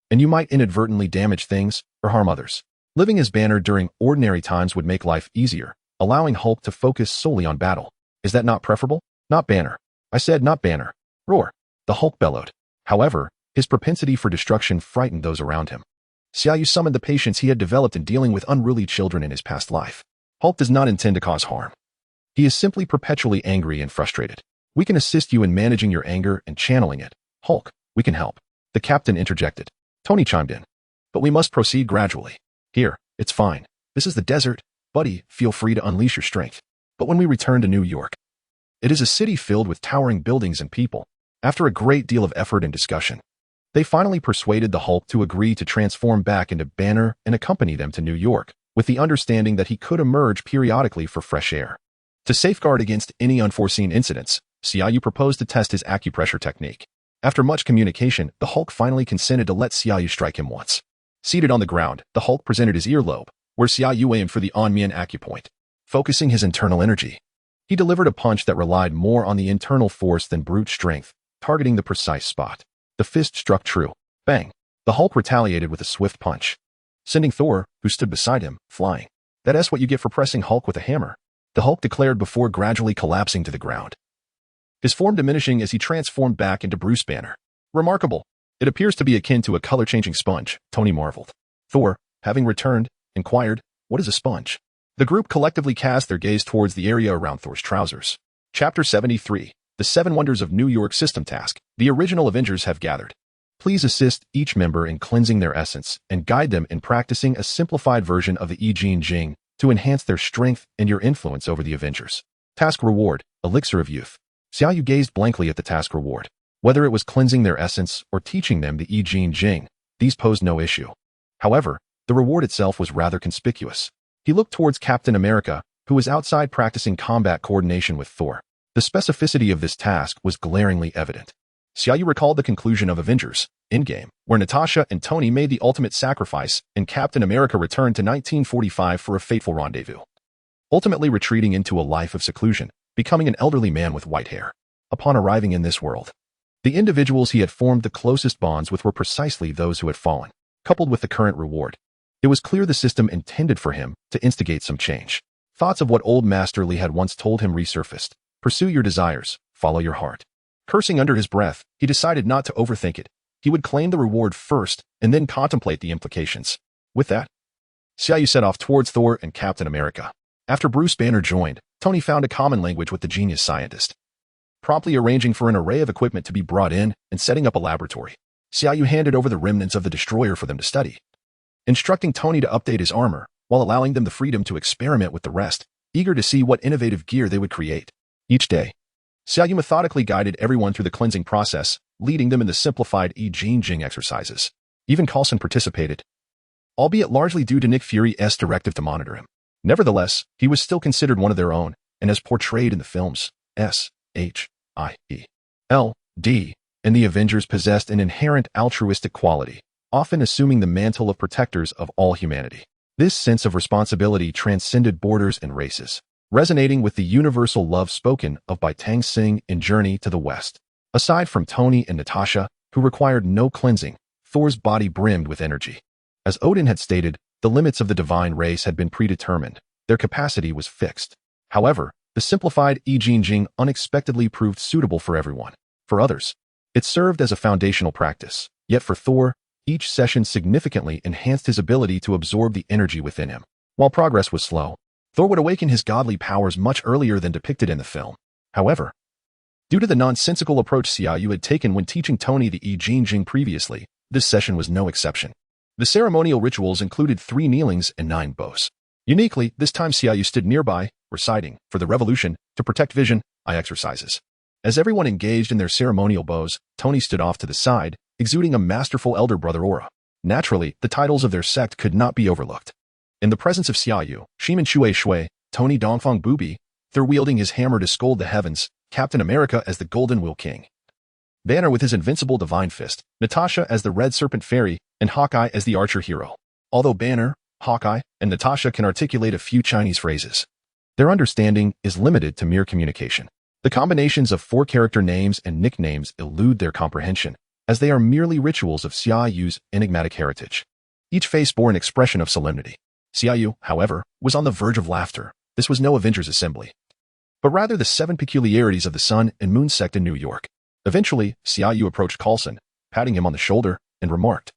A: and you might inadvertently damage things or harm others. Living as Banner during ordinary times would make life easier, allowing Hulk to focus solely on battle. Is that not preferable? Not Banner. I said not Banner. Roar. The Hulk bellowed. However, his propensity for destruction frightened those around him. Xia Yu summoned the patience he had developed in dealing with unruly children in his past life. Hulk does not intend to cause harm. He is simply perpetually angry and frustrated. We can assist you in managing your anger and channeling it. Hulk, we can help. The captain interjected. Tony chimed in. But we must proceed gradually. Here, it's fine. This is the desert. Buddy, feel free to unleash your strength. But when we return to New York, it is a city filled with towering buildings and people. After a great deal of effort and discussion, they finally persuaded the Hulk to agree to transform back into Banner and accompany them to New York, with the understanding that he could emerge periodically for fresh air. To safeguard against any unforeseen incidents, Xia Yu proposed to test his acupressure technique. After much communication, the Hulk finally consented to let Xia Yu strike him once. Seated on the ground, the Hulk presented his earlobe, where Xia Yu aimed for the Onmian acupoint. Focusing his internal energy, he delivered a punch that relied more on the internal force than brute strength, targeting the precise spot. The fist struck true. Bang! The Hulk retaliated with a swift punch, sending Thor, who stood beside him, flying. That's what you get for pressing Hulk with a hammer, the Hulk declared before gradually collapsing to the ground, his form diminishing as he transformed back into Bruce Banner. Remarkable. It appears to be akin to a color-changing sponge, Tony marveled. Thor, having returned, inquired, what is a sponge? The group collectively cast their gaze towards the area around Thor's trousers. Chapter 73. The 7 Wonders of New York System task. The original Avengers have gathered. Please assist each member in cleansing their essence and guide them in practicing a simplified version of the yearn to enhance their strength and your influence over the Avengers. Task reward, Elixir of Youth. Xia Yu gazed blankly at the task reward. Whether it was cleansing their essence or teaching them the yearn, these posed no issue. However, the reward itself was rather conspicuous. He looked towards Captain America, who was outside practicing combat coordination with Thor. The specificity of this task was glaringly evident. Xia Yu recalled the conclusion of Avengers Endgame, where Natasha and Tony made the ultimate sacrifice and Captain America returned to 1945 for a fateful rendezvous, ultimately retreating into a life of seclusion, becoming an elderly man with white hair. Upon arriving in this world, the individuals he had formed the closest bonds with were precisely those who had fallen. Coupled with the current reward, it was clear the system intended for him to instigate some change. Thoughts of what old Master Li had once told him resurfaced. Pursue your desires, follow your heart. Cursing under his breath, he decided not to overthink it. He would claim the reward first and then contemplate the implications. With that, Xia Yu set off towards Thor and Captain America. After Bruce Banner joined, Tony found a common language with the genius scientist, promptly arranging for an array of equipment to be brought in and setting up a laboratory. Xia Yu handed over the remnants of the destroyer for them to study, instructing Tony to update his armor while allowing them the freedom to experiment with the rest, eager to see what innovative gear they would create. Each day, Xia Yu methodically guided everyone through the cleansing process, leading them in the simplified yearn exercises. Even Coulson participated, albeit largely due to Nick Fury's directive to monitor him. Nevertheless, he was still considered one of their own, and as portrayed in the films, S.H.I.E.L.D. and the Avengers possessed an inherent altruistic quality, often assuming the mantle of protectors of all humanity. This sense of responsibility transcended borders and races, resonating with the universal love spoken of by Tang Xing in Journey to the West. Aside from Tony and Natasha, who required no cleansing, Thor's body brimmed with energy. As Odin had stated, the limits of the divine race had been predetermined. Their capacity was fixed. However, the simplified yearn unexpectedly proved suitable for everyone. For others, it served as a foundational practice. Yet for Thor, each session significantly enhanced his ability to absorb the energy within him. While progress was slow, Thor would awaken his godly powers much earlier than depicted in the film. However, due to the nonsensical approach Xia Yu had taken when teaching Tony the yearn previously, this session was no exception. The ceremonial rituals included 3 kneelings and 9 bows. Uniquely, this time Xia Yu stood nearby, reciting, for the revolution, to protect vision, eye exercises. As everyone engaged in their ceremonial bows, Tony stood off to the side, exuding a masterful elder brother aura. Naturally, the titles of their sect could not be overlooked. In the presence of Xia Yu, Shiman Shui Shui, Tony Dongfang Bubi, Thor wielding his hammer to scold the heavens, Captain America as the Golden Wheel King, Banner with his invincible divine fist, Natasha as the Red Serpent Fairy, and Hawkeye as the archer hero. Although Banner, Hawkeye, and Natasha can articulate a few Chinese phrases, their understanding is limited to mere communication. The combinations of 4 character names and nicknames elude their comprehension, as they are merely rituals of Xia Yu's enigmatic heritage. Each face bore an expression of solemnity. Xia Yu, however, was on the verge of laughter. This was no Avengers assembly, but rather the 7 peculiarities of the Sun and Moon sect in New York. Eventually, Xia Yu approached Coulson, patting him on the shoulder, and remarked,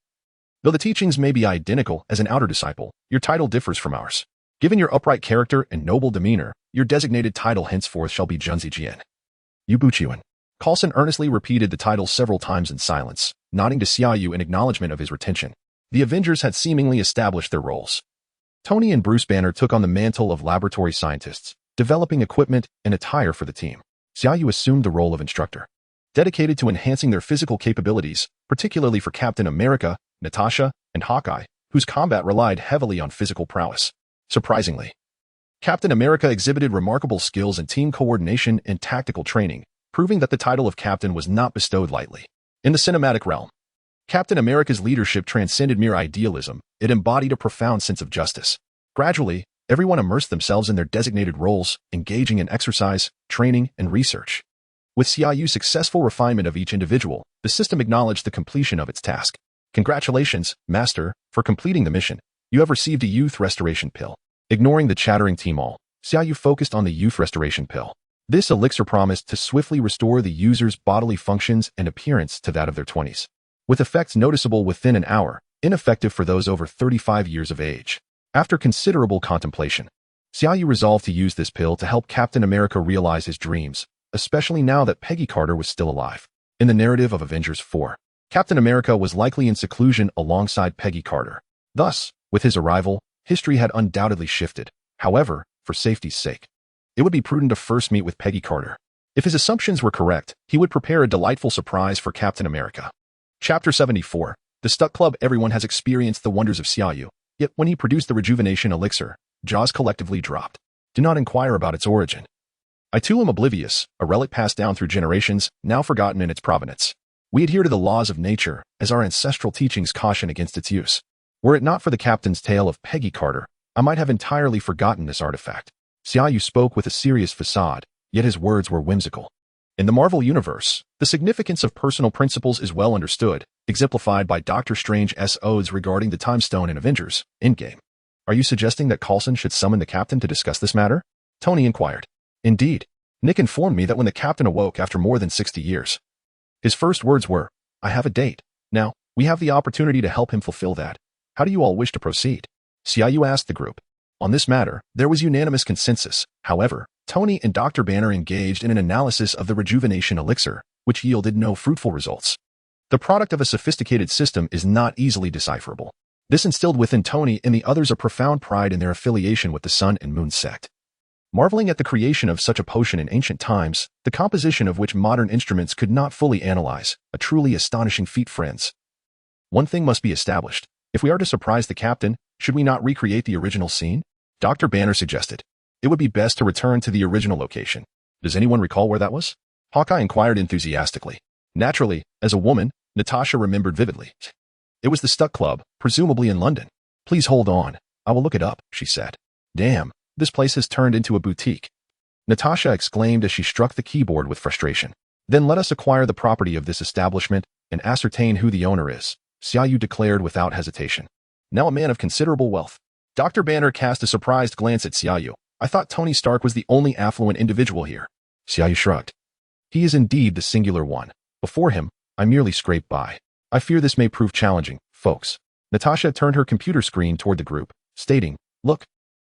A: "Though the teachings may be identical as an outer disciple, your title differs from ours. Given your upright character and noble demeanor, your designated title henceforth shall be Junzi Jian Yu Buqian." Coulson earnestly repeated the title several times in silence, nodding to Xia Yu in acknowledgement of his retention. The Avengers had seemingly established their roles. Tony and Bruce Banner took on the mantle of laboratory scientists, developing equipment and attire for the team. Xia Yu assumed the role of instructor, dedicated to enhancing their physical capabilities, particularly for Captain America, Natasha, and Hawkeye, whose combat relied heavily on physical prowess. Surprisingly, Captain America exhibited remarkable skills in team coordination and tactical training, proving that the title of captain was not bestowed lightly. In the cinematic realm, Captain America's leadership transcended mere idealism. It embodied a profound sense of justice. Gradually, everyone immersed themselves in their designated roles, engaging in exercise, training, and research. With Xia Yu's successful refinement of each individual, the system acknowledged the completion of its task. Congratulations, Master, for completing the mission. You have received a youth restoration pill. Ignoring the chattering team all, Xia Yu focused on the youth restoration pill. This elixir promised to swiftly restore the user's bodily functions and appearance to that of their 20s, with effects noticeable within an hour, ineffective for those over 35 years of age. After considerable contemplation, Xia Yu resolved to use this pill to help Captain America realize his dreams, especially now that Peggy Carter was still alive. In the narrative of Avengers 4, Captain America was likely in seclusion alongside Peggy Carter. Thus, with his arrival, history had undoubtedly shifted. However, for safety's sake, it would be prudent to first meet with Peggy Carter. If his assumptions were correct, he would prepare a delightful surprise for Captain America. Chapter 74. The Stuck Club. Everyone has experienced the wonders of Xia Yu, yet when he produced the rejuvenation elixir, jaws collectively dropped. Do not inquire about its origin. I too am oblivious, a relic passed down through generations, now forgotten in its provenance. We adhere to the laws of nature, as our ancestral teachings caution against its use. Were it not for the captain's tale of Peggy Carter, I might have entirely forgotten this artifact. Xia Yu spoke with a serious facade, yet his words were whimsical. In the Marvel Universe, the significance of personal principles is well understood, exemplified by Doctor Strange's odes regarding the Time Stone in Avengers Endgame. Are you suggesting that Coulson should summon the captain to discuss this matter? Tony inquired. Indeed. Nick informed me that when the captain awoke after more than 60 years, his first words were, "I have a date." Now, we have the opportunity to help him fulfill that. How do you all wish to proceed? Xia Yu asked the group. On this matter, there was unanimous consensus. However, Tony and Dr. Banner engaged in an analysis of the rejuvenation elixir, which yielded no fruitful results. The product of a sophisticated system is not easily decipherable. This instilled within Tony and the others a profound pride in their affiliation with the Sun and Moon sect. Marveling at the creation of such a potion in ancient times, the composition of which modern instruments could not fully analyze, a truly astonishing feat, friends. One thing must be established. If we are to surprise the captain, should we not recreate the original scene? Dr. Banner suggested. It would be best to return to the original location. Does anyone recall where that was? Hawkeye inquired enthusiastically. Naturally, as a woman, Natasha remembered vividly. It was the Stuck Club, presumably in London. Please hold on. I will look it up, she said. Damn, this place has turned into a boutique. Natasha exclaimed as she struck the keyboard with frustration. Then let us acquire the property of this establishment and ascertain who the owner is, Xia Yu declared without hesitation. Now a man of considerable wealth. Dr. Banner cast a surprised glance at Xia Yu. I thought Tony Stark was the only affluent individual here. Xia Yu shrugged. He is indeed the singular one. Before him, I merely scraped by. I fear this may prove challenging, folks. Natasha turned her computer screen toward the group, stating, Look,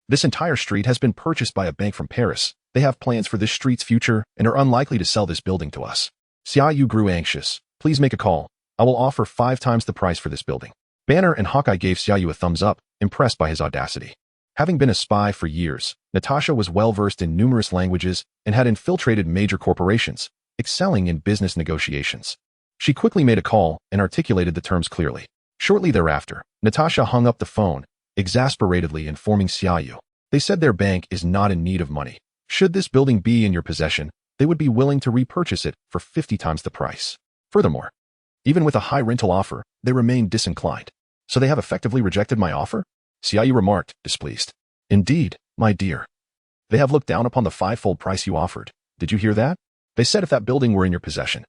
A: this entire street has been purchased by a bank from Paris. They have plans for this street's future and are unlikely to sell this building to us. Xia Yu grew anxious. Please make a call. I will offer 5 times the price for this building. Banner and Hawkeye gave Xia Yu a thumbs up, impressed by his audacity. Having been a spy for years, Natasha was well-versed in numerous languages and had infiltrated major corporations, excelling in business negotiations. She quickly made a call and articulated the terms clearly. Shortly thereafter, Natasha hung up the phone, exasperatedly informing Xia Yu. They said their bank is not in need of money. Should this building be in your possession, they would be willing to repurchase it for 50 times the price. Furthermore, even with a high rental offer, they remain disinclined. So they have effectively rejected my offer? Xia Yu remarked, displeased. Indeed, my dear. They have looked down upon the 5-fold price you offered. Did you hear that? They said if that building were in your possession,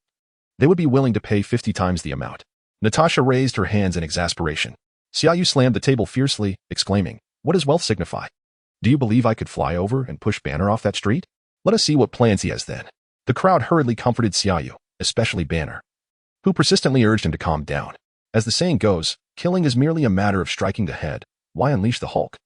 A: they would be willing to pay 50 times the amount. Natasha raised her hands in exasperation. Xia Yu slammed the table fiercely, exclaiming, What does wealth signify? Do you believe I could fly over and push Banner off that street? Let us see what plans he has then. The crowd hurriedly comforted Xia Yu, especially Banner, who persistently urged him to calm down. As the saying goes, killing is merely a matter of striking the head. Why unleash the Hulk?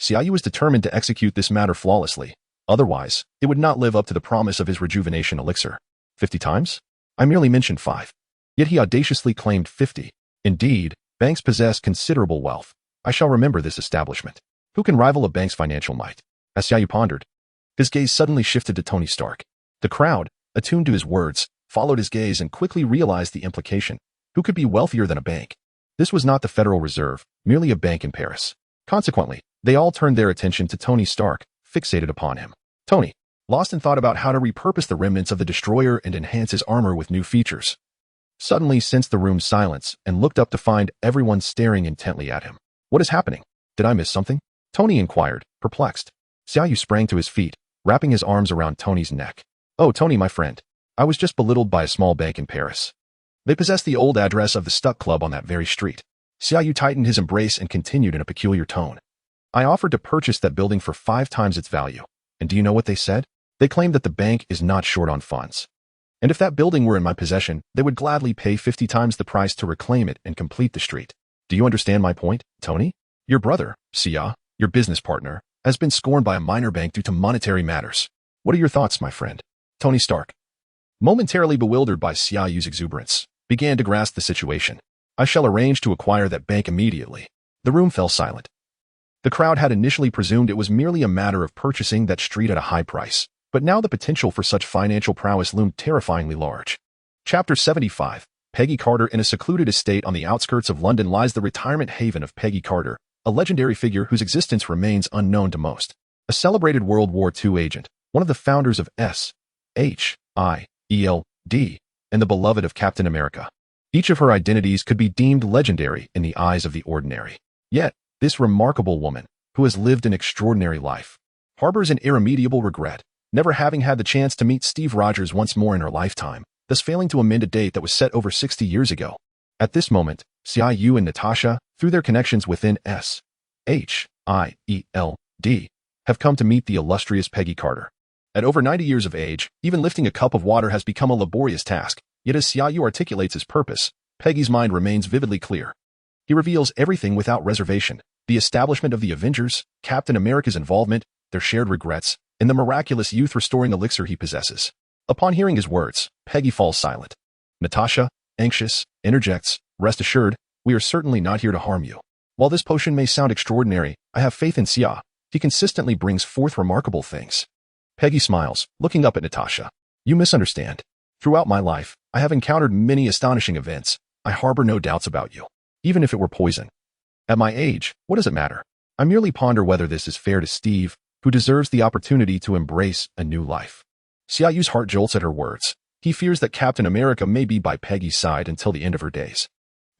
A: Xia Yu was determined to execute this matter flawlessly. Otherwise, it would not live up to the promise of his rejuvenation elixir. 50 times? I merely mentioned 5. Yet he audaciously claimed 50. Indeed, banks possess considerable wealth. I shall remember this establishment. Who can rival a bank's financial might? As Xia Yu pondered, his gaze suddenly shifted to Tony Stark. The crowd, attuned to his words, followed his gaze and quickly realized the implication. Who could be wealthier than a bank? This was not the Federal Reserve, merely a bank in Paris. Consequently, they all turned their attention to Tony Stark, fixated upon him. Tony, lost in thought about how to repurpose the remnants of the destroyer and enhance his armor with new features, suddenly sensed the room's silence and looked up to find everyone staring intently at him. What is happening? Did I miss something? Tony inquired, perplexed. Xia Yu sprang to his feet, wrapping his arms around Tony's neck. Oh, Tony, my friend. I was just belittled by a small bank in Paris. They possess the old address of the Stuck Club on that very street. Xia Yu tightened his embrace and continued in a peculiar tone. I offered to purchase that building for 5 times its value. And do you know what they said? They claimed that the bank is not short on funds. And if that building were in my possession, they would gladly pay 50 times the price to reclaim it and complete the street. Do you understand my point, Tony? Your brother, Xia, your business partner, has been scorned by a minor bank due to monetary matters. What are your thoughts, my friend? Tony Stark, momentarily bewildered by Xia Yu's exuberance, began to grasp the situation. I shall arrange to acquire that bank immediately. The room fell silent. The crowd had initially presumed it was merely a matter of purchasing that street at a high price, but now the potential for such financial prowess loomed terrifyingly large. Chapter 75. Peggy Carter. In a secluded estate on the outskirts of London lies the retirement haven of Peggy Carter, a legendary figure whose existence remains unknown to most. A celebrated World War II agent, one of the founders of SHIELD, and the beloved of Captain America. Each of her identities could be deemed legendary in the eyes of the ordinary. Yet, this remarkable woman, who has lived an extraordinary life, harbors an irremediable regret, never having had the chance to meet Steve Rogers once more in her lifetime, thus failing to amend a date that was set over 60 years ago. At this moment, Xia Yu and Natasha, through their connections within SHIELD, have come to meet the illustrious Peggy Carter. At over 90 years of age, even lifting a cup of water has become a laborious task, yet as Xia Yu articulates his purpose, Peggy's mind remains vividly clear. He reveals everything without reservation: the establishment of the Avengers, Captain America's involvement, their shared regrets, and the miraculous youth-restoring elixir he possesses. Upon hearing his words, Peggy falls silent. Natasha, anxious, interjects, "Rest assured, we are certainly not here to harm you. While this potion may sound extraordinary, I have faith in Xia. He consistently brings forth remarkable things." Peggy smiles, looking up at Natasha. "You misunderstand. Throughout my life, I have encountered many astonishing events. I harbor no doubts about you, even if it were poison. At my age, what does it matter? I merely ponder whether this is fair to Steve, who deserves the opportunity to embrace a new life." Xia Yu's heart jolts at her words. He fears that Captain America may be by Peggy's side until the end of her days.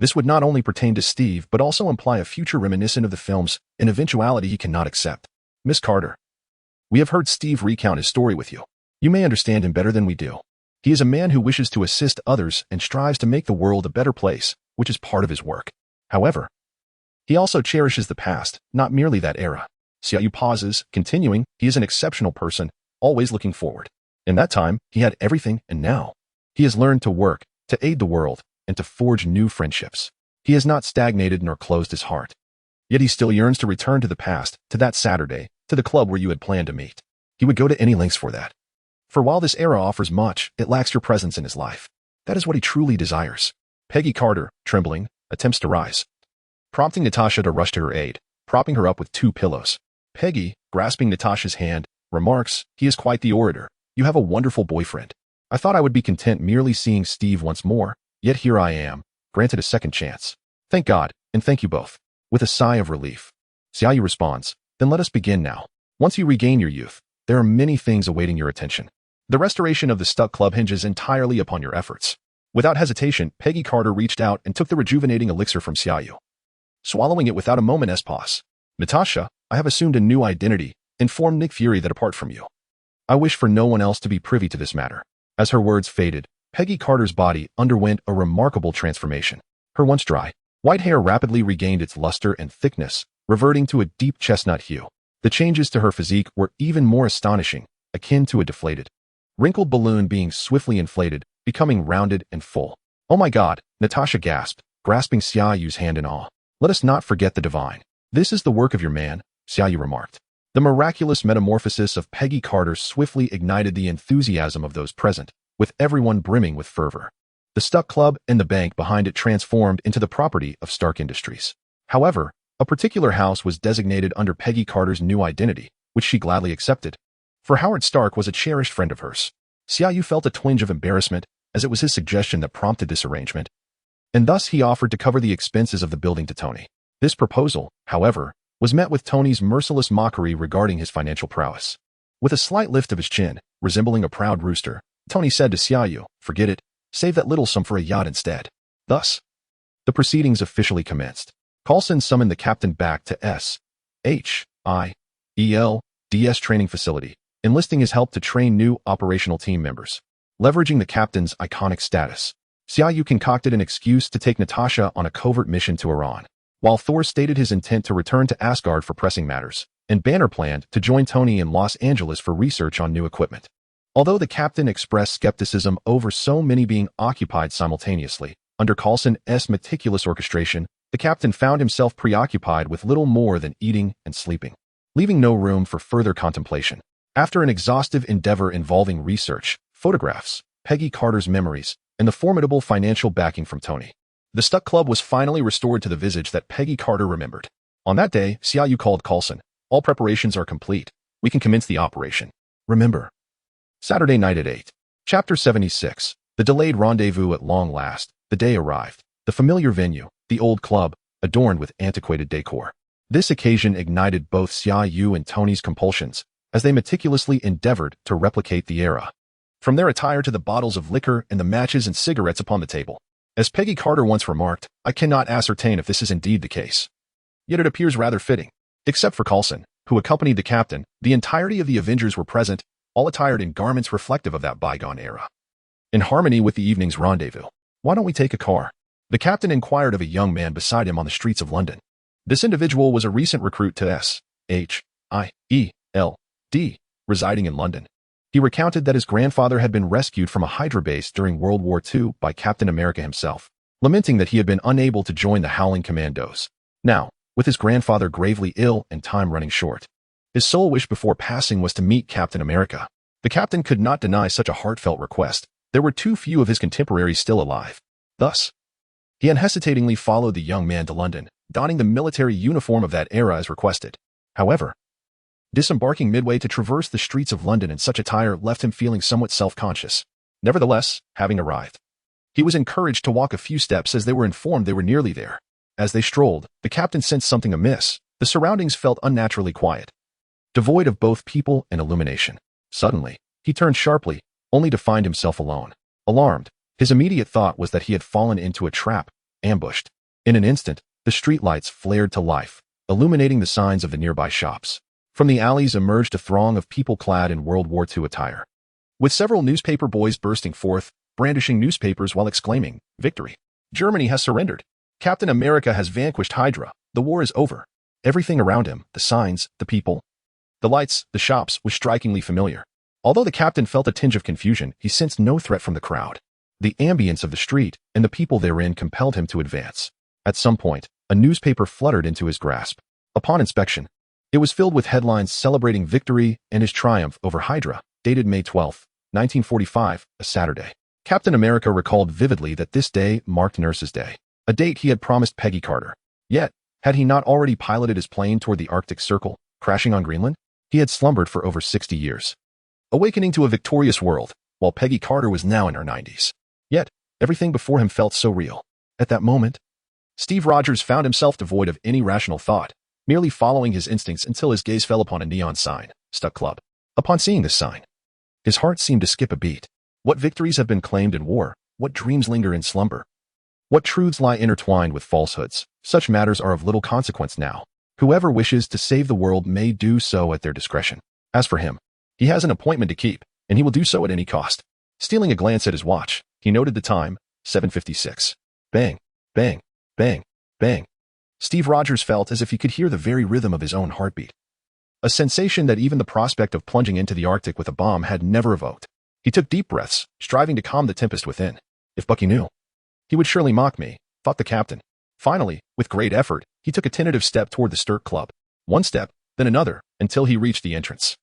A: This would not only pertain to Steve, but also imply a future reminiscent of the films, an eventuality he cannot accept. "Miss Carter, we have heard Steve recount his story with you. You may understand him better than we do. He is a man who wishes to assist others and strives to make the world a better place, which is part of his work. However, he also cherishes the past, not merely that era." Xia Yu pauses, continuing, "He is an exceptional person, always looking forward. In that time, he had everything, and now he has learned to work, to aid the world, and to forge new friendships. He has not stagnated nor closed his heart. Yet he still yearns to return to the past, to that Saturday, to the club where you had planned to meet. He would go to any lengths for that. For while this era offers much, it lacks your presence in his life. That is what he truly desires." Peggy Carter, trembling, attempts to rise, prompting Natasha to rush to her aid, propping her up with 2 pillows. Peggy, grasping Natasha's hand, remarks, "He is quite the orator. You have a wonderful boyfriend. I thought I would be content merely seeing Steve once more, yet here I am, granted a second chance. Thank God, and thank you both." With a sigh of relief, Xia Yu responds, "Then let us begin now. Once you regain your youth, there are many things awaiting your attention. The restoration of the Stuck Club hinges entirely upon your efforts." Without hesitation, Peggy Carter reached out and took the rejuvenating elixir from Xia Yu, swallowing it without a moment's pause. "Natasha, I have assumed a new identity, informed Nick Fury that apart from you, I wish for no one else to be privy to this matter." As her words faded, Peggy Carter's body underwent a remarkable transformation. Her once dry, white hair rapidly regained its luster and thickness, reverting to a deep chestnut hue. The changes to her physique were even more astonishing, akin to a deflated, wrinkled balloon being swiftly inflated, becoming rounded and full. "Oh my God," Natasha gasped, grasping Xia Yu's hand in awe. "Let us not forget the divine. This is the work of your man," Xia Yu remarked. The miraculous metamorphosis of Peggy Carter swiftly ignited the enthusiasm of those present, with everyone brimming with fervor. The Stuck Club and the bank behind it transformed into the property of Stark Industries. However, a particular house was designated under Peggy Carter's new identity, which she gladly accepted. For Howard Stark was a cherished friend of hers. Xia Yu felt a twinge of embarrassment, as it was his suggestion that prompted this arrangement, and thus he offered to cover the expenses of the building to Tony. This proposal, however, was met with Tony's merciless mockery regarding his financial prowess. With a slight lift of his chin, resembling a proud rooster, Tony said to Xia Yu, "Forget it, save that little sum for a yacht instead." Thus, the proceedings officially commenced. Coulson summoned the captain back to SHIELD's training facility, enlisting his help to train new operational team members. Leveraging the captain's iconic status, Xia Yu concocted an excuse to take Natasha on a covert mission to Iran, while Thor stated his intent to return to Asgard for pressing matters, and Banner planned to join Tony in Los Angeles for research on new equipment. Although the captain expressed skepticism over so many being occupied simultaneously, under Coulson's meticulous orchestration, the captain found himself preoccupied with little more than eating and sleeping, leaving no room for further contemplation. After an exhaustive endeavor involving research, photographs, Peggy Carter's memories, and the formidable financial backing from Tony. The Stuck Club was finally restored to the visage that Peggy Carter remembered. On that day, Xia Yu called Coulson. All preparations are complete. We can commence the operation. Remember. Saturday night at 8. Chapter 76. The delayed rendezvous at long last. The day arrived. The familiar venue, the old club, adorned with antiquated decor. This occasion ignited both Xia Yu and Tony's compulsions, as they meticulously endeavored to replicate the era. From their attire to the bottles of liquor and the matches and cigarettes upon the table. As Peggy Carter once remarked, I cannot ascertain if this is indeed the case. Yet it appears rather fitting. Except for Coulson, who accompanied the captain, the entirety of the Avengers were present, all attired in garments reflective of that bygone era. In harmony with the evening's rendezvous, why don't we take a car? The captain inquired of a young man beside him on the streets of London. This individual was a recent recruit to S.H.I.E.L.D., residing in London. He recounted that his grandfather had been rescued from a Hydra base during World War II by Captain America himself, lamenting that he had been unable to join the Howling Commandos. Now, with his grandfather gravely ill and time running short, his sole wish before passing was to meet Captain America. The captain could not deny such a heartfelt request. There were too few of his contemporaries still alive. Thus, he unhesitatingly followed the young man to London, donning the military uniform of that era as requested. However, disembarking midway to traverse the streets of London in such attire left him feeling somewhat self-conscious. Nevertheless, having arrived, he was encouraged to walk a few steps as they were informed they were nearly there. As they strolled, the captain sensed something amiss. The surroundings felt unnaturally quiet, devoid of both people and illumination. Suddenly, he turned sharply, only to find himself alone. Alarmed, his immediate thought was that he had fallen into a trap, ambushed. In an instant, the streetlights flared to life, illuminating the signs of the nearby shops. From the alleys emerged a throng of people clad in World War II attire, with several newspaper boys bursting forth, brandishing newspapers while exclaiming, "Victory! Germany has surrendered! Captain America has vanquished Hydra! The war is over!" Everything around him, the signs, the people, the lights, the shops, was strikingly familiar. Although the captain felt a tinge of confusion, he sensed no threat from the crowd. The ambience of the street and the people therein compelled him to advance. At some point, a newspaper fluttered into his grasp. Upon inspection, it was filled with headlines celebrating victory and his triumph over Hydra, dated May 12, 1945, a Saturday. Captain America recalled vividly that this day marked Nurse's Day, a date he had promised Peggy Carter. Yet, had he not already piloted his plane toward the Arctic Circle, crashing on Greenland? He had slumbered for over 60 years, awakening to a victorious world, while Peggy Carter was now in her 90s. Yet, everything before him felt so real. At that moment, Steve Rogers found himself devoid of any rational thought, merely following his instincts until his gaze fell upon a neon sign, Stuck Club. Upon seeing this sign, his heart seemed to skip a beat. What victories have been claimed in war? What dreams linger in slumber? What truths lie intertwined with falsehoods? Such matters are of little consequence now. Whoever wishes to save the world may do so at their discretion. As for him, he has an appointment to keep, and he will do so at any cost. Stealing a glance at his watch, he noted the time, 7:56. Bang, bang, bang, bang. Steve Rogers felt as if he could hear the very rhythm of his own heartbeat. A sensation that even the prospect of plunging into the Arctic with a bomb had never evoked. He took deep breaths, striving to calm the tempest within. If Bucky knew, he would surely mock me, thought the captain. Finally, with great effort, he took a tentative step toward the Stuck Club. One step, then another, until he reached the entrance.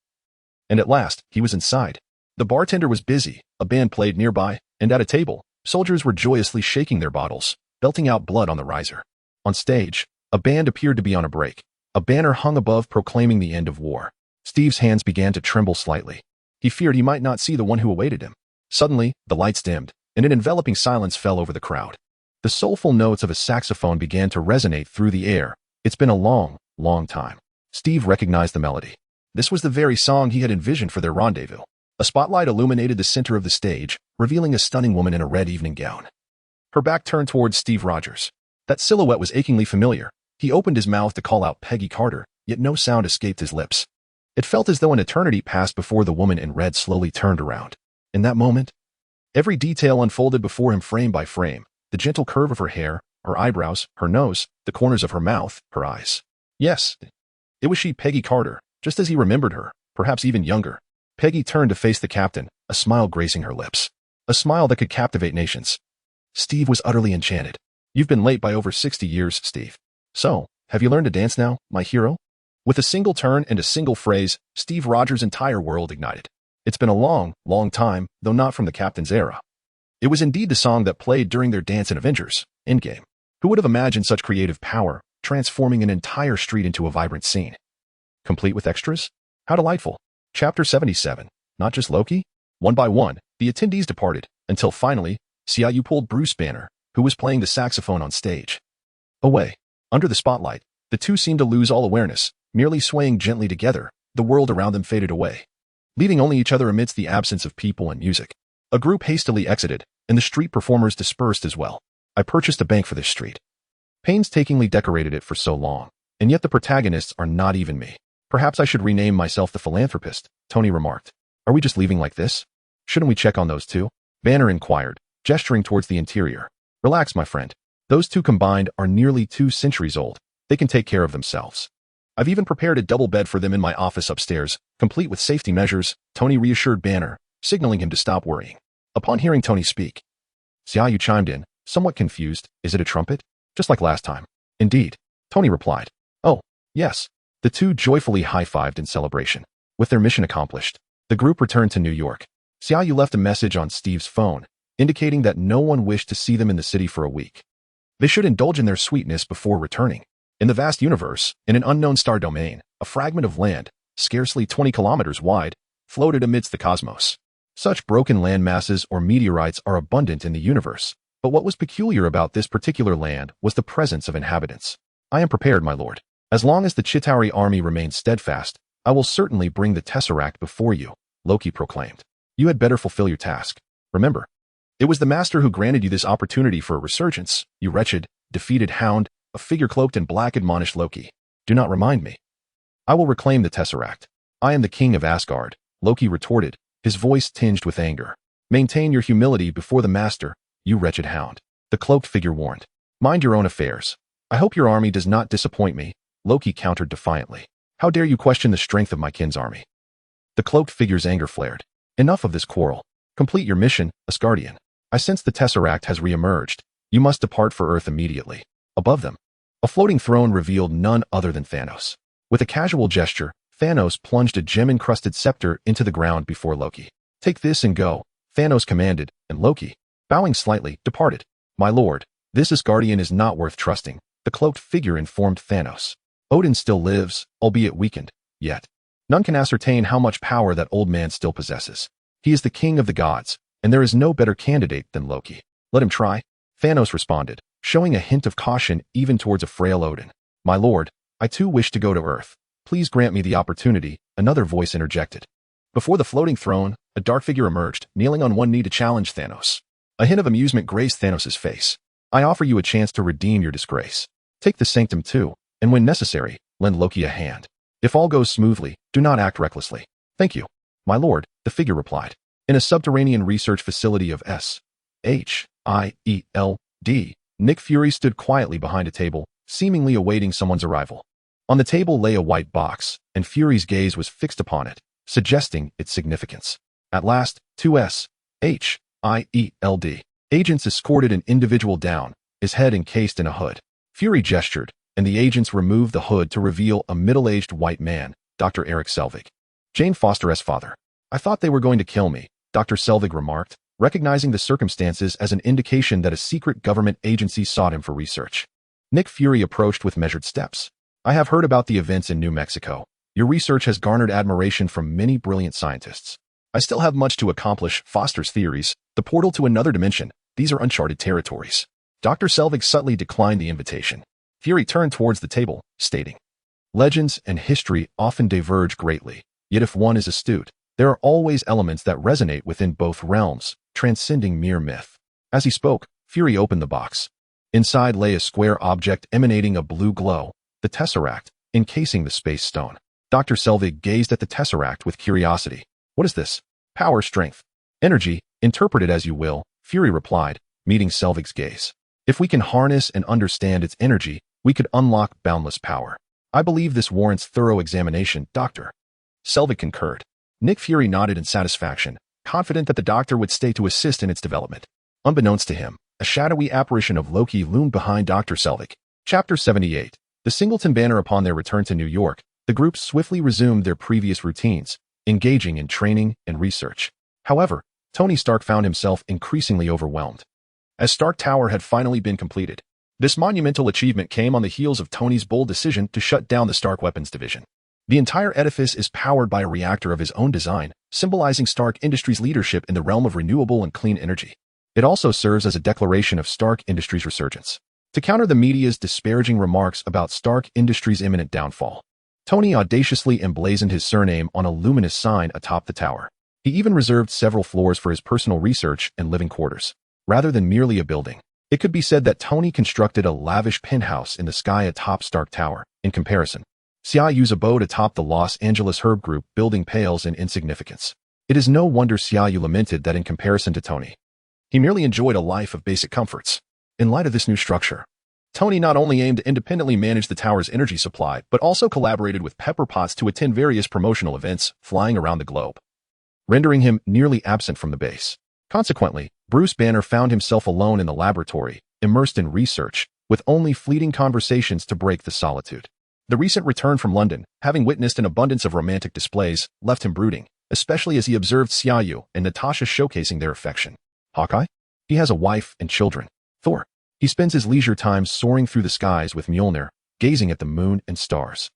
A: And at last, he was inside. The bartender was busy, a band played nearby, and at a table, soldiers were joyously shaking their bottles, belting out blood on the riser. On stage, a band appeared to be on a break. A banner hung above proclaiming the end of war. Steve's hands began to tremble slightly. He feared he might not see the one who awaited him. Suddenly, the lights dimmed, and an enveloping silence fell over the crowd. The soulful notes of a saxophone began to resonate through the air. It's been a long, long time. Steve recognized the melody. This was the very song he had envisioned for their rendezvous. A spotlight illuminated the center of the stage, revealing a stunning woman in a red evening gown. Her back turned towards Steve Rogers. That silhouette was achingly familiar. He opened his mouth to call out Peggy Carter, yet no sound escaped his lips. It felt as though an eternity passed before the woman in red slowly turned around. In that moment, every detail unfolded before him frame by frame. The gentle curve of her hair, her eyebrows, her nose, the corners of her mouth, her eyes. Yes, it was she, Peggy Carter, just as he remembered her, perhaps even younger. Peggy turned to face the captain, a smile gracing her lips. A smile that could captivate nations. Steve was utterly enchanted. You've been late by over 60 years, Steve. So, have you learned to dance now, my hero? With a single turn and a single phrase, Steve Rogers' entire world ignited. It's been a long, long time, though not from the captain's era. It was indeed the song that played during their dance in Avengers Endgame. Who would have imagined such creative power, transforming an entire street into a vibrant scene? Complete with extras? How delightful. Chapter 77. Not just Loki? One by one, the attendees departed, until finally, Xia Yu pulled Bruce Banner, who was playing the saxophone on stage. Away. Under the spotlight, the two seemed to lose all awareness, merely swaying gently together. The world around them faded away, leaving only each other amidst the absence of people and music. A group hastily exited, and the street performers dispersed as well. I purchased a bank for this street. Painstakingly decorated it for so long, and yet the protagonists are not even me. Perhaps I should rename myself the philanthropist, Tony remarked. Are we just leaving like this? Shouldn't we check on those two? Banner inquired, gesturing towards the interior. Relax, my friend. Those two combined are nearly 2 centuries old. They can take care of themselves. I've even prepared a double bed for them in my office upstairs, complete with safety measures, Tony reassured Banner, signaling him to stop worrying. Upon hearing Tony speak, Xia Yu chimed in, somewhat confused. Is it a trumpet? Just like last time. Indeed. Tony replied. Oh, yes. The two joyfully high-fived in celebration. With their mission accomplished, the group returned to New York. Xia Yu left a message on Steve's phone, indicating that no one wished to see them in the city for a week. They should indulge in their sweetness before returning. In the vast universe, in an unknown star domain, a fragment of land, scarcely 20 kilometers wide, floated amidst the cosmos. Such broken land masses or meteorites are abundant in the universe, but what was peculiar about this particular land was the presence of inhabitants. I am prepared, my lord. As long as the Chitauri army remains steadfast, I will certainly bring the Tesseract before you, Loki proclaimed. You had better fulfill your task. Remember, it was the master who granted you this opportunity for a resurgence, you wretched, defeated hound. A figure cloaked in black admonished Loki. Do not remind me. I will reclaim the Tesseract. I am the king of Asgard, Loki retorted, his voice tinged with anger. Maintain your humility before the master, you wretched hound. The cloaked figure warned. Mind your own affairs. I hope your army does not disappoint me, Loki countered defiantly. How dare you question the strength of my kin's army? The cloaked figure's anger flared. Enough of this quarrel. Complete your mission, Asgardian. I sense the Tesseract has re-emerged. You must depart for Earth immediately. Above them, a floating throne revealed none other than Thanos. With a casual gesture, Thanos plunged a gem-encrusted scepter into the ground before Loki. Take this and go, Thanos commanded, and Loki, bowing slightly, departed. My lord, this Asgardian is not worth trusting, the cloaked figure informed Thanos. Odin still lives, albeit weakened, yet none can ascertain how much power that old man still possesses. He is the king of the gods, and there is no better candidate than Loki. Let him try, Thanos responded, showing a hint of caution even towards a frail Odin. My lord, I too wish to go to Earth. Please grant me the opportunity, another voice interjected. Before the floating throne, a dark figure emerged, kneeling on one knee to challenge Thanos. A hint of amusement graced Thanos' face. I offer you a chance to redeem your disgrace. Take the sanctum too, and when necessary, lend Loki a hand. If all goes smoothly, do not act recklessly. Thank you. My lord, the figure replied. In a subterranean research facility of S.H.I.E.L.D., Nick Fury stood quietly behind a table, seemingly awaiting someone's arrival. On the table lay a white box, and Fury's gaze was fixed upon it, suggesting its significance. At last, two S.H.I.E.L.D. agents escorted an individual down, his head encased in a hood. Fury gestured, and the agents removed the hood to reveal a middle-aged white man, Dr. Eric Selvig. Jane Foster's father. I thought they were going to kill me, Dr. Selvig remarked, recognizing the circumstances as an indication that a secret government agency sought him for research. Nick Fury approached with measured steps. I have heard about the events in New Mexico. Your research has garnered admiration from many brilliant scientists. I still have much to accomplish. Foster's theories, the portal to another dimension, these are uncharted territories. Dr. Selvig subtly declined the invitation. Fury turned towards the table, stating, legends and history often diverge greatly, yet if one is astute, there are always elements that resonate within both realms, transcending mere myth. As he spoke, Fury opened the box. Inside lay a square object emanating a blue glow, the Tesseract, encasing the space stone. Dr. Selvig gazed at the Tesseract with curiosity. What is this? Power, strength, energy, interpret it as you will, Fury replied, meeting Selvig's gaze. If we can harness and understand its energy, we could unlock boundless power. I believe this warrants thorough examination, Dr. Selvig concurred. Nick Fury nodded in satisfaction, confident that the doctor would stay to assist in its development. Unbeknownst to him, a shadowy apparition of Loki loomed behind Dr. Selvig. Chapter 78. The Singleton Banner. Upon their return to New York, the group swiftly resumed their previous routines, engaging in training and research. However, Tony Stark found himself increasingly overwhelmed. As Stark Tower had finally been completed, this monumental achievement came on the heels of Tony's bold decision to shut down the Stark Weapons Division. The entire edifice is powered by a reactor of his own design, symbolizing Stark Industries' leadership in the realm of renewable and clean energy. It also serves as a declaration of Stark Industries' resurgence. To counter the media's disparaging remarks about Stark Industries' imminent downfall, Tony audaciously emblazoned his surname on a luminous sign atop the tower. He even reserved several floors for his personal research and living quarters. Rather than merely a building, it could be said that Tony constructed a lavish penthouse in the sky atop Stark Tower. In comparison, Xia Yu's abode atop the Los Angeles Herb Group building pales in insignificance. It is no wonder Xia Yu lamented that in comparison to Tony, he merely enjoyed a life of basic comforts. In light of this new structure, Tony not only aimed to independently manage the tower's energy supply, but also collaborated with Pepper Potts to attend various promotional events flying around the globe, rendering him nearly absent from the base. Consequently, Bruce Banner found himself alone in the laboratory, immersed in research, with only fleeting conversations to break the solitude. The recent return from London, having witnessed an abundance of romantic displays, left him brooding, especially as he observed Xia Yu and Natasha showcasing their affection. Hawkeye? He has a wife and children. Thor? He spends his leisure time soaring through the skies with Mjolnir, gazing at the moon and stars.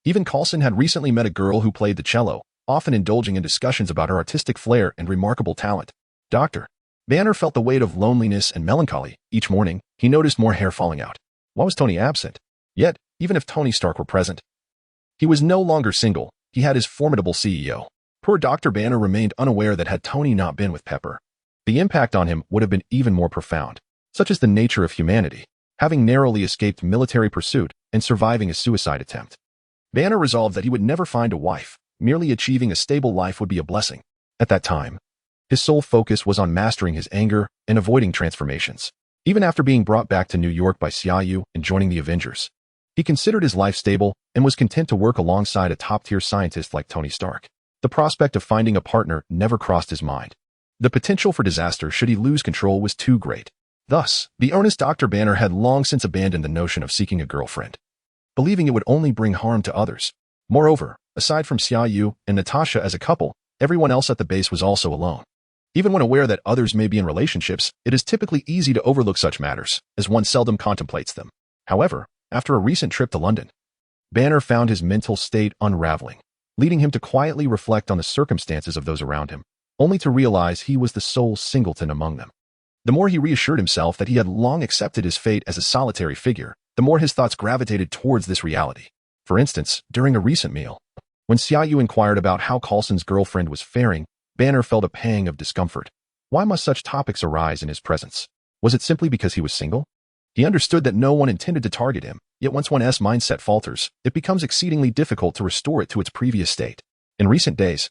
A: Even Coulson had recently met a girl who played the cello, often indulging in discussions about her artistic flair and remarkable talent. Dr. Banner felt the weight of loneliness and melancholy. Each morning, he noticed more hair falling out. Why was Tony absent? Yet, even if Tony Stark were present, he was no longer single. He had his formidable CEO. Poor Dr. Banner remained unaware that had Tony not been with Pepper, the impact on him would have been even more profound. Such is the nature of humanity, having narrowly escaped military pursuit and surviving a suicide attempt. Banner resolved that he would never find a wife. Merely achieving a stable life would be a blessing. At that time, his sole focus was on mastering his anger and avoiding transformations. Even after being brought back to New York by Xia Yu and joining the Avengers, he considered his life stable and was content to work alongside a top-tier scientist like Tony Stark. The prospect of finding a partner never crossed his mind. The potential for disaster should he lose control was too great. Thus, the earnest Dr. Banner had long since abandoned the notion of seeking a girlfriend, believing it would only bring harm to others. Moreover, aside from Xia Yu and Natasha as a couple, everyone else at the base was also alone. Even when aware that others may be in relationships, it is typically easy to overlook such matters, as one seldom contemplates them. However, after a recent trip to London, Banner found his mental state unraveling, leading him to quietly reflect on the circumstances of those around him, only to realize he was the sole singleton among them. The more he reassured himself that he had long accepted his fate as a solitary figure, the more his thoughts gravitated towards this reality. For instance, during a recent meal, when Xia Yu inquired about how Coulson's girlfriend was faring, Banner felt a pang of discomfort. Why must such topics arise in his presence? Was it simply because he was single? He understood that no one intended to target him, yet once one's mindset falters, it becomes exceedingly difficult to restore it to its previous state. In recent days,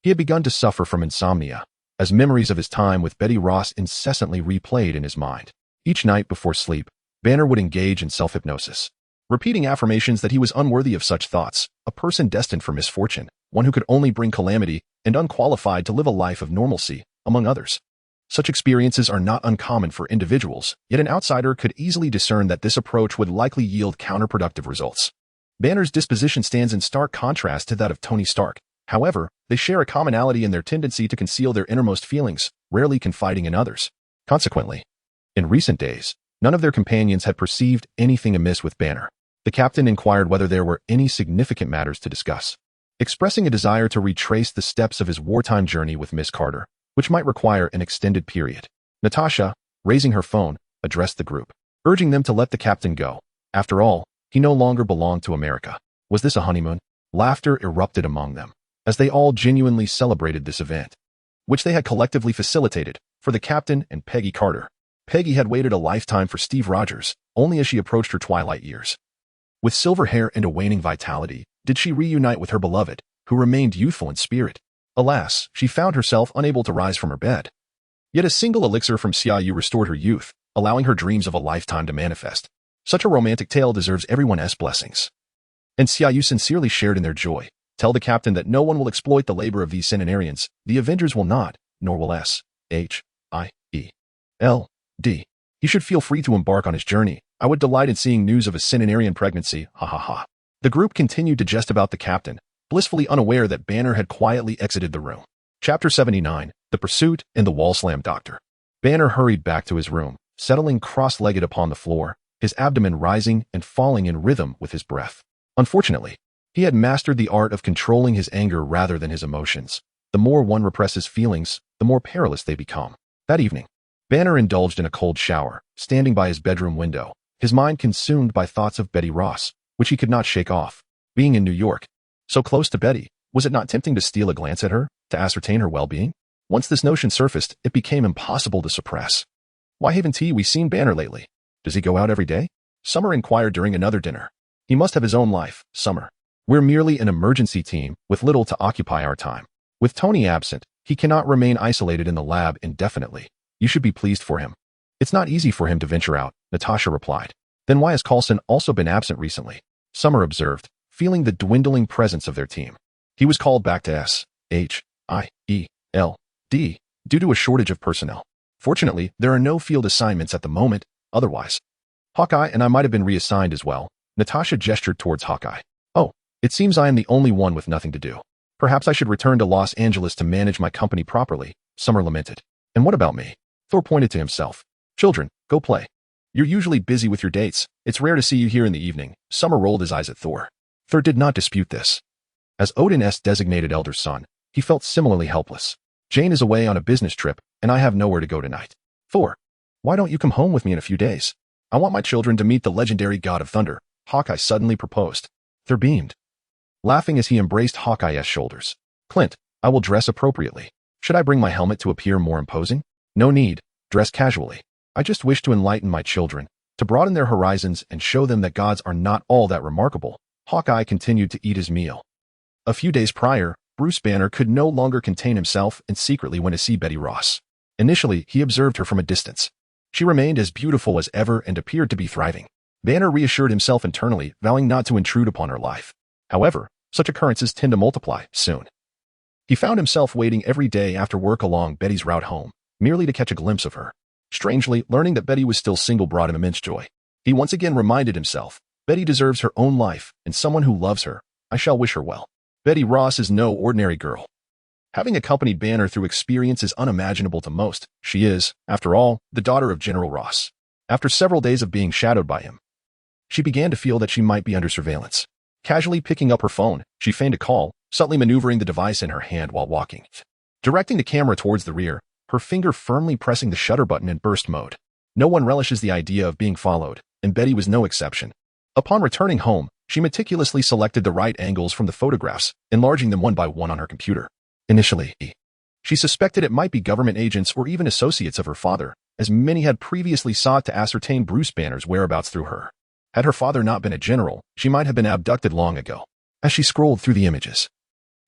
A: he had begun to suffer from insomnia, as memories of his time with Betty Ross incessantly replayed in his mind. Each night before sleep, Banner would engage in self-hypnosis, repeating affirmations that he was unworthy of such thoughts, a person destined for misfortune, one who could only bring calamity, and unqualified to live a life of normalcy, among others. Such experiences are not uncommon for individuals, yet an outsider could easily discern that this approach would likely yield counterproductive results. Banner's disposition stands in stark contrast to that of Tony Stark. However, they share a commonality in their tendency to conceal their innermost feelings, rarely confiding in others. Consequently, in recent days, none of their companions had perceived anything amiss with Banner. The captain inquired whether there were any significant matters to discuss, expressing a desire to retrace the steps of his wartime journey with Miss Carter, which might require an extended period. Natasha, raising her phone, addressed the group, urging them to let the captain go. After all, he no longer belonged to America. Was this a honeymoon? Laughter erupted among them, as they all genuinely celebrated this event, which they had collectively facilitated, for the captain and Peggy Carter. Peggy had waited a lifetime for Steve Rogers, only as she approached her twilight years. With silver hair and a waning vitality, did she reunite with her beloved, who remained youthful in spirit. Alas, she found herself unable to rise from her bed. Yet a single elixir from Xia Yu restored her youth, allowing her dreams of a lifetime to manifest. Such a romantic tale deserves everyone's blessings. And Xia Yu sincerely shared in their joy. Tell the captain that no one will exploit the labor of these centenarians. The Avengers will not, nor will S.H.I.E.L.D. He should feel free to embark on his journey. I would delight in seeing news of a centenarian pregnancy, ha ha ha. The group continued to jest about the captain, blissfully unaware that Banner had quietly exited the room. Chapter 79, The Pursuit and the Wall-Slam Doctor. Banner hurried back to his room, settling cross-legged upon the floor, his abdomen rising and falling in rhythm with his breath. Unfortunately, he had mastered the art of controlling his anger rather than his emotions. The more one represses feelings, the more perilous they become. That evening, Banner indulged in a cold shower, standing by his bedroom window, his mind consumed by thoughts of Betty Ross, which he could not shake off. Being in New York, so close to Betty, was it not tempting to steal a glance at her, to ascertain her well-being? Once this notion surfaced, it became impossible to suppress. Why haven't we seen Banner lately? Does he go out every day? Summer inquired during another dinner. He must have his own life, Summer. We're merely an emergency team with little to occupy our time. With Tony absent, he cannot remain isolated in the lab indefinitely. You should be pleased for him. It's not easy for him to venture out, Natasha replied. Then why has Coulson also been absent recently? Summer observed, feeling the dwindling presence of their team. He was called back to SHIELD due to a shortage of personnel. Fortunately, there are no field assignments at the moment, otherwise. Hawkeye and I might have been reassigned as well. Natasha gestured towards Hawkeye. Oh, it seems I am the only one with nothing to do. Perhaps I should return to Los Angeles to manage my company properly, Summer lamented. And what about me? Thor pointed to himself. Children, go play. You're usually busy with your dates. It's rare to see you here in the evening. Summer rolled his eyes at Thor. Thor did not dispute this. As Odin's designated elder son, he felt similarly helpless. Jane is away on a business trip, and I have nowhere to go tonight. Thor, why don't you come home with me in a few days? I want my children to meet the legendary god of thunder, Hawkeye suddenly proposed. Thor beamed, laughing as he embraced Hawkeye's shoulders. Clint, I will dress appropriately. Should I bring my helmet to appear more imposing? No need, dress casually. I just wish to enlighten my children, to broaden their horizons and show them that gods are not all that remarkable. Hawkeye continued to eat his meal. A few days prior, Bruce Banner could no longer contain himself and secretly went to see Betty Ross. Initially, he observed her from a distance. She remained as beautiful as ever and appeared to be thriving. Banner reassured himself internally, vowing not to intrude upon her life. However, such occurrences tend to multiply soon. He found himself waiting every day after work along Betty's route home, merely to catch a glimpse of her. Strangely, learning that Betty was still single brought him immense joy. He once again reminded himself, Betty deserves her own life and someone who loves her. I shall wish her well. Betty Ross is no ordinary girl. Having accompanied Banner through experiences unimaginable to most, she is, after all, the daughter of General Ross. After several days of being shadowed by him, she began to feel that she might be under surveillance. Casually picking up her phone, she feigned a call, subtly maneuvering the device in her hand while walking. Directing the camera towards the rear, her finger firmly pressing the shutter button in burst mode. No one relishes the idea of being followed, and Betty was no exception. Upon returning home, she meticulously selected the right angles from the photographs, enlarging them one by one on her computer. Initially, she suspected it might be government agents or even associates of her father, as many had previously sought to ascertain Bruce Banner's whereabouts through her. Had her father not been a general, she might have been abducted long ago. As she scrolled through the images,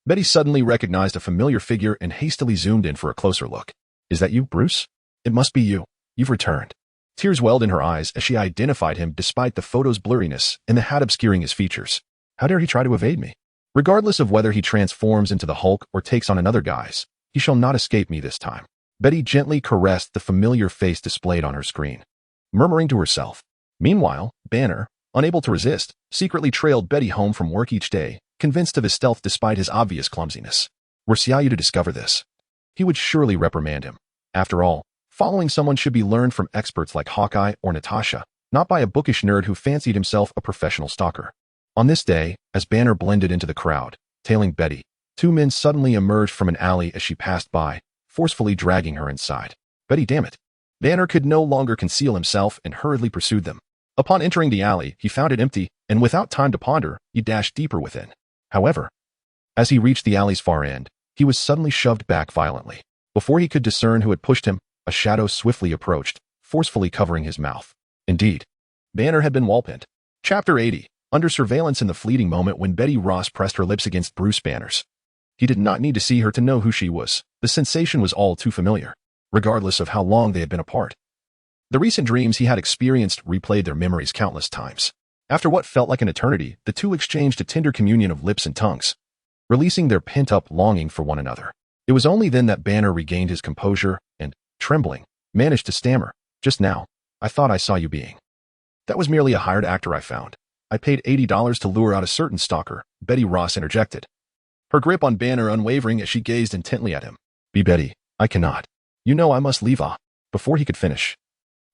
A: Betty suddenly recognized a familiar figure and hastily zoomed in for a closer look. Is that you, Bruce? It must be you. You've returned. Tears welled in her eyes as she identified him despite the photo's blurriness and the hat obscuring his features. How dare he try to evade me? Regardless of whether he transforms into the Hulk or takes on another guise, he shall not escape me this time. Betty gently caressed the familiar face displayed on her screen, murmuring to herself. Meanwhile, Banner, unable to resist, secretly trailed Betty home from work each day, convinced of his stealth despite his obvious clumsiness. Were Xia Yu to discover this, he would surely reprimand him. After all, following someone should be learned from experts like Hawkeye or Natasha, not by a bookish nerd who fancied himself a professional stalker. On this day, as Banner blended into the crowd, tailing Betty, two men suddenly emerged from an alley as she passed by, forcefully dragging her inside. Betty, damn it. Banner could no longer conceal himself and hurriedly pursued them. Upon entering the alley, he found it empty, and without time to ponder, he dashed deeper within. However, as he reached the alley's far end, he was suddenly shoved back violently. Before he could discern who had pushed him, a shadow swiftly approached, forcefully covering his mouth. Indeed, Banner had been wall-pinned. Chapter 80. Under surveillance in the fleeting moment when Betty Ross pressed her lips against Bruce Banner's. He did not need to see her to know who she was. The sensation was all too familiar, regardless of how long they had been apart. The recent dreams he had experienced replayed their memories countless times. After what felt like an eternity, the two exchanged a tender communion of lips and tongues, releasing their pent-up longing for one another. It was only then that Banner regained his composure and, trembling, managed to stammer, "Just now, I thought I saw you being." "That was merely a hired actor I found. I paid $80 to lure out a certain stalker," Betty Ross interjected. her grip on Banner unwavering as she gazed intently at him. "Be Betty, I cannot. You know I must leave." Before he could finish,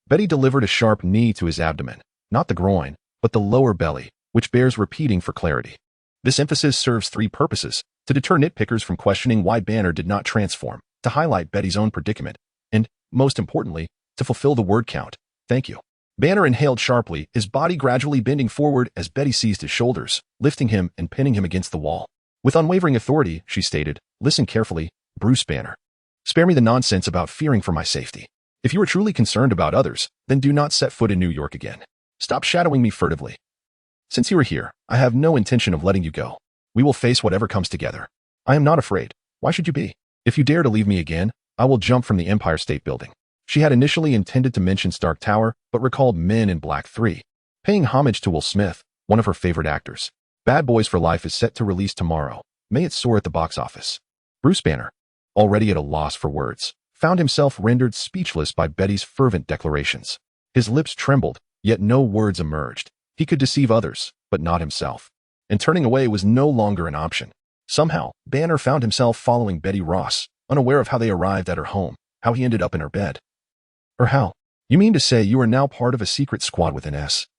A: Betty delivered a sharp knee to his abdomen, not the groin, but the lower belly, which bears repeating for clarity. This emphasis serves three purposes: to deter nitpickers from questioning why Banner did not transform, to highlight Betty's own predicament, and, most importantly, to fulfill the word count. "Thank you." Banner inhaled sharply, his body gradually bending forward as Betty seized his shoulders, lifting him and pinning him against the wall. With unwavering authority, she stated, "Listen carefully, Bruce Banner. Spare me the nonsense about fearing for my safety. If you are truly concerned about others, then do not set foot in New York again. Stop shadowing me furtively. Since you are here, I have no intention of letting you go. We will face whatever comes together. I am not afraid. Why should you be? If you dare to leave me again, I will jump from the Empire State Building." She had initially intended to mention Stark Tower, but recalled Men in Black 3, paying homage to Will Smith, one of her favorite actors. Bad Boys for Life is set to release tomorrow. May it soar at the box office. Bruce Banner, already at a loss for words, found himself rendered speechless by Betty's fervent declarations. His lips trembled, yet no words emerged. He could deceive others, but not himself. And turning away was no longer an option. Somehow, Banner found himself following Betty Ross, unaware of how they arrived at her home, how he ended up in her bed. Or how? You mean to say you are now part of a secret squad with an S-H-I-E-L-D,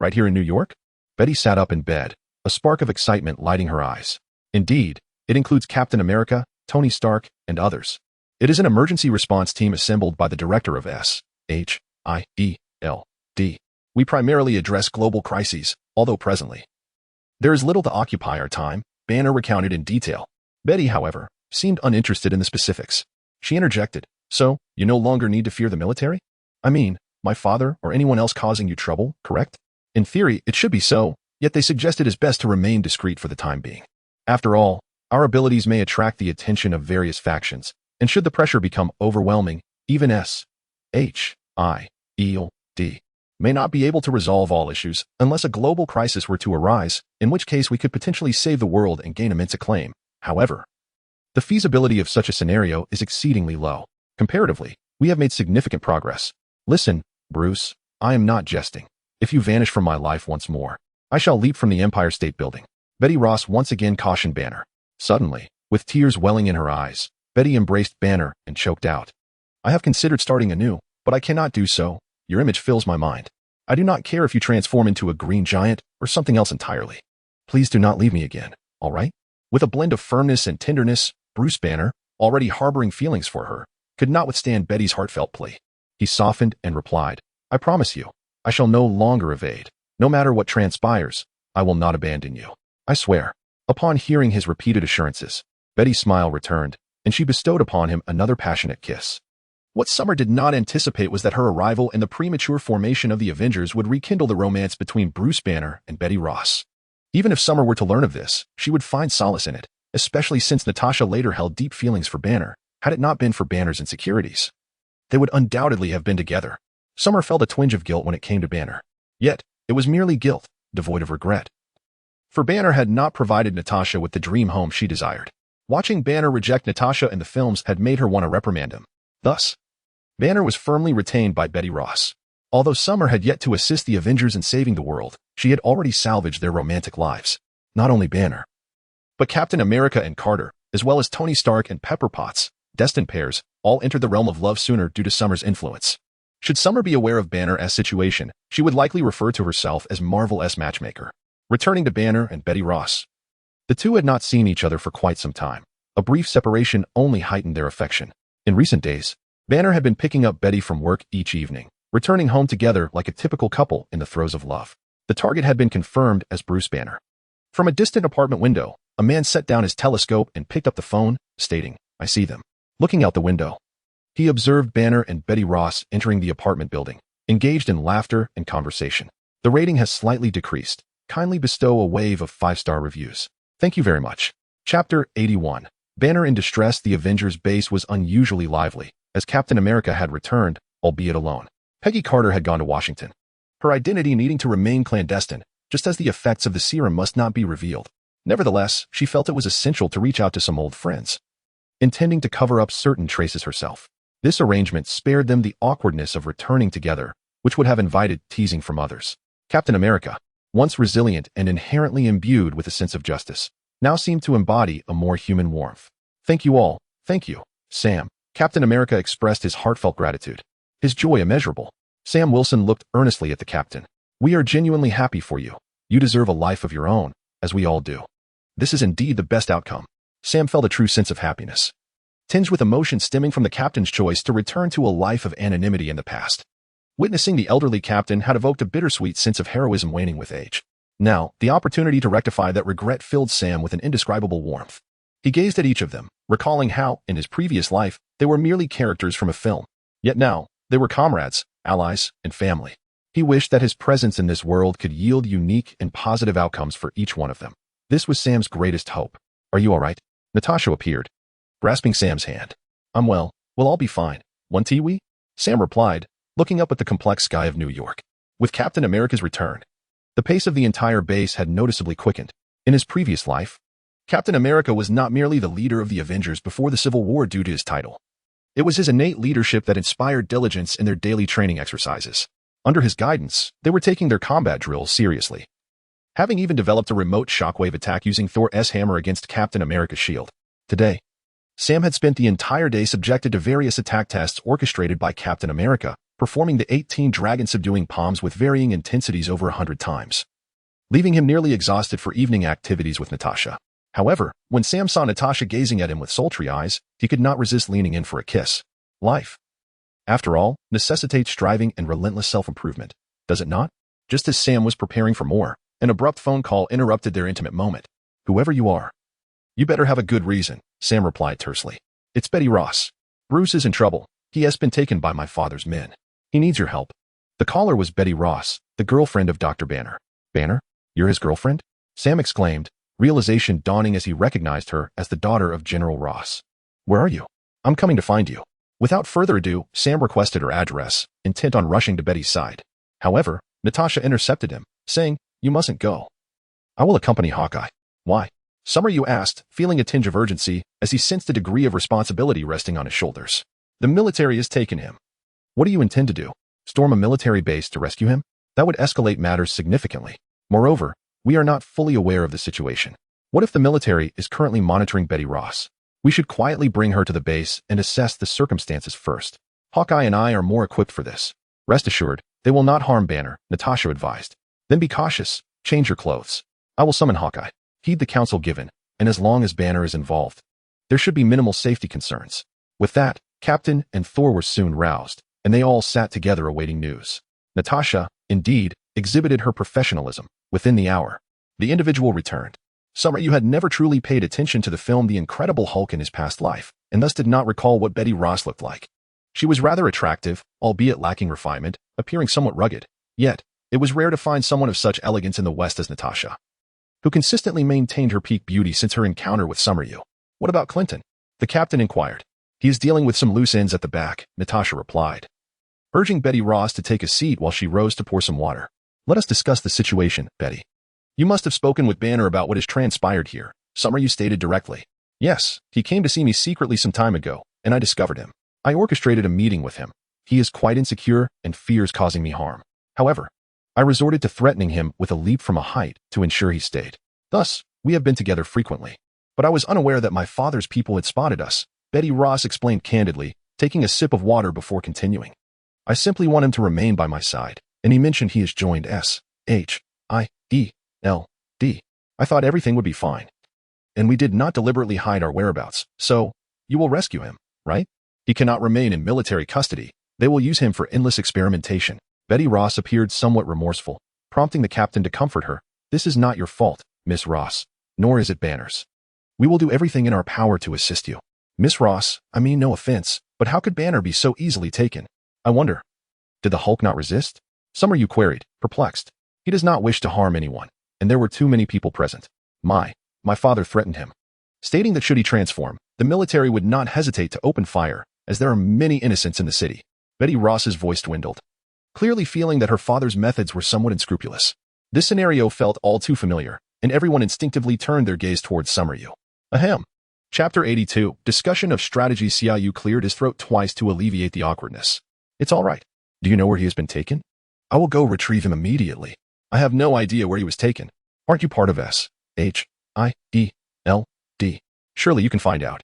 A: right here in New York? Betty sat up in bed, a spark of excitement lighting her eyes. Indeed, it includes Captain America, Tony Stark, and others. It is an emergency response team assembled by the director of S-H-I-E-L-D. We primarily address global crises, although presently there is little to occupy our time, Banner recounted in detail. Betty, however, seemed uninterested in the specifics. She interjected, "So, you no longer need to fear the military? I mean, my father or anyone else causing you trouble, correct? In theory, it should be so, yet they suggest it is best to remain discreet for the time being. After all, our abilities may attract the attention of various factions, and should the pressure become overwhelming, even S-H-I-E-L-D may not be able to resolve all issues unless a global crisis were to arise, in which case we could potentially save the world and gain immense acclaim. However, the feasibility of such a scenario is exceedingly low. Comparatively, we have made significant progress. Listen, Bruce, I am not jesting. If you vanish from my life once more, I shall leap from the Empire State Building." Betty Ross once again cautioned Banner. Suddenly, with tears welling in her eyes, Betty embraced Banner and choked out, "I have considered starting anew, but I cannot do so. Your image fills my mind. I do not care if you transform into a green giant or something else entirely. Please do not leave me again, all right?" With a blend of firmness and tenderness, Bruce Banner, already harboring feelings for her, could not withstand Betty's heartfelt plea. He softened and replied, "I promise you, I shall no longer evade. No matter what transpires, I will not abandon you. I swear." Upon hearing his repeated assurances, Betty's smile returned, and she bestowed upon him another passionate kiss. What Summer did not anticipate was that her arrival and the premature formation of the Avengers would rekindle the romance between Bruce Banner and Betty Ross. Even if Summer were to learn of this, she would find solace in it, especially since Natasha later held deep feelings for Banner. Had it not been for Banner's insecurities, they would undoubtedly have been together. Summer felt a twinge of guilt when it came to Banner. Yet, it was merely guilt, devoid of regret. For Banner had not provided Natasha with the dream home she desired. Watching Banner reject Natasha in the films had made her want to reprimand him. Thus, Banner was firmly retained by Betty Ross. Although Summer had yet to assist the Avengers in saving the world, she had already salvaged their romantic lives. Not only Banner, but Captain America and Carter, as well as Tony Stark and Pepper Potts, destined pairs, all entered the realm of love sooner due to Summer's influence. Should Summer be aware of Banner's situation, she would likely refer to herself as Marvel's matchmaker. Returning to Banner and Betty Ross, the two had not seen each other for quite some time. A brief separation only heightened their affection. In recent days, Banner had been picking up Betty from work each evening, returning home together like a typical couple in the throes of love. The target had been confirmed as Bruce Banner. From a distant apartment window, a man set down his telescope and picked up the phone, stating, "I see them." Looking out the window, he observed Banner and Betty Ross entering the apartment building, engaged in laughter and conversation. The rating has slightly decreased. Kindly bestow a wave of 5-star reviews. Thank you very much. Chapter 81. Banner in distress. The Avengers base was unusually lively, as Captain America had returned, albeit alone. Peggy Carter had gone to Washington, her identity needing to remain clandestine, just as the effects of the serum must not be revealed. Nevertheless, she felt it was essential to reach out to some old friends, intending to cover up certain traces herself. This arrangement spared them the awkwardness of returning together, which would have invited teasing from others. Captain America, once resilient and inherently imbued with a sense of justice, now seemed to embody a more human warmth. Thank you all. Thank you, Sam. Captain America expressed his heartfelt gratitude, his joy immeasurable. Sam Wilson looked earnestly at the captain. We are genuinely happy for you. You deserve a life of your own, as we all do. This is indeed the best outcome. Sam felt a true sense of happiness, tinged with emotion stemming from the captain's choice to return to a life of anonymity in the past. Witnessing the elderly captain had evoked a bittersweet sense of heroism waning with age. Now, the opportunity to rectify that regret filled Sam with an indescribable warmth. He gazed at each of them, recalling how, in his previous life, they were merely characters from a film. Yet now, they were comrades, allies, and family. He wished that his presence in this world could yield unique and positive outcomes for each one of them. This was Sam's greatest hope. Are you all right? Natasha appeared, grasping Sam's hand. I'm well. We'll all be fine. Won't we? Sam replied, looking up at the complex sky of New York. With Captain America's return, the pace of the entire base had noticeably quickened. In his previous life, Captain America was not merely the leader of the Avengers before the Civil War due to his title. It was his innate leadership that inspired diligence in their daily training exercises. Under his guidance, they were taking their combat drills seriously, having even developed a remote shockwave attack using Thor's hammer against Captain America's shield. Today, Sam had spent the entire day subjected to various attack tests orchestrated by Captain America, performing the 18 dragon-subduing palms with varying intensities over 100 times, leaving him nearly exhausted for evening activities with Natasha. However, when Sam saw Natasha gazing at him with sultry eyes, he could not resist leaning in for a kiss. Life, after all, necessitates striving and relentless self-improvement, does it not? Just as Sam was preparing for more, an abrupt phone call interrupted their intimate moment. Whoever you are, you better have a good reason, Sam replied tersely. It's Betty Ross. Bruce is in trouble. He has been taken by my father's men. He needs your help. The caller was Betty Ross, the girlfriend of Dr. Banner. Banner? You're his girlfriend? Sam exclaimed, realization dawning as he recognized her as the daughter of General Ross. Where are you? I'm coming to find you. Without further ado, Sam requested her address, intent on rushing to Betty's side. However, Natasha intercepted him, saying, You mustn't go. I will accompany Hawkeye. Why? Summer Yu asked, feeling a tinge of urgency as he sensed a degree of responsibility resting on his shoulders. The military has taken him. What do you intend to do? Storm a military base to rescue him? That would escalate matters significantly. Moreover, we are not fully aware of the situation. What if the military is currently monitoring Betty Ross? We should quietly bring her to the base and assess the circumstances first. Hawkeye and I are more equipped for this. Rest assured, they will not harm Banner, Natasha advised. Then be cautious. Change your clothes. I will summon Hawkeye. Heed the counsel given, and as long as Banner is involved, there should be minimal safety concerns. With that, Captain and Thor were soon roused, and they all sat together awaiting news. Natasha, indeed, exhibited her professionalism. Within the hour, the individual returned. Summer Yu had never truly paid attention to the film The Incredible Hulk in his past life, and thus did not recall what Betty Ross looked like. She was rather attractive, albeit lacking refinement, appearing somewhat rugged. Yet, it was rare to find someone of such elegance in the West as Natasha, who consistently maintained her peak beauty since her encounter with Summer Yu. What about Clinton? The captain inquired. He is dealing with some loose ends at the back, Natasha replied, urging Betty Ross to take a seat while she rose to pour some water. Let us discuss the situation, Betty. You must have spoken with Banner about what has transpired here, Summer Yu stated directly. Yes, he came to see me secretly some time ago, and I discovered him. I orchestrated a meeting with him. He is quite insecure and fears causing me harm. However, I resorted to threatening him with a leap from a height to ensure he stayed. Thus, we have been together frequently. But I was unaware that my father's people had spotted us, Betty Ross explained candidly, taking a sip of water before continuing. I simply want him to remain by my side, and he mentioned he has joined SHIELD. I thought everything would be fine. And we did not deliberately hide our whereabouts, so, you will rescue him, right? He cannot remain in military custody. They will use him for endless experimentation. Betty Ross appeared somewhat remorseful, prompting the captain to comfort her. This is not your fault, Miss Ross, nor is it Banner's. We will do everything in our power to assist you. Miss Ross, I mean no offense, but how could Banner be so easily taken? I wonder. Did the Hulk not resist? Summer Yu queried, perplexed. He does not wish to harm anyone, and there were too many people present. My father threatened him, stating that should he transform, the military would not hesitate to open fire, as there are many innocents in the city. Betty Ross's voice dwindled, clearly feeling that her father's methods were somewhat unscrupulous. This scenario felt all too familiar, and everyone instinctively turned their gaze towards Summer Yu. Ahem. Chapter 82, Discussion of Strategy. Xia Yu cleared his throat twice to alleviate the awkwardness. It's all right. Do you know where he has been taken? I will go retrieve him immediately. I have no idea where he was taken. Aren't you part of S-H-I-E-L-D? Surely you can find out.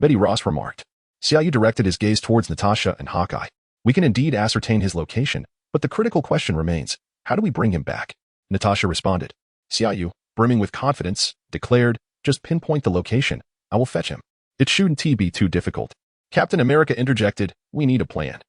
A: Betty Ross remarked. Xia Yu directed his gaze towards Natasha and Hawkeye. We can indeed ascertain his location, but the critical question remains, how do we bring him back? Natasha responded. Xia Yu, brimming with confidence, declared, just pinpoint the location. I will fetch him. It shouldn't be too difficult. Captain America interjected, we need a plan.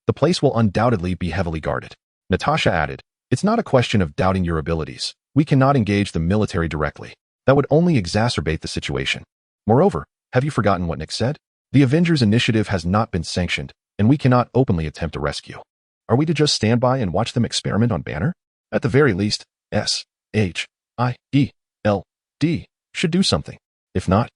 A: The place will undoubtedly be heavily guarded. Natasha added, it's not a question of doubting your abilities. We cannot engage the military directly. That would only exacerbate the situation. Moreover, have you forgotten what Nick said? The Avengers initiative has not been sanctioned, and we cannot openly attempt a rescue. Are we to just stand by and watch them experiment on Banner? At the very least, S-H-I-E-L-D should do something. If not,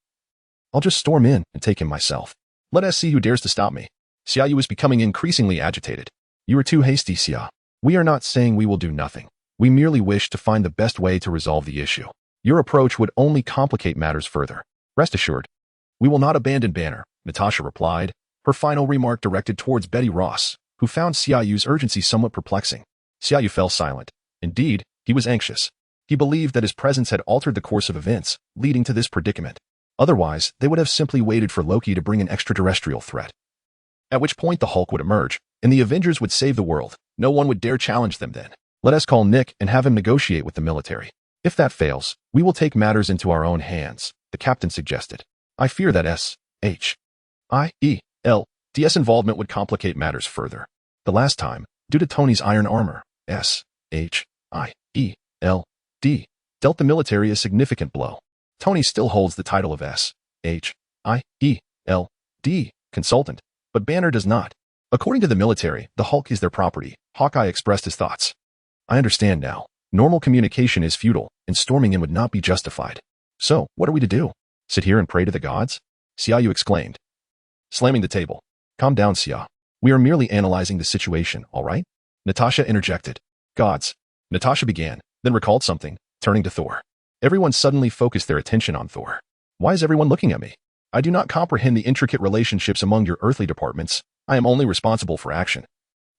A: I'll just storm in and take him myself. Let us see who dares to stop me. Xia Yu is becoming increasingly agitated. You are too hasty, Xia. We are not saying we will do nothing. We merely wish to find the best way to resolve the issue. Your approach would only complicate matters further. Rest assured, we will not abandon Banner, Natasha replied, her final remark directed towards Betty Ross, who found Xia Yu's urgency somewhat perplexing. Xia Yu fell silent. Indeed, he was anxious. He believed that his presence had altered the course of events, leading to this predicament. Otherwise, they would have simply waited for Loki to bring an extraterrestrial threat. At which point the Hulk would emerge, and the Avengers would save the world. No one would dare challenge them then. Let us call Nick and have him negotiate with the military. If that fails, we will take matters into our own hands, the captain suggested. I fear that S-H-I-E-L-D's involvement would complicate matters further. The last time, due to Tony's iron armor, S-H-I-E-L-D dealt the military a significant blow. Tony still holds the title of S-H-I-E-L-D consultant, but Banner does not. According to the military, the Hulk is their property. Hawkeye expressed his thoughts. I understand now. Normal communication is futile, and storming in would not be justified. So, what are we to do? Sit here and pray to the gods? Xia Yu exclaimed, slamming the table. Calm down, Xia. We are merely analyzing the situation, all right? Natasha interjected. Gods. Natasha began, then recalled something, turning to Thor. Everyone suddenly focused their attention on Thor. Why is everyone looking at me? I do not comprehend the intricate relationships among your earthly departments. I am only responsible for action.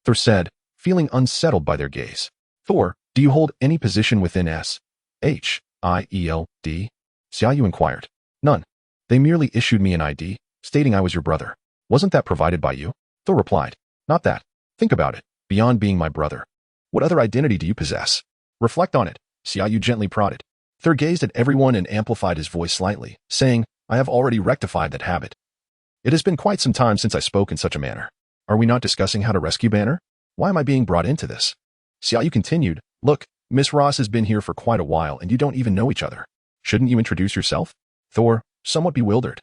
A: Thor said, feeling unsettled by their gaze. Thor, do you hold any position within S-H-I-E-L-D? Xia Yu inquired. None. They merely issued me an ID, stating I was your brother. Wasn't that provided by you? Thor replied. Not that. Think about it. Beyond being my brother, what other identity do you possess? Reflect on it. Xia Yu gently prodded. Thor gazed at everyone and amplified his voice slightly, saying, I have already rectified that habit. It has been quite some time since I spoke in such a manner. Are we not discussing how to rescue Banner? Why am I being brought into this? Xia Yu continued, look, Miss Ross has been here for quite a while and you don't even know each other. Shouldn't you introduce yourself? Thor, somewhat bewildered,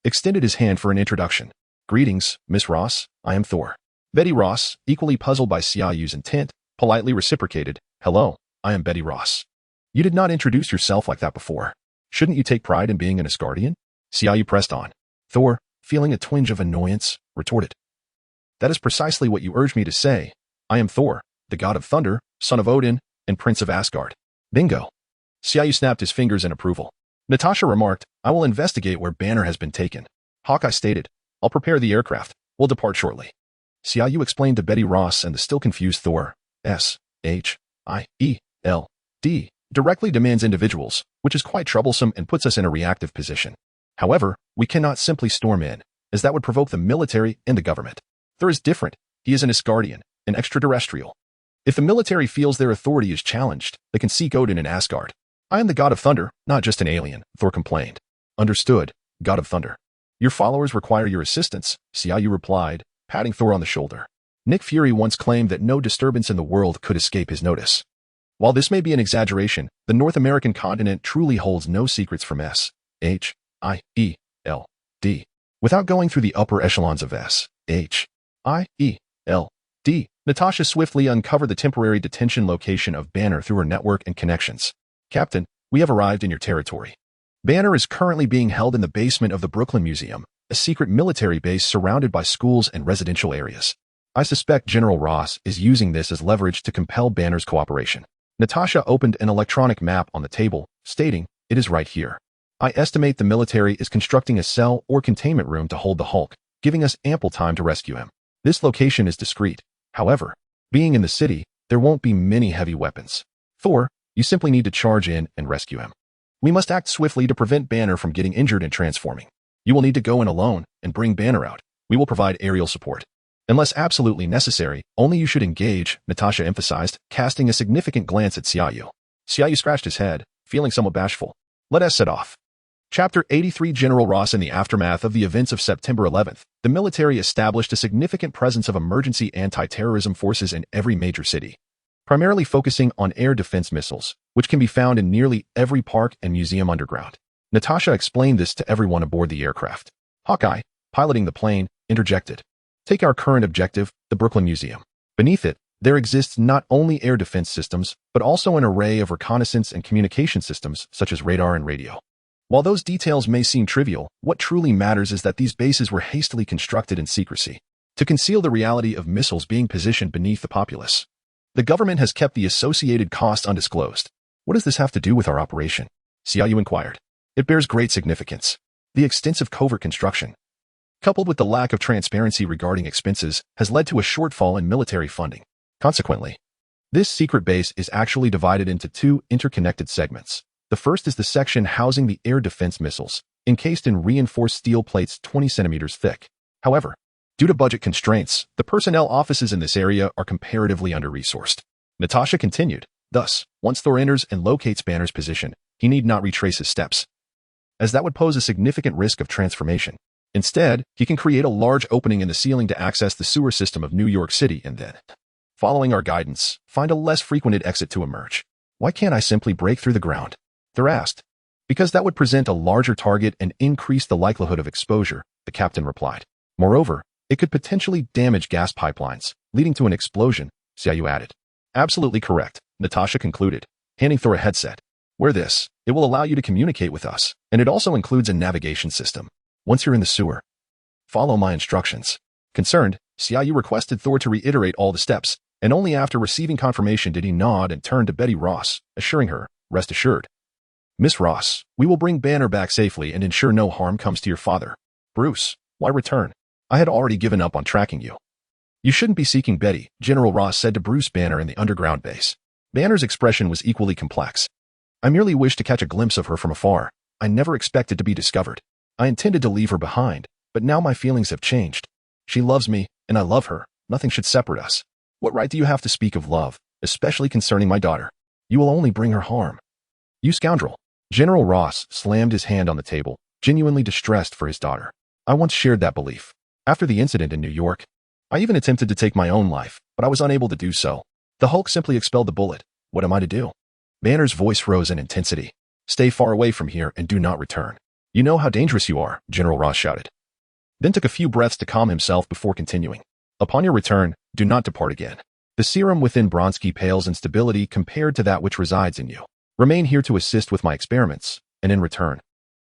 A: extended his hand for an introduction. Greetings, Miss Ross, I am Thor. Betty Ross, equally puzzled by Xia Yu's intent, politely reciprocated, hello, I am Betty Ross. You did not introduce yourself like that before. Shouldn't you take pride in being an Asgardian? Xia Yu pressed on. Thor, feeling a twinge of annoyance, retorted. That is precisely what you urged me to say. I am Thor, the god of thunder, son of Odin, and prince of Asgard. Bingo. Xia Yu snapped his fingers in approval. Natasha remarked, I will investigate where Banner has been taken. Hawkeye stated, I'll prepare the aircraft. We'll depart shortly. Xia Yu explained to Betty Ross and the still confused Thor, S-H-I-E-L-D, directly demands individuals, which is quite troublesome and puts us in a reactive position. However, we cannot simply storm in, as that would provoke the military and the government. Thor is different. He is an Asgardian, an extraterrestrial. If the military feels their authority is challenged, they can seek Odin in Asgard. I am the god of thunder, not just an alien, Thor complained. Understood, god of thunder. Your followers require your assistance, Xia Yu replied, patting Thor on the shoulder. Nick Fury once claimed that no disturbance in the world could escape his notice. While this may be an exaggeration, the North American continent truly holds no secrets from S-H-I-E-L-D. Without going through the upper echelons of S-H-I-E-L-D, Natasha swiftly uncovered the temporary detention location of Banner through her network and connections. Captain, we have arrived in your territory. Banner is currently being held in the basement of the Brooklyn Museum, a secret military base surrounded by schools and residential areas. I suspect General Ross is using this as leverage to compel Banner's cooperation. Natasha opened an electronic map on the table, stating, it is right here. I estimate the military is constructing a cell or containment room to hold the Hulk, giving us ample time to rescue him. This location is discreet. However, being in the city, there won't be many heavy weapons. Thor, you simply need to charge in and rescue him. We must act swiftly to prevent Banner from getting injured and transforming. You will need to go in alone and bring Banner out. We will provide aerial support. Unless absolutely necessary, only you should engage, Natasha emphasized, casting a significant glance at Xia Yu. Xia Yu scratched his head, feeling somewhat bashful. Let us set off. Chapter 83 General Ross. In the aftermath of the events of September 11th, the military established a significant presence of emergency anti-terrorism forces in every major city, primarily focusing on air defense missiles, which can be found in nearly every park and museum underground. Natasha explained this to everyone aboard the aircraft. Hawkeye, piloting the plane, interjected. Take our current objective, the Brooklyn Museum. Beneath it, there exists not only air defense systems, but also an array of reconnaissance and communication systems such as radar and radio. While those details may seem trivial, what truly matters is that these bases were hastily constructed in secrecy to conceal the reality of missiles being positioned beneath the populace. The government has kept the associated cost undisclosed. What does this have to do with our operation? Xia Yu inquired. It bears great significance. The extensive covert construction, coupled with the lack of transparency regarding expenses, has led to a shortfall in military funding. Consequently, this secret base is actually divided into two interconnected segments. The first is the section housing the air defense missiles, encased in reinforced steel plates 20 centimeters thick. However, due to budget constraints, the personnel offices in this area are comparatively under-resourced. Natasha continued. Thus, once Thor enters and locates Banner's position, he need not retrace his steps, as that would pose a significant risk of transformation. Instead, he can create a large opening in the ceiling to access the sewer system of New York City and then, following our guidance, find a less frequented exit to emerge. Why can't I simply break through the ground? Thor asked. Because that would present a larger target and increase the likelihood of exposure, the captain replied. Moreover, it could potentially damage gas pipelines, leading to an explosion, Xia Yu added. Absolutely correct, Natasha concluded, handing Thor a headset. Wear this. It will allow you to communicate with us, and it also includes a navigation system. Once you're in the sewer, follow my instructions. Concerned, Xia Yu requested Thor to reiterate all the steps, and only after receiving confirmation did he nod and turn to Betty Ross, assuring her, rest assured. Miss Ross, we will bring Banner back safely and ensure no harm comes to your father. Bruce, why return? I had already given up on tracking you. You shouldn't be seeking Betty, General Ross said to Bruce Banner in the underground base. Banner's expression was equally complex. I merely wished to catch a glimpse of her from afar. I never expected to be discovered. I intended to leave her behind, but now my feelings have changed. She loves me, and I love her. Nothing should separate us. What right do you have to speak of love, especially concerning my daughter? You will only bring her harm. You scoundrel. General Ross slammed his hand on the table, genuinely distressed for his daughter. I once shared that belief. After the incident in New York, I even attempted to take my own life, but I was unable to do so. The Hulk simply expelled the bullet. What am I to do? Banner's voice rose in intensity. Stay far away from here and do not return. You know how dangerous you are, General Ross shouted. Then took a few breaths to calm himself before continuing. Upon your return, do not depart again. The serum within Bronsky pales in stability compared to that which resides in you. Remain here to assist with my experiments, and in return,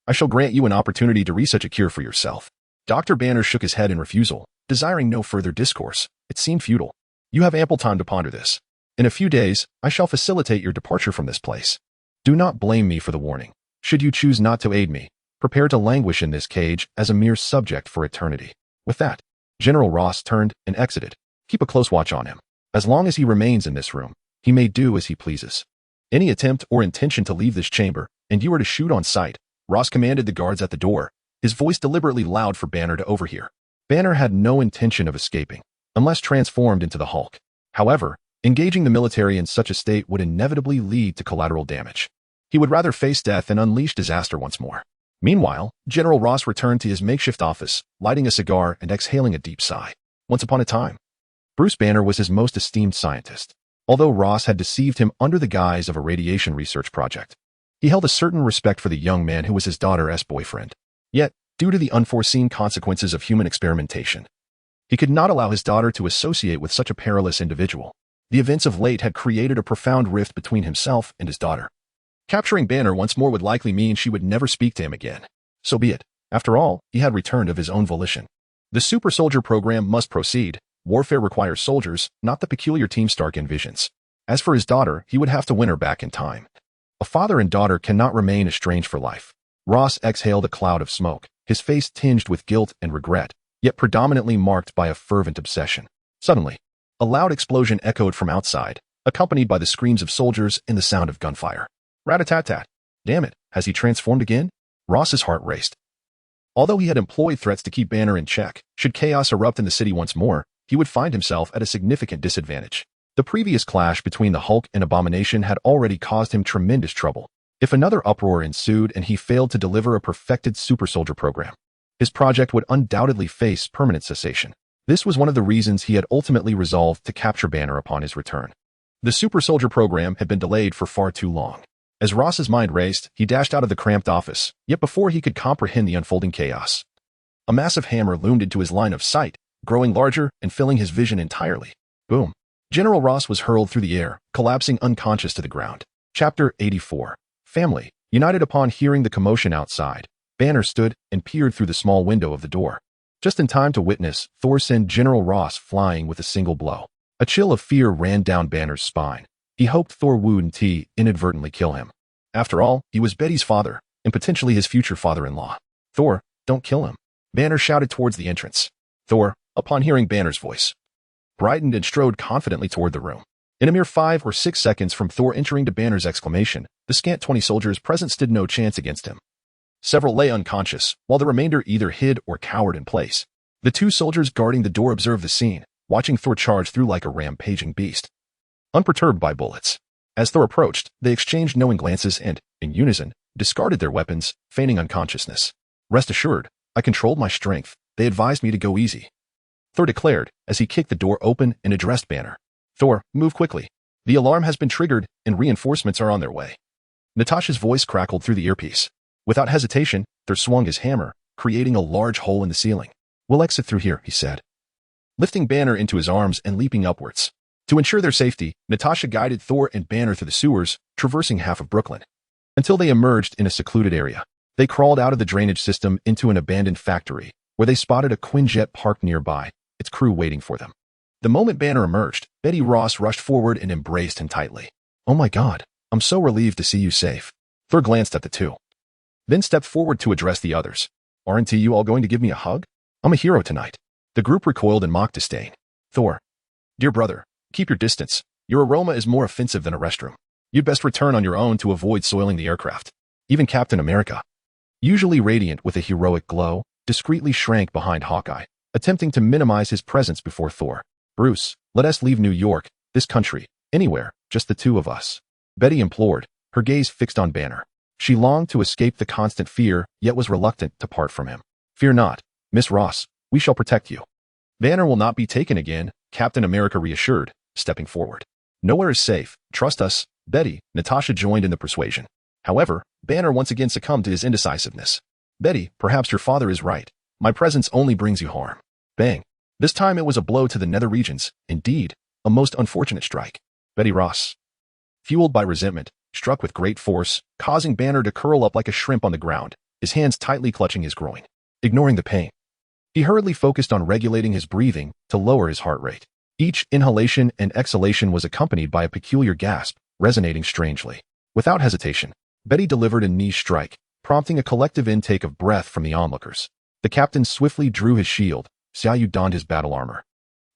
A: I shall grant you an opportunity to research a cure for yourself. Dr. Banner shook his head in refusal, desiring no further discourse. It seemed futile. You have ample time to ponder this. In a few days, I shall facilitate your departure from this place. Do not blame me for the warning. Should you choose not to aid me, prepare to languish in this cage as a mere subject for eternity. With that, General Ross turned and exited. Keep a close watch on him. As long as he remains in this room, he may do as he pleases. Any attempt or intention to leave this chamber, and you are to shoot on sight, Ross commanded the guards at the door, his voice deliberately loud for Banner to overhear. Banner had no intention of escaping, unless transformed into the Hulk. However, engaging the military in such a state would inevitably lead to collateral damage. He would rather face death and unleash disaster once more. Meanwhile, General Ross returned to his makeshift office, lighting a cigar and exhaling a deep sigh. Once upon a time, Bruce Banner was his most esteemed scientist. Although Ross had deceived him under the guise of a radiation research project, he held a certain respect for the young man who was his daughter's boyfriend. Yet, due to the unforeseen consequences of human experimentation, he could not allow his daughter to associate with such a perilous individual. The events of late had created a profound rift between himself and his daughter. Capturing Banner once more would likely mean she would never speak to him again. So be it. After all, he had returned of his own volition. The super soldier program must proceed. Warfare requires soldiers, not the peculiar team Stark envisions. As for his daughter, he would have to win her back in time. A father and daughter cannot remain estranged for life. Ross exhaled a cloud of smoke, his face tinged with guilt and regret, yet predominantly marked by a fervent obsession. Suddenly, a loud explosion echoed from outside, accompanied by the screams of soldiers and the sound of gunfire. Rat-a-tat-tat. Damn it, has he transformed again? Ross's heart raced. Although he had employed threats to keep Banner in check, should chaos erupt in the city once more, he would find himself at a significant disadvantage. The previous clash between the Hulk and Abomination had already caused him tremendous trouble. If another uproar ensued and he failed to deliver a perfected super soldier program, his project would undoubtedly face permanent cessation. This was one of the reasons he had ultimately resolved to capture Banner upon his return. The super soldier program had been delayed for far too long. As Ross's mind raced, he dashed out of the cramped office, yet before he could comprehend the unfolding chaos, a massive hammer loomed into his line of sight, growing larger and filling his vision entirely. Boom. General Ross was hurled through the air, collapsing unconscious to the ground. Chapter 84. Family. United upon hearing the commotion outside, Banner stood and peered through the small window of the door, just in time to witness Thor send General Ross flying with a single blow. A chill of fear ran down Banner's spine. He hoped Thor wouldn't inadvertently kill him. After all, he was Betty's father, and potentially his future father-in-law. Thor, don't kill him. Banner shouted towards the entrance. Thor, upon hearing Banner's voice, brightened and strode confidently toward the room. In a mere 5 or 6 seconds from Thor entering to Banner's exclamation, the scant 20 soldiers present stood no chance against him. Several lay unconscious, while the remainder either hid or cowered in place. The 2 soldiers guarding the door observed the scene, watching Thor charge through like a rampaging beast, unperturbed by bullets. As Thor approached, they exchanged knowing glances and, in unison, discarded their weapons, feigning unconsciousness. Rest assured, I controlled my strength. They advised me to go easy, Thor declared as he kicked the door open and addressed Banner. Thor, move quickly. The alarm has been triggered and reinforcements are on their way. Natasha's voice crackled through the earpiece. Without hesitation, Thor swung his hammer, creating a large hole in the ceiling. We'll exit through here, he said, lifting Banner into his arms and leaping upwards. To ensure their safety, Natasha guided Thor and Banner through the sewers, traversing half of Brooklyn, until they emerged in a secluded area. They crawled out of the drainage system into an abandoned factory, where they spotted a Quinjet parked nearby, its crew waiting for them. The moment Banner emerged, Betty Ross rushed forward and embraced him tightly. Oh my God, I'm so relieved to see you safe. Thor glanced at the 2, then stepped forward to address the others. Aren't you all going to give me a hug? I'm a hero tonight. The group recoiled in mock disdain. Thor, dear brother, keep your distance. Your aroma is more offensive than a restroom. You'd best return on your own to avoid soiling the aircraft. Even Captain America, usually radiant with a heroic glow, discreetly shrank behind Hawkeye, attempting to minimize his presence before Thor. Bruce, let us leave New York, this country, anywhere, just the 2 of us. Betty implored, her gaze fixed on Banner. She longed to escape the constant fear, yet was reluctant to part from him. Fear not, Miss Ross, we shall protect you. Banner will not be taken again, Captain America reassured, stepping forward. Nowhere is safe, trust us. Betty, Natasha joined in the persuasion. However, Banner once again succumbed to his indecisiveness. Betty, perhaps your father is right. My presence only brings you harm. Bang. This time it was a blow to the nether regions, indeed, a most unfortunate strike. Betty Ross, fueled by resentment, struck with great force, causing Banner to curl up like a shrimp on the ground, his hands tightly clutching his groin. Ignoring the pain, he hurriedly focused on regulating his breathing to lower his heart rate. Each inhalation and exhalation was accompanied by a peculiar gasp, resonating strangely. Without hesitation, Betty delivered a knee strike, prompting a collective intake of breath from the onlookers. The captain swiftly drew his shield, Xia Yu donned his battle armor,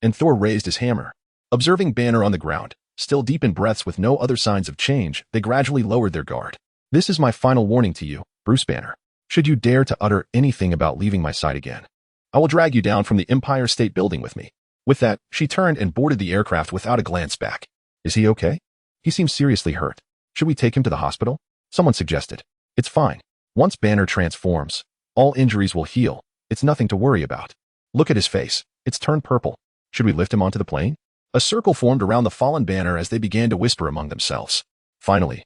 A: and Thor raised his hammer. Observing Banner on the ground, still deep in breaths with no other signs of change, they gradually lowered their guard. This is my final warning to you, Bruce Banner. Should you dare to utter anything about leaving my side again, I will drag you down from the Empire State Building with me. With that, she turned and boarded the aircraft without a glance back. Is he okay? He seems seriously hurt. Should we take him to the hospital? Someone suggested. It's fine. Once Banner transforms, all injuries will heal. It's nothing to worry about. Look at his face. It's turned purple. Should we lift him onto the plane? A circle formed around the fallen Banner as they began to whisper among themselves. Finally,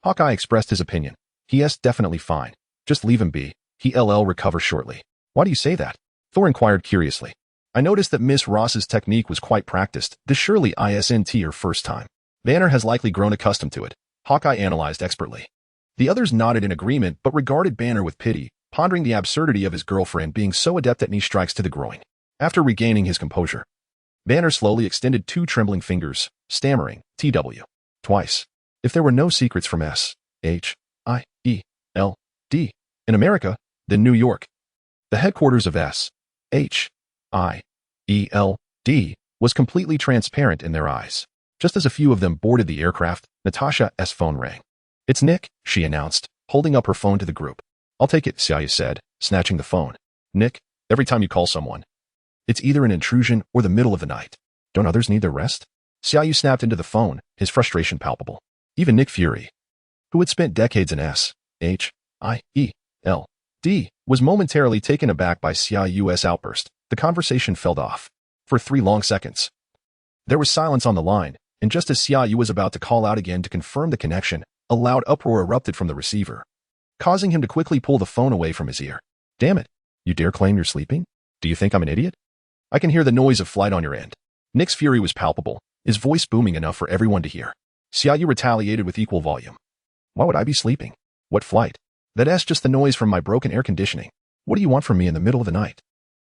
A: Hawkeye expressed his opinion. He's definitely fine. Just leave him be. He'll recover shortly. Why do you say that? Thor inquired curiously. I noticed that Miss Ross's technique was quite practiced. This surely isn't her first time. Banner has likely grown accustomed to it, Hawkeye analyzed expertly. The others nodded in agreement but regarded Banner with pity, pondering the absurdity of his girlfriend being so adept at knee strikes to the groin. After regaining his composure, Banner slowly extended 2 trembling fingers, stammering, TW. Twice. If there were no secrets from S.H.I.E.L.D. in America, then New York, the headquarters of S.H.I.E.L.D., was completely transparent in their eyes. Just as a few of them boarded the aircraft, Natasha's phone rang. "It's Nick," she announced, holding up her phone to the group. "I'll take it," Xia Yu said, snatching the phone. "Nick, every time you call someone, it's either an intrusion or the middle of the night. Don't others need their rest?" Xia Yu snapped into the phone, his frustration palpable. Even Nick Fury, who had spent decades in S.H.I.E.L.D., was momentarily taken aback by Xia Yu's outburst. The conversation fell off. For 3 long seconds, there was silence on the line, and just as Xia Yu was about to call out again to confirm the connection, a loud uproar erupted from the receiver, causing him to quickly pull the phone away from his ear. "Damn it! You dare claim you're sleeping? Do you think I'm an idiot? I can hear the noise of flight on your end." Nick's fury was palpable, his voice booming enough for everyone to hear. Xia Yu retaliated with equal volume. "Why would I be sleeping? What flight? That's just the noise from my broken air conditioning. What do you want from me in the middle of the night?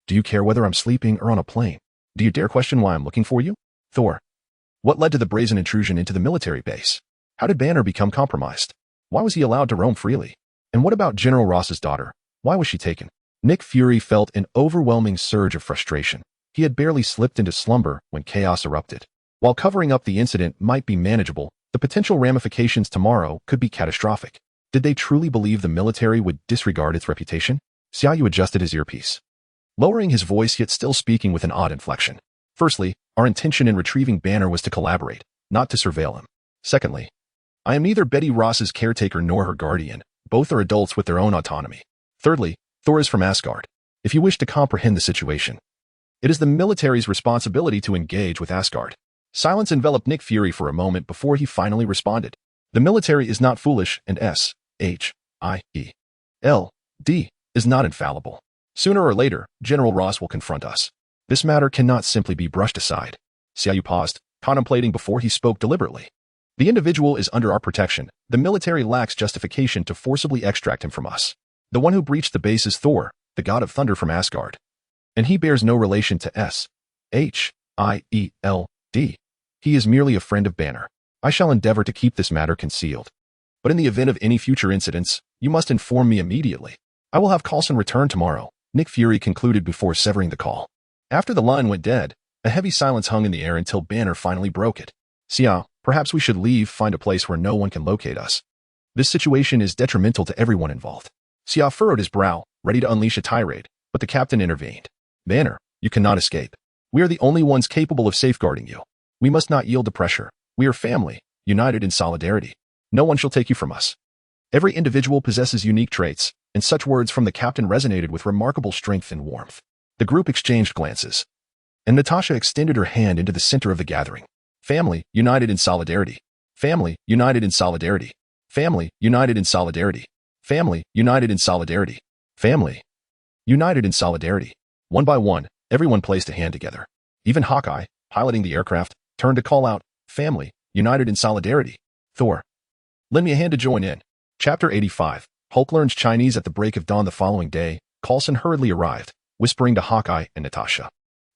A: Do you care whether I'm sleeping or on a plane? Do you dare question why I'm looking for you? Thor, what led to the brazen intrusion into the military base? How did Banner become compromised? Why was he allowed to roam freely? And what about General Ross's daughter? Why was she taken?" Nick Fury felt an overwhelming surge of frustration. He had barely slipped into slumber when chaos erupted. While covering up the incident might be manageable, the potential ramifications tomorrow could be catastrophic. Did they truly believe the military would disregard its reputation? Xia Yu adjusted his earpiece, lowering his voice yet still speaking with an odd inflection. "Firstly, our intention in retrieving Banner was to collaborate, not to surveil him. Secondly, I am neither Betty Ross's caretaker nor her guardian. Both are adults with their own autonomy. Thirdly, Thor is from Asgard. If you wish to comprehend the situation, it is the military's responsibility to engage with Asgard." Silence enveloped Nick Fury for a moment before he finally responded. "The military is not foolish, and S.H.I.E.L.D. is not infallible. Sooner or later, General Ross will confront us. This matter cannot simply be brushed aside." Xia Yu paused, contemplating before he spoke deliberately. "The individual is under our protection. The military lacks justification to forcibly extract him from us. The one who breached the base is Thor, the god of thunder from Asgard. And he bears no relation to S.H.I.E.L.D. He is merely a friend of Banner. I shall endeavor to keep this matter concealed. But in the event of any future incidents, you must inform me immediately. I will have Coulson return tomorrow," Nick Fury concluded before severing the call. After the line went dead, a heavy silence hung in the air until Banner finally broke it. "Xia, perhaps we should leave, find a place where no one can locate us. This situation is detrimental to everyone involved." Xia furrowed his brow, ready to unleash a tirade, but the captain intervened. "Banner, you cannot escape. We are the only ones capable of safeguarding you. We must not yield to pressure. We are family, united in solidarity. No one shall take you from us. Every individual possesses unique traits," and such words from the captain resonated with remarkable strength and warmth. The group exchanged glances, and Natasha extended her hand into the center of the gathering. "Family, united in solidarity. Family, united in solidarity. Family, united in solidarity. Family, united in solidarity. Family, united in solidarity." One by one, everyone placed a hand together. Even Hawkeye, piloting the aircraft, turned to call out, "Family, united in solidarity. Thor, lend me a hand to join in." Chapter 85. Hulk learns Chinese at the break of dawn the following day. Coulson hurriedly arrived, whispering to Hawkeye and Natasha.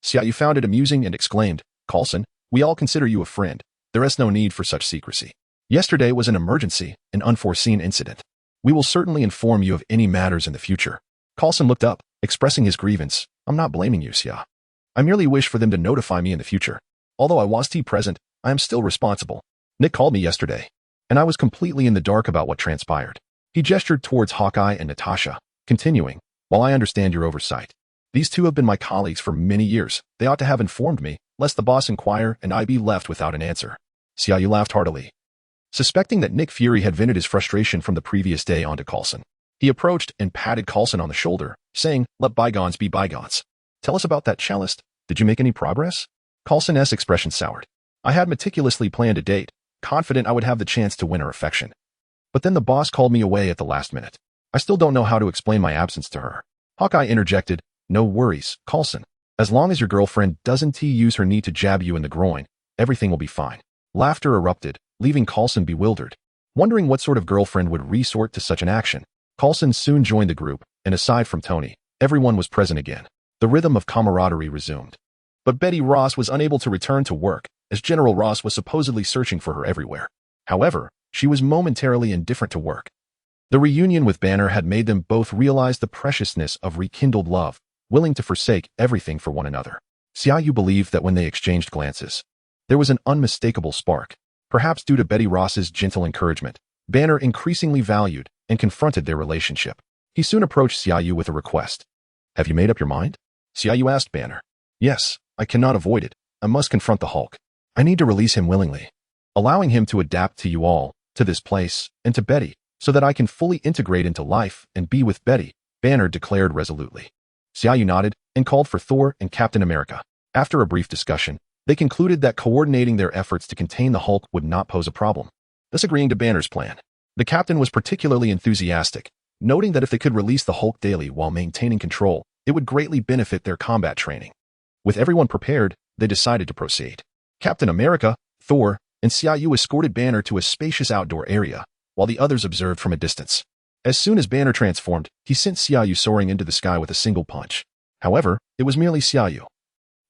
A: Xia Yu found it amusing and exclaimed, "Coulson, we all consider you a friend. There is no need for such secrecy. Yesterday was an emergency, an unforeseen incident. We will certainly inform you of any matters in the future." Coulson looked up, expressing his grievance. "I'm not blaming you, Xia. I merely wish for them to notify me in the future. Although I was present, I am still responsible. Nick called me yesterday, and I was completely in the dark about what transpired." He gestured towards Hawkeye and Natasha, continuing, "While I understand your oversight, these two have been my colleagues for many years. They ought to have informed me, lest the boss inquire and I be left without an answer." Xia Yu laughed heartily, suspecting that Nick Fury had vented his frustration from the previous day onto Coulson. He approached and patted Coulson on the shoulder, saying, "Let bygones be bygones. Tell us about that cellist. Did you make any progress?" Coulson's expression soured. "I had meticulously planned a date, confident I would have the chance to win her affection. But then the boss called me away at the last minute. I still don't know how to explain my absence to her." Hawkeye interjected, "No worries, Coulson. As long as your girlfriend doesn't use her knee to jab you in the groin, everything will be fine." Laughter erupted, leaving Coulson bewildered, wondering what sort of girlfriend would resort to such an action. Coulson soon joined the group, and aside from Tony, everyone was present again. The rhythm of camaraderie resumed. But Betty Ross was unable to return to work, as General Ross was supposedly searching for her everywhere. However, she was momentarily indifferent to work. The reunion with Banner had made them both realize the preciousness of rekindled love, willing to forsake everything for one another. Xia Yu believed that when they exchanged glances, There was an unmistakable spark. Perhaps due to Betty Ross's gentle encouragement, Banner increasingly valued and confronted their relationship. He soon approached Xia Yu with a request. Have you made up your mind? Xia Yu asked Banner. Yes, I cannot avoid it. I must confront the Hulk. I need to release him willingly, allowing him to adapt to you all, to this place, and to Betty, so that I can fully integrate into life and be with Betty, Banner declared resolutely. Xia Yu nodded and called for Thor and Captain America. After a brief discussion, they concluded that coordinating their efforts to contain the Hulk would not pose a problem, thus agreeing to Banner's plan. The captain was particularly enthusiastic, noting that if they could release the Hulk daily while maintaining control, it would greatly benefit their combat training. With everyone prepared, they decided to proceed. Captain America, Thor, and Xia Yu escorted Banner to a spacious outdoor area, while the others observed from a distance. As soon as Banner transformed, he sent Xia Yu soaring into the sky with a single punch. However, it was merely Xia Yu,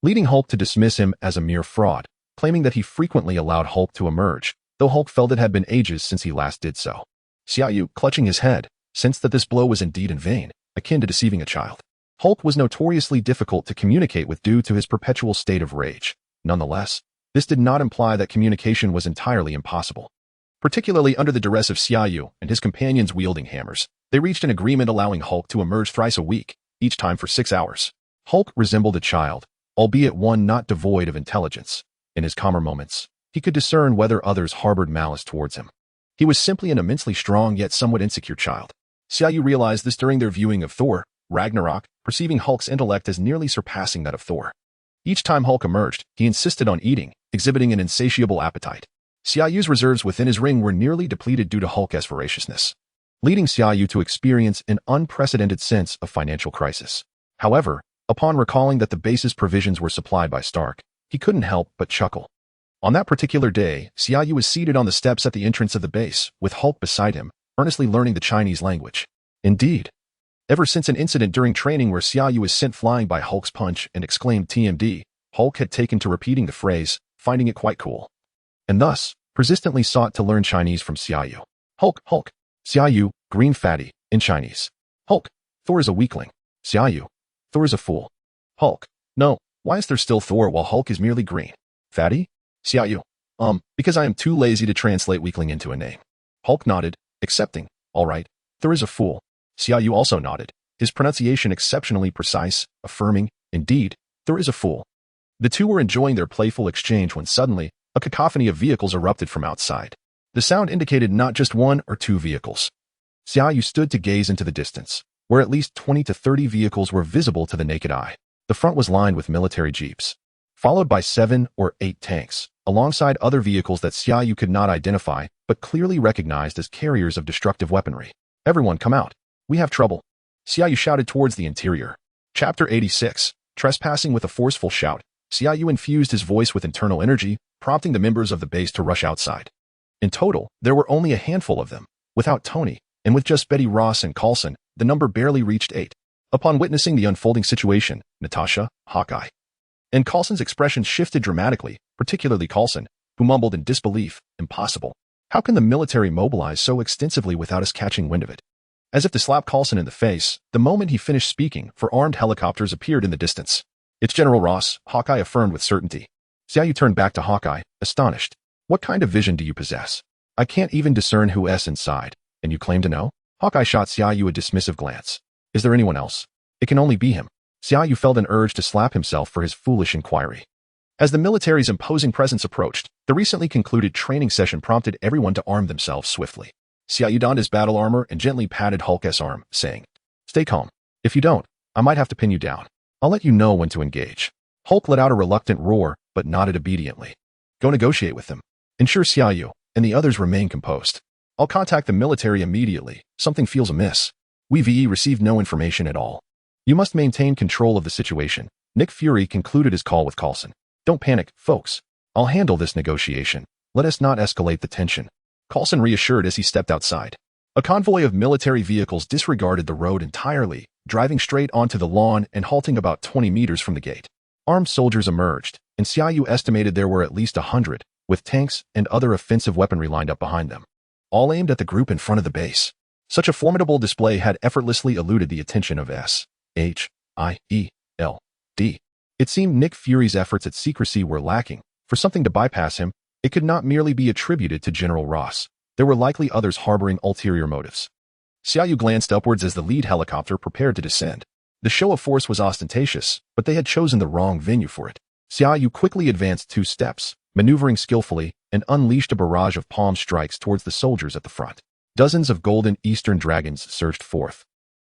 A: leading Hulk to dismiss him as a mere fraud, claiming that he frequently allowed Hulk to emerge, though Hulk felt it had been ages since he last did so. Xia Yu, clutching his head, sensed that this blow was indeed in vain, akin to deceiving a child. Hulk was notoriously difficult to communicate with due to his perpetual state of rage. Nonetheless, this did not imply that communication was entirely impossible. Particularly under the duress of Xia Yu and his companions wielding hammers, they reached an agreement allowing Hulk to emerge thrice a week, each time for 6 hours. Hulk resembled a child, albeit one not devoid of intelligence. In his calmer moments, he could discern whether others harbored malice towards him. He was simply an immensely strong yet somewhat insecure child. Xia Yu realized this during their viewing of Thor, Ragnarok, perceiving Hulk's intellect as nearly surpassing that of Thor. Each time Hulk emerged, he insisted on eating, exhibiting an insatiable appetite. Xia Yu's reserves within his ring were nearly depleted due to Hulk's voraciousness, leading Xia Yu to experience an unprecedented sense of financial crisis. However, upon recalling that the base's provisions were supplied by Stark, he couldn't help but chuckle. On that particular day, Xia Yu was seated on the steps at the entrance of the base, with Hulk beside him, earnestly learning the Chinese language. Indeed, ever since an incident during training where Xia Yu was sent flying by Hulk's punch and exclaimed TMD, Hulk had taken to repeating the phrase, finding it quite cool, and thus persistently sought to learn Chinese from Xia Yu. Hulk, Hulk. Xia Yu, green fatty, in Chinese. Hulk, Thor is a weakling. Xia Yu, Thor is a fool. Hulk, no, why is there still Thor while Hulk is merely green? Fatty? Xia Yu, because I am too lazy to translate weakling into a name. Hulk nodded, accepting. All right, Thor is a fool. Xia Yu also nodded, his pronunciation exceptionally precise, affirming, indeed, Thor is a fool. The two were enjoying their playful exchange when suddenly, a cacophony of vehicles erupted from outside. The sound indicated not just 1 or 2 vehicles. Xia Yu stood to gaze into the distance, where at least 20 to 30 vehicles were visible to the naked eye. The front was lined with military jeeps, followed by 7 or 8 tanks, alongside other vehicles that Xia Yu could not identify, but clearly recognized as carriers of destructive weaponry. Everyone come out. We have trouble. Xia Yu shouted towards the interior. Chapter 86. Trespassing. With a forceful shout, Xia Yu infused his voice with internal energy, prompting the members of the base to rush outside. In total, there were only a handful of them. Without Tony, and with just Betty Ross and Coulson, the number barely reached 8. Upon witnessing the unfolding situation, Natasha, Hawkeye, and Coulson's expression shifted dramatically, particularly Coulson, who mumbled in disbelief, impossible. How can the military mobilize so extensively without us catching wind of it? As if to slap Coulson in the face, the moment he finished speaking, 4 armed helicopters appeared in the distance. It's General Ross, Hawkeye affirmed with certainty. Xia Yu turned back to Hawkeye, astonished. What kind of vision do you possess? I can't even discern who's inside, and you claim to know? Hawkeye shot Xia Yu a dismissive glance. Is there anyone else? It can only be him. Xia Yu felt an urge to slap himself for his foolish inquiry. As the military's imposing presence approached, the recently concluded training session prompted everyone to arm themselves swiftly. Xia Yu donned his battle armor and gently patted Hulk's arm, saying, Stay calm. If you don't, I might have to pin you down. I'll let you know when to engage. Hulk let out a reluctant roar, but nodded obediently. Go negotiate with them. Ensure Xia Yu and the others remain composed. I'll contact the military immediately. Something feels amiss. We received no information at all. You must maintain control of the situation. Nick Fury concluded his call with Coulson. Don't panic, folks. I'll handle this negotiation. Let us not escalate the tension. Coulson reassured as he stepped outside. A convoy of military vehicles disregarded the road entirely, driving straight onto the lawn and halting about 20 meters from the gate. Armed soldiers emerged, and Xia Yu estimated there were at least 100, with tanks and other offensive weaponry lined up behind them, all aimed at the group in front of the base. Such a formidable display had effortlessly eluded the attention of SHIELD. It seemed Nick Fury's efforts at secrecy were lacking, For something to bypass him, it could not merely be attributed to General Ross. There were likely others harboring ulterior motives. Xia Yu glanced upwards as the lead helicopter prepared to descend. The show of force was ostentatious, but they had chosen the wrong venue for it. Xia Yu quickly advanced 2 steps, maneuvering skillfully, and unleashed a barrage of palm strikes towards the soldiers at the front. Dozens of golden eastern dragons surged forth,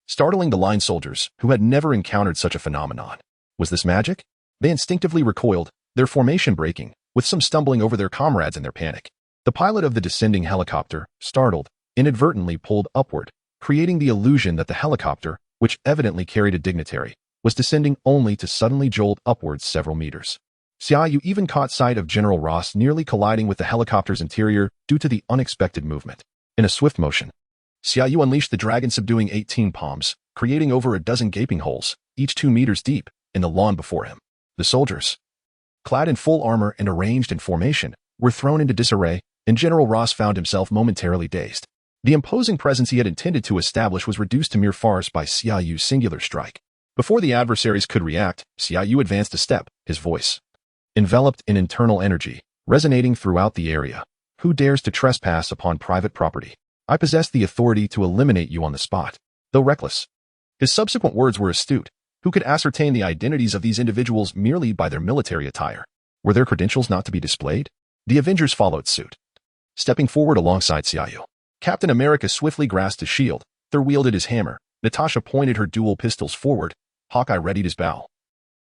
A: startling the line soldiers, who had never encountered such a phenomenon. Was this magic? They instinctively recoiled, their formation breaking, with some stumbling over their comrades in their panic. The pilot of the descending helicopter, startled, inadvertently pulled upward, creating the illusion that the helicopter, which evidently carried a dignitary, was descending only to suddenly jolt upwards several meters. Xia Yu even caught sight of General Ross nearly colliding with the helicopter's interior due to the unexpected movement. In a swift motion, Xia Yu unleashed the dragon, subduing 18 palms, creating over a dozen gaping holes, each 2 meters deep, in the lawn before him. The soldiers, clad in full armor and arranged in formation, were thrown into disarray, and General Ross found himself momentarily dazed. The imposing presence he had intended to establish was reduced to mere farce by Xia Yu's singular strike. Before the adversaries could react, Xia Yu advanced a step, his voice enveloped in internal energy, resonating throughout the area. Who dares to trespass upon private property? I possess the authority to eliminate you on the spot. Though reckless, his subsequent words were astute. Who could ascertain the identities of these individuals merely by their military attire? Were their credentials not to be displayed? The Avengers followed suit, stepping forward alongside Xia Yu. Captain America swiftly grasped his shield, Thor wielded his hammer, Natasha pointed her dual pistols forward, Hawkeye readied his bow,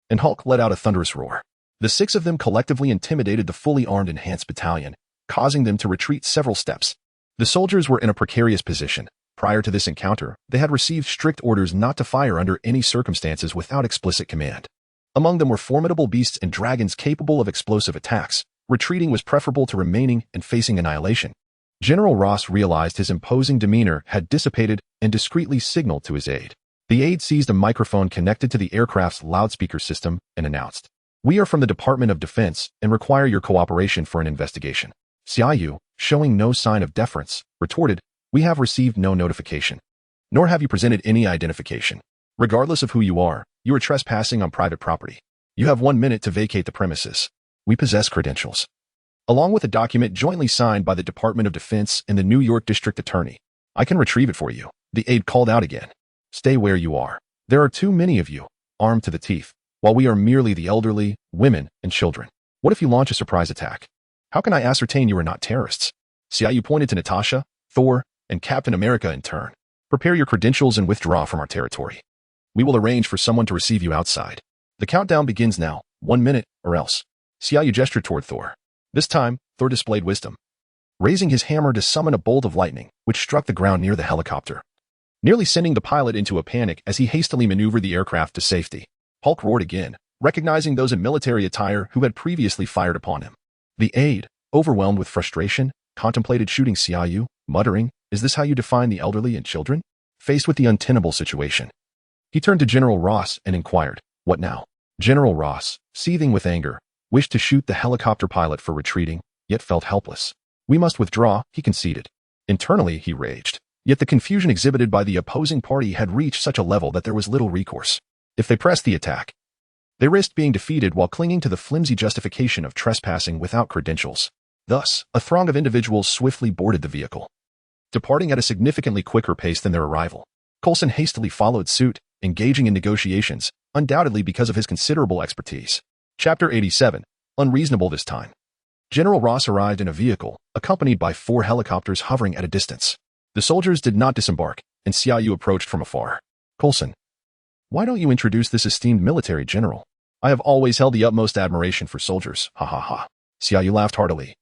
A: and Hulk let out a thunderous roar. The 6 of them collectively intimidated the fully armed enhanced battalion, causing them to retreat several steps. The soldiers were in a precarious position. Prior to this encounter, they had received strict orders not to fire under any circumstances without explicit command. Among them were formidable beasts and dragons capable of explosive attacks. Retreating was preferable to remaining and facing annihilation. General Ross realized his imposing demeanor had dissipated and discreetly signaled to his aide. The aide seized a microphone connected to the aircraft's loudspeaker system and announced, "We are from the Department of Defense and require your cooperation for an investigation." Xia Yu, showing no sign of deference, retorted, "We have received no notification, nor have you presented any identification. Regardless of who you are trespassing on private property. You have 1 minute to vacate the premises. We possess credentials, along with a document jointly signed by the Department of Defense and the New York District Attorney. I can retrieve it for you." The aide called out again, "Stay where you are. There are too many of you, armed to the teeth, while we are merely the elderly, women, and children. What if you launch a surprise attack? How can I ascertain you are not terrorists?" Xia Yu pointed to Natasha, Thor, and Captain America in turn. "Prepare your credentials and withdraw from our territory. We will arrange for someone to receive you outside. The countdown begins now, 1 minute, or else." Xia Yu gestured toward Thor. This time, Thor displayed wisdom, raising his hammer to summon a bolt of lightning, which struck the ground near the helicopter, nearly sending the pilot into a panic as he hastily maneuvered the aircraft to safety. Hulk roared again, recognizing those in military attire who had previously fired upon him. The aide, overwhelmed with frustration, contemplated shooting Xia Yu, muttering, "Is this how you define the elderly and children?" Faced with the untenable situation, he turned to General Ross and inquired, "What now?" General Ross, seething with anger, wished to shoot the helicopter pilot for retreating, yet felt helpless. "We must withdraw," he conceded. Internally, he raged. Yet the confusion exhibited by the opposing party had reached such a level that there was little recourse. If they pressed the attack, they risked being defeated while clinging to the flimsy justification of trespassing without credentials. Thus, a throng of individuals swiftly boarded the vehicle, departing at a significantly quicker pace than their arrival. Coulson hastily followed suit, engaging in negotiations, undoubtedly because of his considerable expertise. Chapter 87. Unreasonable this time. General Ross arrived in a vehicle, accompanied by 4 helicopters hovering at a distance. The soldiers did not disembark, and Xia Yu approached from afar. "Coulson, why don't you introduce this esteemed military general? I have always held the utmost admiration for soldiers, ha ha ha." Xia Yu laughed heartily,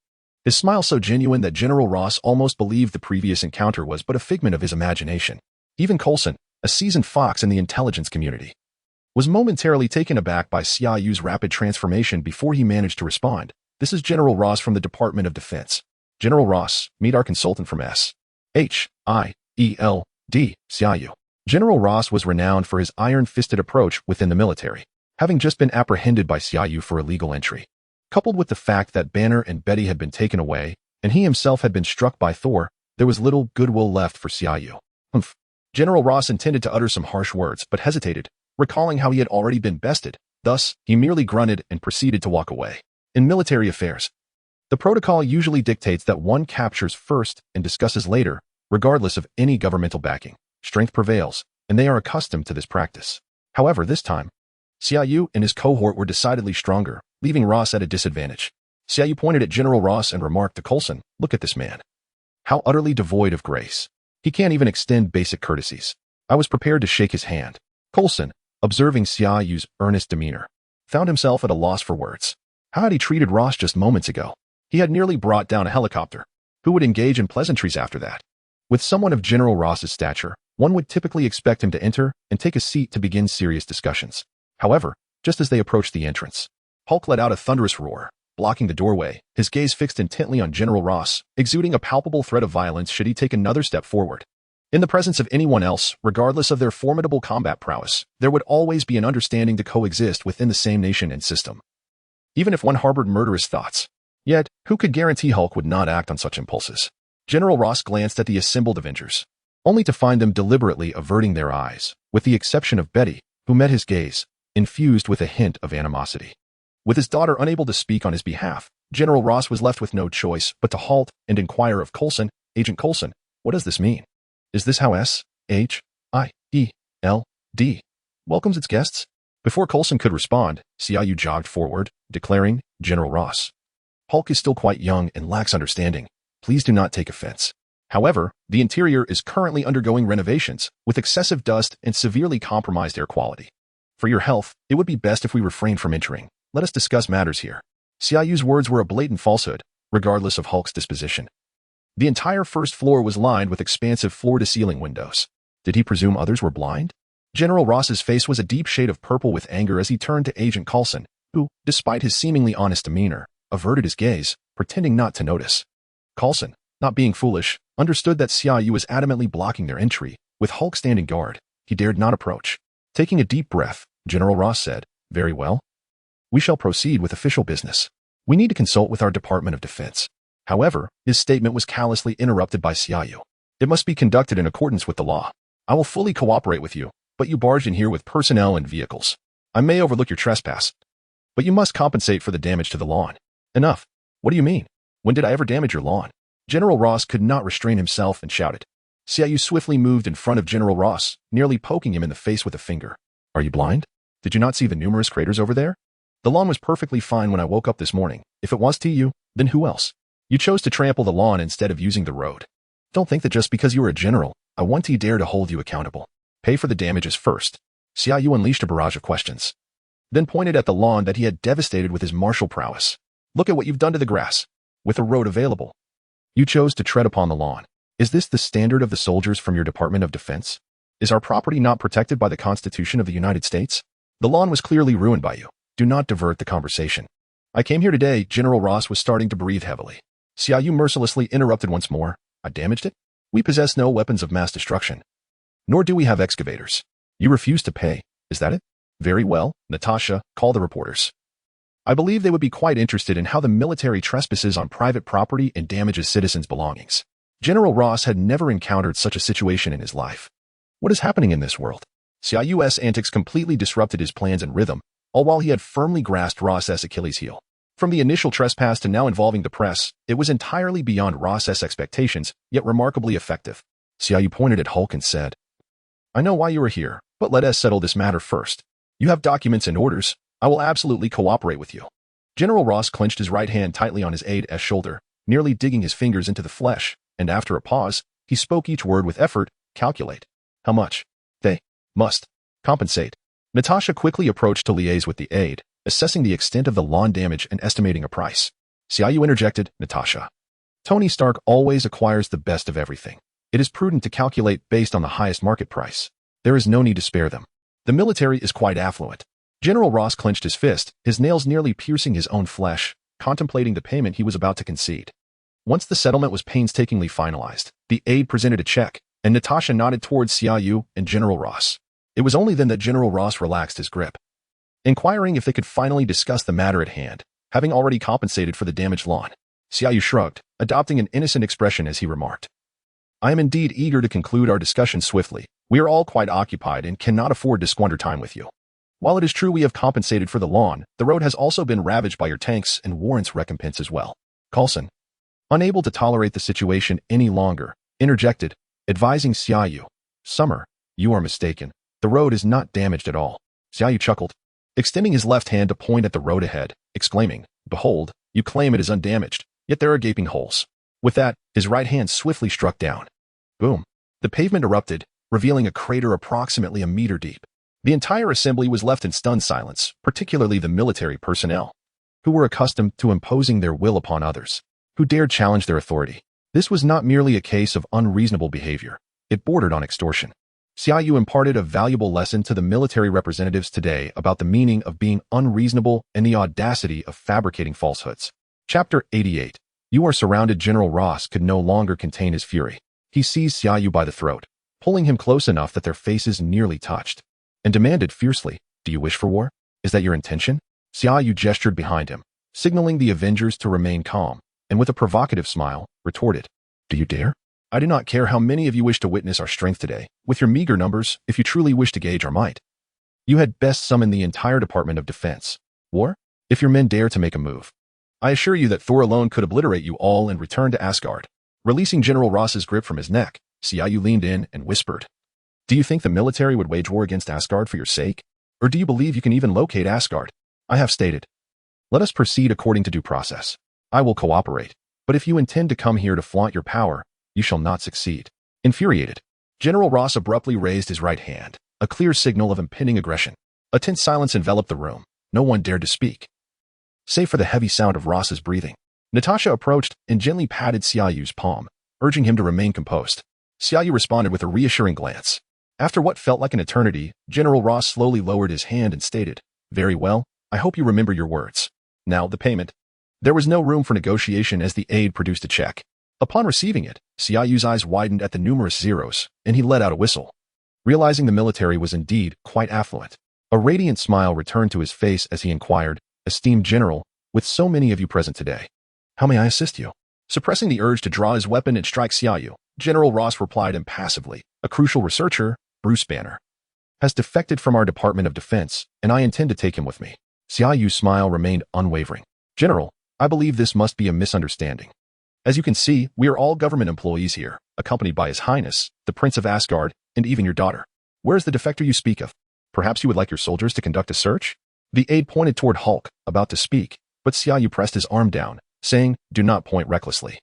A: his smile so genuine that General Ross almost believed the previous encounter was but a figment of his imagination. Even Coulson, a seasoned fox in the intelligence community, was momentarily taken aback by Xia Yu's rapid transformation before he managed to respond. "This is General Ross from the Department of Defense. General Ross, meet our consultant from S.H.I.E.L.D., Xia Yu." General Ross was renowned for his iron-fisted approach within the military, having just been apprehended by Xia Yu for illegal entry. Coupled with the fact that Banner and Betty had been taken away, and he himself had been struck by Thor, there was little goodwill left for Xia Yu. Humph. General Ross intended to utter some harsh words, but hesitated, recalling how he had already been bested. Thus, he merely grunted and proceeded to walk away. In military affairs, the protocol usually dictates that one captures first and discusses later, regardless of any governmental backing. Strength prevails, and they are accustomed to this practice. However, this time, Xia Yu and his cohort were decidedly stronger, leaving Ross at a disadvantage. Xia Yu pointed at General Ross and remarked to Coulson, "Look at this man. How utterly devoid of grace. He can't even extend basic courtesies." I was prepared to shake his hand. Coulson, observing Xia Yu's earnest demeanor, found himself at a loss for words. How had he treated Ross just moments ago? He had nearly brought down a helicopter. Who would engage in pleasantries after that? With someone of General Ross's stature, one would typically expect him to enter and take a seat to begin serious discussions. However, just as they approached the entrance, Hulk let out a thunderous roar, blocking the doorway, his gaze fixed intently on General Ross, exuding a palpable threat of violence should he take another step forward. In the presence of anyone else, regardless of their formidable combat prowess, there would always be an understanding to coexist within the same nation and system, even if one harbored murderous thoughts. Yet, who could guarantee Hulk would not act on such impulses? General Ross glanced at the assembled Avengers, only to find them deliberately averting their eyes, with the exception of Betty, who met his gaze, infused with a hint of animosity. With his daughter unable to speak on his behalf, General Ross was left with no choice but to halt and inquire of Coulson, "Agent Coulson, what does this mean? Is this how S-H-I-E-L-D welcomes its guests?" Before Coulson could respond, Xia Yu jogged forward, declaring, "General Ross, Hulk is still quite young and lacks understanding. Please do not take offense. However, the interior is currently undergoing renovations, with excessive dust and severely compromised air quality. For your health, it would be best if we refrain from entering. Let us discuss matters here." Xia Yu's words were a blatant falsehood, regardless of Hulk's disposition. The entire first floor was lined with expansive floor-to-ceiling windows. Did he presume others were blind? General Ross's face was a deep shade of purple with anger as he turned to Agent Coulson, who, despite his seemingly honest demeanor, averted his gaze, pretending not to notice. Coulson, not being foolish, understood that Xia Yu was adamantly blocking their entry. With Hulk standing guard, he dared not approach. Taking a deep breath, General Ross said, "Very well. We shall proceed with official business. We need to consult with our Department of Defense." However, his statement was callously interrupted by Xia Yu. "It must be conducted in accordance with the law. I will fully cooperate with you, but you barged in here with personnel and vehicles. I may overlook your trespass, but you must compensate for the damage to the lawn." "Enough. What do you mean? When did I ever damage your lawn?" General Ross could not restrain himself and shouted. Xia Yu swiftly moved in front of General Ross, nearly poking him in the face with a finger. "Are you blind? Did you not see the numerous craters over there? The lawn was perfectly fine when I woke up this morning. If it was you, then who else? You chose to trample the lawn instead of using the road. Don't think that just because you are a general, I want to dare to hold you accountable. Pay for the damages first." Xia Yu unleashed a barrage of questions, then pointed at the lawn that he had devastated with his martial prowess. "Look at what you've done to the grass. With a road available, you chose to tread upon the lawn. Is this the standard of the soldiers from your Department of Defense? Is our property not protected by the Constitution of the United States? The lawn was clearly ruined by you. Do not divert the conversation." "I came here today." General Ross was starting to breathe heavily. Xia Yu mercilessly interrupted once more. "I damaged it? We possess no weapons of mass destruction. Nor do we have excavators. You refuse to pay, is that it? Very well, Natasha, call the reporters. I believe they would be quite interested in how the military trespasses on private property and damages citizens' belongings." General Ross had never encountered such a situation in his life. What is happening in this world? Xia Yu's antics completely disrupted his plans and rhythm, all while he had firmly grasped Ross's Achilles heel. From the initial trespass to now involving the press, it was entirely beyond Ross's expectations, yet remarkably effective. Xia Yu pointed at Hulk and said, "I know why you are here, but let us settle this matter first. You have documents and orders. I will absolutely cooperate with you." General Ross clenched his right hand tightly on his aide's shoulder, nearly digging his fingers into the flesh, and after a pause, he spoke each word with effort. "Calculate. How much? They must compensate." Natasha quickly approached to liaise with the aide, assessing the extent of the lawn damage and estimating a price. Xia Yu interjected, "Natasha, Tony Stark always acquires the best of everything. It is prudent to calculate based on the highest market price. There is no need to spare them. The military is quite affluent." General Ross clenched his fist, his nails nearly piercing his own flesh, contemplating the payment he was about to concede. Once the settlement was painstakingly finalized, the aide presented a check, and Natasha nodded towards Xia Yu and General Ross. It was only then that General Ross relaxed his grip, inquiring if they could finally discuss the matter at hand, having already compensated for the damaged lawn. Xia Yu shrugged, adopting an innocent expression as he remarked, "I am indeed eager to conclude our discussion swiftly. We are all quite occupied and cannot afford to squander time with you. While it is true we have compensated for the lawn, the road has also been ravaged by your tanks and warrants recompense as well. Coulson, unable to tolerate the situation any longer, interjected, advising Xia Yu. Summer, you are mistaken. The road is not damaged at all. Xia Yu chuckled, extending his left hand to point at the road ahead, exclaiming, behold, you claim it is undamaged, yet there are gaping holes. With that, his right hand swiftly struck down. Boom. The pavement erupted, revealing a crater approximately a meter deep. The entire assembly was left in stunned silence, particularly the military personnel, who were accustomed to imposing their will upon others, who dared challenge their authority. This was not merely a case of unreasonable behavior. It bordered on extortion. Xia Yu imparted a valuable lesson to the military representatives today about the meaning of being unreasonable and the audacity of fabricating falsehoods. Chapter 88. You are surrounded. General Ross could no longer contain his fury. He seized Xia Yu by the throat, pulling him close enough that their faces nearly touched, and demanded fiercely, do you wish for war? Is that your intention? Xia Yu gestured behind him, signaling the Avengers to remain calm, and with a provocative smile, retorted, do you dare? I do not care how many of you wish to witness our strength today, with your meager numbers, if you truly wish to gauge our might. You had best summon the entire Department of Defense. War? If your men dare to make a move. I assure you that Thor alone could obliterate you all and return to Asgard. Releasing General Ross's grip from his neck, Xia Yu leaned in and whispered, do you think the military would wage war against Asgard for your sake? Or do you believe you can even locate Asgard? I have stated. Let us proceed according to due process. I will cooperate, but if you intend to come here to flaunt your power, you shall not succeed. Infuriated, General Ross abruptly raised his right hand, a clear signal of impending aggression. A tense silence enveloped the room. No one dared to speak, save for the heavy sound of Ross's breathing. Natasha approached and gently patted Xia Yu's palm, urging him to remain composed. Xia Yu responded with a reassuring glance. After what felt like an eternity, General Ross slowly lowered his hand and stated, very well, I hope you remember your words. Now, the payment. There was no room for negotiation as the aide produced a check. Upon receiving it, Xia Yu's eyes widened at the numerous zeros, and he let out a whistle. Realizing the military was indeed quite affluent, a radiant smile returned to his face as he inquired, esteemed general, with so many of you present today, how may I assist you? Suppressing the urge to draw his weapon and strike Xia Yu, General Ross replied impassively, a crucial researcher, Bruce Banner, has defected from our Department of Defense, and I intend to take him with me. Xia Yu's smile remained unwavering. General, I believe this must be a misunderstanding. As you can see, we are all government employees here, accompanied by His Highness, the Prince of Asgard, and even your daughter. Where is the defector you speak of? Perhaps you would like your soldiers to conduct a search? The aide pointed toward Hulk, about to speak, but Xia Yu pressed his arm down, saying, do not point recklessly.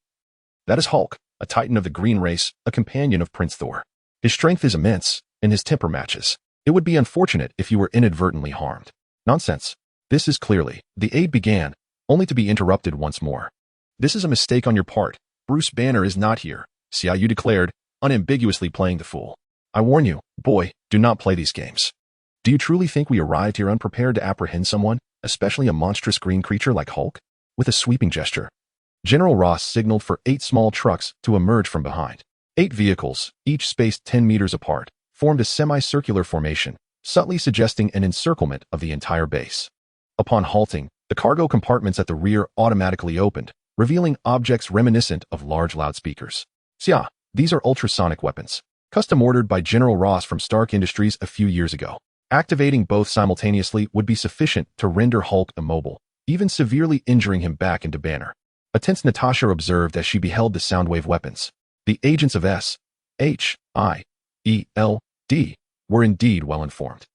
A: That is Hulk, a titan of the green race, a companion of Prince Thor. His strength is immense, and his temper matches. It would be unfortunate if you were inadvertently harmed. Nonsense. This is clearly, the aide began, only to be interrupted once more. This is a mistake on your part. Bruce Banner is not here, Xia Yu declared, unambiguously playing the fool. I warn you, boy, do not play these games. Do you truly think we arrived here unprepared to apprehend someone, especially a monstrous green creature like Hulk? With a sweeping gesture, General Ross signaled for 8 small trucks to emerge from behind. 8 vehicles, each spaced 10 meters apart, formed a semicircular formation, subtly suggesting an encirclement of the entire base. Upon halting, the cargo compartments at the rear automatically opened, revealing objects reminiscent of large loudspeakers. Xia, these are ultrasonic weapons, custom ordered by General Ross from Stark Industries a few years ago. Activating both simultaneously would be sufficient to render Hulk immobile, even severely injuring him back into Banner. A tense Natasha observed as she beheld the soundwave weapons. The agents of S.H.I.E.L.D. were indeed well informed.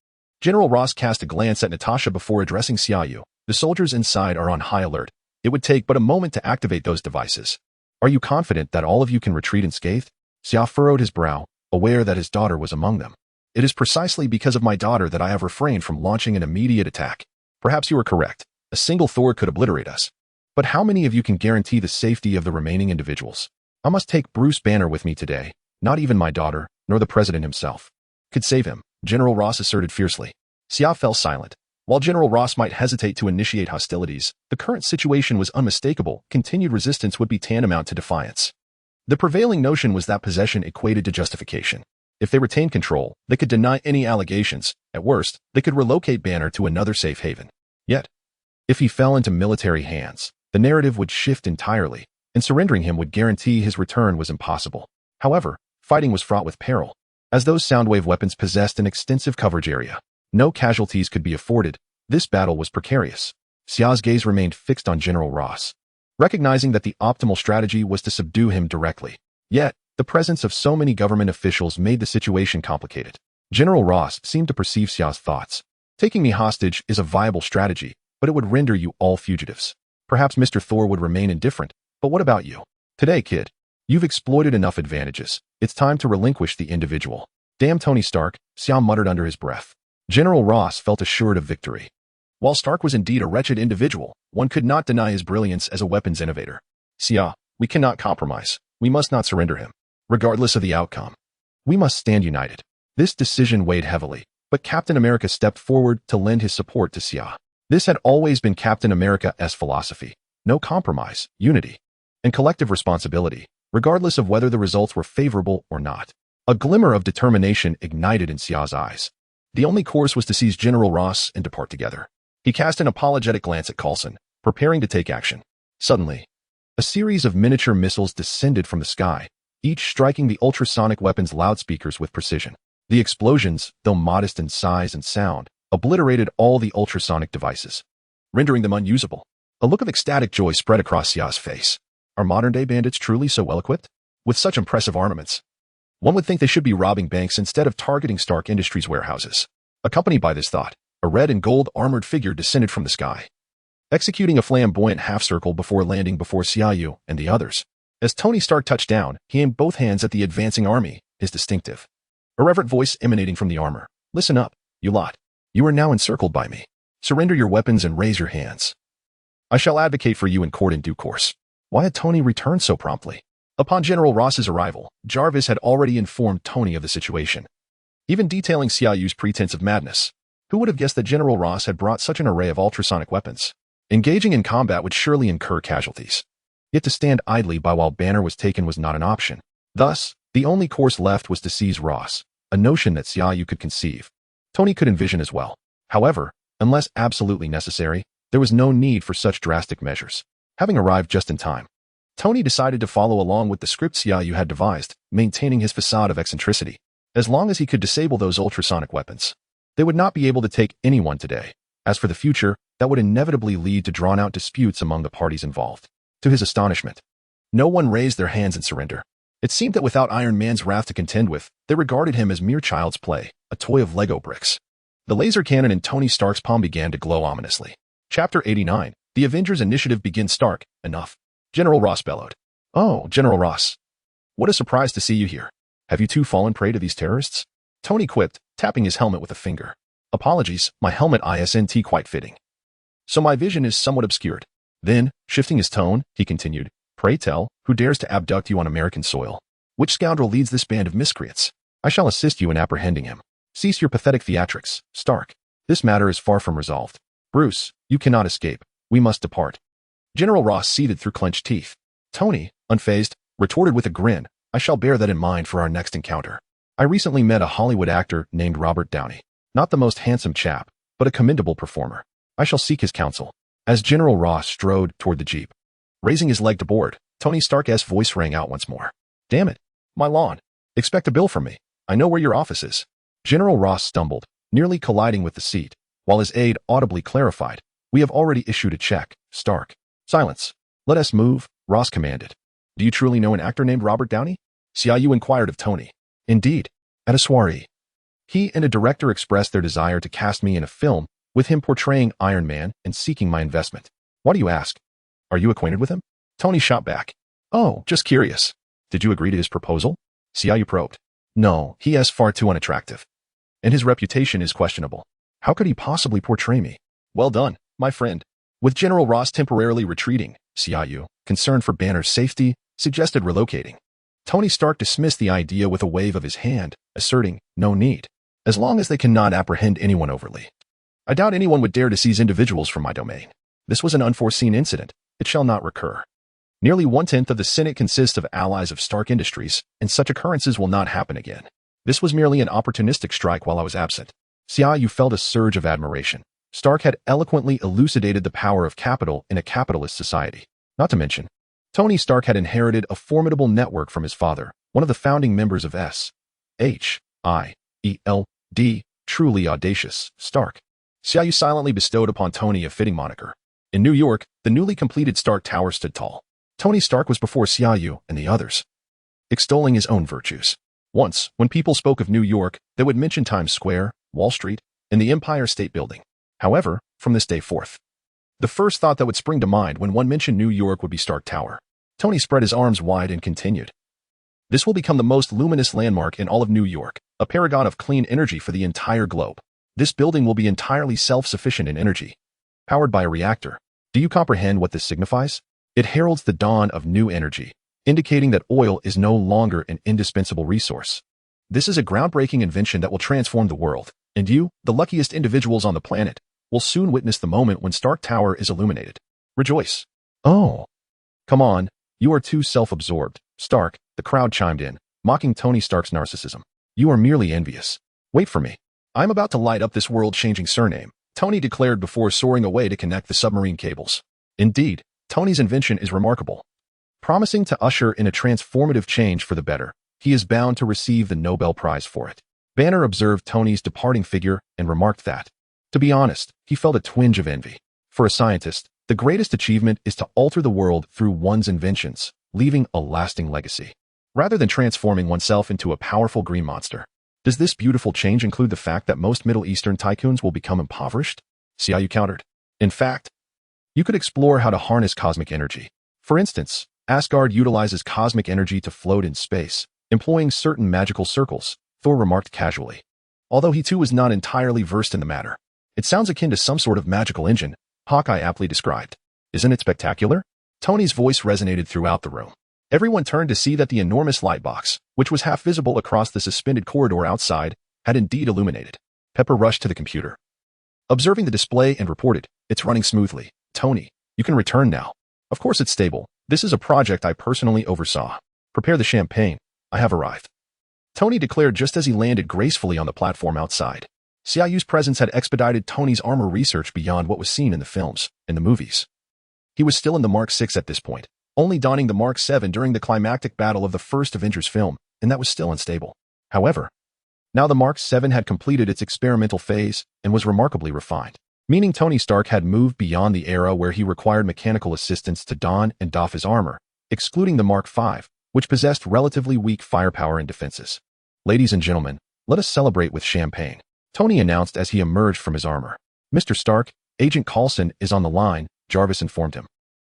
A: General Ross cast a glance at Natasha before addressing Xia Yu. The soldiers inside are on high alert. It would take but a moment to activate those devices. Are you confident that all of you can retreat unscathed? Xia furrowed his brow, aware that his daughter was among them. It is precisely because of my daughter that I have refrained from launching an immediate attack. Perhaps you are correct. A single Thor could obliterate us. But how many of you can guarantee the safety of the remaining individuals? I must take Bruce Banner with me today. Not even my daughter, nor the president himself, could save him, General Ross asserted fiercely. Xia fell silent. While General Ross might hesitate to initiate hostilities, the current situation was unmistakable. Continued resistance would be tantamount to defiance. The prevailing notion was that possession equated to justification. If they retained control, they could deny any allegations. At worst, they could relocate Banner to another safe haven. Yet, if he fell into military hands, the narrative would shift entirely, and surrendering him would guarantee his return was impossible. However, fighting was fraught with peril, as those soundwave weapons possessed an extensive coverage area. No casualties could be afforded. This battle was precarious. Xia's gaze remained fixed on General Ross, recognizing that the optimal strategy was to subdue him directly. Yet, the presence of so many government officials made the situation complicated. General Ross seemed to perceive Xia's thoughts. Taking me hostage is a viable strategy, but it would render you all fugitives. Perhaps Mr. Thor would remain indifferent, but what about you? Today, kid. You've exploited enough advantages. It's time to relinquish the individual. Damn Tony Stark, Xia muttered under his breath. General Ross felt assured of victory. While Stark was indeed a wretched individual, one could not deny his brilliance as a weapons innovator. Xia, we cannot compromise. We must not surrender him, regardless of the outcome. We must stand united. This decision weighed heavily, but Captain America stepped forward to lend his support to Xia. This had always been Captain America's philosophy. No compromise, unity, and collective responsibility, regardless of whether the results were favorable or not. A glimmer of determination ignited in Xia's eyes. The only course was to seize General Ross and depart together. He cast an apologetic glance at Coulson, preparing to take action. Suddenly, a series of miniature missiles descended from the sky, each striking the ultrasonic weapon's loudspeakers with precision. The explosions, though modest in size and sound, obliterated all the ultrasonic devices, rendering them unusable. A look of ecstatic joy spread across Xia's face. Are modern-day bandits truly so well-equipped? With such impressive armaments, one would think they should be robbing banks instead of targeting Stark Industries warehouses. Accompanied by this thought, a red and gold armored figure descended from the sky, executing a flamboyant half-circle before landing before Xia Yu and the others. As Tony Stark touched down, he aimed both hands at the advancing army, his distinctive, irreverent voice emanating from the armor. Listen up, you lot. You are now encircled by me. Surrender your weapons and raise your hands. I shall advocate for you in court in due course. Why had Tony returned so promptly? Upon General Ross's arrival, Jarvis had already informed Tony of the situation, even detailing Xia Yu's pretense of madness. Who would have guessed that General Ross had brought such an array of ultrasonic weapons? Engaging in combat would surely incur casualties. Yet to stand idly by while Banner was taken was not an option. Thus, the only course left was to seize Ross, a notion that Xia Yu could conceive. Tony could envision as well. However, unless absolutely necessary, there was no need for such drastic measures. Having arrived just in time, Tony decided to follow along with the script Xia Yu had devised, maintaining his facade of eccentricity. As long as he could disable those ultrasonic weapons, they would not be able to take anyone today. As for the future, that would inevitably lead to drawn-out disputes among the parties involved. To his astonishment, no one raised their hands in surrender. It seemed that without Iron Man's wrath to contend with, they regarded him as mere child's play, a toy of Lego bricks. The laser cannon in Tony Stark's palm began to glow ominously. Chapter 89. The Avengers Initiative begins. Stark, enough. General Ross bellowed. Oh, General Ross. What a surprise to see you here. Have you too fallen prey to these terrorists? Tony quipped, tapping his helmet with a finger. Apologies, my helmet isn't quite fitting, so my vision is somewhat obscured. Then, shifting his tone, he continued, Pray tell, who dares to abduct you on American soil? Which scoundrel leads this band of miscreants? I shall assist you in apprehending him. Cease your pathetic theatrics, Stark. This matter is far from resolved. Bruce, you cannot escape. We must depart. General Ross seethed through clenched teeth. Tony, unfazed, retorted with a grin, I shall bear that in mind for our next encounter. I recently met a Hollywood actor named Robert Downey. Not the most handsome chap, but a commendable performer. I shall seek his counsel. As General Ross strode toward the jeep, raising his leg to board, Tony Stark's voice rang out once more. Damn it, my lawn. Expect a bill from me. I know where your office is. General Ross stumbled, nearly colliding with the seat, while his aide audibly clarified, We have already issued a check, Stark. Silence. Let us move, Ross commanded. Do you truly know an actor named Robert Downey? Xia Yu inquired of Tony. Indeed. At a soiree, he and a director expressed their desire to cast me in a film, with him portraying Iron Man and seeking my investment. Why do you ask? Are you acquainted with him? Tony shot back. Oh, just curious. Did you agree to his proposal? Xia Yu probed. No, he is far too unattractive. And his reputation is questionable. How could he possibly portray me? Well done, my friend. With General Ross temporarily retreating, Xia Yu, concerned for Banner's safety, suggested relocating. Tony Stark dismissed the idea with a wave of his hand, asserting, no need, as long as they cannot apprehend anyone overtly. I doubt anyone would dare to seize individuals from my domain. This was an unforeseen incident. It shall not recur. Nearly 1/10 of the Senate consists of allies of Stark Industries, and such occurrences will not happen again. This was merely an opportunistic strike while I was absent. Xia Yu felt a surge of admiration. Stark had eloquently elucidated the power of capital in a capitalist society. Not to mention, Tony Stark had inherited a formidable network from his father, one of the founding members of S.H.I.E.L.D., Truly audacious, Stark. Xia Yu silently bestowed upon Tony a fitting moniker. In New York, the newly completed Stark Tower stood tall. Tony Stark was before Xia Yu and the others, extolling his own virtues. Once, when people spoke of New York, they would mention Times Square, Wall Street, and the Empire State Building. However, from this day forth, the first thought that would spring to mind when one mentioned New York would be Stark Tower. Tony spread his arms wide and continued. This will become the most luminous landmark in all of New York, a paragon of clean energy for the entire globe. This building will be entirely self-sufficient in energy, powered by a reactor. Do you comprehend what this signifies? It heralds the dawn of new energy, indicating that oil is no longer an indispensable resource. This is a groundbreaking invention that will transform the world, and you, the luckiest individuals on the planet, will soon witness the moment when Stark Tower is illuminated. Rejoice. Oh. Come on, you are too self-absorbed, Stark, the crowd chimed in, mocking Tony Stark's narcissism. You are merely envious. Wait for me. I'm about to light up this world-changing surname, Tony declared before soaring away to connect the submarine cables. Indeed, Tony's invention is remarkable. Promising to usher in a transformative change for the better, he is bound to receive the Nobel Prize for it. Banner observed Tony's departing figure and remarked that, to be honest, he felt a twinge of envy. For a scientist, the greatest achievement is to alter the world through one's inventions, leaving a lasting legacy, rather than transforming oneself into a powerful green monster. Does this beautiful change include the fact that most Middle Eastern tycoons will become impoverished? Xia Yu countered. In fact, you could explore how to harness cosmic energy. For instance, Asgard utilizes cosmic energy to float in space, employing certain magical circles, Thor remarked casually. Although he too was not entirely versed in the matter. It sounds akin to some sort of magical engine, Hawkeye aptly described. Isn't it spectacular? Tony's voice resonated throughout the room. Everyone turned to see that the enormous light box, which was half visible across the suspended corridor outside, had indeed illuminated. Pepper rushed to the computer, observing the display, and reported, "It's running smoothly. Tony, you can return now. Of course it's stable. This is a project I personally oversaw. Prepare the champagne. I have arrived." Tony declared just as he landed gracefully on the platform outside. Xia Yu's presence had expedited Tony's armor research beyond what was seen in the films and the movies. He was still in the Mark VI at this point, only donning the Mark VII during the climactic battle of the first Avengers film, and that was still unstable. However, now the Mark VII had completed its experimental phase and was remarkably refined, meaning Tony Stark had moved beyond the era where he required mechanical assistance to don and doff his armor, excluding the Mark V, which possessed relatively weak firepower and defenses. "Ladies and gentlemen, let us celebrate with champagne," Tony announced as he emerged from his armor. "Mr. Stark, Agent Coulson is on the line," Jarvis informed him.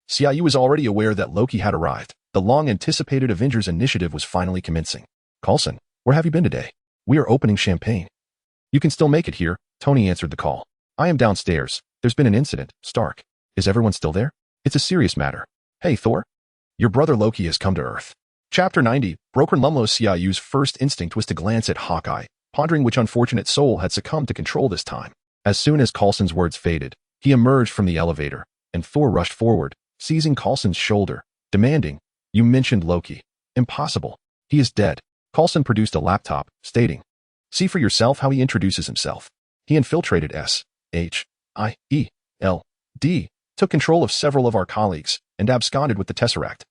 A: Xia Yu was already aware that Loki had arrived. The long-anticipated Avengers initiative was finally commencing. "Coulson, where have you been today? We are opening champagne." "You can still make it here," Tony answered the call. "I am downstairs. There's been an incident, Stark. Is everyone still there? It's a serious matter. Hey, Thor. Your brother Loki has come to Earth." Chapter 90, Broken Lumlo. Xia Yu's first instinct was to glance at Hawkeye, pondering which unfortunate soul had succumbed to control this time. As soon as Coulson's words faded, he emerged from the elevator, and Thor rushed forward, seizing Coulson's shoulder, demanding, "You mentioned Loki. Impossible. He is dead." Coulson produced a laptop, stating, "See for yourself how he introduces himself. He infiltrated S.H.I.E.L.D., took control of several of our colleagues, and absconded with the Tesseract."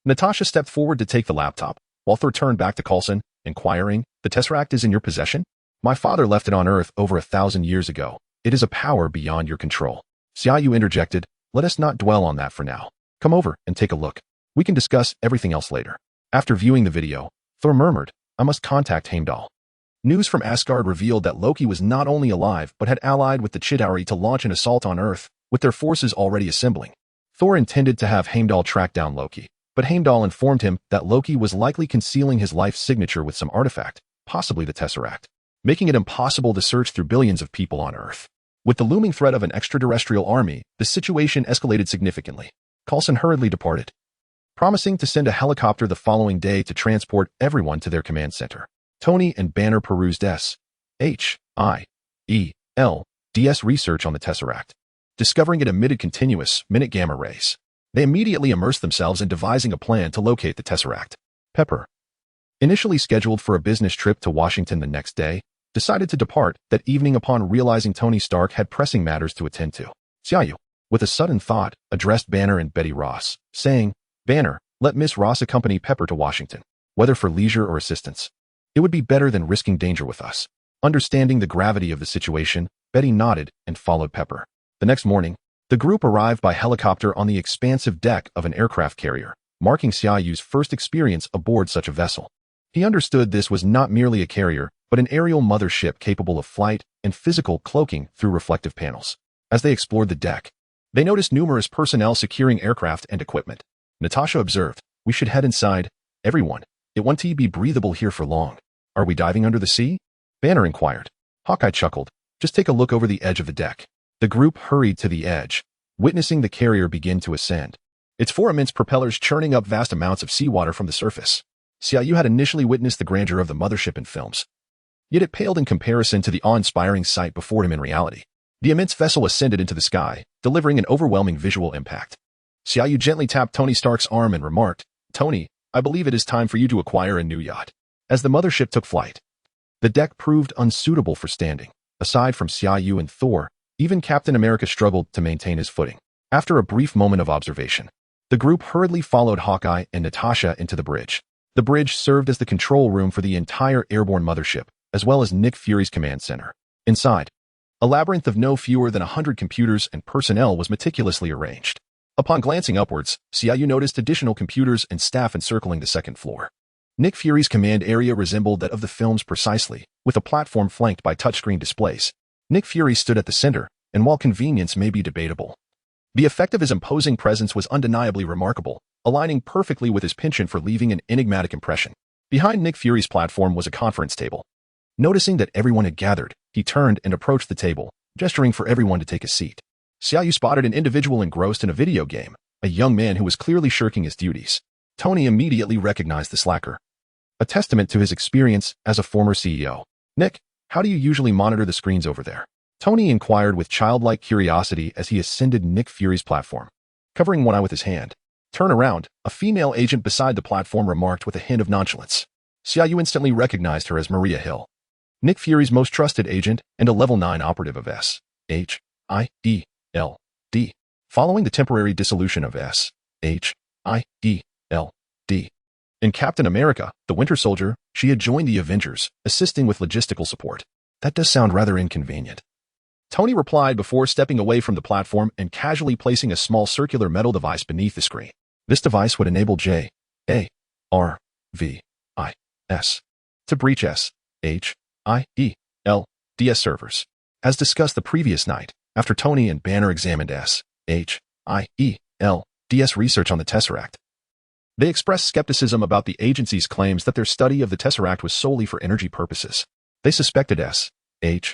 A: Natasha stepped forward to take the laptop, while Thor turned back to Coulson, inquiring, "The Tesseract is in your possession?" "My father left it on Earth over 1,000 years ago. It is a power beyond your control." Xia Yu interjected, "Let us not dwell on that for now. Come over and take a look. We can discuss everything else later." After viewing the video, Thor murmured, "I must contact Heimdall." News from Asgard revealed that Loki was not only alive but had allied with the Chitauri to launch an assault on Earth, with their forces already assembling. Thor intended to have Heimdall track down Loki, but Heimdall informed him that Loki was likely concealing his life signature with some artifact, possibly the Tesseract, making it impossible to search through billions of people on Earth. With the looming threat of an extraterrestrial army, the situation escalated significantly. Coulson hurriedly departed, promising to send a helicopter the following day to transport everyone to their command center. Tony and Banner perused S.H.I.E.L.D.'s research on the Tesseract, discovering it emitted continuous, minute gamma rays. They immediately immersed themselves in devising a plan to locate the Tesseract. Pepper, initially scheduled for a business trip to Washington the next day, decided to depart that evening upon realizing Tony Stark had pressing matters to attend to. Xia Yu, with a sudden thought, addressed Banner and Betty Ross, saying, "Banner, let Miss Ross accompany Pepper to Washington, whether for leisure or assistance. It would be better than risking danger with us." Understanding the gravity of the situation, Betty nodded and followed Pepper. The next morning, the group arrived by helicopter on the expansive deck of an aircraft carrier, marking Xia Yu's first experience aboard such a vessel. He understood this was not merely a carrier, but an aerial mothership capable of flight and physical cloaking through reflective panels. As they explored the deck, they noticed numerous personnel securing aircraft and equipment. Natasha observed, "We should head inside. Everyone, it won't be breathable here for long." "Are we diving under the sea?" Banner inquired. Hawkeye chuckled. "Just take a look over the edge of the deck." The group hurried to the edge, witnessing the carrier begin to ascend, its four immense propellers churning up vast amounts of seawater from the surface. Xia Yu had initially witnessed the grandeur of the mothership in films, yet it paled in comparison to the awe-inspiring sight before him in reality. The immense vessel ascended into the sky, delivering an overwhelming visual impact. Xia Yu gently tapped Tony Stark's arm and remarked, "Tony, I believe it is time for you to acquire a new yacht." As the mothership took flight, the deck proved unsuitable for standing. Aside from Xia Yu and Thor, even Captain America struggled to maintain his footing. After a brief moment of observation, the group hurriedly followed Hawkeye and Natasha into the bridge. The bridge served as the control room for the entire airborne mothership, as well as Nick Fury's command center. Inside, a labyrinth of no fewer than 100 computers and personnel was meticulously arranged. Upon glancing upwards, Xia Yu noticed additional computers and staff encircling the second floor. Nick Fury's command area resembled that of the films precisely, with a platform flanked by touchscreen displays. Nick Fury stood at the center, and while convenience may be debatable, the effect of his imposing presence was undeniably remarkable, aligning perfectly with his penchant for leaving an enigmatic impression. Behind Nick Fury's platform was a conference table. Noticing that everyone had gathered, he turned and approached the table, gesturing for everyone to take a seat. Xia Yu spotted an individual engrossed in a video game, a young man who was clearly shirking his duties. Tony immediately recognized the slacker, a testament to his experience as a former CEO. "Nick, how do you usually monitor the screens over there?" Tony inquired with childlike curiosity as he ascended Nick Fury's platform, covering one eye with his hand. "Turn around," a female agent beside the platform remarked with a hint of nonchalance. Xia Yu instantly recognized her as Maria Hill, Nick Fury's most trusted agent and a level 9 operative of SHIELD. Following the temporary dissolution of SHIELD in Captain America, the Winter Soldier, she had joined the Avengers, assisting with logistical support. "That does sound rather inconvenient," Tony replied before stepping away from the platform and casually placing a small circular metal device beneath the screen. This device would enable JARVIS to breach SHIELD's servers. As discussed the previous night, after Tony and Banner examined SHIELD's research on the Tesseract, they expressed skepticism about the agency's claims that their study of the Tesseract was solely for energy purposes. They suspected SHIELD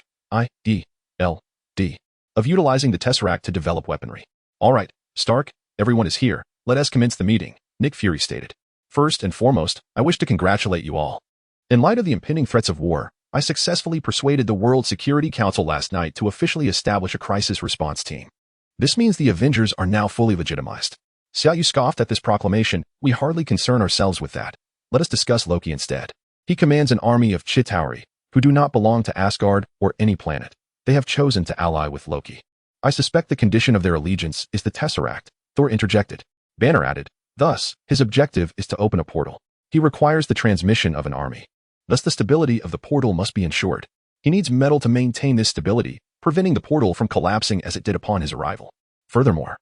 A: of utilizing the Tesseract to develop weaponry. "All right, Stark, everyone is here. Let us commence the meeting," Nick Fury stated. "First and foremost, I wish to congratulate you all. In light of the impending threats of war, I successfully persuaded the World Security Council last night to officially establish a crisis response team. This means the Avengers are now fully legitimized." Xia Yu scoffed at this proclamation. "We hardly concern ourselves with that. Let us discuss Loki instead. He commands an army of Chitauri, who do not belong to Asgard or any planet. They have chosen to ally with Loki. I suspect the condition of their allegiance is the Tesseract," Thor interjected. Banner added, "Thus, his objective is to open a portal. He requires the transmission of an army. Thus the stability of the portal must be ensured. He needs metal to maintain this stability, preventing the portal from collapsing as it did upon his arrival. Furthermore,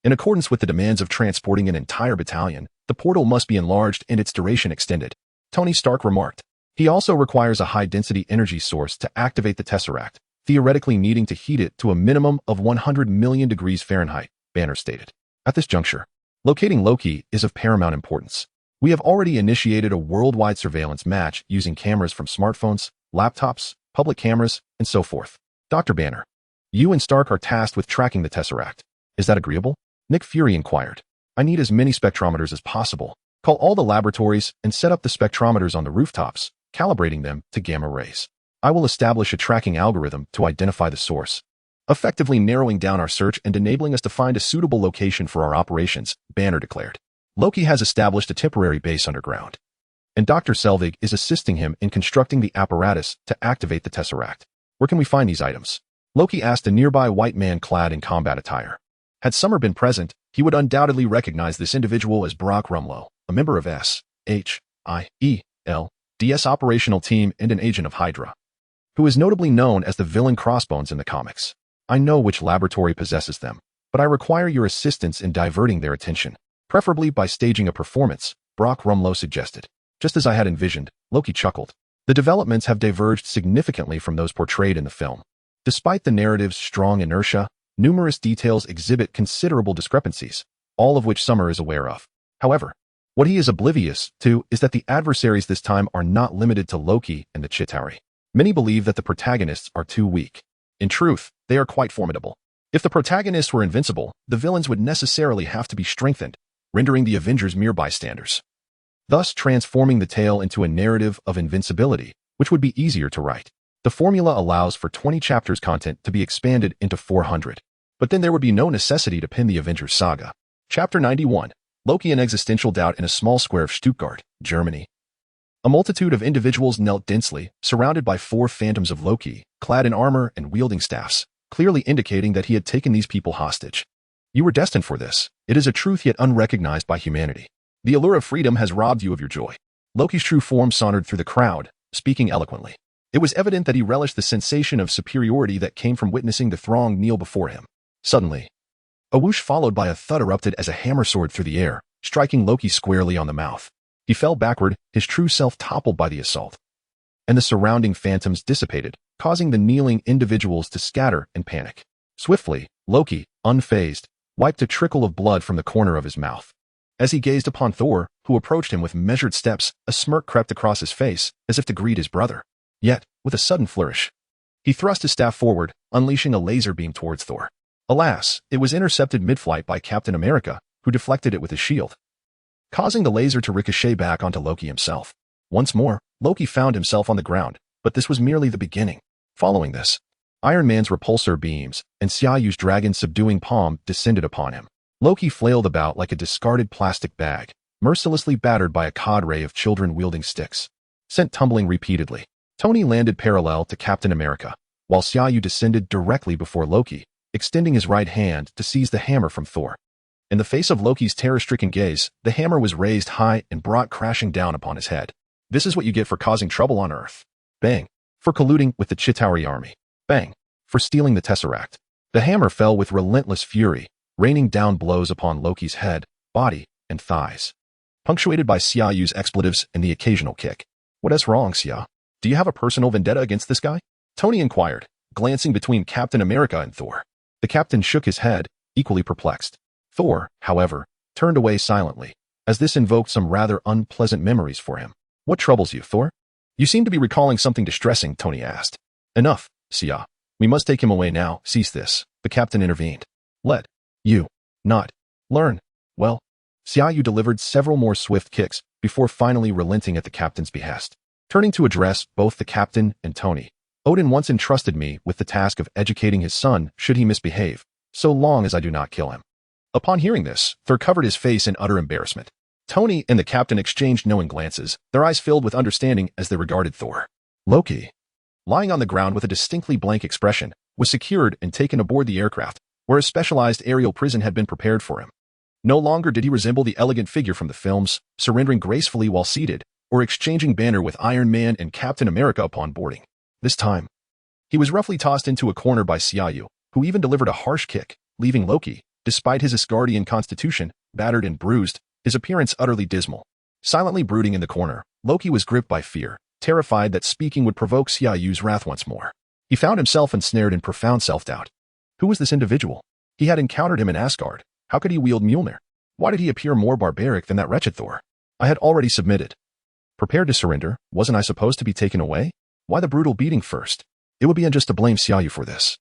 A: in accordance with the demands of transporting an entire battalion, the portal must be enlarged and its duration extended," Tony Stark remarked. "He also requires a high-density energy source to activate the Tesseract, theoretically needing to heat it to a minimum of 100 million degrees Fahrenheit," Banner stated. "At this juncture, locating Loki is of paramount importance. We have already initiated a worldwide surveillance match using cameras from smartphones, laptops, public cameras, and so forth. Dr. Banner, you and Stark are tasked with tracking the Tesseract. Is that agreeable?" Nick Fury inquired. "I need as many spectrometers as possible. Call all the laboratories and set up the spectrometers on the rooftops, calibrating them to gamma rays. I will establish a tracking algorithm to identify the source, effectively narrowing down our search and enabling us to find a suitable location for our operations," Banner declared. "Loki has established a temporary base underground, and Dr. Selvig is assisting him in constructing the apparatus to activate the Tesseract. Where can we find these items?" Loki asked a nearby white man clad in combat attire. Had Summer been present, he would undoubtedly recognize this individual as Brock Rumlow, a member of SHIELD's operational team and an agent of Hydra. who is notably known as the villain Crossbones in the comics. I know which laboratory possesses them, but I require your assistance in diverting their attention, preferably by staging a performance, Brock Rumlow suggested. Just as I had envisioned, Loki chuckled. The developments have diverged significantly from those portrayed in the film. Despite the narrative's strong inertia, numerous details exhibit considerable discrepancies, all of which Summer is aware of. However, what he is oblivious to is that the adversaries this time are not limited to Loki and the Chitauri. Many believe that the protagonists are too weak. In truth, they are quite formidable. If the protagonists were invincible, the villains would necessarily have to be strengthened, rendering the Avengers mere bystanders, thus transforming the tale into a narrative of invincibility, which would be easier to write. The formula allows for 20 chapters content to be expanded into 400. But then there would be no necessity to pin the Avengers saga. Chapter 91. Loki in existential doubt in a small square of Stuttgart, Germany. A multitude of individuals knelt densely, surrounded by 4 phantoms of Loki, clad in armor and wielding staffs, clearly indicating that he had taken these people hostage. You were destined for this. It is a truth yet unrecognized by humanity. The allure of freedom has robbed you of your joy. Loki's true form sauntered through the crowd, speaking eloquently. It was evident that he relished the sensation of superiority that came from witnessing the throng kneel before him. Suddenly, a whoosh followed by a thud erupted as a hammer soared through the air, striking Loki squarely on the mouth. He fell backward, his true self toppled by the assault, and the surrounding phantoms dissipated, causing the kneeling individuals to scatter and panic. Swiftly, Loki, unfazed, wiped a trickle of blood from the corner of his mouth. As he gazed upon Thor, who approached him with measured steps, a smirk crept across his face, as if to greet his brother. Yet, with a sudden flourish, he thrust his staff forward, unleashing a laser beam towards Thor. Alas, it was intercepted mid-flight by Captain America, who deflected it with his shield, causing the laser to ricochet back onto Loki himself. Once more, Loki found himself on the ground, but this was merely the beginning. Following this, Iron Man's repulsor beams and Xia Yu's dragon subduing palm descended upon him. Loki flailed about like a discarded plastic bag, mercilessly battered by a cadre of children wielding sticks, sent tumbling repeatedly. Tony landed parallel to Captain America, while Xia Yu descended directly before Loki, extending his right hand to seize the hammer from Thor. In the face of Loki's terror-stricken gaze, the hammer was raised high and brought crashing down upon his head. This is what you get for causing trouble on Earth. Bang. For colluding with the Chitauri army. Bang. For stealing the Tesseract. The hammer fell with relentless fury, raining down blows upon Loki's head, body, and thighs, punctuated by Xia Yu's expletives and the occasional kick. What is wrong, Xia? Do you have a personal vendetta against this guy? Tony inquired, glancing between Captain America and Thor. The captain shook his head, equally perplexed. Thor, however, turned away silently, as this invoked some rather unpleasant memories for him. What troubles you, Thor? You seem to be recalling something distressing, Tony asked. Enough, Xia. We must take him away now. Cease this, the captain intervened. Let you not learn. Well, Xia Yu delivered several more swift kicks before finally relenting at the captain's behest. Turning to address both the captain and Tony, Odin once entrusted me with the task of educating his son should he misbehave, so long as I do not kill him. Upon hearing this, Thor covered his face in utter embarrassment. Tony and the captain exchanged knowing glances, their eyes filled with understanding as they regarded Thor. Loki, lying on the ground with a distinctly blank expression, was secured and taken aboard the aircraft, where a specialized aerial prison had been prepared for him. No longer did he resemble the elegant figure from the films, surrendering gracefully while seated, or exchanging banter with Iron Man and Captain America upon boarding. This time, he was roughly tossed into a corner by Xia Yu, who even delivered a harsh kick, leaving Loki, despite his Asgardian constitution, battered and bruised, his appearance utterly dismal. Silently brooding in the corner, Loki was gripped by fear, terrified that speaking would provoke Xia Yu's wrath once more. He found himself ensnared in profound self-doubt. Who was this individual? He had encountered him in Asgard. How could he wield Mjolnir? Why did he appear more barbaric than that wretched Thor? I had already submitted. Prepared to surrender, wasn't I supposed to be taken away? Why the brutal beating first? It would be unjust to blame Xia Yu for this.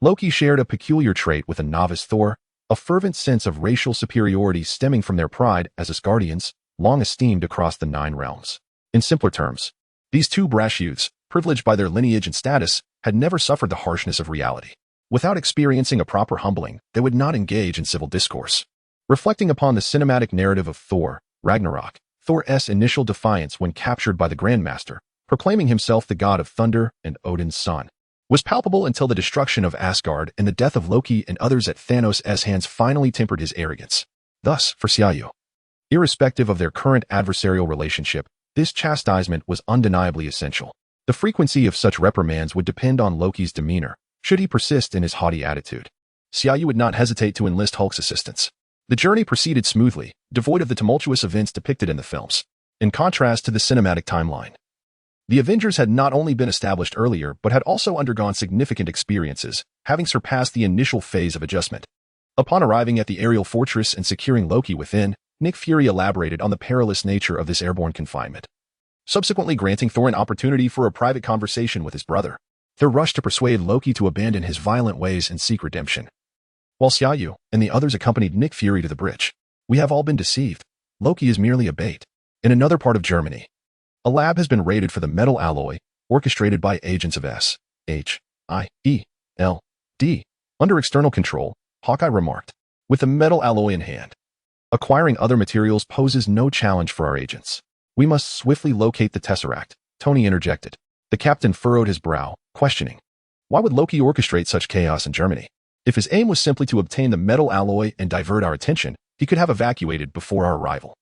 A: Loki shared a peculiar trait with a novice Thor, a fervent sense of racial superiority stemming from their pride as Asgardians, long esteemed across the 9 realms. In simpler terms, these 2 brash youths, privileged by their lineage and status, had never suffered the harshness of reality. Without experiencing a proper humbling, they would not engage in civil discourse. Reflecting upon the cinematic narrative of Thor, Ragnarok, Thor's initial defiance when captured by the Grandmaster, proclaiming himself the god of thunder and Odin's son, was palpable until the destruction of Asgard and the death of Loki and others at Thanos' hands finally tempered his arrogance. Thus, for Xia Yu, irrespective of their current adversarial relationship, this chastisement was undeniably essential. The frequency of such reprimands would depend on Loki's demeanor, should he persist in his haughty attitude. Xia Yu would not hesitate to enlist Hulk's assistance. The journey proceeded smoothly, devoid of the tumultuous events depicted in the films. In contrast to the cinematic timeline, the Avengers had not only been established earlier but had also undergone significant experiences, having surpassed the initial phase of adjustment. Upon arriving at the aerial fortress and securing Loki within, Nick Fury elaborated on the perilous nature of this airborne confinement, subsequently granting Thor an opportunity for a private conversation with his brother. Thor rushed to persuade Loki to abandon his violent ways and seek redemption, while Xia Yu and the others accompanied Nick Fury to the bridge. We have all been deceived. Loki is merely a bait. In another part of Germany, a lab has been raided for the metal alloy, orchestrated by agents of S.H.I.E.L.D. Under external control, Hawkeye remarked. With the metal alloy in hand, acquiring other materials poses no challenge for our agents. We must swiftly locate the Tesseract, Tony interjected. The captain furrowed his brow, questioning. Why would Loki orchestrate such chaos in Germany? If his aim was simply to obtain the metal alloy and divert our attention, he could have evacuated before our arrival.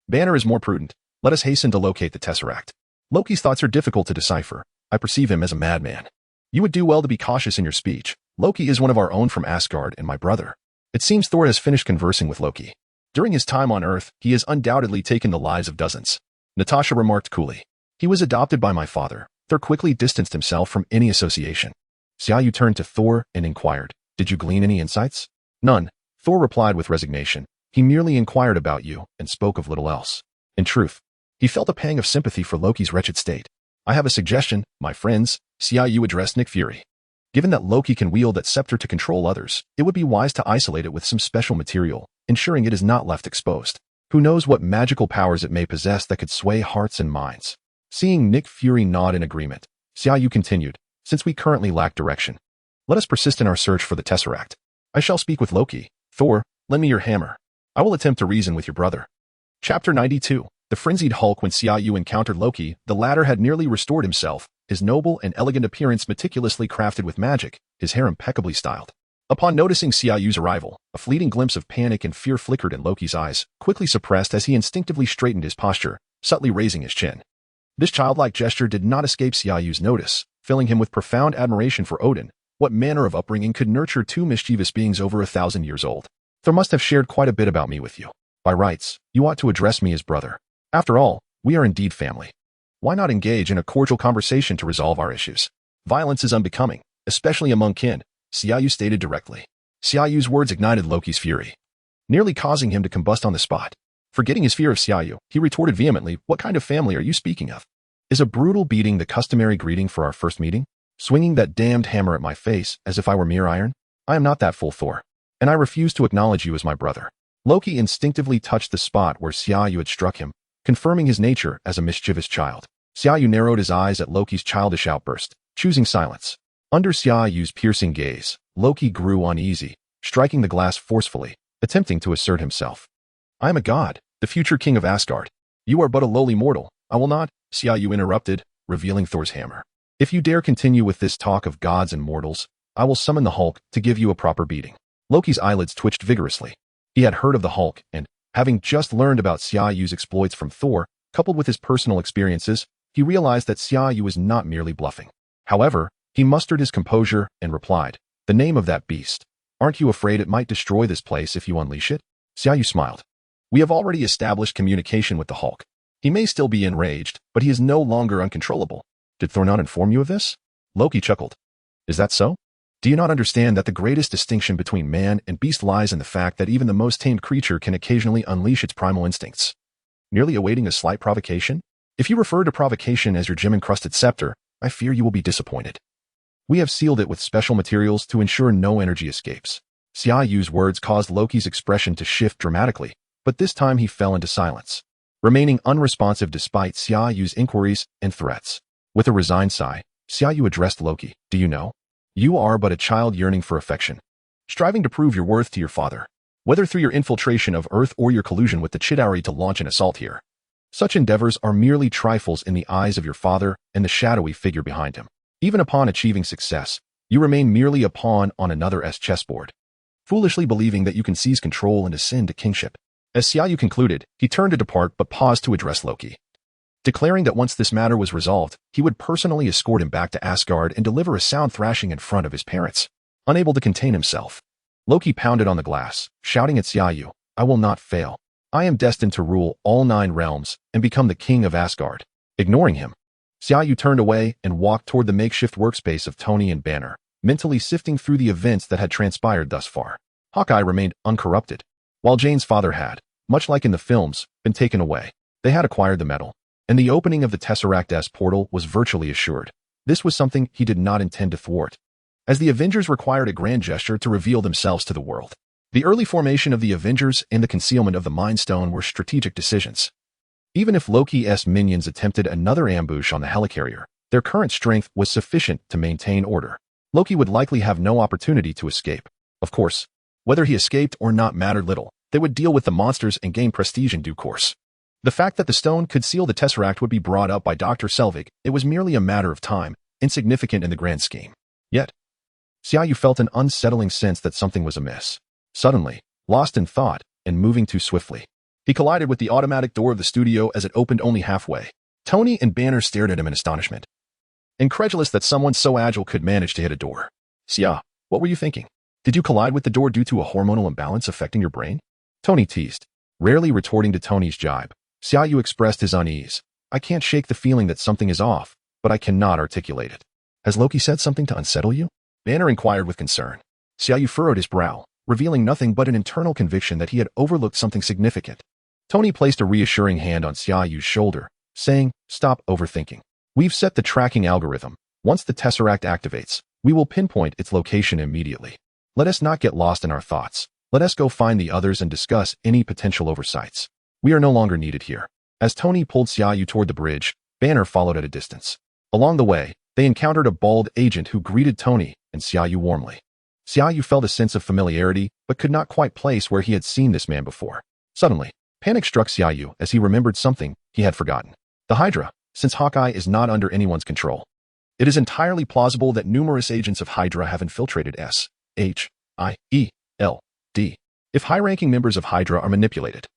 A: Banner is more prudent. Let us hasten to locate the Tesseract. Loki's thoughts are difficult to decipher. I perceive him as a madman. You would do well to be cautious in your speech. Loki is one of our own from Asgard and my brother. It seems Thor has finished conversing with Loki. During his time on Earth, he has undoubtedly taken the lives of dozens. Natasha remarked coolly. He was adopted by my father. Thor quickly distanced himself from any association. Xia Yu turned to Thor and inquired, did you glean any insights? None. Thor replied with resignation. He merely inquired about you and spoke of little else. In truth, he felt a pang of sympathy for Loki's wretched state. I have a suggestion, my friends, Xia Yu addressed Nick Fury. Given that Loki can wield that scepter to control others, it would be wise to isolate it with some special material, ensuring it is not left exposed. Who knows what magical powers it may possess that could sway hearts and minds. Seeing Nick Fury nod in agreement, Xia Yu continued, since we currently lack direction, let us persist in our search for the Tesseract. I shall speak with Loki. Thor, lend me your hammer. I will attempt to reason with your brother. Chapter 92. The frenzied Hulk. When Xia Yu encountered Loki, the latter had nearly restored himself, his noble and elegant appearance meticulously crafted with magic, his hair impeccably styled. Upon noticing Xia Yu's arrival, a fleeting glimpse of panic and fear flickered in Loki's eyes, quickly suppressed as he instinctively straightened his posture, subtly raising his chin. This childlike gesture did not escape Xia Yu's notice, filling him with profound admiration for Odin. What manner of upbringing could nurture two mischievous beings over 1,000 years old? Thor must have shared quite a bit about me with you. By rights, you ought to address me as brother. After all, we are indeed family. Why not engage in a cordial conversation to resolve our issues? Violence is unbecoming, especially among kin, Xia Yu stated directly. Xia Yu's words ignited Loki's fury, nearly causing him to combust on the spot. Forgetting his fear of Xia Yu, he retorted vehemently, what kind of family are you speaking of? Is a brutal beating the customary greeting for our first meeting? Swinging that damned hammer at my face as if I were mere iron? I am not that fool, Thor, and I refuse to acknowledge you as my brother. Loki instinctively touched the spot where Xia Yu had struck him, confirming his nature as a mischievous child. Xia Yu narrowed his eyes at Loki's childish outburst, choosing silence. Under Xia Yu's piercing gaze, Loki grew uneasy, striking the glass forcefully, attempting to assert himself. I am a god, the future king of Asgard. You are but a lowly mortal. I will not, Xia Yu interrupted, revealing Thor's hammer. If you dare continue with this talk of gods and mortals, I will summon the Hulk to give you a proper beating. Loki's eyelids twitched vigorously. He had heard of the Hulk and, having just learned about Xia Yu's exploits from Thor, coupled with his personal experiences, he realized that Xia Yu was not merely bluffing. However, he mustered his composure and replied, the name of that beast. Aren't you afraid it might destroy this place if you unleash it? Xia Yu smiled. We have already established communication with the Hulk. He may still be enraged, but he is no longer uncontrollable. Did Thor not inform you of this? Loki chuckled. Is that so? Do you not understand that the greatest distinction between man and beast lies in the fact that even the most tamed creature can occasionally unleash its primal instincts? Merely awaiting a slight provocation? If you refer to provocation as your gem-encrusted scepter, I fear you will be disappointed. We have sealed it with special materials to ensure no energy escapes. Xia Yu's words caused Loki's expression to shift dramatically, but this time he fell into silence, remaining unresponsive despite Xia Yu's inquiries and threats. With a resigned sigh, Xia Yu addressed Loki. Do you know? You are but a child yearning for affection, striving to prove your worth to your father, whether through your infiltration of Earth or your collusion with the Chitauri to launch an assault here. Such endeavors are merely trifles in the eyes of your father and the shadowy figure behind him. Even upon achieving success, you remain merely a pawn on another's chessboard, foolishly believing that you can seize control and ascend to kingship. As Xia Yu concluded, he turned to depart but paused to address Loki. declaring that once this matter was resolved, he would personally escort him back to Asgard and deliver a sound thrashing in front of his parents. Unable to contain himself, Loki pounded on the glass, shouting at Xia Yu, "I will not fail. I am destined to rule all 9 realms and become the king of Asgard." Ignoring him, Xia Yu turned away and walked toward the makeshift workspace of Tony and Banner, mentally sifting through the events that had transpired thus far. Hawkeye remained uncorrupted, while Jane's father had, much like in the films, been taken away. They had acquired the metal, and the opening of the Tesseract's portal was virtually assured. This was something he did not intend to thwart, as the Avengers required a grand gesture to reveal themselves to the world. The early formation of the Avengers and the concealment of the Mind Stone were strategic decisions. Even if Loki's minions attempted another ambush on the helicarrier, their current strength was sufficient to maintain order. Loki would likely have no opportunity to escape. Of course, whether he escaped or not mattered little. They would deal with the monsters and gain prestige in due course. The fact that the stone could seal the Tesseract would be brought up by Dr. Selvig. It was merely a matter of time, insignificant in the grand scheme. Yet, Xia Yu felt an unsettling sense that something was amiss. Suddenly, lost in thought and moving too swiftly, he collided with the automatic door of the studio as it opened only halfway. Tony and Banner stared at him in astonishment, incredulous that someone so agile could manage to hit a door. "Xia, what were you thinking? Did you collide with the door due to a hormonal imbalance affecting your brain?" Tony teased, rarely retorting to Tony's jibe. Xia Yu expressed his unease. "I can't shake the feeling that something is off, but I cannot articulate it." "Has Loki said something to unsettle you?" Banner inquired with concern. Xia Yu furrowed his brow, revealing nothing but an internal conviction that he had overlooked something significant. Tony placed a reassuring hand on Xia Yu's shoulder, saying, "Stop overthinking. We've set the tracking algorithm. Once the Tesseract activates, we will pinpoint its location immediately. Let us not get lost in our thoughts. Let us go find the others and discuss any potential oversights. We are no longer needed here." As Tony pulled Xia Yu toward the bridge, Banner followed at a distance. Along the way, they encountered a bald agent who greeted Tony and Xia Yu warmly. Xia Yu felt a sense of familiarity, but could not quite place where he had seen this man before. Suddenly, panic struck Xia Yu as he remembered something he had forgotten. The Hydra, since Hawkeye is not under anyone's control, it is entirely plausible that numerous agents of Hydra have infiltrated SHIELD. If high-ranking members of Hydra are manipulated,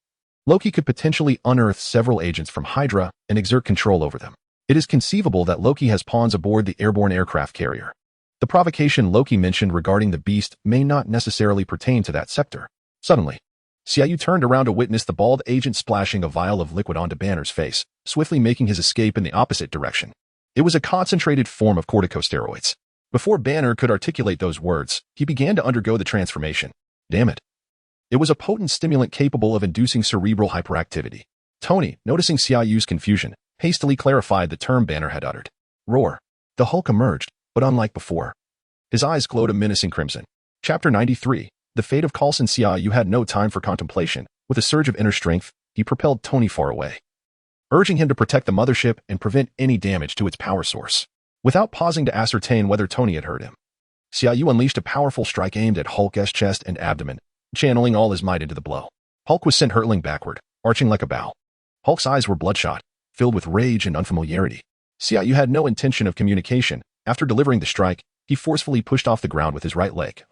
A: Loki could potentially unearth several agents from Hydra and exert control over them. It is conceivable that Loki has pawns aboard the airborne aircraft carrier. The provocation Loki mentioned regarding the beast may not necessarily pertain to that sector. Suddenly, Xia Yu turned around to witness the bald agent splashing a vial of liquid onto Banner's face, swiftly making his escape in the opposite direction. It was a concentrated form of corticosteroids. Before Banner could articulate those words, he began to undergo the transformation. Damn it. It was a potent stimulant capable of inducing cerebral hyperactivity. Tony, noticing Xia Yu's confusion, hastily clarified the term Banner had uttered. Roar. The Hulk emerged, but unlike before, his eyes glowed a menacing crimson. Chapter 93. The fate of Coulson. Xia Yu had no time for contemplation. With a surge of inner strength, he propelled Tony far away, urging him to protect the mothership and prevent any damage to its power source. Without pausing to ascertain whether Tony had heard him, Xia Yu unleashed a powerful strike aimed at Hulk's chest and abdomen, channeling all his might into the blow. Hulk was sent hurtling backward, arching like a bow. Hulk's eyes were bloodshot, filled with rage and unfamiliarity. Xia Yu had no intention of communication. After delivering the strike, he forcefully pushed off the ground with his right leg,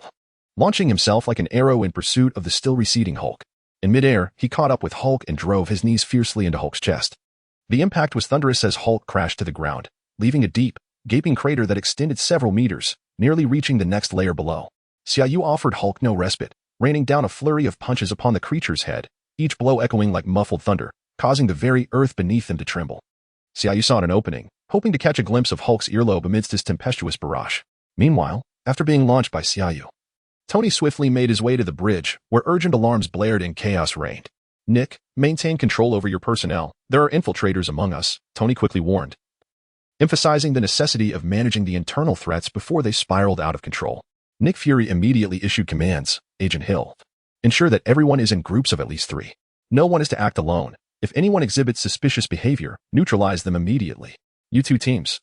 A: launching himself like an arrow in pursuit of the still receding Hulk. In midair, he caught up with Hulk and drove his knees fiercely into Hulk's chest. The impact was thunderous as Hulk crashed to the ground, leaving a deep, gaping crater that extended several meters, nearly reaching the next layer below. Xia Yu offered Hulk no respite, raining down a flurry of punches upon the creature's head, each blow echoing like muffled thunder, causing the very earth beneath them to tremble. Xia Yu saw an opening, hoping to catch a glimpse of Hulk's earlobe amidst his tempestuous barrage. Meanwhile, after being launched by Xia Yu, Tony swiftly made his way to the bridge, where urgent alarms blared and chaos reigned. "Nick, maintain control over your personnel. There are infiltrators among us," Tony quickly warned, emphasizing the necessity of managing the internal threats before they spiraled out of control. Nick Fury immediately issued commands. Agent Hill, ensure that everyone is in groups of at least 3. No one is to act alone. If anyone exhibits suspicious behavior, neutralize them immediately. You 2 teams,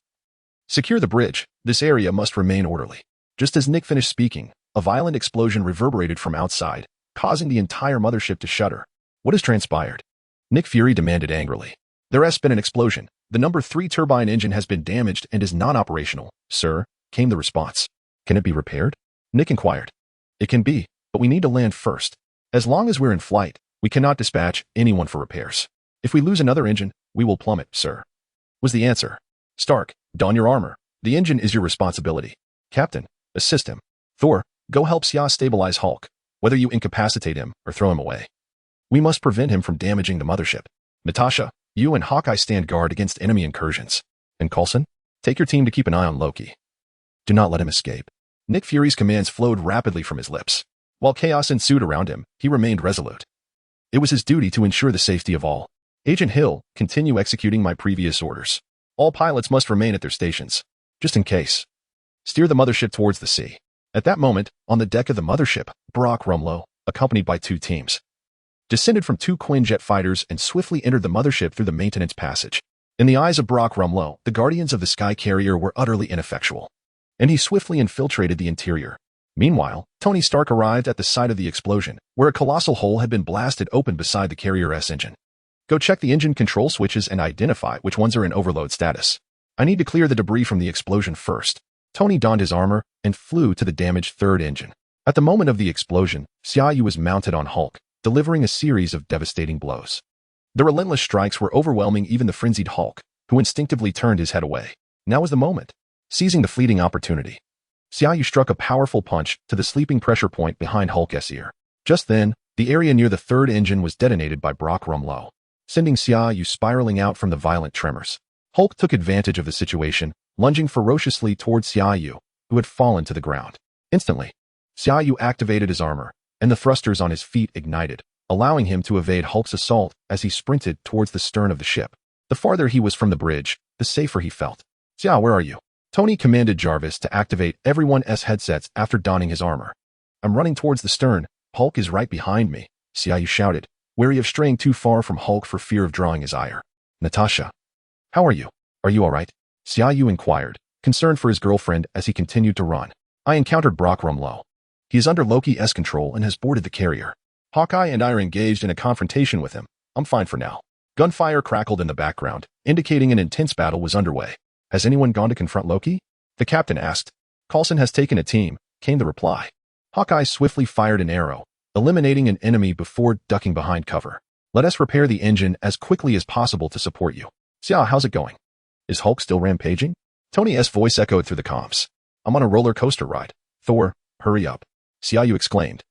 A: secure the bridge. This area must remain orderly. Just as Nick finished speaking, a violent explosion reverberated from outside, causing the entire mothership to shudder. What has transpired? Nick Fury demanded angrily. There has been an explosion. The number 3 turbine engine has been damaged and is non-operational, sir, came the response. Can it be repaired? Nick inquired. It can be, but we need to land first. As long as we're in flight, we cannot dispatch anyone for repairs. If we lose another engine, we will plummet, sir, was the answer. Stark, don your armor. The engine is your responsibility. Captain, assist him. Thor, go help Xia stabilize Hulk, whether you incapacitate him or throw him away. We must prevent him from damaging the mothership. Natasha, you and Hawkeye stand guard against enemy incursions. And Coulson, take your team to keep an eye on Loki. Do not let him escape. Nick Fury's commands flowed rapidly from his lips. While chaos ensued around him, he remained resolute. It was his duty to ensure the safety of all. Agent Hill, continue executing my previous orders. All pilots must remain at their stations, just in case. Steer the mothership towards the sea. At that moment, on the deck of the mothership, Brock Rumlow, accompanied by 2 teams, descended from 2 Quinjet fighters and swiftly entered the mothership through the maintenance passage. In the eyes of Brock Rumlow, the Guardians of the Sky Carrier were utterly ineffectual, and he swiftly infiltrated the interior. Meanwhile, Tony Stark arrived at the site of the explosion, where a colossal hole had been blasted open beside the carrier's engine. Go check the engine control switches and identify which ones are in overload status. I need to clear the debris from the explosion first. Tony donned his armor and flew to the damaged 3rd engine. At the moment of the explosion, Xia Yu was mounted on Hulk, delivering a series of devastating blows. The relentless strikes were overwhelming even the frenzied Hulk, who instinctively turned his head away. Now was the moment. Seizing the fleeting opportunity, Xia Yu struck a powerful punch to the sleeping pressure point behind Hulk's ear. Just then, the area near the 3rd engine was detonated by Brock Rumlow, sending Xia Yu spiraling out from the violent tremors. Hulk took advantage of the situation, lunging ferociously towards Xia Yu, who had fallen to the ground. Instantly, Xia Yu activated his armor, and the thrusters on his feet ignited, allowing him to evade Hulk's assault as he sprinted towards the stern of the ship. The farther he was from the bridge, the safer he felt. Xia, where are you? Tony commanded Jarvis to activate everyone's headsets after donning his armor. I'm running towards the stern. Hulk is right behind me, Xia Yu shouted, wary of straying too far from Hulk for fear of drawing his ire. Natasha, how are you? Are you all right? Xia Yu inquired, concerned for his girlfriend as he continued to run. I encountered Brock Rumlow. He is under Loki's control and has boarded the carrier. Hawkeye and I are engaged in a confrontation with him. I'm fine for now. Gunfire crackled in the background, indicating an intense battle was underway. Has anyone gone to confront Loki? The captain asked. Coulson has taken a team, came the reply. Hawkeye swiftly fired an arrow, eliminating an enemy before ducking behind cover. Let us repair the engine as quickly as possible to support you. Xia, how's it going? Is Hulk still rampaging? Tony's voice echoed through the comms. I'm on a roller coaster ride. Thor, hurry up. Xia Yu exclaimed,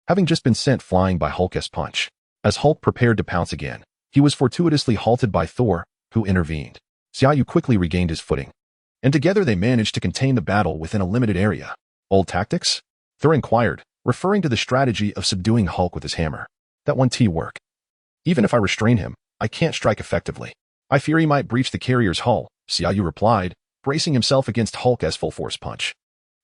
A: having just been sent flying by Hulk's punch. As Hulk prepared to pounce again, he was fortuitously halted by Thor, who intervened. Xia Yu quickly regained his footing, and together they managed to contain the battle within a limited area. Old tactics? Thor inquired, referring to the strategy of subduing Hulk with his hammer. That won't work. Even if I restrain him, I can't strike effectively. I fear he might breach the carrier's hull, Xia Yu replied, bracing himself against Hulk's full-force punch.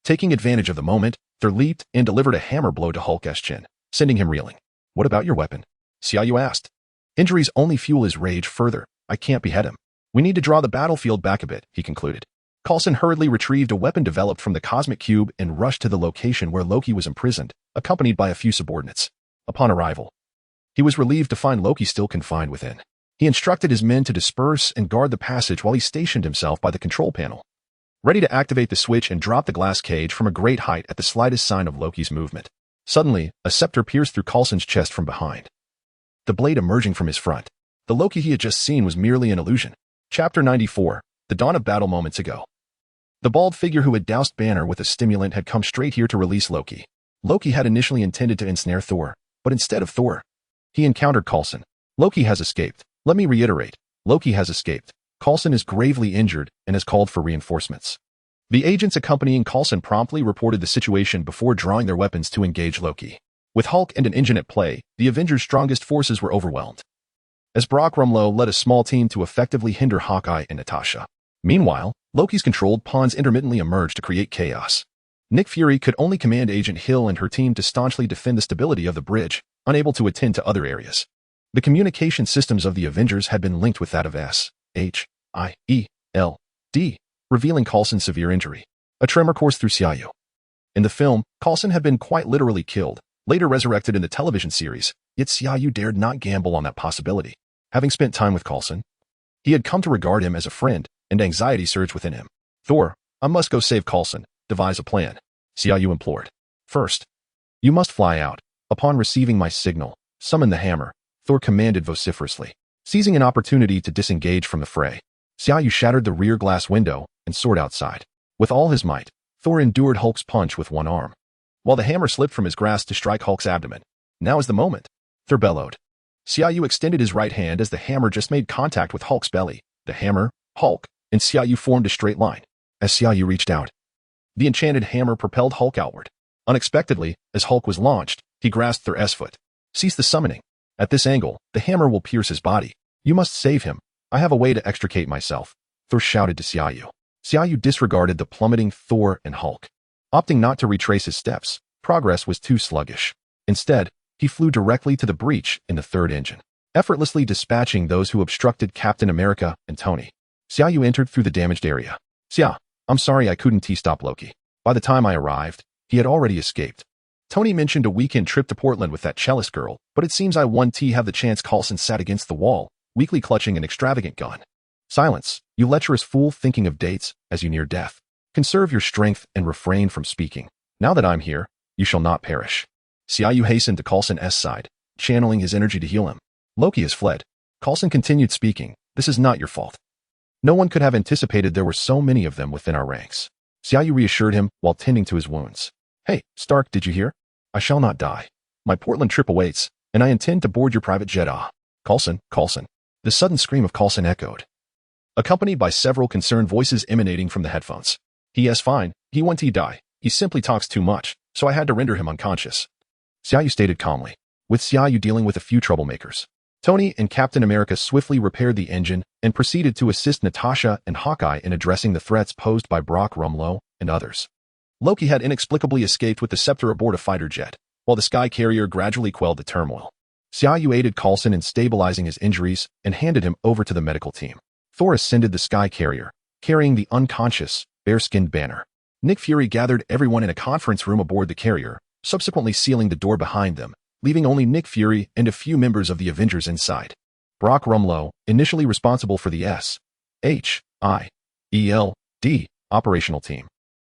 A: Taking advantage of the moment, Thor leaped and delivered a hammer blow to Hulk's chin, sending him reeling. What about your weapon? Xia Yu asked. Injuries only fuel his rage further. I can't behead him. We need to draw the battlefield back a bit, he concluded. Coulson hurriedly retrieved a weapon developed from the cosmic cube and rushed to the location where Loki was imprisoned, accompanied by a few subordinates. Upon arrival, he was relieved to find Loki still confined within. He instructed his men to disperse and guard the passage while he stationed himself by the control panel, ready to activate the switch and drop the glass cage from a great height at the slightest sign of Loki's movement. Suddenly, a scepter pierced through Coulson's chest from behind, the blade emerging from his front. The Loki he had just seen was merely an illusion. Chapter 94, The Dawn of Battle moments ago. The bald figure who had doused Banner with a stimulant had come straight here to release Loki. Loki had initially intended to ensnare Thor, but instead of Thor, he encountered Coulson. Loki has escaped. Let me reiterate, Loki has escaped. Coulson is gravely injured and has called for reinforcements. The agents accompanying Coulson promptly reported the situation before drawing their weapons to engage Loki. With Hulk and an engine at play, the Avengers' strongest forces were overwhelmed, as Brock Rumlow led a small team to effectively hinder Hawkeye and Natasha. Meanwhile, Loki's controlled pawns intermittently emerged to create chaos. Nick Fury could only command Agent Hill and her team to staunchly defend the stability of the bridge, unable to attend to other areas. The communication systems of the Avengers had been linked with that of S.H.I.E.L.D., revealing Coulson's severe injury. A tremor coursed through Xia Yu. In the film, Coulson had been quite literally killed, later resurrected in the television series, yet Xia Yu dared not gamble on that possibility. Having spent time with Coulson, he had come to regard him as a friend, and anxiety surged within him. Thor, I must go save Coulson, devise a plan, Xia Yu implored. First, you must fly out. Upon receiving my signal, summon the hammer, Thor commanded vociferously. Seizing an opportunity to disengage from the fray, Xia Yu shattered the rear glass window and soared outside. With all his might, Thor endured Hulk's punch with one arm, while the hammer slipped from his grasp to strike Hulk's abdomen. Now is the moment, Thor bellowed. Xia Yu extended his right hand as the hammer just made contact with Hulk's belly. The hammer, Hulk, and Xia Yu formed a straight line. As Xia Yu reached out, the enchanted hammer propelled Hulk outward. Unexpectedly, as Hulk was launched, he grasped Thor's foot. Cease the summoning. At this angle, the hammer will pierce his body. You must save him. I have a way to extricate myself, Thor shouted to Xia Yu. Xia Yu disregarded the plummeting Thor and Hulk. Opting not to retrace his steps, progress was too sluggish. Instead, he flew directly to the breach in the third engine, effortlessly dispatching those who obstructed Captain America and Tony. Xia Yu entered through the damaged area. Xia, I'm sorry I couldn't stop Loki. By the time I arrived, he had already escaped. Tony mentioned a weekend trip to Portland with that cellist girl, but it seems I won't have the chance. Coulson sat against the wall, weakly clutching an extravagant gun. Silence, you lecherous fool, thinking of dates as you near death. Conserve your strength and refrain from speaking. Now that I'm here, you shall not perish. Xia Yu hastened to Coulson's side, channeling his energy to heal him. Loki has fled. Coulson continued speaking. This is not your fault. No one could have anticipated there were so many of them within our ranks. Xia Yu reassured him while tending to his wounds. Hey, Stark, did you hear? I shall not die. My Portland trip awaits, and I intend to board your private jet. Coulson. The sudden scream of Coulson echoed, accompanied by several concerned voices emanating from the headphones. He is fine. He won't die. He simply talks too much, so I had to render him unconscious. Xia Yu stated calmly, with Xia Yu dealing with a few troublemakers. Tony and Captain America swiftly repaired the engine and proceeded to assist Natasha and Hawkeye in addressing the threats posed by Brock Rumlow and others. Loki had inexplicably escaped with the scepter aboard a fighter jet, while the sky carrier gradually quelled the turmoil. Xia Yu aided Coulson in stabilizing his injuries and handed him over to the medical team. Thor ascended the sky carrier, carrying the unconscious, bare-skinned Banner. Nick Fury gathered everyone in a conference room aboard the carrier, subsequently sealing the door behind them, leaving only Nick Fury and a few members of the Avengers inside. Brock Rumlow, initially responsible for the SHIELD operational team,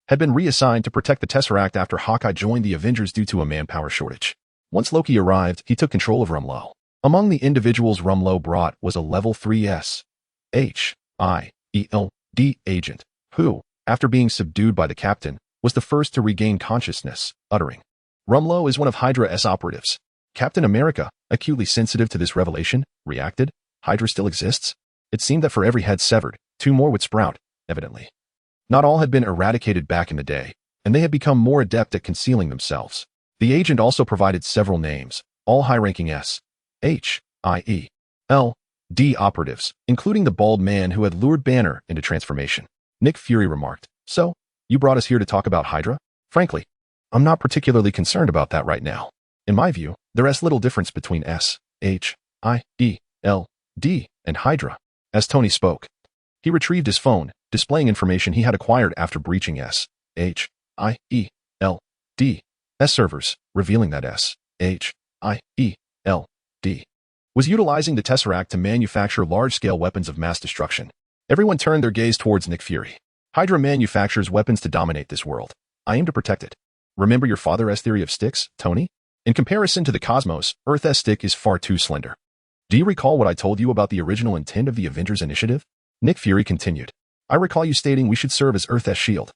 A: had been reassigned to protect the Tesseract after Hawkeye joined the Avengers due to a manpower shortage. Once Loki arrived, he took control of Rumlow. Among the individuals Rumlow brought was a level 3 SHIELD agent, who, after being subdued by the captain, was the first to regain consciousness, uttering, Rumlow is one of Hydra's operatives. Captain America, acutely sensitive to this revelation, reacted, Hydra still exists? It seemed that for every head severed, 2 more would sprout, evidently. Not all had been eradicated back in the day, and they had become more adept at concealing themselves. The agent also provided several names, all high-ranking SHIELD operatives, including the bald man who had lured Banner into transformation. Nick Fury remarked, So, you brought us here to talk about Hydra? Frankly, I'm not particularly concerned about that right now. In my view, there is little difference between SHIELD and Hydra. As Tony spoke, he retrieved his phone, displaying information he had acquired after breaching SHIELD's servers, revealing that SHIELD was utilizing the Tesseract to manufacture large-scale weapons of mass destruction. Everyone turned their gaze towards Nick Fury. Hydra manufactures weapons to dominate this world. I aim to protect it. Remember your father's theory of sticks, Tony? In comparison to the cosmos, Earth's stick is far too slender. Do you recall what I told you about the original intent of the Avengers Initiative? Nick Fury continued. I recall you stating we should serve as Earth's shield.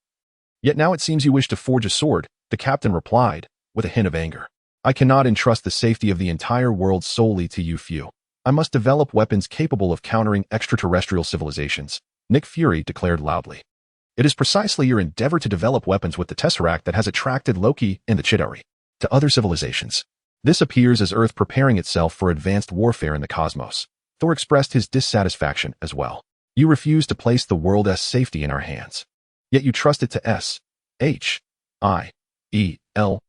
A: Yet now it seems you wish to forge a sword, the captain replied, with a hint of anger. I cannot entrust the safety of the entire world solely to you few. I must develop weapons capable of countering extraterrestrial civilizations, Nick Fury declared loudly. It is precisely your endeavor to develop weapons with the Tesseract that has attracted Loki and the Chitauri to other civilizations. This appears as Earth preparing itself for advanced warfare in the cosmos. Thor expressed his dissatisfaction as well. You refuse to place the world's safety in our hands. Yet you trust it to SHIELD,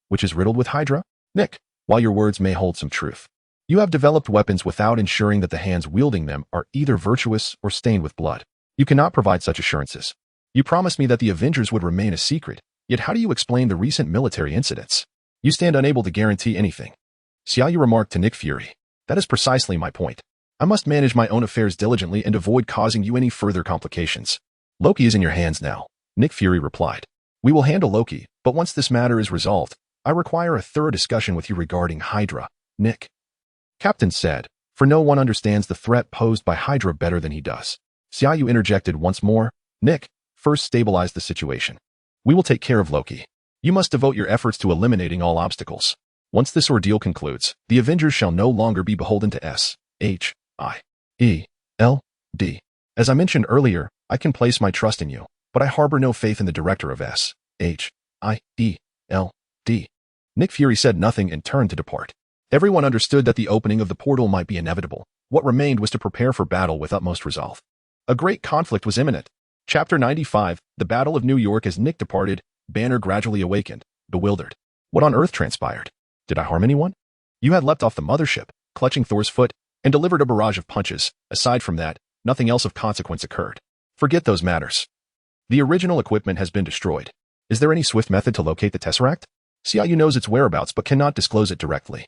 A: which is riddled with Hydra? Nick, while your words may hold some truth, you have developed weapons without ensuring that the hands wielding them are either virtuous or stained with blood. You cannot provide such assurances. You promised me that the Avengers would remain a secret, yet how do you explain the recent military incidents? You stand unable to guarantee anything. Xia Yu remarked to Nick Fury. That is precisely my point. I must manage my own affairs diligently and avoid causing you any further complications. Loki is in your hands now, Nick Fury replied. We will handle Loki, but once this matter is resolved, I require a thorough discussion with you regarding Hydra, Nick. Captain said, for no one understands the threat posed by Hydra better than he does. Xia Yu interjected once more. Nick, first stabilize the situation. We will take care of Loki. You must devote your efforts to eliminating all obstacles. Once this ordeal concludes, the Avengers shall no longer be beholden to S-H-I-E-L-D. As I mentioned earlier, I can place my trust in you, but I harbor no faith in the director of S-H-I-E-L-D. Nick Fury said nothing and turned to depart. Everyone understood that the opening of the portal might be inevitable. What remained was to prepare for battle with utmost resolve. A great conflict was imminent. Chapter 95, The Battle of New York. As Nick departed, Banner gradually awakened, bewildered. What on earth transpired? Did I harm anyone? You had leapt off the mothership, clutching Thor's foot, and delivered a barrage of punches. Aside from that, nothing else of consequence occurred. Forget those matters. The original equipment has been destroyed. Is there any swift method to locate the Tesseract? Xia Yu knows its whereabouts but cannot disclose it directly.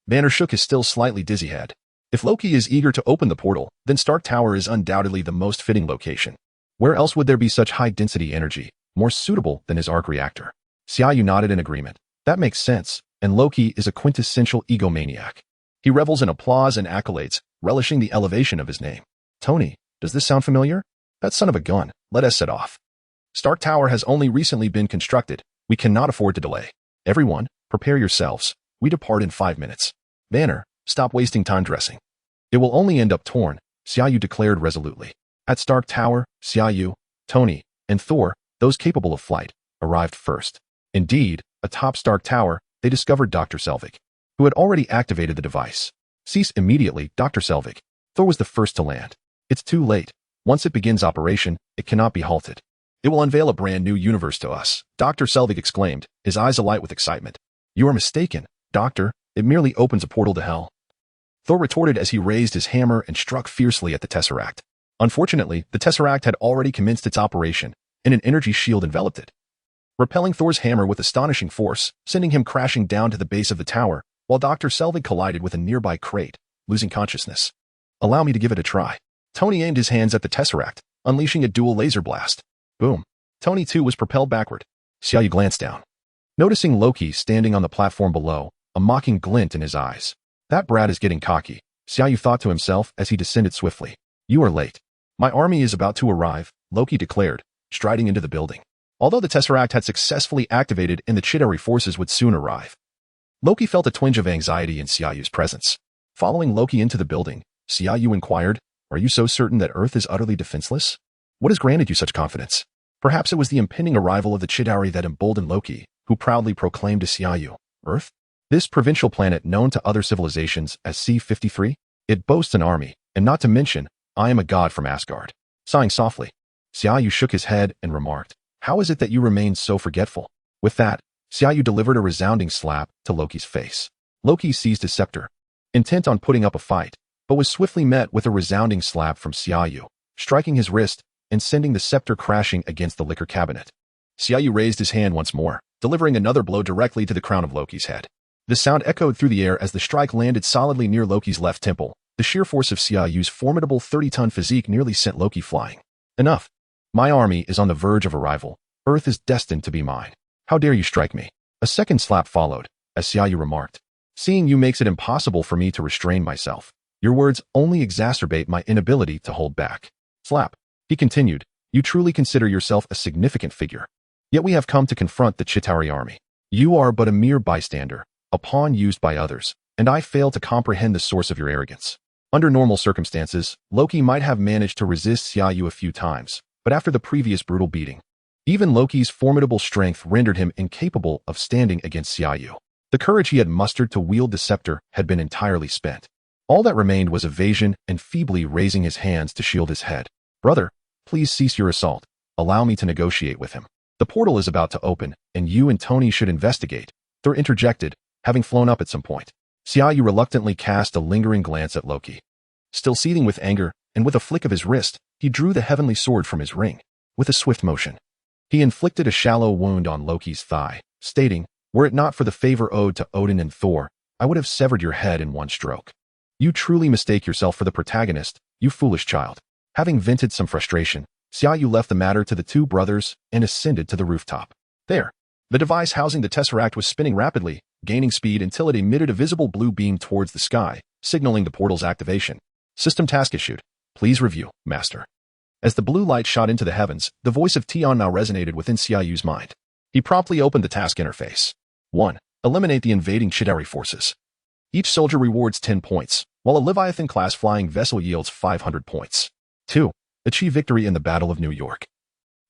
A: Banner shook his still slightly dizzy head. If Loki is eager to open the portal, then Stark Tower is undoubtedly the most fitting location. Where else would there be such high-density energy, more suitable than his arc reactor? Xia Yu nodded in agreement. That makes sense, and Loki is a quintessential egomaniac. He revels in applause and accolades, relishing the elevation of his name. Tony, does this sound familiar? That son of a gun, let us set off. Stark Tower has only recently been constructed. We cannot afford to delay. Everyone, prepare yourselves. We depart in 5 minutes. Banner, stop wasting time dressing. It will only end up torn, Xia Yu declared resolutely. At Stark Tower, Xia Yu, Tony, and Thor, those capable of flight, arrived first. Indeed, atop Stark Tower, they discovered Dr. Selvig, who had already activated the device. Cease immediately, Dr. Selvig. Thor was the first to land. It's too late. Once it begins operation, it cannot be halted. It will unveil a brand new universe to us, Dr. Selvig exclaimed, his eyes alight with excitement. You are mistaken, Doctor. It merely opens a portal to hell. Thor retorted as he raised his hammer and struck fiercely at the Tesseract. Unfortunately, the Tesseract had already commenced its operation, and an energy shield enveloped it, repelling Thor's hammer with astonishing force, sending him crashing down to the base of the tower, while Dr. Selvig collided with a nearby crate, losing consciousness. Allow me to give it a try. Tony aimed his hands at the Tesseract, unleashing a dual laser blast. Boom. Tony too was propelled backward. Xia Yu glanced down, noticing Loki standing on the platform below, a mocking glint in his eyes. That brat is getting cocky, Xia Yu thought to himself as he descended swiftly. You are late. My army is about to arrive, Loki declared, striding into the building. Although the Tesseract had successfully activated and the Chitauri forces would soon arrive, Loki felt a twinge of anxiety in Xia Yu's presence. Following Loki into the building, Xia Yu inquired, Are you so certain that Earth is utterly defenseless? What has granted you such confidence? Perhaps it was the impending arrival of the Chitauri that emboldened Loki, who proudly proclaimed to Xia Yu, Earth? This provincial planet known to other civilizations as C-53? It boasts an army, and not to mention, I am a god from Asgard. Sighing softly, Xia Yu shook his head and remarked, How is it that you remain so forgetful? With that, Xia Yu delivered a resounding slap to Loki's face. Loki seized his scepter, intent on putting up a fight, but was swiftly met with a resounding slap from Xia Yu, striking his wrist and sending the scepter crashing against the liquor cabinet. Xia Yu raised his hand once more, delivering another blow directly to the crown of Loki's head. The sound echoed through the air as the strike landed solidly near Loki's left temple. The sheer force of Xia Yu's formidable 30-ton physique nearly sent Loki flying. Enough. My army is on the verge of arrival. Earth is destined to be mine. How dare you strike me? A second slap followed, as Xia Yu remarked. Seeing you makes it impossible for me to restrain myself. Your words only exacerbate my inability to hold back. Slap. He continued, You truly consider yourself a significant figure. Yet we have come to confront the Chitauri army. You are but a mere bystander, a pawn used by others, and I fail to comprehend the source of your arrogance. Under normal circumstances, Loki might have managed to resist Xia Yu a few times, but after the previous brutal beating, even Loki's formidable strength rendered him incapable of standing against Xia Yu. The courage he had mustered to wield the scepter had been entirely spent. All that remained was evasion and feebly raising his hands to shield his head. Brother, please cease your assault. Allow me to negotiate with him. The portal is about to open, and you and Tony should investigate. Thor interjected, having flown up at some point. Xia Yu reluctantly cast a lingering glance at Loki. Still seething with anger, and with a flick of his wrist, he drew the heavenly sword from his ring. With a swift motion, he inflicted a shallow wound on Loki's thigh, stating, Were it not for the favor owed to Odin and Thor, I would have severed your head in one stroke. You truly mistake yourself for the protagonist, you foolish child. Having vented some frustration, Xia Yu left the matter to the two brothers and ascended to the rooftop. There, the device housing the Tesseract was spinning rapidly, gaining speed until it emitted a visible blue beam towards the sky, signaling the portal's activation. System task issued. Please review, Master. As the blue light shot into the heavens, the voice of Tian now resonated within Xia Yu's mind. He promptly opened the task interface. 1. Eliminate the invading Chitauri forces. Each soldier rewards 10 points, while a Leviathan-class flying vessel yields 500 points. 2. Achieve victory in the Battle of New York.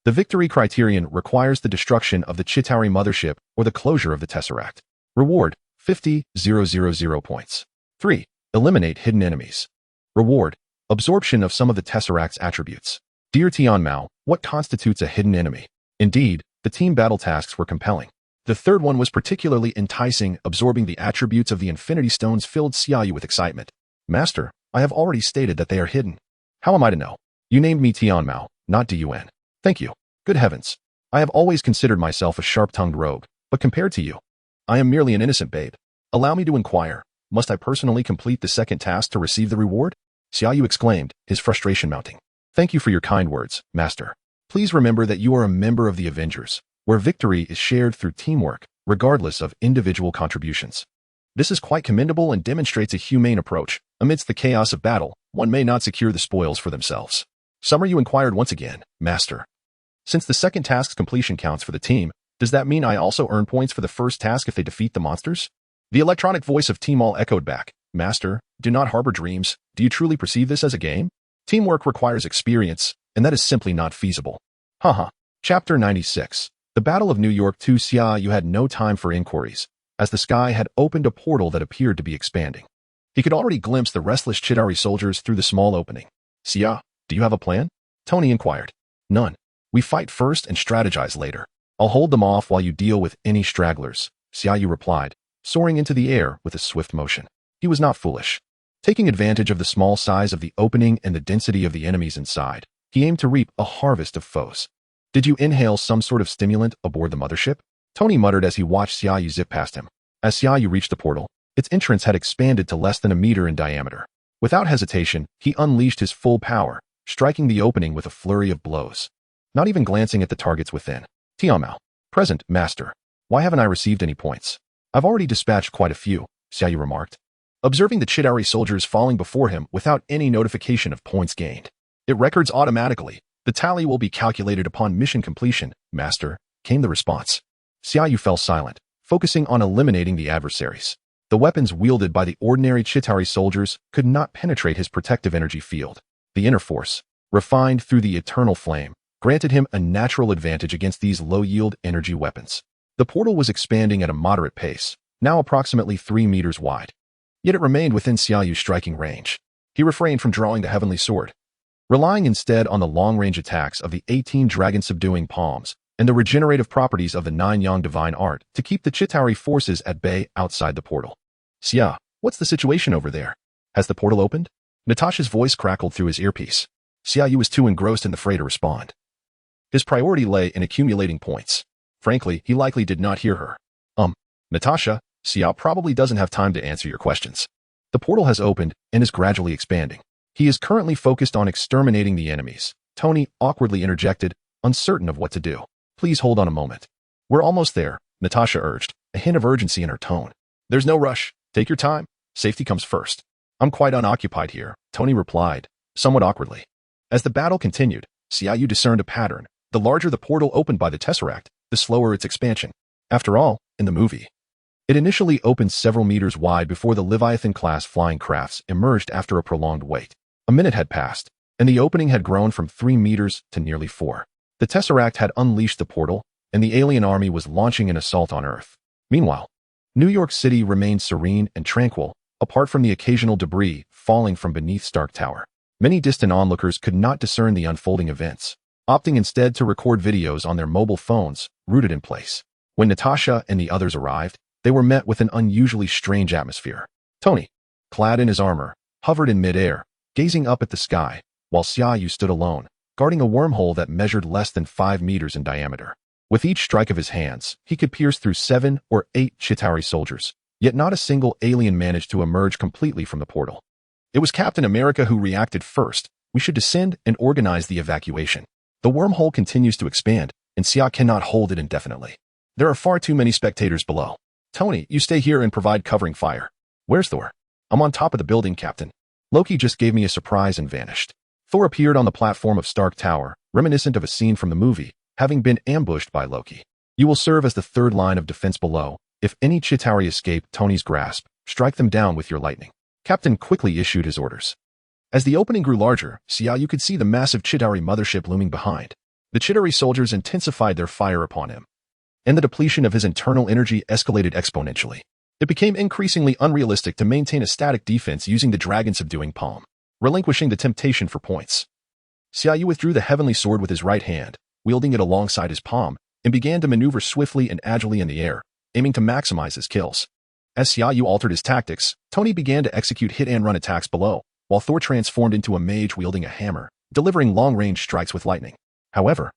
A: The victory criterion requires the destruction of the Chitauri mothership or the closure of the Tesseract. Reward, 50,000 points. 3. Eliminate hidden enemies. Reward, absorption of some of the Tesseract's attributes. Dear Tian Mao, what constitutes a hidden enemy? Indeed, the team battle tasks were compelling. The third one was particularly enticing, absorbing the attributes of the Infinity Stones filled Xia Yu with excitement. Master, I have already stated that they are hidden. How am I to know? You named me Tian Mao, not Dun. Thank you. Good heavens. I have always considered myself a sharp-tongued rogue, but compared to you, I am merely an innocent babe. Allow me to inquire, must I personally complete the second task to receive the reward? Xia Yu exclaimed, his frustration mounting. Thank you for your kind words, Master. Please remember that you are a member of the Avengers, where victory is shared through teamwork, regardless of individual contributions. This is quite commendable and demonstrates a humane approach. Amidst the chaos of battle, one may not secure the spoils for themselves. Summer Yu inquired once again, Master. Since the second task's completion counts for the team, does that mean I also earn points for the first task if they defeat the monsters? The electronic voice of Timal echoed back, Master, do not harbor dreams. Do you truly perceive this as a game? Teamwork requires experience, and that is simply not feasible. Haha. Chapter 96. The Battle of New York 2. Xia Yu had no time for inquiries, as the sky had opened a portal that appeared to be expanding. He could already glimpse the restless Chitauri soldiers through the small opening. Xia, do you have a plan? Tony inquired. None. We fight first and strategize later. I'll hold them off while you deal with any stragglers, Xia Yu replied, soaring into the air with a swift motion. He was not foolish. Taking advantage of the small size of the opening and the density of the enemies inside, he aimed to reap a harvest of foes. Did you inhale some sort of stimulant aboard the mothership? Tony muttered as he watched Xia Yu zip past him. As Xia Yu reached the portal, its entrance had expanded to less than a meter in diameter. Without hesitation, he unleashed his full power, striking the opening with a flurry of blows. Not even glancing at the targets within. Tianmao. Present, Master. Why haven't I received any points? I've already dispatched quite a few, Xia Yu remarked, observing the Chitauri soldiers falling before him without any notification of points gained. It records automatically. The tally will be calculated upon mission completion, Master, came the response. Xia Yu fell silent, focusing on eliminating the adversaries. The weapons wielded by the ordinary Chitauri soldiers could not penetrate his protective energy field. The inner force, refined through the eternal flame, granted him a natural advantage against these low-yield energy weapons. The portal was expanding at a moderate pace, now approximately 3 meters wide. Yet it remained within Xia Yu's striking range. He refrained from drawing the heavenly sword, relying instead on the long-range attacks of the 18 dragon-subduing palms and the regenerative properties of the 9 yang divine art to keep the Chitauri forces at bay outside the portal. Xia, what's the situation over there? Has the portal opened? Natasha's voice crackled through his earpiece. Xia Yu was too engrossed in the fray to respond. His priority lay in accumulating points. Frankly, he likely did not hear her. Natasha, Xia probably doesn't have time to answer your questions. The portal has opened and is gradually expanding. He is currently focused on exterminating the enemies. Tony awkwardly interjected, uncertain of what to do. Please hold on a moment. We're almost there, Natasha urged, a hint of urgency in her tone. There's no rush. Take your time. Safety comes first. I'm quite unoccupied here, Tony replied, somewhat awkwardly. As the battle continued, Xia Yu discerned a pattern. The larger the portal opened by the Tesseract, the slower its expansion. After all, in the movie, it initially opened several meters wide before the Leviathan-class flying crafts emerged after a prolonged wait. A minute had passed, and the opening had grown from 3 meters to nearly 4. The Tesseract had unleashed the portal, and the alien army was launching an assault on Earth. Meanwhile, New York City remained serene and tranquil, apart from the occasional debris falling from beneath Stark Tower. Many distant onlookers could not discern the unfolding events, opting instead to record videos on their mobile phones, rooted in place. When Natasha and the others arrived, they were met with an unusually strange atmosphere. Tony, clad in his armor, hovered in midair, gazing up at the sky, while Xia Yu stood alone, guarding a wormhole that measured less than 5 meters in diameter. With each strike of his hands, he could pierce through 7 or 8 Chitauri soldiers, yet not a single alien managed to emerge completely from the portal. It was Captain America who reacted first. We should descend and organize the evacuation. The wormhole continues to expand, and Xia cannot hold it indefinitely. There are far too many spectators below. Tony, you stay here and provide covering fire. Where's Thor? I'm on top of the building, Captain. Loki just gave me a surprise and vanished. Thor appeared on the platform of Stark Tower, reminiscent of a scene from the movie, having been ambushed by Loki. You will serve as the third line of defense below. If any Chitauri escape Tony's grasp, strike them down with your lightning. Captain quickly issued his orders. As the opening grew larger, Xia Yu could see the massive Chitauri mothership looming behind. The Chitauri soldiers intensified their fire upon him, and the depletion of his internal energy escalated exponentially. It became increasingly unrealistic to maintain a static defense using the dragon subduing palm, relinquishing the temptation for points. Xia Yu withdrew the heavenly sword with his right hand, wielding it alongside his palm, and began to maneuver swiftly and agilely in the air, aiming to maximize his kills. As Xia Yu altered his tactics, Tony began to execute hit-and-run attacks below, while Thor transformed into a mage wielding a hammer, delivering long-range strikes with lightning. However,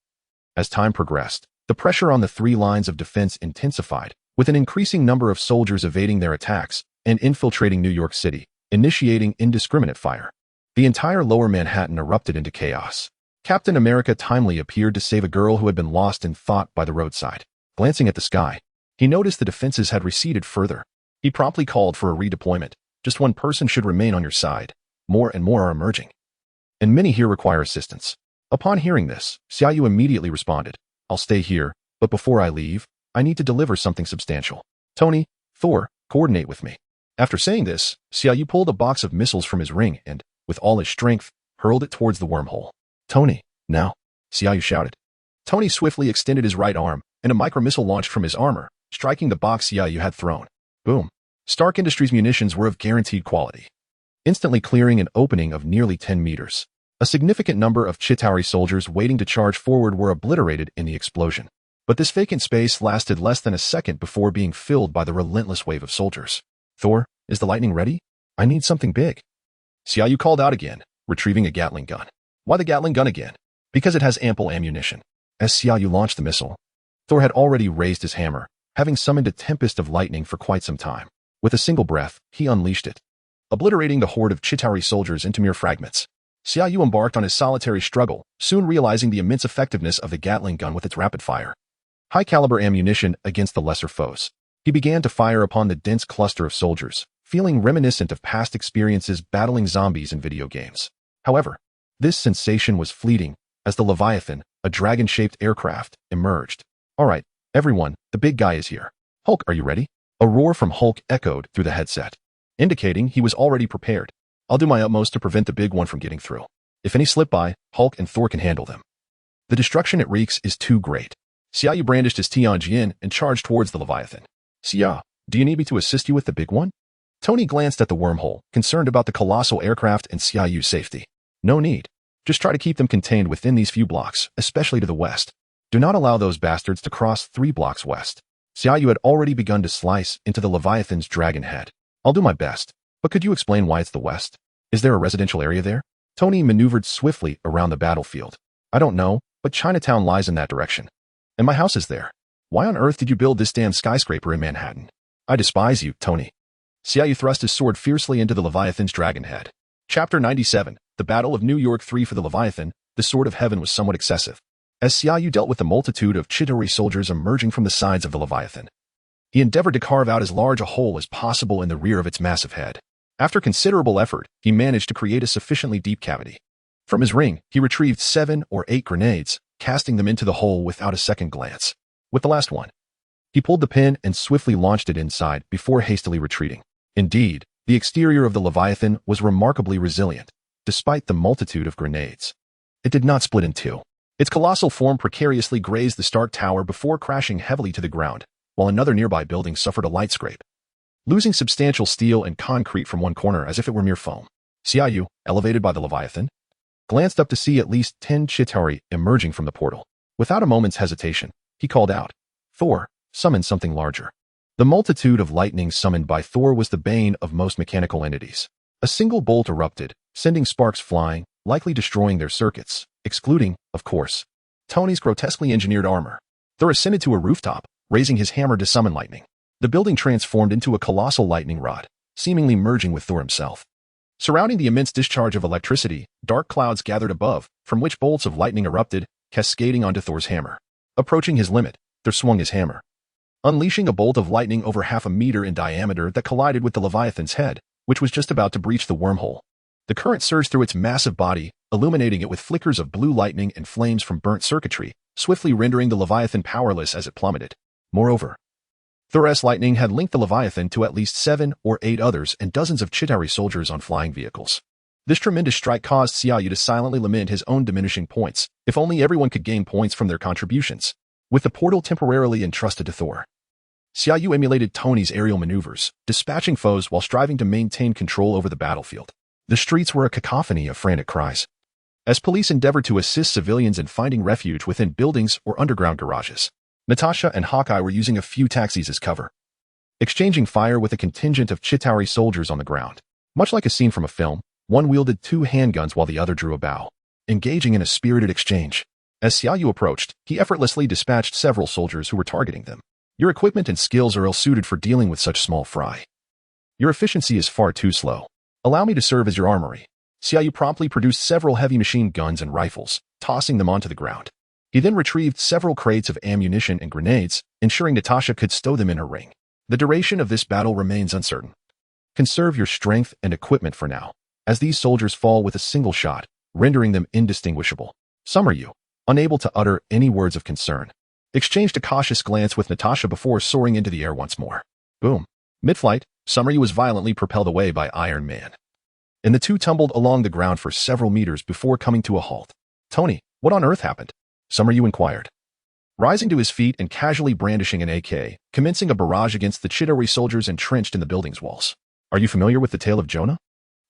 A: as time progressed, the pressure on the three lines of defense intensified, with an increasing number of soldiers evading their attacks and infiltrating New York City, initiating indiscriminate fire. The entire lower Manhattan erupted into chaos. Captain America timely appeared to save a girl who had been lost in thought by the roadside. Glancing at the sky, he noticed the defenses had receded further. He promptly called for a redeployment. Just one person should remain on your side. More and more are emerging, and many here require assistance. Upon hearing this, Xia Yu immediately responded, I'll stay here, but before I leave, I need to deliver something substantial. Tony, Thor, coordinate with me. After saying this, Xia Yu pulled a box of missiles from his ring and, with all his strength, hurled it towards the wormhole. Tony, now, Xia Yu shouted. Tony swiftly extended his right arm, and a micromissile launched from his armor, striking the box Xia Yu had thrown. Boom. Stark Industries munitions were of guaranteed quality, instantly clearing an opening of nearly 10 meters. A significant number of Chitauri soldiers waiting to charge forward were obliterated in the explosion. But this vacant space lasted less than a second before being filled by the relentless wave of soldiers. Thor, is the lightning ready? I need something big. Xia Yu called out again, retrieving a Gatling gun. Why the Gatling gun again? Because it has ample ammunition. As Xia Yu launched the missile, Thor had already raised his hammer, having summoned a tempest of lightning for quite some time. With a single breath, he unleashed it, obliterating the horde of Chitauri soldiers into mere fragments. Xia Yu embarked on his solitary struggle, soon realizing the immense effectiveness of the Gatling gun with its rapid fire. High-caliber ammunition against the lesser foes. He began to fire upon the dense cluster of soldiers, feeling reminiscent of past experiences battling zombies in video games. However, this sensation was fleeting as the Leviathan, a dragon-shaped aircraft, emerged. All right, everyone, the big guy is here. Hulk, are you ready? A roar from Hulk echoed through the headset, indicating he was already prepared. I'll do my utmost to prevent the big one from getting through. If any slip by, Hulk and Thor can handle them. The destruction it wreaks is too great. Xia Yu brandished his Tianjin and charged towards the Leviathan. Xia, do you need me to assist you with the big one? Tony glanced at the wormhole, concerned about the colossal aircraft and Xia Yu's safety. No need. Just try to keep them contained within these few blocks, especially to the west. Do not allow those bastards to cross 3 blocks west. Xia Yu had already begun to slice into the Leviathan's dragon head. I'll do my best, but could you explain why it's the west? Is there a residential area there? Tony maneuvered swiftly around the battlefield. I don't know, but Chinatown lies in that direction. And my house is there. Why on earth did you build this damn skyscraper in Manhattan? I despise you, Tony. Xia Yu thrust his sword fiercely into the Leviathan's dragon head. Chapter 97, The Battle of New York 3 for the Leviathan, the Sword of Heaven was somewhat excessive. As Xia Yu dealt with the multitude of Chitauri soldiers emerging from the sides of the Leviathan, he endeavored to carve out as large a hole as possible in the rear of its massive head. After considerable effort, he managed to create a sufficiently deep cavity. From his ring, he retrieved 7 or 8 grenades, casting them into the hole without a second glance. With the last one, he pulled the pin and swiftly launched it inside before hastily retreating. Indeed, the exterior of the Leviathan was remarkably resilient, despite the multitude of grenades. It did not split in two. Its colossal form precariously grazed the Stark Tower before crashing heavily to the ground, while another nearby building suffered a light scrape, losing substantial steel and concrete from one corner as if it were mere foam. Xia Yu, elevated by the Leviathan, glanced up to see at least 10 Chitauri emerging from the portal. Without a moment's hesitation, he called out, Thor, summon something larger. The multitude of lightning summoned by Thor was the bane of most mechanical entities. A single bolt erupted, sending sparks flying, likely destroying their circuits, excluding, of course, Tony's grotesquely engineered armor. Thor ascended to a rooftop, raising his hammer to summon lightning. The building transformed into a colossal lightning rod, seemingly merging with Thor himself. Surrounding the immense discharge of electricity, dark clouds gathered above, from which bolts of lightning erupted, cascading onto Thor's hammer. Approaching his limit, Thor swung his hammer, unleashing a bolt of lightning over 0.5 meter in diameter that collided with the Leviathan's head, which was just about to breach the wormhole. The current surged through its massive body, illuminating it with flickers of blue lightning and flames from burnt circuitry, swiftly rendering the Leviathan powerless as it plummeted. Moreover, Thor's lightning had linked the Leviathan to at least 7 or 8 others and dozens of Chitauri soldiers on flying vehicles. This tremendous strike caused Xia Yu to silently lament his own diminishing points. If only everyone could gain points from their contributions. With the portal temporarily entrusted to Thor, Xia Yu emulated Tony's aerial maneuvers, dispatching foes while striving to maintain control over the battlefield. The streets were a cacophony of frantic cries, as police endeavored to assist civilians in finding refuge within buildings or underground garages. Natasha and Hawkeye were using a few taxis as cover, exchanging fire with a contingent of Chitauri soldiers on the ground. Much like a scene from a film, one wielded 2 handguns while the other drew a bow, engaging in a spirited exchange. As Xia Yu approached, he effortlessly dispatched several soldiers who were targeting them. Your equipment and skills are ill-suited for dealing with such small fry. Your efficiency is far too slow. Allow me to serve as your armory. Xia Yu promptly produced several heavy machine guns and rifles, tossing them onto the ground. He then retrieved several crates of ammunition and grenades, ensuring Natasha could stow them in her ring. The duration of this battle remains uncertain. Conserve your strength and equipment for now, as these soldiers fall with a single shot, rendering them indistinguishable. Summer Yu, unable to utter any words of concern, exchanged a cautious glance with Natasha before soaring into the air once more. Boom. Mid-flight, Summer Yu was violently propelled away by Iron Man, and the two tumbled along the ground for several meters before coming to a halt. Tony, what on earth happened? Summer Yu inquired, rising to his feet and casually brandishing an AK, commencing a barrage against the Chitauri soldiers entrenched in the building's walls. Are you familiar with the tale of Jonah?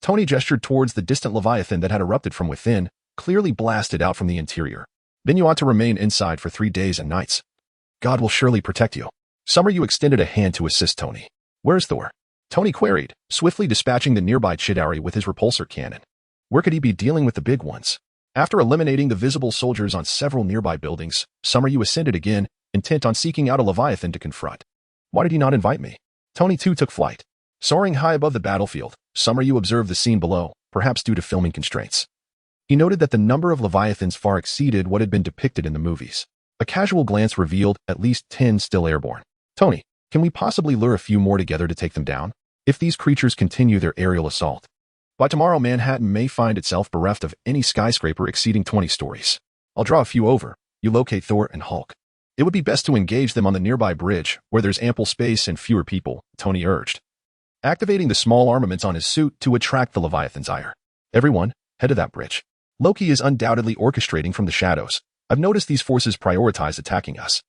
A: Tony gestured towards the distant Leviathan that had erupted from within, clearly blasted out from the interior. Then you ought to remain inside for 3 days and nights. God will surely protect you. Summer Yu extended a hand to assist Tony. Where's Thor? Tony queried, swiftly dispatching the nearby Chitauri with his repulsor cannon. Where could he be dealing with the big ones? After eliminating the visible soldiers on several nearby buildings, Summer Yu ascended again, intent on seeking out a Leviathan to confront. Why did he not invite me? Tony too took flight. Soaring high above the battlefield, Summer Yu observed the scene below, perhaps due to filming constraints. He noted that the number of Leviathans far exceeded what had been depicted in the movies. A casual glance revealed at least 10 still airborne. Tony, can we possibly lure a few more together to take them down? If these creatures continue their aerial assault, by tomorrow Manhattan may find itself bereft of any skyscraper exceeding 20 stories. I'll draw a few over. You locate Thor and Hulk. It would be best to engage them on the nearby bridge, where there's ample space and fewer people, Tony urged, activating the small armaments on his suit to attract the Leviathan's ire. Everyone, head to that bridge. Loki is undoubtedly orchestrating from the shadows. I've noticed these forces prioritize attacking us.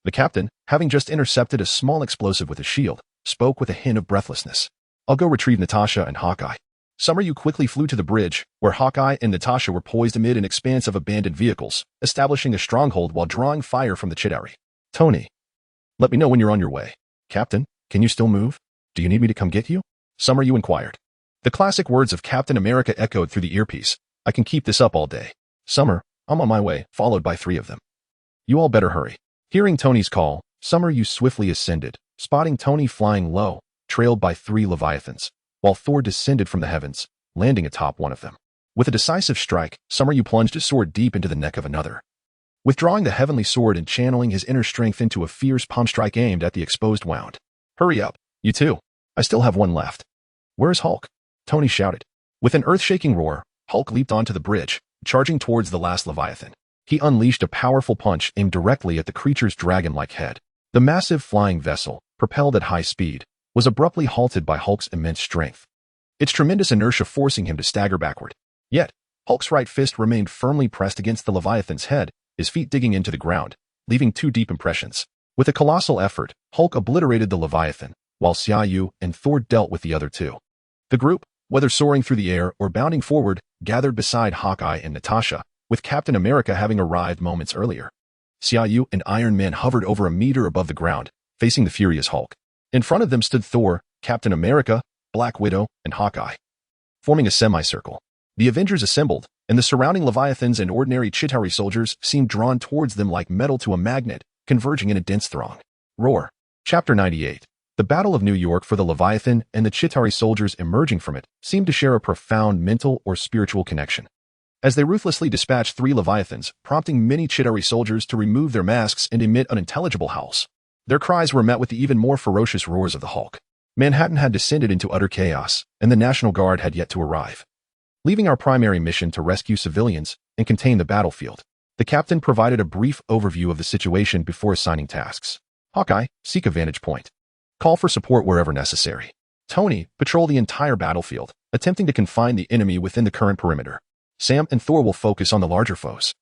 A: The captain, having just intercepted a small explosive with a shield, spoke with a hint of breathlessness. I'll go retrieve Natasha and Hawkeye. Summer Yu quickly flew to the bridge, where Hawkeye and Natasha were poised amid an expanse of abandoned vehicles, establishing a stronghold while drawing fire from the Chitauri. Tony, let me know when you're on your way. Captain, can you still move? Do you need me to come get you? Summer Yu inquired. The classic words of Captain America echoed through the earpiece. I can keep this up all day. Summer, I'm on my way, followed by 3 of them. You all better hurry. Hearing Tony's call, Summer Yu swiftly ascended, spotting Tony flying low, trailed by 3 Leviathans, while Thor descended from the heavens, landing atop one of them. With a decisive strike, Summer Yu plunged his sword deep into the neck of another, withdrawing the heavenly sword and channeling his inner strength into a fierce palm strike aimed at the exposed wound. Hurry up, you two. I still have one left. Where's Hulk? Tony shouted. With an earth-shaking roar, Hulk leaped onto the bridge, charging towards the last Leviathan. He unleashed a powerful punch aimed directly at the creature's dragon-like head. The massive flying vessel, propelled at high speed, was abruptly halted by Hulk's immense strength, its tremendous inertia forcing him to stagger backward. Yet, Hulk's right fist remained firmly pressed against the Leviathan's head, his feet digging into the ground, leaving 2 deep impressions. With a colossal effort, Hulk obliterated the Leviathan, while Xia Yu and Thor dealt with the other 2. The group, whether soaring through the air or bounding forward, gathered beside Hawkeye and Natasha, with Captain America having arrived moments earlier. Xia Yu and Iron Man hovered over a meter above the ground, facing the furious Hulk. In front of them stood Thor, Captain America, Black Widow, and Hawkeye, forming a semicircle. The Avengers assembled, and the surrounding Leviathans and ordinary Chitauri soldiers seemed drawn towards them like metal to a magnet, converging in a dense throng. Roar. Chapter 98. The Battle of New York for the Leviathan and the Chitauri soldiers emerging from it seemed to share a profound mental or spiritual connection, as they ruthlessly dispatched 3 Leviathans, prompting many Chitauri soldiers to remove their masks and emit unintelligible howls. Their cries were met with the even more ferocious roars of the Hulk. Manhattan had descended into utter chaos, and the National Guard had yet to arrive. Leaving our primary mission to rescue civilians and contain the battlefield, the captain provided a brief overview of the situation before assigning tasks. Hawkeye, seek a vantage point. Call for support wherever necessary. Tony, patrol the entire battlefield, attempting to confine the enemy within the current perimeter. Sam and Thor will focus on the larger foes.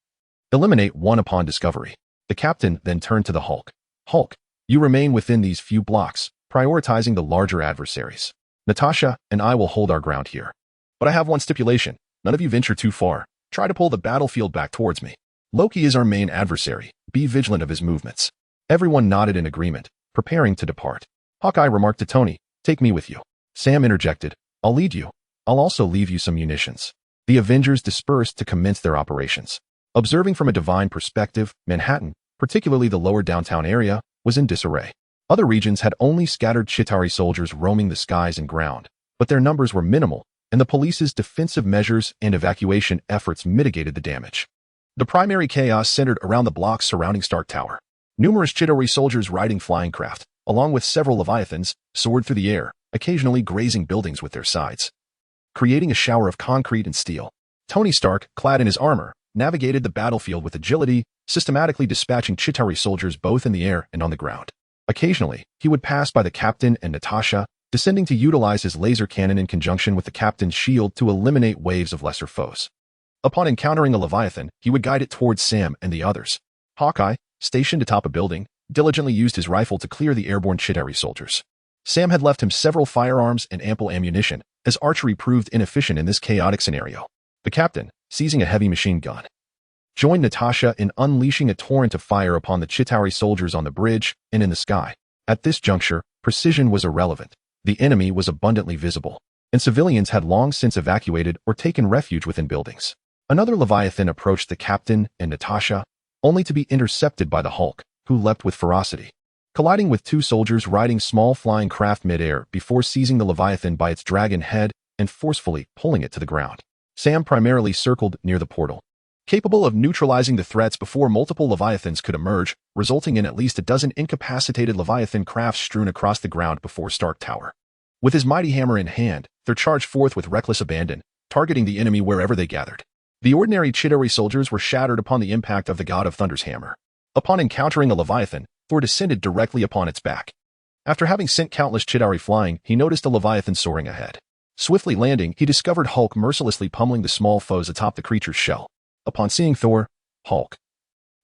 A: Eliminate one upon discovery. The captain then turned to the Hulk. Hulk, you remain within these few blocks, prioritizing the larger adversaries. Natasha and I will hold our ground here. But I have one stipulation. None of you venture too far. Try to pull the battlefield back towards me. Loki is our main adversary. Be vigilant of his movements. Everyone nodded in agreement, preparing to depart. Hawkeye remarked to Tony, take me with you. Sam interjected, I'll lead you. I'll also leave you some munitions. The Avengers dispersed to commence their operations. Observing from a divine perspective, Manhattan, particularly the lower downtown area, was in disarray. Other regions had only scattered Chitauri soldiers roaming the skies and ground, but their numbers were minimal, and the police's defensive measures and evacuation efforts mitigated the damage. The primary chaos centered around the blocks surrounding Stark Tower. Numerous Chitauri soldiers riding flying craft, along with several Leviathans, soared through the air, occasionally grazing buildings with their sides, creating a shower of concrete and steel. Tony Stark, clad in his armor, navigated the battlefield with agility, systematically dispatching Chitauri soldiers both in the air and on the ground. Occasionally, he would pass by the captain and Natasha, descending to utilize his laser cannon in conjunction with the captain's shield to eliminate waves of lesser foes. Upon encountering a Leviathan, he would guide it towards Sam and the others. Hawkeye, stationed atop a building, diligently used his rifle to clear the airborne Chitauri soldiers. Sam had left him several firearms and ample ammunition, as archery proved inefficient in this chaotic scenario. The captain, seizing a heavy machine gun, joined Natasha in unleashing a torrent of fire upon the Chitauri soldiers on the bridge and in the sky. At this juncture, precision was irrelevant. The enemy was abundantly visible, and civilians had long since evacuated or taken refuge within buildings. Another Leviathan approached the captain and Natasha, only to be intercepted by the Hulk, who leapt with ferocity, colliding with two soldiers riding small flying craft midair before seizing the Leviathan by its dragon head and forcefully pulling it to the ground. Sam primarily circled near the portal, capable of neutralizing the threats before multiple Leviathans could emerge, resulting in at least a dozen incapacitated Leviathan crafts strewn across the ground before Stark Tower. With his mighty hammer in hand, Thor charged forth with reckless abandon, targeting the enemy wherever they gathered. The ordinary Chitauri soldiers were shattered upon the impact of the God of Thunder's hammer. Upon encountering a Leviathan, Thor descended directly upon its back. After having sent countless Chitauri flying, he noticed a Leviathan soaring ahead. Swiftly landing, he discovered Hulk mercilessly pummeling the small foes atop the creature's shell. Upon seeing Thor, Hulk,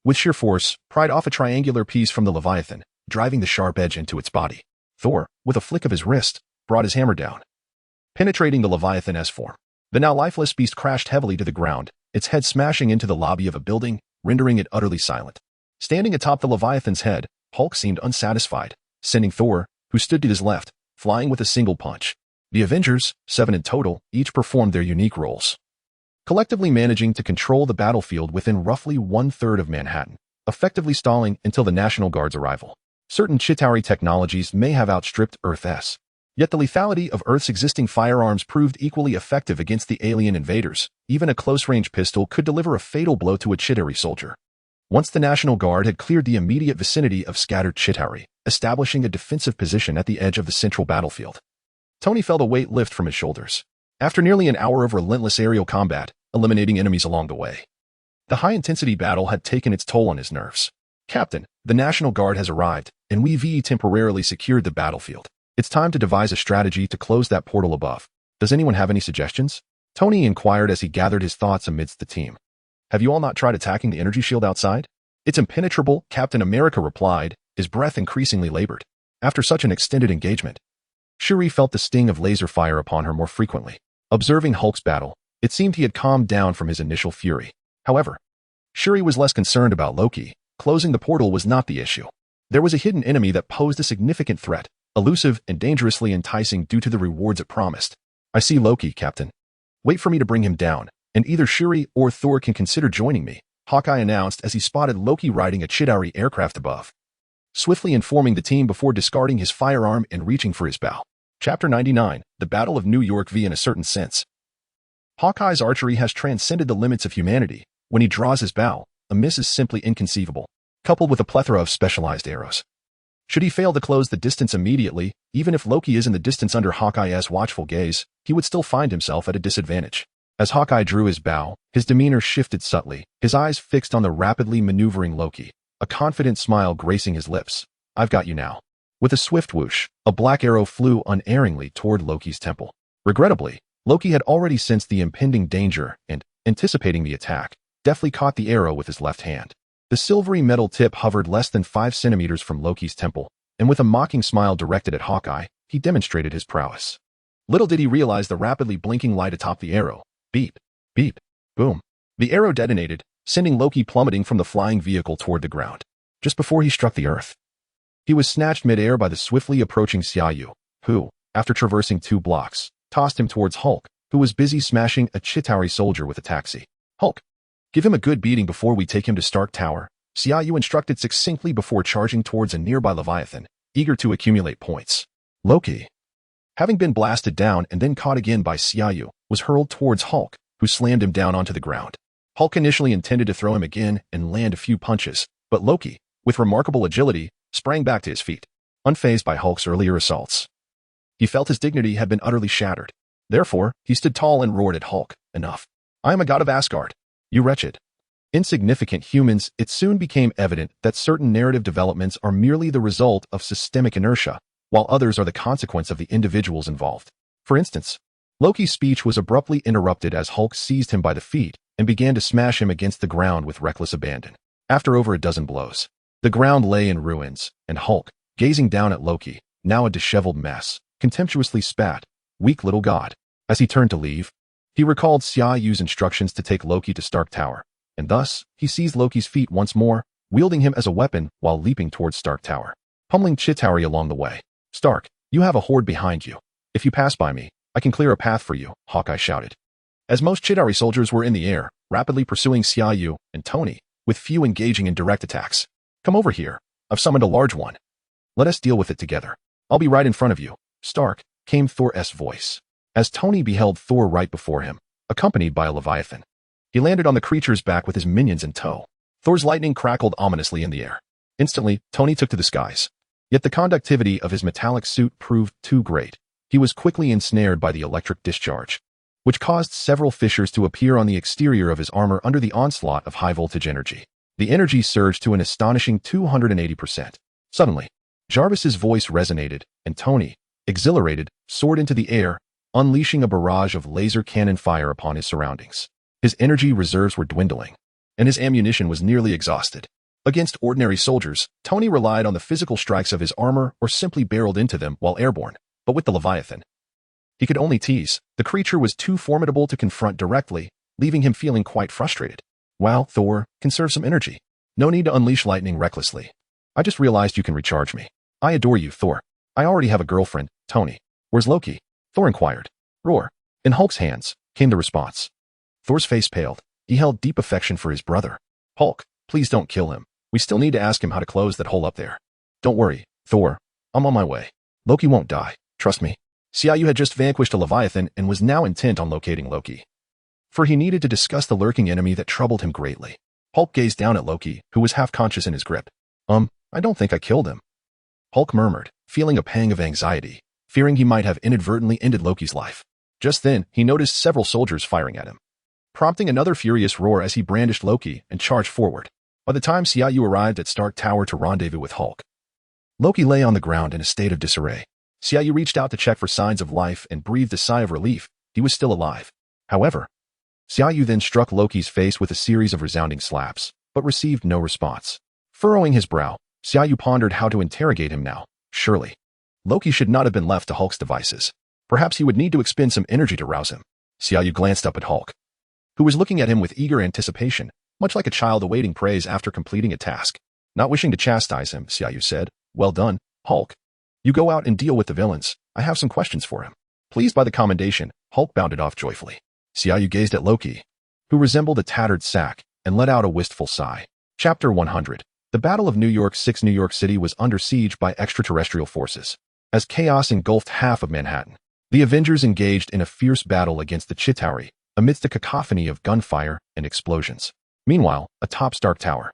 A: with sheer force, pried off a triangular piece from the Leviathan, driving the sharp edge into its body. Thor, with a flick of his wrist, brought his hammer down, penetrating the Leviathan's form. The now lifeless beast crashed heavily to the ground, its head smashing into the lobby of a building, rendering it utterly silent. Standing atop the Leviathan's head, Hulk seemed unsatisfied, sending Thor, who stood to his left, flying with a single punch. The Avengers, 7 in total, each performed their unique roles, collectively managing to control the battlefield within roughly 1/3 of Manhattan, effectively stalling until the National Guard's arrival. Certain Chitauri technologies may have outstripped Earth's, yet the lethality of Earth's existing firearms proved equally effective against the alien invaders. Even a close-range pistol could deliver a fatal blow to a Chitauri soldier. Once the National Guard had cleared the immediate vicinity of scattered Chitauri, establishing a defensive position at the edge of the central battlefield, Tony felt a weight lift from his shoulders. After nearly an hour of relentless aerial combat, eliminating enemies along the way, the high-intensity battle had taken its toll on his nerves. Captain, the National Guard has arrived, and we've temporarily secured the battlefield. It's time to devise a strategy to close that portal above. Does anyone have any suggestions? Tony inquired as he gathered his thoughts amidst the team. Have you all not tried attacking the energy shield outside? It's impenetrable, Captain America replied, his breath increasingly labored. After such an extended engagement, Shuri felt the sting of laser fire upon her more frequently. Observing Hulk's battle, it seemed he had calmed down from his initial fury. However, Shuri was less concerned about Loki. Closing the portal was not the issue. There was a hidden enemy that posed a significant threat, elusive and dangerously enticing due to the rewards it promised. I see Loki, Captain. Wait for me to bring him down, and either Shuri or Thor can consider joining me, Hawkeye announced as he spotted Loki riding a Chitauri aircraft above, swiftly informing the team before discarding his firearm and reaching for his bow. Chapter 99, The Battle of New York V. In a certain sense, Hawkeye's archery has transcended the limits of humanity. When he draws his bow, a miss is simply inconceivable, coupled with a plethora of specialized arrows. Should he fail to close the distance immediately, even if Loki is in the distance under Hawkeye's watchful gaze, he would still find himself at a disadvantage. As Hawkeye drew his bow, his demeanor shifted subtly, his eyes fixed on the rapidly maneuvering Loki, a confident smile gracing his lips. "I've got you now." With a swift whoosh, a black arrow flew unerringly toward Loki's temple. Regrettably, Loki had already sensed the impending danger and, anticipating the attack, deftly caught the arrow with his left hand. The silvery metal tip hovered less than 5 centimeters from Loki's temple, and with a mocking smile directed at Hawkeye, he demonstrated his prowess. Little did he realize the rapidly blinking light atop the arrow. Beep, beep, boom. The arrow detonated, sending Loki plummeting from the flying vehicle toward the ground. Just before he struck the earth, he was snatched mid-air by the swiftly approaching Xia Yu, who, after traversing 2 blocks, tossed him towards Hulk, who was busy smashing a Chitauri soldier with a taxi. "Hulk, give him a good beating before we take him to Stark Tower," Xia Yu instructed succinctly before charging towards a nearby Leviathan, eager to accumulate points. Loki, having been blasted down and then caught again by Xia Yu, was hurled towards Hulk, who slammed him down onto the ground. Hulk initially intended to throw him again and land a few punches, but Loki, with remarkable agility, sprang back to his feet, unfazed by Hulk's earlier assaults. He felt his dignity had been utterly shattered. Therefore, he stood tall and roared at Hulk, "Enough. I am a god of Asgard. You wretched, insignificant humans." It soon became evident that certain narrative developments are merely the result of systemic inertia, while others are the consequence of the individuals involved. For instance, Loki's speech was abruptly interrupted as Hulk seized him by the feet and began to smash him against the ground with reckless abandon. After over a dozen blows, the ground lay in ruins, and Hulk, gazing down at Loki, now a disheveled mess, contemptuously spat, "Weak little god." As he turned to leave, he recalled Xia Yu's instructions to take Loki to Stark Tower, and thus, he seized Loki's feet once more, wielding him as a weapon while leaping towards Stark Tower, pummeling Chitauri along the way. "Stark, you have a horde behind you. If you pass by me, I can clear a path for you," Hawkeye shouted. As most Chitauri soldiers were in the air, rapidly pursuing Xia Yu and Tony, with few engaging in direct attacks. "Come over here. I've summoned a large one. Let us deal with it together. I'll be right in front of you, Stark," came Thor's voice, as Tony beheld Thor right before him, accompanied by a Leviathan. He landed on the creature's back with his minions in tow. Thor's lightning crackled ominously in the air. Instantly, Tony took to the skies. Yet the conductivity of his metallic suit proved too great. He was quickly ensnared by the electric discharge, which caused several fissures to appear on the exterior of his armor under the onslaught of high-voltage energy. The energy surged to an astonishing 280%. Suddenly, Jarvis's voice resonated, and Tony, exhilarated, soared into the air, unleashing a barrage of laser cannon fire upon his surroundings. His energy reserves were dwindling, and his ammunition was nearly exhausted. Against ordinary soldiers, Tony relied on the physical strikes of his armor or simply barreled into them while airborne, but with the Leviathan, he could only tease. The creature was too formidable to confront directly, leaving him feeling quite frustrated. "Wow, Thor, conserve some energy. No need to unleash lightning recklessly. I just realized you can recharge me." "I adore you, Thor. I already have a girlfriend, Tony." "Where's Loki?" Thor inquired. "Roar." In Hulk's hands, came the response. Thor's face paled. He held deep affection for his brother. "Hulk, please don't kill him. We still need to ask him how to close that hole up there." "Don't worry, Thor. I'm on my way. Loki won't die. Trust me." Xia Yu had just vanquished a Leviathan and was now intent on locating Loki, for he needed to discuss the lurking enemy that troubled him greatly. Hulk gazed down at Loki, who was half-conscious in his grip. I don't think I killed him," Hulk murmured, feeling a pang of anxiety, fearing he might have inadvertently ended Loki's life. Just then, he noticed several soldiers firing at him, prompting another furious roar as he brandished Loki and charged forward. By the time Xia Yu arrived at Stark Tower to rendezvous with Hulk, Loki lay on the ground in a state of disarray. Xia Yu reached out to check for signs of life and breathed a sigh of relief. He was still alive. However, Xia Yu then struck Loki's face with a series of resounding slaps, but received no response. Furrowing his brow, Xia Yu pondered how to interrogate him now. Surely, Loki should not have been left to Hulk's devices. Perhaps he would need to expend some energy to rouse him. Xia Yu glanced up at Hulk, who was looking at him with eager anticipation, much like a child awaiting praise after completing a task. Not wishing to chastise him, Xia Yu said, "Well done, Hulk. You go out and deal with the villains. I have some questions for him." Pleased by the commendation, Hulk bounded off joyfully. Xia Yu gazed at Loki, who resembled a tattered sack, and let out a wistful sigh. Chapter 100. The Battle of New York 6. New York City was under siege by extraterrestrial forces, as chaos engulfed half of Manhattan. The Avengers engaged in a fierce battle against the Chitauri, amidst a cacophony of gunfire and explosions. Meanwhile, atop Stark Tower,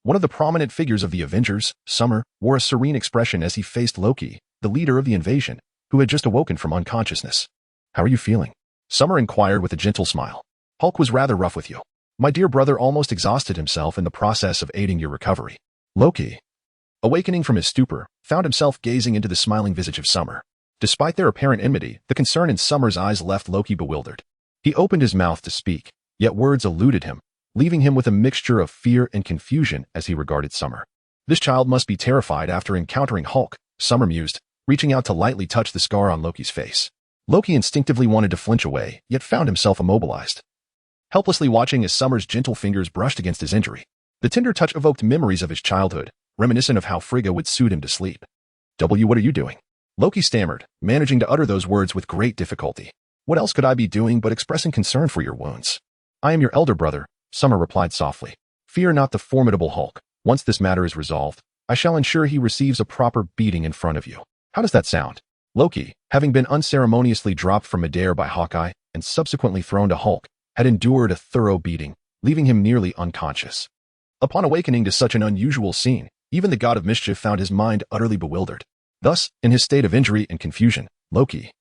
A: One of the prominent figures of the Avengers, Summer, wore a serene expression as he faced Loki, the leader of the invasion, who had just awoken from unconsciousness. "How are you feeling?" Summer inquired with a gentle smile. "Hulk was rather rough with you. My dear brother almost exhausted himself in the process of aiding your recovery." Loki, awakening from his stupor, found himself gazing into the smiling visage of Summer. Despite their apparent enmity, the concern in Summer's eyes left Loki bewildered. He opened his mouth to speak, yet words eluded him, leaving him with a mixture of fear and confusion as he regarded Summer. "This child must be terrified after encountering Hulk," Summer mused, reaching out to lightly touch the scar on Loki's face. Loki instinctively wanted to flinch away, yet found himself immobilized, helplessly watching as Summer's gentle fingers brushed against his injury. The tender touch evoked memories of his childhood, reminiscent of how Frigga would soothe him to sleep. What are you doing?" Loki stammered, managing to utter those words with great difficulty. "What else could I be doing but expressing concern for your wounds?" "I am your elder brother," Summer replied softly. "Fear not the formidable Hulk. Once this matter is resolved, I shall ensure he receives a proper beating in front of you." "How does that sound?" Loki, having been unceremoniously dropped from midair by Hawkeye and subsequently thrown to Hulk, had endured a thorough beating, leaving him nearly unconscious. Upon awakening to such an unusual scene, even the god of mischief found his mind utterly bewildered. Thus, in his state of injury and confusion, Loki,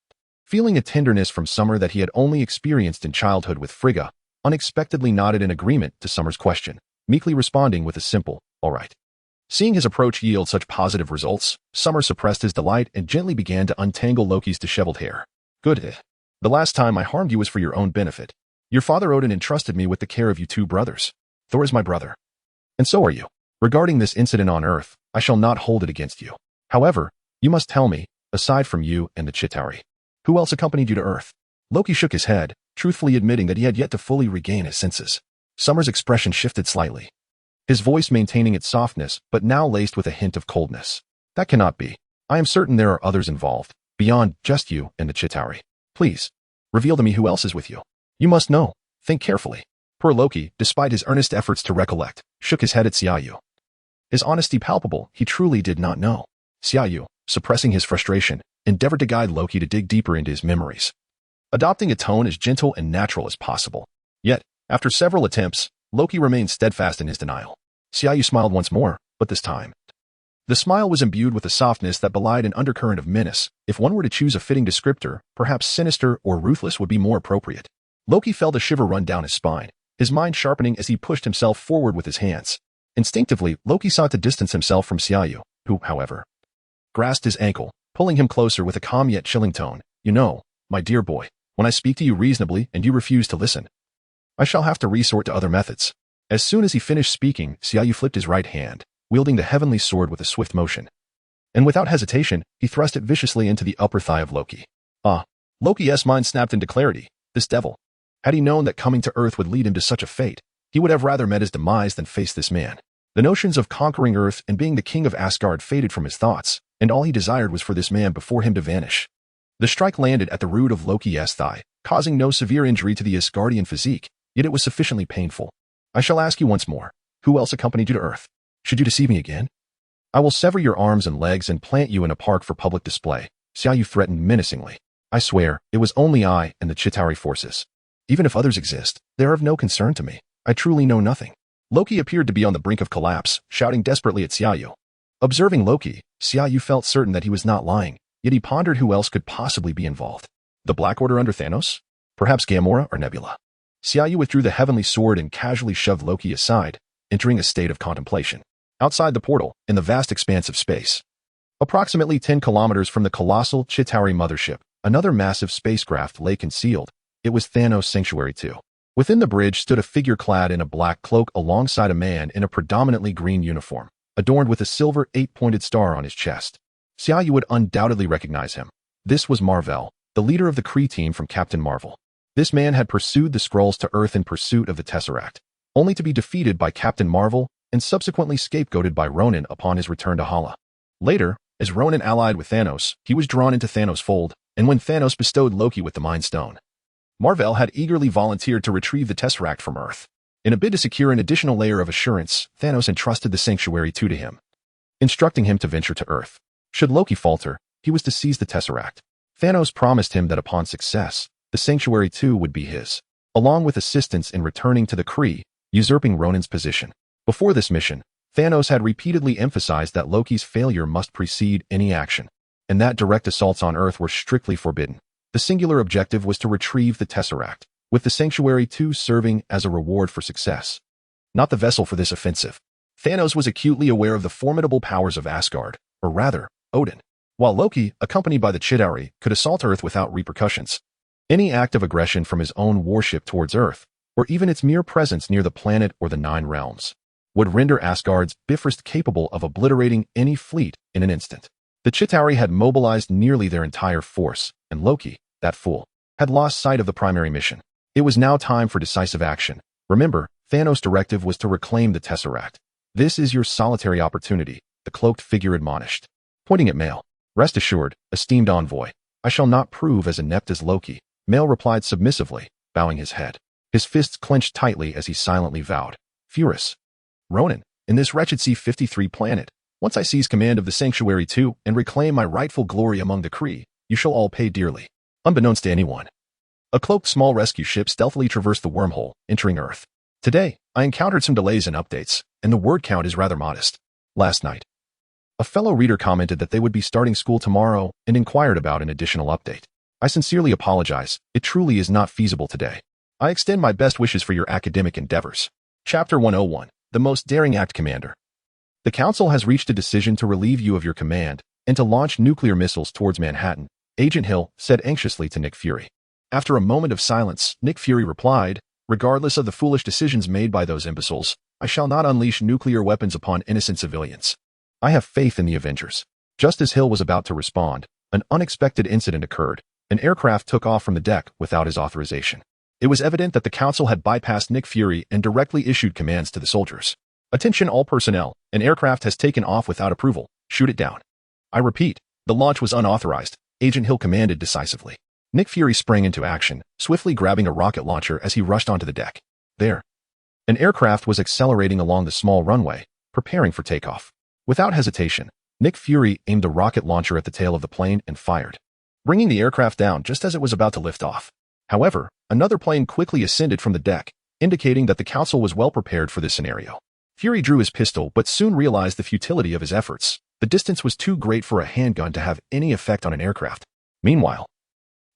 A: feeling a tenderness from Summer that he had only experienced in childhood with Frigga, unexpectedly nodded in agreement to Summer's question, meekly responding with a simple, "All right." Seeing his approach yield such positive results, Summer suppressed his delight and gently began to untangle Loki's disheveled hair. "Good. The last time I harmed you was for your own benefit. Your father Odin entrusted me with the care of you two brothers. Thor is my brother. And so are you. Regarding this incident on Earth, I shall not hold it against you. However, you must tell me, aside from you and the Chitauri, who else accompanied you to Earth?" Loki shook his head, truthfully admitting that he had yet to fully regain his senses. Summer's expression shifted slightly, his voice maintaining its softness but now laced with a hint of coldness. "That cannot be. I am certain there are others involved, beyond just you and the Chitauri. Please, reveal to me who else is with you. You must know. Think carefully." Poor Loki, despite his earnest efforts to recollect, shook his head at Xia Yu. His honesty palpable, he truly did not know. Xia Yu, suppressing his frustration, endeavored to guide Loki to dig deeper into his memories, adopting a tone as gentle and natural as possible. Yet, after several attempts, Loki remained steadfast in his denial. Xia Yu smiled once more, but this time, the smile was imbued with a softness that belied an undercurrent of menace. If one were to choose a fitting descriptor, perhaps sinister or ruthless would be more appropriate. Loki felt a shiver run down his spine, his mind sharpening as he pushed himself forward with his hands. Instinctively, Loki sought to distance himself from Xia Yu, who, however, grasped his ankle, pulling him closer with a calm yet chilling tone. "You know, my dear boy, when I speak to you reasonably and you refuse to listen, I shall have to resort to other methods." As soon as he finished speaking, Xia Yu flipped his right hand, wielding the heavenly sword with a swift motion. And without hesitation, he thrust it viciously into the upper thigh of Loki. Loki's mind snapped into clarity. This devil. Had he known that coming to Earth would lead him to such a fate, he would have rather met his demise than face this man. The notions of conquering Earth and being the king of Asgard faded from his thoughts, and all he desired was for this man before him to vanish. The strike landed at the root of Loki's thigh, causing no severe injury to the Asgardian physique, yet it was sufficiently painful. "I shall ask you once more, who else accompanied you to Earth? Should you deceive me again, I will sever your arms and legs and plant you in a park for public display," Xia Yu threatened menacingly. "I swear, it was only I and the Chitauri forces. Even if others exist, they are of no concern to me. I truly know nothing." Loki appeared to be on the brink of collapse, shouting desperately at Xia Yu. Observing Loki, Xia Yu felt certain that he was not lying, yet he pondered who else could possibly be involved. The Black Order under Thanos? Perhaps Gamora or Nebula? Xia Yu withdrew the heavenly sword and casually shoved Loki aside, entering a state of contemplation. Outside the portal, in the vast expanse of space, approximately 10 kilometers from the colossal Chitauri mothership, another massive spacecraft lay concealed. It was Thanos' Sanctuary 2. Within the bridge stood a figure clad in a black cloak alongside a man in a predominantly green uniform, adorned with a silver 8-pointed star on his chest. Xia Yu would undoubtedly recognize him. This was Mar-Vell, the leader of the Kree team from Captain Marvel. This man had pursued the Skrulls to Earth in pursuit of the Tesseract, only to be defeated by Captain Marvel and subsequently scapegoated by Ronan upon his return to Hala. Later, as Ronan allied with Thanos, he was drawn into Thanos' fold, and when Thanos bestowed Loki with the Mind Stone, Mar-Vell had eagerly volunteered to retrieve the Tesseract from Earth. In a bid to secure an additional layer of assurance, Thanos entrusted the Sanctuary 2 to him, instructing him to venture to Earth. Should Loki falter, he was to seize the Tesseract. Thanos promised him that upon success, the Sanctuary 2 would be his, along with assistance in returning to the Kree, usurping Ronan's position. Before this mission, Thanos had repeatedly emphasized that Loki's failure must precede any action, and that direct assaults on Earth were strictly forbidden. The singular objective was to retrieve the Tesseract, with the Sanctuary 2 serving as a reward for success, not the vessel for this offensive. Thanos was acutely aware of the formidable powers of Asgard, or rather, Odin. While Loki, accompanied by the Chitauri, could assault Earth without repercussions, any act of aggression from his own warship towards Earth, or even its mere presence near the planet or the Nine Realms, would render Asgard's Bifrost capable of obliterating any fleet in an instant. The Chitauri had mobilized nearly their entire force, and Loki, that fool, had lost sight of the primary mission. It was now time for decisive action. Remember, Thanos' directive was to reclaim the Tesseract. This is your solitary opportunity, the cloaked figure admonished, pointing at Mael. Rest assured, esteemed envoy, I shall not prove as inept as Loki. Mael replied submissively, bowing his head. His fists clenched tightly as he silently vowed. Furious. Ronan, in this wretched C-53 planet, once I seize command of the Sanctuary 2 and reclaim my rightful glory among the Kree, you shall all pay dearly. Unbeknownst to anyone, a cloaked small rescue ship stealthily traversed the wormhole, entering Earth. Today, I encountered some delays and updates, and the word count is rather modest. Last night, a fellow reader commented that they would be starting school tomorrow and inquired about an additional update. I sincerely apologize, it truly is not feasible today. I extend my best wishes for your academic endeavors. Chapter 101, The Most Daring Act Commander. The Council has reached a decision to relieve you of your command and to launch nuclear missiles towards Manhattan, Agent Hill said anxiously to Nick Fury. After a moment of silence, Nick Fury replied, regardless of the foolish decisions made by those imbeciles, I shall not unleash nuclear weapons upon innocent civilians. I have faith in the Avengers. Just as Hill was about to respond, an unexpected incident occurred. An aircraft took off from the deck without his authorization. It was evident that the Council had bypassed Nick Fury and directly issued commands to the soldiers. Attention all personnel, an aircraft has taken off without approval. Shoot it down. I repeat, the launch was unauthorized, Agent Hill commanded decisively. Nick Fury sprang into action, swiftly grabbing a rocket launcher as he rushed onto the deck. There. An aircraft was accelerating along the small runway, preparing for takeoff. Without hesitation, Nick Fury aimed a rocket launcher at the tail of the plane and fired, bringing the aircraft down just as it was about to lift off. However, another plane quickly ascended from the deck, indicating that the Council was well prepared for this scenario. Fury drew his pistol but soon realized the futility of his efforts. The distance was too great for a handgun to have any effect on an aircraft. Meanwhile,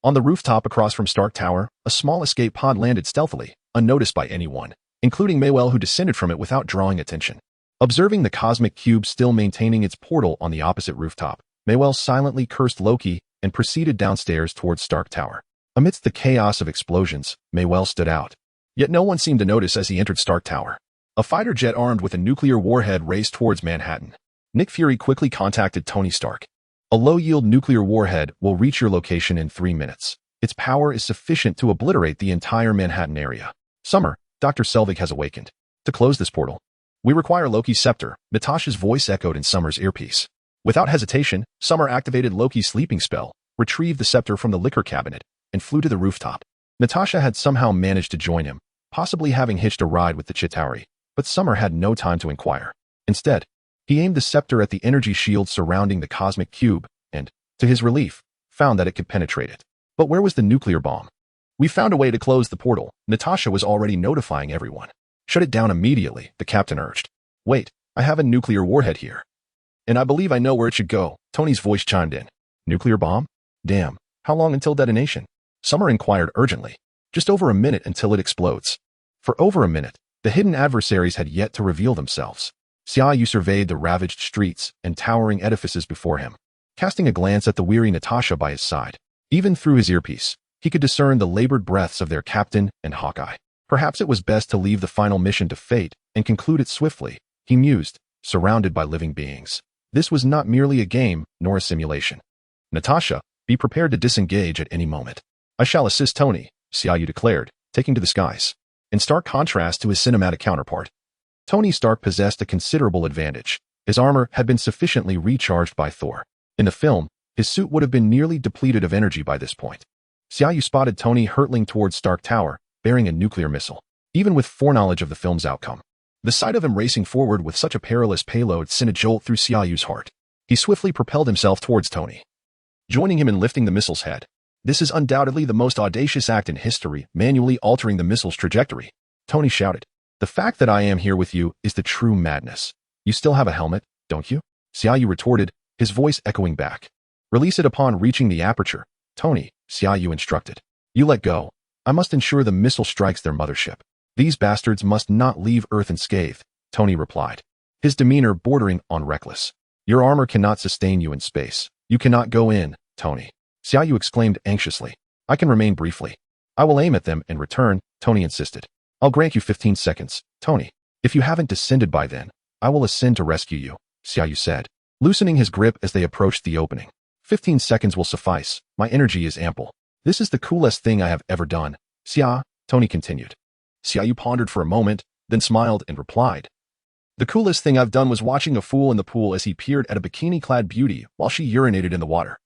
A: on the rooftop across from Stark Tower, a small escape pod landed stealthily, unnoticed by anyone, including Maywell, who descended from it without drawing attention. Observing the cosmic cube still maintaining its portal on the opposite rooftop, Maywell silently cursed Loki and proceeded downstairs towards Stark Tower. Amidst the chaos of explosions, Maywell stood out. Yet no one seemed to notice as he entered Stark Tower. A fighter jet armed with a nuclear warhead raced towards Manhattan. Nick Fury quickly contacted Tony Stark. A low-yield nuclear warhead will reach your location in 3 minutes. Its power is sufficient to obliterate the entire Manhattan area. Summer, Dr. Selvig has awakened. To close this portal, we require Loki's scepter, Natasha's voice echoed in Summer's earpiece. Without hesitation, Summer activated Loki's sleeping spell, retrieved the scepter from the liquor cabinet, and flew to the rooftop. Natasha had somehow managed to join him, possibly having hitched a ride with the Chitauri, but Summer had no time to inquire. Instead, he aimed the scepter at the energy shield surrounding the cosmic cube and, to his relief, found that it could penetrate it. But where was the nuclear bomb? We found a way to close the portal. Natasha was already notifying everyone. Shut it down immediately, the captain urged. Wait, I have a nuclear warhead here. And I believe I know where it should go, Tony's voice chimed in. Nuclear bomb? Damn, how long until detonation? Summer inquired urgently. Just over a minute until it explodes. For over a minute, the hidden adversaries had yet to reveal themselves. Xia Yu surveyed the ravaged streets and towering edifices before him, casting a glance at the weary Natasha by his side. Even through his earpiece, he could discern the labored breaths of their captain and Hawkeye. Perhaps it was best to leave the final mission to fate and conclude it swiftly, he mused, surrounded by living beings. This was not merely a game, nor a simulation. Natasha, be prepared to disengage at any moment. I shall assist Tony, Xia Yu declared, taking to the skies. In stark contrast to his cinematic counterpart, Tony Stark possessed a considerable advantage. His armor had been sufficiently recharged by Thor. In the film, his suit would have been nearly depleted of energy by this point. Xia Yu spotted Tony hurtling towards Stark Tower, bearing a nuclear missile. Even with foreknowledge of the film's outcome, the sight of him racing forward with such a perilous payload sent a jolt through Xia Yu's heart. He swiftly propelled himself towards Tony, joining him in lifting the missile's head. This is undoubtedly the most audacious act in history, manually altering the missile's trajectory. Tony shouted. The fact that I am here with you is the true madness. You still have a helmet, don't you? Xia Yu retorted, his voice echoing back. Release it upon reaching the aperture. Tony, Xia Yu instructed. You let go. I must ensure the missile strikes their mothership. These bastards must not leave Earth unscathed, Tony replied, his demeanor bordering on reckless. Your armor cannot sustain you in space. You cannot go in, Tony. Xia Yu exclaimed anxiously. I can remain briefly. I will aim at them and return, Tony insisted. I'll grant you 15 seconds, Tony. If you haven't descended by then, I will ascend to rescue you, Xia Yu said, loosening his grip as they approached the opening. 15 seconds will suffice. My energy is ample. This is the coolest thing I have ever done, Xia, Tony continued. Xia Yu pondered for a moment, then smiled and replied. The coolest thing I've done was watching a fool in the pool as he peered at a bikini-clad beauty while she urinated in the water.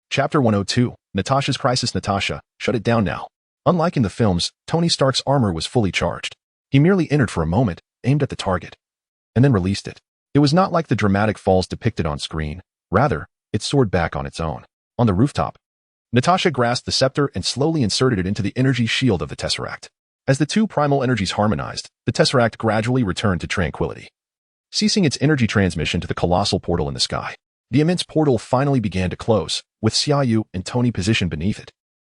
A: Chapter 102, Natasha's Crisis. Natasha, shut it down now. Unlike in the films, Tony Stark's armor was fully charged. He merely entered for a moment, aimed at the target, and then released it. It was not like the dramatic falls depicted on screen. Rather, it soared back on its own. On the rooftop, Natasha grasped the scepter and slowly inserted it into the energy shield of the Tesseract. As the two primal energies harmonized, the Tesseract gradually returned to tranquility, ceasing its energy transmission to the colossal portal in the sky. The immense portal finally began to close, with Xia Yu and Tony positioned beneath it.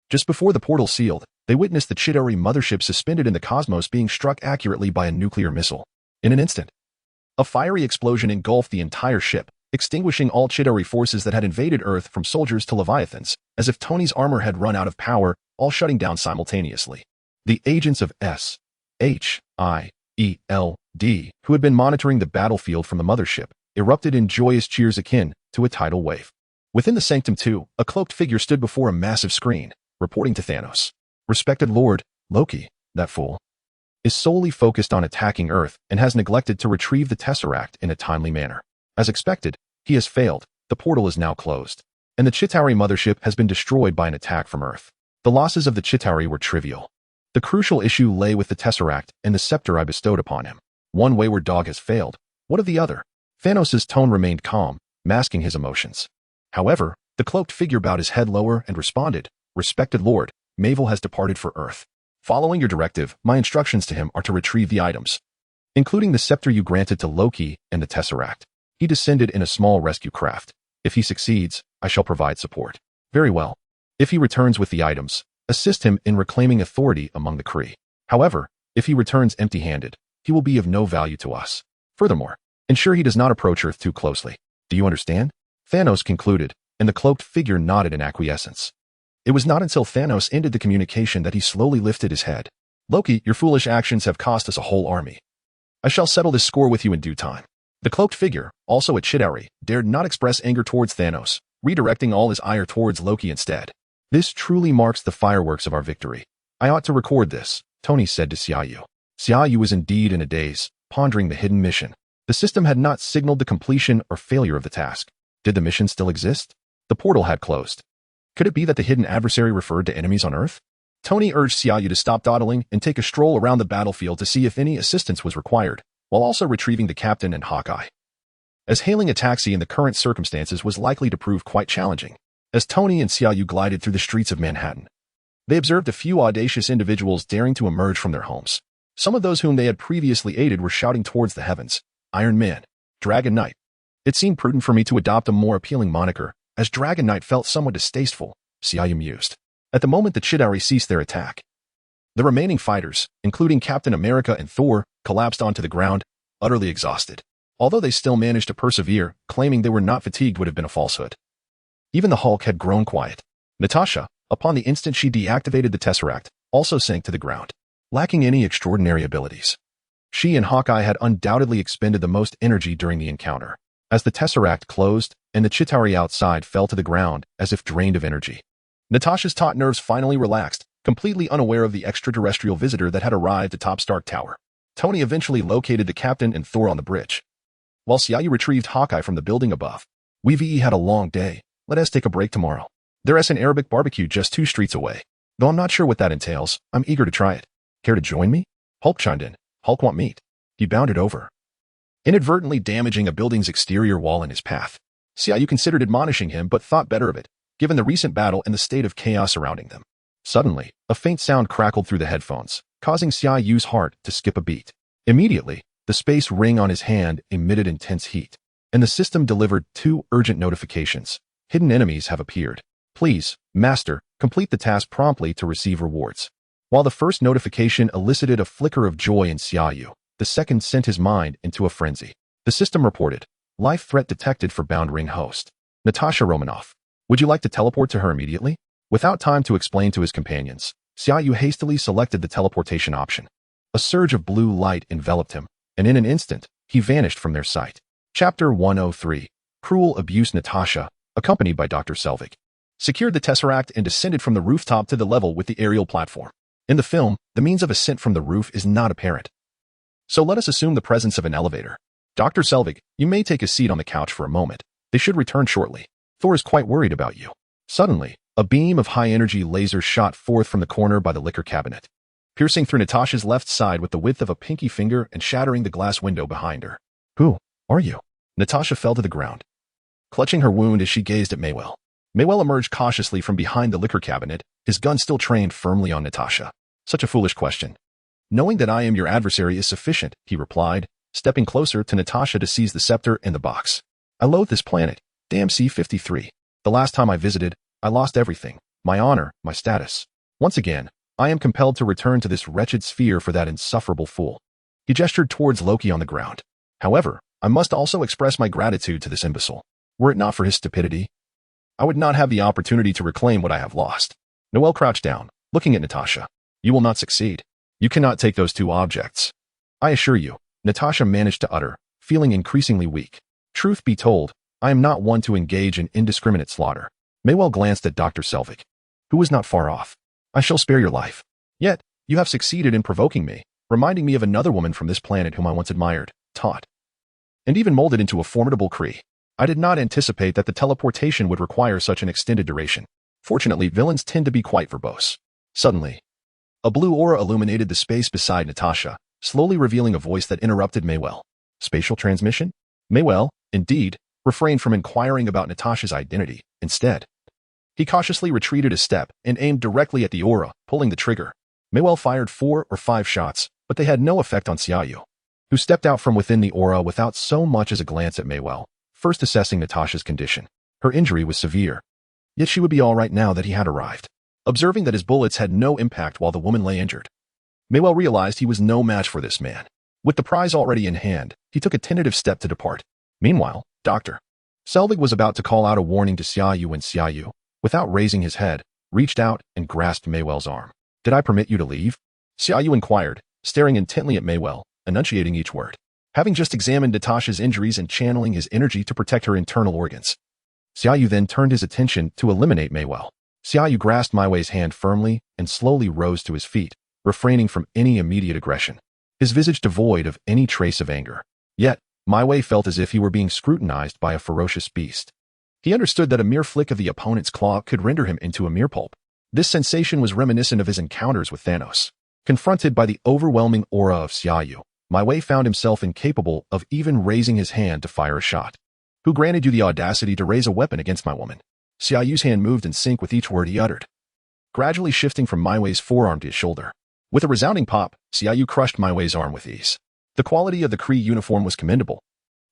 A: Just before the portal sealed, they witnessed the Chitauri mothership suspended in the cosmos being struck accurately by a nuclear missile. In an instant, a fiery explosion engulfed the entire ship, extinguishing all Chitauri forces that had invaded Earth, from soldiers to leviathans, as if Tony's armor had run out of power, all shutting down simultaneously. The agents of S.H.I.E.L.D., who had been monitoring the battlefield from the mothership, erupted in joyous cheers akin to a tidal wave. Within the sanctum too, a cloaked figure stood before a massive screen, reporting to Thanos. Respected Lord, Loki, that fool, is solely focused on attacking Earth and has neglected to retrieve the Tesseract in a timely manner. As expected, he has failed. The portal is now closed, and the Chitauri mothership has been destroyed by an attack from Earth. The losses of the Chitauri were trivial. The crucial issue lay with the Tesseract and the scepter I bestowed upon him. One wayward dog has failed. What of the other? Thanos' tone remained calm, masking his emotions. However, the cloaked figure bowed his head lower and responded, Respected Lord, Mavel has departed for Earth. Following your directive, my instructions to him are to retrieve the items, including the scepter you granted to Loki and the Tesseract. He descended in a small rescue craft. If he succeeds, I shall provide support. Very well. If he returns with the items, assist him in reclaiming authority among the Kree. However, if he returns empty-handed, he will be of no value to us. Furthermore, ensure he does not approach Earth too closely. Do you understand? Thanos concluded, and the cloaked figure nodded in acquiescence. It was not until Thanos ended the communication that he slowly lifted his head. Loki, your foolish actions have cost us a whole army. I shall settle this score with you in due time. The cloaked figure, also a Chitauri, dared not express anger towards Thanos, redirecting all his ire towards Loki instead. This truly marks the fireworks of our victory. I ought to record this, Tony said to Xia Yu. Xia Yu was indeed in a daze, pondering the hidden mission. The system had not signaled the completion or failure of the task. Did the mission still exist? The portal had closed. Could it be that the hidden adversary referred to enemies on Earth? Tony urged Xia Yu to stop dawdling and take a stroll around the battlefield to see if any assistance was required, while also retrieving the captain and Hawkeye, as hailing a taxi in the current circumstances was likely to prove quite challenging. As Tony and Xia Yu glided through the streets of Manhattan, they observed a few audacious individuals daring to emerge from their homes. Some of those whom they had previously aided were shouting towards the heavens, Iron Man, Dragon Knight. It seemed prudent for me to adopt a more appealing moniker, as Dragon Knight felt somewhat distasteful, Xia Yu mused. At the moment the Chitauri ceased their attack, the remaining fighters, including Captain America and Thor, collapsed onto the ground, utterly exhausted. Although they still managed to persevere, claiming they were not fatigued would have been a falsehood. Even the Hulk had grown quiet. Natasha, upon the instant she deactivated the Tesseract, also sank to the ground, lacking any extraordinary abilities. She and Hawkeye had undoubtedly expended the most energy during the encounter, as the Tesseract closed and the Chitauri outside fell to the ground as if drained of energy. Natasha's taut nerves finally relaxed, completely unaware of the extraterrestrial visitor that had arrived atop Stark Tower. Tony eventually located the captain and Thor on the bridge, while Xia Yu retrieved Hawkeye from the building above. We've had a long day. Let us take a break tomorrow. There's an Arabic barbecue just 2 streets away. Though I'm not sure what that entails, I'm eager to try it. Care to join me? Hulk chimed in. Hulk want meat. He bounded over, inadvertently damaging a building's exterior wall in his path. Xia Yu considered admonishing him but thought better of it, given the recent battle and the state of chaos surrounding them. Suddenly, a faint sound crackled through the headphones, causing Xia Yu's heart to skip a beat. Immediately, The space ring on his hand emitted intense heat, and the system delivered 2 urgent notifications. Hidden enemies have appeared. Please, Master, complete the task promptly to receive rewards. While the first notification elicited a flicker of joy in Xia Yu, the second sent his mind into a frenzy. The system reported, life threat detected for bound ring host, Natasha Romanoff. Would you like to teleport to her immediately? Without time to explain to his companions, Xia Yu hastily selected the teleportation option. A surge of blue light enveloped him, and in an instant, he vanished from their sight. Chapter 103. Cruel Abuse. Natasha, accompanied by Dr. Selvig, secured the Tesseract and descended from the rooftop to the level with the aerial platform. In the film, the means of ascent from the roof is not apparent. So let us assume the presence of an elevator. Dr. Selvig, you may take a seat on the couch for a moment. They should return shortly. Thor is quite worried about you. Suddenly, a beam of high-energy laser shot forth from the corner by the liquor cabinet, piercing through Natasha's left side with the width of a pinky finger and shattering the glass window behind her. Who are you? Natasha fell to the ground, clutching her wound as she gazed at Maywell. Maywell emerged cautiously from behind the liquor cabinet, his gun still trained firmly on Natasha. Such a foolish question. Knowing that I am your adversary is sufficient, he replied, stepping closer to Natasha to seize the scepter and the box. I loathe this planet. Damn C-53. The last time I visited, I lost everything. My honor, my status. Once again, I am compelled to return to this wretched sphere for that insufferable fool. He gestured towards Loki on the ground. However, I must also express my gratitude to this imbecile. Were it not for his stupidity, I would not have the opportunity to reclaim what I have lost. Noel crouched down, looking at Natasha. You will not succeed. You cannot take those 2 objects. I assure you, Natasha managed to utter, feeling increasingly weak. Truth be told, I am not one to engage in indiscriminate slaughter. Maywell glanced at Dr. Selvig, who was not far off. I shall spare your life. Yet, you have succeeded in provoking me, reminding me of another woman from this planet whom I once admired, taught, and even molded into a formidable Kree. I did not anticipate that the teleportation would require such an extended duration. Fortunately, villains tend to be quite verbose. Suddenly, a blue aura illuminated the space beside Natasha, slowly revealing a voice that interrupted Maywell. Spatial transmission? Maywell, indeed, refrained from inquiring about Natasha's identity. Instead, he cautiously retreated a step and aimed directly at the aura, pulling the trigger. Maywell fired 4 or 5 shots, but they had no effect on Xia Yu, who stepped out from within the aura without so much as a glance at Maywell, first assessing Natasha's condition. Her injury was severe, yet she would be all right now that he had arrived. Observing that his bullets had no impact while the woman lay injured, Maywell realized he was no match for this man. With the prize already in hand, he took a tentative step to depart. Meanwhile, Dr. Selvig was about to call out a warning to Xia Yu when Xia Yu, without raising his head, reached out and grasped Maywell's arm. Did I permit you to leave? Xia Yu inquired, staring intently at Maywell, enunciating each word. Having just examined Natasha's injuries and channeling his energy to protect her internal organs, Xia Yu then turned his attention to eliminate Maywell. Xia Yu grasped Maiwei's hand firmly and slowly rose to his feet, refraining from any immediate aggression, his visage devoid of any trace of anger. Yet, Maiwei felt as if he were being scrutinized by a ferocious beast. He understood that a mere flick of the opponent's claw could render him into a mere pulp. This sensation was reminiscent of his encounters with Thanos. Confronted by the overwhelming aura of Xia Yu, Maiwei found himself incapable of even raising his hand to fire a shot. Who granted you the audacity to raise a weapon against my woman? Xia Yu's hand moved in sync with each word he uttered, gradually shifting from Maiwei's forearm to his shoulder. With a resounding pop, Xia Yu crushed Maiwei's arm with ease. The quality of the Kree uniform was commendable,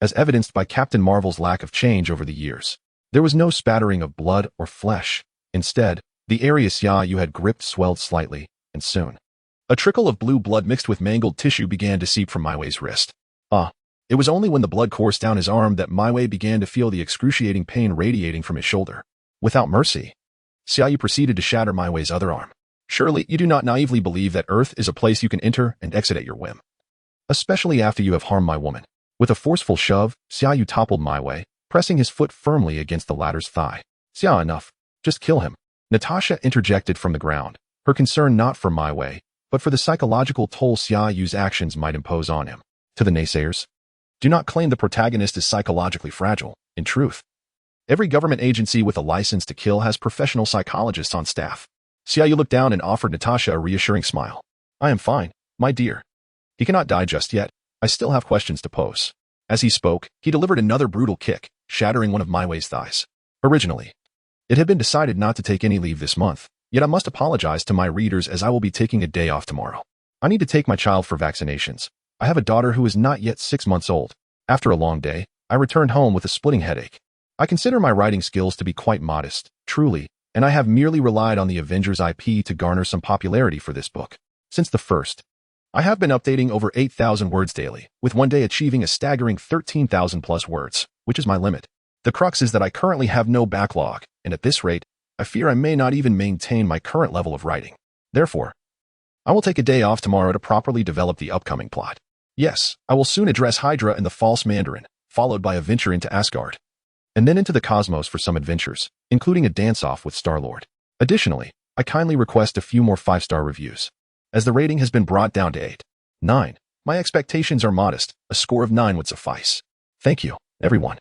A: as evidenced by Captain Marvel's lack of change over the years. There was no spattering of blood or flesh. Instead, the area Xia Yu had gripped swelled slightly, and soon, a trickle of blue blood mixed with mangled tissue began to seep from Maiwei's wrist. It was only when the blood coursed down his arm that Maiwei began to feel the excruciating pain radiating from his shoulder. Without mercy, Xia Yu proceeded to shatter Maiwei's other arm. Surely you do not naively believe that Earth is a place you can enter and exit at your whim, especially after you have harmed my woman. With a forceful shove, Xia Yu toppled Maiwei, pressing his foot firmly against the latter's thigh. Xia, enough. Just kill him. Natasha interjected from the ground, her concern not for Maiwei, but for the psychological toll Xia Yu's actions might impose on him. To the naysayers, do not claim the protagonist is psychologically fragile. In truth, every government agency with a license to kill has professional psychologists on staff. Xia Yu looked down and offered Natasha a reassuring smile. I am fine, my dear. He cannot die just yet. I still have questions to pose. As he spoke, he delivered another brutal kick, shattering one of Maiwei's thighs. Originally, it had been decided not to take any leave this month, yet I must apologize to my readers as I will be taking a day off tomorrow. I need to take my child for vaccinations. I have a daughter who is not yet 6 months old. After a long day, I returned home with a splitting headache. I consider my writing skills to be quite modest, truly, and I have merely relied on the Avengers IP to garner some popularity for this book. Since the first, I have been updating over 8,000 words daily, with one day achieving a staggering 13,000 plus words, which is my limit. The crux is that I currently have no backlog, and at this rate, I fear I may not even maintain my current level of writing. Therefore, I will take a day off tomorrow to properly develop the upcoming plot. Yes, I will soon address Hydra and the false Mandarin, followed by a venture into Asgard, and then into the cosmos for some adventures, including a dance-off with Star-Lord. Additionally, I kindly request a few more 5-star reviews, as the rating has been brought down to 8. 9. My expectations are modest, a score of 9 would suffice. Thank you, everyone.